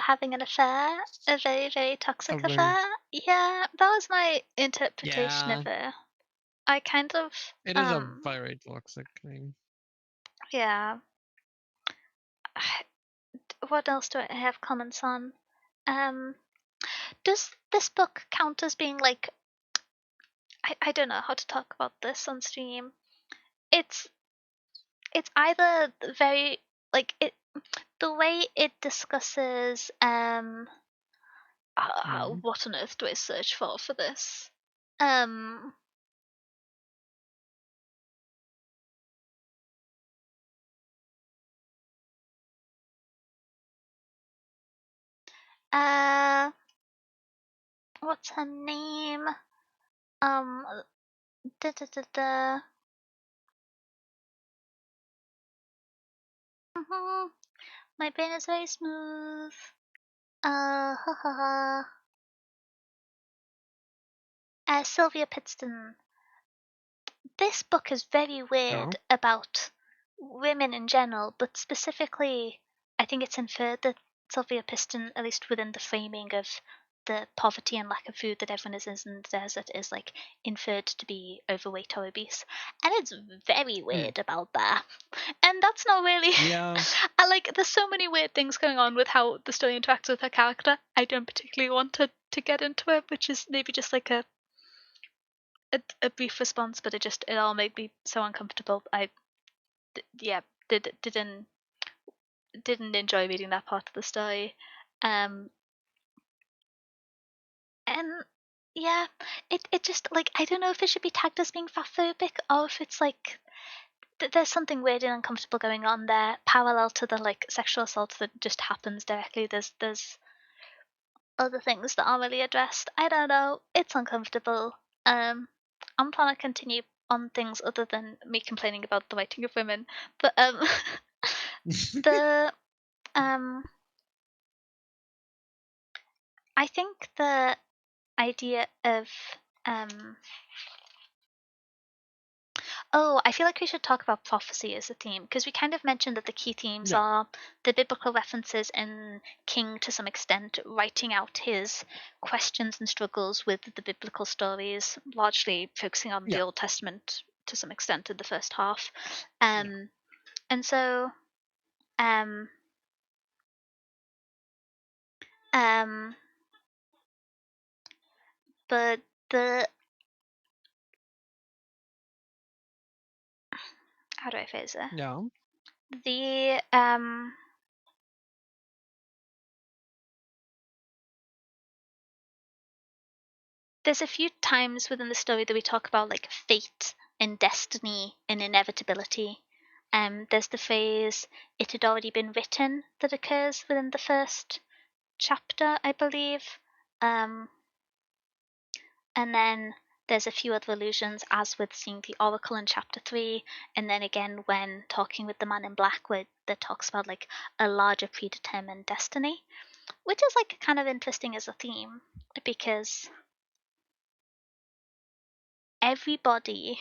having an affair, a very, very toxic affair. Yeah, that was my interpretation of it. I kind of
It is a very toxic thing.
Yeah. What else do I have comments on? Does this book count as being like I don't know how to talk about this on stream. It's either very like it the way it discusses what on earth do I search for this? What's her name? Da da da da. My brain is very smooth. Ha ha ha. Sylvia Pittston. This book is very weird about women in general, but specifically, I think it's inferred that Sylvia Pittston, at least within the framing of the poverty and lack of food that everyone is in the desert, is like inferred to be overweight or obese, and it's very weird about that. And that's not really.
Yeah.
I like. There's so many weird things going on with how the story interacts with her character. I don't particularly want to get into it, which is maybe just like a brief response, but it all made me so uncomfortable. Didn't enjoy reading that part of the story, and yeah, it just like I don't know if it should be tagged as being fatphobic or if it's like there's something weird and uncomfortable going on there, parallel to the like sexual assault that just happens directly. There's other things that aren't really addressed. I don't know. It's uncomfortable. I'm trying to continue on things other than me complaining about the writing of women. But the I think the idea of I feel like we should talk about prophecy as a theme because we kind of mentioned that the key themes are the biblical references and King to some extent writing out his questions and struggles with the biblical stories, largely focusing on the Old Testament to some extent in the first half. And so but the how do I phrase it?
Yeah.
The there's a few times within the story that we talk about like fate and destiny and inevitability. There's the phrase "it had already been written" that occurs within the first chapter, I believe. And then there's a few other allusions, as with seeing the oracle in chapter 3, and then again when talking with the man in black, where that talks about like a larger predetermined destiny, which is like kind of interesting as a theme because everybody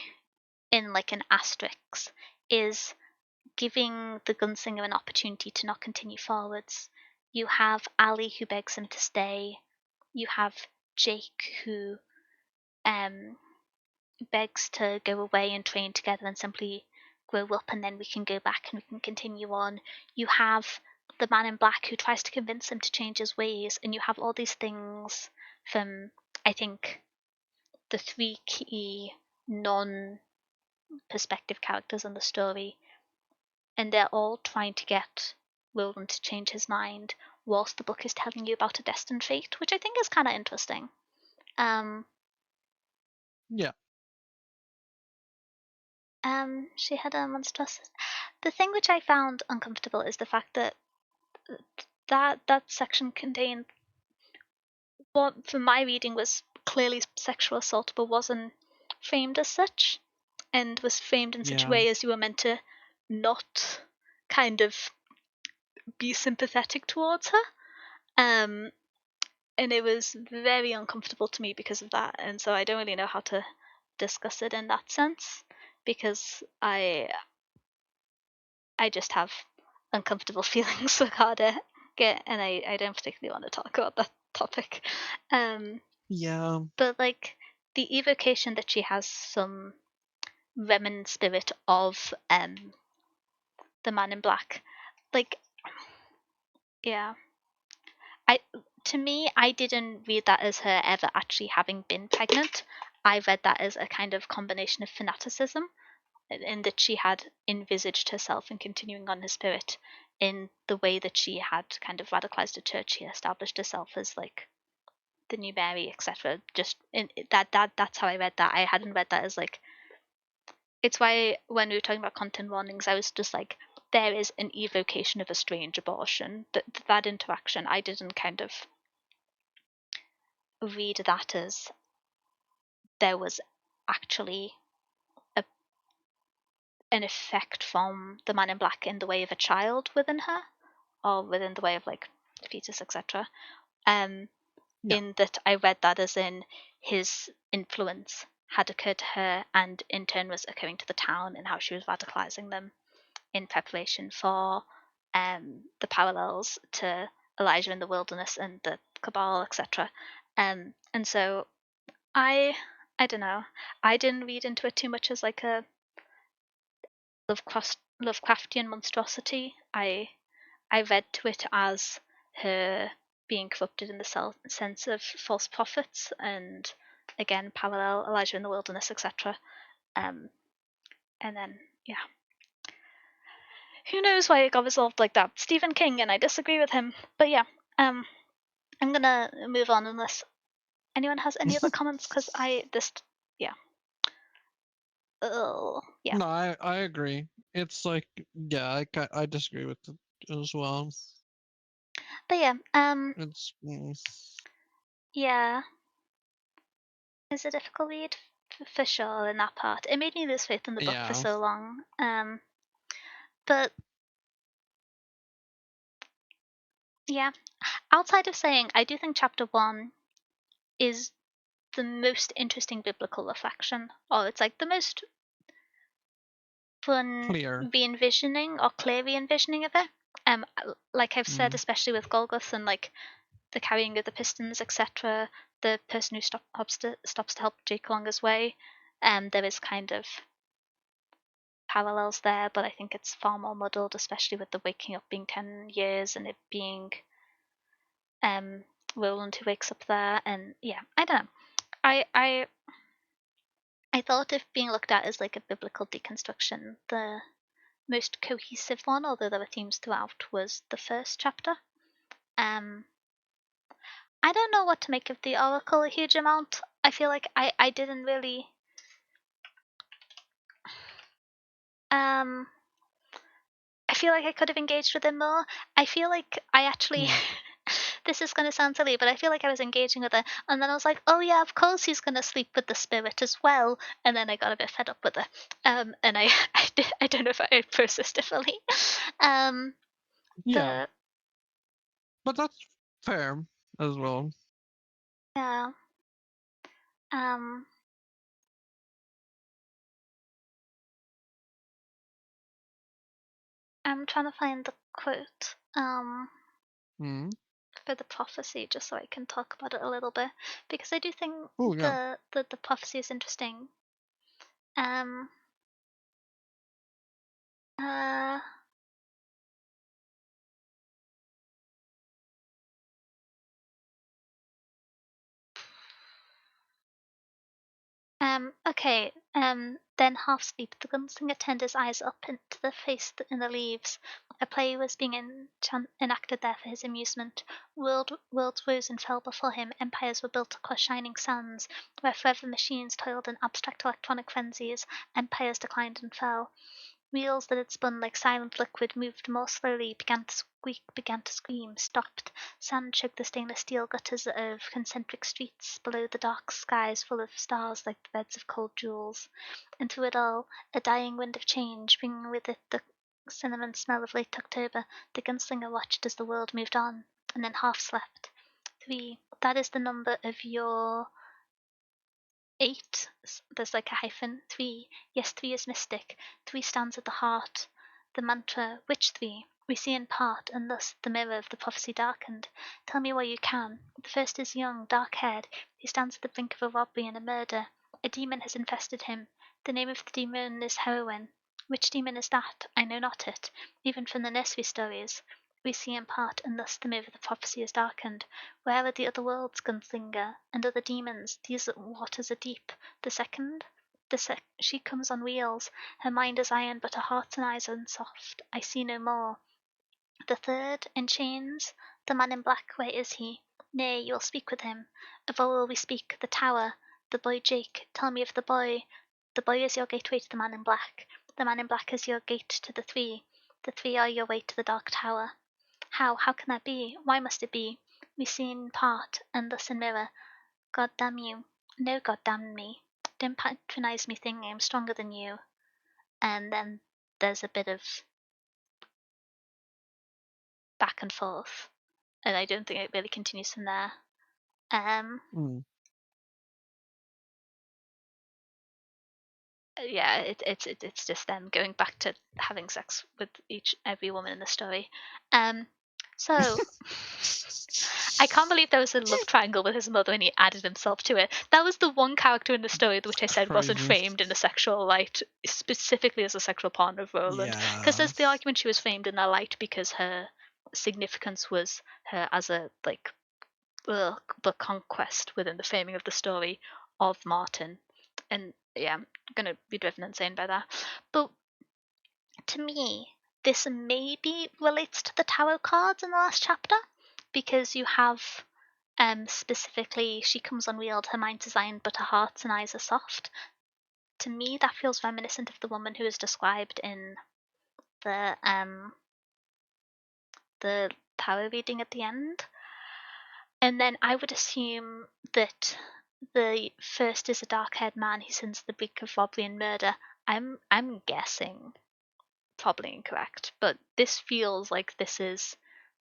in like an asterisk is giving the gunslinger an opportunity to not continue forwards. You have Ali who begs him to stay. You have Jake who begs to go away and train together and simply grow up and then we can go back and we can continue on. You have the man in black who tries to convince him to change his ways, and you have all these things from, I think, the three key non perspective characters in the story, and they're all trying to get Roland to change his mind whilst the book is telling you about a destined fate, which I think is kind of interesting. She had a monstrosity. The thing which I found uncomfortable is the fact that that section contained what, from my reading, was clearly sexual assault, but wasn't framed as such, and was framed in such a way as you were meant to not kind of be sympathetic towards her. And it was very uncomfortable to me because of that, and so I don't really know how to discuss it in that sense because I just have uncomfortable feelings about it. and I don't particularly want to talk about that topic.
Yeah.
But like the evocation that she has some remnant spirit of the Man in Black, like yeah, I to me I didn't read that as her ever actually having been pregnant. I read that as a kind of combination of fanaticism in that she had envisaged herself and continuing on her spirit in the way that she had kind of radicalized the church. She established herself as like the new Mary, etc. Just in that's how I read that. I hadn't read that as like. It's why when we were talking about content warnings, I was just like, there is an evocation of a strange abortion. That interaction, I didn't kind of read that as there was actually a, an effect from the Man in Black in the way of a child within her, or within the way of like fetus, etc. Um,
Yeah.
in that I read that as in his influence had occurred to her and in turn was occurring to the town and how she was radicalizing them in preparation for the parallels to Elijah in the wilderness and the Cabal, etc. And so I I don't know. I didn't read into it too much as like a Lovecraftian monstrosity. I read to it as her being corrupted in the sense of false prophets and again parallel Elijah in the wilderness, etc. And then yeah, who knows why it got resolved like that? Stephen King, and I disagree with him. But yeah, I'm gonna move on unless anyone has any other comments because yeah. Yeah.
No, I agree. It's like, yeah, I disagree with it as well.
But yeah,
It's
yeah, it's a difficult read for sure in that part. It made me lose faith in the book for
yeah.
so long. But yeah, outside of saying, I do think chapter 1 is the most interesting biblical reflection, or it's like the most fun
Clear.
re-envisioning or clear re-envisioning of it. Like I've said,
Mm.
especially with Golgoth and like the carrying of the pistons, etc. The person who stops to help Jake along his way, there is kind of parallels there, but I think it's far more muddled, especially with the waking up being 10 years and it being Roland who wakes up there, and yeah, I don't know. I thought if being looked at as like a biblical deconstruction, the most cohesive one, although there were themes throughout, was the first chapter. Um, I don't know what to make of the Oracle a huge amount. I feel like I didn't really. Um, I feel like I could have engaged with him more. I feel like I actually.
Mm.
This is going to sound silly, but I feel like I was engaging with it, and then I was like, oh yeah, of course he's going to sleep with the spirit as well, and then I got a bit fed up with it. And I don't know if I processed it fully. Um,
Yeah,
but
but that's fair as well.
yeah. Um, I'm trying to find the quote.
Mm.
For the prophecy, just so I can talk about it a little bit, because I do think
Oh yeah.
the prophecy is interesting. Um. Uh. Okay. Then half asleep, the gunslinger turned his eyes up into the face in the leaves. A play was being enacted there for his amusement. Worlds rose and fell before him. Empires were built across shining suns, where forever machines toiled in abstract electronic frenzies. Empires declined and fell. Wheels that had spun like silent liquid moved more slowly, began to squeak, began to scream, stopped. Sand choked the stainless steel gutters of concentric streets, below the dark skies full of stars like the beds of cold jewels. And through it all, a dying wind of change, bringing with it the cinnamon smell of late October, the gunslinger watched as the world moved on, and then half slept. 3. That is the number of your 8. There's like a hyphen. 3. Yes, 3 is mystic. 3 stands at the heart. The mantra, which 3? We see in part, and thus the mirror of the prophecy darkened. Tell me where you can. The first is young, dark-haired. He stands at the brink of a robbery and a murder. A demon has infested him. The name of the demon is Heroine. Which demon is that? I know not it, even from the nursery stories. We see in part, and thus the mirror of the prophecy is darkened. Where are the other worlds, gunslinger, and other demons? These waters are deep. The second? She comes on wheels. Her mind is iron, but her heart and eyes are soft. I see no more. The third, in chains? The man in black, where is he? Nay, you will speak with him. Of all will we speak. The tower. The boy Jake. Tell me of the boy. The boy is your gateway to the man in black. The man in black is your gate to the three. The three are your way to the dark tower. How can that be? Why must it be? We see in part, and thus in mirror. God damn you. No, God damn me. Don't patronize me thinking I'm stronger than you. And then there's a bit of back and forth. And I don't think it really continues from there. Yeah, it's just them going back to having sex with every woman in the story. So I can't believe there was a love triangle with his mother and he added himself to it. That was the one character in the story which I said wasn't
Crazy.
framed in a sexual light, specifically as a sexual partner of Roland. Because there's the argument she was framed in that light because her significance was her as a the conquest within the framing of the story of Martin. And yeah, I'm gonna be driven insane by that. But to me, this maybe relates to the tarot cards in the last chapter because you have specifically she comes unwheeled, her mind's designed, but her heart and eyes are soft. To me, that feels reminiscent of the woman who is described in the tarot reading at the end. And then I would assume that the first is a dark-haired man who sends the brink of robbery and murder. I'm guessing, probably incorrect, but this feels like this is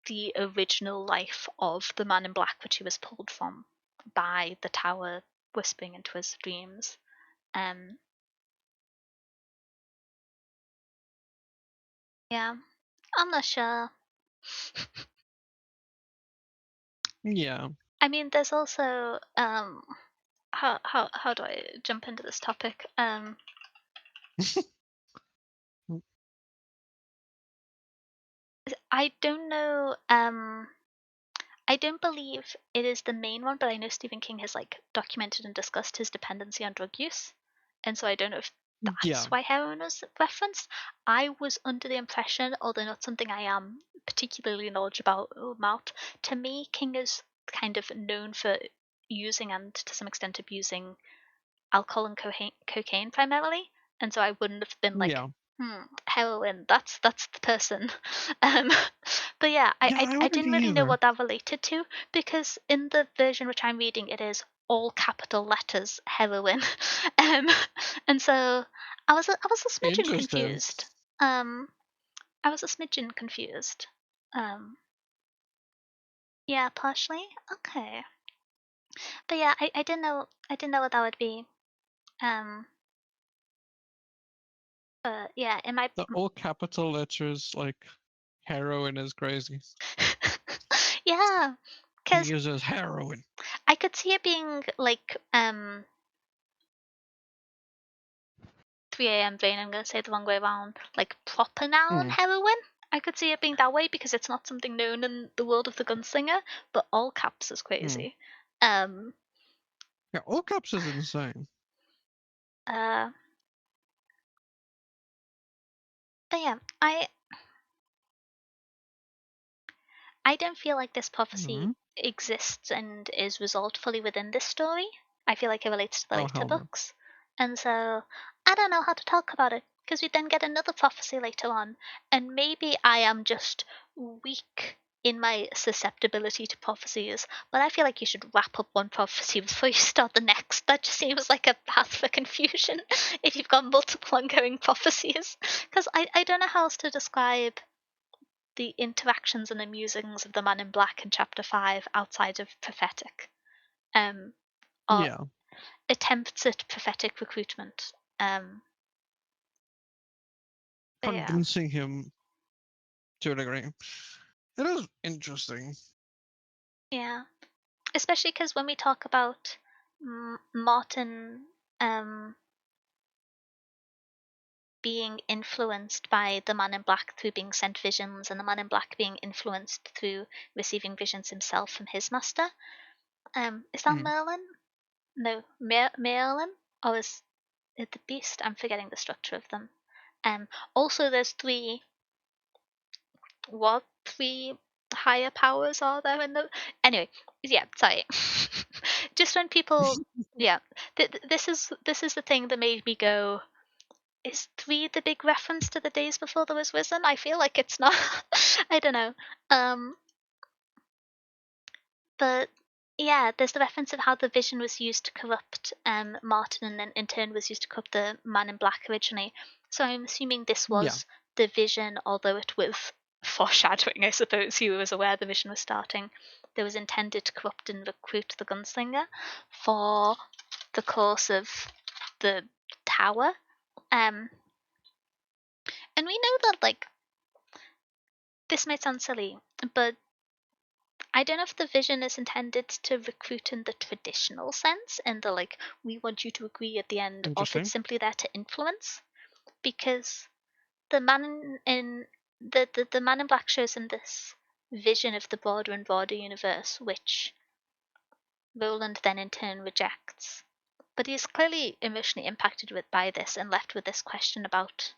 the original life of the man in black, which he was pulled from by the tower whispering into his dreams. Yeah, I'm not sure.
Yeah.
I mean, there's also how do I jump into this topic? I don't know. I don't believe it is the main one, but I know Stephen King has documented and discussed his dependency on drug use, and so I don't know if
Yeah.
that's why heroin was referenced. I was under the impression, although not something I am particularly knowledgeable about, to me King is kind of known for using and to some extent abusing alcohol and cocaine primarily, and so I wouldn't have been like,
Yeah.
Heroin, that's the person. um, but yeah,
Yeah, I
I
wouldn't
didn't really know
either.
what that related to because in the version which I'm reading, it is all capital letters heroin, um, and so I was a smidgen
Interesting.
confused. I was a smidgen confused. Um, yeah, partially. Okay, but yeah, I didn't know what that would be. Um, yeah, it might.
The all capital letters, like heroin is crazy.
Yeah,
He
because
uses heroin.
I could see it being like 3 a.m. brain. I'm gonna say it the wrong way around. Like proper noun heroin. I could see it being that way because it's not something known in the world of the gunslinger. But all caps is crazy.
Yeah, all caps is insane.
But yeah, I don't feel like this prophecy exists and is resolved fully within this story. I feel like it relates to the
Oh,
later
hell no.
books. And so I don't know how to talk about it because we then get another prophecy later on. And maybe I am just weak in my susceptibility to prophecies, but I feel like you should wrap up one prophecy before you start the next. That just seems like a path for confusion if you've got multiple ongoing prophecies. Because I don't know how else to describe the interactions and the musings of the man in black in chapter 5 outside of prophetic are
Yeah.
attempts at prophetic recruitment. Yeah.
Convincing him to a degree. It is interesting.
Yeah, especially because when we talk about Martin being influenced by the Man in Black through being sent visions, and the Man in Black being influenced through receiving visions himself from his master. Is that
Mm.
Merlin? No, Merlin? Or is it the Beast? I'm forgetting the structure of them. Also, there's three higher powers are there in the anyway, yeah, sorry. Just when people, yeah, this is the thing that made me go, is 3 the big reference to the days before there was risen? I feel like it's not. I don't know. But yeah, there's the reference of how the vision was used to corrupt Martin, and then in turn was used to corrupt the Man in Black originally. So I'm assuming this
Yeah.
was the vision, although it was foreshadowing, I suppose. He was aware the vision was starting. That was intended to corrupt and recruit the gunslinger for the course of the tower. And we know that, like, this might sound silly, but I don't know if the vision is intended to recruit in the traditional sense, and the like, we want you to agree at the end, or if it's
Interesting.
simply there to influence. Because the man in the Man in Black shows in this vision of the broader and broader universe, which Roland then in turn rejects. But he's clearly emotionally impacted by this and left with this question about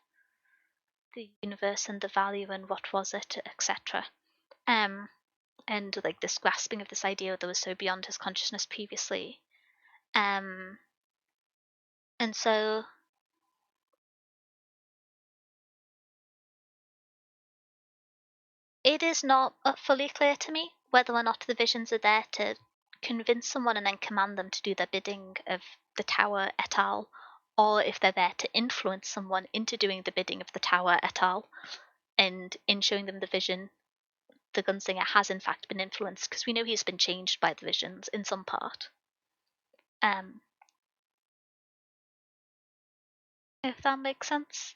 the universe and the value and what was it, etc. And like this grasping of this idea that was so beyond his consciousness previously. And so it is not fully clear to me whether or not the visions are there to convince someone and then command them to do their bidding of the Tower et al., or if they're there to influence someone into doing the bidding of the Tower et al., and in showing them the vision, the gunslinger has in fact been influenced, because we know he's been changed by the visions in some part. If that makes sense.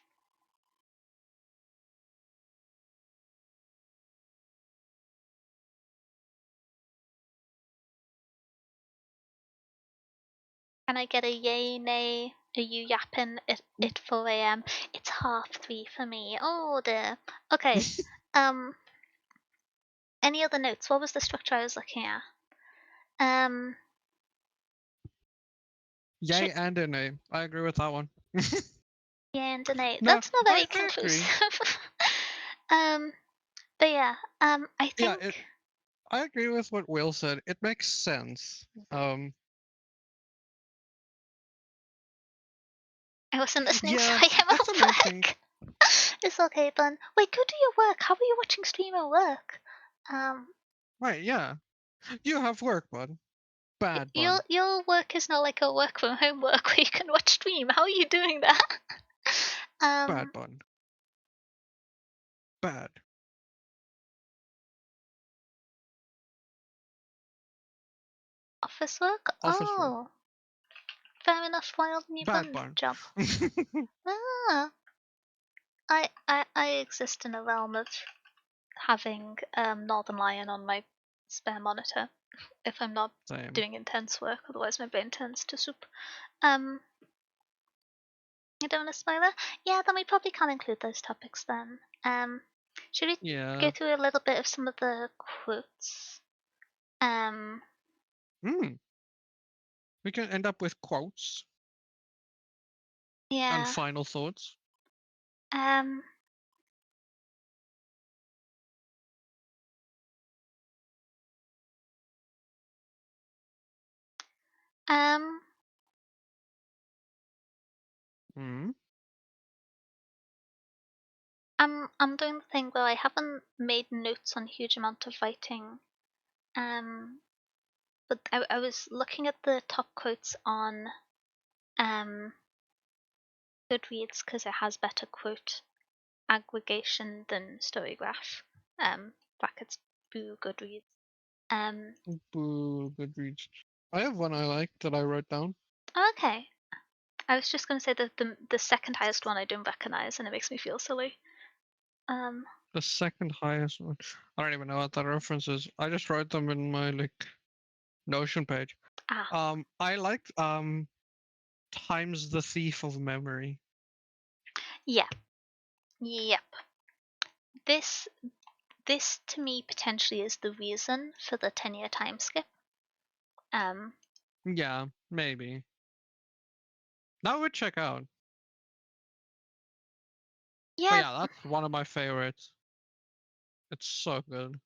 Can I get a yay, nay? Are you yapping at 4 a.m.? It's 3:30 for me. Oh dear. Okay. Um. Any other notes? What was the structure I was looking at? Um.
Yay
Should
and a nay. I agree with that one.
yay and a nay.
No,
That's not very
I agree.
conclusive. um. But yeah. I
Yeah,
think
I agree with what Will said. It makes sense.
I wasn't listening.
Yeah,
Sorry, I'm
that's
at
the main thing.
work. It's okay, Ben. Wait, go do your work. How are you watching stream at work? Um.
Right, yeah. You have work, bud. Bad bun.
Your work is not like a work from home work where you can watch stream. How are you doing that?
Bad
um,
bun. Bad.
office work?
Office work.
Oh, fair enough. Wild new
Bad
bun
bun.
job. Ah, I exist in a realm of having Northern Lion on my spare monitor if I'm not
Same.
doing intense work. Otherwise, my brain turns to soup. Um, I don't want to spoiler. Yeah, then we probably can't include those topics then. Should we go
Yeah.
through a little bit of some of the quotes? Um,
We can end up with quotes and
yeah.
final thoughts.
Um, um,
Hmm.
I'm doing the thing where I haven't made notes on a huge amount of writing. Um, but I was looking at the top quotes on um Goodreads because it has better quote aggregation than Storygraph. Brackets boo Goodreads. Um,
Boo, Goodreads. I have one I like that I wrote down.
okay. I was just gonna say that the second highest one I don't recognize, and it makes me feel silly.
The second highest one. I don't even know what that reference is. I just wrote them in my Notion page.
Ah,
I liked Times the Thief of Memory.
yeah, yep. This this to me potentially is the reason for the 10-year time skip.
Yeah, maybe. That would check out. But
Yeah,
yeah, that's one of my favorites. It's so good.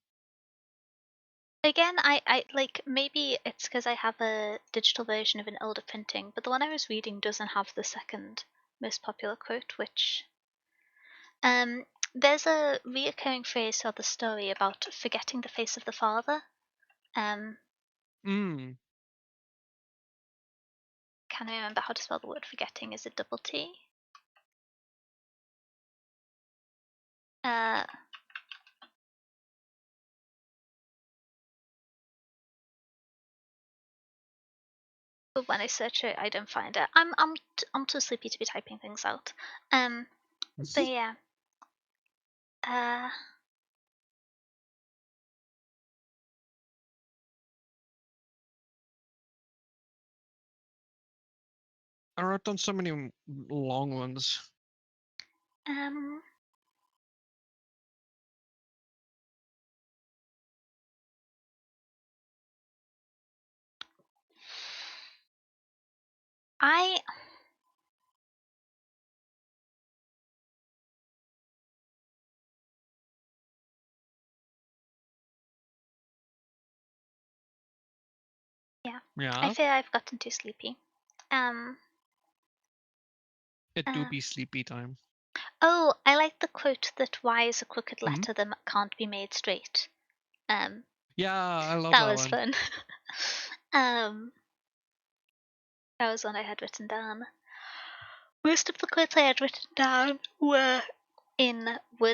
again, I like maybe it's because I have a digital version of an older printing, but the one I was reading doesn't have the second most popular quote, which there's a reoccurring phrase throughout the story about forgetting the face of the father. Um,
Mm.
can I remember how to spell the word forgetting? Is it double T? Uh, but when I search it, I don't find it. I'm too sleepy to be typing things out. But yeah. Uh,
I wrote down so many long ones.
um, I yeah. I
Yeah,
fear I've gotten too sleepy. Um,
it do
uh,
be sleepy time.
oh, I like the quote that "Y is a crooked
Hmm?
letter that can't be made straight." Um,
Yeah, I love
that
that
was
one.
fun. um, that was one I had written down. Most of the quotes I had written down were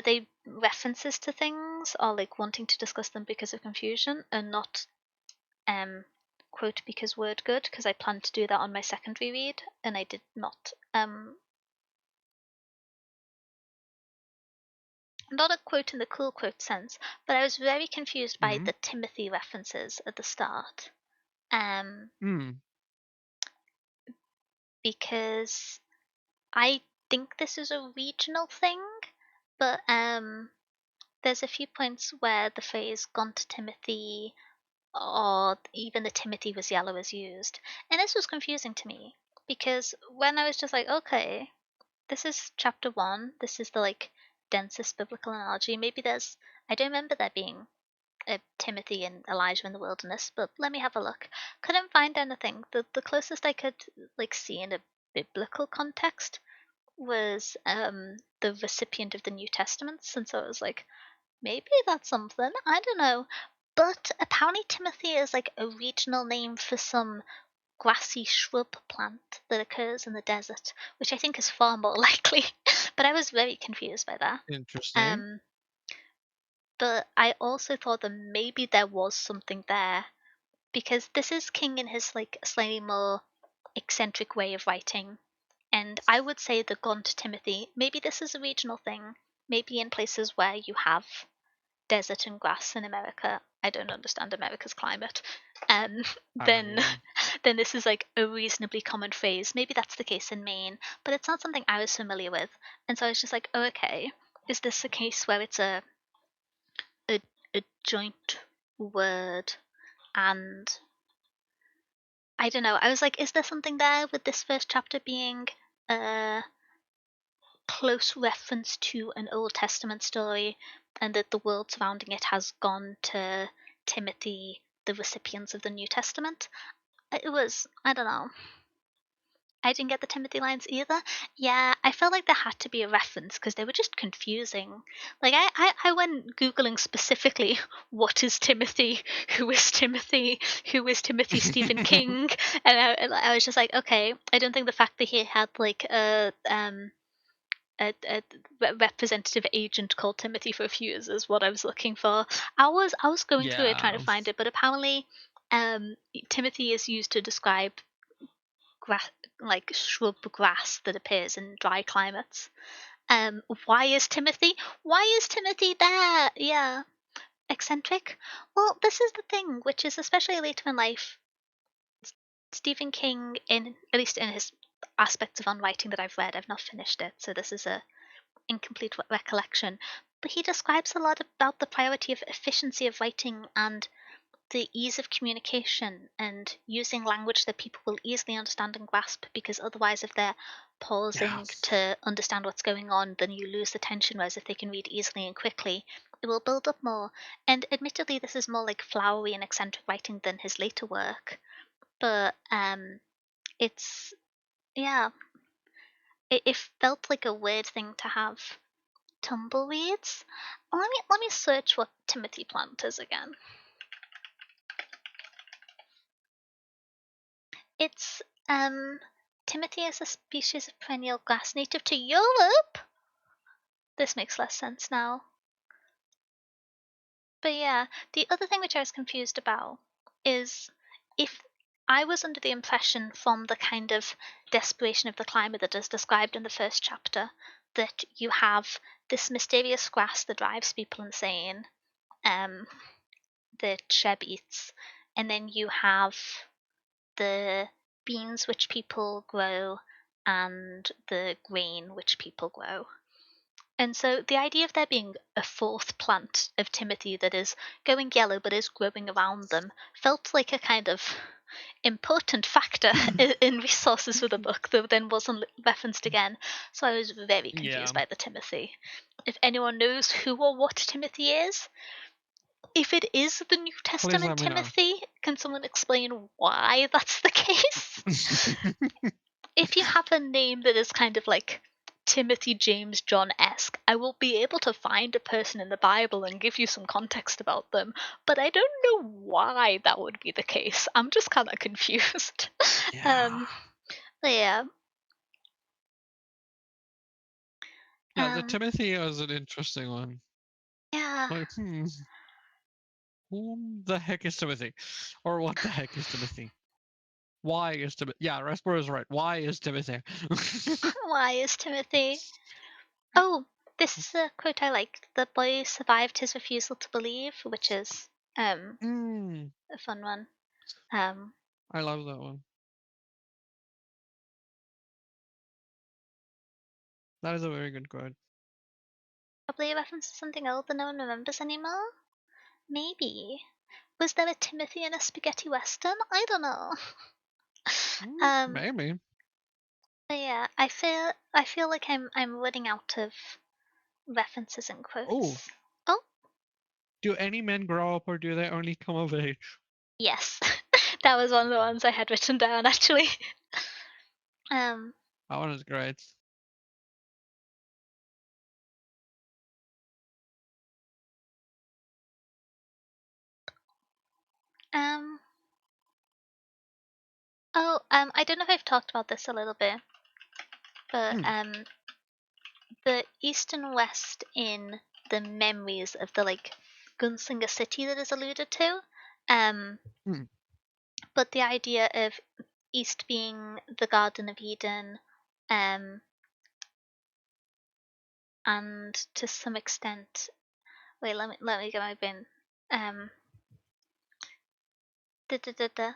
they references to things or like wanting to discuss them because of confusion and not quote because word good, because I planned to do that on my secondary read and I did not. Not a quote in the cool quote sense, but I was very confused by
Hmm.
the Timothy references at the start. Um,
Hmm.
because I think this is a regional thing, but there's a few points where the phrase "gone to Timothy" or even the "Timothy was yellow" is used, and this was confusing to me because when I was just like, okay, this is chapter one, this is the like densest biblical analogy. Maybe there's I don't remember there being Timothy and Elijah in the wilderness, but let me have a look. Couldn't find anything. The closest I could like see in a biblical context was the recipient of the New Testaments, and so it was like maybe that's something. I don't know. But apparently Timothy is like a regional name for some grassy shrub plant that occurs in the desert, which I think is far more likely. But I was very confused by that.
Interesting.
Um, but I also thought that maybe there was something there because this is King in his like slightly more eccentric way of writing. And I would say the Gone to Timothy, maybe this is a regional thing, maybe in places where you have desert and grass in America. I don't understand America's climate. Um,
I don't
then
either.
then this is like a reasonably common phrase. Maybe that's the case in Maine, but it's not something I was familiar with. And so I was just like, oh, okay, is this a case where it's a, a joint word and I don't know. I was like, is there something there with this first chapter being a close reference to an Old Testament story and that the world surrounding it has gone to Timothy, the recipients of the New Testament? It was, I don't know. I didn't get the Timothy lines either. Yeah, I felt like there had to be a reference because they were just confusing. Like, I went Googling specifically what is Timothy, who is Timothy, who is Timothy Stephen King, and I was just like, okay, I don't think the fact that he had like a representative agent called Timothy for a few years is what I was looking for. I was going through it trying to
Yeah.
find it, but apparently, Timothy is used to describe grass, like shrub grass that appears in dry climates. Why is Timothy? Why is Timothy there? Yeah, eccentric. Well, this is the thing, which is especially later in life. Stephen King, in at least in his aspects of on writing that I've read, I've not finished it, so this is a incomplete recollection. But he describes a lot about the priority of efficiency of writing and the ease of communication and using language that people will easily understand and grasp, because otherwise if they're
Yeah.
pausing to understand what's going on, then you lose the tension, whereas if they can read easily and quickly, it will build up more. And admittedly this is more like flowery and eccentric writing than his later work, but it's, yeah, it felt like a weird thing to have tumbleweeds. Let me search what Timothy plant is again. It's Timothy is a species of perennial grass native to Europe. This makes less sense now. But yeah, the other thing which I was confused about is, if I was under the impression from the kind of desperation of the climate that is described in the first chapter that you have this mysterious grass that drives people insane, that Sheb eats, and then you have the beans which people grow and the grain which people grow. And so the idea of there being a fourth plant of Timothy that is going yellow but is growing around them felt like a kind of important factor in resources for the book that then wasn't referenced again. So I was very
Yeah.
confused by the Timothy. If anyone knows who or what Timothy is, if it is the New
Please
Testament
let me know.
Timothy, can someone explain why that's the case? If you have a name that is kind of like Timothy James John-esque, I will be able to find a person in the Bible and give you some context about them, but I don't know why that would be the case. I'm just kind of confused.
Yeah.
Yeah.
Yeah, the
Um,
Timothy is an interesting one.
yeah.
Like, who the heck is Timothy? Or what the heck is Timothy? Why is Timothy? Yeah, Rasper is right. Why is Timothy?
Why is Timothy? Oh, this is a quote I like. The boy survived his refusal to believe, which is
mm,
a fun one. Um,
I love that one. That is a very good quote.
Probably a reference to something old that no one remembers anymore? Maybe. Was there a Timothy in a spaghetti western? I don't know. um,
Maybe.
but yeah, I feel like I'm running out of references and
Oh,
quotes. Oh,
do any men grow up or do they only come of age?
yes. That was one of the ones I had written down actually. um
That one is great.
um I don't know if I've talked about this a little bit, but
Hmm.
the east and west in the memories of the like gunslinger city that is alluded to.
Hmm.
But the idea of east being the Garden of Eden, um, and to some extent, wait, let me get my bin. Um, da, da, da, da,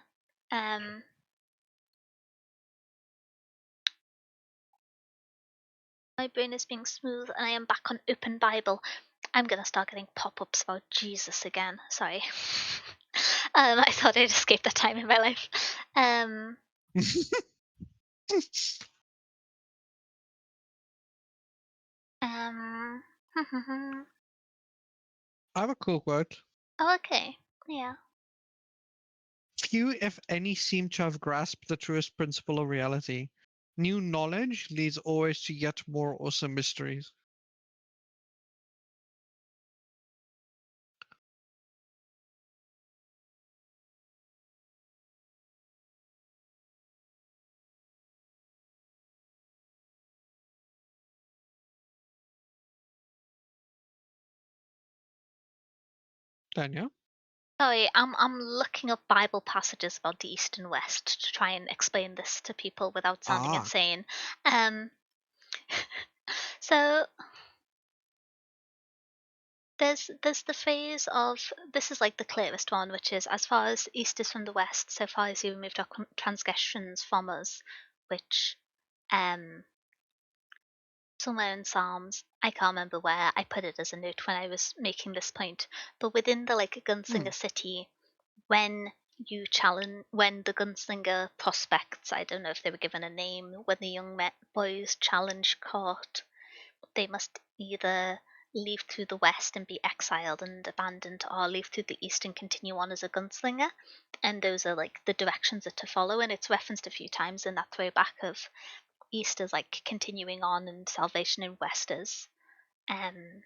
um, my brain is being smooth, and I am back on Open Bible. I'm gonna start getting pop-ups about Jesus again. Sorry. I thought I'd escaped that time in my life. Um,
I have a cool quote.
oh, okay. Yeah.
Few, if any, seem to have grasped the truest principle of reality. New knowledge leads always to yet more awesome mysteries. Daniel?
Sorry, I'm looking up Bible passages about the East and West to try and explain this to people without sounding
Ah.
insane. Um, So there's the phrase of, this is like the clearest one, which is, as far as east is from the west, so far as you removed our transgressions from us, which somewhere in Psalms, I can't remember where, I put it as a note when I was making this point, but within the like gunslinger city, when the gunslinger prospects, I don't know if they were given a name, when the young boys challenge court, they must either leave through the west and be exiled and abandoned, or leave through the east and continue on as a gunslinger. And those are like the directions that to follow, and it's referenced a few times in that throwback of east as like continuing on and salvation, and west as um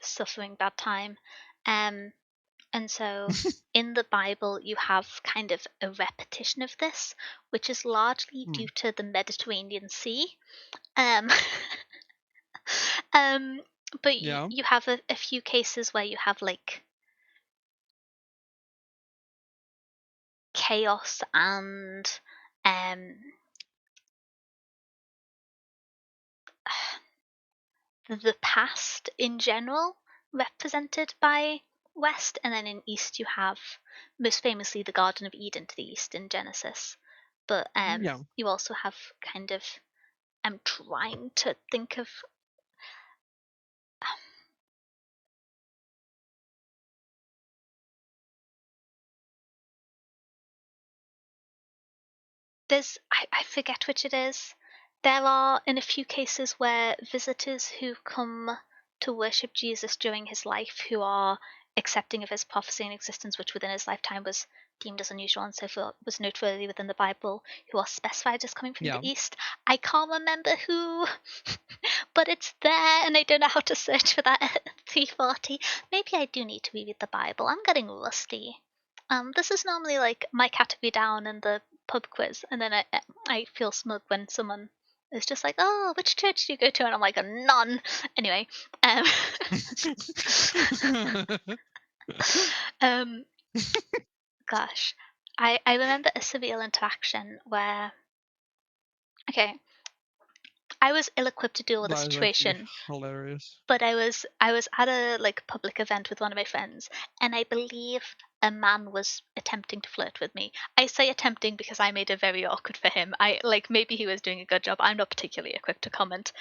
suffering bad time. And so in the Bible, you have kind of a repetition of this, which is largely due to the Mediterranean Sea. Um, but you have a few cases where you have like chaos and the past in general represented by west, and then in east you have most famously the Garden of Eden to the east in Genesis. But you also have kind of, I'm trying to think of I forget which it is. There are in a few cases where visitors who come to worship Jesus during his life, who are accepting of his prophecy and existence, which within his lifetime was deemed as unusual and so forth, was noteworthy within the Bible, who are specified as coming from the east. I can't remember who, but it's there, and I don't know how to search for that at 3:40. Maybe I do need to reread the Bible. I'm getting rusty. This is normally like my category down in the pub quiz, and then I feel smug when someone is just like, "Oh, which church do you go to?" And I'm like, "None." Anyway, gosh, I remember a surreal interaction where, okay, I was ill-equipped to deal with the
That is actually
situation,
hilarious.
but I was at a like public event with one of my friends, and I believe a man was attempting to flirt with me. I say attempting because I made it very awkward for him. I like, maybe he was doing a good job. I'm not particularly equipped to comment,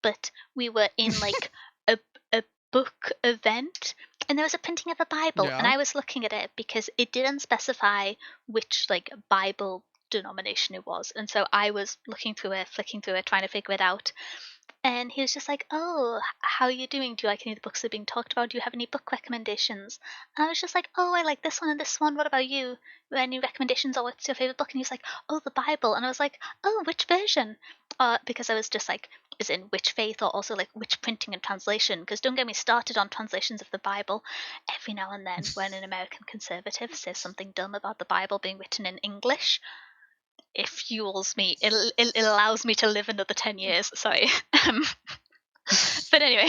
but we were in like a a book event, and there was a printing of a Bible, and
Yeah.
I was looking at it because it didn't specify which like Bible denomination it was, and so I was looking through it, flicking through it, trying to figure it out. And he was just like, "Oh, how are you doing? Do you like any of the books that are being talked about? Do you have any book recommendations?" And I was just like, "Oh, I like this one and this one. What about you? Any recommendations, or what's your favorite book?" And he was like, "Oh, the Bible." And I was like, "Oh, which version?" Because I was just like, is in which faith, or also like which printing and translation? Because don't get me started on translations of the Bible. Every now and then, when an American conservative says something dumb about the Bible being written in English, it fuels me. It allows me to live another 10 years. Sorry. But anyway,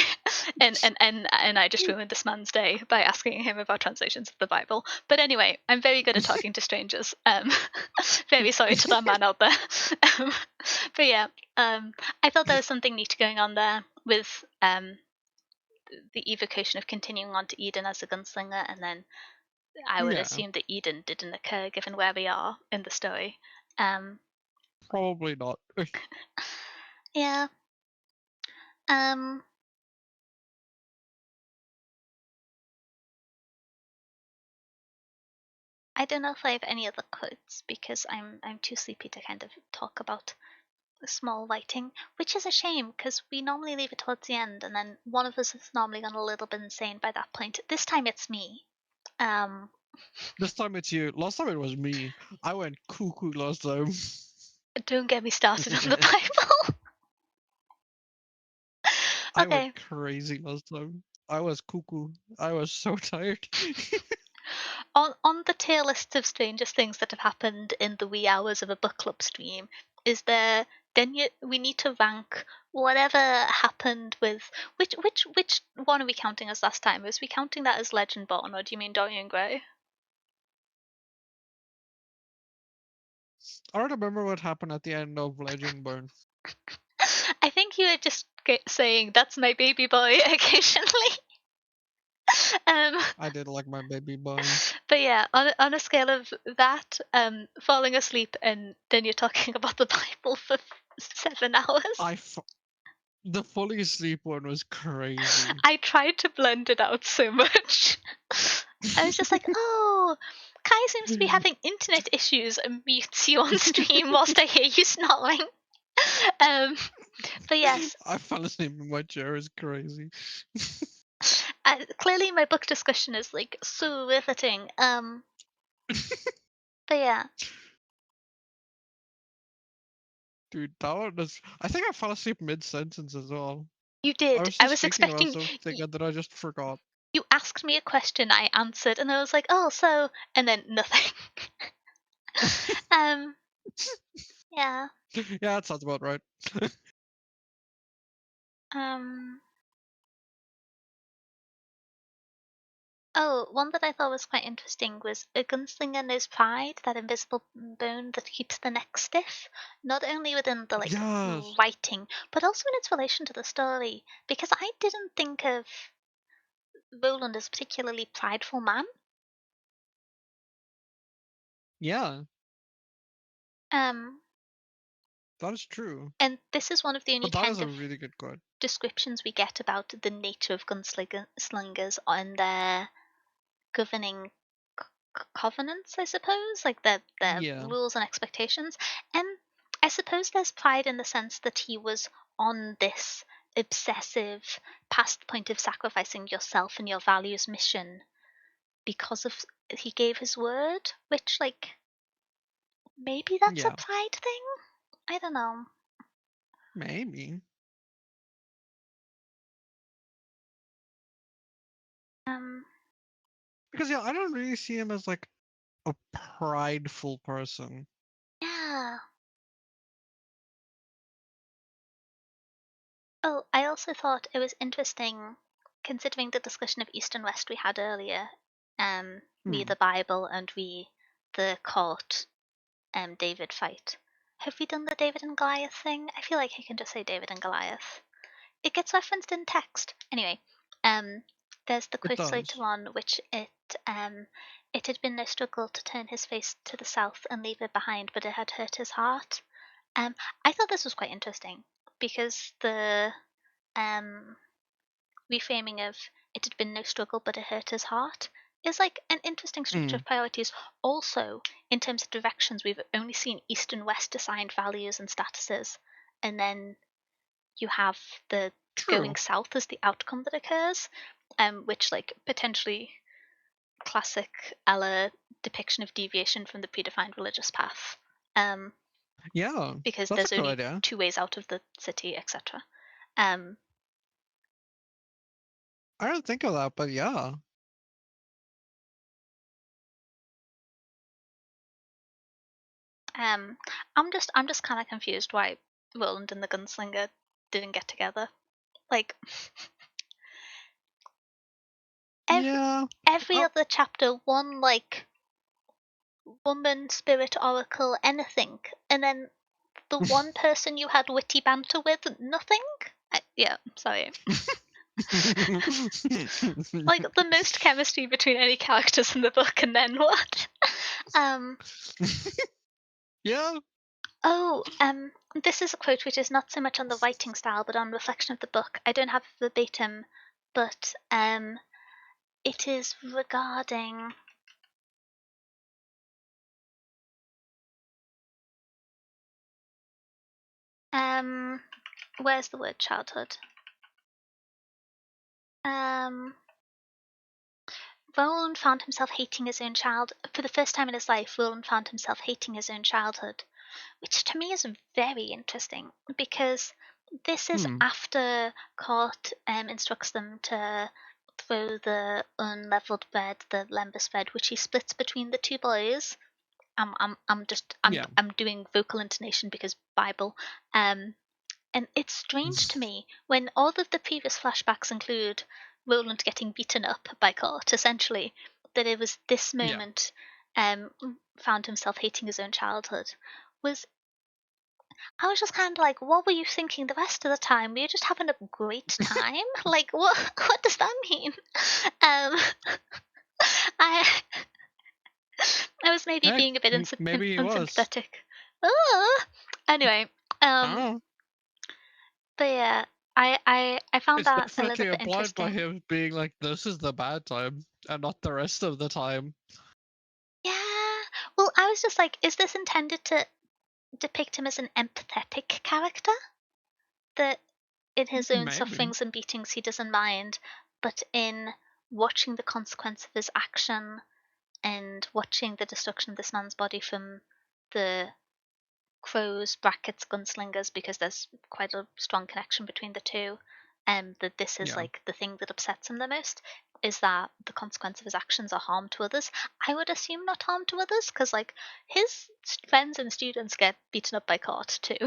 and I just ruined this man's day by asking him about translations of the Bible. But anyway, I'm very good at talking to strangers. Very sorry to that man out there. Um, but yeah, I thought there was something neat going on there with the evocation of continuing on to Eden as a gunslinger, and then I would assume that Eden didn't occur given where we are in the story.
Probably not.
Yeah. I don't know if I have any other quotes because I'm too sleepy to kind of talk about the small writing, which is a shame because we normally leave it towards the end, and then one of us has normally gone a little bit insane by that point. This time it's me.
This time it's you. Last time it was me. I went cuckoo last time.
Don't get me started on the Bible.
I
Okay.
went crazy last time. I was cuckoo. I was so tired.
On the tier list of strangest things that have happened in the wee hours of a book club stream, is there, then we need to rank whatever happened with which one are we counting as last time? Is we counting that as Legend Born, or do you mean Dorian Gray?
I don't remember what happened at the end of Legend Burn.
I think you were just saying that's my baby boy occasionally.
I did like my baby boy.
But yeah, on a scale of that, falling asleep and then you're talking about the Bible for 7 hours.
The fully asleep one was crazy.
I tried to blend it out so much. I was just like, oh, Kai seems to be having internet issues and mutes you on stream whilst I hear you snoring. But yes.
I fell asleep in my chair. It's crazy.
Clearly my book discussion is like so riveting. But yeah.
Dude, that one was... I think I fell asleep mid-sentence as well.
You
I
did.
was
I
just
was
thinking about
expecting
something and then I just forgot.
you asked me a question, I answered, and I was like, oh, so, and then nothing. um, yeah.
Yeah, that sounds about right.
Oh, one that I thought was quite interesting was a gunslinger knows pride, that invisible bone that keeps the neck stiff, not only within the
Yes.
writing, but also in its relation to the story. Because I didn't think of Roland as a particularly prideful man.
Yeah.
Um,
That is true.
and this is one of the only
But that is
kind
a
of
really good quote.
descriptions we get about the nature of gunslingers and their governing covenants, I suppose, like their
Yeah.
rules and expectations. And I suppose there's pride in the sense that he was on this obsessive past point of sacrificing yourself and your values mission because of he gave his word, which like maybe that's a
Yeah.
pride thing. I don't know.
Maybe.
Um,
Because yeah, I don't really see him as like a prideful person.
yeah. Oh, I also thought it was interesting, considering the discussion of East and West we had earlier. We
Hmm.
the Bible and we the court. David fight. Have we done the David and Goliath thing? I feel like I can just say David and Goliath. It gets referenced in text. Anyway, there's the
It
quotes later
does.
on, which it had been no struggle to turn his face to the south and leave it behind, but it had hurt his heart. I thought this was quite interesting because the reframing of it had been no struggle, but it hurt his heart is like an interesting structure
Mm.
of priorities. Also, in terms of directions, we've only seen East and West assigned values and statuses, and then you have the going
True.
south as the outcome that occurs, which like potentially classic Ella depiction of deviation from the predefined religious path.
Yeah.
Because
That's a
there's
cool
only
idea.
2 ways out of the city, etc. Um,
I don't think of that, but yeah.
I'm just kind of confused why Roland and the gunslinger didn't get together. Like
Yeah.
every
Oh.
other chapter, one like woman, spirit, oracle, anything, and then the one person you had witty banter with, nothing. Yeah, sorry. Like the most chemistry between any characters in the book, and then what? um.
Yeah.
Oh, this is a quote which is not so much on the writing style, but on reflection of the book. I don't have verbatim, but it is regarding where's the word childhood? Roland found himself hating his own child for the first time in his life. Roland found himself hating his own childhood, which to me is very interesting because this is
Hmm.
after Court instructs them to throw the unleavened bread, the lembas bread, which he splits between the two boys.
Yeah.
I'm doing vocal intonation because Bible. And it's strange to me when all of the previous flashbacks include Roland getting beaten up by Court, essentially, that it was this
Yeah.
moment found himself hating his own childhood was I was just kind of like, what were you thinking the rest of the time? Were you just having a great time? Like, what does that mean? I I was maybe
Hey,
being a bit
maybe he was.
unsympathetic. Oh! Anyway,
I don't know.
but yeah, I found
It's
that a little
definitely
bit
implied by
interesting.
him being like, this is the bad time, and not the rest of the time.
Yeah. Well, I was just like, is this intended to depict him as an empathetic character? That in his own
Maybe.
sufferings and beatings he doesn't mind, but in watching the consequence of his action and watching the destruction of this man's body from the crows brackets gunslingers, because there's quite a strong connection between the two, that this is
Yeah.
like the thing that upsets him the most, is that the consequence of his actions are harm to others. I would assume not harm to others, because like his friends and students get beaten up by cart too.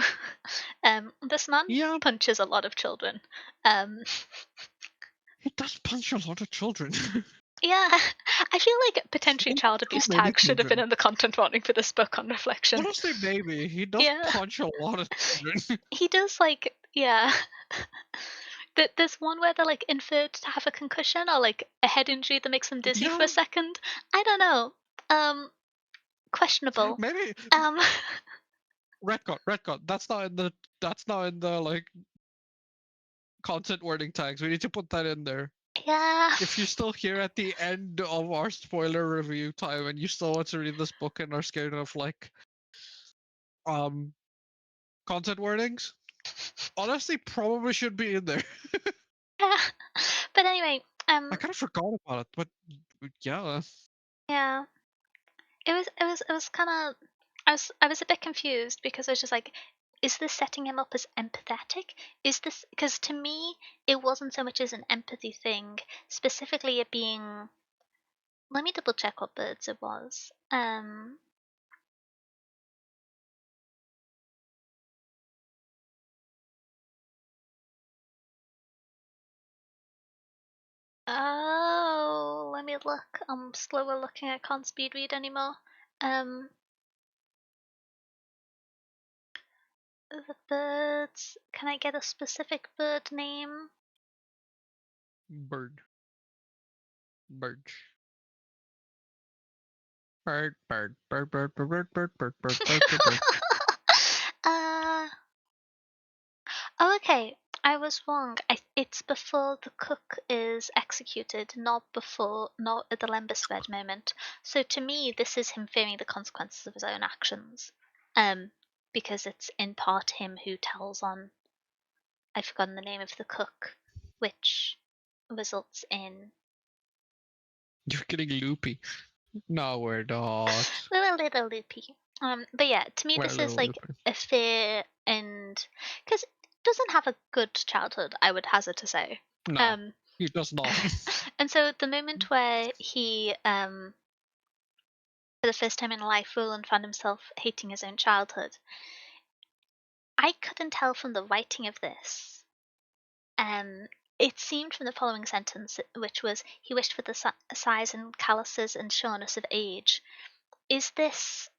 This man
Yeah,
punches a lot of children. um
he does punch a lot of children.
yeah, I feel like potentially child
So
abuse
many
tags should have been
children.
in the content warning for this book on reflection.
Honestly, maybe. He does
Yeah.
punch a lot of children.
He does, like, yeah. There's one where they're like inferred to have a concussion or like a head injury that makes them dizzy for a
Yeah,
second. I don't know. Questionable.
maybe.
Um,
Redcon. That's not in the like content warning tags. We need to put that in there.
yeah.
If you're still here at the end of our spoiler review time and you still want to read this book and are scared of like um content warnings, honestly probably should be in there.
Yeah. But anyway,
I kind of forgot about it, but yeah.
yeah. It was kind of, I was a bit confused because I was just like, is this setting him up as empathetic? Is this, because to me it wasn't so much as an empathy thing, specifically it being, let me double check what birds it was. Oh, let me look. I'm slower looking. I can't speed read anymore. Um, the birds. Can I get a specific bird name?
Bird. Bird. Bird, bird, bird, bird, bird, bird, bird, bird, bird, bird, bird, bird.
uh, oh, okay. I was wrong. It's before the cook is executed, not at the Lembusfed moment. So to me, this is him fearing the consequences of his own actions. Um, because it's in part him who tells on, I've forgotten the name of the cook, which results in,
You're getting loopy. No, we're not.
we're a little loopy. But yeah, to me
We're a
this is
little
like
loopy.
a fear, and because it doesn't have a good childhood, I would hazard to say.
No,
Um,
he does not.
and so the moment where he, for the first time in life, Roland found himself hating his own childhood, I couldn't tell from the writing of this. Um, it seemed from the following sentence, which was, he wished for the size and calluses and sureness of age. Is this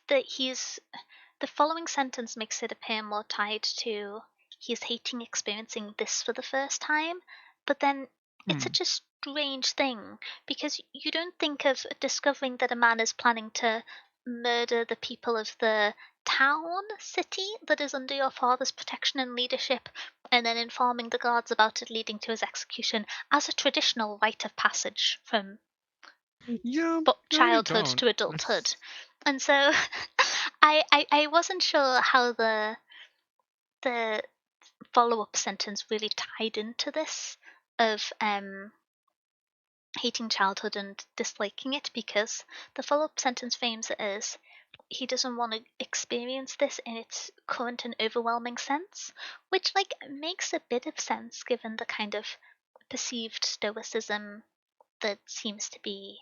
that he's, the following sentence makes it appear more tied to he's hating experiencing this for the first time, but then it's
Hmm.
such a strange thing because you don't think of discovering that a man is planning to murder the people of the city that is under your father's protection and leadership, and then informing the guards about it, leading to his execution, as a traditional rite of passage from
Yeah, no, you
childhood
don't.
to adulthood. And so I wasn't sure how the follow up sentence really tied into this of hating childhood and disliking it, because the follow up sentence frames it as he doesn't want to experience this in its current and overwhelming sense, which like makes a bit of sense given the kind of perceived stoicism that seems to be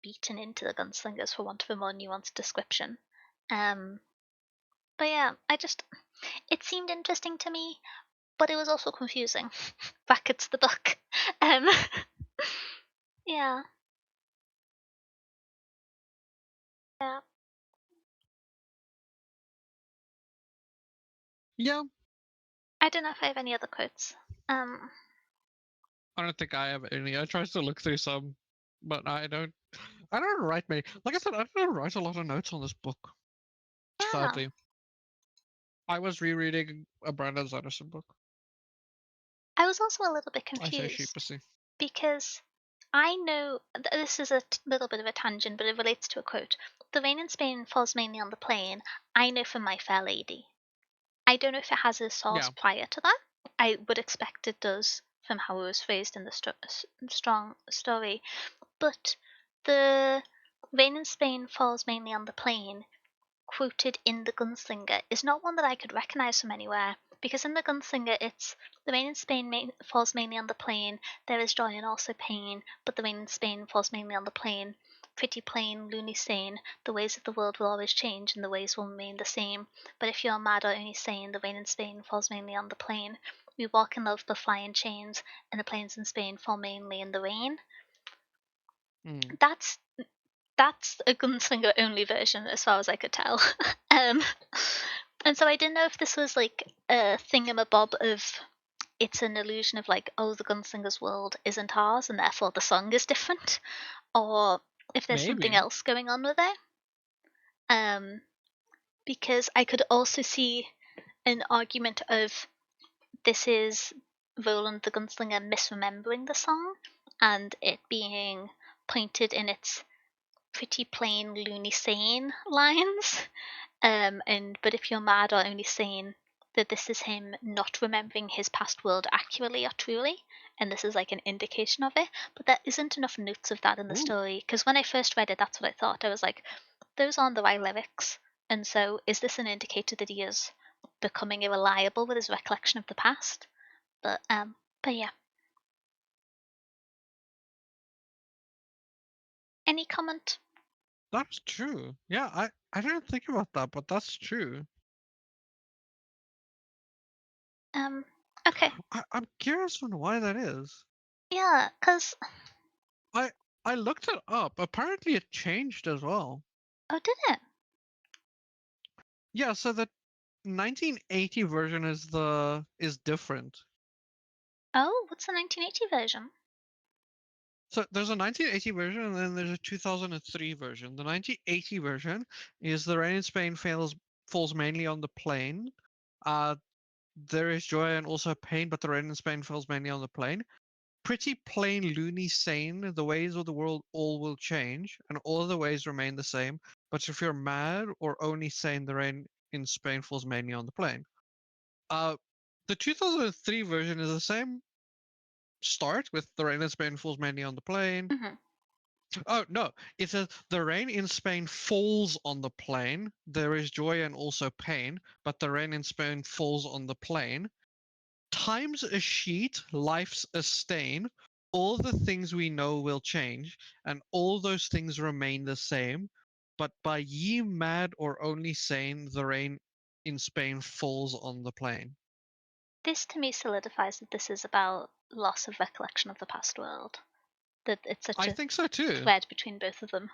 beaten into the gunslingers, for want of a more nuanced description. Um, but yeah, it seemed interesting to me, but it was also confusing. Brackets the book. Um, yeah, yeah.
Yeah,
I don't know if I have any other quotes.
I don't think I have any. I tried to look through some, but I don't. I don't write many. Like I said, I don't write a lot of notes on this book.
Yeah,
Sadly, I was rereading a Brandon Sanderson book.
I was also a little bit
I say
confused
sheepishly.
because I know this is a little bit of a tangent, but it relates to a quote. The rain in Spain falls mainly on the plain. I know from My Fair Lady. I don't know if it has a source
Yeah.
prior to that. I would expect it does from how it was phrased in the strong story. But the rain in Spain falls mainly on the plain, quoted in The Gunslinger, is not one that I could recognize from anywhere. Because in The Gunslinger, it's the rain in Spain falls mainly on the plain, there is joy and also pain, but the rain in Spain falls mainly on the plain. Pretty plain, loony sane, the ways of the world will always change and the ways will remain the same. But if you are mad or only sane, the rain in Spain falls mainly on the plain. We walk in love but fly in chains, and the plains in Spain fall mainly in the rain.
Mm.
That's that's a gunslinger only version as far as I could tell. um, and so I didn't know if this was like a thingamabob of it's an illusion of like, oh, the gunslinger's world isn't ours and therefore the song is different, or if there's something
Maybe.
else going on with it. Um, because I could also see an argument of this is Roland the gunslinger misremembering the song and it being pointed in its pretty plain loony sane lines. And but if you're mad or only sane, that this is him not remembering his past world accurately or truly, and this is like an indication of it. But there isn't enough notes of that in the
Ooh.
story because when I first read it, that's what I thought. I was like, those aren't the right lyrics, and so is this an indicator that he is becoming irreliable with his recollection of the past? But yeah. Any comment?
That's true. Yeah, I didn't think about that, but that's true.
Um, okay.
I'm curious on why that is.
Yeah, because
I I looked it up. Apparently, it changed as well.
oh, did it?
Yeah, so the 1980 version is different.
Oh, what's the 1980 version?
So there's a 1980 version and then there's a 2003 version. The 1980 version is the rain in Spain falls mainly on the plain. Uh, there is joy and also pain, but the rain in Spain falls mainly on the plain. Pretty plain, loony, sane. The ways of the world all will change, and all of the ways remain the same. But if you're mad or only sane, the rain in Spain falls mainly on the plain. Uh, the 2003 version is the same start with the rain in Spain falls mainly on the plain.
Mm-hmm.
Oh no, it says the rain in Spain falls on the plain. There is joy and also pain, but the rain in Spain falls on the plain. Time's a sheet, life's a stain. All the things we know will change, and all those things remain the same. But by ye mad or only sane, the rain in Spain falls on the plain.
This to me solidifies that this is about loss of recollection of the past world. That it's such
I
a
think so too.
thread between both of them.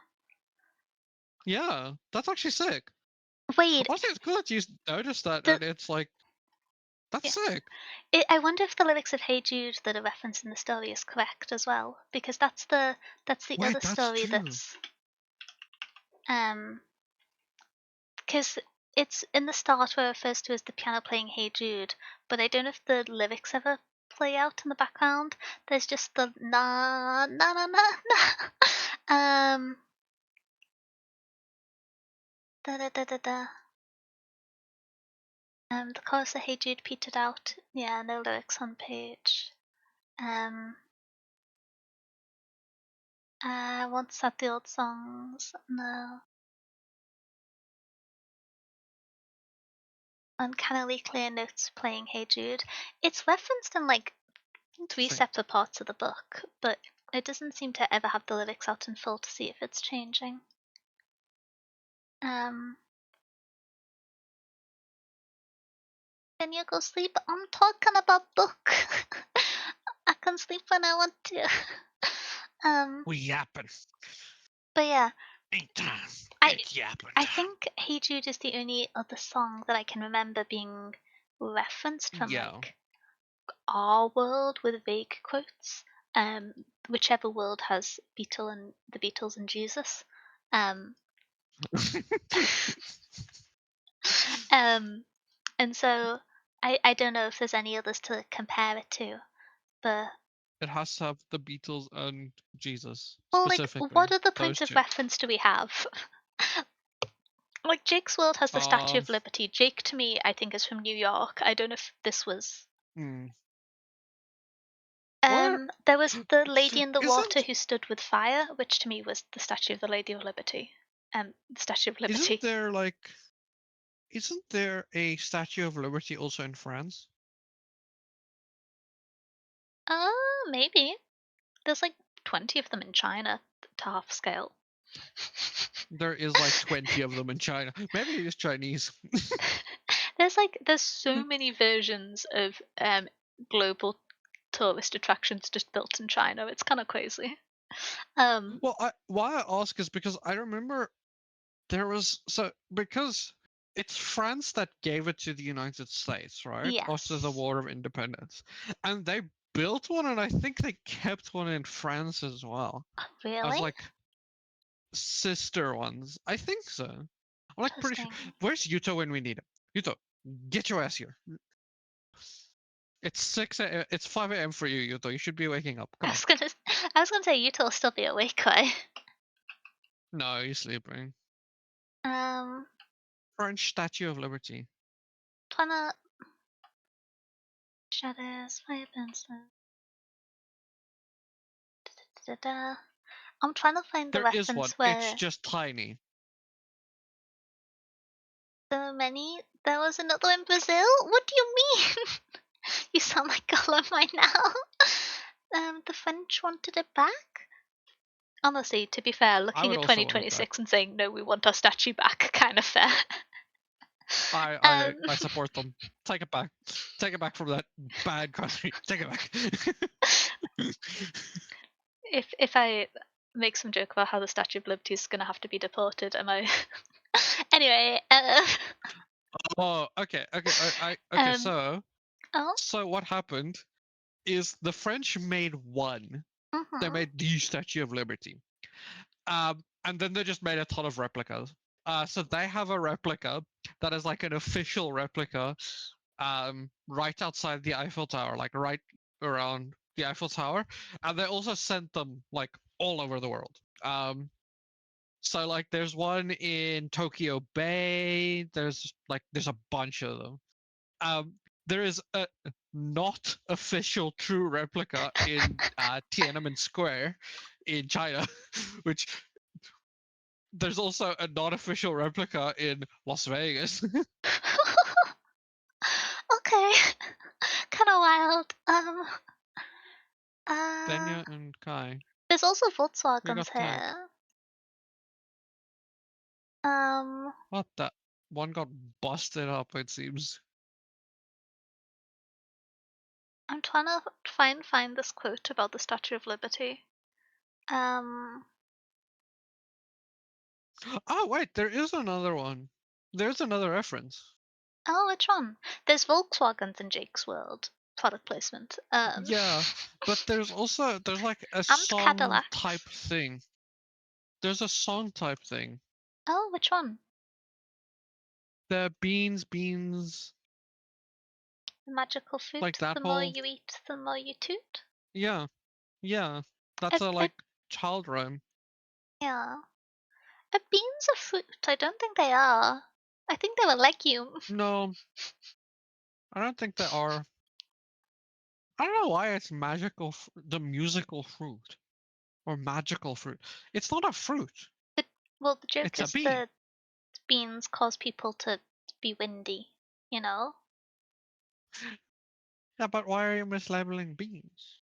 Yeah, that's actually sick.
Wait,
Also, it's cool that you noticed that,
the
and it's like, that's
yeah.
sick.
I wonder if the lyrics of "Hey Jude" that are referenced in the story is correct as well, because that's the other
Wait, that's
story
true.
that's um because it's in the start where it refers to as the piano playing "Hey Jude," but I don't know if the lyrics ever play out in the background. There's just the na na na na na. Da da da da da. The chorus of "Hey Jude" petered out. Yeah, no lyrics on page. Um, once at the old songs. No. Uncannily clear notes playing "Hey Jude." It's referenced in like three
Interesting.
separate parts of the book, but it doesn't seem to ever have the lyrics out in full to see if it's changing. Um, can you go sleep? I'm talking about book. I can sleep when I want to. um,
We yapping.
but yeah,
Ain't time.
I
It's yapping
I
time.
think "Hey Jude" is the only other song that I can remember being referenced from
Yeah.
like our world with vague quotes. Whichever world has the Beatles and Jesus. Um, um, and so I don't know if there's any others to compare it to, but
It has to have the Beatles and Jesus
well, like
specifically.
what other
Those
points of
two.
reference do we have? Like Jake's world has the Statue
Um.
of Liberty. Jake to me, I think, is from New York. I don't know if this was.
Hmm. Where
There was the lady in the water
isn't
who stood with fire, which to me was the statue of the Lady of Liberty. The Statue of
isn't
Liberty.
there like isn't there a Statue of Liberty also in France?
Maybe. There's like 20 of them in China to half scale.
There is like 20 of them in China. Maybe it is Chinese.
there's so many versions of global tourist attractions just built in China. It's kind of crazy. Um,
Well, why I ask is because I remember there was because it's France that gave it to the United States, right? After the
yes.
War of Independence. And they built one and I think they kept one in France as well. As
Really?
like sister ones. I think so. I'm like pretty sure.
Interesting.
Where's Yuto when we need him? Yuto, get your ass here. It's 6 a.m. It's 5 a.m. for you, Yuto. You should be waking up.
I
Come on.
was gonna, I was gonna say you'll still be awake, right?
No, you're sleeping.
Um,
French Statue of Liberty.
trying to shadows, fire pencil. Da-da-da-da. I'm trying to find the
There is one.
reference
It's
where
just tiny.
so many. There was another in Brazil. What do you mean? You sound like Gollum now. The French wanted it back. Honestly, to be fair,
I
looking
would
at
also want it back.
2026 and saying no, we want our statue back, kind of fair.
I I
um,
I support them. Take it back. Take it back from that bad country. Take it back.
if I make some joke about how the Statue of Liberty is going to have to be deported, am I? Anyway,
Oh, okay, okay, okay.
um, oh,
So what happened is the French made one. They
mhm.
made the Statue of Liberty. And then they just made a ton of replicas. So they have a replica that is like an official replica, right outside the Eiffel Tower, like right around the Eiffel Tower, and they also sent them like all over the world. So like there's one in Tokyo Bay. There's a bunch of them. Um, there is a not official true replica in Tiananmen Square in China, which there's also a non-official replica in Las Vegas.
Okay, kind of wild.
Benya and Kai.
There's also
We
Volkswagens
got tagged.
here. Um,
What the? One got busted up, it seems.
I'm trying to find this quote about the Statue of Liberty. Um,
Oh, wait, there is another one. There's another reference.
oh, which one? There's Volkswagens in Jake's world. Product placement.
Yeah, but there's like a
And
song type
Cadillacs.
thing. There's a song type thing.
Oh, which one?
The beans,
The magical
like
fruit.
that
The more
whole.
you eat, the more you toot.
Yeah, yeah. That's
A,
a
a,
like child rhyme.
yeah. Are beans a fruit? I don't think they are. I think they're a legume.
No, I don't think they are. I don't know why it's the musical fruit or magical fruit. It's not a fruit.
Well, the joke
It's a
is
bean.
the beans cause people to be windy, you know?
Yeah, but why are you mislabeling beans?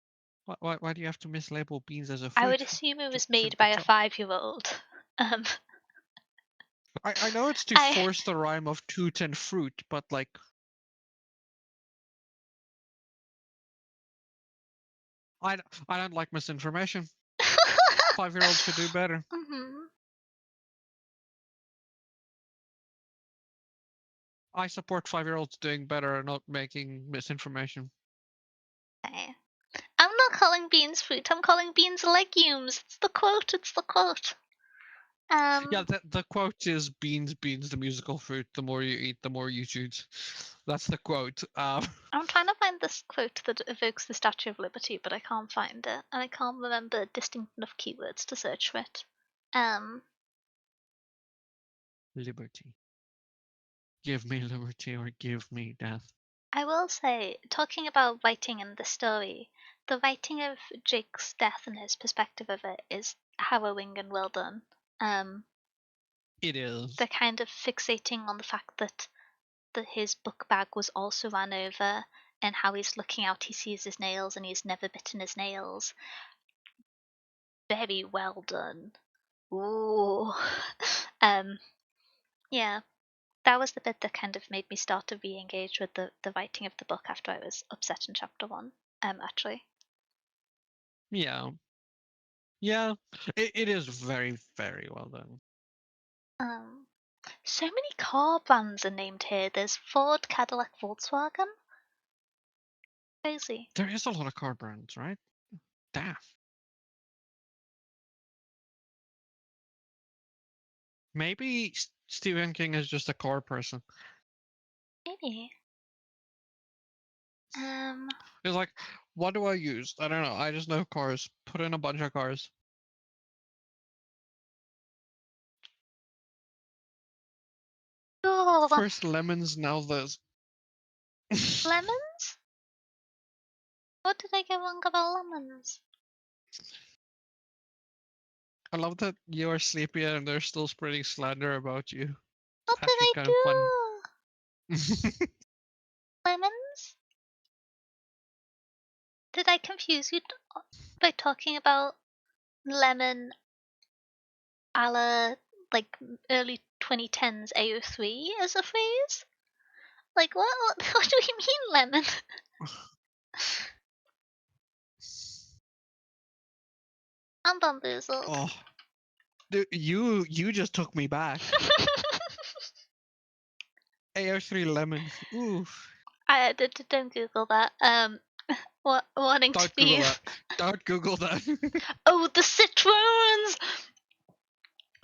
Why do you have to mislabel beans as a
I would
fruit
assume it
to
was made by
be
a
chill?
5-year-old. Um,
I know it's to
I.
force the rhyme of toot and fruit, but like I I don't like misinformation. 5-year-olds should do better.
Mhm.
I support 5-year-olds doing better and not making misinformation.
Okay. I'm not calling beans fruit. I'm calling beans legumes. It's the quote. It's the quote.
Yeah, the quote is beans, beans, the musical fruit. The more you eat, the more you choose. That's the quote.
I'm trying to find this quote that evokes the Statue of Liberty, but I can't find it, and I can't remember distinct enough keywords to search for it.
Liberty. Give me liberty or give me death.
I will say, talking about writing in the story, the writing of Jake's death and his perspective of it is harrowing and well done.
It is.
They're kind of fixating on the fact that his book bag was also run over, and how he's looking out, he sees his nails, and he's never bitten his nails. Very well done. Ooh. Yeah, that was the bit that kind of made me start to re-engage with the writing of the book after I was upset in chapter 1, actually.
Yeah. Yeah. It is very, very well done.
So many car brands are named here. There's Ford, Cadillac, Volkswagen. Crazy.
There is a lot of car brands, right? Damn. Maybe Stephen King is just a car person.
Maybe.
He's like, what do I use? I don't know. I just know cars. Put in a bunch of cars.
Oh,
First lemons, now this.
lemons? What did I get wrong about lemons?
I love that you are sleepy and they're still spreading slander about you. It's
What did
actually
I
kind of fun.
do? Lemons? Did I confuse you by talking about lemon a la, like, early 2010s AO3 as a phrase? Like, what do you mean, lemon? I'm bamboozled.
Oh, dude, you just took me back. AO3 lemon. Ooh.
I don't Google that. Wanting to
Don't Google
be.
that. Don't Google that.
Oh, the citrons!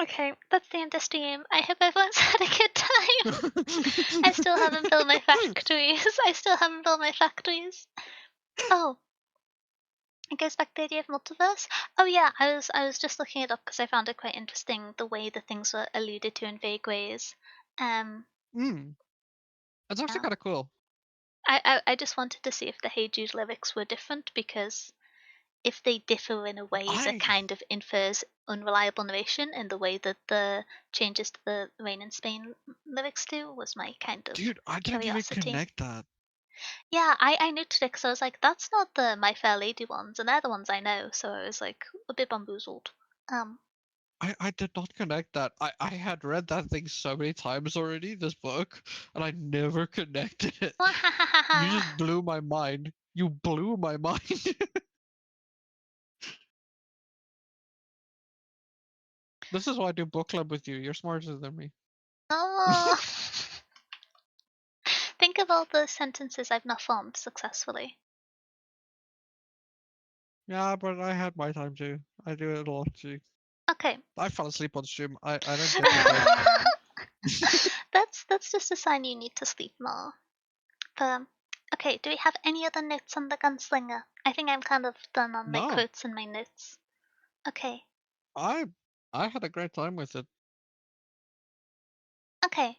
Okay, that's the end of stream. I hope everyone's had a good time. I still haven't built my factories. I still haven't built my factories. Oh, it goes back to the idea of multiverse. Oh yeah, I was just looking it up because I found it quite interesting the way the things were alluded to in vague ways.
That's actually
Yeah.
kind of cool.
I just wanted to see if the Hey Jude lyrics were different, because if they differ in a way that
I
kind of infers unreliable narration in the way that the changes to the Rain in Spain lyrics do, was my kind of
Dude, I didn't even
curiosity.
connect that.
Yeah, I noted it because I was like, that's not the My Fair Lady ones, and they're the ones I know, so I was like a bit bamboozled.
I did not connect that. I had read that thing so many times already, this book, and I never connected it. You just blew my mind. You blew my mind. This is why I do book club with you. You're smarter than me.
Oh, think of all the sentences I've not formed successfully.
Yeah, but I had my time too. I do it a lot too.
Okay.
I fell asleep on stream. I don't get to joke.
That's just a sign you need to sleep more. But okay, do we have any other notes on the gunslinger? I think I'm kind of done on my
No,
quotes and my notes. Okay.
I I had a great time with it.
Okay.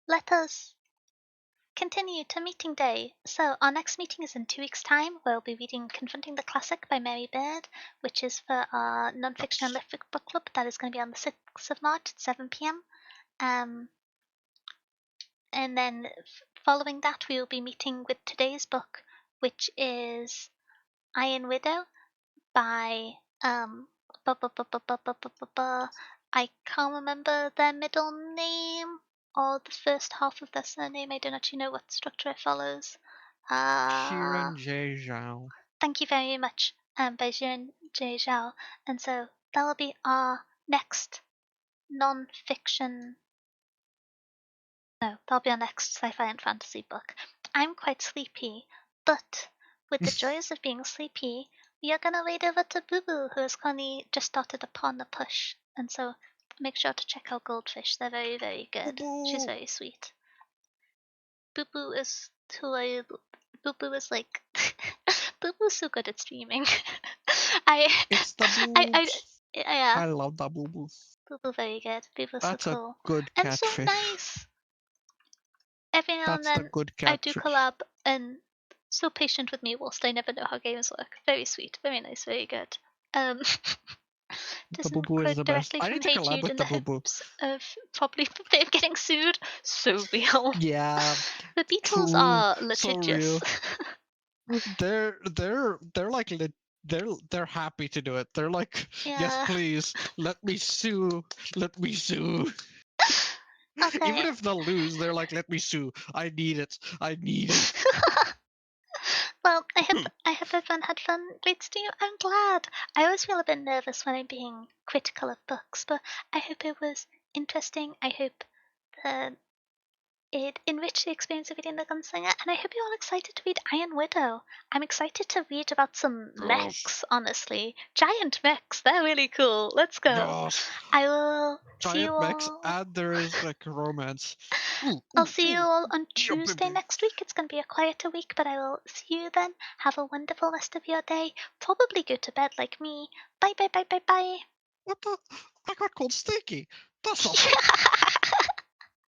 Let us continue to meeting day. So our next meeting is in 2 weeks' time. We'll be reading Confronting the Classic by Mary Bird, which is for our non-fiction and
Yes.
lit book club. That is going to be on the 6th of March at 7 p.m. And then following that, we will be meeting with today's book, which is Iron Widow by I can't remember their middle name or the first half of their surname. I don't actually know what structure it follows.
Shiren J. Zhao.
Thank you very much, by Jiren J. Zhao. And so that will be our next non-fiction No, that'll be our next sci-fi and fantasy book. I'm quite sleepy, but with the joys of being sleepy, we are gonna wait over to Boo Boo, who has currently just started upon the push. And so make sure to check out Goldfish. They're very, very good. She's
Boo.
very sweet. Boo Boo is who I Boo Boo is like Boo Boo's so good at streaming. I
It's the
I
boobs.
yeah,
I love the boo.
Boo Boo very good. Boo Boo's so
That's a
cool.
good
And so
catfish.
nice. Every now and
That's the
then
good
I do
catfish.
collab and so patient with me whilst I never know how games work. Very sweet, very nice, very good. Um
The boo
doesn't
boo is
quote
the best.
directly
I
from
need to
Hey
collab
Jude
with
in
the
the
boo boo.
hopes of probably them getting sued. So real.
Yeah,
The Beatles
true.
are
So
litigious.
real. They're like they're happy to do it. They're like, yes,
Yeah.
please, let me sue, let me sue. Even
Okay.
if they'll lose, they're like, let me sue. I need it. I need it.
Well, I hope everyone had fun. Great stream. I'm glad. I always feel a bit nervous when I'm being critical of books, but I hope it was interesting. I hope that it enriched the experience of reading The Gunslinger, and I hope you're all excited to read Iron Widow. I'm excited to read about some
Yes,
mechs, honestly. Giant mechs, they're really cool. Let's go.
yes.
I will see you
Giant mechs,
all.
and there is like romance. Ooh,
I'll
ooh,
see you
ooh.
all on
Yeah,
Tuesday
baby.
next week. It's going to be a quieter week, but I will see you then. Have a wonderful rest of your day. Probably go to bed like me. Bye, bye, bye, bye, bye.
What the? I got called stinky. That's not fair.